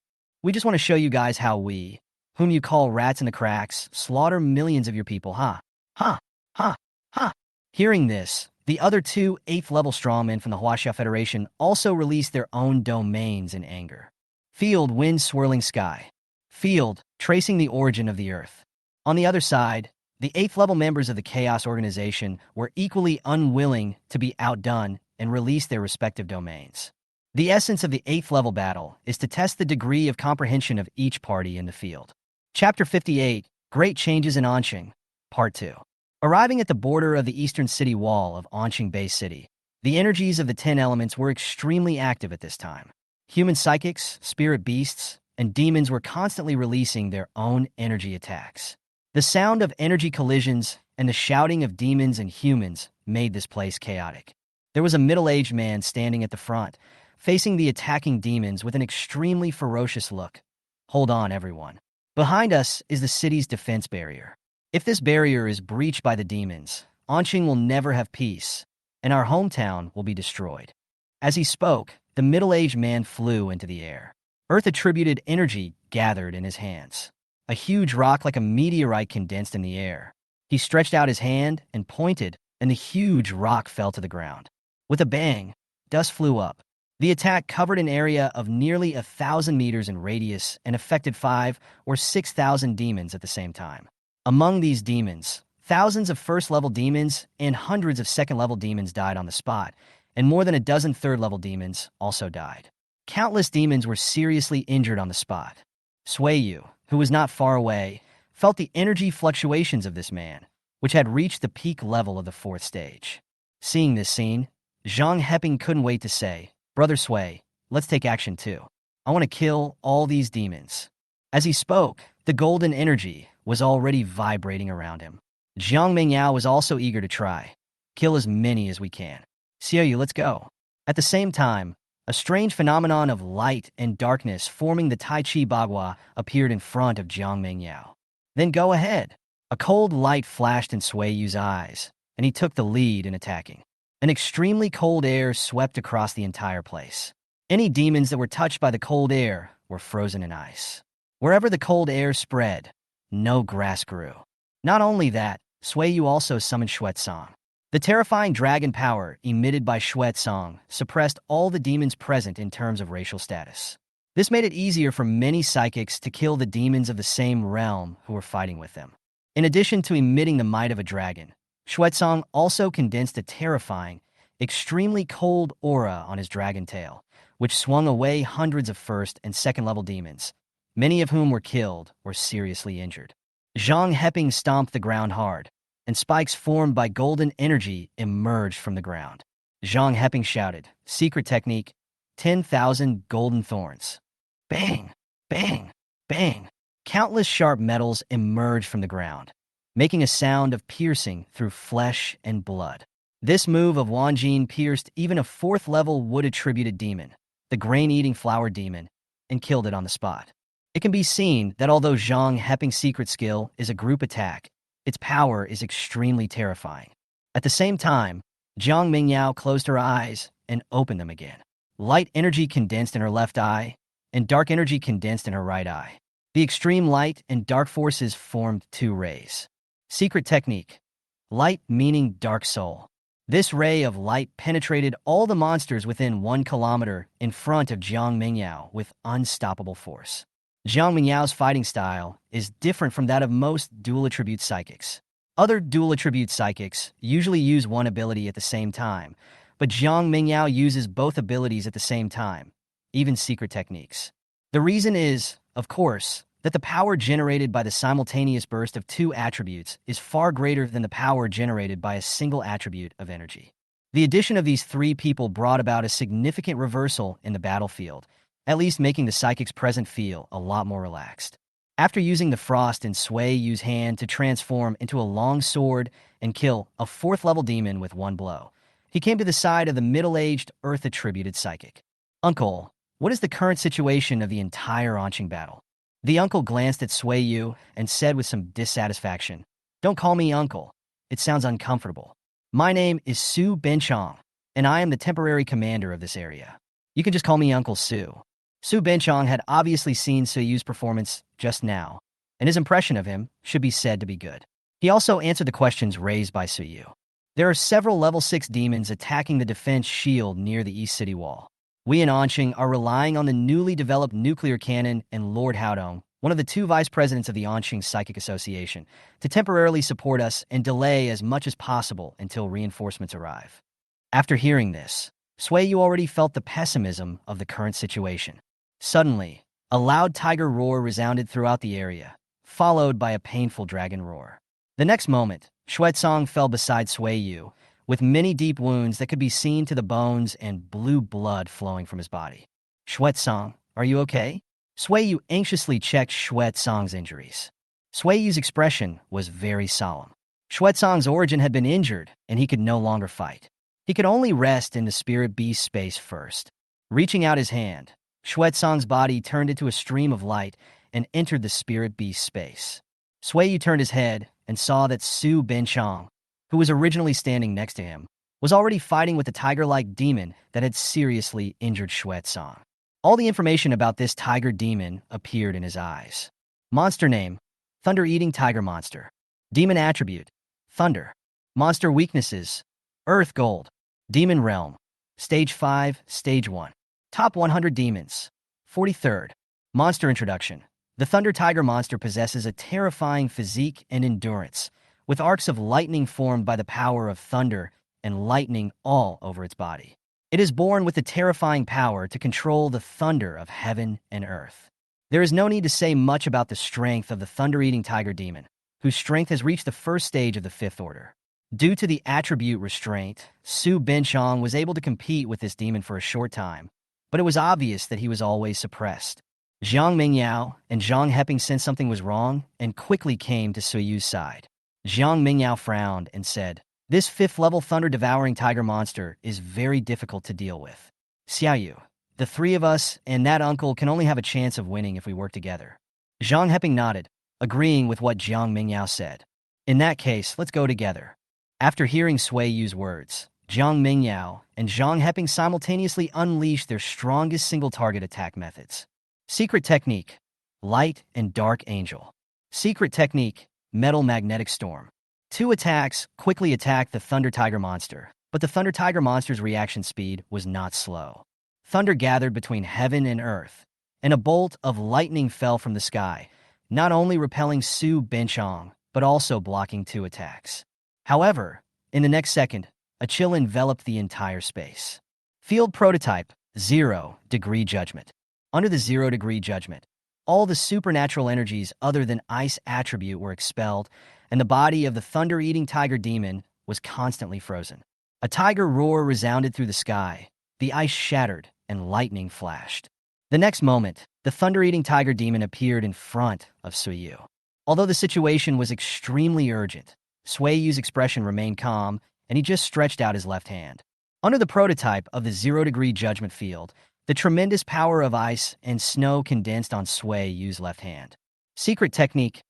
We just want to show you guys how we, whom you call rats in the cracks, slaughter millions of your people, huh? Ha! Ha! Ha!" Hearing this, the other two 8th-level strongmen from the Huaxia Federation also released their own domains in anger. Field, wind swirling sky. Field, tracing the origin of the earth. On the other side, the 8th-level members of the Chaos Organization were equally unwilling to be outdone and released their respective domains. The essence of the 8th-level battle is to test the degree of comprehension of each party in the field. Chapter 58, Great Changes in Anqing, Part 2. Arriving at the border of the eastern city wall of Anqing Bay City, the energies of the 10 elements were extremely active at this time. Human psychics, spirit beasts, and demons were constantly releasing their own energy attacks. The sound of energy collisions and the shouting of demons and humans made this place chaotic. There was a middle-aged man standing at the front, facing the attacking demons with an extremely ferocious look. "Hold on, everyone. Behind us is the city's defense barrier. If this barrier is breached by the demons, Anqing will never have peace, and our hometown will be destroyed." As he spoke, the middle-aged man flew into the air. Earth-attributed energy gathered in his hands. A huge rock like a meteorite condensed in the air. He stretched out his hand and pointed, and the huge rock fell to the ground. With a bang, dust flew up. The attack covered an area of nearly 1,000 meters in radius and affected 5,000 or 6,000 demons at the same time. Among these demons, thousands of first-level demons and hundreds of second-level demons died on the spot, and more than a dozen third-level demons also died. Countless demons were seriously injured on the spot. Suiyu, who was not far away, felt the energy fluctuations of this man, which had reached the peak level of the 4th stage. Seeing this scene, Zhang Heping couldn't wait to say, "Brother Sui, let's take action too. I want to kill all these demons." As he spoke, the golden energy was already vibrating around him. Jiang Mingyao was also eager to try. "Kill as many as we can. Xiaoyu, let's go." At the same time, a strange phenomenon of light and darkness forming the Tai Chi Bagua appeared in front of Jiang Mingyao. "Then go ahead." A cold light flashed in Suiyu's eyes, and he took the lead in attacking. An extremely cold air swept across the entire place. Any demons that were touched by the cold air were frozen in ice. Wherever the cold air spread, no grass grew. Not only that, Suiyu also summoned Xuetsong. The terrifying dragon power emitted by Xuetsong suppressed all the demons present in terms of racial status. This made it easier for many psychics to kill the demons of the same realm who were fighting with them. In addition to emitting the might of a dragon, Xuetsong also condensed a terrifying, extremely cold aura on his dragon tail, which swung away hundreds of first and second-level demons, many of whom were killed or seriously injured. Zhang Heping stomped the ground hard, and spikes formed by golden energy emerged from the ground. Zhang Heping shouted, "Secret technique, 10,000 golden thorns." Bang! Bang! Bang! Countless sharp metals emerged from the ground, making a sound of piercing through flesh and blood. This move of Wanjin pierced even a 4th-level wood-attributed demon, the grain-eating flower demon, and killed it on the spot. It can be seen that although Zhang Heping's secret skill is a group attack, its power is extremely terrifying. At the same time, Jiang Mingyao closed her eyes and opened them again. Light energy condensed in her left eye, and dark energy condensed in her right eye. The extreme light and dark forces formed 2 rays. Secret technique. Light meaning dark soul. This ray of light penetrated all the monsters within 1 kilometer in front of Jiang Mingyao with unstoppable force. Jiang Mingyao's fighting style is different from that of most dual-attribute psychics. Other dual-attribute psychics usually use one ability at the same time, but Jiang Mingyao uses both abilities at the same time, even secret techniques. The reason is, of course, that the power generated by the simultaneous burst of two attributes is far greater than the power generated by a single attribute of energy. The addition of these three people brought about a significant reversal in the battlefield, at least making the psychic's present feel a lot more relaxed. After using the frost in Sui Yu's hand to transform into a long sword and kill a 4th-level demon with one blow, he came to the side of the middle-aged, Earth-attributed psychic. "Uncle, what is the current situation of the entire Onqing battle?" The uncle glanced at Sui Yu and said with some dissatisfaction, "Don't call me uncle. It sounds uncomfortable. My name is Su Benchong, and I am the temporary commander of this area. You can just call me Uncle Su." Su Benchong had obviously seen Sui Yu's performance just now, and his impression of him should be said to be good. He also answered the questions raised by Sui Yu. There are several level 6 demons attacking the defense shield near the East City Wall. We in Onqing are relying on the newly developed nuclear cannon and Lord Haodong, one of the 2 vice presidents of the Onqing Psychic Association, to temporarily support us and delay as much as possible until reinforcements arrive. After hearing this, Sui Yu already felt the pessimism of the current situation. Suddenly, a loud tiger roar resounded throughout the area, followed by a painful dragon roar. The next moment, Xuezong fell beside Sui Yu, with many deep wounds that could be seen to the bones and blue blood flowing from his body. "Xuezong, are you okay?" Sui Yu anxiously checked Xuezong's injuries. Sui Yu's expression was very solemn. Xuezong's origin had been injured, and he could no longer fight. He could only rest in the spirit beast space first. Reaching out his hand, Xuezong's body turned into a stream of light and entered the spirit beast space. Sui Yu turned his head and saw that Su Benchong, who was originally standing next to him, was already fighting with the tiger-like demon that had seriously injured Xuezong. All the information about this tiger demon appeared in his eyes. Monster name: Thunder-Eating Tiger Monster. Demon attribute: Thunder. Monster weaknesses: Earth Gold. Demon Realm: Stage 5, Stage 1. Top 100 Demons. 43rd. Monster Introduction. The Thunder Tiger monster possesses a terrifying physique and endurance, with arcs of lightning formed by the power of thunder and lightning all over its body. It is born with the terrifying power to control the thunder of heaven and earth. There is no need to say much about the strength of the thunder-eating tiger demon, whose strength has reached the 1st stage of the 5th order. Due to the attribute restraint, Su Benchong was able to compete with this demon for a short time, but it was obvious that he was always suppressed. Jiang Mingyao and Zhang Heping sensed something was wrong and quickly came to Sui Yu's side. Jiang Mingyao frowned and said, "This 5th-level thunder-devouring tiger monster is very difficult to deal with. Xiao Yu, the 3 of us and that uncle can only have a chance of winning if we work together." Zhang Heping nodded, agreeing with what Jiang Mingyao said. "In that case, let's go together." After hearing Sui Yu's words, Jiang Mingyao and Zhang Heping simultaneously unleashed their strongest single-target attack methods. Secret Technique: Light and Dark Angel. Secret Technique: Metal Magnetic Storm. 2 attacks quickly attacked the Thunder Tiger monster, but the Thunder Tiger monster's reaction speed was not slow. Thunder gathered between heaven and earth, and a bolt of lightning fell from the sky, not only repelling Su Benchong, but also blocking 2 attacks. However, in the next second, a chill enveloped the entire space. Field Prototype: 0-degree Judgment. Under the 0-degree Judgment, all the supernatural energies other than ice attribute were expelled, and the body of the thunder-eating tiger demon was constantly frozen. A tiger roar resounded through the sky, the ice shattered, and lightning flashed. The next moment, the thunder-eating tiger demon appeared in front of Sui Yu. Although the situation was extremely urgent, Sui Yu's expression remained calm, and he just stretched out his left hand. Under the prototype of the 0-degree Judgment field, the tremendous power of ice and snow condensed on Sui Yu's left hand. Secret Technique: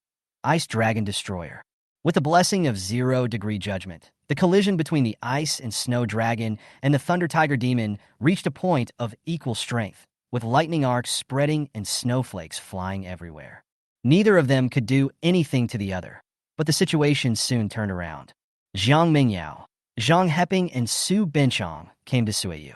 Ice Dragon Destroyer. With the blessing of 0-degree Judgment, the collision between the ice and snow dragon and the thunder tiger demon reached a point of equal strength, with lightning arcs spreading and snowflakes flying everywhere. Neither of them could do anything to the other, but the situation soon turned around. Jiang Mingyao, Zhang Heping, and Su Benchong came to Sui Yu.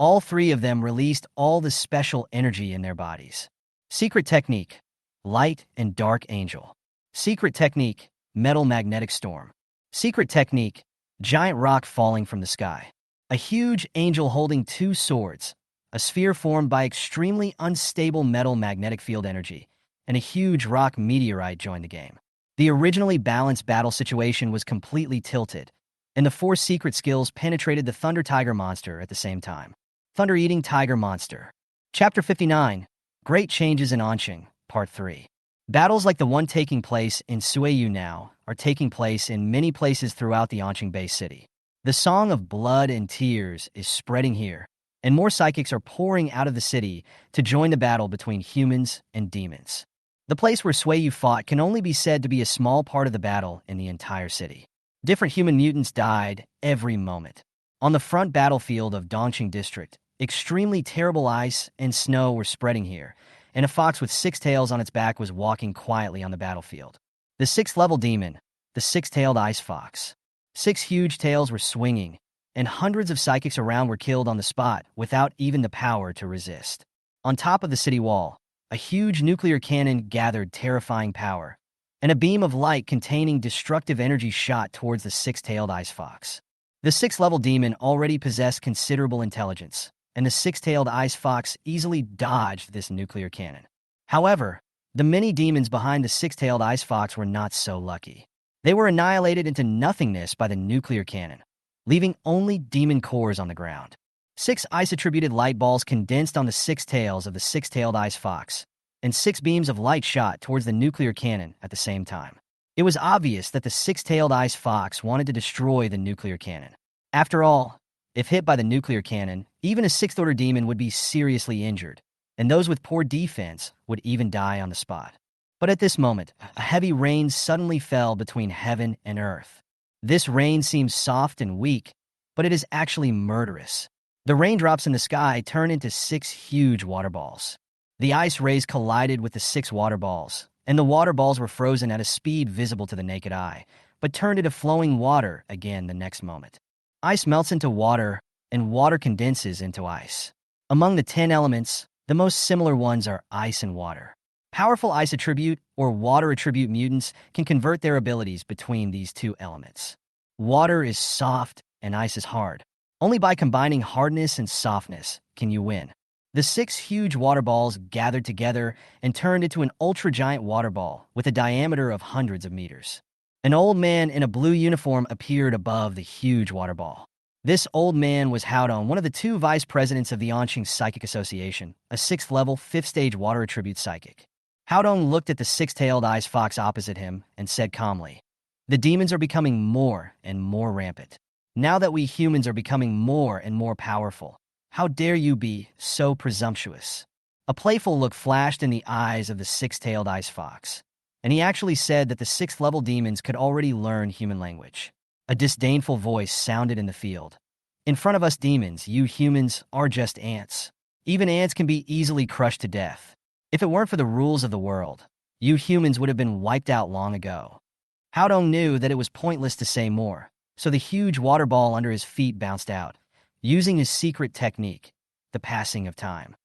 All 3 of them released all the special energy in their bodies. Secret Technique: Light and Dark Angel. Secret Technique: Metal Magnetic Storm. Secret Technique: Giant Rock Falling from the Sky. A huge angel holding two swords, a sphere formed by extremely unstable metal magnetic field energy, and a huge rock meteorite joined the game. The originally balanced battle situation was completely tilted, and the four secret skills penetrated the Thunder Tiger monster at the same time. Thunder-eating Tiger Monster. Chapter 59, Great Changes in Anqing, Part 3. Battles like the one taking place in Suiyu now are taking place in many places throughout the Anqing Bay City. The song of blood and tears is spreading here, and more psychics are pouring out of the city to join the battle between humans and demons. The place where Suiyu fought can only be said to be a small part of the battle in the entire city. Different human mutants died every moment. On the front battlefield of Dongqing District, extremely terrible ice and snow were spreading here, and a fox with 6 tails on its back was walking quietly on the battlefield. The 6th-level demon, the 6-tailed ice fox. 6 huge tails were swinging, and hundreds of psychics around were killed on the spot without even the power to resist. On top of the city wall, a huge nuclear cannon gathered terrifying power, and a beam of light containing destructive energy shot towards the 6-tailed ice fox. The 6th-level demon already possessed considerable intelligence, and the 6-tailed ice fox easily dodged this nuclear cannon. However, the many demons behind the 6-tailed ice fox were not so lucky. They were annihilated into nothingness by the nuclear cannon, leaving only demon cores on the ground. 6 ice-attributed light balls condensed on the 6 tails of the 6-tailed ice fox, and 6 beams of light shot towards the nuclear cannon at the same time. It was obvious that the 6-tailed ice fox wanted to destroy the nuclear cannon. After all, if hit by the nuclear cannon, even a 6th-order demon would be seriously injured, and those with poor defense would even die on the spot. But at this moment, a heavy rain suddenly fell between heaven and earth. This rain seems soft and weak, but it is actually murderous. The raindrops in the sky turn into 6 huge water balls. The ice rays collided with the 6 water balls, and the water balls were frozen at a speed visible to the naked eye, but turned into flowing water again the next moment. Ice melts into water, and water condenses into ice. Among the 10 elements, the most similar ones are ice and water. Powerful ice attribute or water attribute mutants can convert their abilities between these two elements. Water is soft and ice is hard. Only by combining hardness and softness can you win. The 6 huge water balls gathered together and turned into an ultra-giant water ball with a diameter of hundreds of meters. An old man in a blue uniform appeared above the huge water ball. This old man was Haodong, one of the 2 vice presidents of the Anqing Psychic Association, a 6th-level, 5th-stage water attribute psychic. Haodong looked at the 6-tailed ice fox opposite him and said calmly, "The demons are becoming more and more rampant. Now that we humans are becoming more and more powerful, how dare you be so presumptuous?" A playful look flashed in the eyes of the 6-tailed ice fox, and he actually said that the 6th-level demons could already learn human language. A disdainful voice sounded in the field. "In front of us demons, you humans are just ants. Even ants can be easily crushed to death. If it weren't for the rules of the world, you humans would have been wiped out long ago." Haodong knew that it was pointless to say more, so the huge water ball under his feet bounced out, using his secret technique, the passing of time.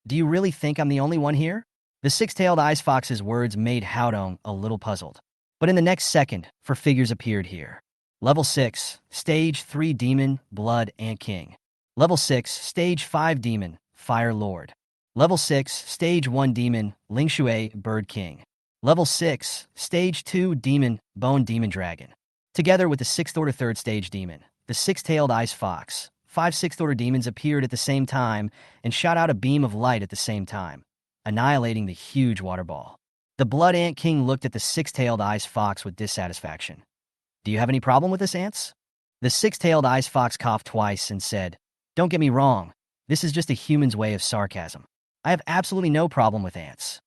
Do you really think I'm the only one here?" The 6-tailed ice fox's words made Haodong a little puzzled. But in the next second, 4 figures appeared here. Level 6, Stage 3 Demon, Blood Ant King. Level 6, Stage 5 Demon, Fire Lord. Level 6, Stage 1 Demon, Lingshui, Bird King. Level 6, Stage 2 Demon, Bone Demon Dragon. Together with the 6th-order 3rd Stage Demon, the 6-tailed Ice Fox, 5 6th-order demons appeared at the same time and shot out a beam of light at the same time, annihilating the huge water ball. The Blood Ant King looked at the 6-tailed Ice Fox with dissatisfaction. "Do you have any problem with this, ants?" The 6-tailed Ice Fox coughed twice and said, "Don't get me wrong, this is just a human's way of sarcasm. I have absolutely no problem with ants."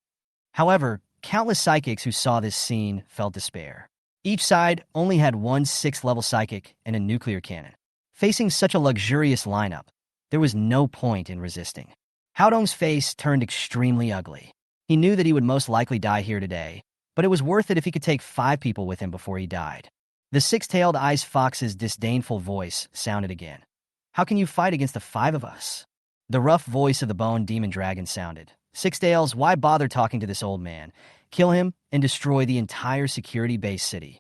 However, countless psychics who saw this scene felt despair. Each side only had one 6th-level psychic and a nuclear cannon. Facing such a luxurious lineup, there was no point in resisting. Haodong's face turned extremely ugly. He knew that he would most likely die here today, but it was worth it if he could take 5 people with him before he died. The 6-tailed Ice Fox's disdainful voice sounded again. "How can you fight against the 5 of us?" The rough voice of the Bone Demon Dragon sounded. "Six Tails, why bother talking to this old man? Kill him and destroy the entire security base city."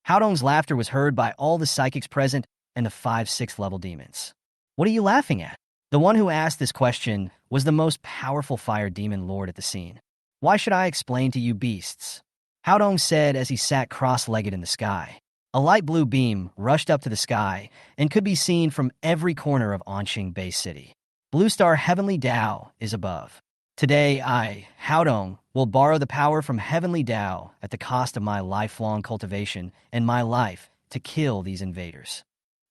Haodong's laughter was heard by all the psychics present, and the 5 6th level demons. What are you laughing at? The one who asked this question was the most powerful fire demon lord at the scene. Why should I explain to you beasts? Haodong said as he sat cross-legged in the sky. A light blue beam rushed up to the sky and could be seen from every corner of Anqing Bay City. Blue Star Heavenly Dao is above. Today I, Haodong, will borrow the power from Heavenly Dao at the cost of my lifelong cultivation and my life to kill these invaders.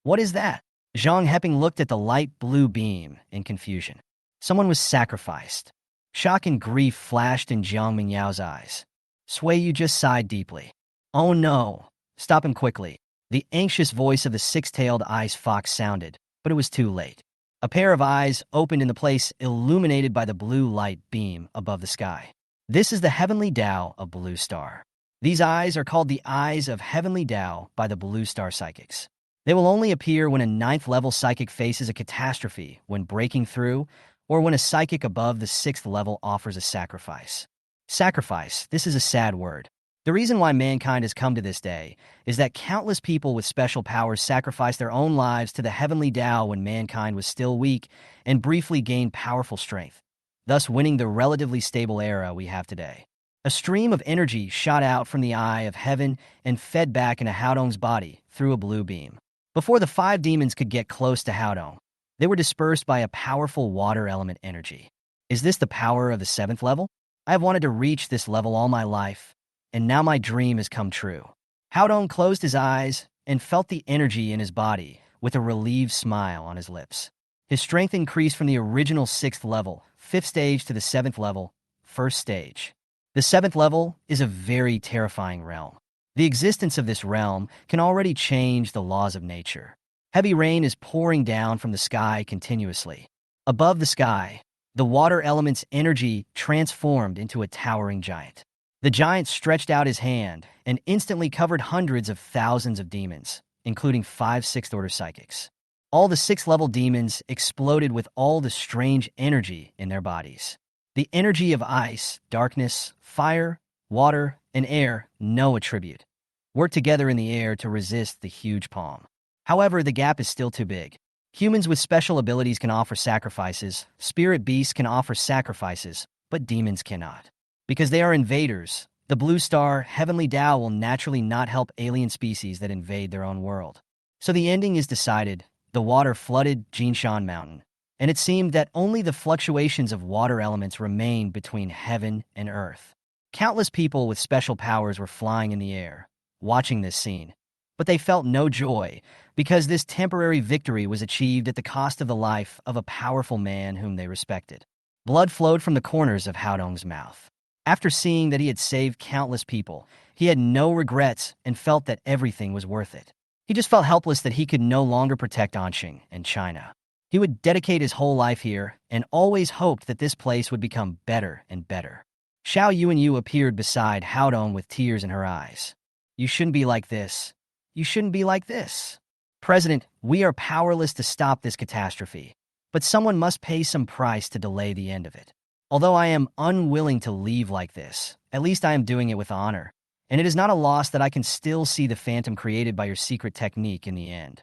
What is that? Zhang Heping looked at the light blue beam in confusion. Someone was sacrificed. Shock and grief flashed in Jiang Mingyao's eyes. Sui Yu just sighed deeply. Oh no! Stop him quickly. The anxious voice of the six-tailed ice fox sounded, but it was too late. A pair of eyes opened in the place illuminated by the blue light beam above the sky. This is the Heavenly Dao of Blue Star. These eyes are called the Eyes of Heavenly Dao by the Blue Star Psychics. They will only appear when a 9th-level psychic faces a catastrophe, when breaking through, or when a psychic above the 6th level offers a sacrifice. Sacrifice, this is a sad word. The reason why mankind has come to this day is that countless people with special powers sacrificed their own lives to the Heavenly Dao when mankind was still weak and briefly gained powerful strength, thus winning the relatively stable era we have today. A stream of energy shot out from the eye of heaven and fed back into Haodong's body through a blue beam. Before the 5 demons could get close to Haodong, they were dispersed by a powerful water element energy. Is this the power of the 7th level? I have wanted to reach this level all my life, and now my dream has come true. Haodong closed his eyes and felt the energy in his body with a relieved smile on his lips. His strength increased from the original 6th level, 5th stage, to the 7th level, 1st stage. The 7th level is a very terrifying realm. The existence of this realm can already change the laws of nature. Heavy rain is pouring down from the sky continuously. Above the sky, the water element's energy transformed into a towering giant. The giant stretched out his hand and instantly covered hundreds of thousands of demons, including 5 6th order psychics. All the 6th level demons exploded with all the strange energy in their bodies. The energy of ice, darkness, fire, water, and air, no attribute, work together in the air to resist the huge palm. However, the gap is still too big. Humans with special abilities can offer sacrifices, spirit beasts can offer sacrifices, but demons cannot. Because they are invaders, the Blue Star Heavenly Dao will naturally not help alien species that invade their own world. So the ending is decided. The water flooded Jinshan Mountain, and it seemed that only the fluctuations of water elements remained between heaven and earth. Countless people with special powers were flying in the air, watching this scene. But they felt no joy, because this temporary victory was achieved at the cost of the life of a powerful man whom they respected. Blood flowed from the corners of Haodong's mouth. After seeing that he had saved countless people, he had no regrets and felt that everything was worth it. He just felt helpless that he could no longer protect Anqing and China. He would dedicate his whole life here and always hoped that this place would become better and better. Xiao Yuanyu appeared beside Haodong with tears in her eyes. You shouldn't be like this. You shouldn't be like this. President, we are powerless to stop this catastrophe, but someone must pay some price to delay the end of it. Although I am unwilling to leave like this, at least I am doing it with honor, and it is not a loss that I can still see the phantom created by your secret technique in the end.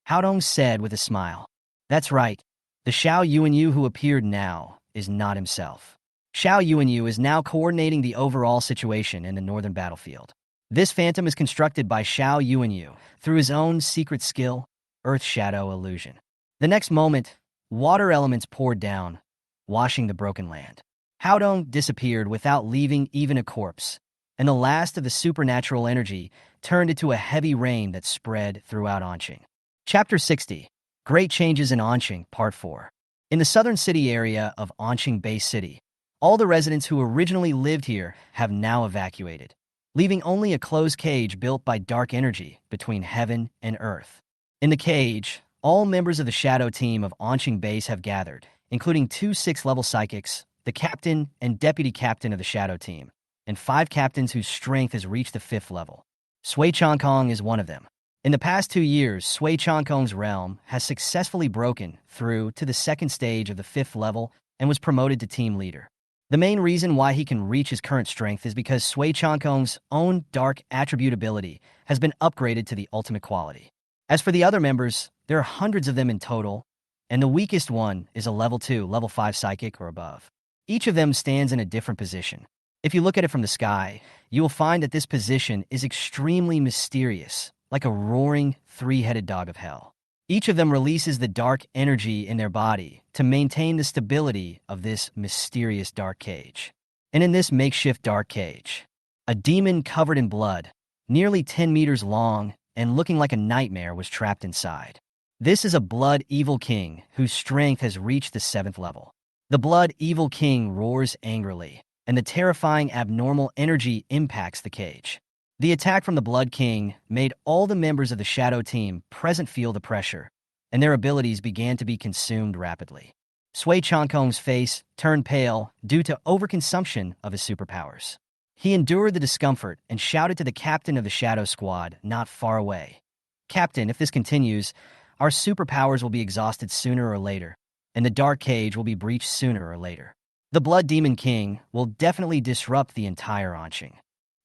Haodong said with a smile. That's right. The Xiao Yuanyu who appeared now is not himself. Xiao Yuanyu is now coordinating the overall situation in the northern battlefield. This phantom is constructed by Xiao Yuanyu through his own secret skill, Earth Shadow Illusion. The next moment, water elements poured down, washing the broken land. Haodong disappeared without leaving even a corpse, and the last of the supernatural energy turned into a heavy rain that spread throughout Anqing. Chapter 60. Great Changes in Anqing, Part 4. In the southern city area of Anqing Bay City, all the residents who originally lived here have now evacuated, leaving only a closed cage built by dark energy between heaven and earth. In the cage, all members of the shadow team of Anqing Base have gathered, including 2 6th-level psychics, the captain and deputy captain of the shadow team, and 5 captains whose strength has reached the 5th level. Sui Changkong is one of them. In the past 2 years, Sui Changkong's realm has successfully broken through to the 2nd stage of the 5th level and was promoted to team leader. The main reason why he can reach his current strength is because Sui Changkong's own dark attribute ability has been upgraded to the ultimate quality. As for the other members, there are hundreds of them in total, and the weakest one is a level 2, level 5 psychic or above. Each of them stands in a different position. If you look at it from the sky, you will find that this position is extremely mysterious, like a roaring, three-headed dog of hell. Each of them releases the dark energy in their body to maintain the stability of this mysterious dark cage. And in this makeshift dark cage, a demon covered in blood, nearly 10 meters long and looking like a nightmare, was trapped inside. This is a blood evil king whose strength has reached the 7th level. The blood evil king roars angrily, and the terrifying abnormal energy impacts the cage. The attack from the Blood King made all the members of the Shadow team present feel the pressure, and their abilities began to be consumed rapidly. Sui Changkong's face turned pale due to overconsumption of his superpowers. He endured the discomfort and shouted to the captain of the Shadow Squad not far away. "Captain, if this continues, our superpowers will be exhausted sooner or later, and the Dark Cage will be breached sooner or later. The Blood Demon King will definitely disrupt the entire Anqing."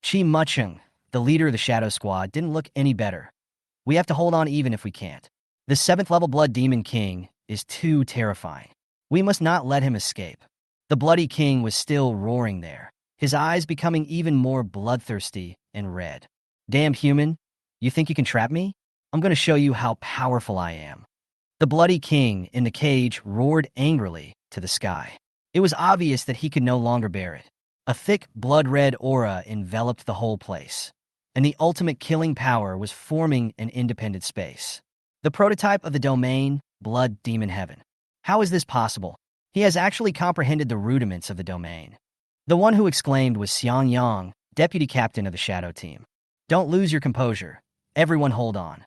Chi Mucheng, the leader of the Shadow Squad, didn't look any better. "We have to hold on even if we can't. The 7th level Blood Demon King is too terrifying. We must not let him escape." The Bloody King was still roaring there, his eyes becoming even more bloodthirsty and red. "Damn human, you think you can trap me? I'm going to show you how powerful I am." The Bloody King in the cage roared angrily to the sky. It was obvious that he could no longer bear it. A thick, blood-red aura enveloped the whole place, and the ultimate killing power was forming an independent space. The prototype of the domain, Blood Demon Heaven. How is this possible? He has actually comprehended the rudiments of the domain. The one who exclaimed was Xiang Yang, deputy captain of the Shadow team. "Don't lose your composure. Everyone hold on."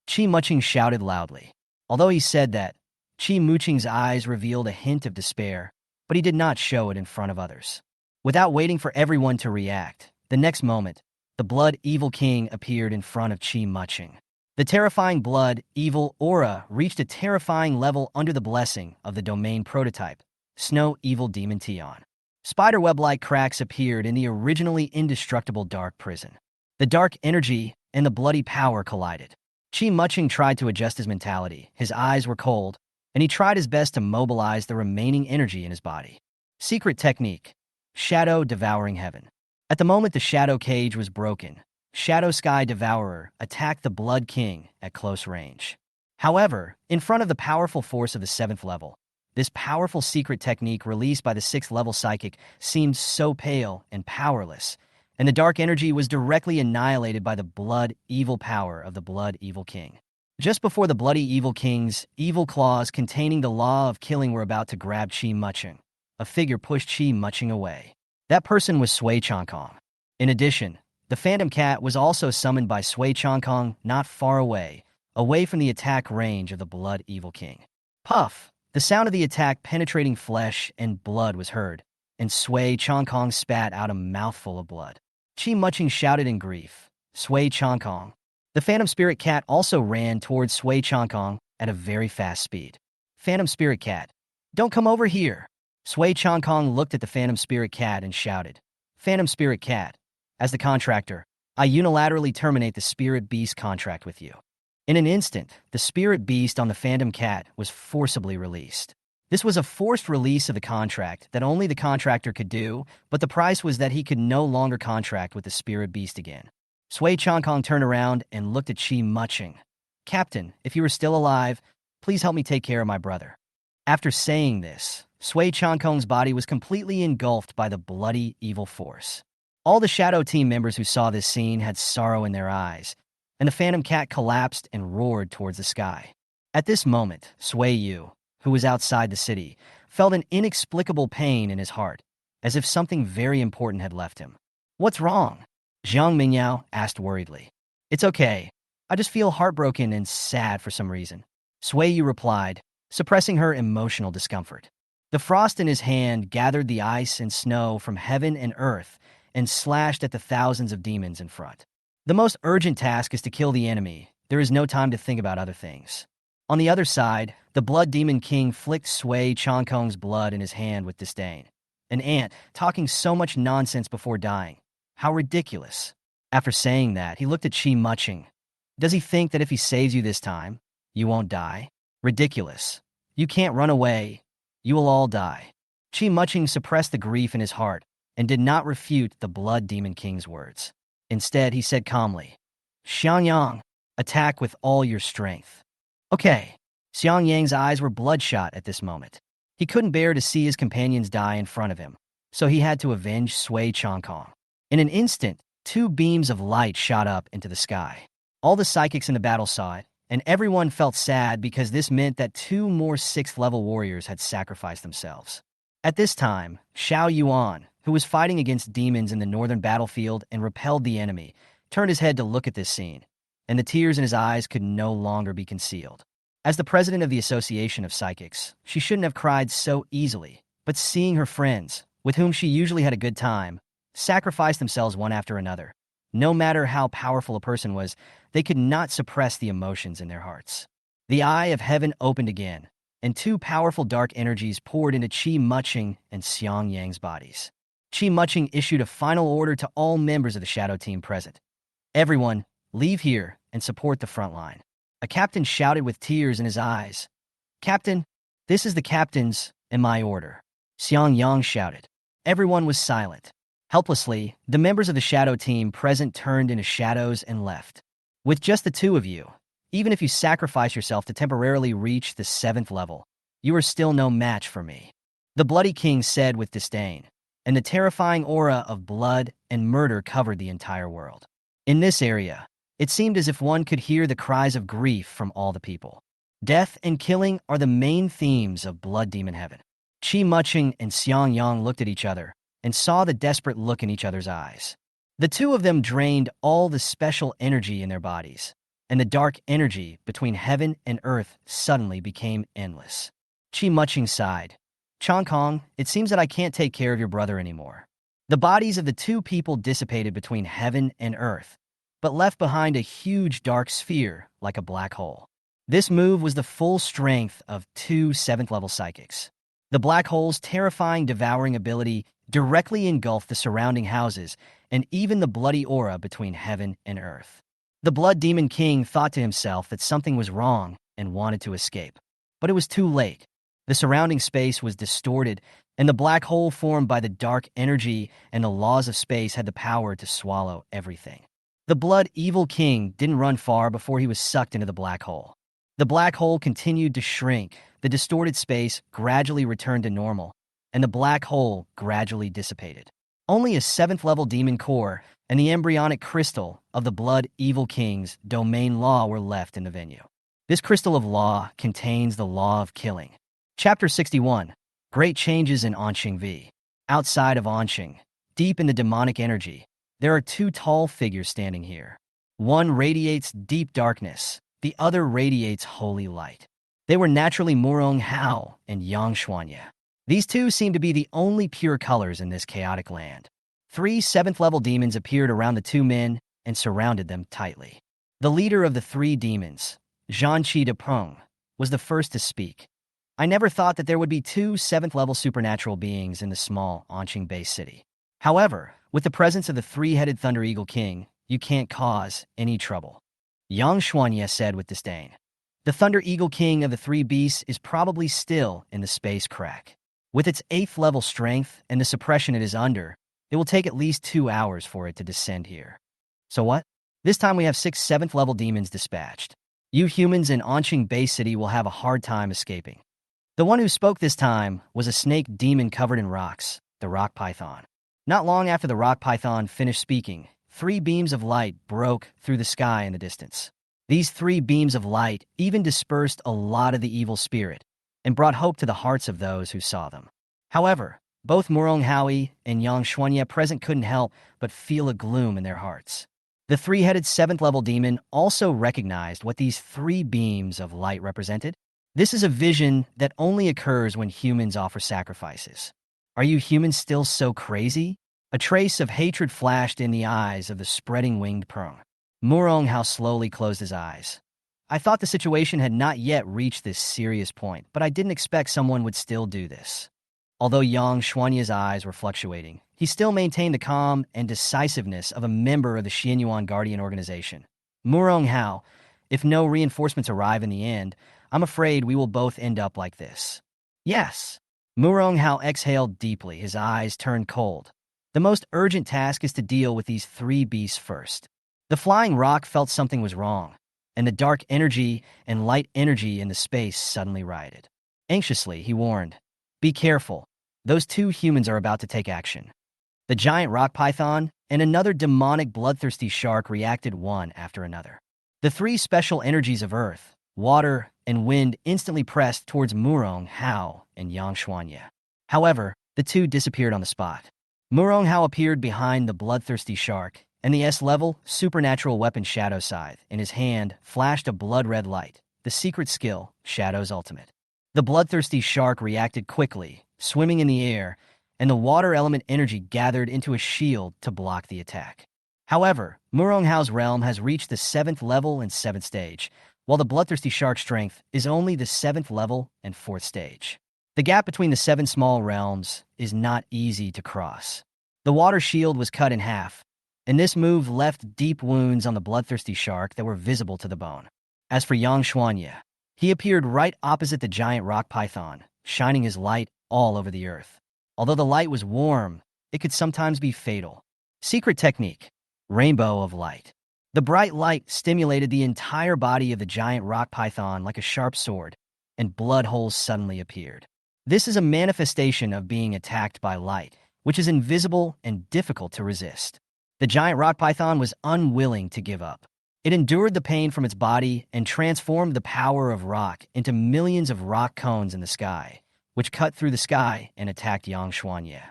Chi Mucheng shouted loudly. Although he said that, Chi Mucheng's eyes revealed a hint of despair, but he did not show it in front of others. Without waiting for everyone to react, the next moment, the Blood Evil King appeared in front of Chi Mucheng. The terrifying Blood Evil aura reached a terrifying level under the blessing of the domain prototype, Snow Evil Demon Tian. Spiderweb-like cracks appeared in the originally indestructible dark prison. The dark energy and the bloody power collided. Chi Mucheng tried to adjust his mentality. His eyes were cold, and he tried his best to mobilize the remaining energy in his body. Secret technique: Shadow Devouring Heaven. At the moment the Shadow Cage was broken, Shadow Sky Devourer attacked the Blood King at close range. However, in front of the powerful force of the 7th level, this powerful secret technique released by the 6th level psychic seemed so pale and powerless, and the dark energy was directly annihilated by the blood evil power of the Blood Evil King. Just before the Bloody Evil King's evil claws containing the law of killing were about to grab Chi Mucheng, a figure pushed Chi Mucheng away. That person was Sui Changkong. In addition, the Phantom Cat was also summoned by Sui Changkong not far away from the attack range of the Blood Evil King. Puff! The sound of the attack penetrating flesh and blood was heard, and Sui Changkong spat out a mouthful of blood. Chi Mucheng shouted in grief, "Sui Changkong." The Phantom Spirit Cat also ran towards Sui Changkong at a very fast speed. "Phantom Spirit Cat, don't come over here." Sui Changkong looked at the Phantom Spirit Cat and shouted, "Phantom Spirit Cat, as the contractor, I unilaterally terminate the Spirit Beast contract with you." In an instant, the Spirit Beast on the Phantom Cat was forcibly released. This was a forced release of the contract that only the contractor could do, but the price was that he could no longer contract with the Spirit Beast again. Sui Changkong turned around and looked at Chi Mucheng. "Captain, if you are still alive, please help me take care of my brother." After saying this, Sui Changkong's body was completely engulfed by the bloody evil force. All the Shadow team members who saw this scene had sorrow in their eyes, and the Phantom Cat collapsed and roared towards the sky. At this moment, Sui Yu, who was outside the city, felt an inexplicable pain in his heart, as if something very important had left him. "What's wrong?" Zhang Mingyao asked worriedly. "It's okay. I just feel heartbroken and sad for some reason," Sui Yu replied, suppressing her emotional discomfort. The frost in his hand gathered the ice and snow from heaven and earth and slashed at the thousands of demons in front. The most urgent task is to kill the enemy. There is no time to think about other things. On the other side, the Blood Demon King flicked Sui Changkong's blood in his hand with disdain. An ant talking so much nonsense before dying. How ridiculous. After saying that, he looked at Chi Mucheng. Does he think that if he saves you this time, you won't die? Ridiculous. You can't run away. You will all die. Qi Muching suppressed the grief in his heart and did not refute the Blood Demon King's words. Instead, he said calmly, Xiangyang, attack with all your strength. Okay. Xiangyang's eyes were bloodshot at this moment. He couldn't bear to see his companions die in front of him, so he had to avenge Sui Changkong. In an instant, two beams of light shot up into the sky. All the psychics in the battle saw it, and everyone felt sad because this meant that two more 6th-level warriors had sacrificed themselves. At this time, Xiao Yuan, who was fighting against demons in the northern battlefield and repelled the enemy, turned his head to look at this scene, and the tears in his eyes could no longer be concealed. As the president of the Association of Psychics, she shouldn't have cried so easily, but seeing her friends, with whom she usually had a good time, sacrifice themselves one after another, no matter how powerful a person was, they could not suppress the emotions in their hearts. The eye of heaven opened again, and two powerful dark energies poured into Qi Muching and Xiangyang's bodies. Qi Muching issued a final order to all members of the shadow team present. Everyone, leave here and support the front line. A captain shouted with tears in his eyes. Captain, this is the captain's and my order. Xiangyang shouted. Everyone was silent. Helplessly, the members of the shadow team present turned into shadows and left. With just the two of you, even if you sacrifice yourself to temporarily reach the 7th level, you are still no match for me. The Bloody King said with disdain, and the terrifying aura of blood and murder covered the entire world. In this area, it seemed as if one could hear the cries of grief from all the people. Death and killing are the main themes of Blood Demon Heaven. Qi Muching and Xiangyang looked at each other and saw the desperate look in each other's eyes. The two of them drained all the special energy in their bodies, and the dark energy between heaven and earth suddenly became endless. Qi Muching sighed. Changkong, it seems that I can't take care of your brother anymore. The bodies of the two people dissipated between heaven and earth, but left behind a huge dark sphere like a black hole. This move was the full strength of two 7th-level psychics. The black hole's terrifying devouring ability directly engulfed the surrounding houses and even the bloody aura between heaven and earth. The Blood Demon King thought to himself that something was wrong and wanted to escape. But it was too late. The surrounding space was distorted, and the black hole formed by the dark energy and the laws of space had the power to swallow everything. The Blood Evil King didn't run far before he was sucked into the black hole. The black hole continued to shrink, the distorted space gradually returned to normal, and the black hole gradually dissipated. Only a 7th-level demon core and the embryonic crystal of the Blood Evil King's domain law were left in the venue. This crystal of law contains the law of killing. Chapter 61. Great Changes in Anqing V. Outside of Anqing, deep in the demonic energy, there are two tall figures standing here. One radiates deep darkness, the other radiates holy light. They were naturally Murong Hao and Yang Xuanya. These two seem to be the only pure colors in this chaotic land. 3 7th-level demons appeared around the two men and surrounded them tightly. The leader of the 3 demons, Zhanqi de Peng, was the first to speak. I never thought that there would be 2 7th-level supernatural beings in the small Anqing-based city. However, with the presence of the 3-headed Thunder Eagle King, you can't cause any trouble. Yang Xuanya said with disdain. The Thunder Eagle King of the 3 beasts is probably still in the space crack. With its 8th-level strength and the suppression it is under, it will take at least 2 hours for it to descend here. So what? This time we have 6 7th-level demons dispatched. You humans in Anqing Bay City will have a hard time escaping. The one who spoke this time was a snake demon covered in rocks, the Rock Python. Not long after the Rock Python finished speaking, 3 beams of light broke through the sky in the distance. These 3 beams of light even dispersed a lot of the evil spirit and brought hope to the hearts of those who saw them. However, both Murong Howie and Yang Xuanya present couldn't help but feel a gloom in their hearts. The 3-headed 7th-level demon also recognized what these 3 beams of light represented. This is a vision that only occurs when humans offer sacrifices. Are you humans still so crazy? A trace of hatred flashed in the eyes of the spreading winged Peng. Murong Hao slowly closed his eyes. I thought the situation had not yet reached this serious point, but I didn't expect someone would still do this. Although Yang Xuanya's eyes were fluctuating, he still maintained the calm and decisiveness of a member of the Xianyuan Guardian organization. Murong Hao, if no reinforcements arrive in the end, I'm afraid we will both end up like this. Yes. Murong Hao exhaled deeply, his eyes turned cold. The most urgent task is to deal with these three beasts first. The flying rock felt something was wrong, and the dark energy and light energy in the space suddenly rioted. Anxiously, he warned, "Be careful. Those two humans are about to take action." The giant rock python and another demonic bloodthirsty shark reacted one after another. The three special energies of earth, water, and wind instantly pressed towards Murong Hao and Yang Xuanye. However, the two disappeared on the spot. Murong Hao appeared behind the bloodthirsty shark, and the S-level supernatural weapon Shadow Scythe in his hand flashed a blood-red light, the secret skill, Shadow's ultimate. The bloodthirsty shark reacted quickly, swimming in the air, and the water element energy gathered into a shield to block the attack. However, Murong Hao's realm has reached the 7th level and 7th stage, while the bloodthirsty shark's strength is only the 7th level and 4th stage. The gap between the 7 small realms is not easy to cross. The water shield was cut in half, and this move left deep wounds on the bloodthirsty shark that were visible to the bone. As for Yang Xuanye, he appeared right opposite the giant rock python, shining his light all over the earth. Although the light was warm, it could sometimes be fatal. Secret technique: rainbow of light. The bright light stimulated the entire body of the giant rock python like a sharp sword, and blood holes suddenly appeared. This is a manifestation of being attacked by light, which is invisible and difficult to resist. The giant rock python was unwilling to give up. It endured the pain from its body and transformed the power of rock into millions of rock cones in the sky, which cut through the sky and attacked Yang Xuanye.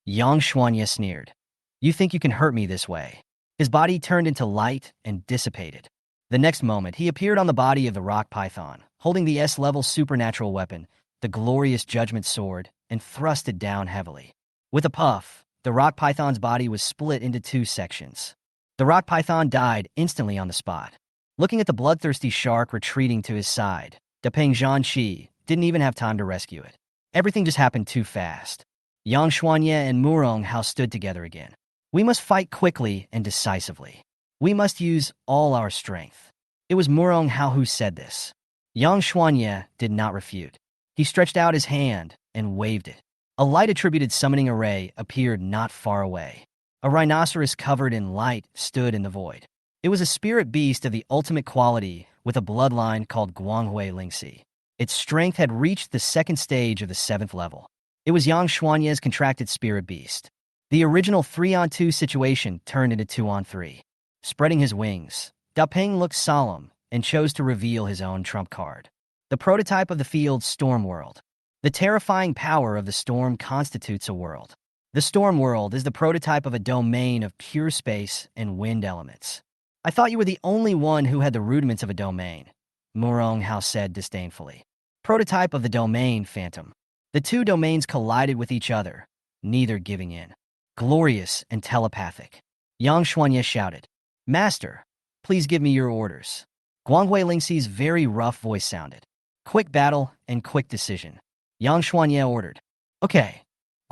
Yang Xuanye sneered, "You think you can hurt me this way?" His body turned into light and dissipated. The next moment, he appeared on the body of the rock python, holding the S-level supernatural weapon, the glorious judgment sword, and thrust it down heavily. With a puff, the rock python's body was split into 2 sections. The rock python died instantly on the spot. Looking at the bloodthirsty shark retreating to his side, Depeng Zhanqi didn't even have time to rescue it. Everything just happened too fast. Yang Xuanye and Murong Hao stood together again. "We must fight quickly and decisively. We must use all our strength." It was Murong Hao who said this. Yang Xuanye did not refute. He stretched out his hand and waved it. A light-attributed summoning array appeared not far away. A rhinoceros covered in light stood in the void. It was a spirit beast of the ultimate quality with a bloodline called Guanghui Lingxi. Its strength had reached the 2nd stage of the 7th level. It was Yang Xuanye's contracted spirit beast. The original 3-on-2 situation turned into 2-on-3. Spreading his wings, Dapeng looked solemn and chose to reveal his own trump card. The prototype of the field's storm world. The terrifying power of the storm constitutes a world. The storm world is the prototype of a domain of pure space and wind elements. "I thought you were the only one who had the rudiments of a domain," Murong Hao said disdainfully. "Prototype of the domain, Phantom." The two domains collided with each other, neither giving in. Glorious and telepathic. Yang Xuanye shouted, "Master, please give me your orders." Guanghui Lingxi's very rough voice sounded. "Quick battle and quick decision." Yang Xuanye ordered. "Okay."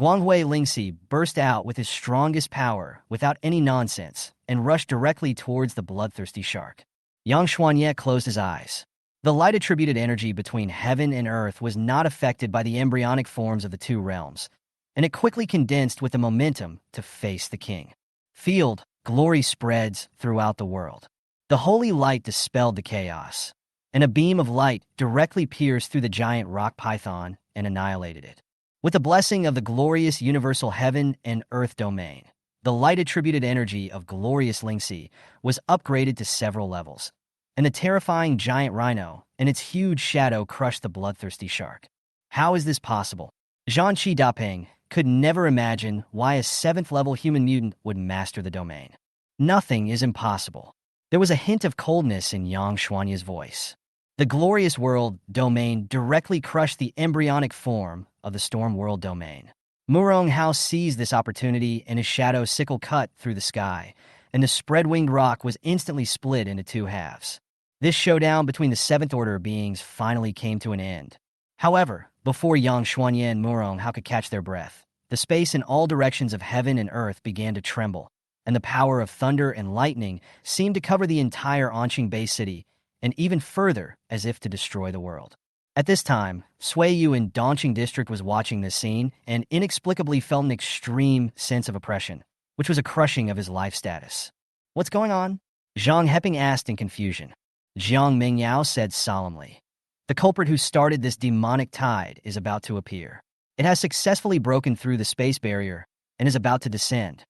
Guanghui Lingxi burst out with his strongest power without any nonsense and rushed directly towards the bloodthirsty shark. Yang Xuanye closed his eyes. The light-attributed energy between heaven and earth was not affected by the embryonic forms of the two realms, and it quickly condensed with the momentum to face the king. Field, glory spreads throughout the world. The holy light dispelled the chaos, and a beam of light directly pierced through the giant rock python and annihilated it. With the blessing of the glorious universal heaven and earth domain, the light-attributed energy of glorious Lingxi was upgraded to several levels, and the terrifying giant rhino and its huge shadow crushed the bloodthirsty shark. How is this possible? Zhanqi Dapeng could never imagine why a 7th-level human mutant would master the domain. Nothing is impossible. There was a hint of coldness in Yang Xuanye's voice. The glorious world domain directly crushed the embryonic form of the storm world domain. Murong Hao seized this opportunity and his shadow sickle cut through the sky, and the spread-winged rock was instantly split into 2 halves. This showdown between the 7th Order beings finally came to an end. However, before Yang Xuanye and Murong Hao could catch their breath, the space in all directions of heaven and earth began to tremble, and the power of thunder and lightning seemed to cover the entire Anqing Bay city, and even further, as if to destroy the world. At this time, Sui Yu in Dongqing district was watching this scene and inexplicably felt an extreme sense of oppression, which was a crushing of his life status. "What's going on?" Zhang Heping asked in confusion. Jiang Mingyao said solemnly, "The culprit who started this demonic tide is about to appear. It has successfully broken through the space barrier and is about to descend."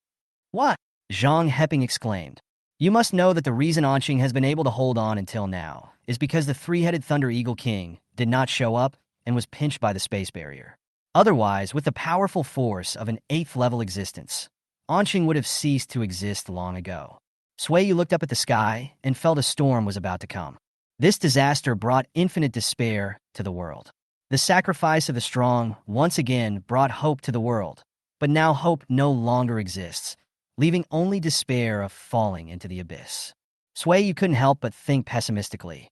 "What?" Zhang Heping exclaimed. "You must know that the reason Anqing has been able to hold on until now is because the three-headed Thunder Eagle King did not show up and was pinched by the space barrier. Otherwise, with the powerful force of an 8th-level existence, Anqing would have ceased to exist long ago." Sui Yu looked up at the sky and felt a storm was about to come. This disaster brought infinite despair to the world. The sacrifice of the strong once again brought hope to the world, but now hope no longer exists, leaving only despair of falling into the abyss. Sui Yu couldn't help but think pessimistically.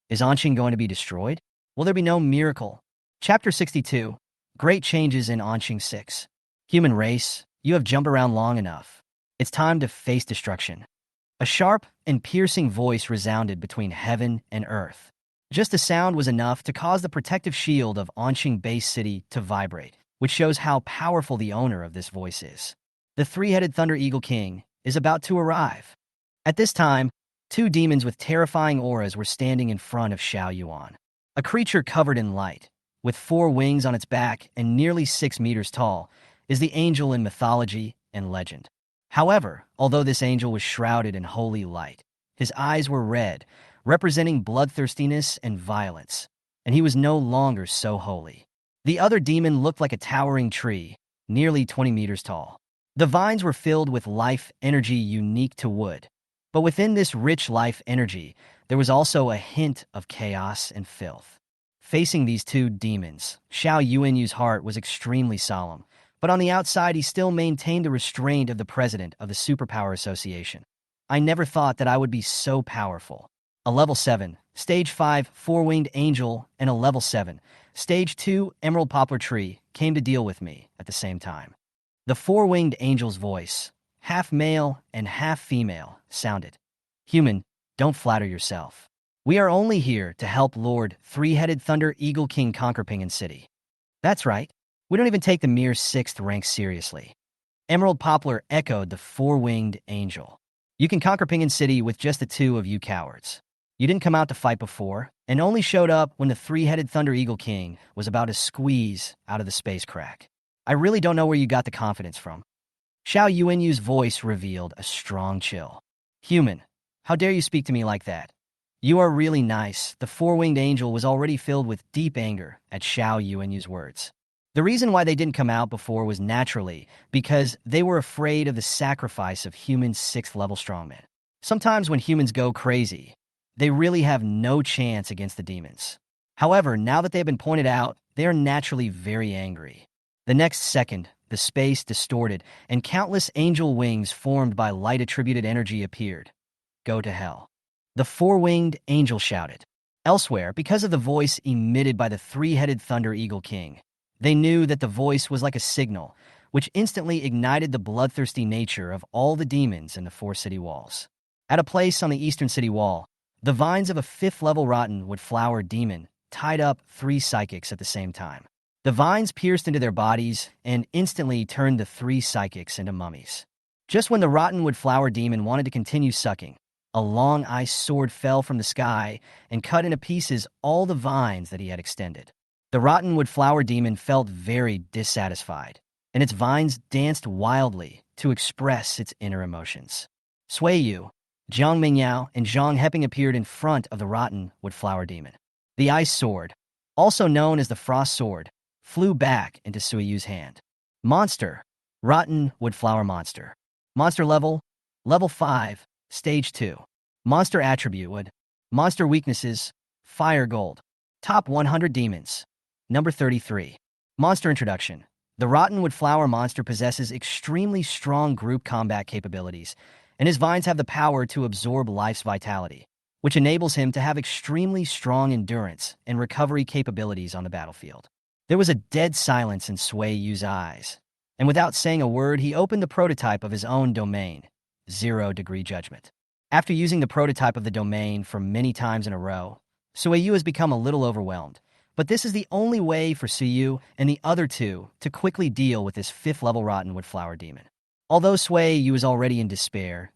Is Anqing going to be destroyed? Will there be no miracle? Chapter 62. Great Changes in Anqing 6. Human race, you have jumped around long enough. It's time to face destruction. A sharp and piercing voice resounded between heaven and earth. Just the sound was enough to cause the protective shield of Anqing Base City to vibrate, which shows how powerful the owner of this voice is. The three-headed Thunder Eagle King is about to arrive. At this time, 2 demons with terrifying auras were standing in front of Xiao Yuan. A creature covered in light, with 4 wings on its back and nearly 6 meters tall, is the angel in mythology and legend. However, although this angel was shrouded in holy light, his eyes were red, representing bloodthirstiness and violence, and he was no longer so holy. The other demon looked like a towering tree, nearly 20 meters tall. The vines were filled with life energy unique to wood, but within this rich life energy, there was also a hint of chaos and filth. Facing these 2 demons, Xiao Yuanyu's heart was extremely solemn, but on the outside he still maintained the restraint of the president of the Superpower Association. "I never thought that I would be so powerful." A level 7, stage 5 four-winged angel, and a level 7, stage 2 emerald poplar tree came to deal with me at the same time. The four-winged angel's voice, half male and half female, sounded. "Human, don't flatter yourself. We are only here to help Lord Three-Headed Thunder Eagle King conquer Pingan City. That's right. We don't even take the mere 6th rank seriously." Emerald Poplar echoed the four-winged angel. "You can conquer Pingan City with just the 2 of you cowards. You didn't come out to fight before, and only showed up when the three-headed Thunder Eagle King was about to squeeze out of the space crack. I really don't know where you got the confidence from." Xiao Yuanyu's voice revealed a strong chill. "Human, how dare you speak to me like that? You are really nice." The four-winged angel was already filled with deep anger at Xiao Yuanyu's words. The reason why they didn't come out before was naturally because they were afraid of the sacrifice of human 6th-level strongmen. Sometimes when humans go crazy, they really have no chance against the demons. However, now that they have been pointed out, they are naturally very angry. The next second, the space distorted, and countless angel wings formed by light-attributed energy appeared. "Go to hell." The four-winged angel shouted. Elsewhere, because of the voice emitted by the three-headed Thunder Eagle King, they knew that the voice was like a signal, which instantly ignited the bloodthirsty nature of all the demons in the 4 city walls. At a place on the eastern city wall, the vines of a 5th-level rotten-wood flower demon tied up 3 psychics at the same time. The vines pierced into their bodies and instantly turned the 3 psychics into mummies. Just when the rottenwood flower demon wanted to continue sucking, a long ice sword fell from the sky and cut into pieces all the vines that he had extended. The rottenwood flower demon felt very dissatisfied, and its vines danced wildly to express its inner emotions. Sui Yu, Jiang Mingyao, and Zhang Heping appeared in front of the rottenwood flower demon. The ice sword, also known as the frost sword, flew back into Sui Yu's hand. Monster, rottenwood flower monster. Monster level, level 5, stage 2. Monster attribute wood. Monster weaknesses, fire gold. Top 100 demons. Number 33. Monster introduction. The rottenwood flower monster possesses extremely strong group combat capabilities, and his vines have the power to absorb life's vitality, which enables him to have extremely strong endurance and recovery capabilities on the battlefield. There was a dead silence in Sui Yu's eyes, and without saying a word, he opened the prototype of his own domain, 0-degree judgment. After using the prototype of the domain for many times in a row, Sueyu has become a little overwhelmed. But this is the only way for Sueyu and the other two to quickly deal with this 5th-level Rottenwood Flower Demon. Although Sueyu was already in despair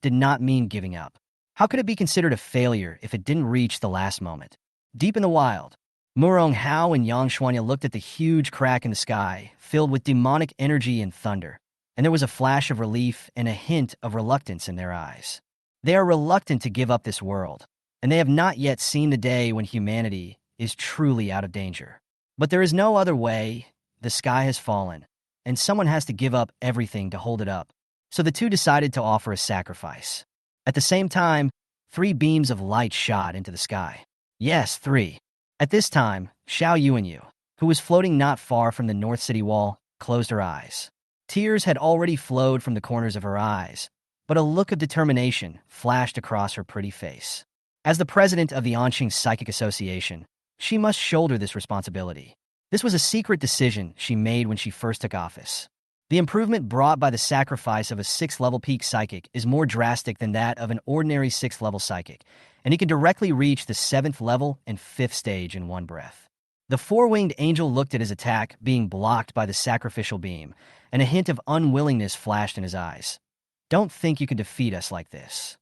did not mean giving up. How could it be considered a failure if it didn't reach the last moment? Deep in the wild, Murong Hao and Yang Xuanya looked at the huge crack in the sky, filled with demonic energy and thunder, and there was a flash of relief and a hint of reluctance in their eyes. They are reluctant to give up this world, and they have not yet seen the day when humanity is truly out of danger. But there is no other way. The sky has fallen, and someone has to give up everything to hold it up. So the two decided to offer a sacrifice. At the same time, 3 beams of light shot into the sky. Yes, 3. At this time, Xiao Yuanyu, who was floating not far from the North City wall, closed her eyes. Tears had already flowed from the corners of her eyes, but a look of determination flashed across her pretty face. As the president of the Anqing Psychic Association, she must shoulder this responsibility. This was a secret decision she made when she first took office. The improvement brought by the sacrifice of a 6th-level peak psychic is more drastic than that of an ordinary 6th-level psychic, and he can directly reach the 7th level and 5th stage in one breath. The 4-winged angel looked at his attack being blocked by the sacrificial beam, and a hint of unwillingness flashed in his eyes. Don't think you can defeat us like this.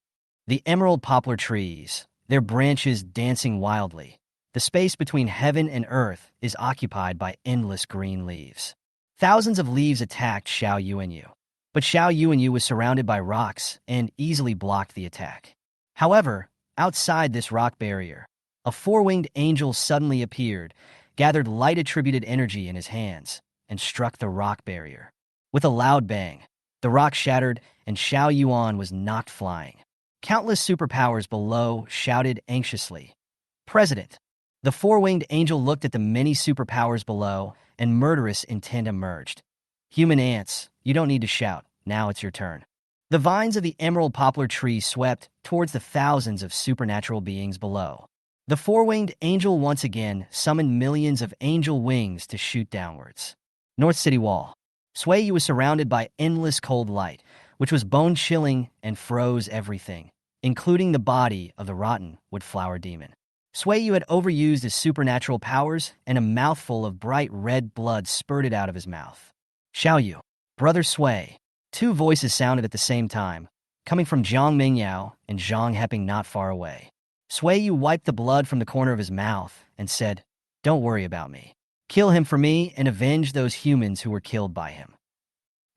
The emerald poplar trees, their branches dancing wildly. The space between heaven and earth is occupied by endless green leaves. Thousands of leaves attacked Xiao Yuanyu, but Xiao Yuanyu was surrounded by rocks and easily blocked the attack. However, outside this rock barrier, a 4-winged angel suddenly appeared, gathered light-attributed energy in his hands, and struck the rock barrier. With a loud bang, the rock shattered and Xiao Yuan was knocked flying. Countless superpowers below shouted anxiously, "President!" The 4-winged angel looked at the many superpowers below, and murderous intent emerged. "Human ants, you don't need to shout. Now it's your turn." The vines of the emerald poplar tree swept towards the thousands of supernatural beings below. The 4-winged angel once again summoned millions of angel wings to shoot downwards. North City Wall. Sueyu was surrounded by endless cold light, which was bone-chilling and froze everything, including the body of the Rottenwood Flower Demon. Sueyu had overused his supernatural powers, and a mouthful of bright red blood spurted out of his mouth. "Xiaoyu, Brother Sui." 2 voices sounded at the same time, coming from Zhang Mingyao and Zhang Heping not far away. Sueyu wiped the blood from the corner of his mouth and said, "Don't worry about me. Kill him for me and avenge those humans who were killed by him."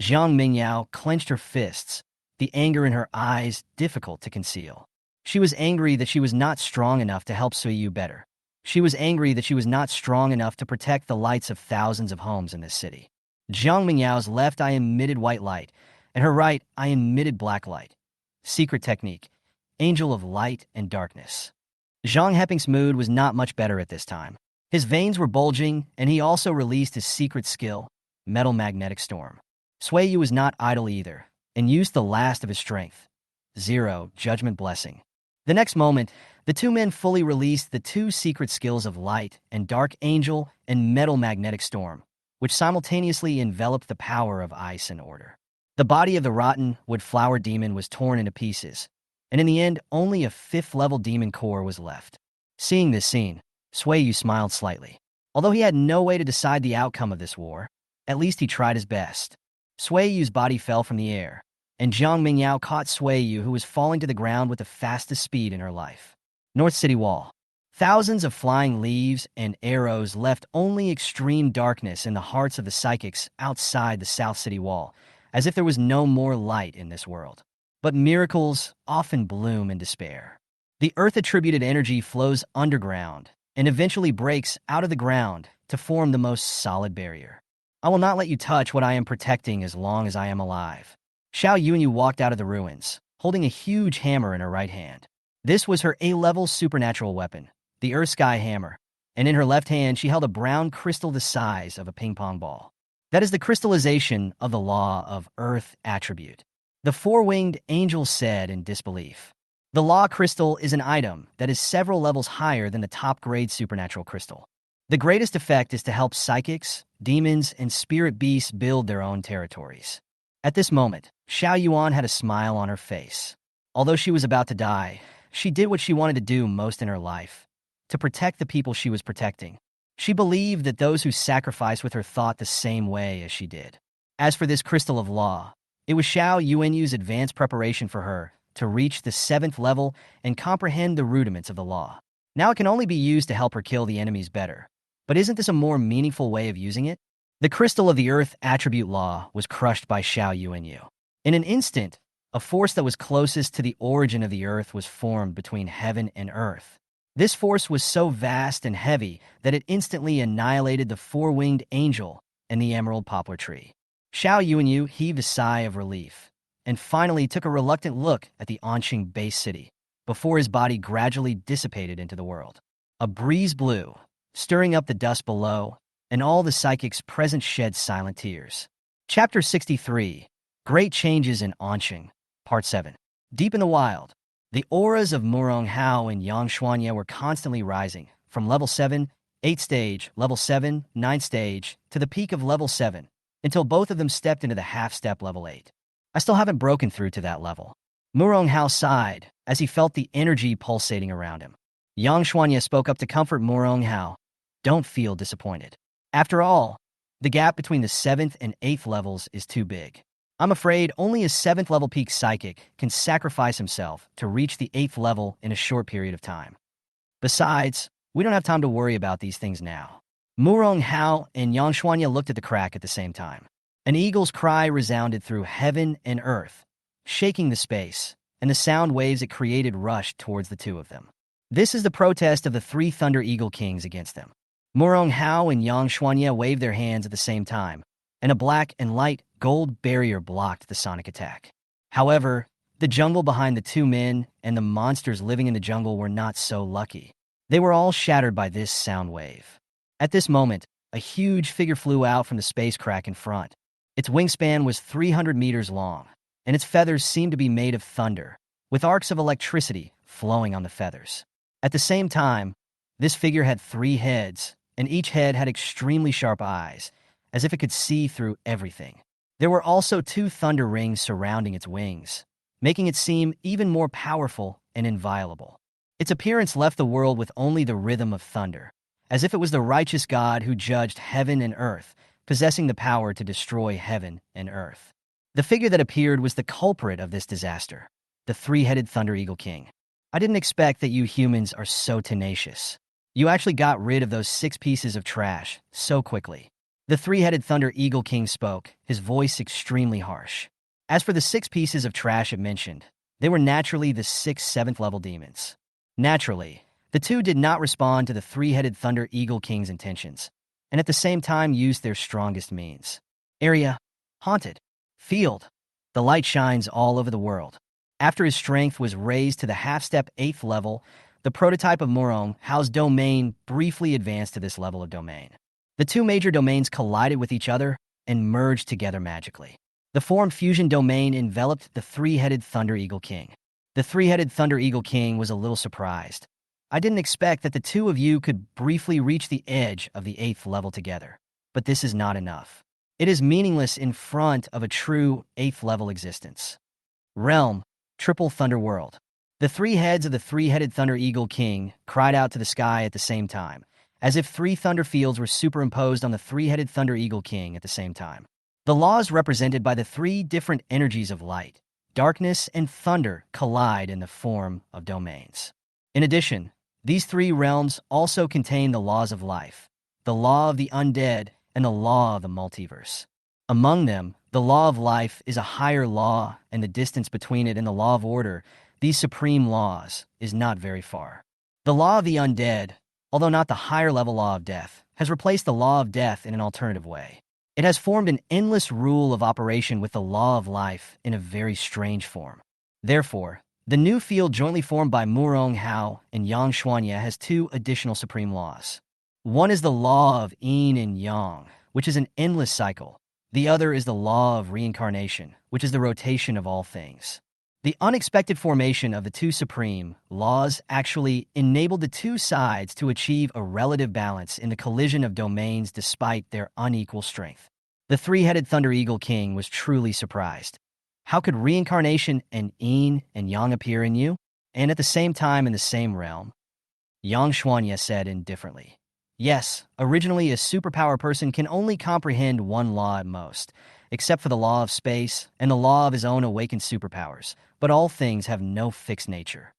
Zhang Mingyao clenched her fists, the anger in her eyes difficult to conceal. She was angry that she was not strong enough to help Sueyu better. She was angry that she was not strong enough to protect the lights of thousands of homes in this city. Zhang Mingyao's left eye emitted white light, and her right eye emitted black light. Secret technique, angel of light and darkness. Zhang Heping's mood was not much better at this time. His veins were bulging, and he also released his secret skill, metal magnetic storm. Sueyu was not idle either, and used the last of his strength. 0, judgment blessing. The next moment, the 2 men fully released the 2 secret skills of light and dark angel and metal magnetic storm, which simultaneously enveloped the power of ice and order. The body of the Rottenwood Flower Demon was torn into pieces, and in the end, only a 5th-level demon core was left. Seeing this scene, Sueyu smiled slightly. Although he had no way to decide the outcome of this war, at least he tried his best. Sueyu's body fell from the air, and Zhang Mingyao caught Sueyu, who was falling to the ground with the fastest speed in her life. North City Wall. Thousands of flying leaves and arrows left only extreme darkness in the hearts of the psychics outside the South City Wall, as if there was no more light in this world. But miracles often bloom in despair. The earth-attributed energy flows underground and eventually breaks out of the ground to form the most solid barrier. "I will not let you touch what I am protecting as long as I am alive." Xiao Yuanyu walked out of the ruins, holding a huge hammer in her right hand. This was her A-level supernatural weapon, the Earth Sky Hammer, and in her left hand she held a brown crystal the size of a ping-pong ball. That is the crystallization of the law of Earth attribute. The 4-winged angel said in disbelief. The law crystal is an item that is several levels higher than the top-grade supernatural crystal. The greatest effect is to help psychics, demons, and spirit beasts build their own territories. At this moment, Xiao Yuan had a smile on her face. Although she was about to die, she did what she wanted to do most in her life, to protect the people she was protecting. She believed that those who sacrificed with her thought the same way as she did. As for this crystal of law, it was Xiao Yuanyu's advanced preparation for her to reach the 7th level and comprehend the rudiments of the law. Now it can only be used to help her kill the enemies better. But isn't this a more meaningful way of using it? The crystal of the earth attribute law was crushed by Xiao Yuanyu. In an instant, a force that was closest to the origin of the earth was formed between heaven and earth. This force was so vast and heavy that it instantly annihilated the four-winged angel and the emerald poplar tree. Xiao Yuanyu heaved a sigh of relief and finally took a reluctant look at the Anqing base city before his body gradually dissipated into the world. A breeze blew, stirring up the dust below, and all the psychics present shed silent tears. Chapter 63, Great Changes in Anqing, Part 7. Deep in the wild, the auras of Murong Hao and Yang Xuanya were constantly rising, from level 7, 8 stage, level 7, 9 stage, to the peak of level 7, until both of them stepped into the half-step level 8. I still haven't broken through to that level. Murong Hao sighed as he felt the energy pulsating around him. Yang Xuanya spoke up to comfort Murong Hao. Don't feel disappointed. After all, the gap between the 7th and 8th levels is too big. I'm afraid only a 7th level peak psychic can sacrifice himself to reach the 8th level in a short period of time. Besides, we don't have time to worry about these things now. Murong Hao and Yang Xuanya looked at the crack at the same time. An eagle's cry resounded through heaven and earth, shaking the space, and the sound waves it created rushed towards the two of them. This is the protest of the 3 Thunder Eagle Kings against them. Murong Hao and Yang Xuanya waved their hands at the same time, and a black and light gold barrier blocked the sonic attack. However, the jungle behind the two men and the monsters living in the jungle were not so lucky. They were all shattered by this sound wave. At this moment, a huge figure flew out from the space crack in front. Its wingspan was 300 meters long, and its feathers seemed to be made of thunder, with arcs of electricity flowing on the feathers. At the same time, this figure had 3 heads, and each head had extremely sharp eyes, as if it could see through everything. There were also 2 thunder rings surrounding its wings, making it seem even more powerful and inviolable. Its appearance left the world with only the rhythm of thunder, as if it was the righteous God who judged heaven and earth, possessing the power to destroy heaven and earth. The figure that appeared was the culprit of this disaster, the 3-headed Thunder Eagle King. I didn't expect that you humans are so tenacious. You actually got rid of those 6 pieces of trash so quickly. The 3-headed Thunder Eagle King spoke, his voice extremely harsh. As for the 6 pieces of trash it mentioned, they were naturally the 6 7th level demons. Naturally, the two did not respond to the 3-headed Thunder Eagle King's intentions, and at the same time used their strongest means. Area, haunted. Field, the light shines all over the world. After his strength was raised to the half-step 8th level, the prototype of Murong Hao's domain briefly advanced to this level of domain. The 2 major domains collided with each other and merged together magically. The form fusion domain enveloped the 3-headed Thunder Eagle King. The 3-headed Thunder Eagle King was a little surprised. I didn't expect that the 2 of you could briefly reach the edge of the 8th level together, but this is not enough. It is meaningless in front of a true 8th level existence. Realm, Triple Thunder World. The 3 heads of the 3-headed Thunder Eagle King cried out to the sky at the same time, as if 3 thunder fields were superimposed on the 3-headed Thunder Eagle King at the same time. The laws represented by the 3 different energies of light, darkness, and thunder collide in the form of domains. In addition, these 3 realms also contain the laws of life, the law of the undead, and the law of the multiverse. Among them, the law of life is a higher law, and the distance between it and the law of order, these supreme laws, is not very far. The law of the undead, although not the higher-level law of death, has replaced the law of death in an alternative way. It has formed an endless rule of operation with the law of life in a very strange form. Therefore, the new field jointly formed by Murong Hao and Yang Xuanya has 2 additional supreme laws. One is the law of yin and yang, which is an endless cycle. The other is the law of reincarnation, which is the rotation of all things. The unexpected formation of the 2 supreme laws actually enabled the 2 sides to achieve a relative balance in the collision of domains despite their unequal strength. The three-headed Thunder Eagle King was truly surprised. How could reincarnation and yin and yang appear in you? And at the same time in the same realm? Yang Xuanya said indifferently. Yes, originally a superpower person can only comprehend one law at most, except for the law of space and the law of his own awakened superpowers, but all things have no fixed nature.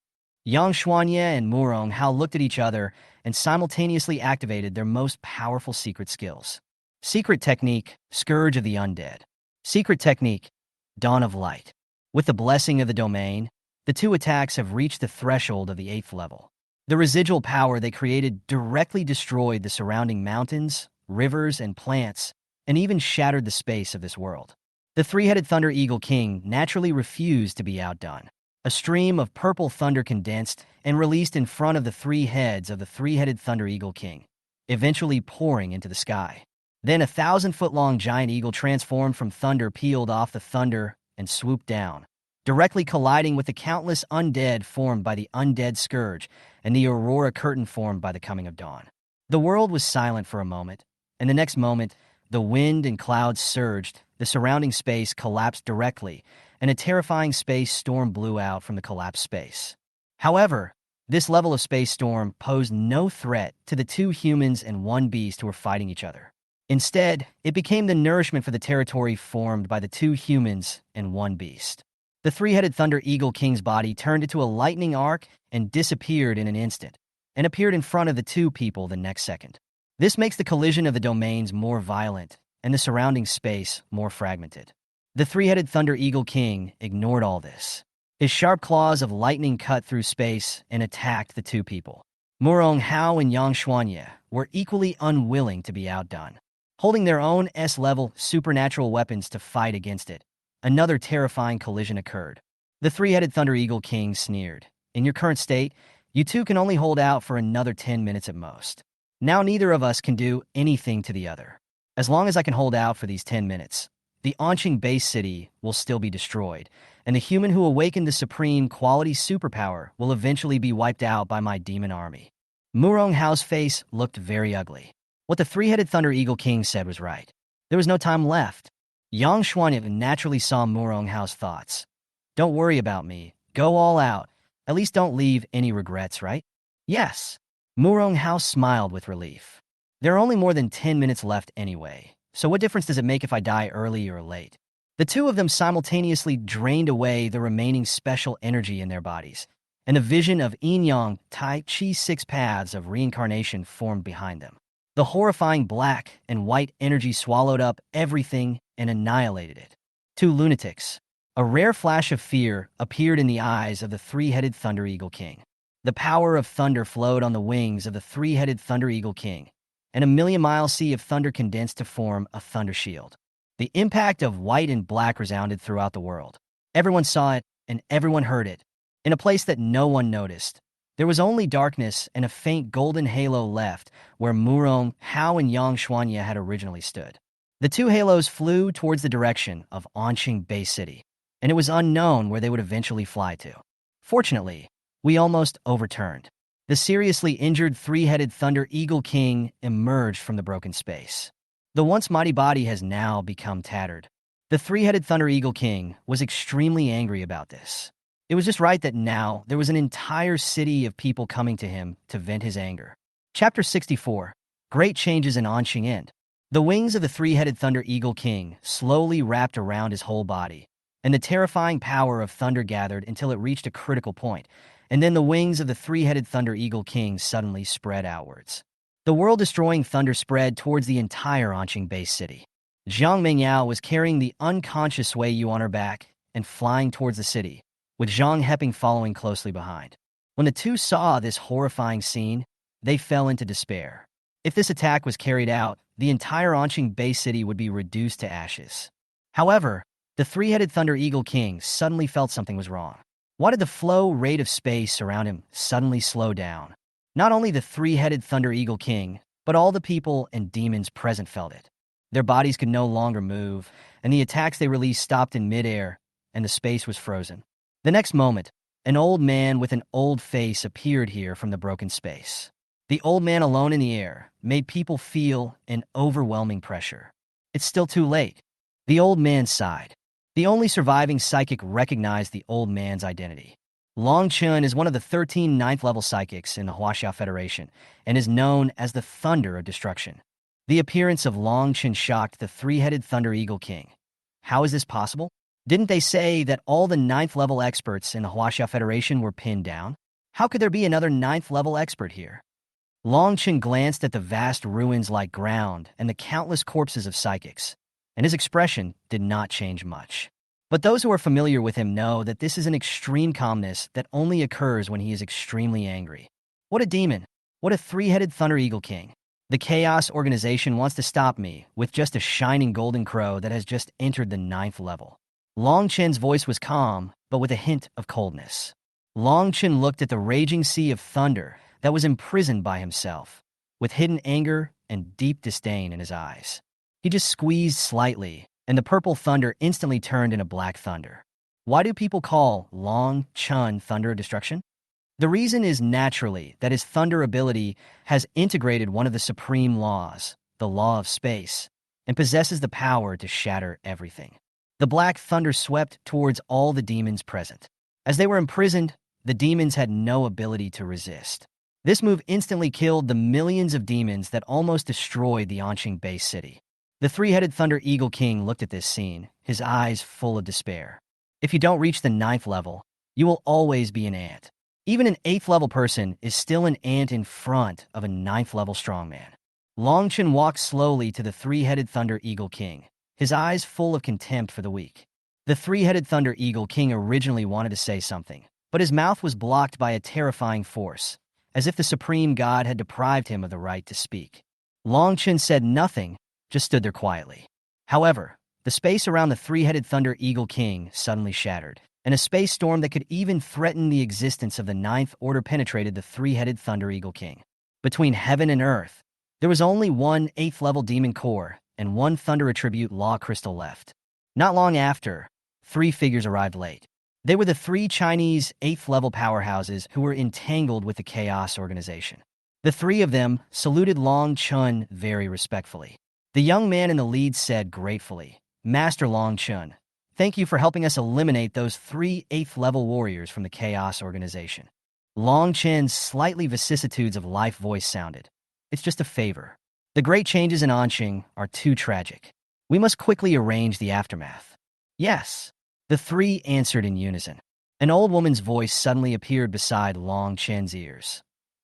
Yang Xuanya and Murong Hao looked at each other and simultaneously activated their most powerful secret skills. Secret technique, Scourge of the Undead. Secret technique, Dawn of Light. With the blessing of the domain, the two attacks have reached the threshold of the 8th level. The residual power they created directly destroyed the surrounding mountains, rivers, and plants, and even shattered the space of this world. The three-headed Thunder Eagle King naturally refused to be outdone. A stream of purple thunder condensed and released in front of the three heads of the three-headed Thunder Eagle King, eventually pouring into the sky. Then a 1,000-foot-long giant eagle transformed from thunder peeled off the thunder and swooped down, directly colliding with the countless undead formed by the undead scourge and the aurora curtain formed by the coming of dawn. The world was silent for a moment, and the next moment, the wind and clouds surged, the surrounding space collapsed directly, and a terrifying space storm blew out from the collapsed space. However, this level of space storm posed no threat to the two humans and one beast who were fighting each other. Instead, it became the nourishment for the territory formed by the two humans and one beast. The three-headed Thunder Eagle King's body turned into a lightning arc and disappeared in an instant, and appeared in front of the two people the next second. This makes the collision of the domains more violent and the surrounding space more fragmented. The three-headed Thunder Eagle King ignored all this. His sharp claws of lightning cut through space and attacked the two people. Murong Hao and Yang Xuanya were equally unwilling to be outdone. Holding their own S-level supernatural weapons to fight against it, another terrifying collision occurred. The three-headed Thunder Eagle King sneered. In your current state, you two can only hold out for another 10 minutes at most. Now neither of us can do anything to the other. As long as I can hold out for these 10 minutes, the Onqing base city will still be destroyed, and the human who awakened the supreme quality superpower will eventually be wiped out by my demon army. Murong Hao's face looked very ugly. What the three-headed Thunder Eagle King said was right. There was no time left. Yang Xuanya naturally saw Murong Hao's thoughts. Don't worry about me. Go all out. At least don't leave any regrets, right? Yes. Murong Hao smiled with relief. There are only more than 10 minutes left anyway, so what difference does it make if I die early or late? The two of them simultaneously drained away the remaining special energy in their bodies, and a vision of yin-yang, tai chi 6 paths of reincarnation formed behind them. The horrifying black and white energy swallowed up everything and annihilated it. Two lunatics. A rare flash of fear appeared in the eyes of the three-headed Thunder Eagle King. The power of thunder flowed on the wings of the three-headed Thunder Eagle King, and a million-mile sea of thunder condensed to form a thunder shield. The impact of white and black resounded throughout the world. Everyone saw it, and everyone heard it. In a place that no one noticed, there was only darkness and a faint golden halo left where Murong Hao and Yang Xuanya had originally stood. The two halos flew towards the direction of Onqing Bay City, and it was unknown where they would eventually fly to. Fortunately, we almost overturned. The seriously injured three-headed Thunder Eagle King emerged from the broken space. The once mighty body has now become tattered. The three-headed Thunder Eagle King was extremely angry about this. It was just right that now there was an entire city of people coming to him to vent his anger. Chapter 64. Great Changes in Onqing End. The wings of the three-headed Thunder Eagle King slowly wrapped around his whole body, and the terrifying power of thunder gathered until it reached a critical point, and then the wings of the three-headed Thunder Eagle King suddenly spread outwards. The world-destroying thunder spread towards the entire Onqing base city. Zhang Mingyao was carrying the unconscious Wei Yu on her back and flying towards the city, with Zhang Heping following closely behind. When the two saw this horrifying scene, they fell into despair. If this attack was carried out, the entire Onqing base city would be reduced to ashes. However, the three-headed Thunder Eagle King suddenly felt something was wrong. Why did the flow rate of space around him suddenly slow down? Not only the three-headed Thunder Eagle King, but all the people and demons present felt it. Their bodies could no longer move, and the attacks they released stopped in midair, and the space was frozen. The next moment, an old man with an old face appeared here from the broken space. The old man alone in the air made people feel an overwhelming pressure. It's still too late. The old man sighed. The only surviving psychic recognized the old man's identity. Long Chun is one of the 13 ninth-level psychics in the Huaxia Federation and is known as the Thunder of Destruction. The appearance of Long Chun shocked the three-headed Thunder Eagle King. How is this possible? Didn't they say that all the ninth-level experts in the Huaxia Federation were pinned down? How could there be another ninth-level expert here? Long Chun glanced at the vast ruins-like ground and the countless corpses of psychics, and his expression did not change much. But those who are familiar with him know that this is an extreme calmness that only occurs when he is extremely angry. What a demon! What a three-headed Thunder Eagle King! The Chaos Organization wants to stop me with just a shining golden crow that has just entered the ninth level. Long Chen's voice was calm, but with a hint of coldness. Long Chen looked at the raging sea of thunder that was imprisoned by himself, with hidden anger and deep disdain in his eyes. He just squeezed slightly, and the purple thunder instantly turned into black thunder. Why do people call Long Chun Thunder of Destruction? The reason is naturally that his thunder ability has integrated one of the supreme laws, the law of space, and possesses the power to shatter everything. The black thunder swept towards all the demons present. As they were imprisoned, the demons had no ability to resist. This move instantly killed the millions of demons that almost destroyed the Anqing base city. The three-headed Thunder Eagle King looked at this scene, his eyes full of despair. If you don't reach the ninth level, you will always be an ant. Even an eighth-level person is still an ant in front of a ninth-level strongman. Long Chen walked slowly to the three-headed Thunder Eagle King, his eyes full of contempt for the weak. The three-headed Thunder Eagle King originally wanted to say something, but his mouth was blocked by a terrifying force, as if the supreme god had deprived him of the right to speak. Long Chen said nothing, just stood there quietly. However, the space around the three-headed Thunder Eagle King suddenly shattered, and a space storm that could even threaten the existence of the Ninth Order penetrated the three-headed Thunder Eagle King. Between heaven and earth, there was only one eighth-level demon core and one Thunder Attribute Law Crystal left. Not long after, three figures arrived late. They were the three Chinese eighth-level powerhouses who were entangled with the Chaos Organization. The three of them saluted Long Chun very respectfully. The young man in the lead said gratefully, "Master Long Chun, thank you for helping us eliminate those three eighth-level warriors from the Chaos Organization." Long Chen's slightly vicissitudes of life voice sounded. "It's just a favor. The great changes in Anqing are too tragic. We must quickly arrange the aftermath." "Yes." The three answered in unison. An old woman's voice suddenly appeared beside Long Chen's ears.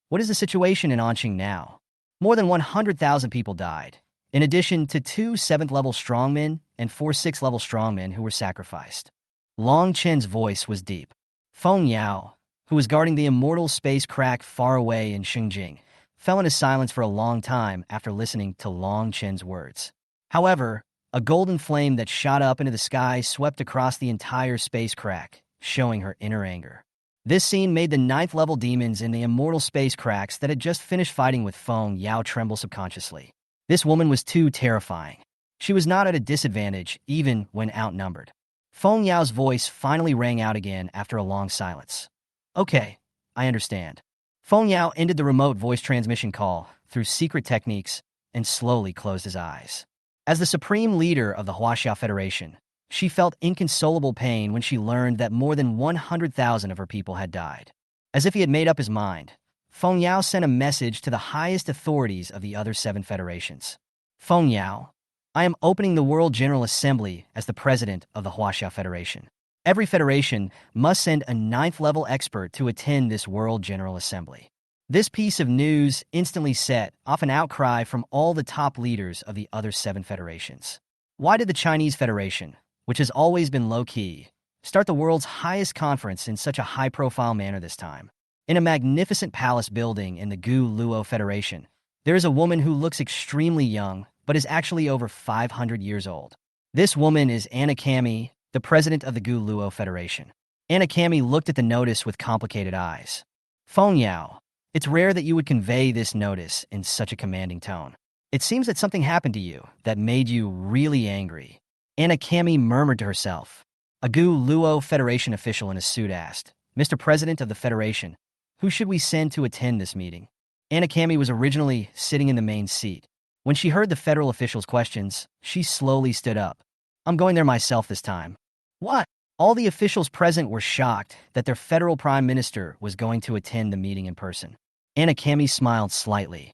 "What is the situation in Anqing now? More than 100,000 people died, in addition to 2 7th-level strongmen and 4 6th-level strongmen who were sacrificed." Long Chen's voice was deep. Feng Yao, who was guarding the immortal space crack far away in Xinjiang, fell into silence for a long time after listening to Long Chen's words. However, a golden flame that shot up into the sky swept across the entire space crack, showing her inner anger. This scene made the ninth-level demons in the immortal space cracks that had just finished fighting with Feng Yao tremble subconsciously. This woman was too terrifying. She was not at a disadvantage, even when outnumbered. Feng Yao's voice finally rang out again after a long silence. "Okay, I understand." Feng Yao ended the remote voice transmission call through secret techniques and slowly closed his eyes. As the supreme leader of the Huaxia Federation, she felt inconsolable pain when she learned that more than 100,000 of her people had died. As if he had made up his mind, Feng Yao sent a message to the highest authorities of the other 7 federations. "Feng Yao, I am opening the World General Assembly as the president of the Huaxia Federation. Every federation must send a 9th-level expert to attend this World General Assembly." This piece of news instantly set off an outcry from all the top leaders of the other 7 federations. Why did the Chinese Federation, which has always been low-key, start the world's highest conference in such a high-profile manner this time? In a magnificent palace building in the Gu Luo Federation, there is a woman who looks extremely young, but is actually over 500 years old. This woman is Anna Kami, the president of the Gu Luo Federation. Anna Kami looked at the notice with complicated eyes. "Feng Yao, it's rare that you would convey this notice in such a commanding tone. It seems that something happened to you that made you really angry." Anna Kami murmured to herself. A Gu Luo Federation official in a suit asked, "Mr. President of the Federation, who should we send to attend this meeting?" Anna Kami was originally sitting in the main seat. When she heard the federal officials' questions, she slowly stood up. I'm going there myself this time. What? All the officials present were shocked that their federal prime minister was going to attend the meeting in person. Anna Kami smiled slightly.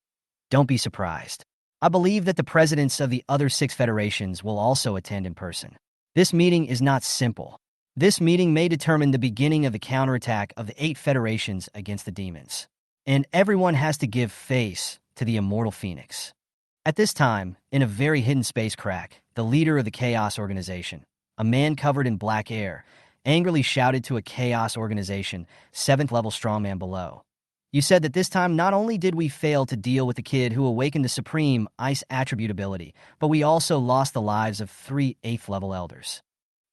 Don't be surprised. I believe that the presidents of the other 6 federations will also attend in person. This meeting is not simple. This meeting may determine the beginning of the counterattack of the 8 federations against the demons. And everyone has to give face to the immortal phoenix. At this time, in a very hidden space crack, the leader of the Chaos Organization, a man covered in black hair, angrily shouted to a Chaos Organization 7th level strongman below. You said that this time not only did we fail to deal with the kid who awakened the supreme ice attribute ability, but we also lost the lives of 3 8th level elders.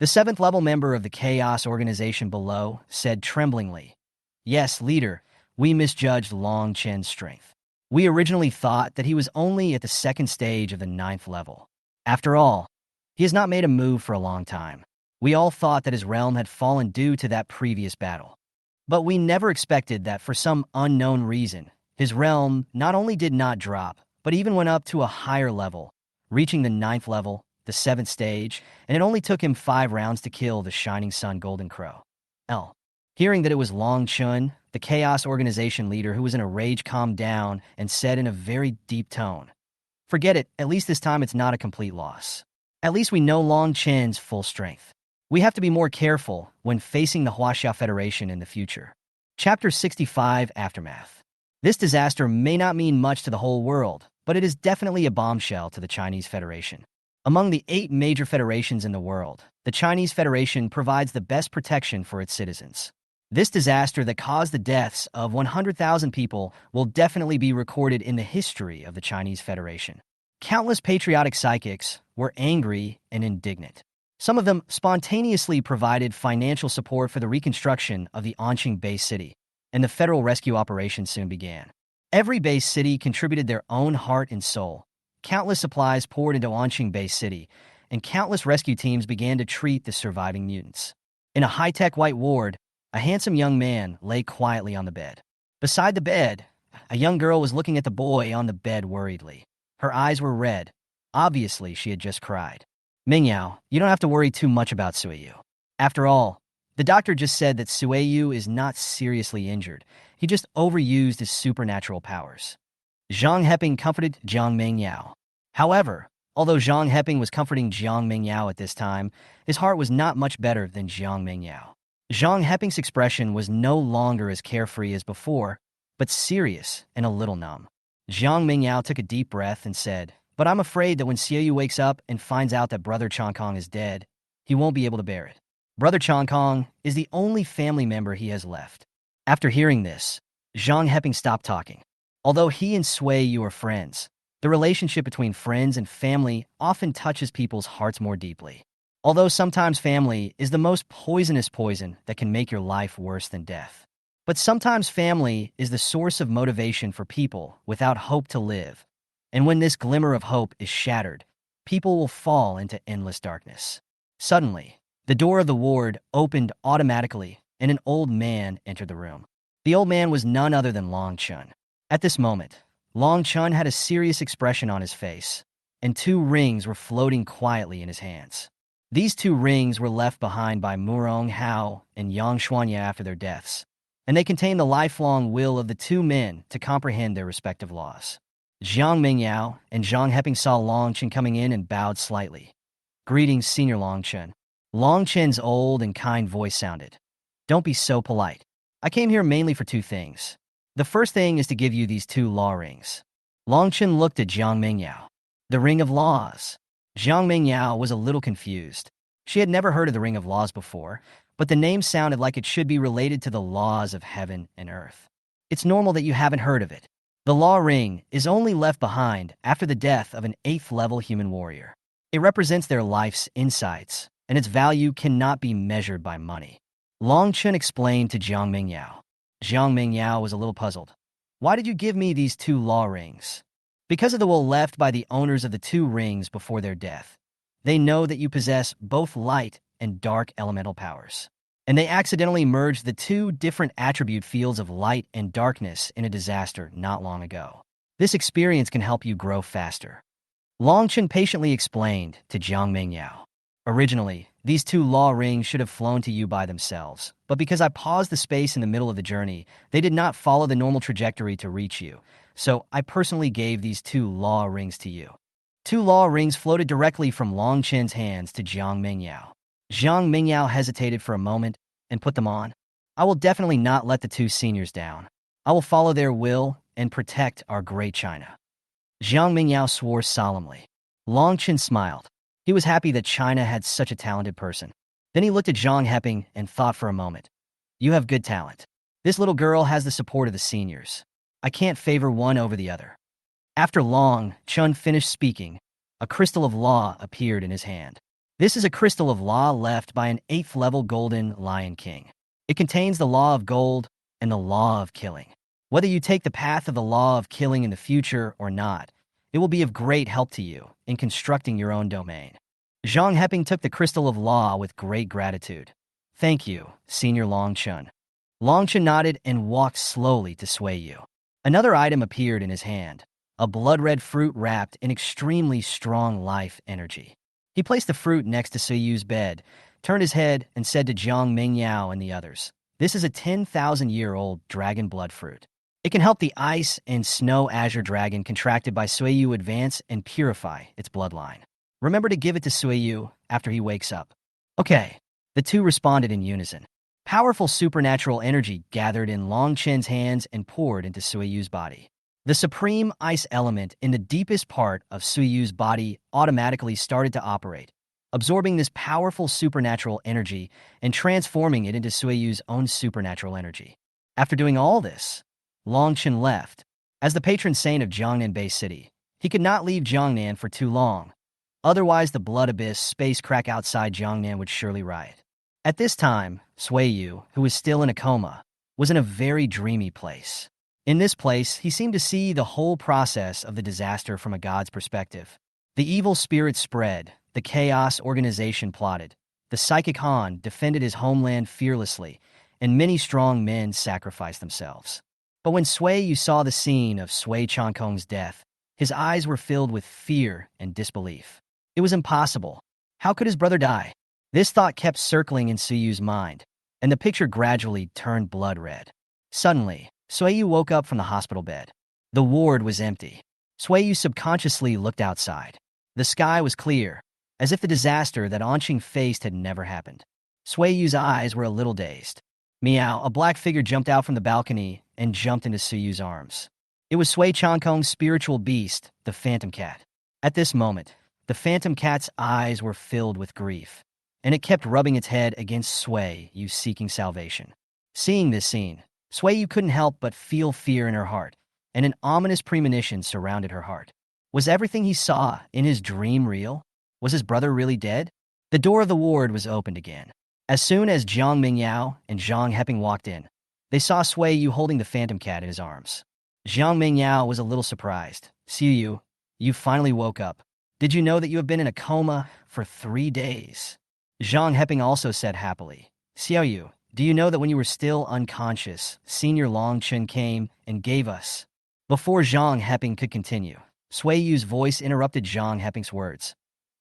The 7th level member of the Chaos Organization below said tremblingly, Yes, leader, we misjudged Long Chen's strength. We originally thought that he was only at the 2nd stage of the 9th level. After all, he has not made a move for a long time. We all thought that his realm had fallen due to that previous battle. But we never expected that for some unknown reason, his realm not only did not drop, but even went up to a higher level, reaching the 9th level, the 7th stage, and it only took him 5 rounds to kill the Shining Sun Golden Crow. Hearing that it was Long Chun, the Chaos Organization leader who was in a rage, calmed down and said in a very deep tone, Forget it, at least this time it's not a complete loss. At least we know Long Chen's full strength. We have to be more careful when facing the Huaxia Federation in the future. Chapter 65 Aftermath. This disaster may not mean much to the whole world, but it is definitely a bombshell to the Chinese Federation. Among the 8 major federations in the world, the Chinese Federation provides the best protection for its citizens. This disaster that caused the deaths of 100,000 people will definitely be recorded in the history of the Chinese Federation. Countless patriotic psychics were angry and indignant. Some of them spontaneously provided financial support for the reconstruction of the Anqing base city, and the federal rescue operation soon began. Every base city contributed their own heart and soul. Countless supplies poured into Anqing base city, and countless rescue teams began to treat the surviving mutants. In a high-tech white ward, a handsome young man lay quietly on the bed. Beside the bed, a young girl was looking at the boy on the bed worriedly. Her eyes were red. Obviously, she had just cried. Mingyao, you don't have to worry too much about Suiyu. After all, the doctor just said that Suiyu is not seriously injured. He just overused his supernatural powers. Zhang Heping comforted Jiang Mingyao. However, although Zhang Heping was comforting Jiang Mingyao at this time, his heart was not much better than Jiang Mingyao. Zhang Heping's expression was no longer as carefree as before, but serious and a little numb. Jiang Mingyao took a deep breath and said, But I'm afraid that when Xiaoyu wakes up and finds out that Brother Chongkong is dead, he won't be able to bear it. Brother Chongkong is the only family member he has left. After hearing this, Zhang Heping stopped talking. Although he and Suiyu are friends, the relationship between friends and family often touches people's hearts more deeply. Although sometimes family is the most poisonous poison that can make your life worse than death. But sometimes family is the source of motivation for people without hope to live. And when this glimmer of hope is shattered, people will fall into endless darkness. Suddenly, the door of the ward opened automatically, and an old man entered the room. The old man was none other than Long Chun. At this moment, Long Chun had a serious expression on his face, and 2 rings were floating quietly in his hands. These 2 rings were left behind by Murong Hao and Yang Xuanya after their deaths, and they contained the lifelong will of the 2 men to comprehend their respective laws. Jiang Mingyao and Zhang Heping saw Long Chen coming in and bowed slightly. Greetings, Senior Long Chen. Long Chen's old and kind voice sounded. Don't be so polite. I came here mainly for 2 things. The first thing is to give you these 2 law rings. Long Chen looked at Jiang Mingyao. The Ring of Laws. Jiang Mingyao was a little confused. She had never heard of the Ring of Laws before, but the name sounded like it should be related to the laws of heaven and earth. It's normal that you haven't heard of it. The Law Ring is only left behind after the death of an 8th level human warrior. It represents their life's insights, and its value cannot be measured by money. Long Chen explained to Jiang Mingyao. Jiang Mingyao was a little puzzled. Why did you give me these 2 law rings? Because of the will left by the owners of the 2 rings before their death. They know that you possess both light and dark elemental powers. And they accidentally merged the 2 different attribute fields of light and darkness in a disaster not long ago. This experience can help you grow faster. Long Chen patiently explained to Jiang Mingyao. Originally, these two law rings should have flown to you by themselves, but because I paused the space in the middle of the journey, they did not follow the normal trajectory to reach you, so I personally gave these two law rings to you. Two law rings floated directly from Long Chen's hands to Jiang Mingyao. Jiang Mingyao hesitated for a moment and put them on. I will definitely not let the two seniors down. I will follow their will and protect our great China. Jiang Mingyao swore solemnly. Long Chen smiled. He was happy that China had such a talented person. Then he looked at Zhang Heping and thought for a moment. You have good talent. This little girl has the support of the seniors. I can't favor one over the other. After Long Chen finished speaking, a crystal of law appeared in his hand. This is a crystal of law left by an 8th level golden lion king. It contains the law of gold and the law of killing. Whether you take the path of the law of killing in the future or not, it will be of great help to you in constructing your own domain. Zhang Heping took the crystal of law with great gratitude. Thank you, Senior Long Chen. Long Chen nodded and walked slowly to Sui Yu. Another item appeared in his hand, a blood-red fruit wrapped in extremely strong life energy. He placed the fruit next to Sui Yu's bed, turned his head, and said to Jiang Mingyao and the others, "This is a 10,000-year-old dragon blood fruit. It can help the ice and snow azure dragon contracted by Sui Yu advance and purify its bloodline. Remember to give it to Sui Yu after he wakes up." Okay, the two responded in unison. Powerful supernatural energy gathered in Long Chen's hands and poured into Sui Yu's body. The supreme ice element in the deepest part of Sui Yu's body automatically started to operate, absorbing this powerful supernatural energy and transforming it into Sui Yu's own supernatural energy. After doing all this, Long Chen left. As the patron saint of Jiangnan Bay City, he could not leave Jiangnan for too long. Otherwise, the blood abyss space crack outside Jiangnan would surely riot. At this time, Sui Yu, who was still in a coma, was in a very dreamy place. In this place, he seemed to see the whole process of the disaster from a god's perspective. The evil spirit spread, the chaos organization plotted, the psychic Han defended his homeland fearlessly, and many strong men sacrificed themselves. But when Sui Yu saw the scene of Sui Changkong's death, his eyes were filled with fear and disbelief. It was impossible. How could his brother die? This thought kept circling in Sui Yu's mind, and the picture gradually turned blood red. Suddenly, Sui Yu woke up from the hospital bed. The ward was empty. Sui Yu subconsciously looked outside. The sky was clear, as if the disaster that Anqing faced had never happened. Sui Yu's eyes were a little dazed. Meow, a black figure jumped out from the balcony and jumped into Sui Yu's arms. It was Sui Changkong's spiritual beast, the Phantom Cat. At this moment, the Phantom Cat's eyes were filled with grief, and it kept rubbing its head against Sui Yu, seeking salvation. Seeing this scene, Sui Yu couldn't help but feel fear in her heart, and an ominous premonition surrounded her heart. Was everything he saw in his dream real? Was his brother really dead? The door of the ward was opened again. As soon as Jiang Mingyao and Zhang Heping walked in, they saw Sui Yu holding the Phantom Cat in his arms. Jiang Mingyao was a little surprised. "Sui Yu, you finally woke up. Did you know that you have been in a coma for 3 days?" Zhang Heping also said happily, "Xiao Yu, do you know that when you were still unconscious, Senior Long Chen came and gave us—" Before Zhang Heping could continue, Sui Yu's voice interrupted Zhang Heping's words.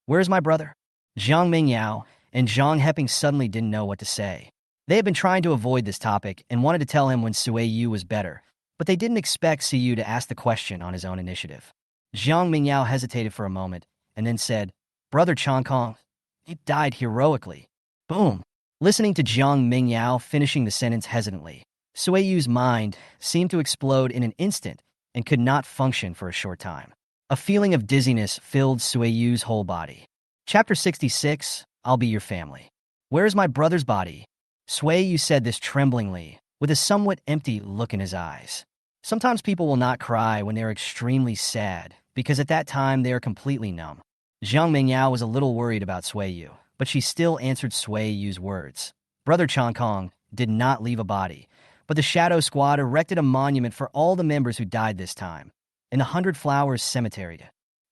"Where's my brother?" Jiang Mingyao and Zhang Heping suddenly didn't know what to say. They had been trying to avoid this topic and wanted to tell him when Sui Yu was better, but they didn't expect Sui Yu to ask the question on his own initiative. Jiang Mingyao hesitated for a moment and then said, "Brother Changkong, he died heroically." Boom! Listening to Jiang Mingyao finishing the sentence hesitantly, Sui Yu's mind seemed to explode in an instant and could not function for a short time. A feeling of dizziness filled Sui Yu's whole body. Chapter 66, I'll Be Your Family. "Where's my brother's body?" Sui Yu said this tremblingly, with a somewhat empty look in his eyes. Sometimes people will not cry when they are extremely sad, because at that time they are completely numb. Jiang Mingyao was a little worried about Sui Yu, but she still answered Sui Yu's words. Brother Changkong did not leave a body, but the Shadow Squad erected a monument for all the members who died this time, in the 100 Flowers Cemetery.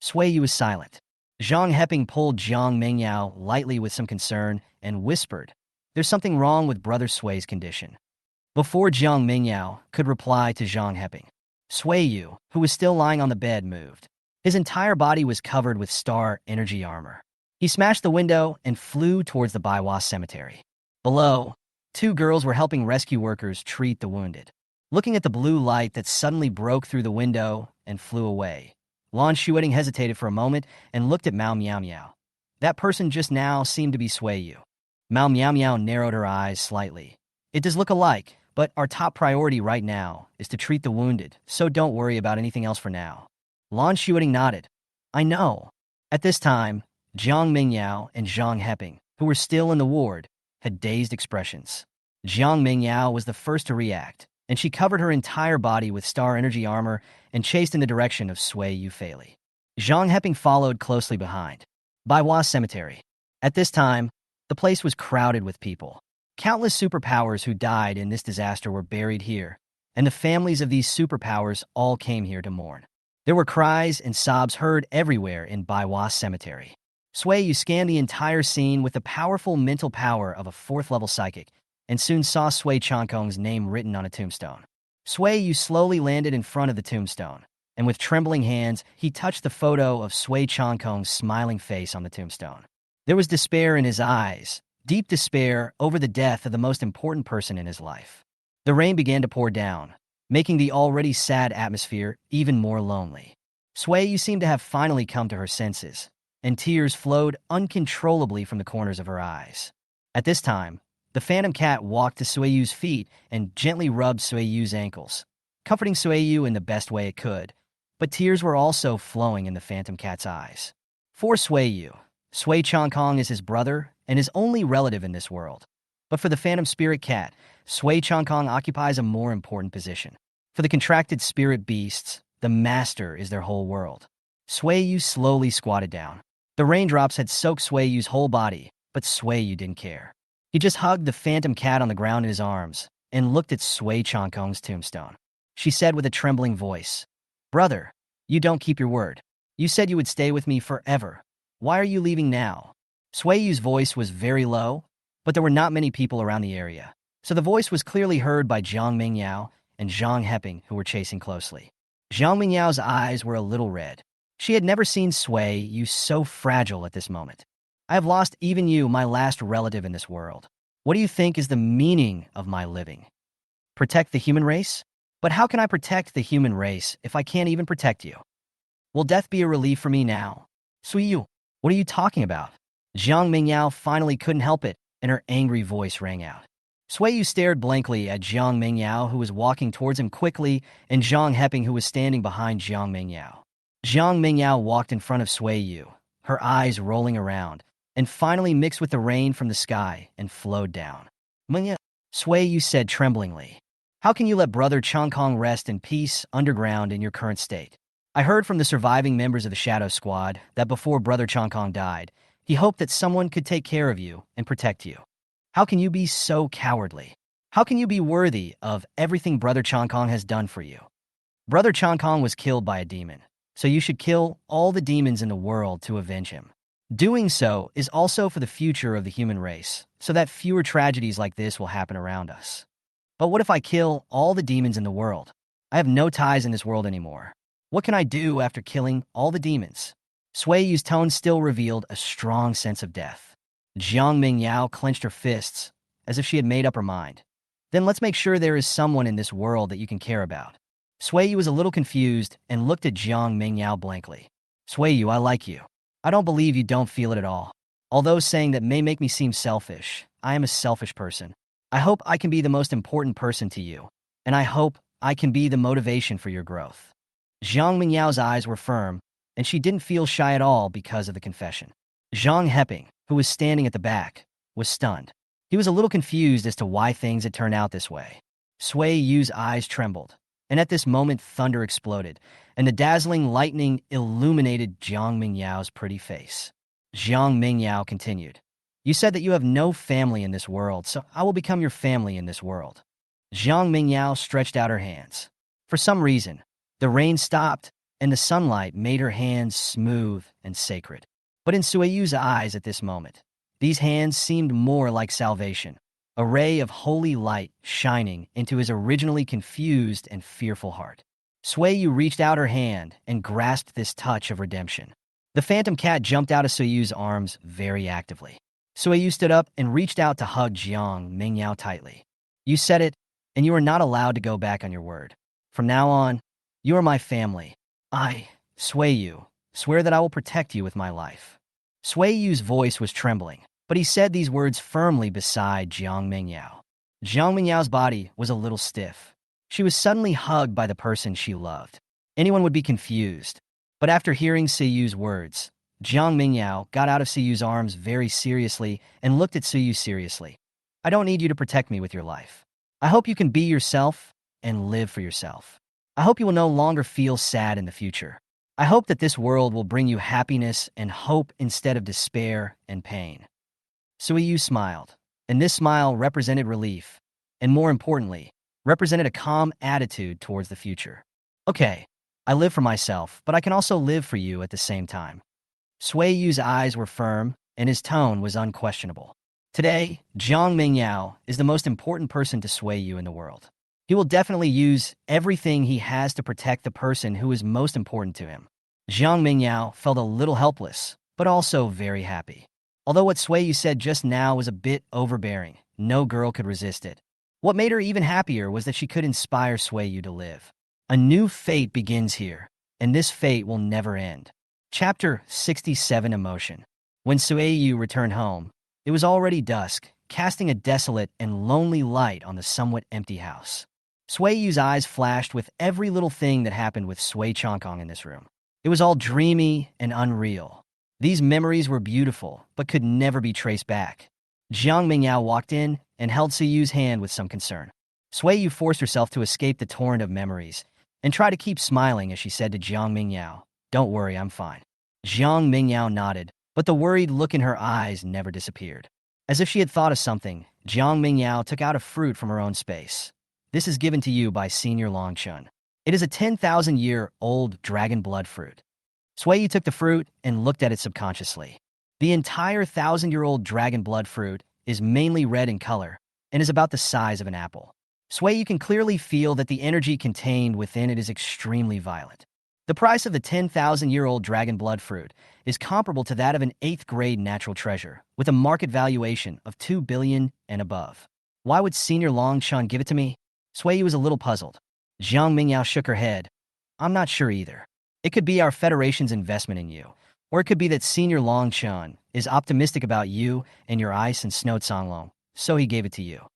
Sui Yu was silent. Zhang Heping pulled Jiang Mingyao lightly with some concern and whispered, "There's something wrong with Brother Sui's condition." Before Jiang Mingyao could reply to Zhang Heping, Sui Yu, who was still lying on the bed, moved. His entire body was covered with star energy armor. He smashed the window and flew towards the Baiwa cemetery. Below, two girls were helping rescue workers treat the wounded. Looking at the blue light that suddenly broke through the window and flew away, Lan Shueting hesitated for a moment and looked at Mao Miao Miao. That person just now seemed to be Sui Yu. Mao Miao Miao narrowed her eyes slightly. It does look alike, but our top priority right now is to treat the wounded, so don't worry about anything else for now. Lan Shueting nodded. I know. At this time, Jiang Mingyao and Zhang Heping, who were still in the ward, had dazed expressions. Jiang Mingyao was the first to react, and she covered her entire body with star energy armor and chased in the direction of Sui Yufei. Zhang Heping followed closely behind. Baiwa Cemetery. At this time, the place was crowded with people. Countless superpowers who died in this disaster were buried here, and the families of these superpowers all came here to mourn. There were cries and sobs heard everywhere in Baiwa Cemetery. Sui Yu scanned the entire scene with the powerful mental power of a fourth-level psychic, and soon saw Sui Changkong's name written on a tombstone. Sui Yu slowly landed in front of the tombstone, and with trembling hands, he touched the photo of Sui Changkong's smiling face on the tombstone. There was despair in his eyes, deep despair over the death of the most important person in his life. The rain began to pour down, making the already sad atmosphere even more lonely. Sui Yu seemed to have finally come to her senses, and tears flowed uncontrollably from the corners of her eyes. At this time, the Phantom Cat walked to Sui Yu's feet and gently rubbed Sui Yu's ankles, comforting Sui Yu in the best way it could, but tears were also flowing in the Phantom Cat's eyes. For Sui Yu, Sui Changkong is his brother and his only relative in this world. But for the Phantom Spirit Cat, Sui Changkong occupies a more important position. For the contracted spirit beasts, the master is their whole world. Sui Yu slowly squatted down. The raindrops had soaked Sui Yu's whole body, but Sui Yu didn't care. He just hugged the Phantom Cat on the ground in his arms and looked at Sui Changkong's tombstone. She said with a trembling voice, "Brother, you don't keep your word. You said you would stay with me forever. Why are you leaving now?" Sui Yu's voice was very low, but there were not many people around the area, so the voice was clearly heard by Jiang Mingyao and Zhang Heping, who were chasing closely. Jiang Mingyao's eyes were a little red. She had never seen Sui Yu so fragile at this moment. "I have lost even you, my last relative in this world. What do you think is the meaning of my living? Protect the human race? But how can I protect the human race if I can't even protect you? Will death be a relief for me now?" "Sui Yu, what are you talking about?" Jiang Mingyao finally couldn't help it, and her angry voice rang out. Sui Yu stared blankly at Jiang Mingyao, who was walking towards him quickly, and Zhang Heping, who was standing behind Jiang Mingyao. Jiang Mingyao walked in front of Sui Yu, her eyes rolling around, and finally mixed with the rain from the sky and flowed down. "Manga," Sui Yu said tremblingly, "how can you let Brother Changkong rest in peace underground in your current state? I heard from the surviving members of the Shadow Squad that before Brother Changkong died, he hoped that someone could take care of you and protect you. How can you be so cowardly? How can you be worthy of everything Brother Changkong has done for you? Brother Changkong was killed by a demon, so you should kill all the demons in the world to avenge him. Doing so is also for the future of the human race, so that fewer tragedies like this will happen around us. But what if I kill all the demons in the world? I have no ties in this world anymore. What can I do after killing all the demons?" Sui Yu's tone still revealed a strong sense of death. Jiang Mingyao clenched her fists, as if she had made up her mind. "Then let's make sure there is someone in this world that you can care about." Sui Yu was a little confused and looked at Jiang Mingyao blankly. "Sui Yu, I like you. I don't believe you don't feel it at all. Although saying that may make me seem selfish, I am a selfish person. I hope I can be the most important person to you, and I hope I can be the motivation for your growth." Jiang Mingyao's eyes were firm, and she didn't feel shy at all because of the confession. Zhang Heping, who was standing at the back, was stunned. He was a little confused as to why things had turned out this way. Sui Yu's eyes trembled, and at this moment thunder exploded, and the dazzling lightning illuminated Jiang Mingyao's pretty face. Jiang Mingyao continued, "You said that you have no family in this world, so I will become your family in this world." Jiang Mingyao stretched out her hands. For some reason, the rain stopped, and the sunlight made her hands smooth and sacred. But in Sui Yu's eyes at this moment, these hands seemed more like salvation, a ray of holy light shining into his originally confused and fearful heart. Sueyu reached out her hand and grasped this touch of redemption. The phantom cat jumped out of Sueyu's arms very actively. Sueyu stood up and reached out to hug Jiang Mingyao tightly. You said it, and you are not allowed to go back on your word. From now on, you are my family. I, Sueyu, swear that I will protect you with my life. Sueyu's voice was trembling, but he said these words firmly beside Jiang Mingyao. Jiang Mingyao's body was a little stiff. She was suddenly hugged by the person she loved. Anyone would be confused. But after hearing Sueyu's words, Jiang Mingyao got out of Sueyu's arms very seriously and looked at Sueyu seriously. I don't need you to protect me with your life. I hope you can be yourself and live for yourself. I hope you will no longer feel sad in the future. I hope that this world will bring you happiness and hope instead of despair and pain. Sueyu smiled, and this smile represented relief, and more importantly, represented a calm attitude towards the future. Okay, I live for myself, but I can also live for you at the same time. Sueyu's eyes were firm, and his tone was unquestionable. Today, Jiang Mingyao is the most important person to Sueyu in the world. He will definitely use everything he has to protect the person who is most important to him. Jiang Mingyao felt a little helpless, but also very happy. Although what Sueyu said just now was a bit overbearing, no girl could resist it. What made her even happier was that she could inspire Sueyu to live. A new fate begins here, and this fate will never end. Chapter 67 Emotion. When Sueyu returned home, it was already dusk, casting a desolate and lonely light on the somewhat empty house. Sueyu's eyes flashed with every little thing that happened with Sui Chongkong in this room. It was all dreamy and unreal. These memories were beautiful, but could never be traced back. Jiang Mingyao walked in and held Sueyu's hand with some concern. Sueyu forced herself to escape the torrent of memories and tried to keep smiling as she said to Jiang Mingyao, "Don't worry, I'm fine." Jiang Mingyao nodded, but the worried look in her eyes never disappeared. As if she had thought of something, Jiang Mingyao took out a fruit from her own space. This is given to you by Senior Longchun. It is a 10,000-year-old dragon blood fruit. Sueyu took the fruit and looked at it subconsciously. The entire 1,000-year-old dragon blood fruit is mainly red in color and is about the size of an apple. Sueyu can clearly feel that the energy contained within it is extremely violent. The price of the 10,000-year-old dragon blood fruit is comparable to that of an 8th-grade natural treasure, with a market valuation of 2 billion and above. Why would Senior Longchun give it to me? Sueyu was a little puzzled. Jiang Mingyao shook her head. I'm not sure either. It could be our Federation's investment in you, or it could be that Senior Longchun is optimistic about you and your ice and snow Songlong, so he gave it to you.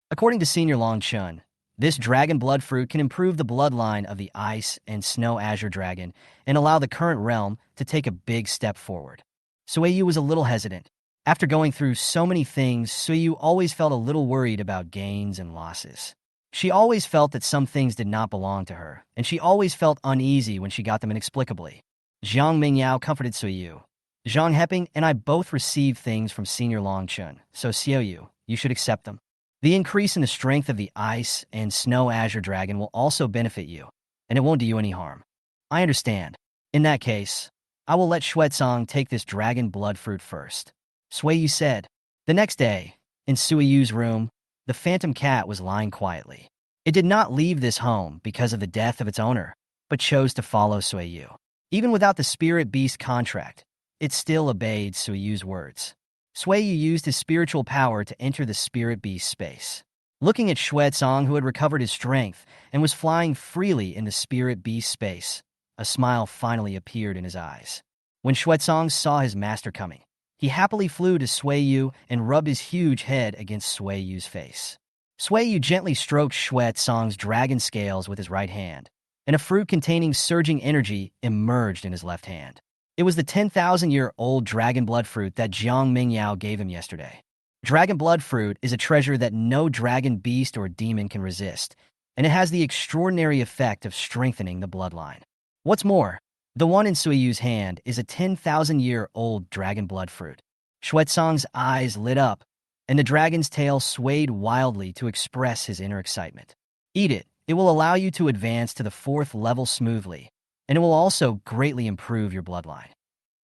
According to Senior Longchun, this dragon blood fruit can improve the bloodline of the ice and snow azure dragon and allow the current realm to take a big step forward. Sueyu was a little hesitant. After going through so many things, Sueyu always felt a little worried about gains and losses. She always felt that some things did not belong to her, and she always felt uneasy when she got them inexplicably. Jiang Mingyao comforted Sueyu. Zhang Heping and I both received things from Senior Longchun, so Xiaoyu, you should accept them. The increase in the strength of the ice and snow azure dragon will also benefit you, and it won't do you any harm. I understand. In that case, I will let Xuezong take this dragon blood fruit first. Sueyu said. The next day, in Sueyu's room, the phantom cat was lying quietly. It did not leave this home because of the death of its owner, but chose to follow Sueyu. Even without the spirit beast contract, it still obeyed Sueyu's words. Sueyu used his spiritual power to enter the spirit beast space. Looking at Xuezong, who had recovered his strength and was flying freely in the spirit beast space, a smile finally appeared in his eyes. When Xuezong saw his master coming, he happily flew to Sueyu and rubbed his huge head against Sueyu's face. Sueyu gently stroked Xuezong's dragon scales with his right hand, and a fruit containing surging energy emerged in his left hand. It was the 10,000-year-old dragon blood fruit that Jiang Mingyao gave him yesterday. Dragon blood fruit is a treasure that no dragon beast or demon can resist, and it has the extraordinary effect of strengthening the bloodline. What's more, the one in Sueyu's hand is a 10,000-year-old dragon blood fruit. Xuezong's eyes lit up, and the dragon's tail swayed wildly to express his inner excitement. Eat it. It will allow you to advance to the 4th level smoothly, and it will also greatly improve your bloodline.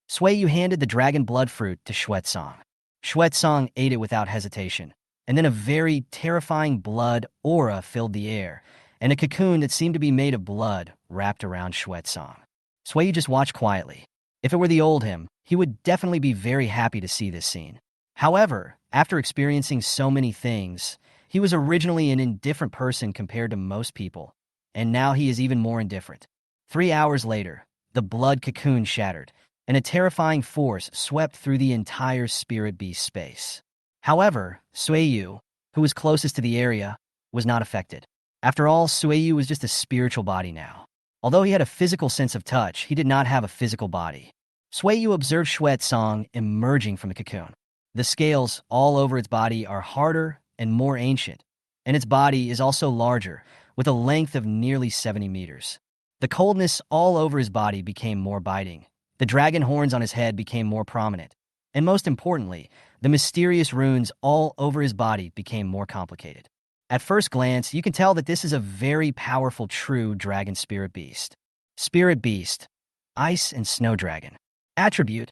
Sueyu handed the dragon blood fruit to Xuezong. Xuezong ate it without hesitation, and then a very terrifying blood aura filled the air, and a cocoon that seemed to be made of blood wrapped around Song. Sui just watched quietly. If it were the old him, he would definitely be very happy to see this scene. However, after experiencing so many things, he was originally an indifferent person compared to most people, and now he is even more indifferent. 3 hours later, the blood cocoon shattered, and a terrifying force swept through the entire spirit beast space. However, Suiyu, who was closest to the area, was not affected. After all, Suiyu was just a spiritual body now. Although he had a physical sense of touch, he did not have a physical body. Suiyu observed Song emerging from the cocoon. The scales all over its body are harder and more ancient, and its body is also larger, with a length of nearly 70 meters. The coldness all over his body became more biting. The dragon horns on his head became more prominent. And most importantly, the mysterious runes all over his body became more complicated. At first glance, you can tell that this is a very powerful true dragon spirit beast. Spirit beast, ice and snow dragon. Attribute,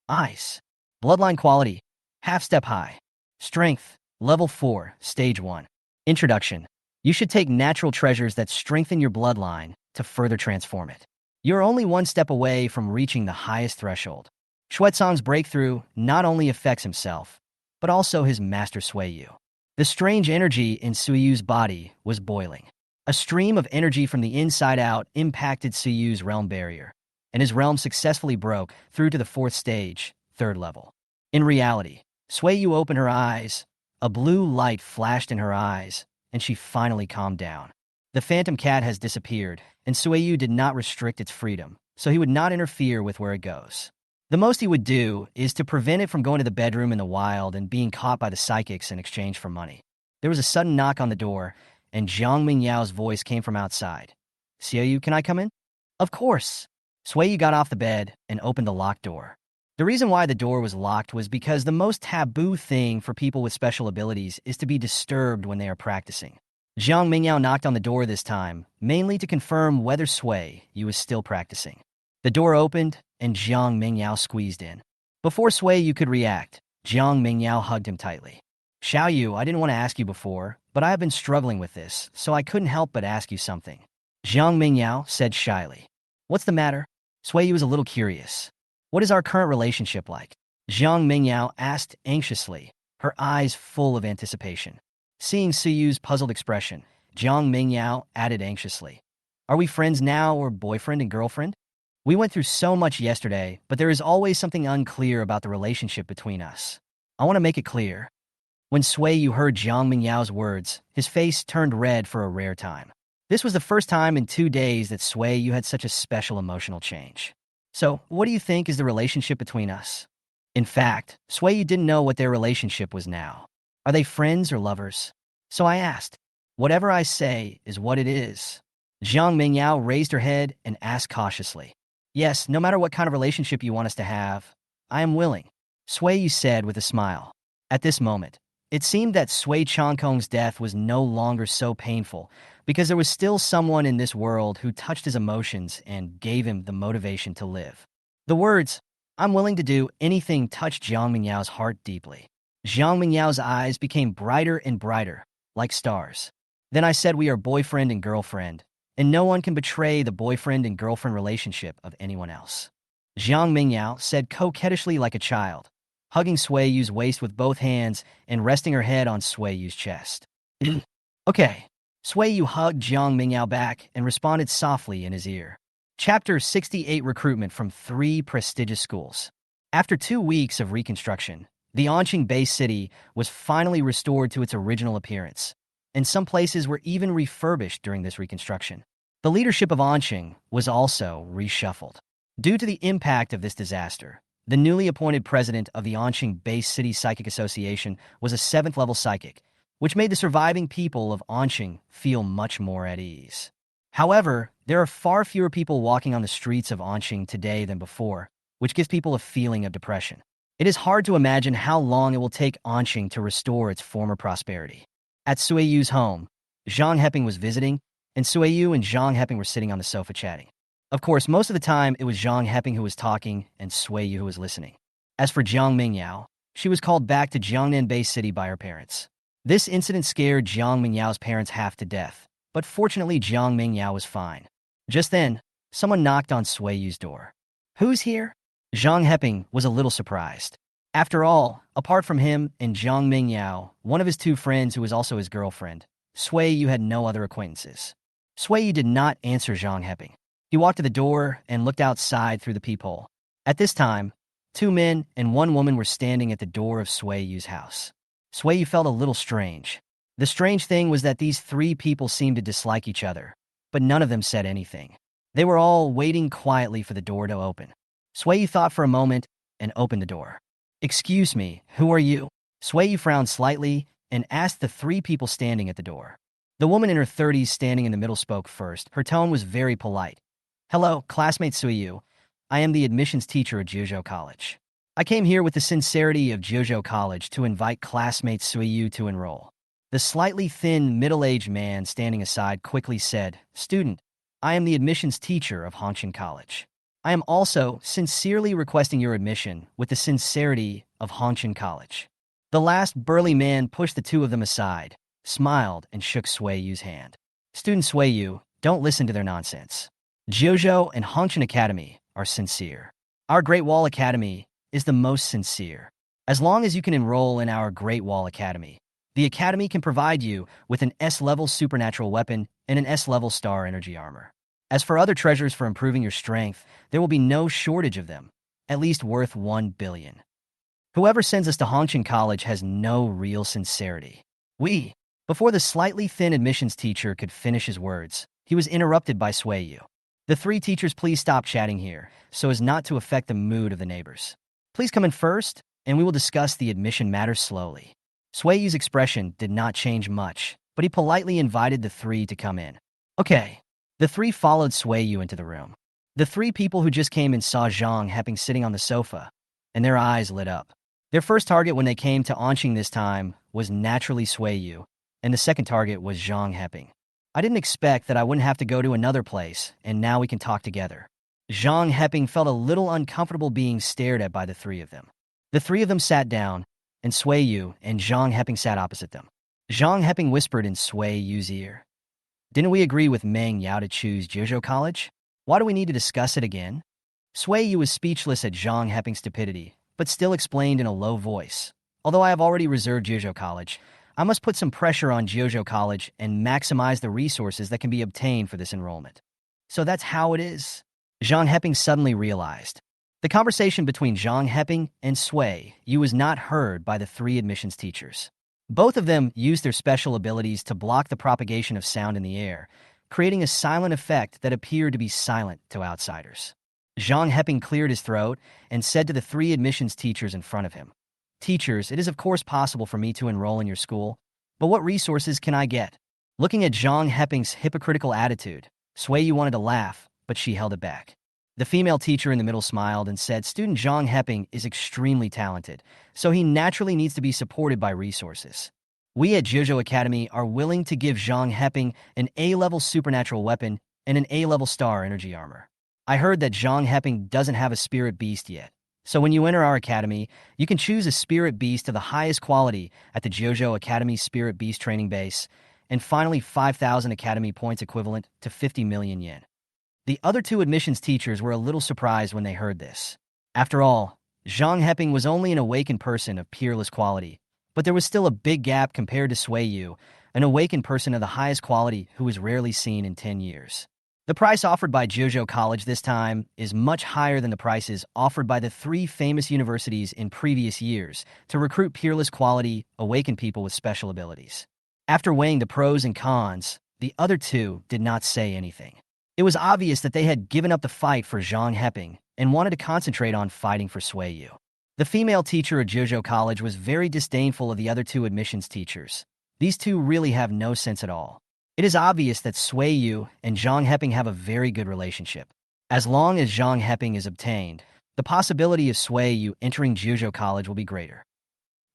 ice. Bloodline quality, half step high. Strength, level 4, stage 1. Introduction. You should take natural treasures that strengthen your bloodline to further transform it. You're only one step away from reaching the highest threshold. Song's breakthrough not only affects himself, but also his master Suiyu. The strange energy in Suiyu's body was boiling. A stream of energy from the inside out impacted Suiyu's realm barrier, and his realm successfully broke through to the 4th stage, 3rd level. In reality, Suiyu opened her eyes, a blue light flashed in her eyes, and she finally calmed down. The phantom cat has disappeared, and Suiyu did not restrict its freedom, so he would not interfere with where it goes. The most he would do is to prevent it from going to the bedroom in the wild and being caught by the psychics in exchange for money. There was a sudden knock on the door, and Zhang Mingyao's voice came from outside. Suiyu, can I come in? Of course. Suiyu got off the bed and opened the locked door. The reason why the door was locked was because the most taboo thing for people with special abilities is to be disturbed when they are practicing. Zhang Mingyao knocked on the door this time, mainly to confirm whether Suiyu was still practicing. The door opened, and Zhang Mingyao squeezed in. Before Suiyu could react, Zhang Mingyao hugged him tightly. Xiaoyu, I didn't want to ask you before, but I have been struggling with this, so I couldn't help but ask you something. Zhang Mingyao said shyly. What's the matter? Suiyu was a little curious. What is our current relationship like? Zhang Mingyao asked anxiously, her eyes full of anticipation. Seeing Suiyu's puzzled expression, Zhang Mingyao added anxiously. Are we friends now or boyfriend and girlfriend? We went through so much yesterday, but there is always something unclear about the relationship between us. I want to make it clear. When Suiyu heard Zhang Mingyao's words, his face turned red for a rare time. This was the first time in 2 days that Suiyu had such a special emotional change. So, what do you think is the relationship between us? In fact, Suiyu didn't know what their relationship was now. Are they friends or lovers? So I asked. Whatever I say is what it is. Zhang Mingyao raised her head and asked cautiously. Yes, no matter what kind of relationship you want us to have, I am willing, Suiyu said with a smile. At this moment, it seemed that Sui Changkong's death was no longer so painful because there was still someone in this world who touched his emotions and gave him the motivation to live. The words, I'm willing to do anything, touched Zhang Mingyao's heart deeply. Zhang Mingyao's eyes became brighter and brighter, like stars. Then I said we are boyfriend and girlfriend, and no one can betray the boyfriend and girlfriend relationship of anyone else. Zhang Mingyao said coquettishly like a child, hugging Suiyu's waist with both hands and resting her head on Suiyu's chest. Okay. Suiyu hugged Zhang Mingyao back and responded softly in his ear. Chapter 68 Recruitment from 3 Prestigious Schools. After 2 weeks of reconstruction, the Anqing base city was finally restored to its original appearance, and some places were even refurbished during this reconstruction. The leadership of Anqing was also reshuffled. Due to the impact of this disaster, the newly appointed president of the Anqing Base City Psychic Association was a 7th-level psychic, which made the surviving people of Anqing feel much more at ease. However, there are far fewer people walking on the streets of Anqing today than before, which gives people a feeling of depression. It is hard to imagine how long it will take Anqing to restore its former prosperity. At Suiyu's home, Zhang Heping was visiting, and Suiyu and Zhang Heping were sitting on the sofa chatting. Of course, most of the time, it was Zhang Heping who was talking and Suiyu who was listening. As for Zhang Mingyao, she was called back to Jong Nan Base City by her parents. This incident scared Zhang Mingyao's parents half to death, but fortunately Jiang Mingyao was fine. Just then, someone knocked on Sui Yu's door. "Who's here?" Zhang Heping was a little surprised. After all, apart from him and Jiang Mingyao, one of his two friends who was also his girlfriend, Sui Yu had no other acquaintances. Sui Yu did not answer Zhang Heping. He walked to the door and looked outside through the peephole. At this time, two men and one woman were standing at the door of Sui Yu's house. Sui Yu felt a little strange. The strange thing was that these three people seemed to dislike each other, but none of them said anything. They were all waiting quietly for the door to open. Sui Yu thought for a moment and opened the door. "Excuse me, who are you?" Sui Yu frowned slightly and asked the three people standing at the door. The woman in her 30s standing in the middle spoke first. Her tone was very polite. "Hello, classmate Sui Yu. I am the admissions teacher at Jiuzhou College. I came here with the sincerity of Jiuzhou College to invite classmate Sui Yu to enroll." The slightly thin, middle-aged man standing aside quickly said, "Student, I am the admissions teacher of Hongqian College. I am also sincerely requesting your admission with the sincerity of Hongqian College." The last burly man pushed the two of them aside, smiled, and shook Sui Yu's hand. "Student Sui Yu, don't listen to their nonsense. Jiuzhou and Hongqian Academy are sincere. Our Great Wall Academy is the most sincere. As long as you can enroll in our Great Wall Academy, the Academy can provide you with an S-level supernatural weapon and an S-level star energy armor. As for other treasures for improving your strength, there will be no shortage of them, at least worth 1 billion. Whoever sends us to Hongqian College has no real sincerity. Before the slightly thin admissions teacher could finish his words, he was interrupted by Sui Yu. "The three teachers, please stop chatting here, so as not to affect the mood of the neighbors. Please come in first, and we will discuss the admission matters slowly." Sui Yu's expression did not change much, but he politely invited the three to come in. "Okay." The three followed Sui Yu into the room. The three people who just came in saw Zhang Heping sitting on the sofa, and their eyes lit up. Their first target when they came to Anqing this time was naturally Sui Yu, and the second target was Zhang Heping. "I didn't expect that I wouldn't have to go to another place, and now we can talk together." Zhang Heping felt a little uncomfortable being stared at by the three of them. The three of them sat down, and Sui Yu and Zhang Heping sat opposite them. Zhang Heping whispered in Sui Yu's ear, "Didn't we agree with Meng Yao to choose Jiuzhou College? Why do we need to discuss it again?" Sui Yu was speechless at Zhang Heping's stupidity, but still explained in a low voice, "Although I have already reserved Jiuzhou College, I must put some pressure on Jiuzhou College and maximize the resources that can be obtained for this enrollment." "So that's how it is?" Zhang Heping suddenly realized. The conversation between Zhang Heping and Sui Yu was not heard by the three admissions teachers. Both of them used their special abilities to block the propagation of sound in the air, creating a silent effect that appeared to be silent to outsiders. Zhang Heping cleared his throat and said to the three admissions teachers in front of him, "Teachers, it is of course possible for me to enroll in your school, but what resources can I get?" Looking at Zhang Heping's hypocritical attitude, Sui Yu wanted to laugh, but she held it back. The female teacher in the middle smiled and said, "Student Zhang Heping is extremely talented, so he naturally needs to be supported by resources. We at Jiuzhou Academy are willing to give Zhang Heping an A-level supernatural weapon and an A-level star energy armor. I heard that Zhang Heping doesn't have a spirit beast yet, so when you enter our academy, you can choose a spirit beast of the highest quality at the Jiuzhou Academy Spirit Beast Training Base, and finally 5,000 academy points equivalent to 50 million yen." The other two admissions teachers were a little surprised when they heard this. After all, Zhang Heping was only an awakened person of peerless quality, but there was still a big gap compared to Sui Yu, an awakened person of the highest quality who was rarely seen in 10 years. The price offered by Jiuzhou College this time is much higher than the prices offered by the three famous universities in previous years to recruit peerless quality, awakened people with special abilities. After weighing the pros and cons, the other two did not say anything. It was obvious that they had given up the fight for Zhang Heping and wanted to concentrate on fighting for Sui Yu. The female teacher at Jiuzhou College was very disdainful of the other two admissions teachers. These two really have no sense at all. It is obvious that Sui Yu and Zhang Heping have a very good relationship. As long as Zhang Heping is obtained, the possibility of Sui Yu entering Jiuzhou College will be greater.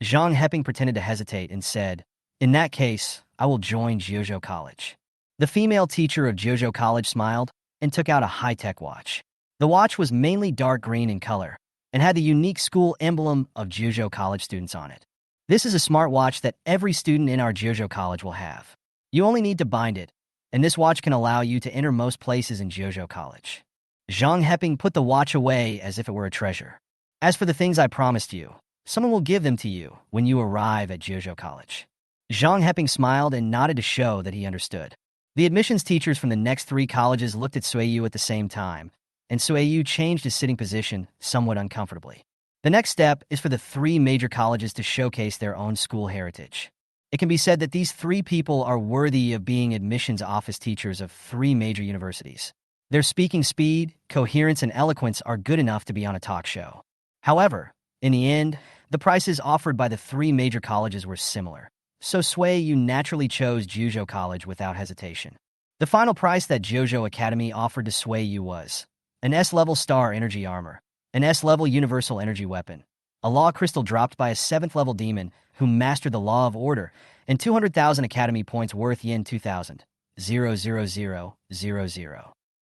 Zhang Heping pretended to hesitate and said, "In that case, I will join Jiuzhou College." The female teacher of Jiuzhou College smiled and took out a high-tech watch. The watch was mainly dark green in color and had the unique school emblem of Jiuzhou College students on it. "This is a smartwatch that every student in our Jiuzhou College will have. You only need to bind it, and this watch can allow you to enter most places in Jojo College. Zhang Heping put the watch away as if it were a treasure. As for the things I promised you, someone will give them to you when you arrive at Jojo College. Zhang Heping smiled and nodded to show that he understood. The admissions teachers from the next 3 colleges looked at Suiyu at the same time, and Suiyu changed his sitting position somewhat uncomfortably. The next step is for the 3 major colleges to showcase their own school heritage. It can be said that these 3 people are worthy of being admissions office teachers of 3 major universities. Their speaking speed, coherence, and eloquence are good enough to be on a talk show. However, in the end, the prices offered by the 3 major colleges were similar, so Suiyu naturally chose Jojo College without hesitation. The final price that Jojo Academy offered to Suiyu was an S-level star energy armor, an S-level universal energy weapon, a law crystal dropped by a 7th-level demon who mastered the law of order, and 200,000 academy points worth yen 2,000.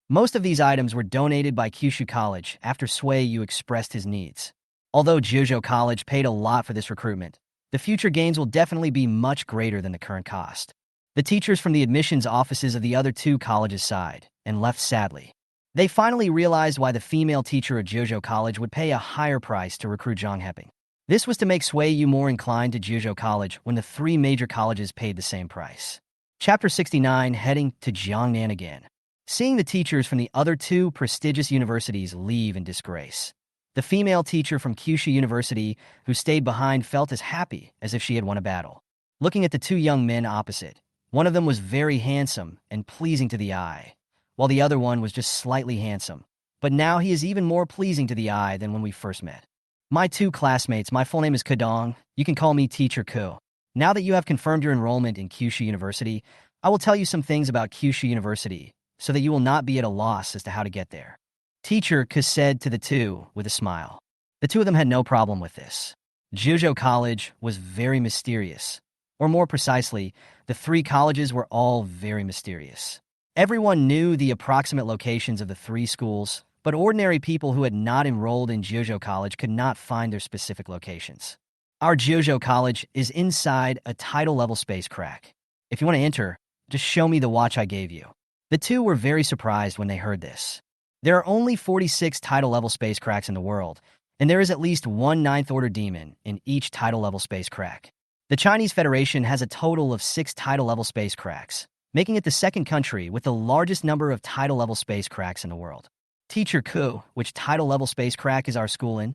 Most of these items were donated by Kyushu College after Suiyu expressed his needs. Although Jojo College paid a lot for this recruitment, the future gains will definitely be much greater than the current cost. The teachers from the admissions offices of the other 2 colleges sighed and left sadly. They finally realized why the female teacher at Jojo College would pay a higher price to recruit Zhang Heping. This was to make Suiyu more inclined to Jojo College when the 3 major colleges paid the same price. Chapter 69, heading to Jong Nan again. Seeing the teachers from the other 2 prestigious universities leave in disgrace, the female teacher from Kyushu University who stayed behind felt as happy as if she had won a battle. Looking at the 2 young men opposite, one of them was very handsome and pleasing to the eye, while the other one was just slightly handsome. But now he is even more pleasing to the eye than when we first met. My 2 classmates, my full name is Kadong. You can call me Teacher Ku. Now that you have confirmed your enrollment in Kyushu University, I will tell you some things about Kyushu University so that you will not be at a loss as to how to get there. Teacher Ku said to the 2 with a smile. The 2 of them had no problem with this. Jojo College was very mysterious. Or more precisely, the 3 colleges were all very mysterious. Everyone knew the approximate locations of the 3 schools, but ordinary people who had not enrolled in Jojo College could not find their specific locations. Our Jojo College is inside a tidal-level space crack. If you want to enter, just show me the watch I gave you. The 2 were very surprised when they heard this. There are only 46 tidal-level space cracks in the world, and there is at least 1 ninth-order demon in each tidal-level space crack. The Chinese Federation has a total of 6 tidal-level space cracks, making it the 2nd country with the largest number of tidal-level space cracks in the world. Teacher Ku, which tidal-level space crack is our school in?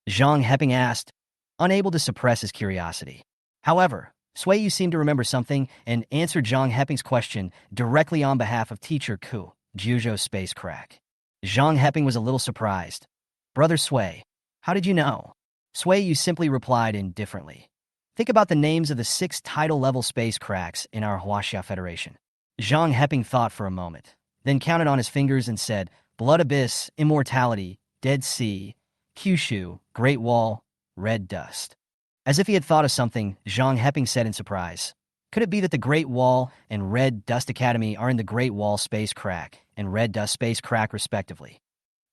Zhang Heping asked, unable to suppress his curiosity. However, Suiyu seemed to remember something and answered Zhang Heping's question directly on behalf of Teacher Ku, Jojo Space Crack. Zhang Heping was a little surprised. Brother Sui, how did you know? Suiyu simply replied indifferently. Think about the names of the 6 tidal-level space cracks in our Huaxia Federation. Zhang Heping thought for a moment, then counted on his fingers and said, Blood Abyss, Immortality, Dead Sea, Kyushu, Great Wall, Red Dust. As if he had thought of something, Zhang Heping said in surprise, could it be that the Great Wall and Red Dust Academy are in the Great Wall Space Crack and Red Dust Space Crack respectively?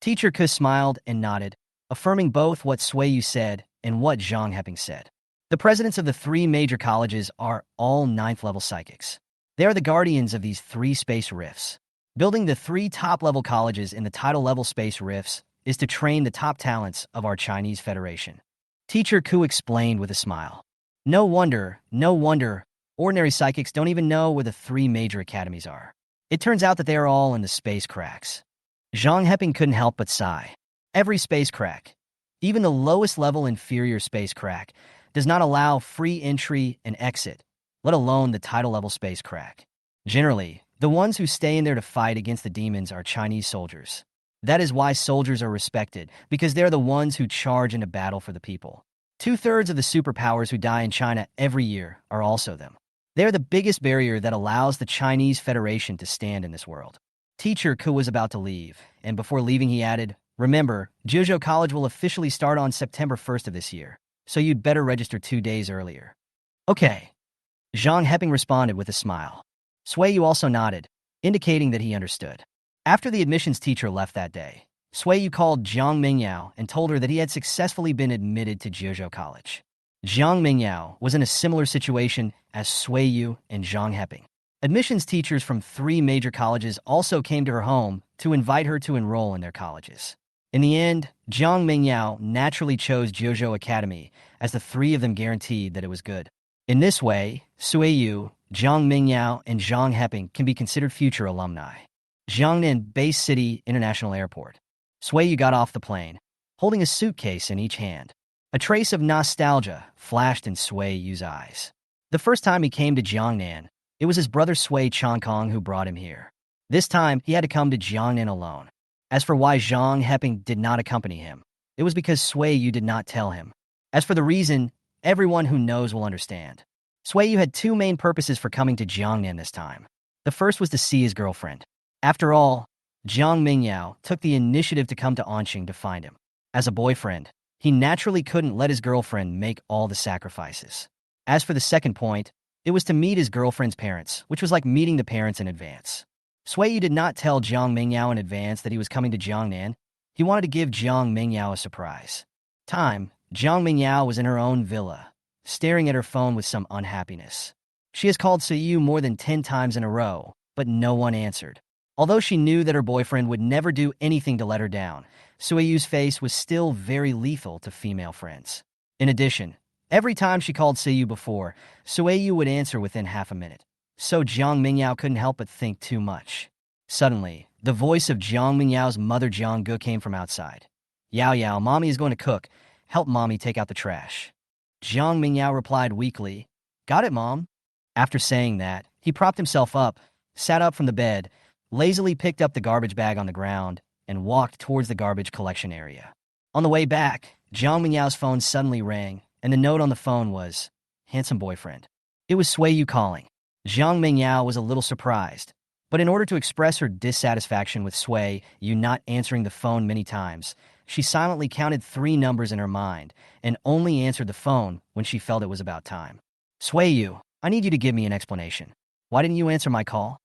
Teacher Ku smiled and nodded, affirming both what Suiyu said and what Zhang Heping said. The presidents of the 3 major colleges are all 9th-level psychics. They are the guardians of these 3 space rifts. Building the 3 top-level colleges in the tidal-level space rifts is to train the top talents of our Chinese Federation. Teacher Ku explained with a smile. No wonder, ordinary psychics don't even know where the 3 major academies are. It turns out that they are all in the space cracks. Zhang Heping couldn't help but sigh. Every space crack, even the lowest level inferior space crack, does not allow free entry and exit, let alone the tidal-level space crack. Generally, the ones who stay in there to fight against the demons are Chinese soldiers. That is why soldiers are respected, because they're the ones who charge into battle for the people. 2/3 of the superpowers who die in China every year are also them. They are the biggest barrier that allows the Chinese Federation to stand in this world. Teacher Ku was about to leave, and before leaving he added, remember, Jojo College will officially start on September 1st of this year, so you'd better register 2 days earlier. Okay. Zhang Heping responded with a smile. Suiyu also nodded, indicating that he understood. After the admissions teacher left that day, Suiyu called Jiang Mingyao and told her that he had successfully been admitted to Jojo College. Jiang Mingyao was in a similar situation as Suiyu and Zhang Heping. Admissions teachers from 3 major colleges also came to her home to invite her to enroll in their colleges. In the end, Zhang Mingyao naturally chose Jojo Academy, as the 3 of them guaranteed that it was good. In this way, Suiyu, Zhang Mingyao, and Zhang Heping can be considered future alumni. Jong Nan Base City International Airport. Suiyu got off the plane, holding a suitcase in each hand. A trace of nostalgia flashed in Suiyu's eyes. The first time he came to Jiangnan, it was his brother Sui Changkong who brought him here. This time, he had to come to Jiangnan alone. As for why Zhang Heping did not accompany him, it was because Suiyu did not tell him. As for the reason, everyone who knows will understand. Suiyu had 2 main purposes for coming to Jiangnan this time. The first was to see his girlfriend. After all, Zhang Mingyao took the initiative to come to Anqing to find him. As a boyfriend, he naturally couldn't let his girlfriend make all the sacrifices. As for the second point, it was to meet his girlfriend's parents, which was like meeting the parents in advance. Suiyu did not tell Zhang Mingyao in advance that he was coming to Jiangnan. He wanted to give Zhang Mingyao a surprise. Zhang Mingyao was in her own villa, staring at her phone with some unhappiness. She has called Suiyu more than 10 times in a row, but no one answered. Although she knew that her boyfriend would never do anything to let her down, Suiyu's face was still very lethal to female friends. In addition, every time she called Suiyu before, Suiyu would answer within half a minute. So Zhang Mingyao couldn't help but think too much. Suddenly, the voice of Zhang Mingyao's mother Zhang Ge came from outside. Yao Yao, mommy is going to cook. Help mommy take out the trash. Zhang Mingyao replied weakly, Got it, mom. After saying that, he propped himself up, sat up from the bed, lazily picked up the garbage bag on the ground, and walked towards the garbage collection area. On the way back, Zhang Mingyao's phone suddenly rang, and the note on the phone was, Handsome boyfriend. It was Suiyu calling. Zhang Mingyao was a little surprised, but in order to express her dissatisfaction with Suiyu not answering the phone many times, she silently counted 3 numbers in her mind and only answered the phone when she felt it was about time. Suiyu, I need you to give me an explanation. Why didn't you answer my call?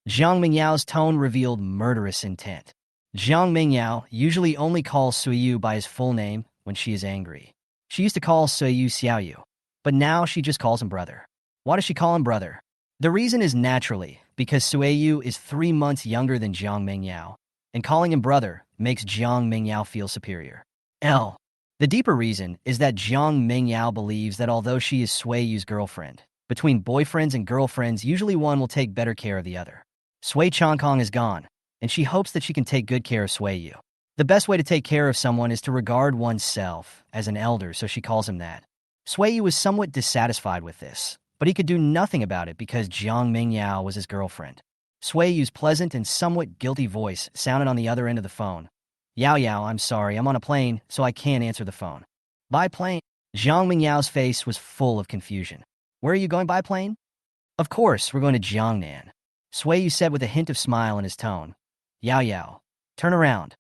Zhang Mingyao's tone revealed murderous intent. Zhang Mingyao usually only calls Suiyu by his full name when she is angry. She used to call Suiyu Xiaoyu, but now she just calls him brother. Why does she call him brother? The reason is naturally because Suiyu is 3 months younger than Zhang Mingyao, and calling him brother makes Zhang Mingyao feel superior. The deeper reason is that Zhang Mingyao believes that although she is Suiyu's girlfriend, between boyfriends and girlfriends usually one will take better care of the other. Sui Changkong is gone, and she hopes that she can take good care of Suiyu. The best way to take care of someone is to regard oneself as an elder, so she calls him that. Suiyu was somewhat dissatisfied with this, but he could do nothing about it because Zhang Mingyao was his girlfriend. Suiyu's pleasant and somewhat guilty voice sounded on the other end of the phone. Yao Yao, I'm sorry, I'm on a plane, so I can't answer the phone. By plane? Zhang Mingyao's face was full of confusion. Where are you going by plane? Of course, we're going to Jiangnan. Suiyu said with a hint of smile in his tone. Yao Yao, turn around.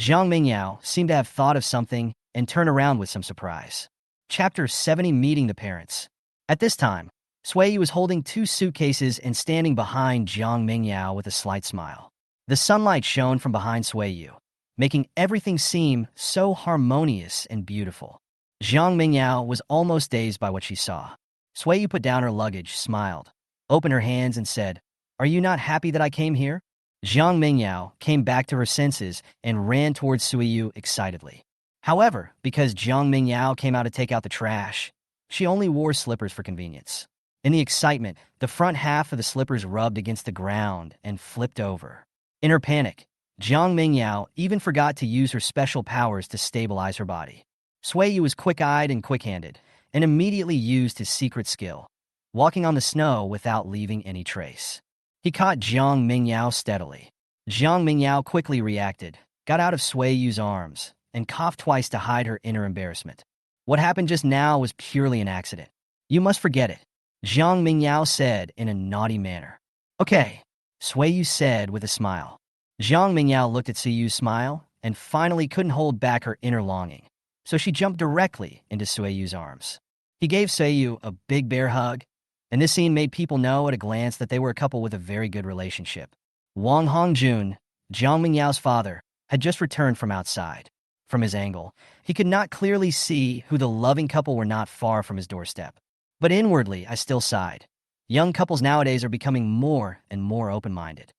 Zhang Mingyao seemed to have thought of something and turned around with some surprise. Chapter 70, Meeting the Parents. At this time, Suiyu was holding 2 suitcases and standing behind Zhang Mingyao with a slight smile. The sunlight shone from behind Suiyu, making everything seem so harmonious and beautiful. Zhang Mingyao was almost dazed by what she saw. Suiyu put down her luggage, smiled, opened her hands and said, Are you not happy that I came here? Zhang Mingyao came back to her senses and ran towards Suiyu excitedly. However, because Zhang Mingyao came out to take out the trash, she only wore slippers for convenience. In the excitement, the front half of the slippers rubbed against the ground and flipped over. In her panic, Zhang Mingyao even forgot to use her special powers to stabilize her body. Suiyu was quick-eyed and quick-handed, and immediately used his secret skill, walking on the snow without leaving any trace. He caught Zhang Mingyao steadily. Zhang Mingyao quickly reacted, got out of Suiyu's arms, and coughed twice to hide her inner embarrassment. What happened just now was purely an accident. You must forget it, Zhang Mingyao said in a naughty manner. Okay, Suiyu said with a smile. Zhang Mingyao looked at Suiyu's smile and finally couldn't hold back her inner longing, so she jumped directly into Suiyu's arms. He gave Suiyu a big bear hug, and this scene made people know at a glance that they were a couple with a very good relationship. Wang Hongjun, Zhang Mingyao's father, had just returned from outside. From his angle, he could not clearly see who the loving couple were not far from his doorstep. But inwardly, I still sighed. Young couples nowadays are becoming more and more open-minded.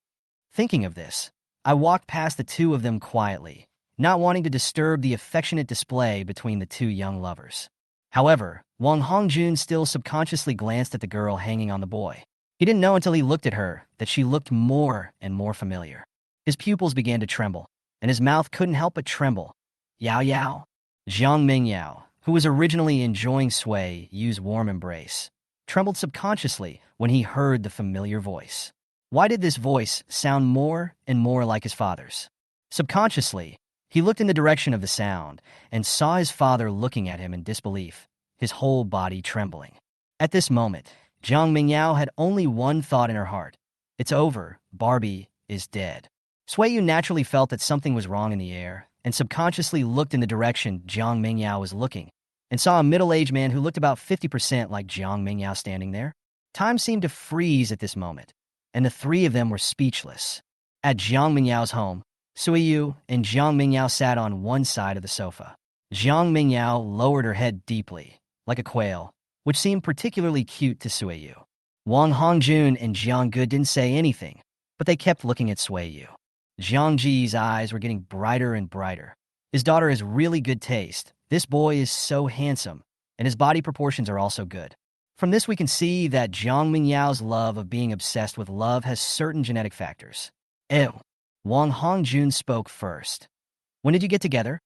Thinking of this, I walked past the two of them quietly, not wanting to disturb the affectionate display between the two young lovers. However, Wang Hongjun still subconsciously glanced at the girl hanging on the boy. He didn't know until he looked at her that she looked more and more familiar. His pupils began to tremble, and his mouth couldn't help but tremble. Yao Yao. Jiang Mingyao, who was originally enjoying Sui Yu's warm embrace, trembled subconsciously when he heard the familiar voice. Why did this voice sound more and more like his father's? Subconsciously, he looked in the direction of the sound and saw his father looking at him in disbelief, his whole body trembling. At this moment, Jiang Mingyao had only one thought in her heart. It's over, Barbie is dead. Sui Yu naturally felt that something was wrong in the air and subconsciously looked in the direction Jiang Mingyao was looking and saw a middle-aged man who looked about 50% like Jiang Mingyao standing there. Time seemed to freeze at this moment, and the three of them were speechless. At Jiang Mingyao's home, Sui Yu and Jiang Mingyao sat on one side of the sofa. Jiang Mingyao lowered her head deeply, like a quail, which seemed particularly cute to Sui Yu. Wang Hongjun and Jiang Ge didn't say anything, but they kept looking at Sui Yu. Jiang Ji's eyes were getting brighter and brighter. His daughter has really good taste. This boy is so handsome, and his body proportions are also good. From this we can see that Jiang Mingyao's love of being obsessed with love has certain genetic factors. Ew. Wang Hongjun spoke first. When did you get together?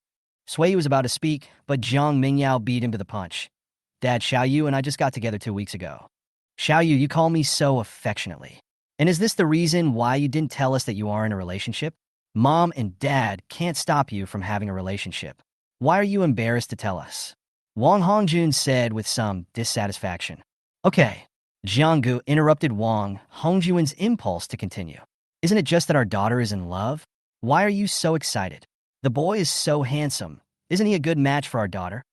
Sui Yu was about to speak, but Jiang Mingyao beat him to the punch. Dad, Xiao Yu and I just got together 2 weeks ago. Xiao Yu, you call me so affectionately. And is this the reason why you didn't tell us that you are in a relationship? Mom and Dad can't stop you from having a relationship. Why are you embarrassed to tell us? Wang Hongjun said with some dissatisfaction. Okay. Jiang Ge interrupted Wang Hongjun's impulse to continue. Isn't it just that our daughter is in love? Why are you so excited? The boy is so handsome. Isn't he a good match for our daughter?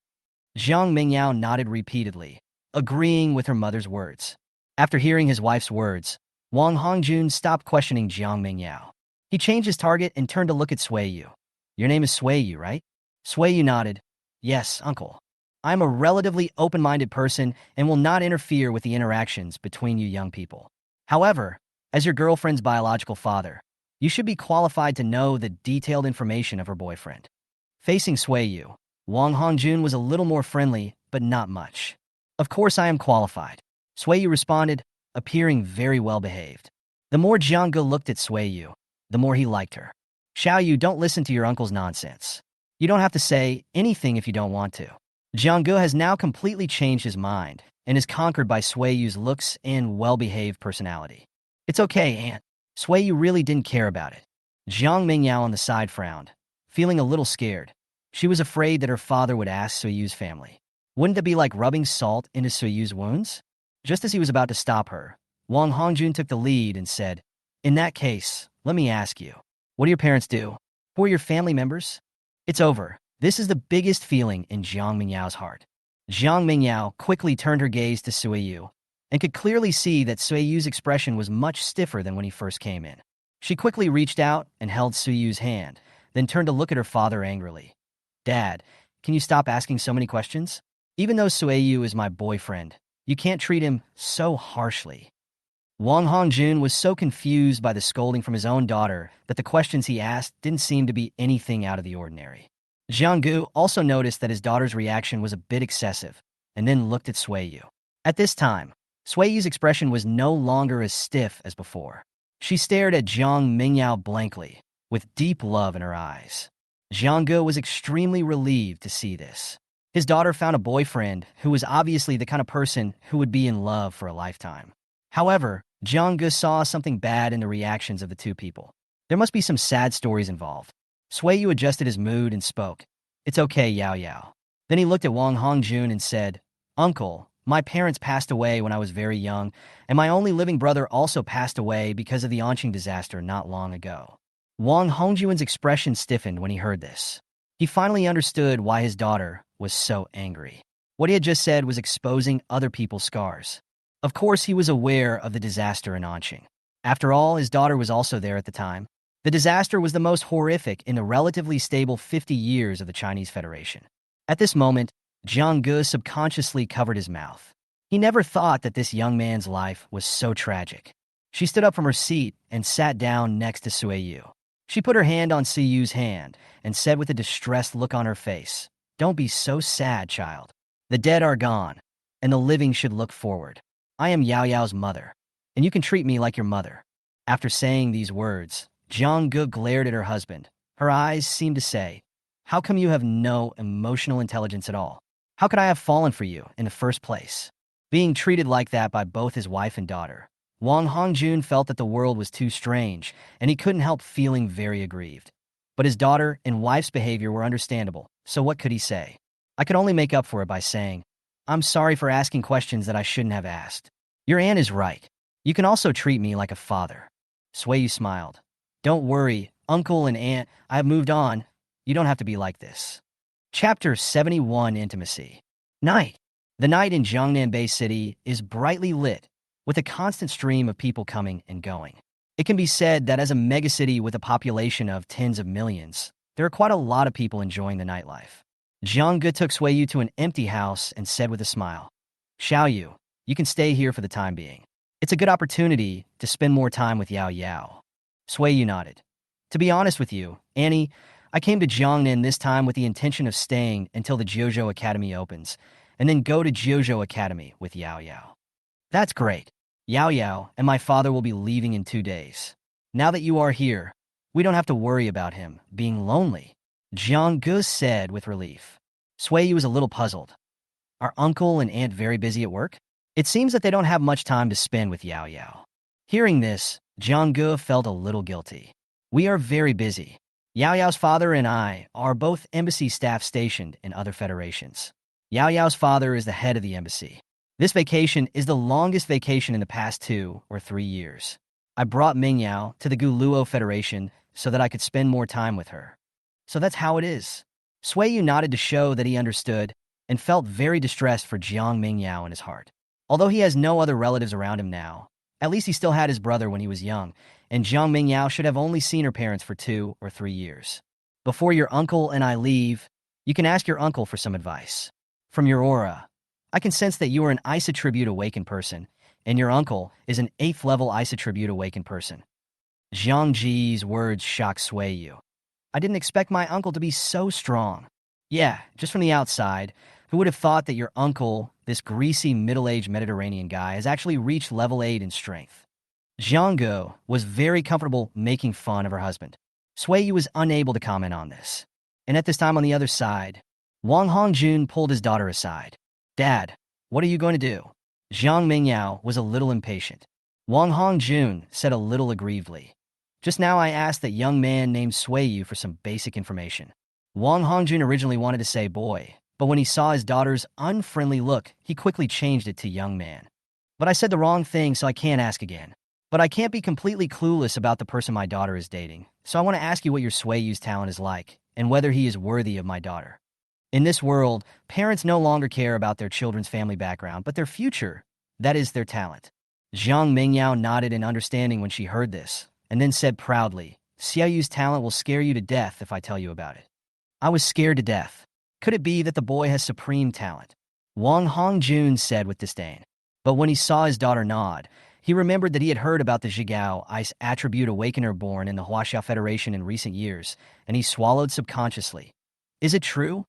Jiang Mingyao nodded repeatedly, agreeing with her mother's words. After hearing his wife's words, Wang Hongjun stopped questioning Jiang Mingyao. He changed his target and turned to look at Sui Yu. Your name is Sui Yu, right? Sui Yu nodded. Yes, uncle. I'm a relatively open-minded person and will not interfere with the interactions between you young people. However, as your girlfriend's biological father, you should be qualified to know the detailed information of her boyfriend. Facing Sui Yu, Wang Hongjun was a little more friendly, but not much. Of course I am qualified. Sui Yu responded, appearing very well behaved. The more Jiang Ge looked at Sui Yu, the more he liked her. Xiao Yu, don't listen to your uncle's nonsense. You don't have to say anything if you don't want to. Jiang Ge has now completely changed his mind and is conquered by Sui Yu's looks and well-behaved personality. It's okay, Aunt. Sui Yu really didn't care about it. Jiang Mingyao on the side frowned, feeling a little scared. She was afraid that her father would ask Sui Yu's family. Wouldn't that be like rubbing salt into Sui Yu's wounds? Just as he was about to stop her, Wang Hongjun took the lead and said, in that case, let me ask you, what do your parents do? Who are your family members? It's over. This is the biggest feeling in Jiang Mingyao's heart. Jiang Mingyao quickly turned her gaze to Sui Yu and could clearly see that Sui Yu's expression was much stiffer than when he first came in. She quickly reached out and held Sui Yu's hand, then turned to look at her father angrily. Dad, can you stop asking so many questions? Even though Sui Yu is my boyfriend, you can't treat him so harshly. Wang Hongjun was so confused by the scolding from his own daughter that the questions he asked didn't seem to be anything out of the ordinary. Jiang Ge also noticed that his daughter's reaction was a bit excessive, and then looked at Sui Yu. At this time, Sui Yu's expression was no longer as stiff as before. She stared at Jiang Mingyao blankly, with deep love in her eyes. Jiang Ge was extremely relieved to see this. His daughter found a boyfriend who was obviously the kind of person who would be in love for a lifetime. However, Jiang Ge saw something bad in the reactions of the two people. There must be some sad stories involved. Sui Yu adjusted his mood and spoke. It's okay, Yao Yao. Then he looked at Wang Hongjun and said, Uncle, my parents passed away when I was very young, and my only living brother also passed away because of the Anqing disaster not long ago. Wang Hongjun's expression stiffened when he heard this. He finally understood why his daughter was so angry. What he had just said was exposing other people's scars. Of course, he was aware of the disaster in Anqing. After all, his daughter was also there at the time. The disaster was the most horrific in the relatively stable 50 years of the Chinese Federation. At this moment, Jiang Ge subconsciously covered his mouth. He never thought that this young man's life was so tragic. She stood up from her seat and sat down next to Sueyu. She put her hand on Siyu's hand and said with a distressed look on her face, "Don't be so sad, child. The dead are gone, and the living should look forward. I am Yao Yao's mother, and you can treat me like your mother." After saying these words, Jong Nan glared at her husband. Her eyes seemed to say, "How come you have no emotional intelligence at all? How could I have fallen for you in the first place?" Being treated like that by both his wife and daughter, Wang Hongjun felt that the world was too strange, and he couldn't help feeling very aggrieved. But his daughter and wife's behavior were understandable, so what could he say? I could only make up for it by saying, "I'm sorry for asking questions that I shouldn't have asked. Your aunt is right. You can also treat me like a father." Sueyu smiled. "Don't worry, uncle and aunt, I have moved on. You don't have to be like this." Chapter 71, Intimacy. Night. The night in Jong Nan Bay City is brightly lit, with a constant stream of people coming and going. It can be said that as a megacity with a population of tens of millions, there are quite a lot of people enjoying the nightlife. Jiang Ge took Sueyu to an empty house and said with a smile, "Xiaoyu, you can stay here for the time being. It's a good opportunity to spend more time with Yao Yao." Sueyu nodded. "To be honest with you, Annie, I came to Jiangnan this time with the intention of staying until the Jojo Academy opens, and then go to Jojo Academy with Yao Yao." "That's great. Yao Yao and my father will be leaving in 2 days. Now that you are here, we don't have to worry about him being lonely," Jiang Ge said with relief. Sueyu was a little puzzled. "Are uncle and aunt very busy at work? It seems that they don't have much time to spend with Yao Yao." Hearing this, Jiang Ge felt a little guilty. "We are very busy. Yao Yao's father and I are both embassy staff stationed in other federations. Yao Yao's father is the head of the embassy. This vacation is the longest vacation in the past 2 or 3 years. I brought Ming Yao to the Guluo Federation so that I could spend more time with her. So that's how it is." Sueyu nodded to show that he understood and felt very distressed for Jiang Ming Yao in his heart. Although he has no other relatives around him now, at least he still had his brother when he was young, and Jiang Ming Yao should have only seen her parents for 2 or 3 years. "Before your uncle and I leave, you can ask your uncle for some advice. From your aura, I can sense that you are an Ice Attribute Awakened person, and your uncle is an 8th level Ice Attribute Awakened person." Jiang Ji's words shocked Sueyu. "I didn't expect my uncle to be so strong." "Yeah, just from the outside, who would have thought that your uncle, this greasy middle-aged Mediterranean guy, has actually reached level 8 in strength?" Jiang Ge was very comfortable making fun of her husband. Sueyu was unable to comment on this. And at this time on the other side, Wang Hongjun pulled his daughter aside. "Dad, what are you going to do?" Jiang Mingyao was a little impatient. Wang Hongjun said a little aggrievedly, "Just now I asked that young man named Sueyu for some basic information." Wang Hongjun originally wanted to say boy, but when he saw his daughter's unfriendly look, he quickly changed it to young man. "But I said the wrong thing, so I can't ask again. But I can't be completely clueless about the person my daughter is dating, so I want to ask you what your Sueyu's talent is like, and whether he is worthy of my daughter." In this world, parents no longer care about their children's family background, but their future, that is, their talent. Jiang Mingyao nodded in understanding when she heard this, and then said proudly, "Xiaoyu's talent will scare you to death if I tell you about it." I was scared to death. Could it be that the boy has supreme talent? Wang Hongjun said with disdain. But when he saw his daughter nod, he remembered that he had heard about the Zhigao Ice Attribute Awakener born in the Huaxia Federation in recent years, and he swallowed subconsciously. "Is it true?"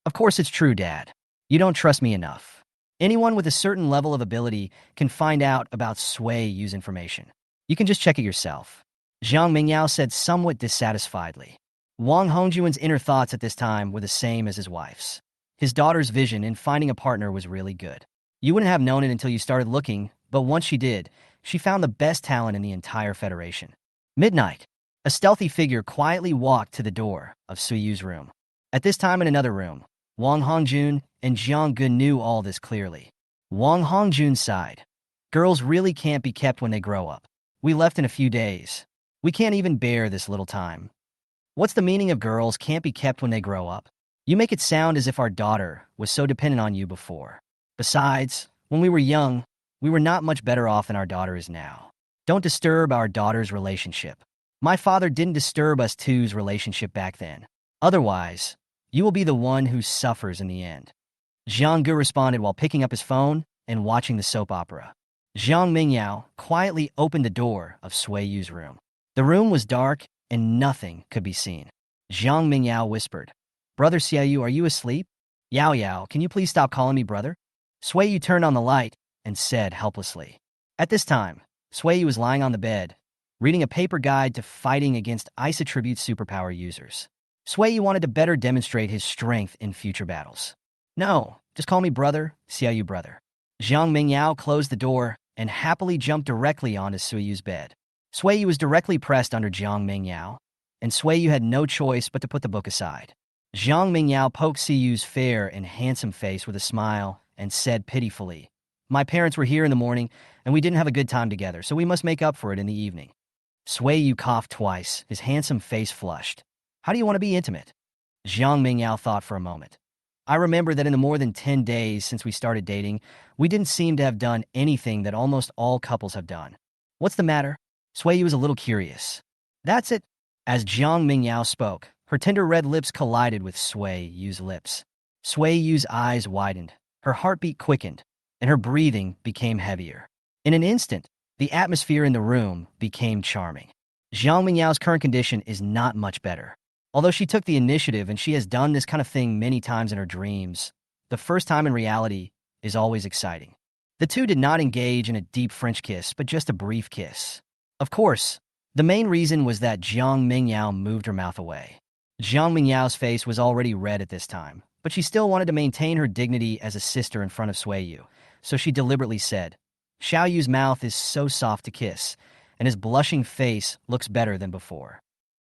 "Of course it's true, Dad. You don't trust me enough. Anyone with a certain level of ability can find out about Sueyu's information. You can just check it yourself," Jiang Mingyao said somewhat dissatisfiedly. Wang Hongjun's inner thoughts at this time were the same as his wife's. His daughter's vision in finding a partner was really good. You wouldn't have known it until you started looking, but once she did, she found the best talent in the entire Federation. Midnight. A stealthy figure quietly walked to the door of Suyu's room. At this time in another room, Wang Hongjun and Jiang Ge knew all this clearly. Wang Hongjun sighed. "Girls really can't be kept when they grow up. We left in a few days. We can't even bear this little time." "What's the meaning of girls can't be kept when they grow up? You make it sound as if our daughter was so dependent on you before. Besides, when we were young, we were not much better off than our daughter is now. Don't disturb our daughter's relationship. My father didn't disturb us two's relationship back then. Otherwise, you will be the one who suffers in the end." Jiang Ge responded while picking up his phone and watching the soap opera. Jiang Mingyao quietly opened the door of Sui Yu's room. The room was dark and nothing could be seen. Jiang Mingyao whispered, "Brother Xiaoyu, are you asleep? Yao Yao, can you please stop calling me brother?" Sui Yu turned on the light and said helplessly. At this time, Sui Yu was lying on the bed, reading a paper guide to fighting against ice attribute superpower users. Sui Yu wanted to better demonstrate his strength in future battles. "No, just call me brother, Xiaoyu brother." Jiang Mingyao closed the door and happily jumped directly onto Sui Yu's bed. Sui Yu was directly pressed under Jiang Mingyao, and Sui Yu had no choice but to put the book aside. Jiang Mingyao poked Sui Yu's fair and handsome face with a smile and said pitifully, "My parents were here in the morning, and we didn't have a good time together, so we must make up for it in the evening." Sui Yu coughed twice, his handsome face flushed. "How do you want to be intimate?" Jiang Mingyao thought for a moment. "I remember that in the more than 10 days since we started dating, we didn't seem to have done anything that almost all couples have done. What's the matter?" Sui Yu was a little curious. "That's it." As Jiang Mingyao spoke, her tender red lips collided with Sui Yu's lips. Sui Yu's eyes widened, her heartbeat quickened, and her breathing became heavier. In an instant, the atmosphere in the room became charming. Jiang Mingyao's current condition is not much better. Although she took the initiative and she has done this kind of thing many times in her dreams, the first time in reality is always exciting. The two did not engage in a deep French kiss, but just a brief kiss. Of course, the main reason was that Jiang Mingyao moved her mouth away. Jiang Mingyao's face was already red at this time, but she still wanted to maintain her dignity as a sister in front of Sui Yu, so she deliberately said, "Xiao Yu's mouth is so soft to kiss, and his blushing face looks better than before."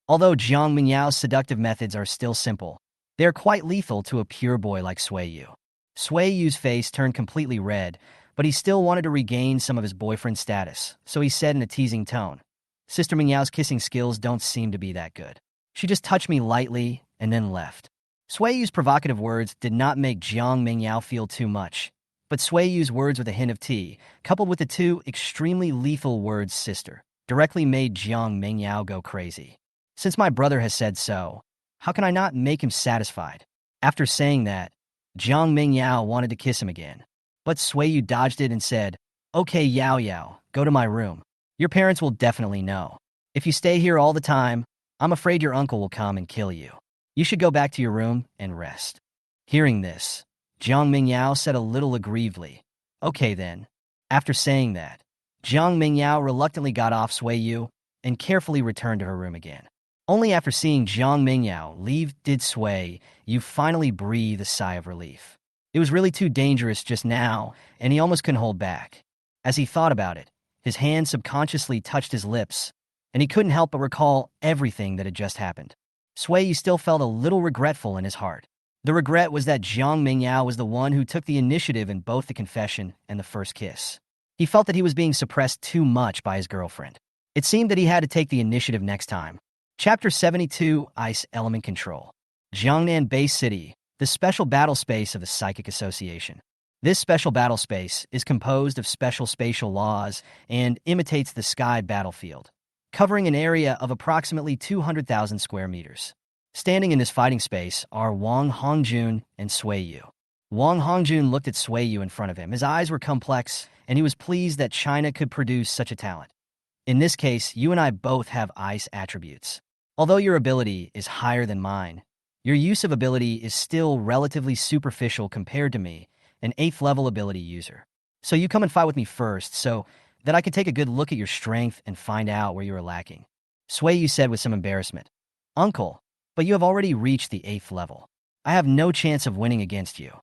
Although Jiang Mingyao's seductive methods are still simple, they are quite lethal to a pure boy like Sui Yu. Sui Yu's face turned completely red, but he still wanted to regain some of his boyfriend status, so he said in a teasing tone, "Sister Mingyao's kissing skills don't seem to be that good. She just touched me lightly and then left." Sui Yu's provocative words did not make Jiang Mingyao feel too much, but Sui Yu's words with a hint of tea, coupled with the two extremely lethal words sister, directly made Jiang Mingyao go crazy. "Since my brother has said so, how can I not make him satisfied?" After saying that, Jiang Mingyao wanted to kiss him again. But Sui Yu dodged it and said, "Okay, Yao Yao, go to my room. Your parents will definitely know. If you stay here all the time, I'm afraid your uncle will come and kill you. You should go back to your room and rest." Hearing this, Jiang Mingyao said a little aggrievedly, "Okay then." After saying that, Jiang Mingyao reluctantly got off Sui Yu and carefully returned to her room again. Only after seeing Jiang Mingyao leave did Sui Yu finally breathe a sigh of relief. It was really too dangerous just now, and he almost couldn't hold back. As he thought about it, his hand subconsciously touched his lips, and he couldn't help but recall everything that had just happened. Sui Yu still felt a little regretful in his heart. The regret was that Jiang Mingyao was the one who took the initiative in both the confession and the first kiss. He felt that he was being suppressed too much by his girlfriend. It seemed that he had to take the initiative next time. Chapter 72, Ice Element Control. Jong Nan Base City, the special battle space of the Psychic Association. This special battle space is composed of special spatial laws and imitates the sky battlefield, covering an area of approximately 200,000 square meters. Standing in this fighting space are Wang Hongjun and Sui Yu. Wang Hongjun looked at Sui Yu in front of him. His eyes were complex, and he was pleased that China could produce such a talent. "In this case, you and I both have ice attributes. Although your ability is higher than mine, your use of ability is still relatively superficial compared to me, an 8th level ability user. So you come and fight with me first, so that I can take a good look at your strength and find out where you are lacking." Sui Yu said with some embarrassment, "Uncle, but you have already reached the 8th level. I have no chance of winning against you.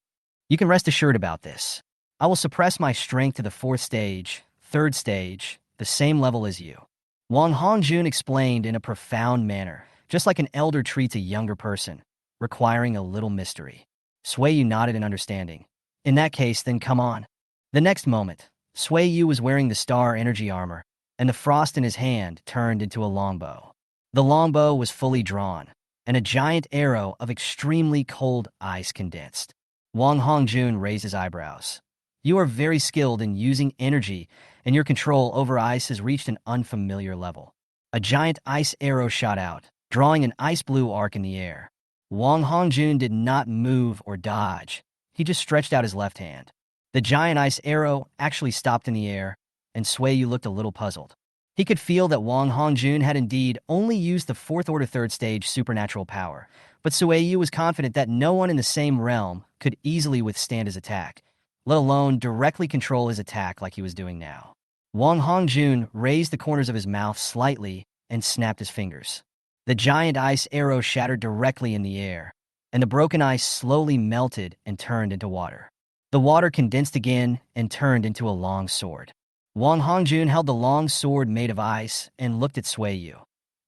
You can rest assured about this. I will suppress my strength to the 4th stage, 3rd stage, the same level as you." Wang Hongjun explained in a profound manner, just like an elder treats a younger person, requiring a little mystery. Sui Yu nodded in understanding. "In that case, then come on." The next moment, Sui Yu was wearing the star energy armor, and the frost in his hand turned into a longbow. The longbow was fully drawn, and a giant arrow of extremely cold ice condensed. Wang Hongjun raised his eyebrows. "You are very skilled in using energy, and your control over ice has reached an unfamiliar level." A giant ice arrow shot out, drawing an ice blue arc in the air. Wang Hongjun did not move or dodge. He just stretched out his left hand. The giant ice arrow actually stopped in the air, and Suiyu looked a little puzzled. He could feel that Wang Hongjun had indeed only used the fourth order third stage supernatural power, but Suiyu was confident that no one in the same realm could easily withstand his attack, let alone directly control his attack like he was doing now. Wang Hongjun raised the corners of his mouth slightly and snapped his fingers. The giant ice arrow shattered directly in the air, and the broken ice slowly melted and turned into water. The water condensed again and turned into a long sword. Wang Hongjun held the long sword made of ice and looked at Suiyu.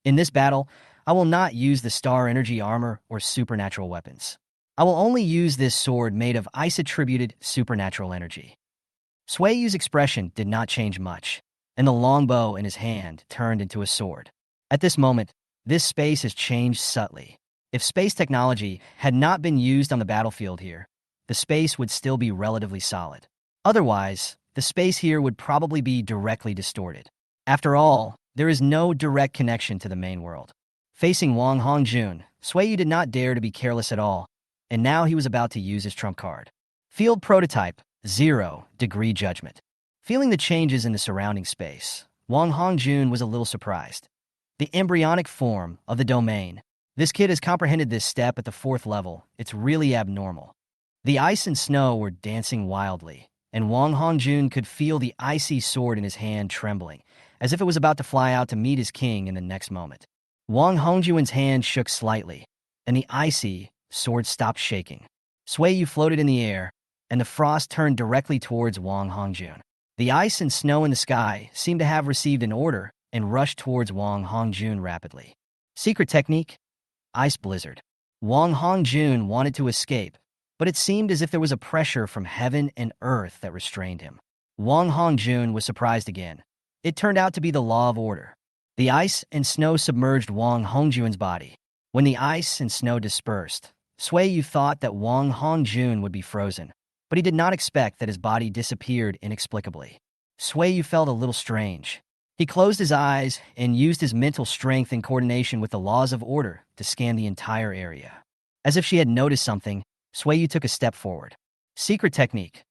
In this battle, I will not use the star energy armor or supernatural weapons. I will only use this sword made of ice-attributed supernatural energy. Suiyu's expression did not change much, and the longbow in his hand turned into a sword. At this moment, this space has changed subtly. If space technology had not been used on the battlefield here, the space would still be relatively solid. Otherwise, the space here would probably be directly distorted. After all, there is no direct connection to the main world. Facing Wang Hongjun, Suiyu did not dare to be careless at all, and now he was about to use his trump card. Field Prototype, 0 Degree Judgment. Feeling the changes in the surrounding space, Wang Hongjun was a little surprised. The embryonic form of the domain. This kid has comprehended this step at the 4th level. It's really abnormal. The ice and snow were dancing wildly, and Wang Hongjun could feel the icy sword in his hand trembling, as if it was about to fly out to meet his king in the next moment. Wang Hongjun's hand shook slightly, and the icy sword stopped shaking. Suiyu floated in the air, and the frost turned directly towards Wang Hongjun. The ice and snow in the sky seemed to have received an order and rushed towards Wang Hongjun rapidly. Secret technique: Ice Blizzard. Wang Hongjun wanted to escape, but it seemed as if there was a pressure from heaven and earth that restrained him. Wang Hongjun was surprised again. It turned out to be the law of order. The ice and snow submerged Wang Hongjun's body. When the ice and snow dispersed, Suiyu thought that Wang Hongjun would be frozen, but he did not expect that his body disappeared inexplicably. Suiyu felt a little strange. He closed his eyes and used his mental strength in coordination with the laws of order to scan the entire area. As if she had noticed something, Suiyu took a step forward. Secret technique: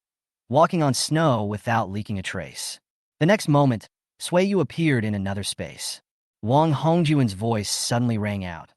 walking on snow without leaking a trace. The next moment, Suiyu appeared in another space. Wang Hongjun's voice suddenly rang out.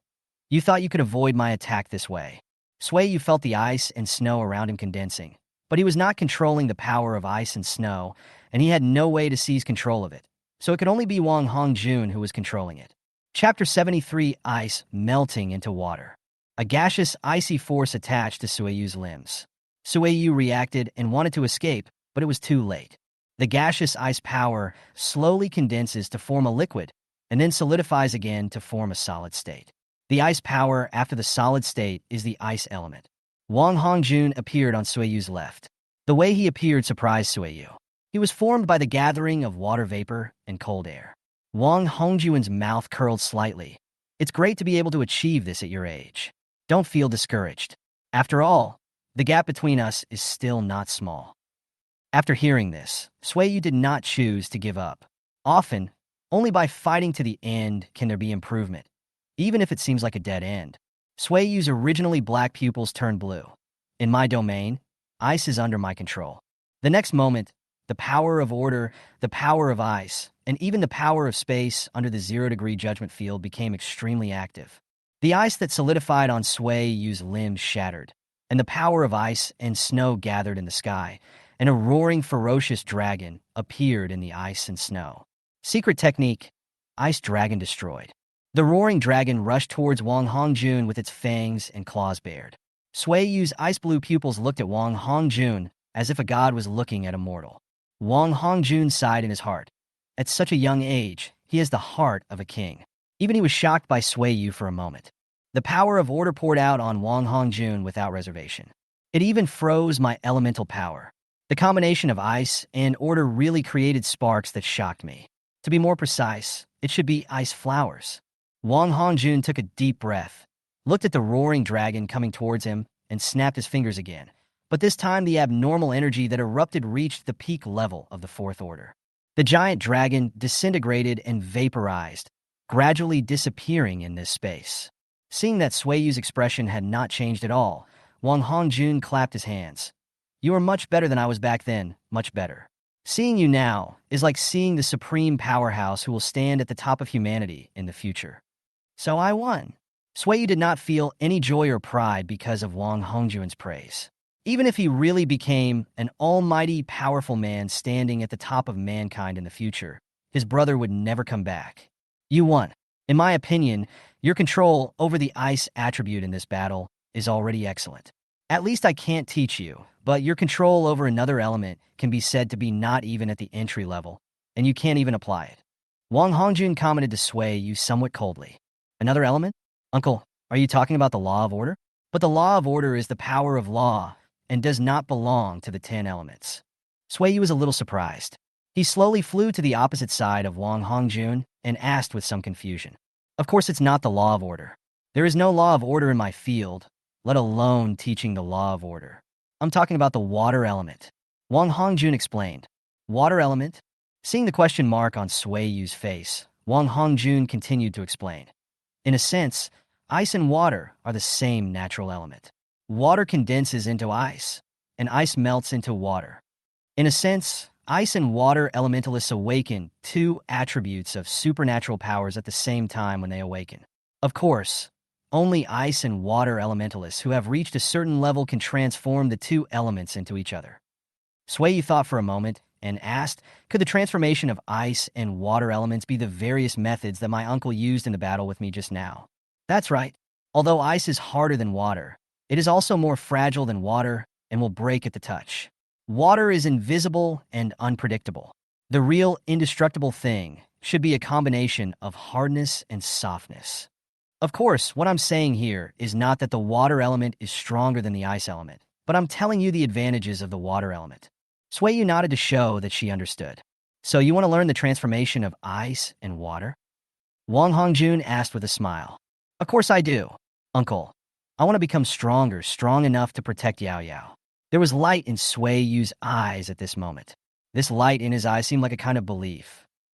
"You thought you could avoid my attack this way." Suiyu felt the ice and snow around him condensing, but he was not controlling the power of ice and snow, and he had no way to seize control of it. So it could only be Wang Hongjun who was controlling it. Chapter 73: Ice Melting into Water. A gaseous, icy force attached to Suiyu's limbs. Suiyu reacted and wanted to escape, but it was too late. The gaseous ice power slowly condenses to form a liquid, and then solidifies again to form a solid state. The ice power after the solid state is the ice element. Wang Hongjun appeared on Suiyu's left. The way he appeared surprised Suiyu. He was formed by the gathering of water vapor and cold air. Wang Hongjun's mouth curled slightly. "It's great to be able to achieve this at your age. Don't feel discouraged. After all, the gap between us is still not small." After hearing this, Suiyu did not choose to give up. Often, only by fighting to the end can there be improvement, even if it seems like a dead end. Suiyu's originally black pupils turned blue. "In my domain, ice is under my control." The next moment, the power of order, the power of ice, and even the power of space under the 0-degree judgment field became extremely active. The ice that solidified on Suiyu's limbs shattered, and the power of ice and snow gathered in the sky, and a roaring, ferocious dragon appeared in the ice and snow. Secret technique: Ice Dragon Destroyed. The roaring dragon rushed towards Wang Hongjun with its fangs and claws bared. Suiyu's ice-blue pupils looked at Wang Hongjun as if a god was looking at a mortal. Wang Hongjun sighed in his heart. At such a young age, he has the heart of a king. Even he was shocked by Suiyu for a moment. The power of order poured out on Wang Hongjun without reservation. It even froze my elemental power. The combination of ice and order really created sparks that shocked me. To be more precise, it should be ice flowers. Wang Hongjun took a deep breath, looked at the roaring dragon coming towards him, and snapped his fingers again. But this time the abnormal energy that erupted reached the peak level of the 4th order. The giant dragon disintegrated and vaporized, gradually disappearing in this space. Seeing that Suiyu's expression had not changed at all, Wang Hongjun clapped his hands. You are much better than I was back then, much better. Seeing you now is like seeing the supreme powerhouse who will stand at the top of humanity in the future. So I won. Sueyu did not feel any joy or pride because of Wang Hongjun's praise. Even if he really became an almighty, powerful man standing at the top of mankind in the future, his brother would never come back. You won. In my opinion, your control over the ice attribute in this battle is already excellent. At least I can't teach you, but your control over another element can be said to be not even at the entry level, and you can't even apply it. Wang Hongjun commented to Sueyu somewhat coldly. Another element? Uncle, are you talking about the law of order? But the law of order is the power of law and does not belong to the 10 elements. Sueyu was a little surprised. He slowly flew to the opposite side of Wang Hongjun and asked with some confusion. Of course, it's not the law of order. There is no law of order in my field, let alone teaching the law of order. I'm talking about the water element. Wang Hongjun explained. Water element? Seeing the question mark on Sueyu's face, Wang Hongjun continued to explain. In a sense, ice and water are the same natural element. Water condenses into ice, and ice melts into water. In a sense, ice and water elementalists awaken two attributes of supernatural powers at the same time when they awaken. Of course, only ice and water elementalists who have reached a certain level can transform the two elements into each other. Sueyu thought for a moment and asked, could the transformation of ice and water elements be the various methods that my uncle used in the battle with me just now? That's right. Although ice is harder than water, it is also more fragile than water and will break at the touch. Water is invisible and unpredictable. The real indestructible thing should be a combination of hardness and softness. Of course, what I'm saying here is not that the water element is stronger than the ice element, but I'm telling you the advantages of the water element. Sueyu nodded to show that she understood. So you want to learn the transformation of ice and water? Wang Hongjun asked with a smile. Of course I do, Uncle. I want to become stronger, strong enough to protect Yao Yao. There was light in Sueyu's eyes at this moment. This light in his eyes seemed like a kind of belief.